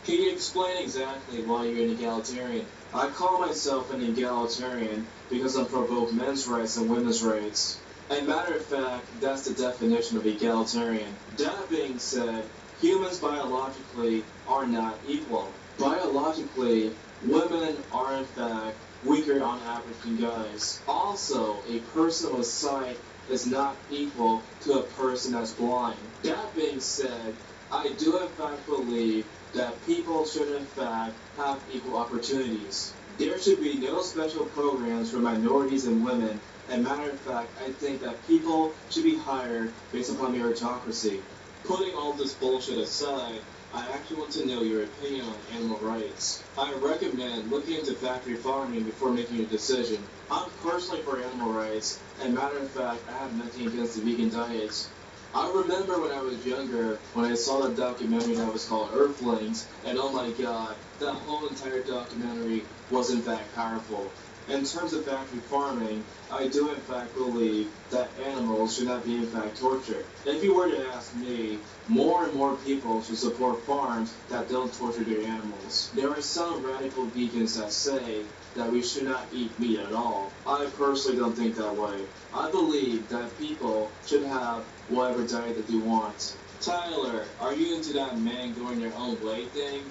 Can you explain exactly why you're an egalitarian? I call myself an egalitarian because I'm for both men's rights and women's rights. And matter of fact, that's the definition of egalitarian. That being said, humans biologically are not equal. Biologically, women are in fact weaker on average than guys. Also, a person with sight is not equal to a person that's blind. That being said, I do in fact believe that people should in fact have equal opportunities. There should be no special programs for minorities and women, and matter of fact, I think that people should be hired based upon meritocracy. Putting all this bullshit aside, I actually want to know your opinion on animal rights. I recommend looking into factory farming before making a decision. I'm personally for animal rights, and matter of fact, I have nothing against the vegan diet. I remember when I was younger, when I saw that documentary that was called Earthlings, and oh my god, that whole entire documentary was in fact powerful. In terms of factory farming, I do in fact believe that animals should not be in fact tortured. If you were to ask me, more and more people should support farms that don't torture their animals. There are some radical vegans that say that we should not eat meat at all. I personally don't think that way. I believe that people should have whatever diet that they want. Tyler, are you into that man going their own way thing?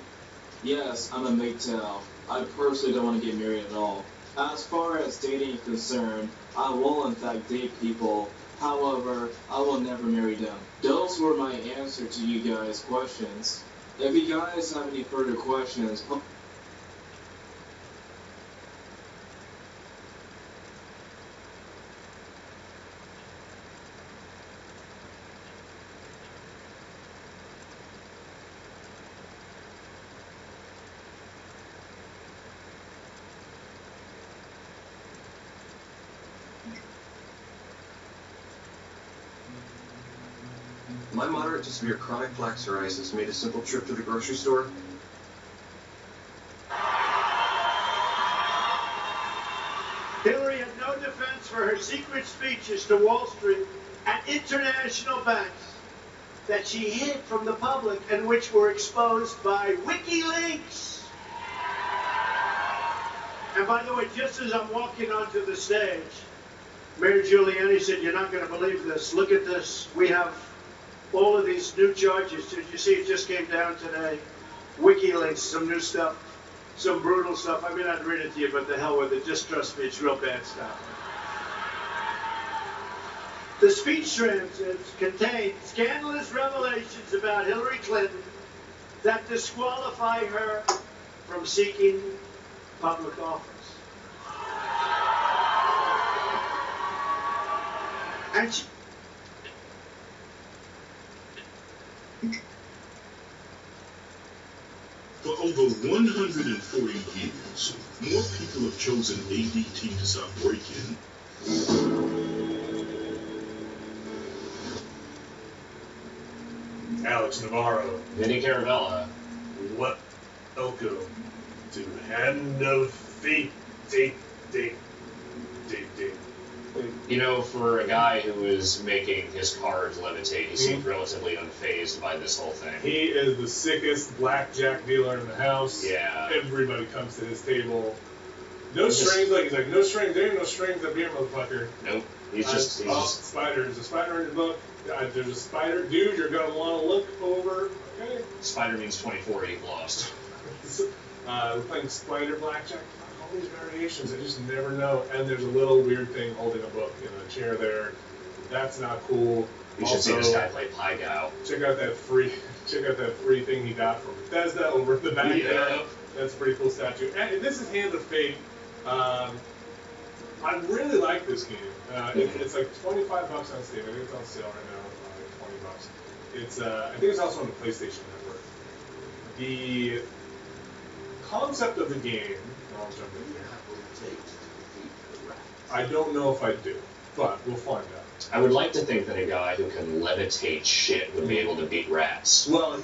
Yes, I'm a MGTOW. I personally don't want to get married at all. As far as dating is concerned, I will in fact date people. However, I will never marry them. Those were my answer to you guys' questions. If you guys have any further questions, My moderate to severe chronic plaque psoriasis made a simple trip to the grocery store. Hillary had no defense for her secret speeches to Wall Street and international banks that she hid from the public and which were exposed by WikiLeaks. And by the way, just as I'm walking onto the stage, Mayor Giuliani said, "You're not going to believe this. Look at this. We have all of these new charges. Did you see it just came down today? WikiLeaks, some new stuff, some brutal stuff. I mean, I'd read it to you, but the hell with it. Just trust me, it's real bad stuff." The speech transcripts contain scandalous revelations about Hillary Clinton that disqualify her from seeking public office. And she For over 140 years, more people have chosen ADT to stop break-in. Alex Navarro. Vinny Caravella. Welcome to Hand of Fate. Date. You know, for a guy who is making his cards levitate, he seems relatively unfazed by this whole thing. He is the sickest blackjack dealer in the house. Yeah. Everybody comes to his table. No strings, like he's like, no strings, there ain't no strings up here, motherfucker. Nope. He's just spider. There's a spider in the book. There's a spider. Dude, you're gonna want to look over. Okay. Spider means 24, you've lost. We're playing spider blackjack. All these variations, I just never know. And there's a little weird thing holding a book in a chair there. That's not cool. You should see this guy play Pai Gow. Check out that free thing he got from Bethesda over the back there. That's a pretty cool statue. And this is Hand of Fate. I really like this game. It's like $25 on Steam. I think it's on sale right now, like $20. It's I think it's also on the PlayStation Network. The concept of the game. I'll jump in here. I don't know if I do, but we'll find out. I would like to think that a guy who can levitate shit would be able to beat rats. Well,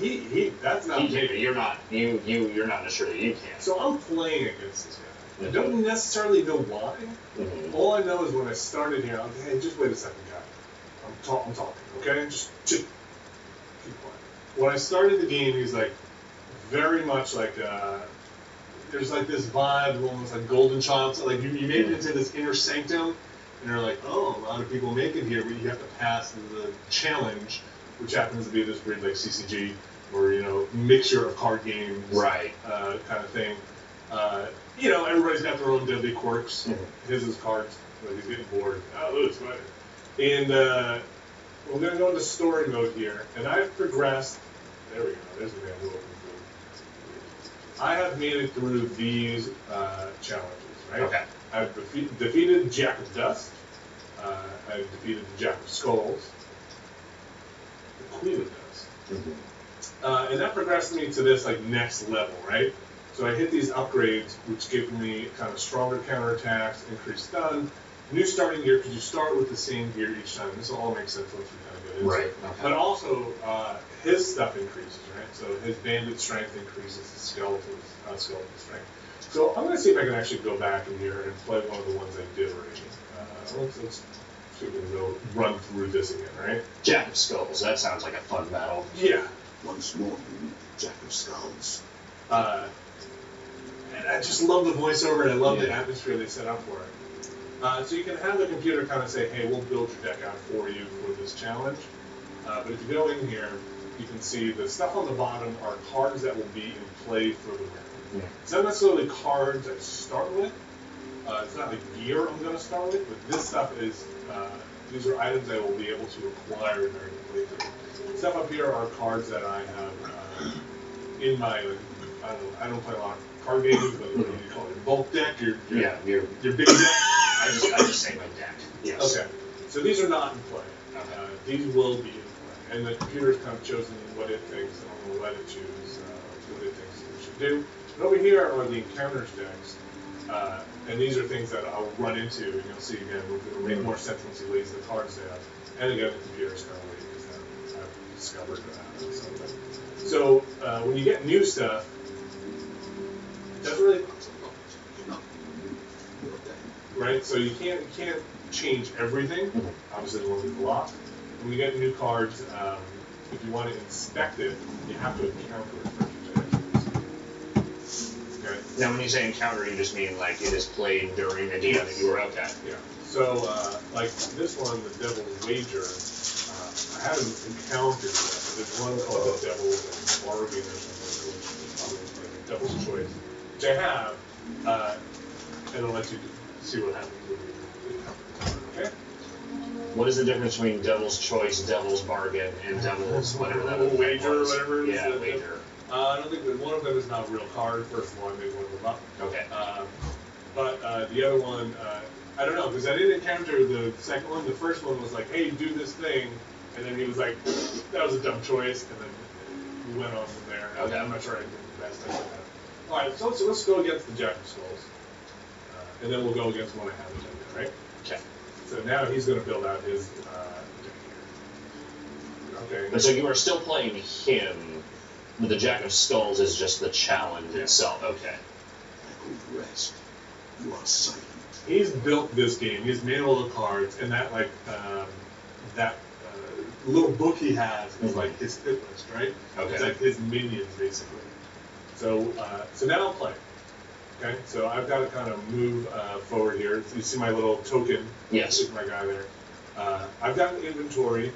that's not. You're not. You're not sure that you can. So I'm playing against this guy. I don't necessarily know why. Mhm. All I know is when I started here, I'm like, hey, just wait a second, guy. I'm talking, okay? Just keep quiet. When I started the game, he's like very much like there's like this vibe, almost like Golden Child. So like you made it into this inner sanctum, and you're like, oh, a lot of people make it here, but you have to pass the challenge, which happens to be this weird like CCG or mixture of card games, Right. Kind of thing. Everybody's got their own deadly quirks. His is cards. Like he's getting bored. Oh, look, it's fine. And we're going to go into story mode here. And I've progressed. There we go. There's the man who opens the. I have made it through these challenges, right? Okay. I've defeated Jack of Dust. I've defeated the Jack of Skulls. The Queen of Dust. And that progressed me to this like next level, right? So I hit these upgrades, which give me kind of stronger counterattacks, increased stun, new starting gear, because you start with the same gear each time. This will all make sense once we kind of get into it. Okay. But also, his stuff increases, right? So his bandit strength increases, his skeleton strength. So I'm going to see if I can actually go back in here and play one of the ones I did already. Let's see if we can go run through this again, right? Jack of Skulls, that sounds like a fun battle. Yeah. Once more, Jack of Skulls. And I just love the voiceover, and I love the atmosphere they set up for it. So you can have the computer kind of say, hey, we'll build your deck out for you for this challenge. But if you go in here, you can see the stuff on the bottom are cards that will be in play for the round. It's not necessarily cards I start with. It's not like gear I'm going to start with, but this stuff is, these are items I will be able to acquire during the playthrough. Stuff up here are cards that I have in my, I don't play a lot of card games, but what do you call it? Bulk deck? Your big deck? I just say my deck. Yes. Okay. So these are not in play. These will be in play. And the computer's kind of chosen what it thinks, and I'm going to let it choose what it thinks it should do. But over here are the encounters decks. And these are things that I'll run into, and you'll see again, it'll make more sense once he lays the cards down. And again, the computer's kind of waiting because I've discovered something. So when you get new stuff, it doesn't really, right? So you can't change everything. Obviously, there's only a lot. When you get new cards, if you want to inspect it, you have to encounter it first. Okay. Now, when you say encounter, you just mean like it is played during the game that you were okay. Yeah. So, like this one, the Devil's Wager, I haven't encountered yet. There's one called the Devil's Bargain or something, which like Devil's Choice, which I have, and I'll let you see what happens when you encounter it. Okay? What is the difference between Devil's Choice, Devil's Bargain, and Devil's whatever that was? Wager or whatever it is? Yeah, Wager. I don't think that one of them is not a real card. First one, they one of them up. Okay. But the other one, I don't know, because I didn't encounter the second one. The first one was like, hey, do this thing. And then he was like, that was a dumb choice. And then we went on from there. Okay. I'm not sure I did the best thing with that. All right, so let's go against the Jack of Skulls. And then we'll go against one I haven't done yet, right? Okay. So now he's going to build out his deck here. Okay. But so you are still playing him. The Jack of Skulls is just the challenge itself. Okay. Rest. You are silent. He's built this game. He's made all the cards, and that little book he has is like his hit list, right? Okay. It's like his minions, basically. So now I'll play. Okay. So I've got to kind of move forward here. You see my little token? Yes. See my guy there. I've got an inventory.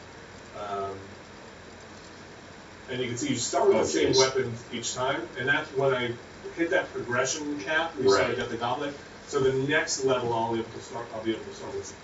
And you can see you start with the same weapons each time, and that's when I hit that progression cap. You saw I got the goblet. So the next level I'll be able to start with.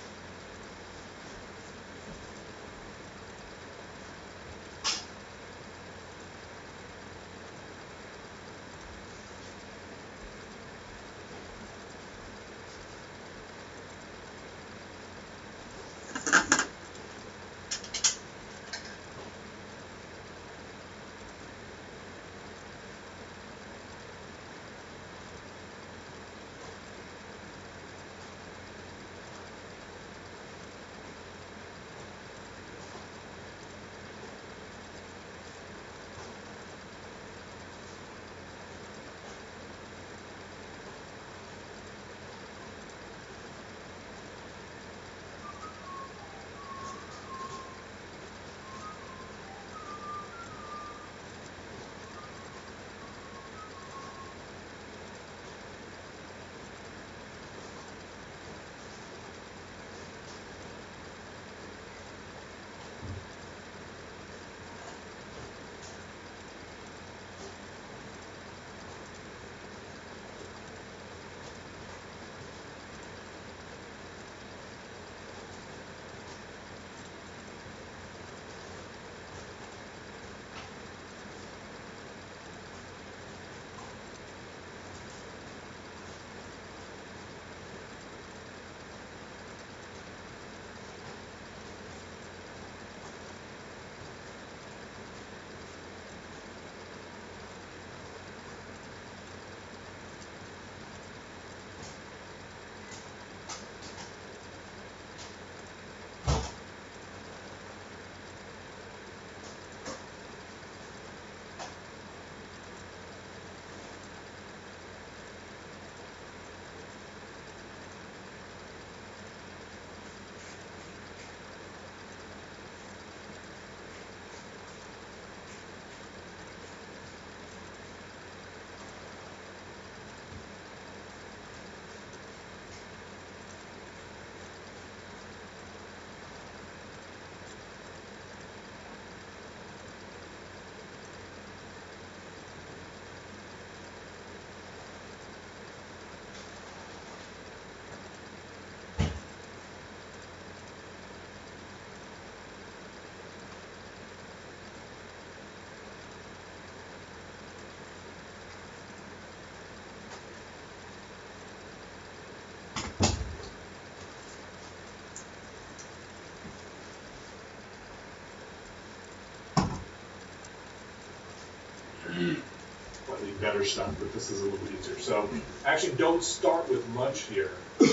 slightly better stuff, but this is a little easier. So actually don't start with much here. You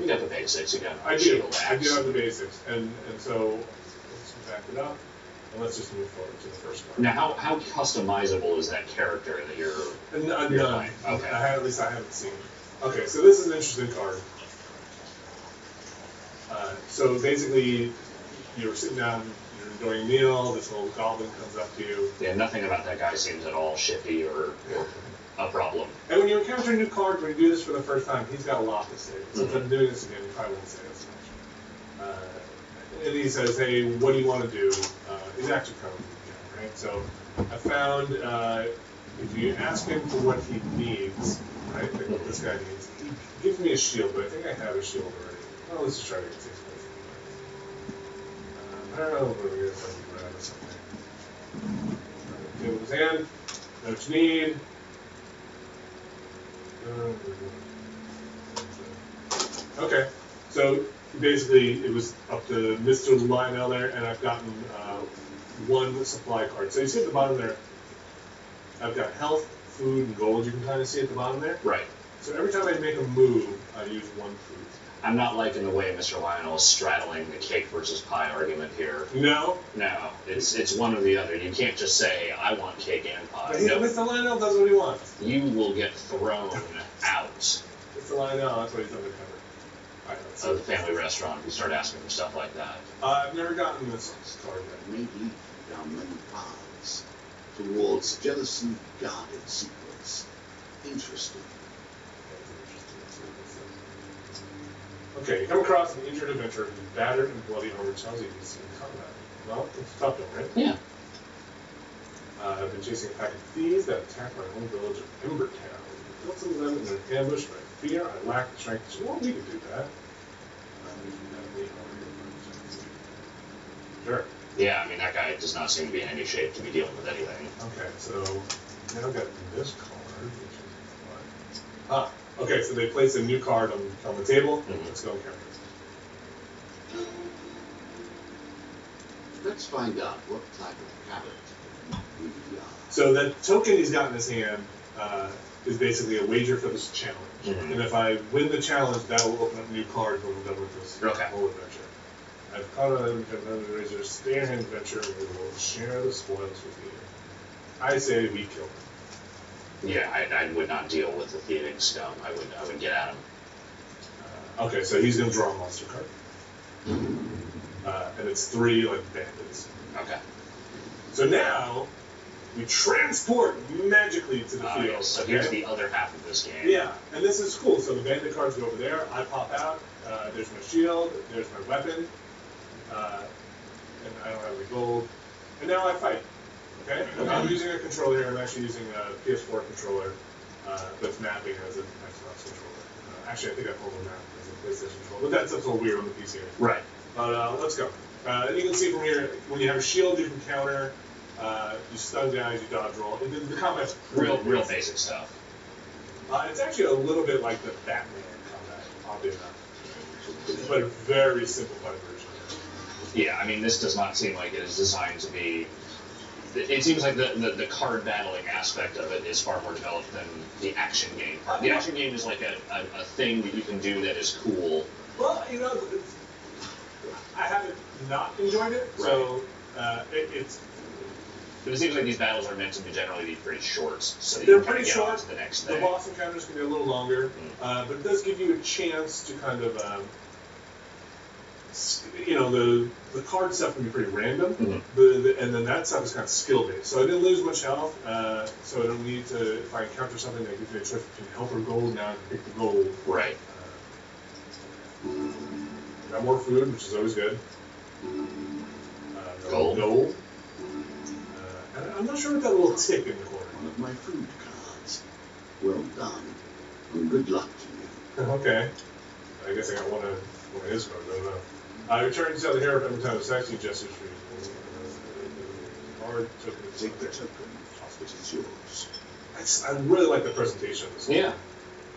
got the basics. You got I do. shield, I do axe. have the basics, and so let's back it up, and let's just move forward to the first card. Now, how customizable is that character that you're None. playing? Okay. At least I haven't seen. Okay, so this is an interesting card. So basically, you're sitting down, you're enjoying a meal. This little goblin comes up to you. Yeah, nothing about that guy seems at all shifty or a problem. And when you encounter new cards, when you do this for the first time, he's got a lot to say. Since I'm doing this again, he probably won't say as much. And he says, hey, what do you want to do? He's actually kind of weak, right? So I found if you ask him for what he needs, right, like what this guy needs, he gives me a shield, but I think I have a shield already. Well, let's just try to get 6 points. I don't know if we're going to get something right out of something. Table his hand, know what you need. Okay, so basically it was up to Mr. Lionel there, and I've gotten one supply card. So you see at the bottom there, I've got health, food, and gold. You can kind of see at the bottom there. Right. So every time I make a move, I use one food. I'm not liking the way Mr. Lionel is straddling the cake versus pie argument here. No? No, it's one or the other. You can't just say, I want cake and pie. But Mr. Lionel does what he wants. You will get thrown out Mr. Lionel, that's what he's undercover. All right, let's of the family restaurant if you start asking for stuff like that. I've never gotten this card yet. May lead down many paths towards jealously guarded secrets. Interesting. Okay, you come across an injured adventurer who's battered and bloody armor tells you he's in combat. Well, it's tough to right? Yeah. I've been chasing a pack of thieves that attacked my home village of Embertown. Killed some of them in an ambush, but I fear I lack the strength to. Well, we can do that. Sure. Yeah, I mean, that guy does not seem to be in any shape to be dealing with anything. Okay, so now I've got this card, which is what? Okay, so they place a new card on the table. Mm-hmm. Let's go and count it. Let's find out what type of character we are. So the token he's got in his hand is basically a wager for this challenge. Mm-hmm. And if I win the challenge, that will open up new cards when we're done with this whole adventure. I've caught on another razor, stay in adventure, and we will share the spoils with you. I say we kill him. Yeah, I would not deal with the thieving scum. I would get at him. Okay, so he's going to draw a monster card. And it's 3 like bandits. Okay. So now we transport magically to the field. Yes. So here's the other half of this game. Yeah, and this is cool. So the bandit cards go over there. I pop out. There's my shield. There's my weapon. And I don't have any gold. And now I fight. Okay? I'm not using a controller here. I'm actually using a PS4 controller that's mapping as an Xbox controller. Actually, I think I pulled a map as a PlayStation controller. But that's all weird on the PC. Right. But let's go. And you can see from here, when you have a shield, you can counter. You stun guys, you dodge roll. The combat's real basic stuff. It's actually a little bit like the Batman combat, oddly enough. But a very simplified version. Yeah, I mean, this does not seem like it is designed to be. It seems like the card battling aspect of it is far more developed than the action game. The action game is like a thing that you can do that is cool. Well, you know, I haven't not enjoyed it, so it's. But it seems like these battles are meant to generally be pretty short, so that they're you can pretty get on short. to the next The thing. boss encounters can be a little longer, but it does give you a chance to kind of, you know, the card stuff can be pretty random, and then that stuff is kind of skill based. So I didn't lose much health, so I don't need to. If I encounter something that gives me a choice between health or gold, now I can pick the gold. Right. Got more food, which is always good. Gold. I'm not sure what that little tick in the corner. One of my food cards. Well done. And good luck to you. Okay. I guess I got one of his cards. I don't know. I return to tell the hero every time the sexy gestures for you. Hard token. Take the token. It is yours. I really like the presentation of this. Yeah.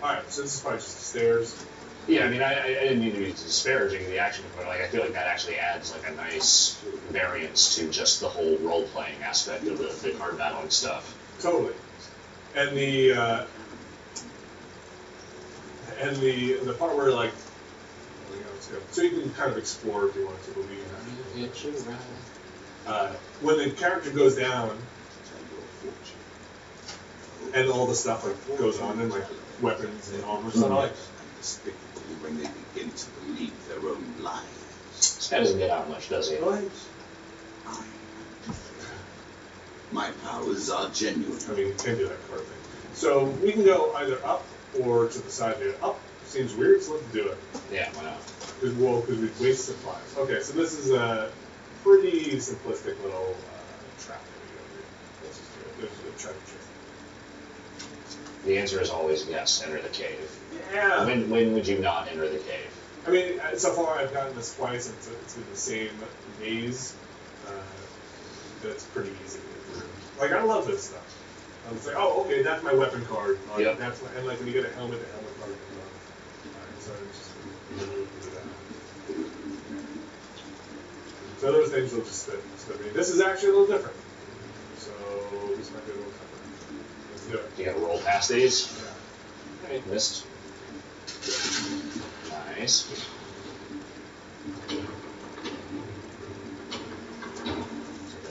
Alright, so this is probably just the stairs. Yeah, I mean, I didn't mean to be disparaging the action component. Like, I feel like that actually adds like a nice variance to just the whole role-playing aspect of the card battling stuff. Totally. And the part where like, so you can kind of explore if you want to believe that. When the character goes down, and all the stuff like goes on, and like weapons and armor stuff, like despicable when they begin to believe their own lies. This guy doesn't get out much, does he? My powers are genuine. I mean, you can do that card thing. So we can go either up or to the side there. Up seems weird, so let's do it. Yeah, why not? Because we waste supplies. Okay, so this is a pretty simplistic little trap that we go through. Let's just do it. There's a treasure chest. The answer is always yes, enter the cave. Yeah. When would you not enter the cave? I mean, so far I've gotten this twice, and it's been the same maze. That's pretty easy to get through. Like, I love this stuff. I'm just like, oh, okay, that's my weapon card. Yep. That's my, and like when you get a helmet, the helmet card comes on. Alright, so it's just really do that. So those things will just spin. This is actually a little different. So this might be a little tougher. Let's do it. You gotta roll past these? Yeah. Okay, missed. Nice.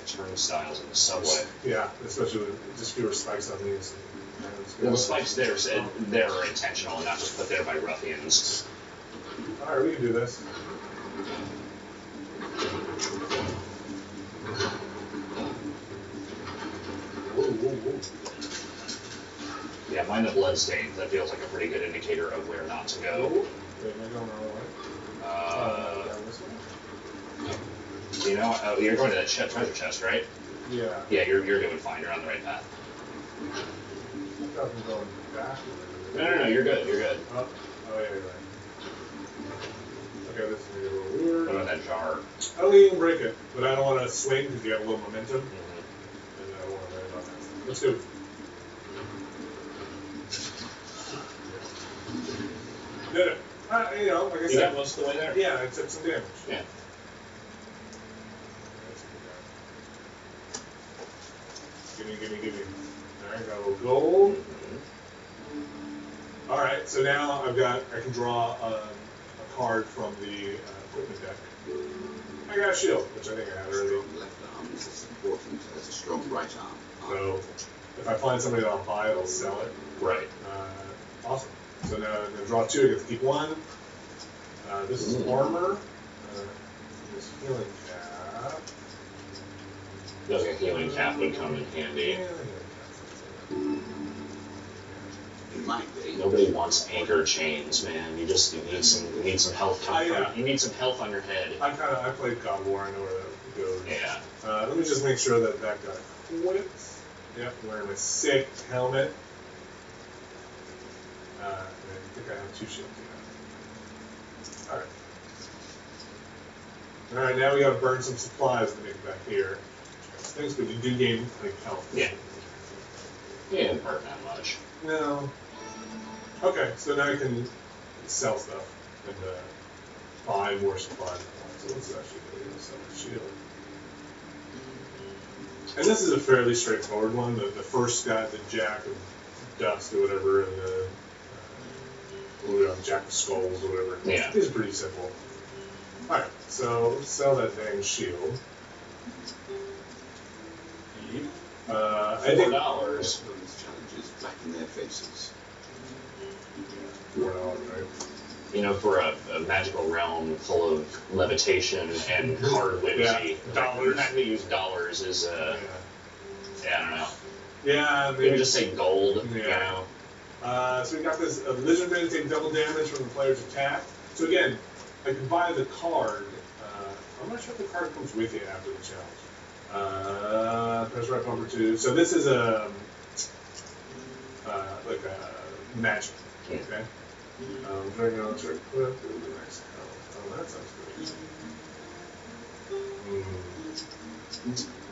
Turnstiles in the subway. Yeah, especially with just fewer spikes on these. Well, the spikes there are intentional and not just put there by ruffians. Alright, we can do this. Yeah, mine the bloodstains. That feels like a pretty good indicator of where not to go. Wait, am I going the wrong way? Down this way? You know, you're going to that treasure chest, right? Yeah. Yeah, you're doing fine. You're on the right path. I thought we were going back. No, you're good. You're good. Oh, yeah, you're right. Okay, this is a little weird. What about that jar? I don't think you can break it, but I don't want to swing because you have a little momentum. And I don't want to land on that. Let's do it. Did it. You know, like I said. You got most of the way there? Yeah, I took some damage. Yeah. Gimme. Alright, got a little gold. Alright, so now I can draw a card from the equipment deck. I got a shield, which I think I had already. Left arm is as important as a strong right arm. So if I find somebody that'll buy it, I'll sell it. Right. Awesome. So now I'm going to draw 2, I get to keep 1. This is armor. This healing cap. Feels like a healing cap would come in handy. It might be. Nobody wants anchor chains, man. You need some health. You need some health on your head. I played God of War. I know where that goes. Yeah. Let me just make sure that guy quits. Yep, wearing my sick helmet. And I think I have 2 shields. Yeah. Alright, now we gotta burn some supplies to make it back here. Things good. You do gain like health. Yeah. You didn't burn that much. No. Okay, so now I can sell stuff and buy more supplies. So let's actually go sell a shield. And this is a fairly straightforward one. The first guy, the Jack of Dust or whatever, and the Jack of Skulls or whatever. Yeah. These are pretty simple. Alright, so let's sell that dang shield. I think $4. Those challenges back in their faces. $4, right? You know, for a magical realm full of levitation and card whimsy, dollars. The fact that they use dollars is, I don't know. Yeah, maybe. Maybe just say gold, Yeah. you know. So we got this lizard man take double damage from the player's attack. So again, I can buy the card. I'm not sure if the card comes with you after the challenge. Press right bumper 2. So this is a like a magic. Okay. Dragon on to equip. Oh, that sounds good.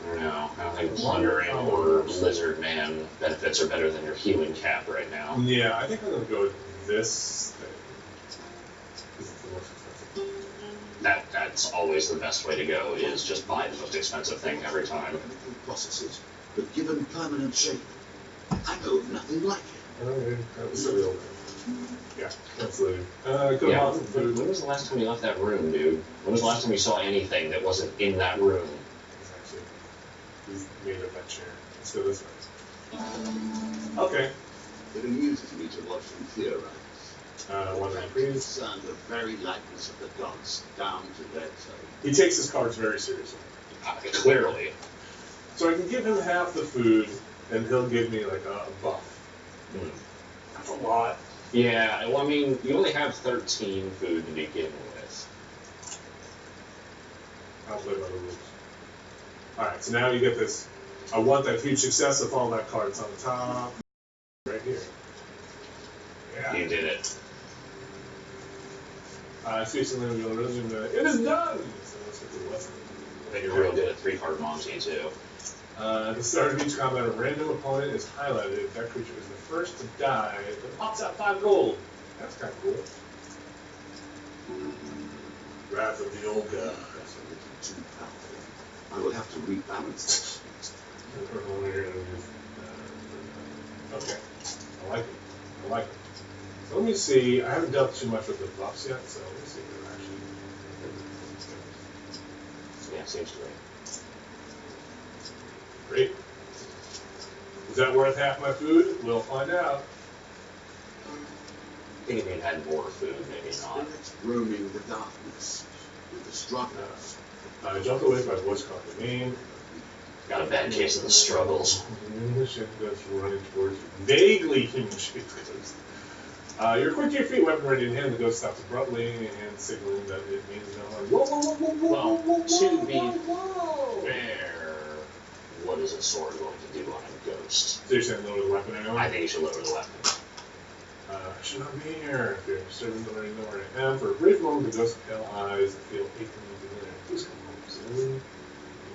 I don't know. I don't think plundering or lizard man benefits are better than your healing cap right now. Yeah, I think I'm gonna go with this thing. That's always the best way to go, is just buy the most expensive thing every time. Chemical processes, but given permanent shape. I know of nothing like it. Okay, that was surreal. Yeah, absolutely. Go Yeah, on some food. when was the last time you left that room, dude? When was the last time you saw anything that wasn't in that room? Exactly. He's made up that chair. Let's go this way. Okay. It amuses me to watch them theorize. One I'm concerned the very likeness of the gods down to their toe. He takes his cards very seriously. Clearly. So I can give him half the food, and he'll give me like a buff. That's a lot. Yeah, well, I mean, you only have 13 food to begin with. I'll play by the rules. Alright, so now you get this. I want that huge success of all that cards on the top. Right here. Yeah. You did it. Seriously, it is done! So let's get to the lesson. I think you're real good at 3-card Monty, too. At the start of each combat, a random opponent is highlighted. If that creature is the first to die, it pops out 5 gold. That's kind of cool. Wrath of the Old God. That's a little too powerful. I will have to rebalance this. Okay. I like it. I like it. So let me see. I haven't dealt too much with the buffs yet, so let me see if they're actually. Yeah, seems to be. Great. Is that worth half my food? We'll find out. I think if you had more food, maybe not. Spirits roaming the darkness with the struggles. I jumped away by voice calling the name. Got a bad case of the struggles. The ship goes running towards you. Vaguely human shaped ghost. You're quick to your feet, weapon ready in hand. The ghost stops abruptly and signaling that it means no harm. Whoa, whoa, whoa, whoa, whoa, Well, to be whoa. fair, what is a sword going to do on a ghost? So you're saying lower the weapon anyway? I think you should lower the weapon. I should not be here. If you're serving, don't already know where I am. For a brief moment, the ghost's pale eyes feel aching in the air. Please come home soon.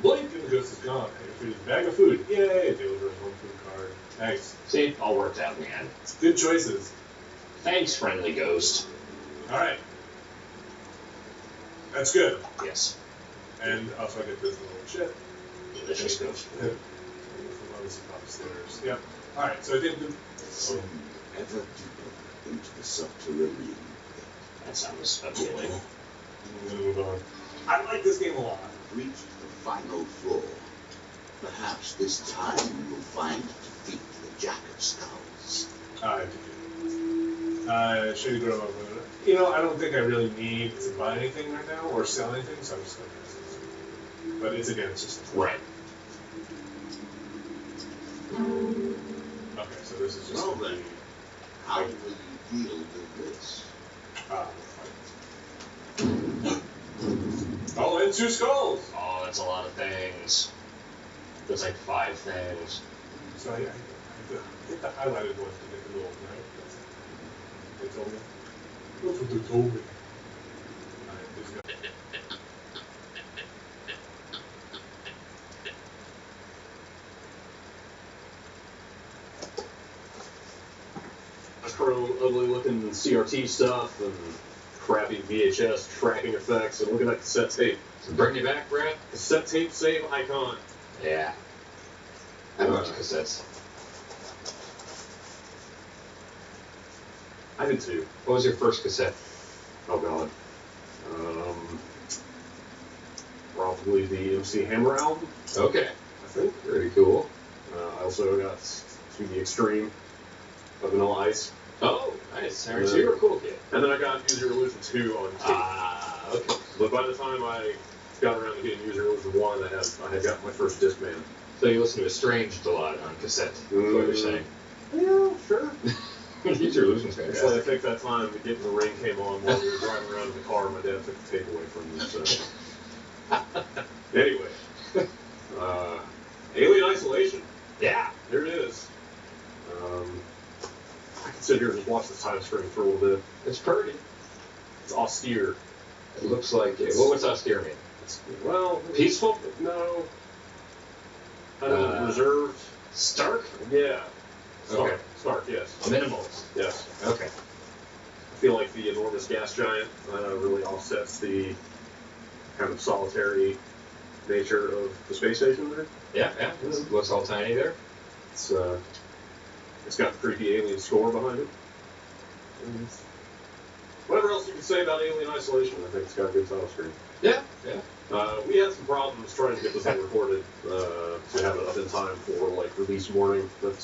Blink and the ghost is gone. And your food is a bag of food. Yay! Delivers 1 food card. Nice. See, all worked out in the end. Good choices. Thanks, friendly ghost. Alright. That's good. Yes. And also I get this little shit. Delicious ghost. Obviously up the stairs. Yep. Alright, so I think the... Descend ever deeper into the subterranean. That sounds appealing. I'm gonna move on. I like this game a lot. Reached the final floor. Perhaps this time you will find defeat the Jack of Skulls. I do. Should you grow up with it? You know, I don't think I really need to buy anything right now or sell anything, so I'm just gonna pass this. But it's again, it's just right. Okay, so this is just. Well then, how will you deal with this? Oh, and 2 skulls! Oh, that's a lot of things. That's like 5 things. So I hit the highlighted ones to get the gold, right? They told me. That's what they told me. Alright, there's no... Chrome, ugly-looking CRT stuff and crappy VHS tracking effects, and look at that cassette tape. Bring you back, Brad? Cassette tape save icon. Yeah. I have a bunch of cassettes. I did too. What was your first cassette? Oh god. Probably the MC Hammer album. Okay. I think. Very cool. I also got To the Extreme of Vanilla Ice. Oh, nice. So you're a cool kid. And then I got User Illusion 2 on tape. Ah, okay. But by the time I got around to getting User Illusion 1, I had gotten my first Discman. So you listen to Estranged a lot on cassette, is what you're saying. Yeah, sure. User Illusion's It's like I fantastic. think that time the Get in the Ring came on while we were driving around in the car, my dad took the tape away from me, so... Anyway. Alien Isolation. Yeah. There it is. I can sit here and just watch the time screen for a little bit. It's pretty. It's austere. It looks like it. Well, what's austere mean? Well, Peaceful? No. Kind of reserved. Stark? Yeah. Stark. Okay. Stark, yes. Minimalist. Yes. Okay. I feel like the enormous gas giant really offsets the kind of solitary nature of the space station there. Yeah, yeah. It looks all tiny there. It's got the creepy alien score behind it. And whatever else you can say about Alien Isolation, I think it's got a good title screen. Yeah, yeah. We had some problems trying to get this thing recorded to have it up in time for like release morning, but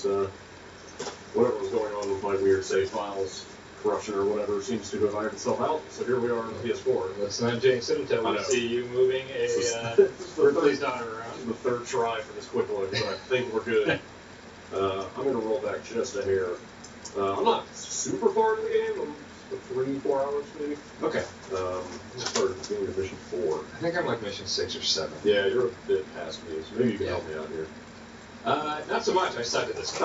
whatever was going on with my weird save files corruption or whatever seems to have ironed itself out. So here we are on the PS4. Let's not jinx it until we see you moving a Ripley's daughter around. This is the third try for this quick look, but I think we're good. I'm going to roll back just a hair. I'm not super far in the game. I'm 3-4 hours maybe. Okay. I started being at mission 4. I think I'm like mission 6 or 7. Yeah, you're a bit past me, so maybe you can help me out here. Not so much. I suck at this.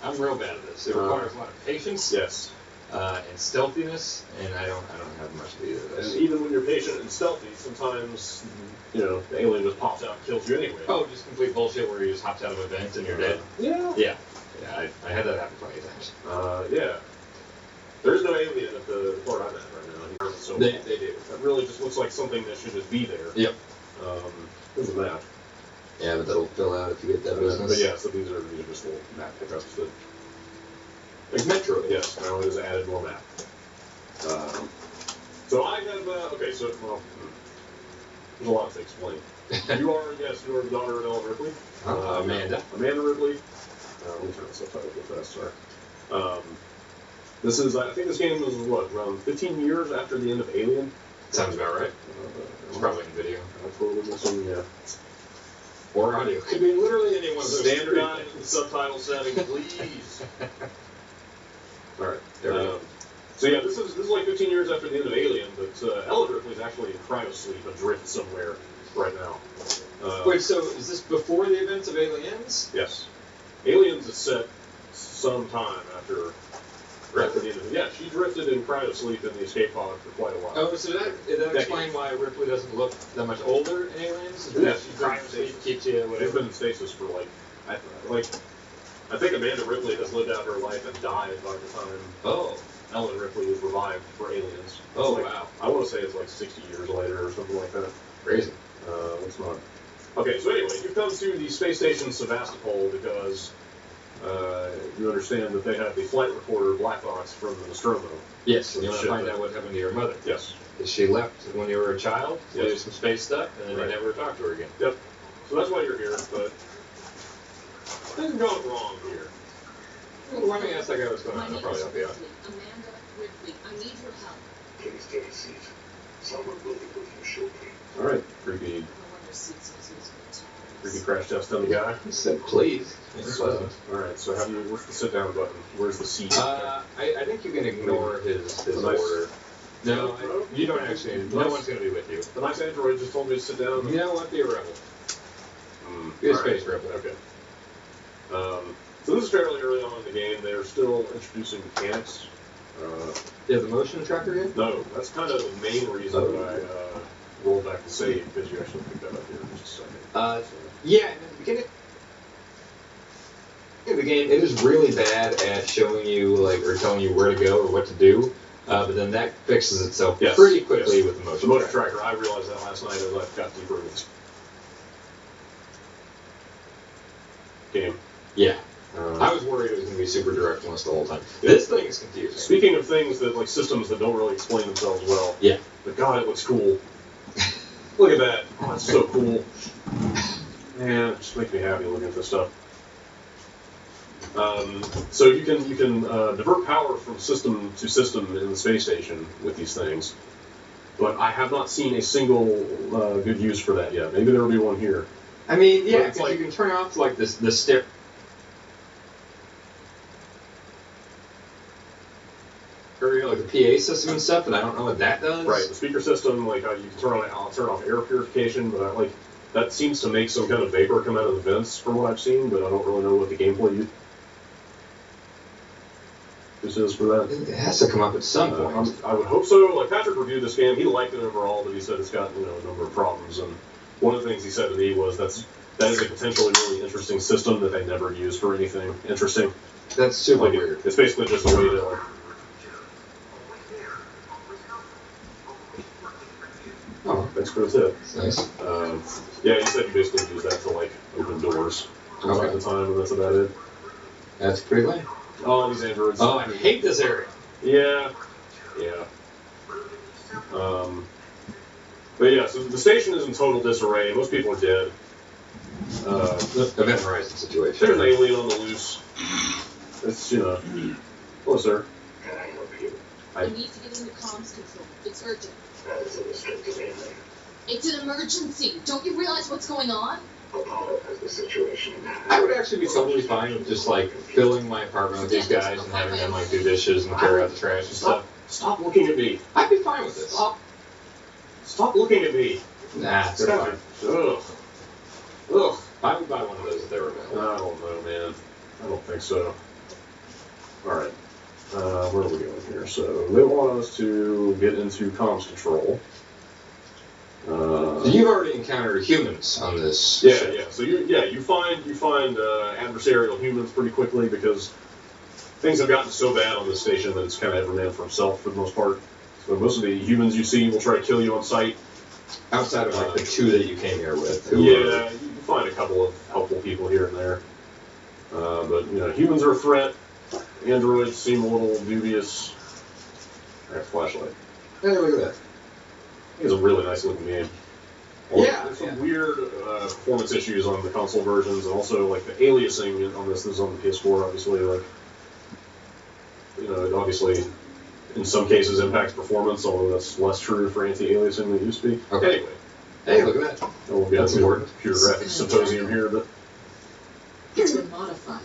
I'm real bad at this. It requires a lot of patience. Yes. And stealthiness, and I don't have much of either of those. And even when you're patient and stealthy, sometimes the alien just pops out and kills you anyway. Oh, just complete bullshit where he just hops out of a vent and you're dead. Yeah. Yeah. I had that happen plenty of times. Yeah. There's no alien at the port I'm at right now. So They do. That really just looks like something that should just be there. Yep. There's a map. Yeah, but that'll fill out if you get that business. But yeah, so these are just little map pickups that. Like Metro. Yes, now it has added more map. So I have, okay, so, well, there's a lot to explain. You are the daughter of Ellen Ripley. Amanda. Amanda Ripley. Let me turn the subtitles real fast, sorry. This is, I think this game was, what, around 15 years after the end of Alien? Sounds about right. It's probably in video. I'm totally missing, yeah. Or audio. Could be literally any one of those. Standardized the subtitle setting, please. Alright, there we go. So yeah, this is like 15 years after the end of Alien, but Ellen Ripley is actually in cryosleep adrift somewhere right now. Wait, so is this before the events of Aliens? Yes. Aliens is set some time after the end of it. Yeah, she drifted in cryosleep in the escape pod for quite a while. Oh, so that explain why Ripley doesn't look that much older in Aliens? Yeah, she's cryosleep keeps you whatever. She's been in stasis for I think Amanda Ripley has lived out her life and died by the time Ellen Ripley was revived for Aliens. Oh, wow. I want to say it's like 60 years later or something like that. Crazy. It's not. Okay, so anyway, you've come to the space station Sevastopol because you understand that they have the flight recorder black box from the Nostromo. Yes, and you want to find out what happened to your mother. Yes. She left when you were a child to do Yes. some space stuff, and then Right. you never talked to her again. Yep. So that's why you're here, but things have gone wrong here. Well, why don't you ask that guy what's going on? I'll probably help you out. Amanda Ripley, I need your help. Please take a seat. Someone will be with you shortly. All right, creepy crash test dummy guy. He said, please. All right, so where's the sit down button? Where's the seat? I think you can ignore his nice- order. No, you don't actually. No one's going to be with you. The nice android just told me to sit down. You know what? Be a rebel. Be a space rebel. Okay. So this is fairly early on in the game. They're still introducing mechanics. You have the motion tracker yet? No, that's kind of the main reason that I rolled back the save, because you actually picked that up here in just a second. Yeah, in the beginning of the game, it is really bad at showing you, or telling you where to go or what to do. But then that fixes itself pretty quickly with the motion. The motion tracker, I realized that last night as I got deeper into this game. Yeah. I was worried it was going to be super directionless the whole time. This thing is confusing. Speaking of things that, systems that don't really explain themselves well. Yeah. But God, it looks cool. Look at that. Oh, that's so cool. Man, it just makes me happy looking at this stuff. So you can divert power from system to system in the space station with these things, but I have not seen a single good use for that yet. Maybe there will be one here. I mean, yeah, it's because you can turn off the stair. Like the PA system and stuff, and I don't know what that does. Right, the speaker system, you can I'll turn off air purification, but that seems to make some kind of vapor come out of the vents from what I've seen, but I don't really know what the gameplay use is for that. It has to come up at some point. I would hope so. Patrick reviewed this game, he liked it overall, but he said it's got a number of problems, and one of the things he said to me was that is a potentially really interesting system that they never use for anything interesting. That's super weird. It's basically just a way to Thanks for the tip. Nice. Yeah, he said you basically use that to like open doors from time to time, and that's about it. That's pretty lame. Oh, these androids. Oh, I hate this area. Yeah. But yeah, so the station is in total disarray. Most people are dead. Event Horizon situation. There's an alien on the loose. It's, hello, sir. Can I help you? I need to get into comms control. It's urgent. That's a restricted area. It's an emergency. Don't you realize what's going on? Apollo has the situation in hand. I would actually be totally fine with just like filling my apartment with these guys and having them like do dishes and carry out the trash and stuff. Stop looking at me. I'd be fine with this. Stop looking at me. Nah, they're fine. Ugh. I would buy one of those if they were available. I don't know, man. I don't think so. Alright. Where are we going here? So, they want us to get into comms control. You've already encountered humans on this Yeah, ship. yeah. So, you find adversarial humans pretty quickly because things have gotten so bad on this station that it's kind of every man for himself for the most part. So, most of the humans you see will try to kill you on sight. Outside of like the two that you came here with. Yeah, you can find a couple of helpful people here and there. But, humans are a threat. Androids seem a little dubious. I got a flashlight. Hey, look at that. It's a really nice looking game. There's some weird performance issues on the console versions, and also like the aliasing on this is on the PS4, obviously. Like, it obviously in some cases impacts performance, although that's less true for anti-aliasing than it used to be. Okay. Anyway. Hey, look at that. I won't get That's into important. a pure graphics symposium here, but It's been modified.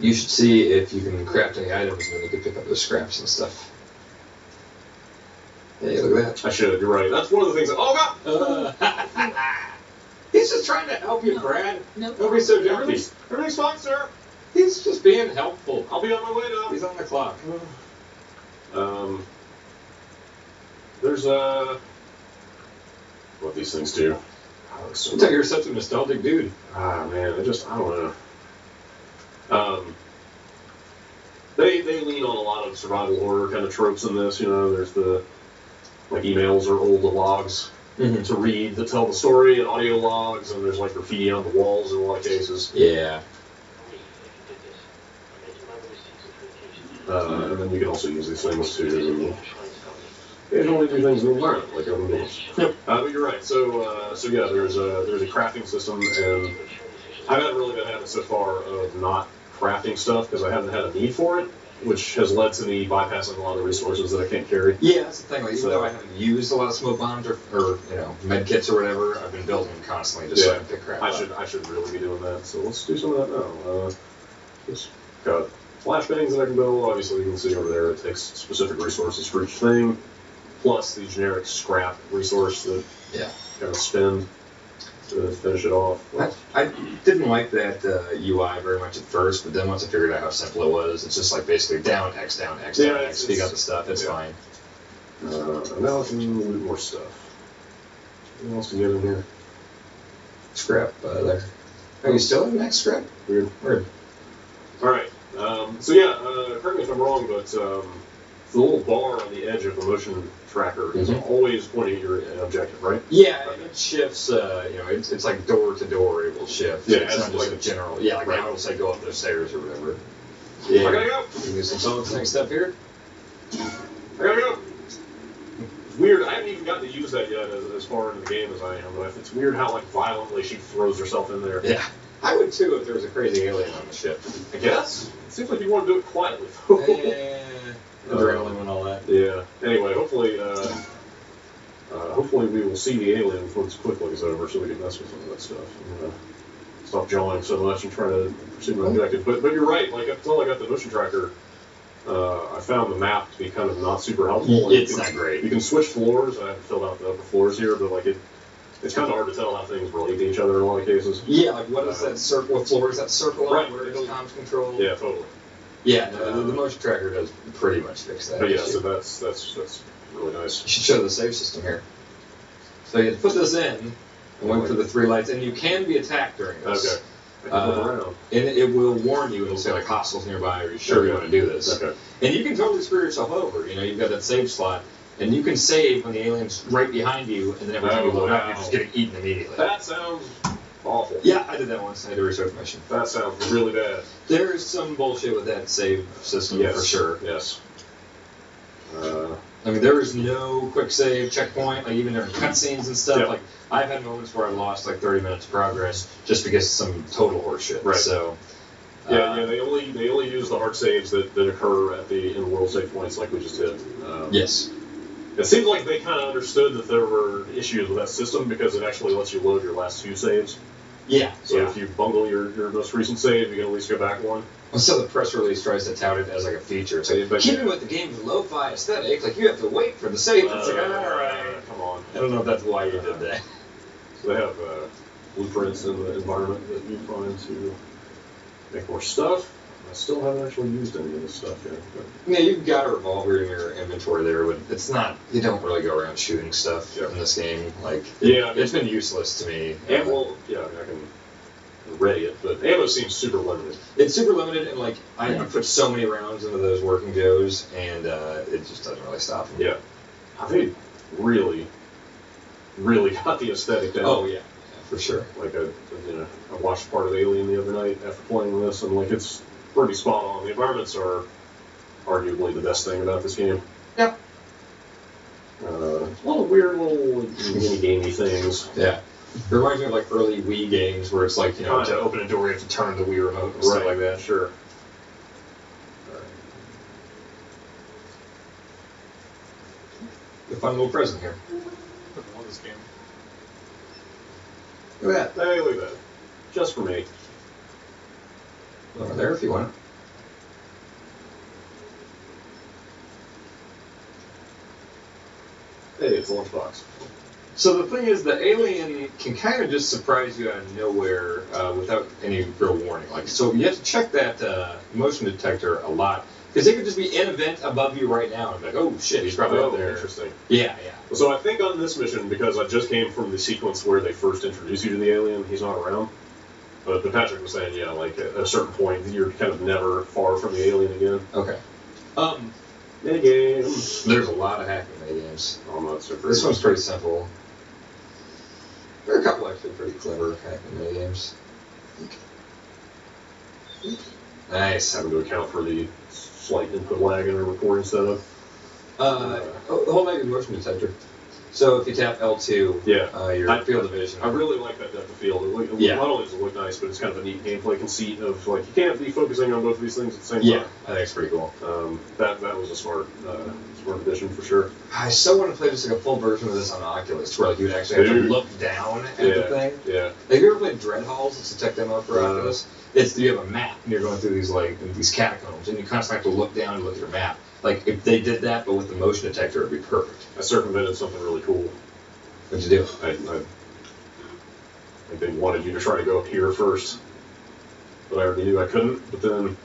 You should see if you can craft any items and then you can pick up those scraps and stuff. Hey, look at that. I should. You're right. That's one of the things that. Oh God! He's just trying to help you, Brad. No. Don't be so jumpy. Everything's fine, sir. He's just being helpful. I'll be on my way now. He's on the clock. There's what these things do. Oh, so It's like you're such a nostalgic dude. man, I don't know. They lean on a lot of survival horror kind of tropes in this. There's the like emails or old logs to read that tell the story, and audio logs, and there's like graffiti on the walls in a lot of cases. Yeah. And then you can also use these things to occasionally do things in the environment, like open doors. Yep. But you're right. So yeah, there's a crafting system, and I haven't really been having so far of not crafting stuff because I haven't had a need for it, which has led to me bypassing a lot of resources that I can't carry. Yeah, that's the thing. Like, even though I haven't used a lot of smoke bombs or med kits or whatever, I've been building them constantly just so I can pick crap up. I should really be doing that. So let's do some of that now. Just got flashbangs that I can build. Obviously, you can see over there it takes specific resources for each thing, plus the generic scrap resource that kind of spend to finish it off. I didn't like that UI very much at first, but then once I figured out how simple it was, it's just like basically down, X, down, X, down, X, pick up the stuff, it's fine. Now I can loot more stuff. What else can you get in here? Scrap there. Are you still in max scrap? Weird. Alright. So yeah, correct me if I'm wrong, but the little bar on the edge of the motion tracker is always pointing at your objective, right? Yeah, it shifts, it's like door to door it will shift. Yeah, it's not just like a general, like now it'll say go up those stairs or whatever. I gotta go! You can do some solid thing stuff here. I gotta go! It's weird, I haven't even gotten to use that yet as far into the game as I am, but it's weird how violently she throws herself in there. Yeah. I would too if there was a crazy alien on the ship. I guess? It seems like you want to do it quietly. Adrenaline and all that. Yeah. Anyway, hopefully we will see the alien before this quick look is over so we can mess with some of that stuff. I'm gonna stop jawing so much and try to pursue my objective. But you're right, until I got the motion tracker, I found the map to be kind of not super helpful. It's not great. You can switch floors. I haven't filled out the upper floors here, but it's kind of hard to tell how things relate to each other in a lot of cases. Yeah, what is that circle? What floor is that circle on? Right. Where it's comms control? Yeah, totally. Yeah, the motion tracker does pretty much fix that. But yeah, issue. so that's really nice. You should show the save system here. So you put this in, Wait for the 3 lights, and you can be attacked during this. Okay. I can look around. And it will warn you. It'll say like hostiles nearby. Are you sure you want to do this? Okay. And you can totally screw yourself over. You know, you've got that save slot, and you can save when the alien's right behind you, and then every time you load up, you're just getting eaten immediately. That sounds awful. Yeah, I did that once. I had to restart the mission. That sounds really bad. There is some bullshit with that save system for sure. Yes. I mean, there is no quick save checkpoint, like even during cutscenes and stuff. Yep. Like, I've had moments where I lost like 30 minutes of progress just because of some total horseshit. Right. So. Yeah, they only use the hard saves that occur at the in-world save points, like we just did. Yes. It seems like they kind of understood that there were issues with that system because it actually lets you load your last 2 saves. Yeah. So if you bungle your most recent save, you can at least go back one. Well, so the press release tries to tout it as like a feature. It's like, keeping with the game's lo-fi aesthetic, like you have to wait for the save. It's like, all right. Come on. I don't know if that's why you did that. So they have blueprints in the environment that you find to make more stuff. I still haven't actually used any of this stuff yet. But. Yeah, you've got a revolver in your inventory there, but it's not. You don't really go around shooting stuff in this game. Like, it's been useless to me. I can ready it, but ammo seems super limited. It's super limited, and like I put so many rounds into those working Joes, and it just doesn't really stop them. Yeah, I think really got the aesthetic down. Oh yeah, for sure. Like I watched part of Alien the other night after playing this, and like it's pretty spot on. The environments are arguably the best thing about this game. Yep. A lot of weird little mini-gamey things. Yeah. It reminds me of like early Wii games where it's like, to open a door you have to turn the Wii remote and stuff like that. Sure. A fun little present here. I love this game. Look at that. Hey, look at that. Just for me. Over there if you want. Hey, it's a lunchbox. So the thing is, the alien can kind of just surprise you out of nowhere without any real warning. Like, so you have to check that motion detector a lot because it could just be in a vent above you right now and be like, oh shit, he's probably up there. Interesting. Yeah. So I think on this mission, because I just came from the sequence where they first introduce you to the alien, he's not around. But Patrick was saying, yeah, like at a certain point, you're kind of never far from the alien again. Okay. Minigames. There's a lot of hacking minigames. Oh, not super. This one's pretty simple. There are a couple actually pretty clever hacking minigames. Nice. Having to account for the slight input lag in a recording setup. The whole night motion detector. So if you tap L2, your field of vision. I really like that depth of field. Not only does it look nice, but it's kind of a neat gameplay conceit of like you can't be focusing on both of these things at the same time. Yeah, I think it's pretty cool. That was a smart addition for sure. I so want to play just like a full version of this on Oculus, where like you would actually have to look down at the thing. Yeah. Have you ever played Dread Halls? It's a tech demo for Oculus. You have a map and you're going through these catacombs, and you constantly have to look down and look at your map. Like if they did that, but with the motion detector, it'd be perfect. I circumvented something really cool. What'd you do? I they wanted you to try to go up here first, but I already knew I couldn't. But then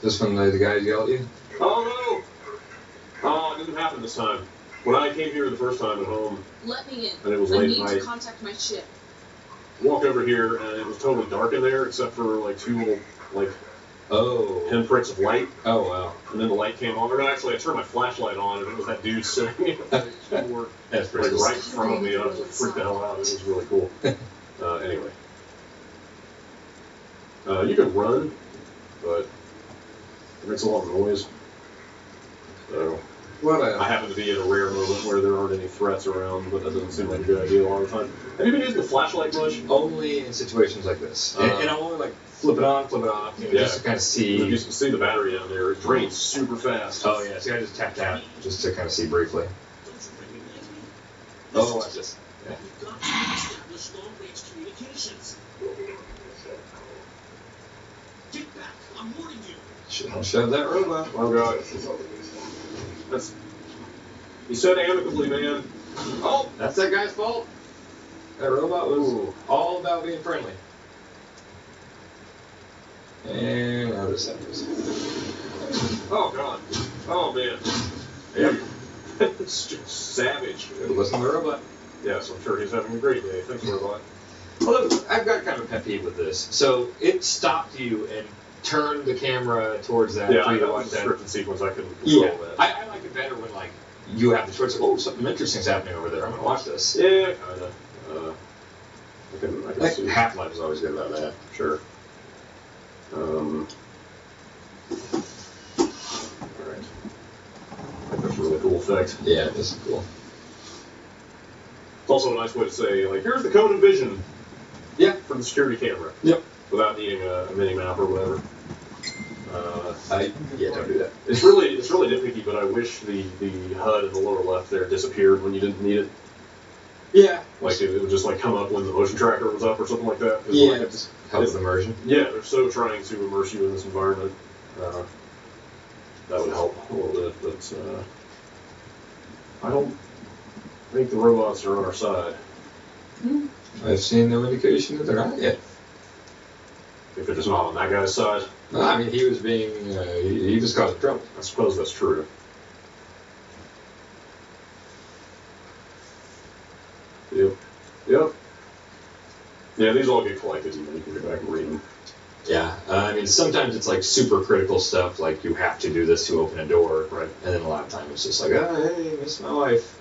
this when the guys yell at you? Oh no! Oh, it didn't happen this time. When I came here the first time at home, let me in. And it was I late need at to night. contact my ship. Walked over here and it was totally dark in there except for like 2 little pinpricks of light. Oh wow! And then the light came on. Or no, actually, I turned my flashlight on and it was that dude sitting in the door, That's pretty cool. right in front of me. I was like, freaked the hell out. It was really cool. Anyway, you can run, but it makes a lot of noise. So I happen to be at a rare moment where there aren't any threats around, but that doesn't seem like a good idea a lot of the time. Have you been using the flashlight much? Only in situations like this, and I'll only like flip it on, flip it off, just to kind of see. You can see the battery down there. It drains super fast. Oh yeah, so I just tapped out just to kind of see briefly. Oh, watch this. Yeah. Get back! I'm warning you. Don't shove that robot. Oh god. He said amicably, man. Oh, that's that guy's fault. That robot was all about being friendly. And now this happens. Oh god. Oh man. Yep. It's just savage. Listen to the robot. Yes, I'm sure he's having a great day. Thanks, robot. Although, I've got kind of a pet peeve with this. So, it stopped you and turned the camera towards that for you to watch that. Scripted sequence, I couldn't control that. I like it better when, like, you have the choice of, oh, something interesting's happening over there. I'm going to watch this. Yeah, kind of. I can Like, see. Half-Life is always good about that. Sure. Alright. That's a really cool effect. Yeah, it is cool. It's also a nice way to say, like, here's the code of vision. Yeah. From the security camera. Yep. Without needing a mini-map or whatever. Don't do that. It's really nitpicky, but I wish the HUD in the lower left there disappeared when you didn't need it. Yeah. Like it would just like come up when the motion tracker was up or something like that. Yeah, like, it just helps immersion. Yeah, they're so trying to immerse you in this environment. That would help a little bit, but I don't think the robots are on our side. I've seen no indication that they're not yet. If they're just not on that guy's side. No, I mean, he was being, he was causing trouble. I suppose that's true. Yep. Yeah, these all get collected, you can go back and read them. Yeah, I mean, sometimes it's like super critical stuff, like you have to do this to open a door, right? And then a lot of times it's just like, oh, hey, missed my wife.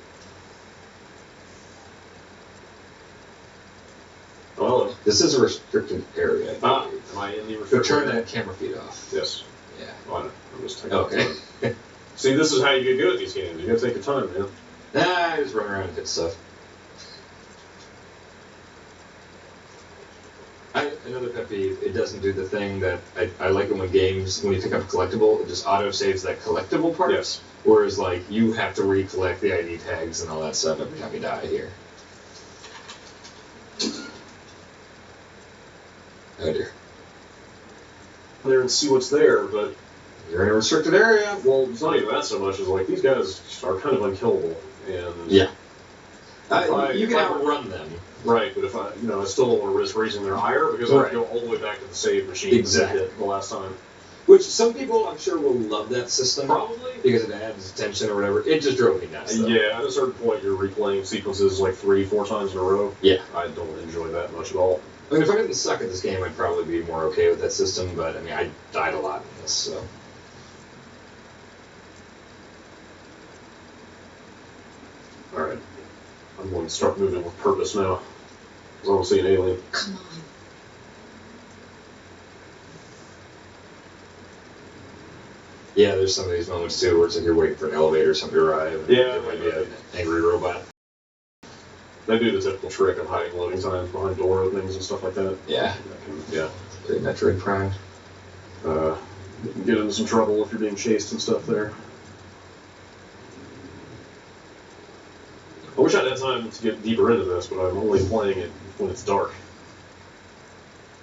Well, this is a restricted area. Am I in the restricted Turn area? that camera feed off. Yes. Yeah. I'm just taking Okay. time. See, this is how you get good at these games. You gotta take your time, man. Nah, I just run around and hit stuff. Another pet peeve, it doesn't do the thing that I like it when games, when you pick up a collectible, it just auto-saves that collectible part. Yes. Whereas, like, you have to recollect the ID tags and all that stuff every time you die here. Oh dear. There and see what's there, but you're in a restricted area. Well, it's not even that so much as like these guys are kind of unkillable, and yeah, you can outrun them. Right, but if I still don't want to risk raising their ire because I have to go all the way back to the save machine Exactly. that hit the last time. Which some people, I'm sure, will love that system. Probably. Because it adds tension or whatever. It just drove me nuts, though. Yeah, at a certain point, you're replaying sequences like 3-4 times in a row. Yeah. I don't enjoy that much at all. I mean, if I didn't suck at this game, I'd probably be more okay with that system, but, I mean, I died a lot in this, so... Alright. I'm going to start moving with purpose now. Because I want to see an alien. Come on. Yeah, there's some of these moments, too, where it's like you're waiting for an elevator or something to arrive, and Yeah, there might be an angry robot. They do the typical trick of hiding loading times behind door openings and stuff like that. Yeah. Yeah. Great Metroid Prime. You can get into some trouble if you're being chased and stuff there. I wish I'd had time to get deeper into this, but I'm only playing it when it's dark.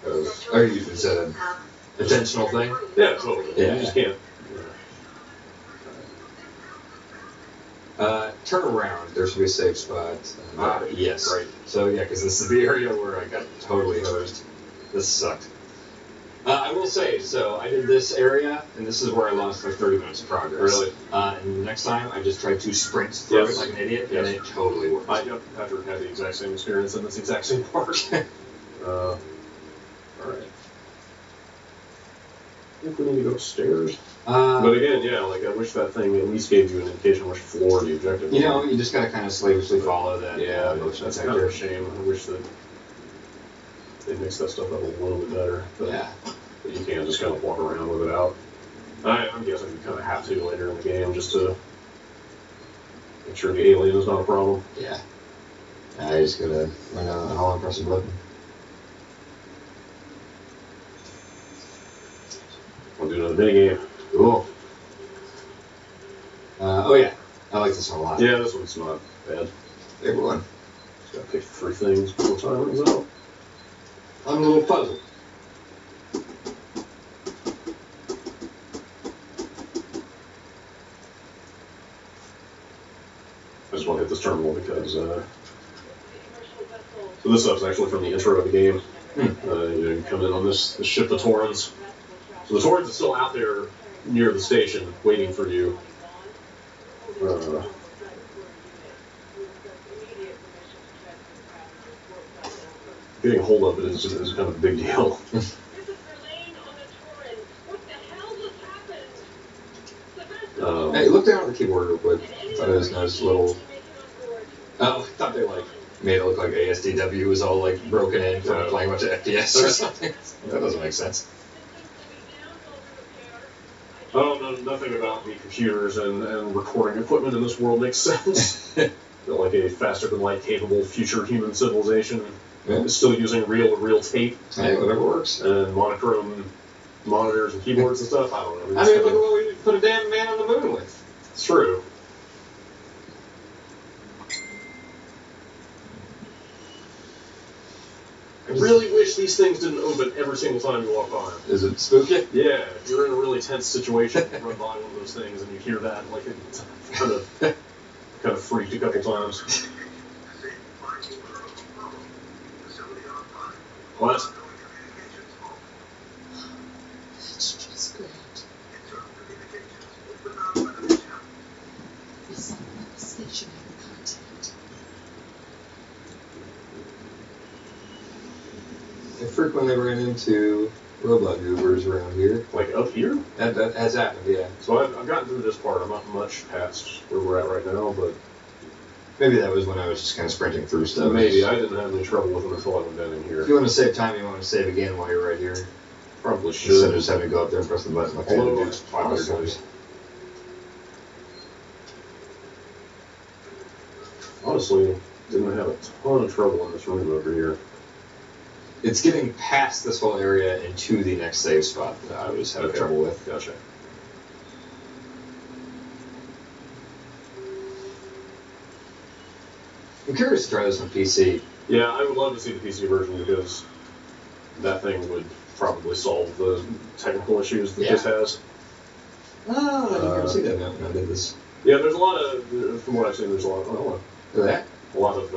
Is that an intentional thing? Yeah, totally. Yeah. You just can't. Turn around. There should be a safe spot. Yes. Right. So, yeah, because this is the area where I got totally hosed. This sucked. I will say, so I did this area, and this is where I lost like 30 minutes of progress. Really? And the next time, I just tried to sprint through it like an idiot, and it totally worked. Patrick had the exact same experience in this exact same part. Alright. I think we need to go upstairs. But again, yeah, like I wish that thing at least gave you an indication which floor the objective was. You know, you just gotta kind of slavishly follow that. Yeah, motion that's detector. kind of a shame. I wish that they mix that stuff up a little bit better. But, Yeah. But you can't just kind of walk around with it out. I'm guessing you kind of have to later in the game just to make sure the alien is not a problem. Yeah. I just gotta run down the hall and press a button. We'll do another minigame. Cool. Oh yeah, I like this one a lot. Yeah, this one's not bad. Favorite one. Just gotta pick 3 things before time runs out. I'm a little puzzled. I just want to hit this terminal because, so this stuff's actually from the intro of the game. You come in on this ship, the Torrens. So the Torrens is still out there near the station, waiting for you. getting hold of it is kind of a big deal. Hey, look down at the keyboard real quick. I thought it was nice little. Oh, I thought they like made it look like ASDW was all like broken in from playing a bunch of FPS or something. That doesn't make sense. Oh, no, nothing about the computers and recording equipment in this world makes sense. Like a faster than light capable future human civilization is still using real tape. Hey, whatever works. And monochrome monitors and keyboards and stuff. I don't know. I mean, look at what we put a damn man on the moon with. It's true. I really wish these things didn't open every single time you walk by them. Is it spooky? Yeah, if you're in a really tense situation, you run by one of those things and you hear that, like, it kind of freaked a couple times. What? That's great. We saw the stationary contact. I frequently ran into robot goobers around here. Like up here? That has happened, yeah. So I've gotten through this part. I'm not much past where we're at right now, but maybe that was when I was just kind of sprinting through stuff. Maybe. I didn't have any trouble with them until I went down in here. If you want to save time, you want to save again while you're right here. Probably should. Instead of just having to go up there and press the button like Although, I had to do 500 times. Honestly, didn't have a ton of trouble in this room over here. It's getting past this whole area and to the next save spot that I was having trouble with. Gotcha. I'm curious to try this on PC. Yeah, I would love to see the PC version because that thing would probably solve the technical issues that this has. Oh, I didn't see that now when I did this. Yeah, there's a lot of, from what I've seen, there's a lot of, a lot of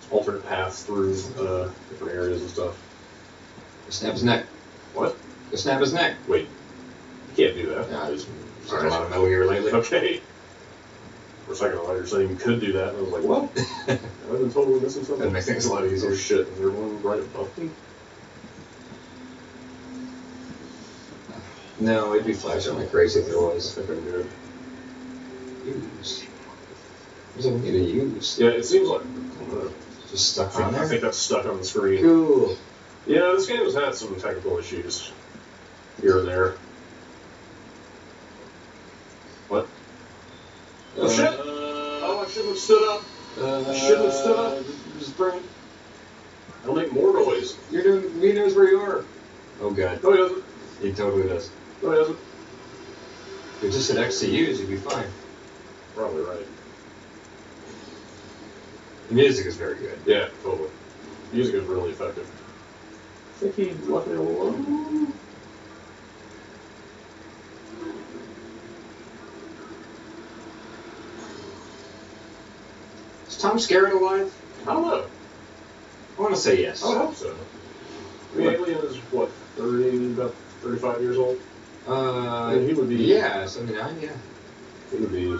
alternate paths through different areas and stuff. Snap his neck. What? Snap his neck. Wait, you can't do that. Yeah, I just seen a lot of Metal Gear lately. Okay. For a second, I thought you were saying you could do that, and I was like, what? I've been totally missing something. That'd make things a lot easier. Oh shit, is there one right above me? No, it'd be flashing like crazy if there was. I think I'm good. Use. What does it need to use? Yeah, it seems like just stuck on there. I think that's stuck on the screen. Cool. Yeah, this game has had some technical issues here and there. What? Oh shit! Oh, I shouldn't have stood up. I shouldn't have stood up. Just bring. I'll make more noise. You're doing. He knows where you are. Oh god. No, he doesn't. He totally does. No, he doesn't. If you just hit X to use, you'd be fine. Probably right. The music is very good. Yeah, totally. Music is really effective. I think he left me alone. Is Tom Skerritt alive? I don't know. I want to say yes. I would hope so. The alien is what, 30, about 35 years old? He would be. Yeah, 79, yeah. He would be,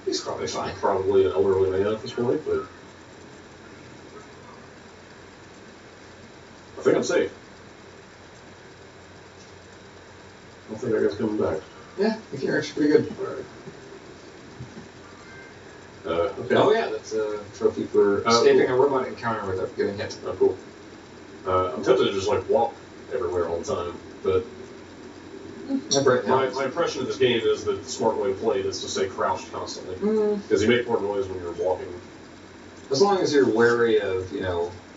he's probably fine. Probably an elderly man at this point, but I think I'm safe. I don't think that guy's coming back. Yeah, I think you're actually pretty good. Alright. Okay. Oh yeah, that's a trophy for escaping a robot encounter without getting hit. Oh, cool. I'm tempted to just like walk everywhere all the time, but my impression of this game is that the smart way to play it is to stay crouched constantly, because you make more noise when you're walking. As long as you're wary of,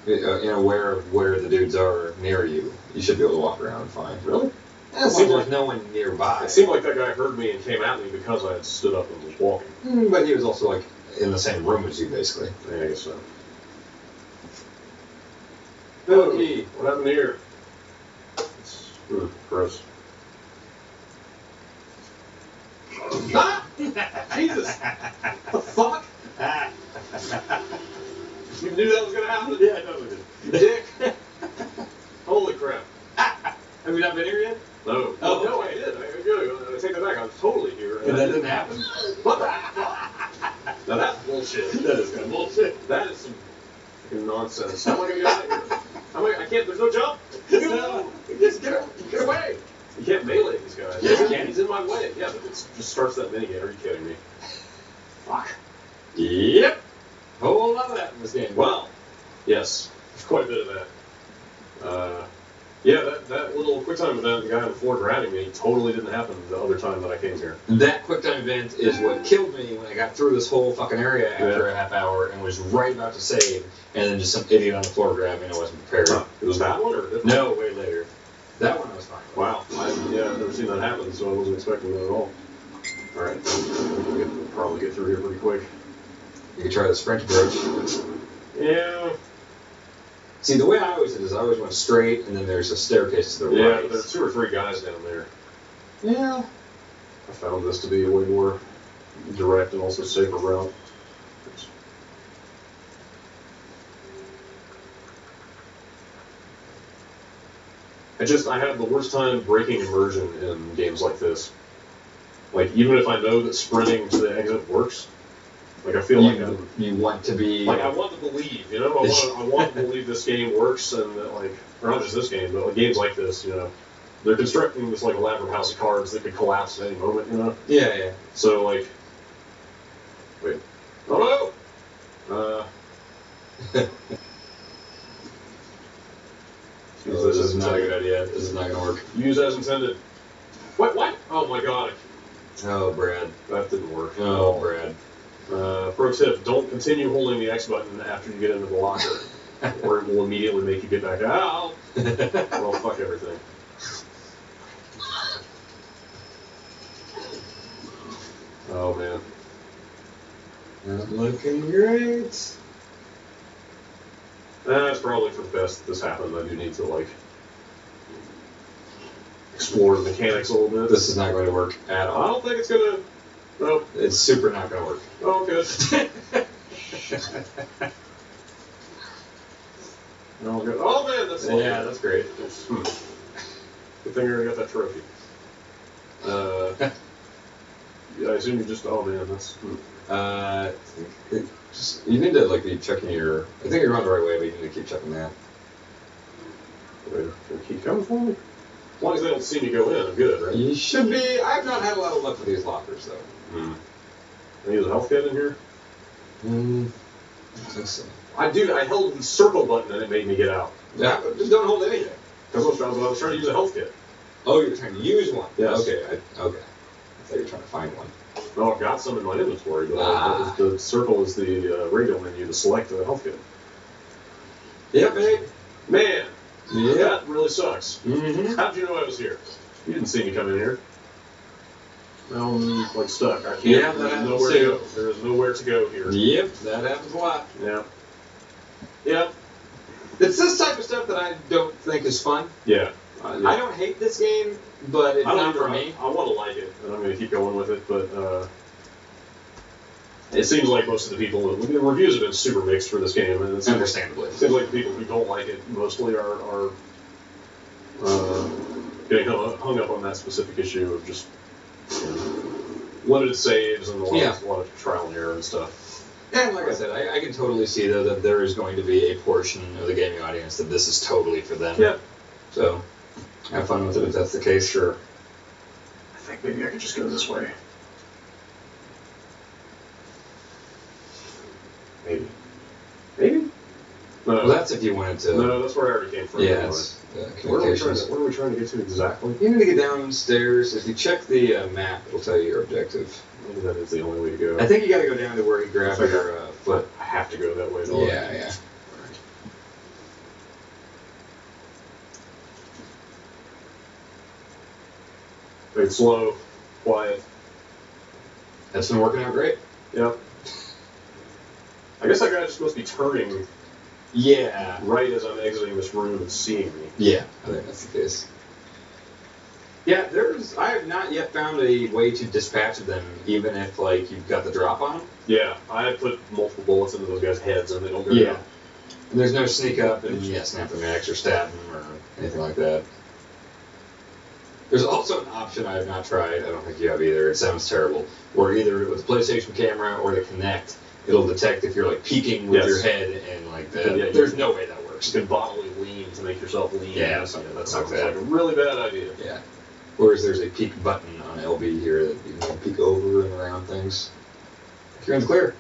aware of where the dudes are near you, you should be able to walk around fine. Really? As long as there's no one nearby. It seemed like that guy heard me and came at me because I had stood up and was walking. But he was also like in the same room as you, basically. Yeah, I guess so. Okay. What happened here? It's gross. Ah! Jesus! What the fuck? You knew that was gonna happen? Yeah, I totally did. You dick! Holy crap. Have we not been here yet? No. Oh, no, I did. I take that back. I was totally here. And that didn't happen? What the fuck? Now that's bullshit. That is kind of bullshit. That is some Fucking nonsense. How am I gonna get out of here? I can't. There's no jump. No, just get away. You can't melee these guys. Yes, you can. He's in my way. Yeah, but it just starts that minigame. Are you kidding me? Fuck. Yep. Whole lot of that in this game. Well, yes, there's quite a bit of that. Yeah, that little quick time event, the guy on the floor grabbing me, totally didn't happen the other time that I came here. That quick time event is what killed me when I got through this whole fucking area after a half hour and was right about to save, and then just some idiot on the floor grabbed me and I wasn't prepared. Huh. It was that one or a different No, way later. That one I was fine with. Wow. I've never seen that happen, so I wasn't expecting that at all. Alright, we'll probably get through here pretty quick. You could try the sprint approach. Yeah. See, the way I always did is I always went straight, and then there's a staircase to the right. Yeah, but there's 2 or 3 guys down there. Yeah. I found this to be a way more direct and also safer route. I have the worst time breaking immersion in games like this. Like, even if I know that sprinting to the exit works, like, I feel like you want to be... Like, I want to believe, you know? I want to believe this game works, and that, like, or not just this game, but like, games like this, you know, they're constructing this, like, elaborate house of cards that could collapse at any moment, you know? Yeah, yeah. So, like... Wait. Oh, no! This is not a good idea. This is not going to work. Use as intended. What? Oh, my God. Oh, Brad. That didn't work. Oh, Brad. Pro tip, don't continue holding the X button after you get into the locker, or it will immediately make you get back out. Well, fuck everything. Oh, man. Not looking great. That's probably for the best that this happened. I do need to, like, explore the mechanics a little bit. This is not going to work at all. I don't think it's going to... Nope. It's super not going to work. Oh, good. Oh, good. Oh, man, that's lovely. Yeah, that's great. Good thing I already got that trophy. Yeah, I assume you just... Oh, man, that's... You need to like be checking your... I think you're going the right way, but you need to keep checking that. Wait, can keep coming for me? As long as they don't see me go in, I'm good, right? You should be... I've not had a lot of luck with these lockers, though. I use a health kit in here? I think so. I held the circle button and it made me get out. Yeah, just don't hold anything. Because I was trying to use a health kit. Oh, you're trying to use one? Yes. Okay, okay. I thought you were trying to find one. No, I've got some in my inventory, but the circle is the radio menu to select the health kit. Yeah, babe. Man, yeah. That really sucks. Mm-hmm. How'd you know I was here? You didn't see me come in here. Now I'm like stuck. I can't. Yeah, There's nowhere to go. There is nowhere to go here. Yep, that happens a lot. Yeah. Yep. It's this type of stuff that I don't think is fun. Yeah. I don't hate this game, but it's not for me. I want to like it, and I'm going to keep going with it, but it seems like most of the people, the reviews have been super mixed for this game, and it's understandably. It seems like the people who don't like it mostly are getting hung up on that specific issue of just limited saves and a lot of trial and error and stuff. And like I said, I can totally see, though, that there is going to be a portion of the gaming audience that this is totally for them. Yeah. So, have fun with it if that's the case. Sure. I think maybe I could just go this way. Maybe. Maybe? No. Well, that's if you wanted to... No, that's where I already came from. Yeah, it's communications. Where are we trying to get to exactly? You need to get downstairs. If you check the map, it'll tell you your objective. Maybe that is the only way to go. I think you got to go down to where you grab your foot. I have to go that way, though. Yeah, yeah. Take it slow, quiet. That's been working out great. Yep. I guess that guy just must be turning. Yeah. Right as I'm exiting this room and seeing me. Yeah, I think that's the case. Yeah, I have not yet found a way to dispatch them, even if, like, you've got the drop on them. Yeah, I have put multiple bullets into those guys' heads and they don't go down. down. And there's no sneak up and, snap them max or stab them or anything like that. There's also an option I have not tried, I don't think you have either, it sounds terrible, where either with the PlayStation camera or the Kinect, it'll detect if you're like peeking with Yes. your head and like the. Yeah, There's no way that works. You can bodily lean to make yourself lean. Yeah, that that's sounds like like a really bad idea. Yeah. Whereas there's a peek button on LB here that you can peek over and around things. You're in the clear.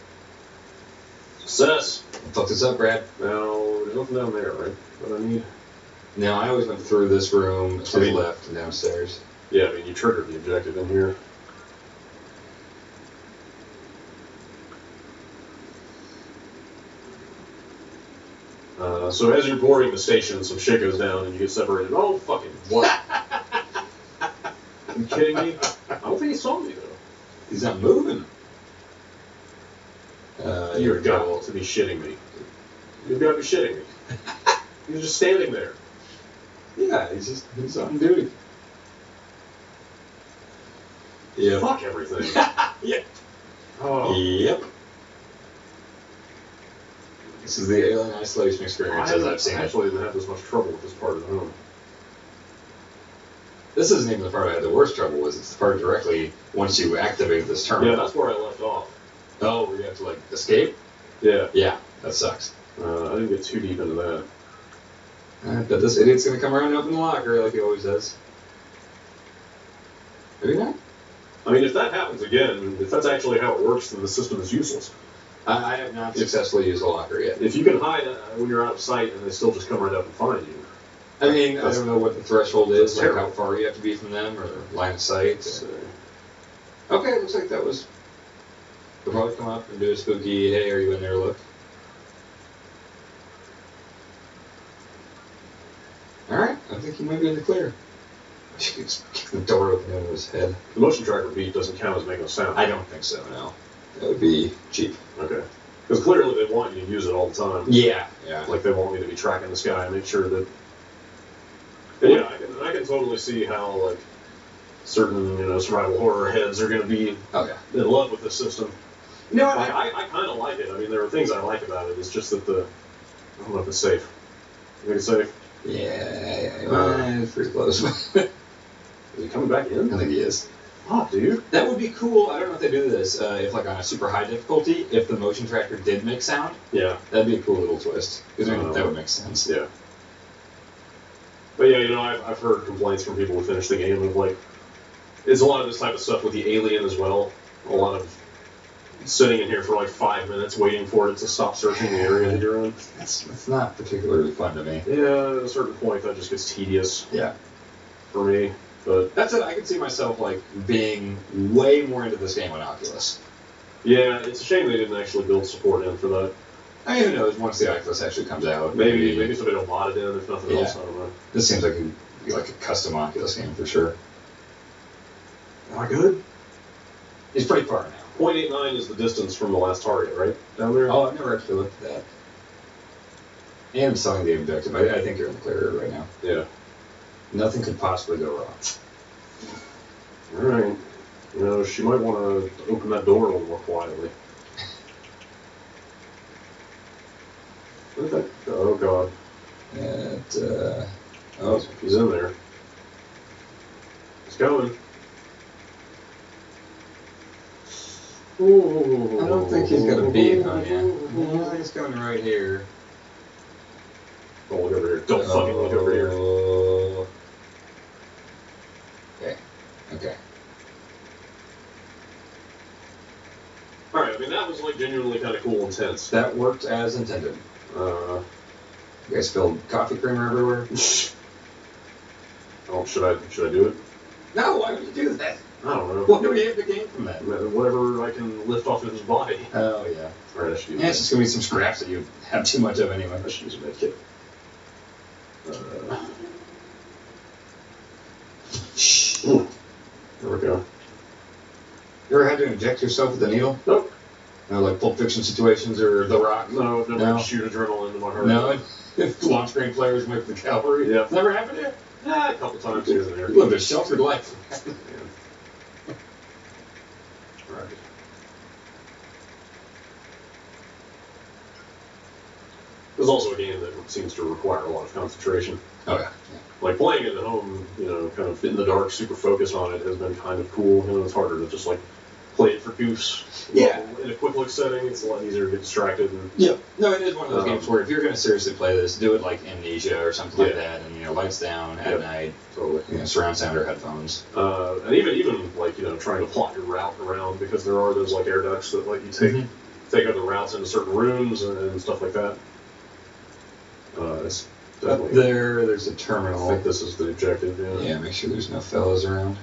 Success. Fuck this up, Brad. Now, there's nothing down there, right? What I need? No, I always went through this room to the left and downstairs. Yeah, I mean, you triggered the objective in here. So as you're boarding the station, some shit goes down and you get separated. Oh, fucking what? Are you kidding me? I don't think he saw me, though. He's not moving. You've got to be shitting me. You've got to be shitting me. He's just standing there. Yeah, he's on duty. Yeah. Fuck everything. Yep. Oh. Yep. This is the alien isolation experience as I've seen I it. actually didn't have this much trouble with this part of the room. This isn't even the part I had the worst trouble with. It's the part directly once you activate this terminal. Yeah, that's where I left off. Oh, where you have to like escape? Yeah. Yeah, that sucks. I didn't get too deep into that. But this idiot's gonna come around and open the locker like he always does. Maybe not. I mean, if that happens again, if that's actually how it works, then the system is useless. I have not successfully used a locker yet. If you can hide when you're out of sight and they still just come right up and find you. I mean, I don't know what the threshold is, like terrible. how far you have to be from them, or line of sight. Okay, looks like that was... They'll probably come up and do a spooky, hey, are you in there, look. Alright, I think he might be in the clear. I should just kick the door open into his head. The motion tracker beep doesn't count as making a sound. I don't think so, no. That would be cheap. Okay. Because clearly they want you to use it all the time. Yeah. Like they want me to be tracking this guy and make sure that... And yeah, I can totally see how, like, certain, survival horror heads are going to be in love with this system. No, I kind of like it. I mean, there are things I like about it. It's just that I don't know if it's safe. You think it's safe? Yeah, it's pretty close. Is he coming back in? I think he is. Oh, dude. That would be cool. I don't know if they do this. If, like, on a super high difficulty, if the motion tracker did make sound. Yeah. That'd be a cool little twist. Because that would make sense. Yeah. But yeah, I've heard complaints from people who finish the game of, like, it's a lot of this type of stuff with the alien as well. A lot of sitting in here for like 5 minutes waiting for it to stop searching the area that you're in. It's not particularly fun to me. Yeah, at a certain point that just gets tedious. Yeah. For me. But that's it. I can see myself like being way more into this game on Oculus. Yeah, it's a shame they didn't actually build support in for that. I mean, who knows? Once the Oculus actually comes out, maybe somebody will mod it in if nothing else. I don't know. This seems like it'd be like a custom Oculus game for sure. Am I good? He's pretty far now. 0.89 is the distance from the last target, right? Down there? Oh, I've never actually looked at that. And I'm selling the objective. I think you're in the clear right now. Yeah. Nothing could possibly go wrong. Alright. She might want to open that door a little more quietly. Where'd that go? Oh, God. He's in there. He's going. I don't think he's got a beam on you. Yeah, he's going right here. Don't look over here. Don't fucking look over here. Okay. Alright, I mean, that was like genuinely kind of cool and tense. That worked as intended. You guys spilled coffee creamer everywhere? Oh, should I do it? No, why would you do that? I don't know. What do we have to gain from that? Whatever I can lift off of his body. Oh, yeah. Alright, I should use it's just going to be some scraps that you have too much of anyway. I should use a med kit. There we go. You ever had to inject yourself with a needle? Nope. No, like Pulp Fiction situations or The Rock? No, I've never shoot adrenaline into my heart. No? Launch screen flares with the cavalry? Yeah. Never happened to you? Yeah, a couple times here and there. You lived a sheltered life. Right. There's also a game that seems to require a lot of concentration. Oh, yeah. Like playing it at home, kind of in the dark, super focused on it has been kind of cool. It's harder to just like play it for goofs. Yeah. In a quick look setting, it's a lot easier to get distracted. And, Yeah. No, it is one of those games where if you're going to seriously play this, do it like Amnesia or something like that, and lights down at night, totally. Surround sound or headphones. And even like trying to plot your route around, because there are those like air ducts that let you take other routes into certain rooms and stuff like that. It's Up there's a terminal. I think this is the objective. Yeah, make sure there's no fellas around.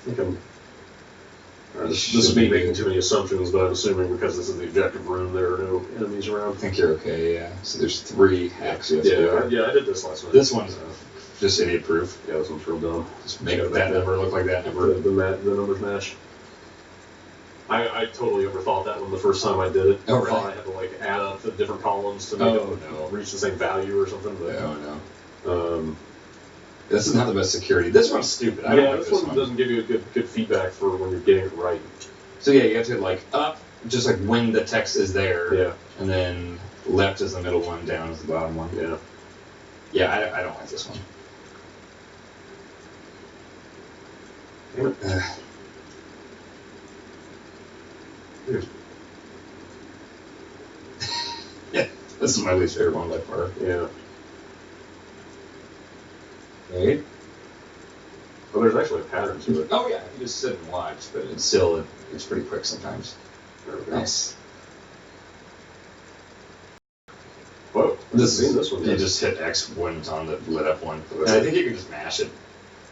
I think this is me making too many assumptions, but I'm assuming because this is the objective room, there are no enemies around. I think you're okay, yeah. So there's 3 hacks you have to do. Yeah, I did this last night. This one's just idiot proof. Yeah, this one's real dumb. Just make that number look like that number. The numbers match. I totally overthought that one the first time I did it. Oh, I thought really? I had to like add up the different columns to make it reach the same value or something. But, no. This is not the best security. This one's stupid. I don't like this one doesn't give you good feedback for when you're getting it right. So yeah, you have to hit like up, just like when the text is there. Yeah. And then left is the middle one, down is the bottom one. Yeah. Yeah, I don't like this one. Yeah, this is my least favorite one by far. Yeah. Right? Well, there's actually a pattern to it. Oh yeah, you just sit and watch, but it's still it's pretty quick sometimes. Nice. Whoa, This one. You just hit X when it's on the lit up one. And I think you can just mash it.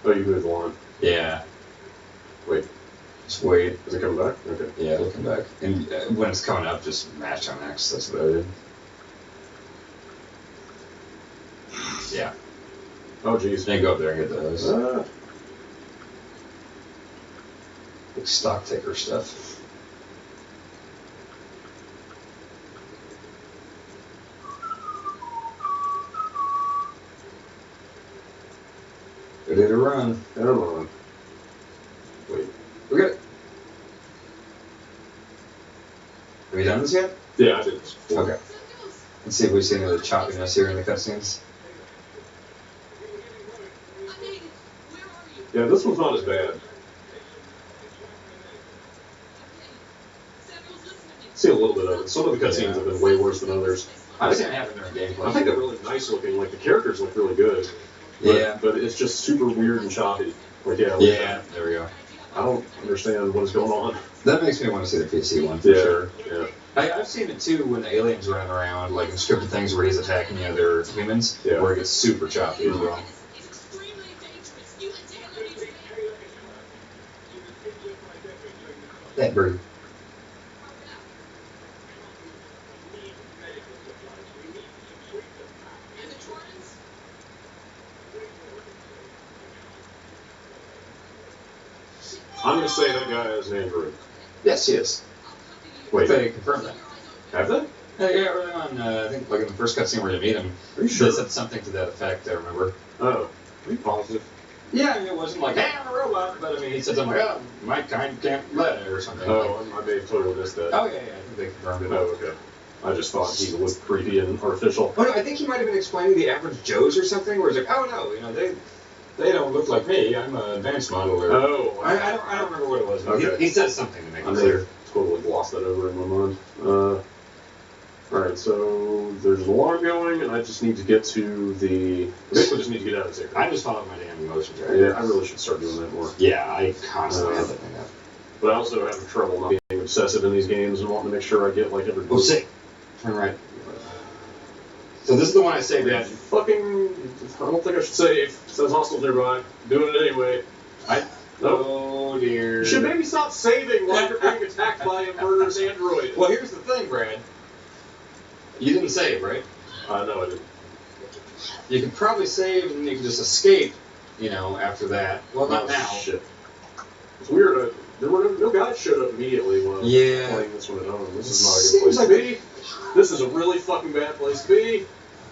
Oh, you move on. Yeah. Wait. Just wait. Is it coming back? Okay. Yeah, it'll come back. And when it's coming up, just mash on X. That's what I did. Yeah. Oh, jeez. Then go up there and get those. Like stock taker stuff. Ready to run. Come on. Wait. We got it. Have you done this yet? Yeah, I did this. Okay. Let's see if we see any of the choppiness here in the cutscenes. Yeah, this one's not as bad. See a little bit of it. Some of the cutscenes have been way worse than others. I think it happened during gameplay. I think they're really nice looking. Like the characters look really good. Yeah. But it's just super weird and choppy. Like there we go. I don't understand what is going on. That makes me want to see the PC one for sure. Yeah. I've seen it too when the aliens running around, like in scripted things where he's attacking the other humans, where it gets super choppy as well. That bird. I'm going to say that guy is an android. Yes, he is. Wait. They confirmed that. Have they? Yeah, early on, I think like in the first cutscene where you meet him, Are you sure? they said something to that effect, I remember. Oh. Are you positive? Yeah, I mean, it wasn't like, hey, I'm a robot, but I mean, he said something like, oh, my kind can't let or something. Oh, I may have totally missed that. Oh, yeah, I think they confirmed it. Oh, okay. I just thought he looked creepy and artificial. Oh, no, I think he might have been explaining the average Joes or something, where he's like, oh, no, they don't look like me. I'm an advanced model. Or, oh. I don't remember what it was. Okay. He said something to make it I clear. totally glossed that over in my mind. Alright, so there's an alarm going, and I just need to get to the... Basically just need to get out of here. I just followed my damn emotion track. Yeah, I really should start doing that more. Yeah, I constantly have that thing up. But I also have trouble not being obsessive in these games and wanting to make sure I get like every... Oh, sick. Turn right. So this is the one I saved at. Fucking... I don't think I should save. It says hostiles nearby. Doing it anyway. Oh, dear. You should maybe stop saving while you're being attacked by a murderous android. Well, here's the thing, Brad. You didn't save, right? No, I didn't. You could probably save and you can just escape, after that. Well, not now. Shit. It's weird. There were no guys showed up immediately when I was playing this one at home. This is not a good place to be. This is a really fucking bad place to be.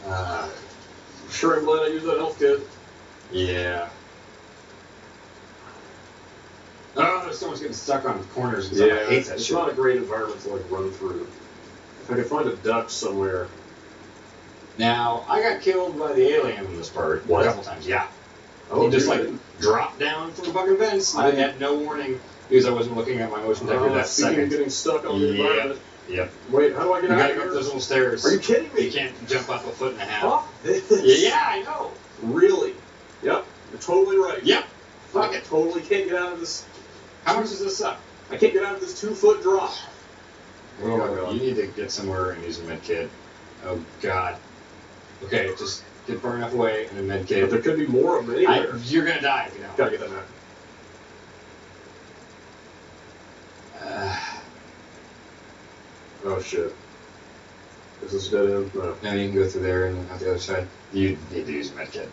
I'm sure I'm glad I used that health kit. Yeah. Oh, there's so much getting stuck on corners and stuff. I hate that it's shit. not a great environment to run through. If I could find a duck somewhere. Now, I got killed by the alien in this part a couple times. Yeah. Oh, he just drop down from the fucking vents. I had no warning because I wasn't looking at my motion detector that Speaking second. of getting stuck on the environment. Yep. Wait, how do I get You out gotta of go here? up those little stairs. Are you kidding me? You can't jump up a foot and a half. Fuck this. Yeah, I know. Really? Yep. You're totally right. Yep. I totally can't get out of this. How much does this suck? I can't get out of this 2-foot drop. Oh my god. You need to get somewhere and use a med kit. Oh god. Okay, just get far enough away and a med kit. But there could be more of them anywhere. You're gonna die if you don't. Gotta get that map. Oh shit. Is this a dead end? No. No, you can go through there and out the other side. You need to use a med kit.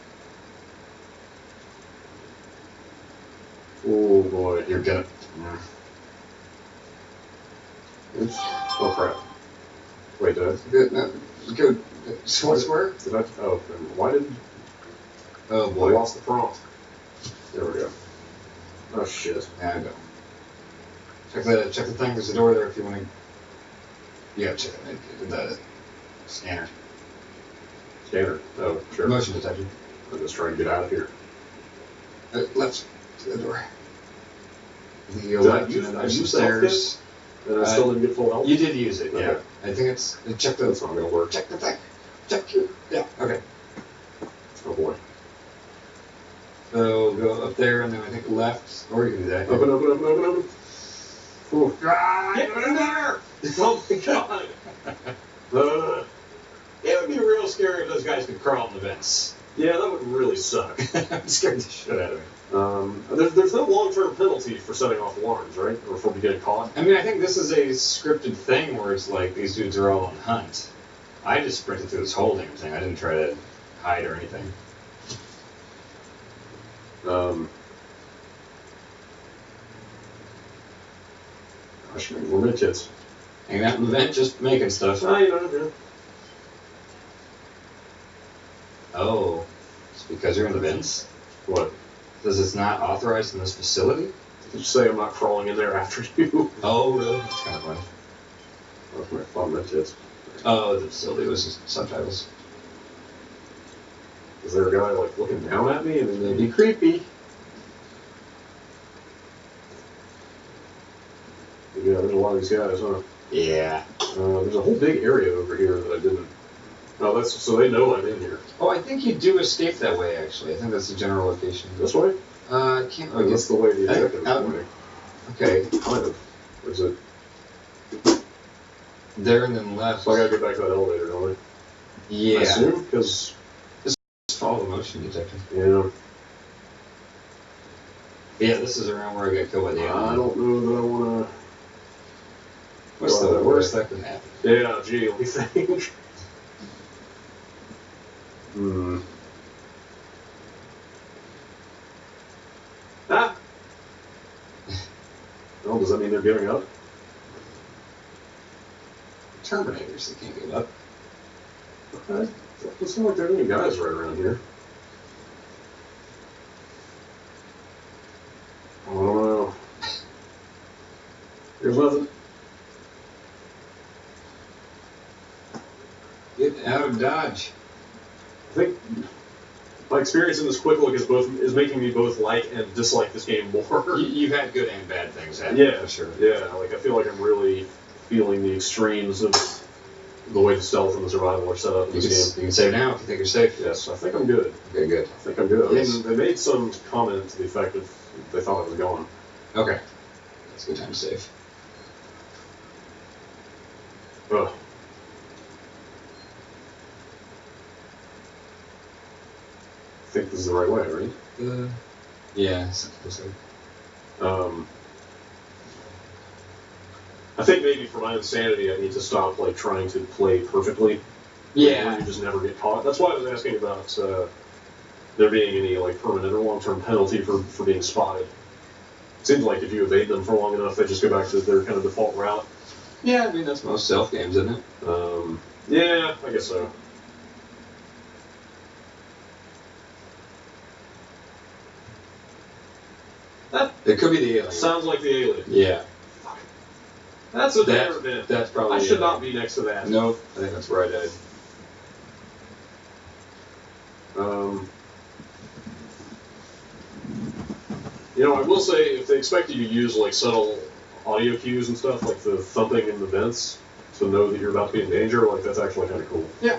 Oh boy. You're gonna. Oops. Oh crap. Wait, did I? Good. No, good. Square? Did I? Oh, why did? Oh I boy. lost the prompt. There we go. Oh shit. Yeah, go. Check the thing. There's a door there if you want to. You gotta check the scanner. Scanner. Oh, sure. Motion detector. I'm just trying to get out of here. Left to the door. You Did go I left use- and then I there's some used stairs. And I still didn't get full health? You did use it, yeah. Okay. I think it's check the. That's not gonna work. Check the thing. Check your. Yeah. Okay. Oh boy. So go up there and then I think left, or you can do that. Open. Ooh. Ah, Get in there! Oh my god. It would be real scary if those guys could crawl in the vents. Yeah, that would really suck. I'm scared the shit out of me. There's no long-term penalty for setting off alarms, right? Or for getting caught? I mean, I think this is a scripted thing where it's like these dudes are all on hunt. I just sprinted through this whole damn thing. I didn't try to hide or anything. Gosh, man, we're mid-kids. Hanging out in the vent, just making stuff. Ah, you know. Oh, it's because you're in the vents? What? Because it's not authorized in this facility? Did you say I'm not crawling in there after you? Oh, really? That's kind of funny. That's my fun mid-kids. Oh, the facility was just subtitles. Is there a guy, like, looking down at me? I mean, It'd be creepy. Yeah, there's a lot of these guys, huh? Yeah. There's a whole big area over here that I didn't. Oh, that's so they know I'm in here. Oh, I think you do escape that way, actually. I think that's the general location. This way? I can't Oh, really that's the way the executive is pointing. Okay. Kind of. Or is it? There and then left. So I gotta get back to that elevator, don't I? Yeah. I assume? Because. Just follow the motion detector. Yeah. Yeah, this is around where I got killed by the alien. I don't know that I wanna. What's the worst that can happen? Yeah, gee, let me think. Ah! Well, does that mean they're giving up? Terminators, they can't give up. Okay. Doesn't seem like there are any guys right around here. I don't know. Here's nothing. Get out of Dodge. I think my experience in this quick look is making me both like and dislike this game more. You've had good and bad things happen, Yeah, for sure. Yeah, like I feel like I'm really feeling the extremes of the way the stealth and the survival are set up in You this can game. save now if you think you're safe. Yes, I think I'm good. Okay, good. I think I'm good. Yes. They made some comment to the effect of they thought I was gone. Okay. That's a good time to save. Ugh. I think this is the right way, right? Yeah, something so. I think maybe for my own sanity, I need to stop like trying to play perfectly. Yeah. Where you just never get caught. That's why I was asking about there being any like permanent or long-term penalty for being spotted. It seems like if you evade them for long enough, they just go back to their kind of default route. Yeah, I mean that's most stealth games, isn't it? Yeah, I guess so. It could be the alien. Sounds like the alien. Yeah. That's a better event. That's probably. I should not be next to that. Nope. I think that's where I died. You know, I will say, if they expect you to use like subtle audio cues and stuff, like the thumping in the vents, to know that you're about to be in danger, like that's actually kind of cool. Yeah.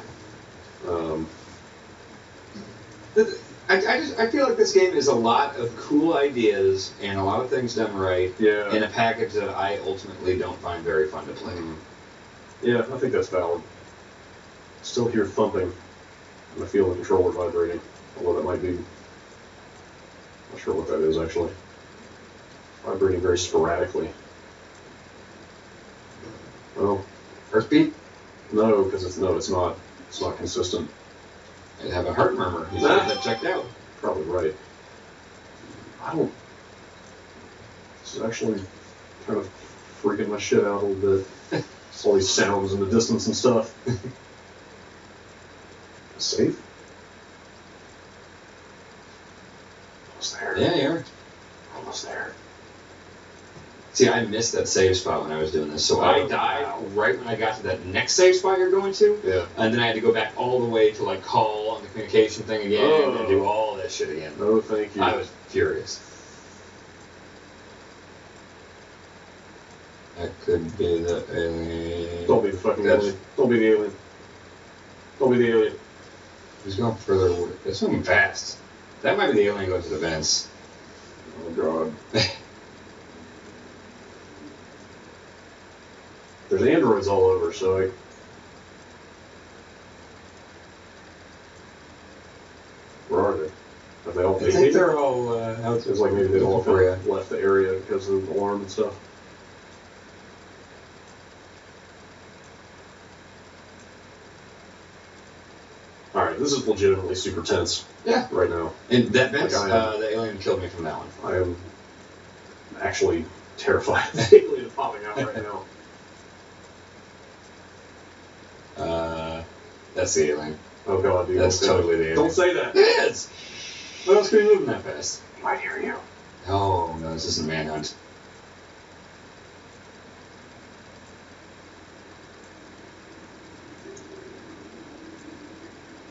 I feel like this game is a lot of cool ideas and a lot of things done right in a package that I ultimately don't find very fun to play. Yeah, I think that's valid. Still hear thumping, and I feel the controller vibrating, although that might be... Not sure what that is, actually. Vibrating very sporadically. Well... Heartbeat? No, because it's not. It's not consistent. I'd have a heart murmur. You should have that checked out. Probably right. I don't... This is actually kind of freaking my shit out a little bit. Just all these sounds in the distance and stuff. Safe? Almost there. Yeah, you are. Almost there. See, I missed that save spot when I was doing this, so I died right when I got to that next save spot you're going to. Yeah. And then I had to go back all the way to like call on the communication thing again and do all that shit again. No, thank you. I was furious. That could be the alien. Don't be the fucking alien. Don't be the alien. Don't be the alien. He's going further away. It's moving fast. That might be the alien going to the vents. Oh god. There's androids all over, so where are they? Have they all I think they're all out. It's like maybe they all left the area because of the alarm and stuff. Alright, this is legitimately super tense. Yeah. Right now. And that vent, Like the alien killed me from that one. I am actually terrified of the alien popping out right now. That's the alien. Oh god, dude. That's totally the alien. Don't say that. It is! What else could be moving that fast? He might hear you. Oh, no, this isn't Manhunt.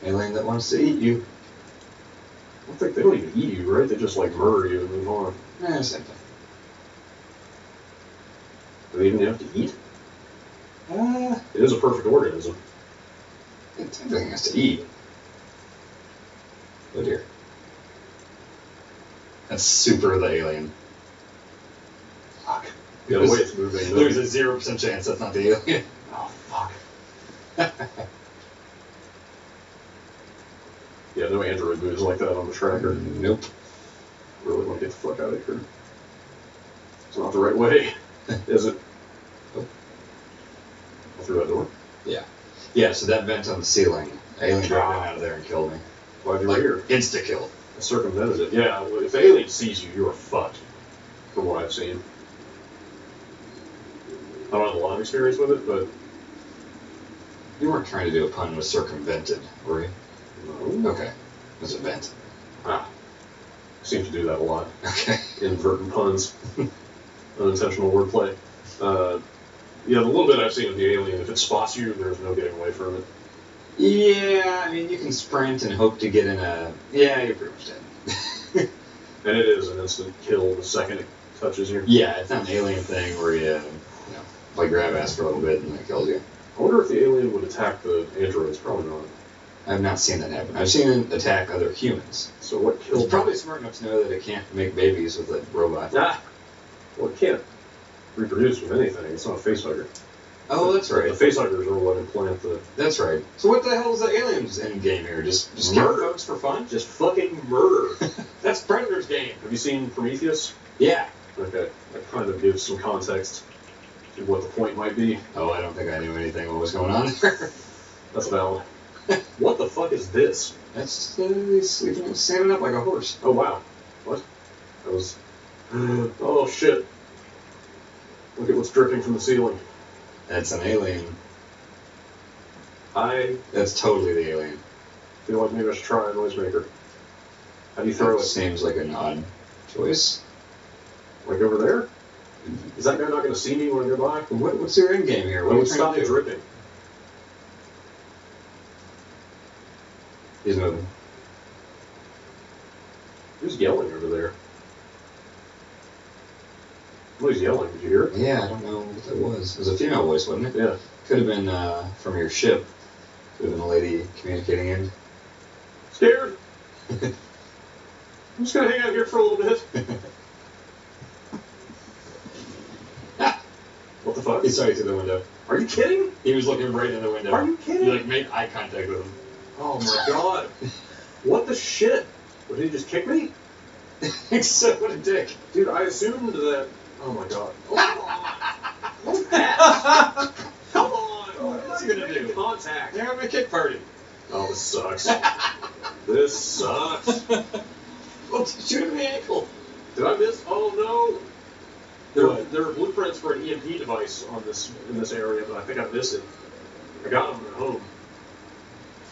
Alien that wants to eat you. I don't think they don't even eat you, right? They just like murder you and move on. Same thing. Do they even have to eat? It is a perfect organism. Everything has to eat. Oh dear. That's super the alien. Fuck. Yeah, the way it's moving. There's a 0% chance that's not the alien. Oh, fuck. Yeah, no android moves like that on the tracker. Nope. Really want to get the fuck out of here. It's not the right way, is it? Nope. Through that door? Yeah. Yeah, so that vent on the ceiling, alien dropped down out of there and killed me. Why'd you Like, here? insta-kill. I circumvented it. Yeah, well, if the alien sees you, you're fucked. From what I've seen. I don't have a lot of experience with it, but... You weren't trying to do a pun with circumvented, were you? No. Okay. It was a vent. Ah. I seem to do that a lot. Okay. Inadvertent puns. Unintentional wordplay. Yeah, the little bit I've seen of the alien, if it spots you, there's no getting away from it. Yeah, I mean, you can sprint and hope to get in a... Yeah, you're pretty much dead. And it is an instant kill the second it touches you. Yeah, it's not an alien thing where you play grab ass for a little bit and it kills you. I wonder if the alien would attack the androids. Probably not. I've not seen that happen. I've seen it attack other humans. So what killed It's probably smart enough to know that it can't make babies with a robot. Ah! Well, it can't reproduce with anything. It's not a facehugger. Oh, that's right. The facehuggers are what implant the... That's right. So what the hell is the aliens in game here? Just killing folks for fun? Just fucking murder. That's Predator's game. Have you seen Prometheus? Yeah. Okay. That kind of gives some context to what the point might be. Oh, I don't think I knew anything what was going on there. That's valid. What the fuck is this? That's he's sleeping, standing up like a horse. Oh, wow. What? That was... Oh, shit. Look at what's dripping from the ceiling. That's an alien. I That's totally the alien. feel like maybe I should try a noisemaker. How do you throw it? Seems like an odd choice. Like over there? Is that guy not going to see me when I go by? What's your end game here? What What are would you stop trying it to do? dripping? He's moving. Who's yelling over there? Somebody's yelling. Did you hear it? Yeah, I don't know what that was. It was a female voice, wasn't it? Yeah. Could have been from your ship. Could have been a lady communicating in. Scared? I'm just gonna hang out here for a little bit. What the fuck? He saw you through the window. Are you kidding? He was looking right in the window. Are you kidding? You like made eye contact with him. Oh my god. What the shit? Did he just kick me? So what a dick. Dude, I assumed that. Oh my god. What's that? Come on. What's he gonna do? Contact. They're having a kick party. Oh, this sucks. This sucks. Oh, shoot him in the ankle. Did I miss? Oh no. There are blueprints for an EMP device on this in this area, but I think I missed it. I got them at home.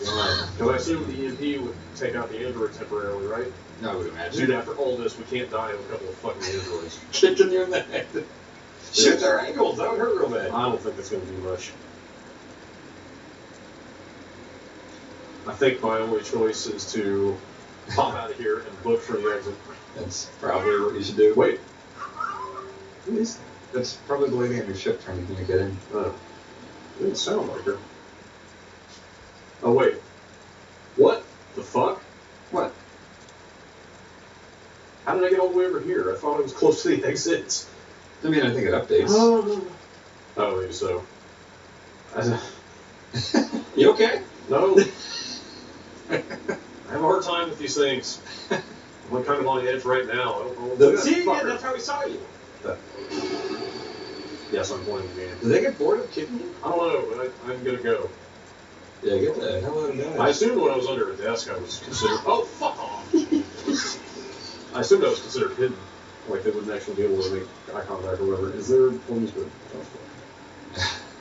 Because I assume the EMP would take out the android temporarily, right? No, I would imagine. Dude, after all this, we can't die of a couple of fucking androids. Kicking you in the head. Shoot their ankles. That would hurt real bad. I don't think that's going to do much. I think my only choice is to pop out of here and book for the exit. That's probably what you should do. Wait. Who is? That's probably the lady on your ship trying to communicate in. It didn't sound like her. Oh, wait. What the fuck? What? How did I get all the way over here? I thought it was close to the exits. I mean, I think it updates. Oh, maybe so. You okay? No. I have a hard time with these things. I'm kind of on the edge right now. I don't know. See, yeah, that's how we saw you. Yes, I'm playing the game. Did they get bored of kicking you? I don't know, but I'm gonna go. Yeah, get the hell out of there. I assumed when I was under a desk I was considered. Oh, fuck off! I assumed I was considered hidden. Like they wouldn't actually be able to make eye contact or whatever. Is there police with?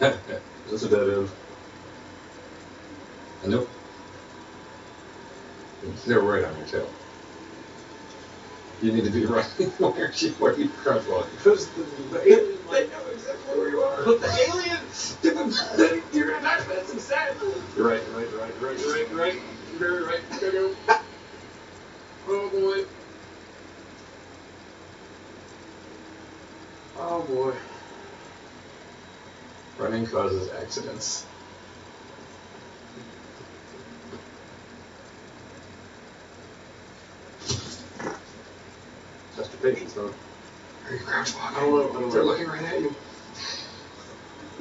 Is this a dead end? Nope. They're right on your tail. You need to be right where you crouch walk. Because the alien, they know exactly where you are. But the alien, you're gonna die for this instead. You're right. You're very right. Go. Oh boy. Oh boy. Running causes accidents. Test your patience, though. Are you crouch walking? I don't know. They're looking right at you.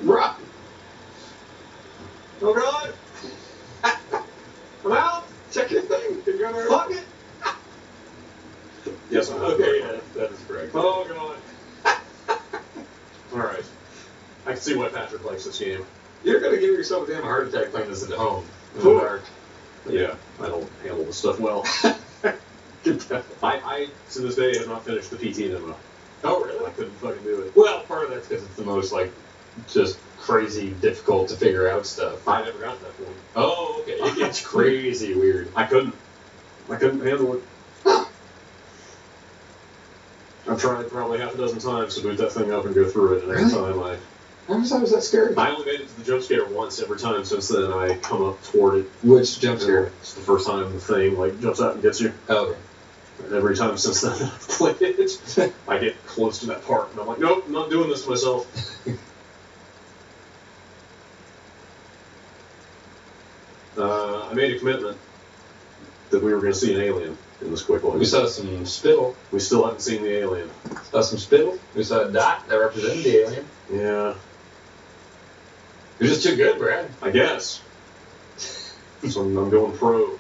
Run! Oh god! I'm out! Check your thing. You're gonna fuck it! Yes, I'm okay, yeah, that is correct. Oh god. Alright. I can see why Patrick likes this game. You're gonna give yourself a damn heart attack playing this at home. In the Cool. dark. Yeah, I don't handle this stuff well. I to this day have not finished the PT demo. Oh, really? I couldn't fucking do it. Well, part of that's because it's the most, like, just crazy difficult to figure out stuff. I never got to that point. Oh, okay. It gets crazy weird. I couldn't handle it. I've tried probably half a dozen times to boot that thing up and go through it, and every time How many times was that scary? I only made it to the jump scare once. Every time since then, I come up toward it. Which jump scare? It's the first time the thing like jumps out and gets you. Oh, okay. And every time since then I've played it, I get close to that part, and I'm like, nope, I'm not doing this to myself. I made a commitment that we were going to see an alien in this quick one. We saw some spittle. We still haven't seen the alien. Saw some spittle. We saw a dot that represented the alien. Yeah. You're just too good, Brad. I guess. So I'm going pro.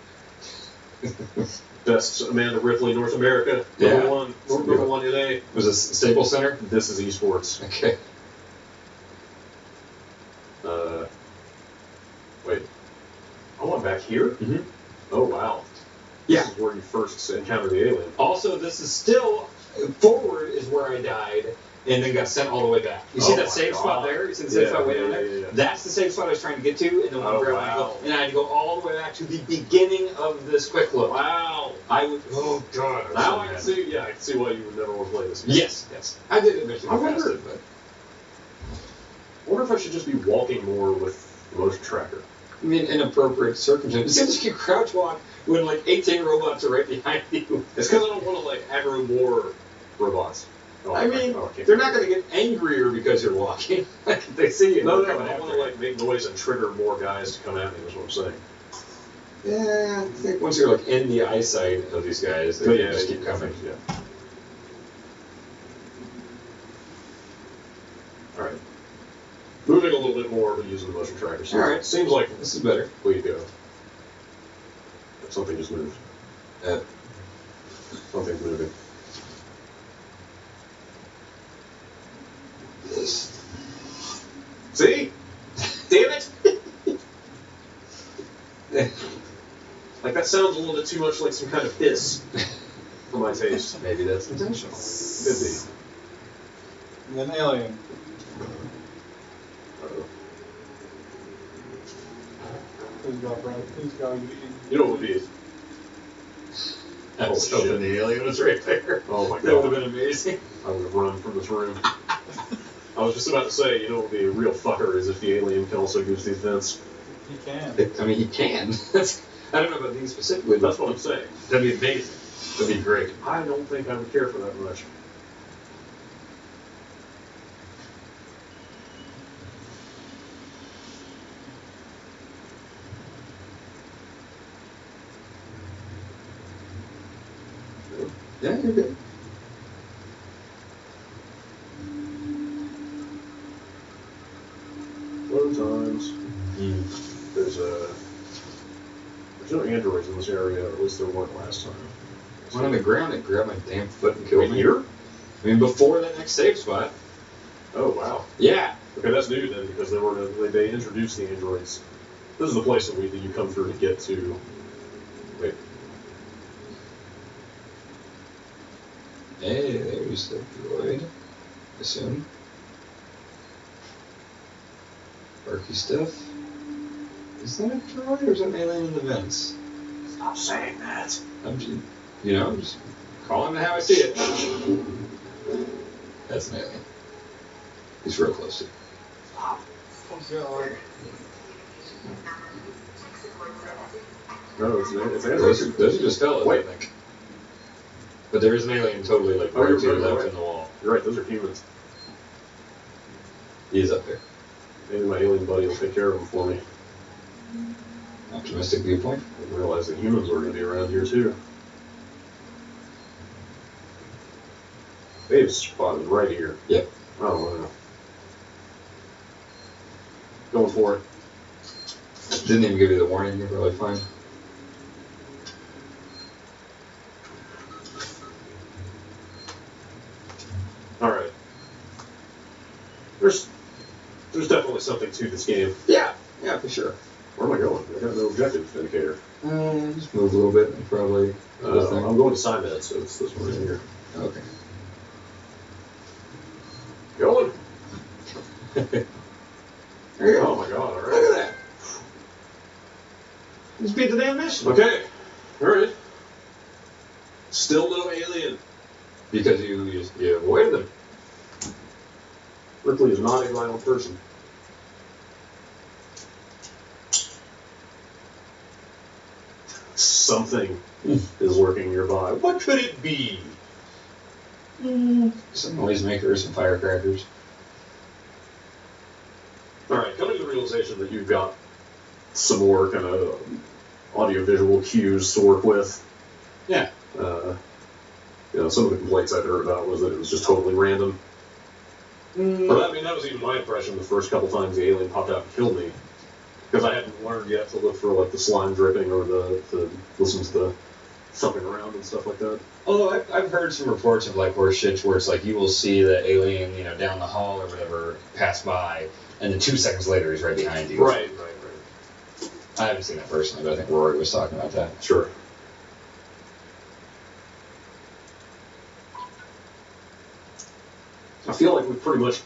Best Amanda Ripley, North America. Yeah. Number one today. Was this Staples Center? This is esports. Okay. Wait. Oh, I'm back here? Mm-hmm. Oh, wow. Yeah. This is where you first encountered the alien. Also, this is still forward is where I died and then got sent all the way back. You see that save spot there? You see the save spot way down there? Yeah. That's the save spot I was trying to get to, and then one grab wow. and I had to go all the way back to the beginning of this quick look. Wow. I would. Oh God. Now I can see. Yeah, I can see why you would never want to play this game. Yes. I did eventually. I wonder if I should just be walking more with the motion tracker. I mean, inappropriate circumstances. It seems like you crouch walk when like 18 robots are right behind you. It's because I don't want to like aggro more robots. I mean, they're not going to get angrier because you're walking. They see you. No, coming I after want to like make noise and trigger more guys to come at me. Is what I'm saying. Yeah, I think once you're like in the eyesight of these guys, they just keep coming. Yeah. All right. Moving a little bit more, but using the motion tracker. So All right. Seems like this is better. Way to go. Something just moved. Something's moving. See? Damn it! Like that sounds a little bit too much like some kind of hiss for my taste. Maybe that's intentional. Could be. An alien. Uh-oh. Please go, Brad. Please go. You know what would be? I was hoping the alien was right there. Oh my god. That would have been amazing. I would have run from this room. I was just about to say, you know what would be a real fucker is if the alien can also use these vents. He can. I mean, he can. I don't know about these specifically. That's what I'm saying. That'd be amazing. That'd be great. I don't think I would care for that much. Yeah, you're good. Load times. There's no androids in this area, or at least there weren't last time. Went on the ground and grabbed my damn foot and killed Wait, me. here? I mean, before that next save spot. Oh wow. Yeah. Okay, that's new then because they introduced the androids. This is the place that you come through to get to. Wait. Hey, there's the droid. Assume. Barky stuff. Is that a droid or is that an alien in the vents? Stop saying that. I'm just, just calling it how I see it. That's an alien. He's real close to it. Stop. Oh god. No, it's androids. Those are just fellas, Wait. I think. But there is an alien totally like right to your left in the wall. You're right, those are humans. He's up there. Maybe my alien buddy will take care of them for me. Optimistic viewpoint. I didn't realize that humans were going to be around here too. They've spotted right here. Yep. Oh wow. Going for it. Didn't even give you the warning, you're probably fine. Alright. There's definitely something to this game. Yeah, for sure. Where am I going? I got no objective indicator. Just move a little bit and probably. I'm going to Simed, so it's this one right here. Okay. Going. There you go. Oh my god, alright. Look at that. Just beat the damn mission. Okay. Alright. Still no alien. Because you avoided them. Ripley is not a violent person. Something is lurking nearby. What could it be? Some noisemakers, some firecrackers. Alright, coming to the realization that you've got some more kind of audio-visual cues to work with. Yeah. Some of the complaints I'd heard about was that it was just totally random. But I mean, that was even my impression the first couple times the alien popped out and killed me. Because I hadn't learned yet to look for like the slime dripping or to listen to the thumping around and stuff like that. Although I've heard some reports of like where it's like you will see the alien, down the hall or whatever pass by, and then 2 seconds later he's right behind you. Right. I haven't seen that personally, but I think Rory was talking about that. Sure. I feel like we pretty much,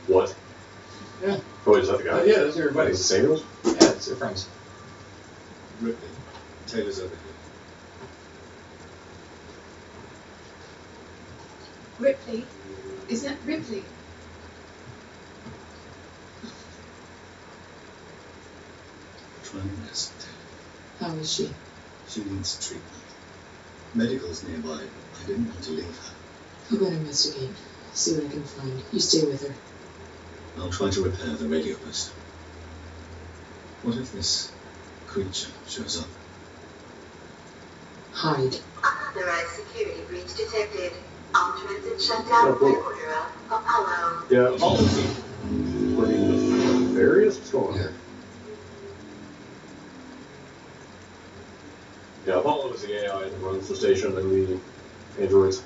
What? Yeah. Oh, wait, is that the guy? Yeah, those are your buddies. Is it Samuels? Yeah, it's your friends. Ripley. Taylor's over here. Ripley? Is that Ripley? Trying to miss. How is she? She needs treatment. Medical's nearby. I didn't want to leave her. I better investigate. See what I can find. You stay with her. I'll try to repair the radio post. What if this creature shows up? Hide. Unauthorized security breach detected. All transit shut down by order of Apollo. Yeah, Apollo's pretty nefarious. What's going on here? Yeah, Apollo is the AI that runs the station and the androids.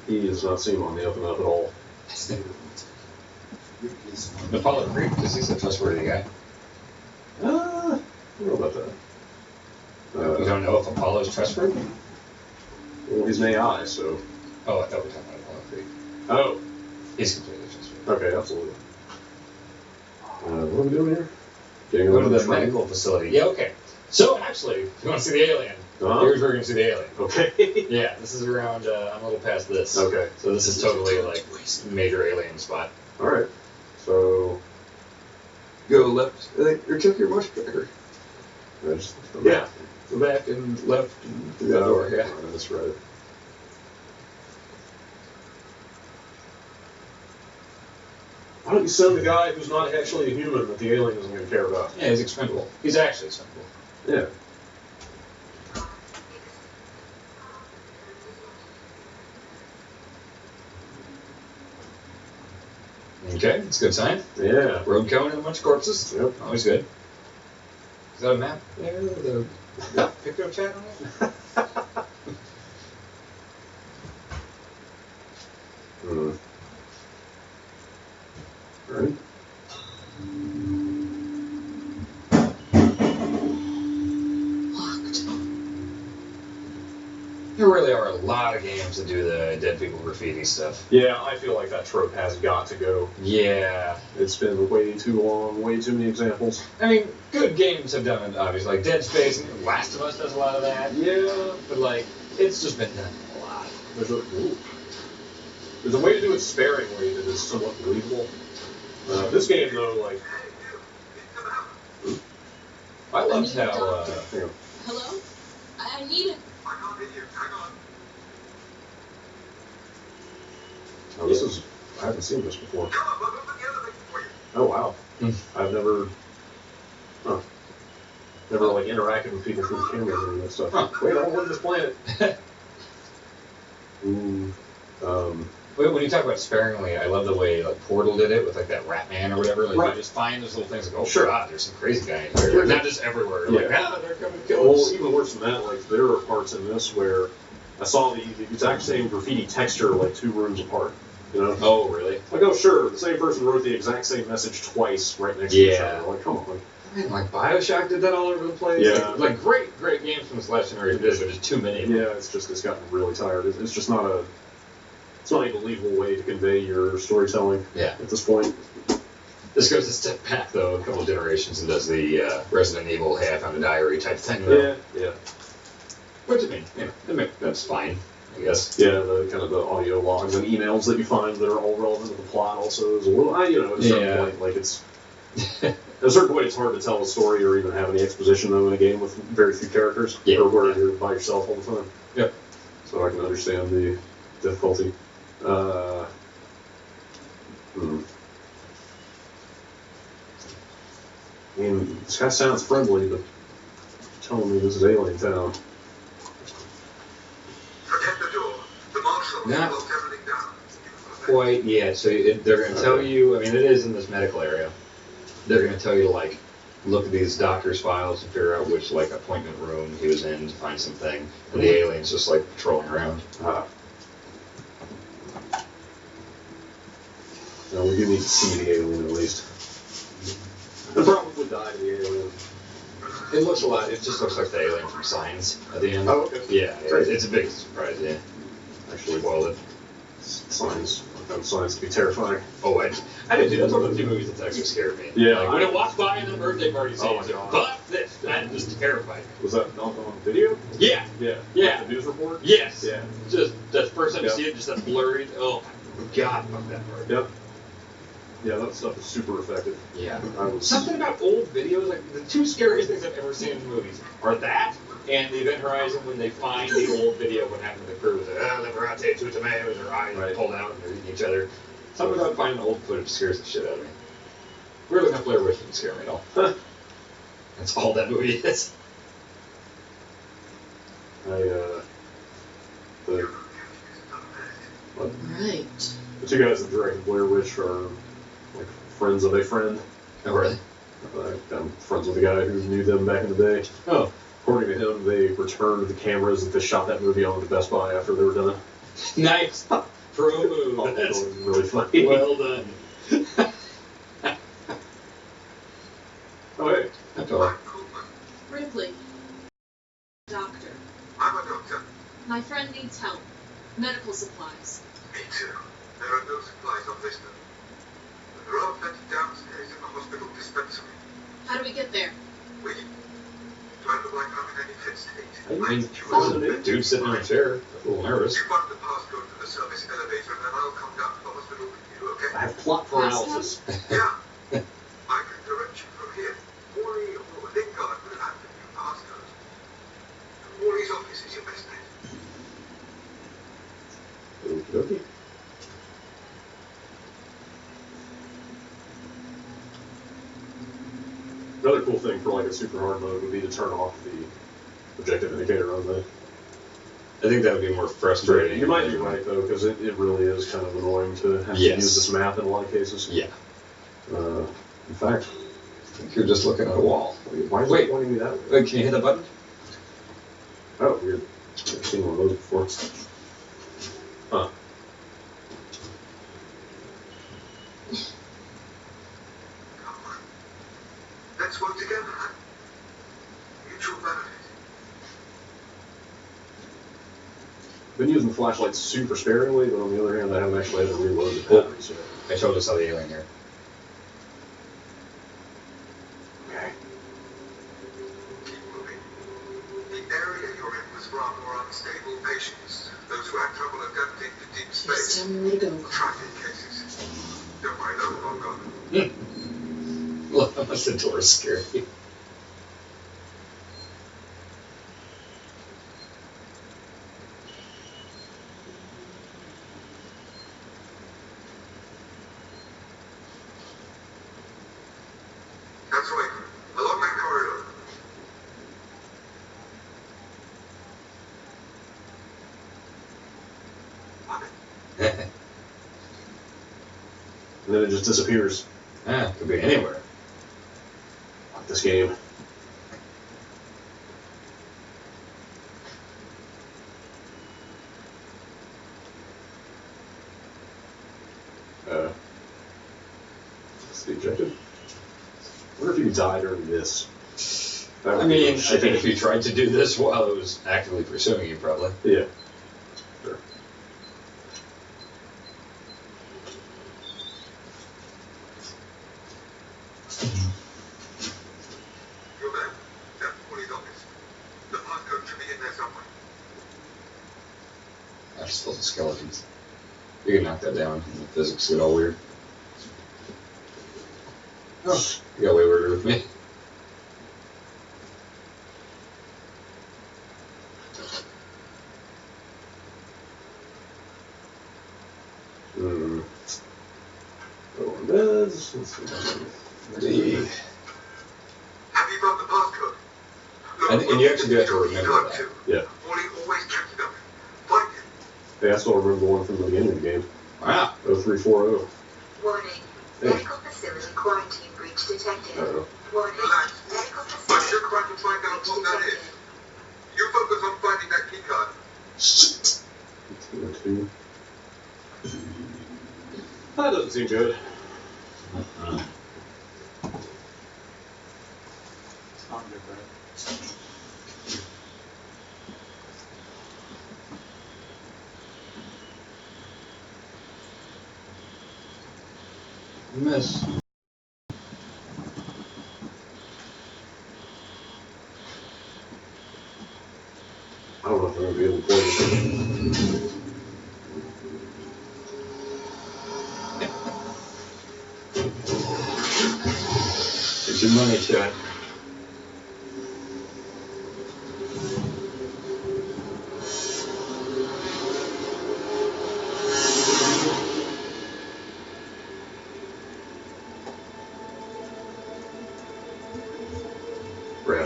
He does not seem on the up and up at all. Apollo agreed because he's a trustworthy guy. I don't know about that. You don't know if Apollo's trustworthy? Well, he's an AI, so. Oh, I thought we were talking about Apollo Creed. Oh. He's completely trustworthy. Okay, absolutely. What are we doing here? Go to the medical facility. Yeah, okay. So, actually, if you want to see the alien, here's where you're going to see the alien. Okay. Yeah, this is around, I'm a little past this. Okay. So this is totally, like, major alien spot. Alright. So. Go left, or check your mush picker. Yeah. Go back and left and through that door, yeah. That's right. Why don't you send the guy who's not actually a human that the alien isn't going to care about? Yeah, he's expendable. He's actually expendable. Yeah. Okay, that's a good sign. Yeah. Road cone and a bunch of corpses. Yep. Always good. Is that a map there with a picture chat on it? Ready? Locked. There really are a lot of games that do the dead people graffiti stuff. Yeah, I feel like that trope has got to go. Yeah. It's been way too long, way too many examples. I mean, good games have done it, obviously. Like Dead Space and Last of Us does a lot of that. Yeah. But, like, it's just been done a lot. There's a way to do it sparingly that is somewhat believable. This game, though, like... I loved how, Hello? I need it. Oh, this is... I haven't seen this before. Oh, wow. I've never... Huh. Never, like, interacted with people through the cameras or that stuff. Huh. Wait, I don't live this planet. Ooh. When you talk about sparingly, I love the way like Portal did it with like that Rat Man or whatever. Like Right. you just find those little things like, oh Sure. god, there's some crazy guy in here. Like, not just everywhere. Like, they're coming to kill Well, us. even worse than that, like, there are parts in this where I saw the exact same graffiti texture, like, 2 rooms apart. You know? Oh, really? Like, oh, sure, the same person wrote the exact same message twice right next to each other. Like, come on. Man, like Bioshock did that all over the place. Yeah. Like great games from this last generation did, but just too many. Yeah, it's gotten really tired. It's just not a believable way to convey your storytelling. Yeah. At this point. This goes a step back though, a couple of generations, and does the Resident Evil "Hey, I found a diary" type thing. Though. Yeah. Which I mean, that's fine, I guess. Yeah, the kind of the audio logs and emails that you find that are all relevant to the plot also is a little. At a certain point, like it's. At a certain point, it's hard to tell a story or even have any exposition though in a game with very few characters, or where you're by yourself all the time. Yep. So I can understand the difficulty. I mean, this guy sounds friendly, but telling me this is Alien Town. Not quite yet. So they're going to tell you. I mean, it is in this medical area. They're going to tell you to like look at these doctor's files and figure out which like appointment room he was in to find something. And the alien's just like patrolling around. No, we do need to see the alien at least. And probably die to the alien. It looks a lot. It just looks like the alien from Signs at the end. Oh, okay. Yeah, it's a big surprise. Yeah. Actually, spoiled it. Signs. I found Signs to be terrifying. Oh, I didn't do that. That's one of the few movies that actually scared me. Yeah. Like, when it walked by in the birthday party scene, Oh my God. but this, that just terrified me. Was that on video? Yeah. Yeah. Yeah. Like the news report? Yes. Yeah. Just that first time you Yep. see it, just that blurry. Oh my God, fuck that part. Yep. Yeah, that stuff is super effective. Yeah. I was... Something about old videos, like the 2 scariest things I've ever seen in movies are that And the Event Horizon, when they find the old video of what happened to the crew, was like, they forgot to take 2 tomatoes, their eyes pulled out, and they're eating each other. Something about finding old footage scares the shit out of me. Really, not Blair Witch didn't scare me at all. That's all that movie is. Right. The two guys that directed Blair Witch are like friends of a friend. Oh, really? I'm friends with a guy who knew them back in the day. Oh. According to him, they returned the cameras that they shot that movie on to Best Buy after they were done. Nice. Pro move. Oh, that's really funny. Well done. Oh, hey. That's all. Ripley. Doctor. I'm a doctor. My friend needs help. Medical supplies. Me too. There are no supplies on this note. But there are plenty downstairs in the hospital dispensary. How do we get there? We... Do I look like I'm in any fit state? I mean, dude sitting in a chair, a little nervous. You find the passcode for the service elevator and then I'll come down to the hospital with you, okay? I have plot paralysis. Yeah. I can direct you from here. Morley or Lingard would have had the new passcode. Morley's office is your best bet. Okie dokie. Another cool thing for like a super hard mode would be to turn off the objective indicator on the. I think that would be more frustrating. You might be right though, because it really is kind of annoying to have to use this map in a lot of cases. Yeah. In fact, I think you're just looking at a wall. Why is it pointing me that way? Wait, can you hit the button? Oh, weird. I've never seen one of those before. Huh. Let's work together, huh? Mutual benefit. Been using flashlights super sparingly, but on the other hand, I haven't actually had to reload the batteries yet. I showed us how the alien here. Okay. Keep moving. The area you're in was for our more unstable patients. Those who had trouble adapting to deep space. Just tell me where to go. Traffic cases. Don't worry, those are all gone. Look, how much the door is scary. That's right. Along that corridor. And then it just disappears. Yeah, could be anywhere. Like this game. That's the objective. I wonder if you could die during this. I mean, I think if you tried to do this while it was actively pursuing you, probably. Yeah. Sure. You're there. That's Morley's office. The passcode should be in there somewhere. I just full of skeletons. You can knock that down, and the physics get all weird. Oh, you got way weirder with me. Go on beds. Let's see. Have you got the passcode? And you actually do have to remember that. Yeah. Morley always kept it up. Find it. Hey, I still remember the one from the beginning of the game. Wow. 0340. Warning. Hey. Medical facility quarantine breach detected. Uh-oh. Warning. Relax. Medical facility. I'm sure trying to find out what that is. You focus on finding that key card. 202. That doesn't seem good. It's not good, right? Miss. I don't know if I'm going to be able to play this. Get your money, Chad.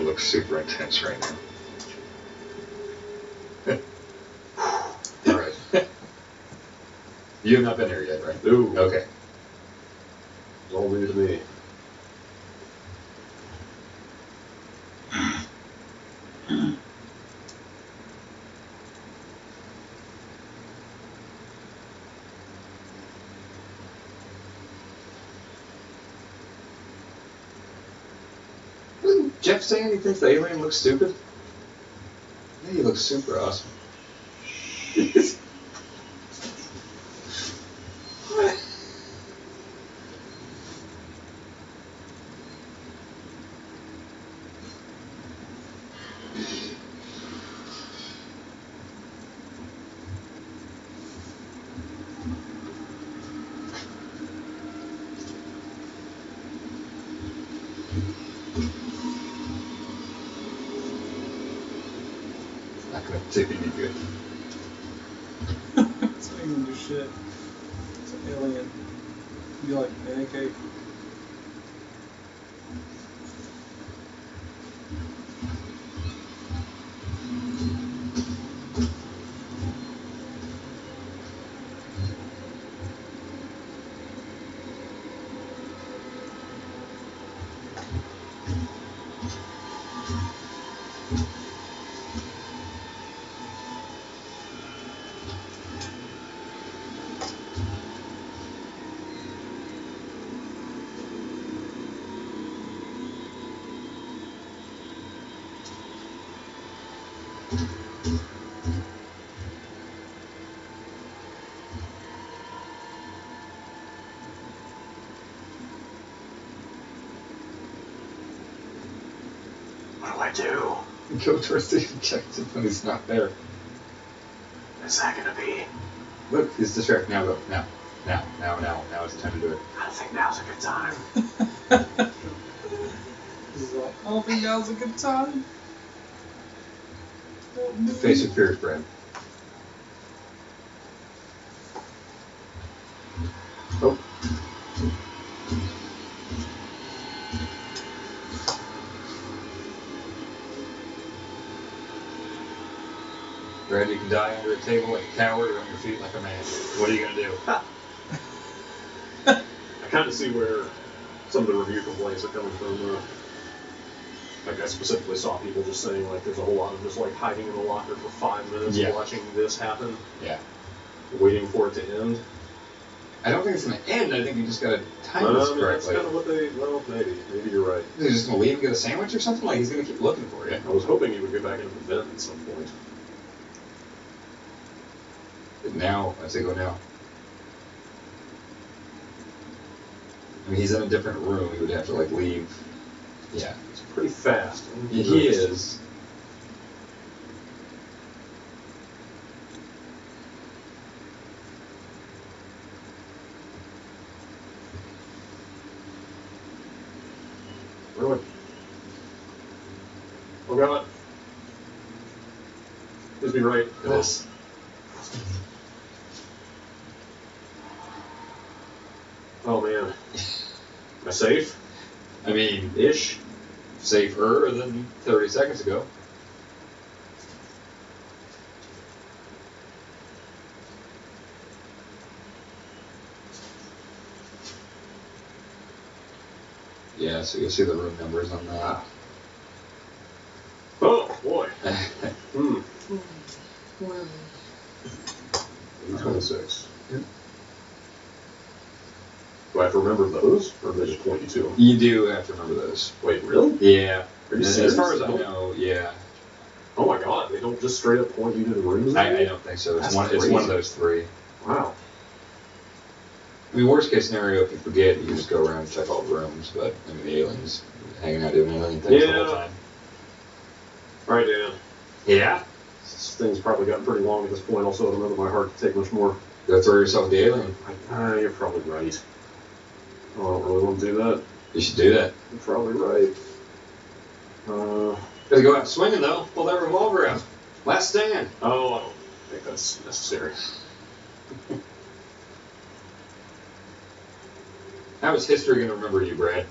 That looks super intense right now. Alright. You have not been here yet, right? Ooh. Okay. It's all new to me. Doesn't Jeff say he thinks the alien looks stupid? Yeah, he looks super awesome. Not gonna particularly be good. It's not even do shit. It's an alien. You like pancake? What do I do? Go towards the objective when he's not there. What's that gonna be? Look, he's distracted. Now go. Now is the time to do it. I don't think now's a good time. He's like, I don't think now's a good time. Face your fears, Brad. Oh. Brad, you can die under a table like a coward or on your feet like a man. What are you gonna do? I kind of see where some of the review complaints are coming from. Like I specifically saw people just saying like there's a whole lot of just like hiding in the locker for 5 minutes watching this happen. Yeah. Waiting for it to end. I don't think it's gonna end. I think you just gotta time this That's correctly. kind of what they. Well, maybe you're right. He's just gonna leave and get a sandwich or something. Like he's gonna keep looking for you. I was hoping he would get back into the vent at some point. But now, I say go now. I mean, he's in a different room. He would have to like leave. Yeah. It's pretty fast. He is. Really? Oh god. Please be right. It is. Oh man. Am I safe? I mean, ish. Safer than 30 seconds ago. Yeah, so you'll see the room numbers on that. Oh boy. 26. Yep. Do I have to remember those, or do they just point you to them? You do have to remember those. Wait, really? Yeah. Are you As serious? far as I know, yeah. Oh my god, they don't just straight up point you to the rooms? I don't think so. It's one of those three. Wow. I mean, worst case scenario, if you forget, you can just go around and check all the rooms, but I mean, the aliens hanging out doing alien things the whole time. Alright, Dan. Yeah? This thing's probably gotten pretty long at this point, also I don't know that my heart can take much more. Go throw yourself the alien. You're probably right. Oh, I don't really want to do that. You should do that. You're probably right. Gotta go out swinging though. Pull that revolver out. Last stand. Oh, I don't think that's necessary. How is history gonna remember you, Brad?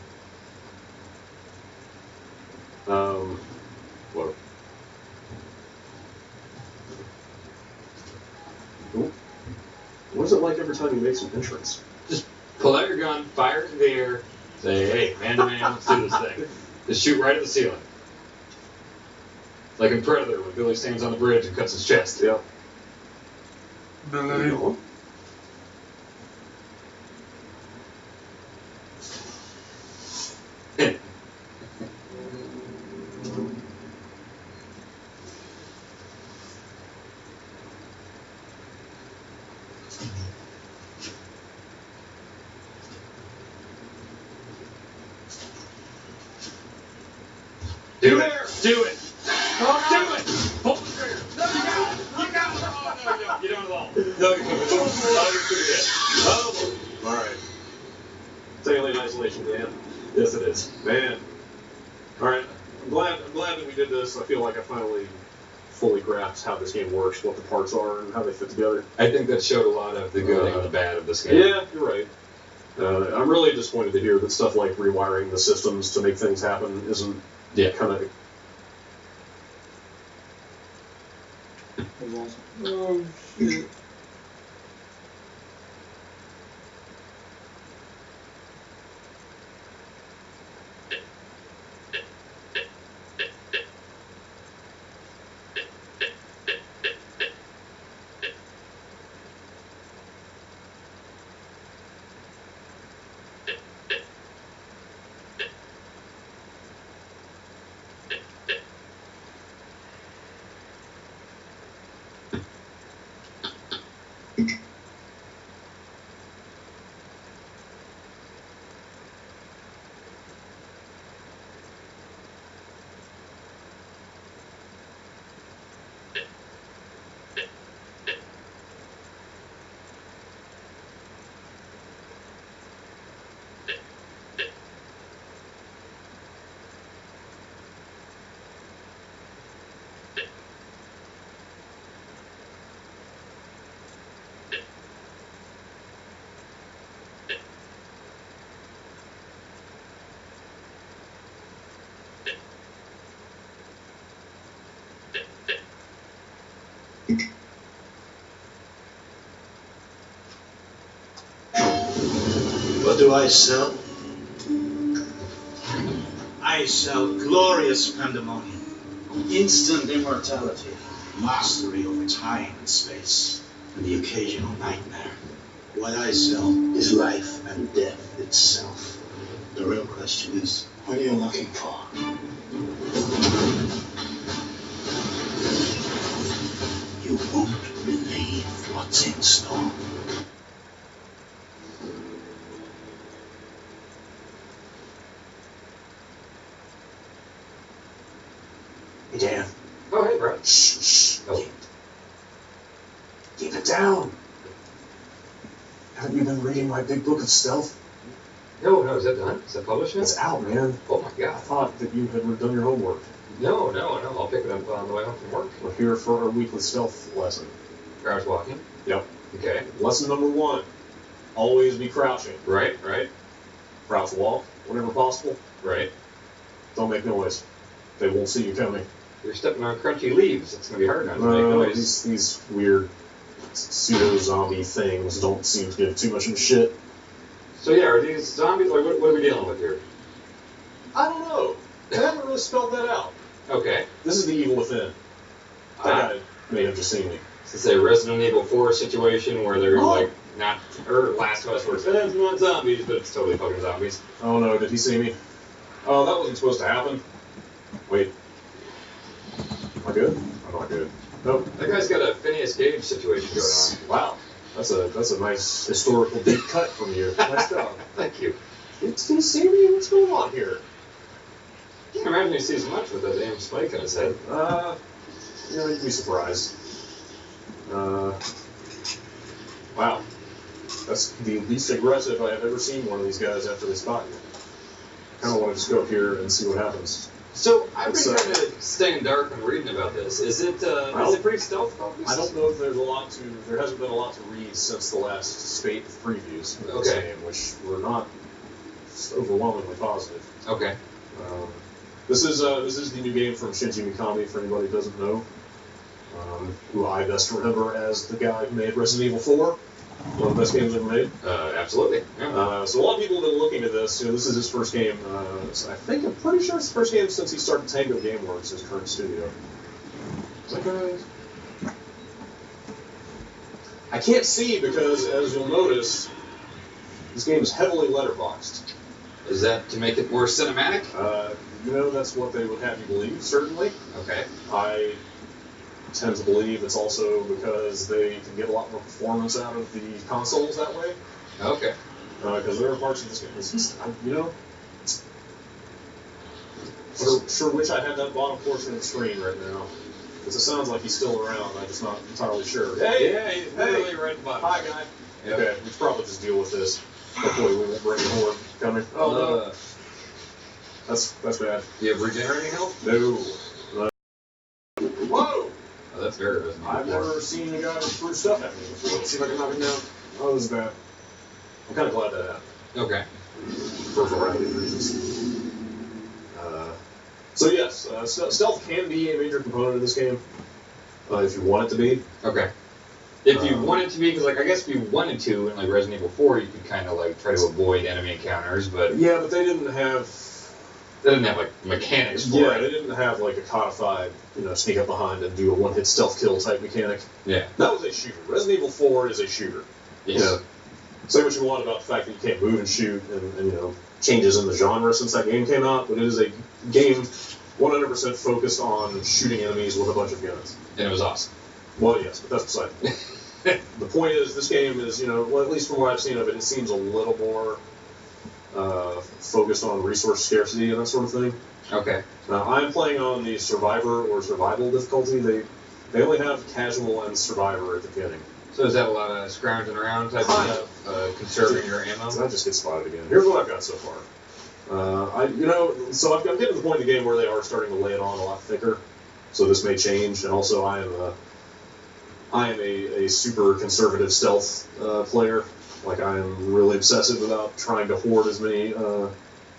time you make some entrance. Just pull out your gun, fire it in the air, say, hey, man to man, let's do this thing. Just shoot right at the ceiling. Like in Predator, when Billy stands on the bridge and cuts his chest. Yep. Billy. Do it! Do it! Oh, do it! Pull the trigger! No, you got it! You got it! Oh, no, you don't. You don't at all. No, you couldn't. Oh, you're too dead. Oh, boy. Alright. It's Alien Isolation, Dan. Yes, it is. Man. Alright. I'm glad that we did this. I feel like I finally fully grasped how this game works, what the parts are, and how they fit together. I think that showed a lot of the good and the bad of this game. Yeah, you're right. I'm really disappointed to hear that stuff like rewiring the systems to make things happen isn't kind of... Oh, shit. What do I sell? I sell glorious pandemonium, instant immortality, mastery over time and space, and the occasional nightmare. What I sell is life and death itself. The real question is, what are you looking for? You won't believe what's in store. Hey, Dan. Oh, hey, bro. Shh. Oh. Keep it down. Haven't you been reading my big book of stealth? No, is that done? Is that published now? It's out, man. Oh, my God. I thought that you had done your homework. No. I'll pick it up on the way home from work. We're here for our weekly stealth lesson. Crouch walking. Yep. Okay. Lesson number 1. Always be crouching. Right. Crouch walk, whenever possible. Right. Don't make noise. They won't see you coming. You're stepping on crunchy leaves. It's going to be hard not to make noise. These weird pseudo-zombie things don't seem to give too much of a shit. So yeah, are these zombies, like, what are we dealing with here? I don't know. They haven't really spelled that out. Okay. This is the evil within. That guy may have just seen me. It's a Resident Evil 4 situation where they're like not, or Last of Us where it's not zombies, but it's totally fucking zombies. Oh no, did he see me? Oh, that wasn't supposed to happen. Wait. Am I good? I'm not good. Nope. That guy's got a Phineas Gage situation going on. Wow. That's a nice historical deep cut from you. Nice job. Thank you. Did he see me? What's going on here? I can't imagine he sees much with that damn spike on his head. You'd be surprised. Wow. That's the least aggressive I have ever seen one of these guys after they spot you. Kind of want to just go up here and see what happens. So I've been kind of staying dark and reading about this. Is it pretty stealth focused? I don't know if there hasn't been a lot to read since the last spate of previews of this game, which were not overwhelmingly positive. Okay. This is the new game from Shinji Mikami, for anybody who doesn't know, who I best remember as the guy who made Resident Evil 4. One of the best games ever made. Absolutely. Yeah. So a lot of people have been looking at this. This is his first game. So I'm pretty sure it's the first game since he started Tango Gameworks, his current studio. Is that right? I can't see because, as you'll notice, this game is heavily letterboxed. Is that to make it more cinematic? That's what they would have you believe, certainly. Okay. I tend to believe it's also because they can get a lot more performance out of the consoles that way. Okay. Because there are parts of this game, it's just, sure wish I had that bottom portion of the screen right now. Because it sounds like he's still around, I'm just not entirely sure. He's literally right at the bottom. Hi, guy. Yep. Okay, we should probably just deal with this. Hopefully we won't bring the horde coming. Oh, no. That's bad. Do you have regenerating health? No. Whoa! Oh, that's very Resident Evil. I've never seen a guy throw stuff at me before. Let's see if I can knock him down. Oh, this is bad. I'm kind of glad that happened. Okay. For a variety of reasons. So yes, stealth can be a major component of this game, if you want it to be. Okay. If you want it to be, because I guess if you wanted to, in Resident Evil 4, you could kind of try to avoid enemy encounters, but yeah, but they didn't have mechanics for Yeah, it. they didn't have a codified, sneak up behind and do a one-hit stealth kill type mechanic. Yeah. That was a shooter. Resident Evil 4 is a shooter. Yes. Say what you want about the fact that you can't move and shoot and changes in the genre since that game came out, but it is a game 100% focused on shooting enemies with a bunch of guns. And it was awesome. Well, yes, but that's beside the point. The point is, this game is, at least from what I've seen of it, it seems a little more focused on resource scarcity and that sort of thing. Okay. I'm playing on the survivor or survival difficulty. They only have casual and survivor at the beginning. So is that a lot of scrounging around type stuff, conserving your ammo? I just get spotted again. Here's what I've got so far. So I'm getting to the point in the game where they are starting to lay it on a lot thicker. So this may change, and also I am a super conservative stealth player. I am really obsessive about trying to hoard as many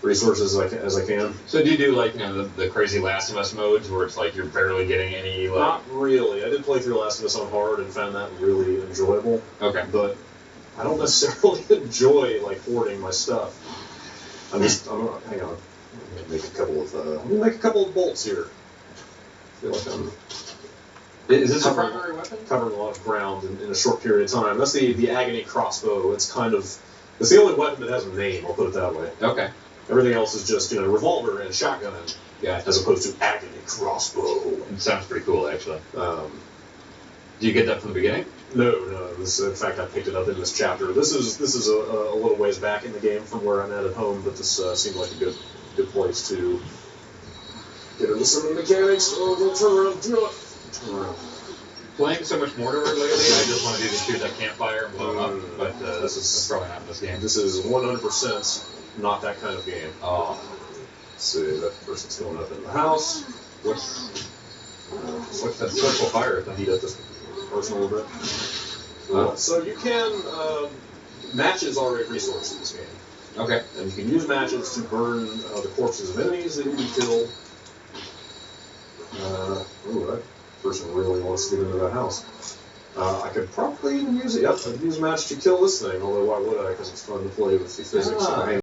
resources as I can. So do you do the crazy Last of Us modes where it's you're barely getting any Not really. I did play through Last of Us on hard and found that really enjoyable. Okay. But I don't necessarily enjoy hoarding my stuff. Hang on. I'm gonna make a couple of bolts here. I feel like I'm Is this a primary weapon? Covering a lot of ground in a short period of time. That's the Agony crossbow. It's the only weapon that has a name, I'll put it that way. Okay. Everything else is just, revolver and shotgun, as opposed to Agony crossbow. It sounds pretty cool, actually. Do you get that from the beginning? No. In fact, I picked it up in this chapter. This is a little ways back in the game from where I'm at home, but this seemed like a good place to get into some of the mechanics. Oh, don't turn around, do it. Turn around. Playing so much Mortar lately, I just want to do the shoot that campfire and blow them up, but that's probably not in this game. This is 100% not that kind of game. Oh. Let's see, that person's going up in the house. What's that circle fire thing? Heat up this person a little bit. So you can, matches are a resource in this game. Okay. And you can use matches to burn the corpses of enemies that you kill. That person really wants to get into that house. I could probably even use it. Yep, I'd use a match to kill this thing, although why would I? Because it's fun to play with the physics.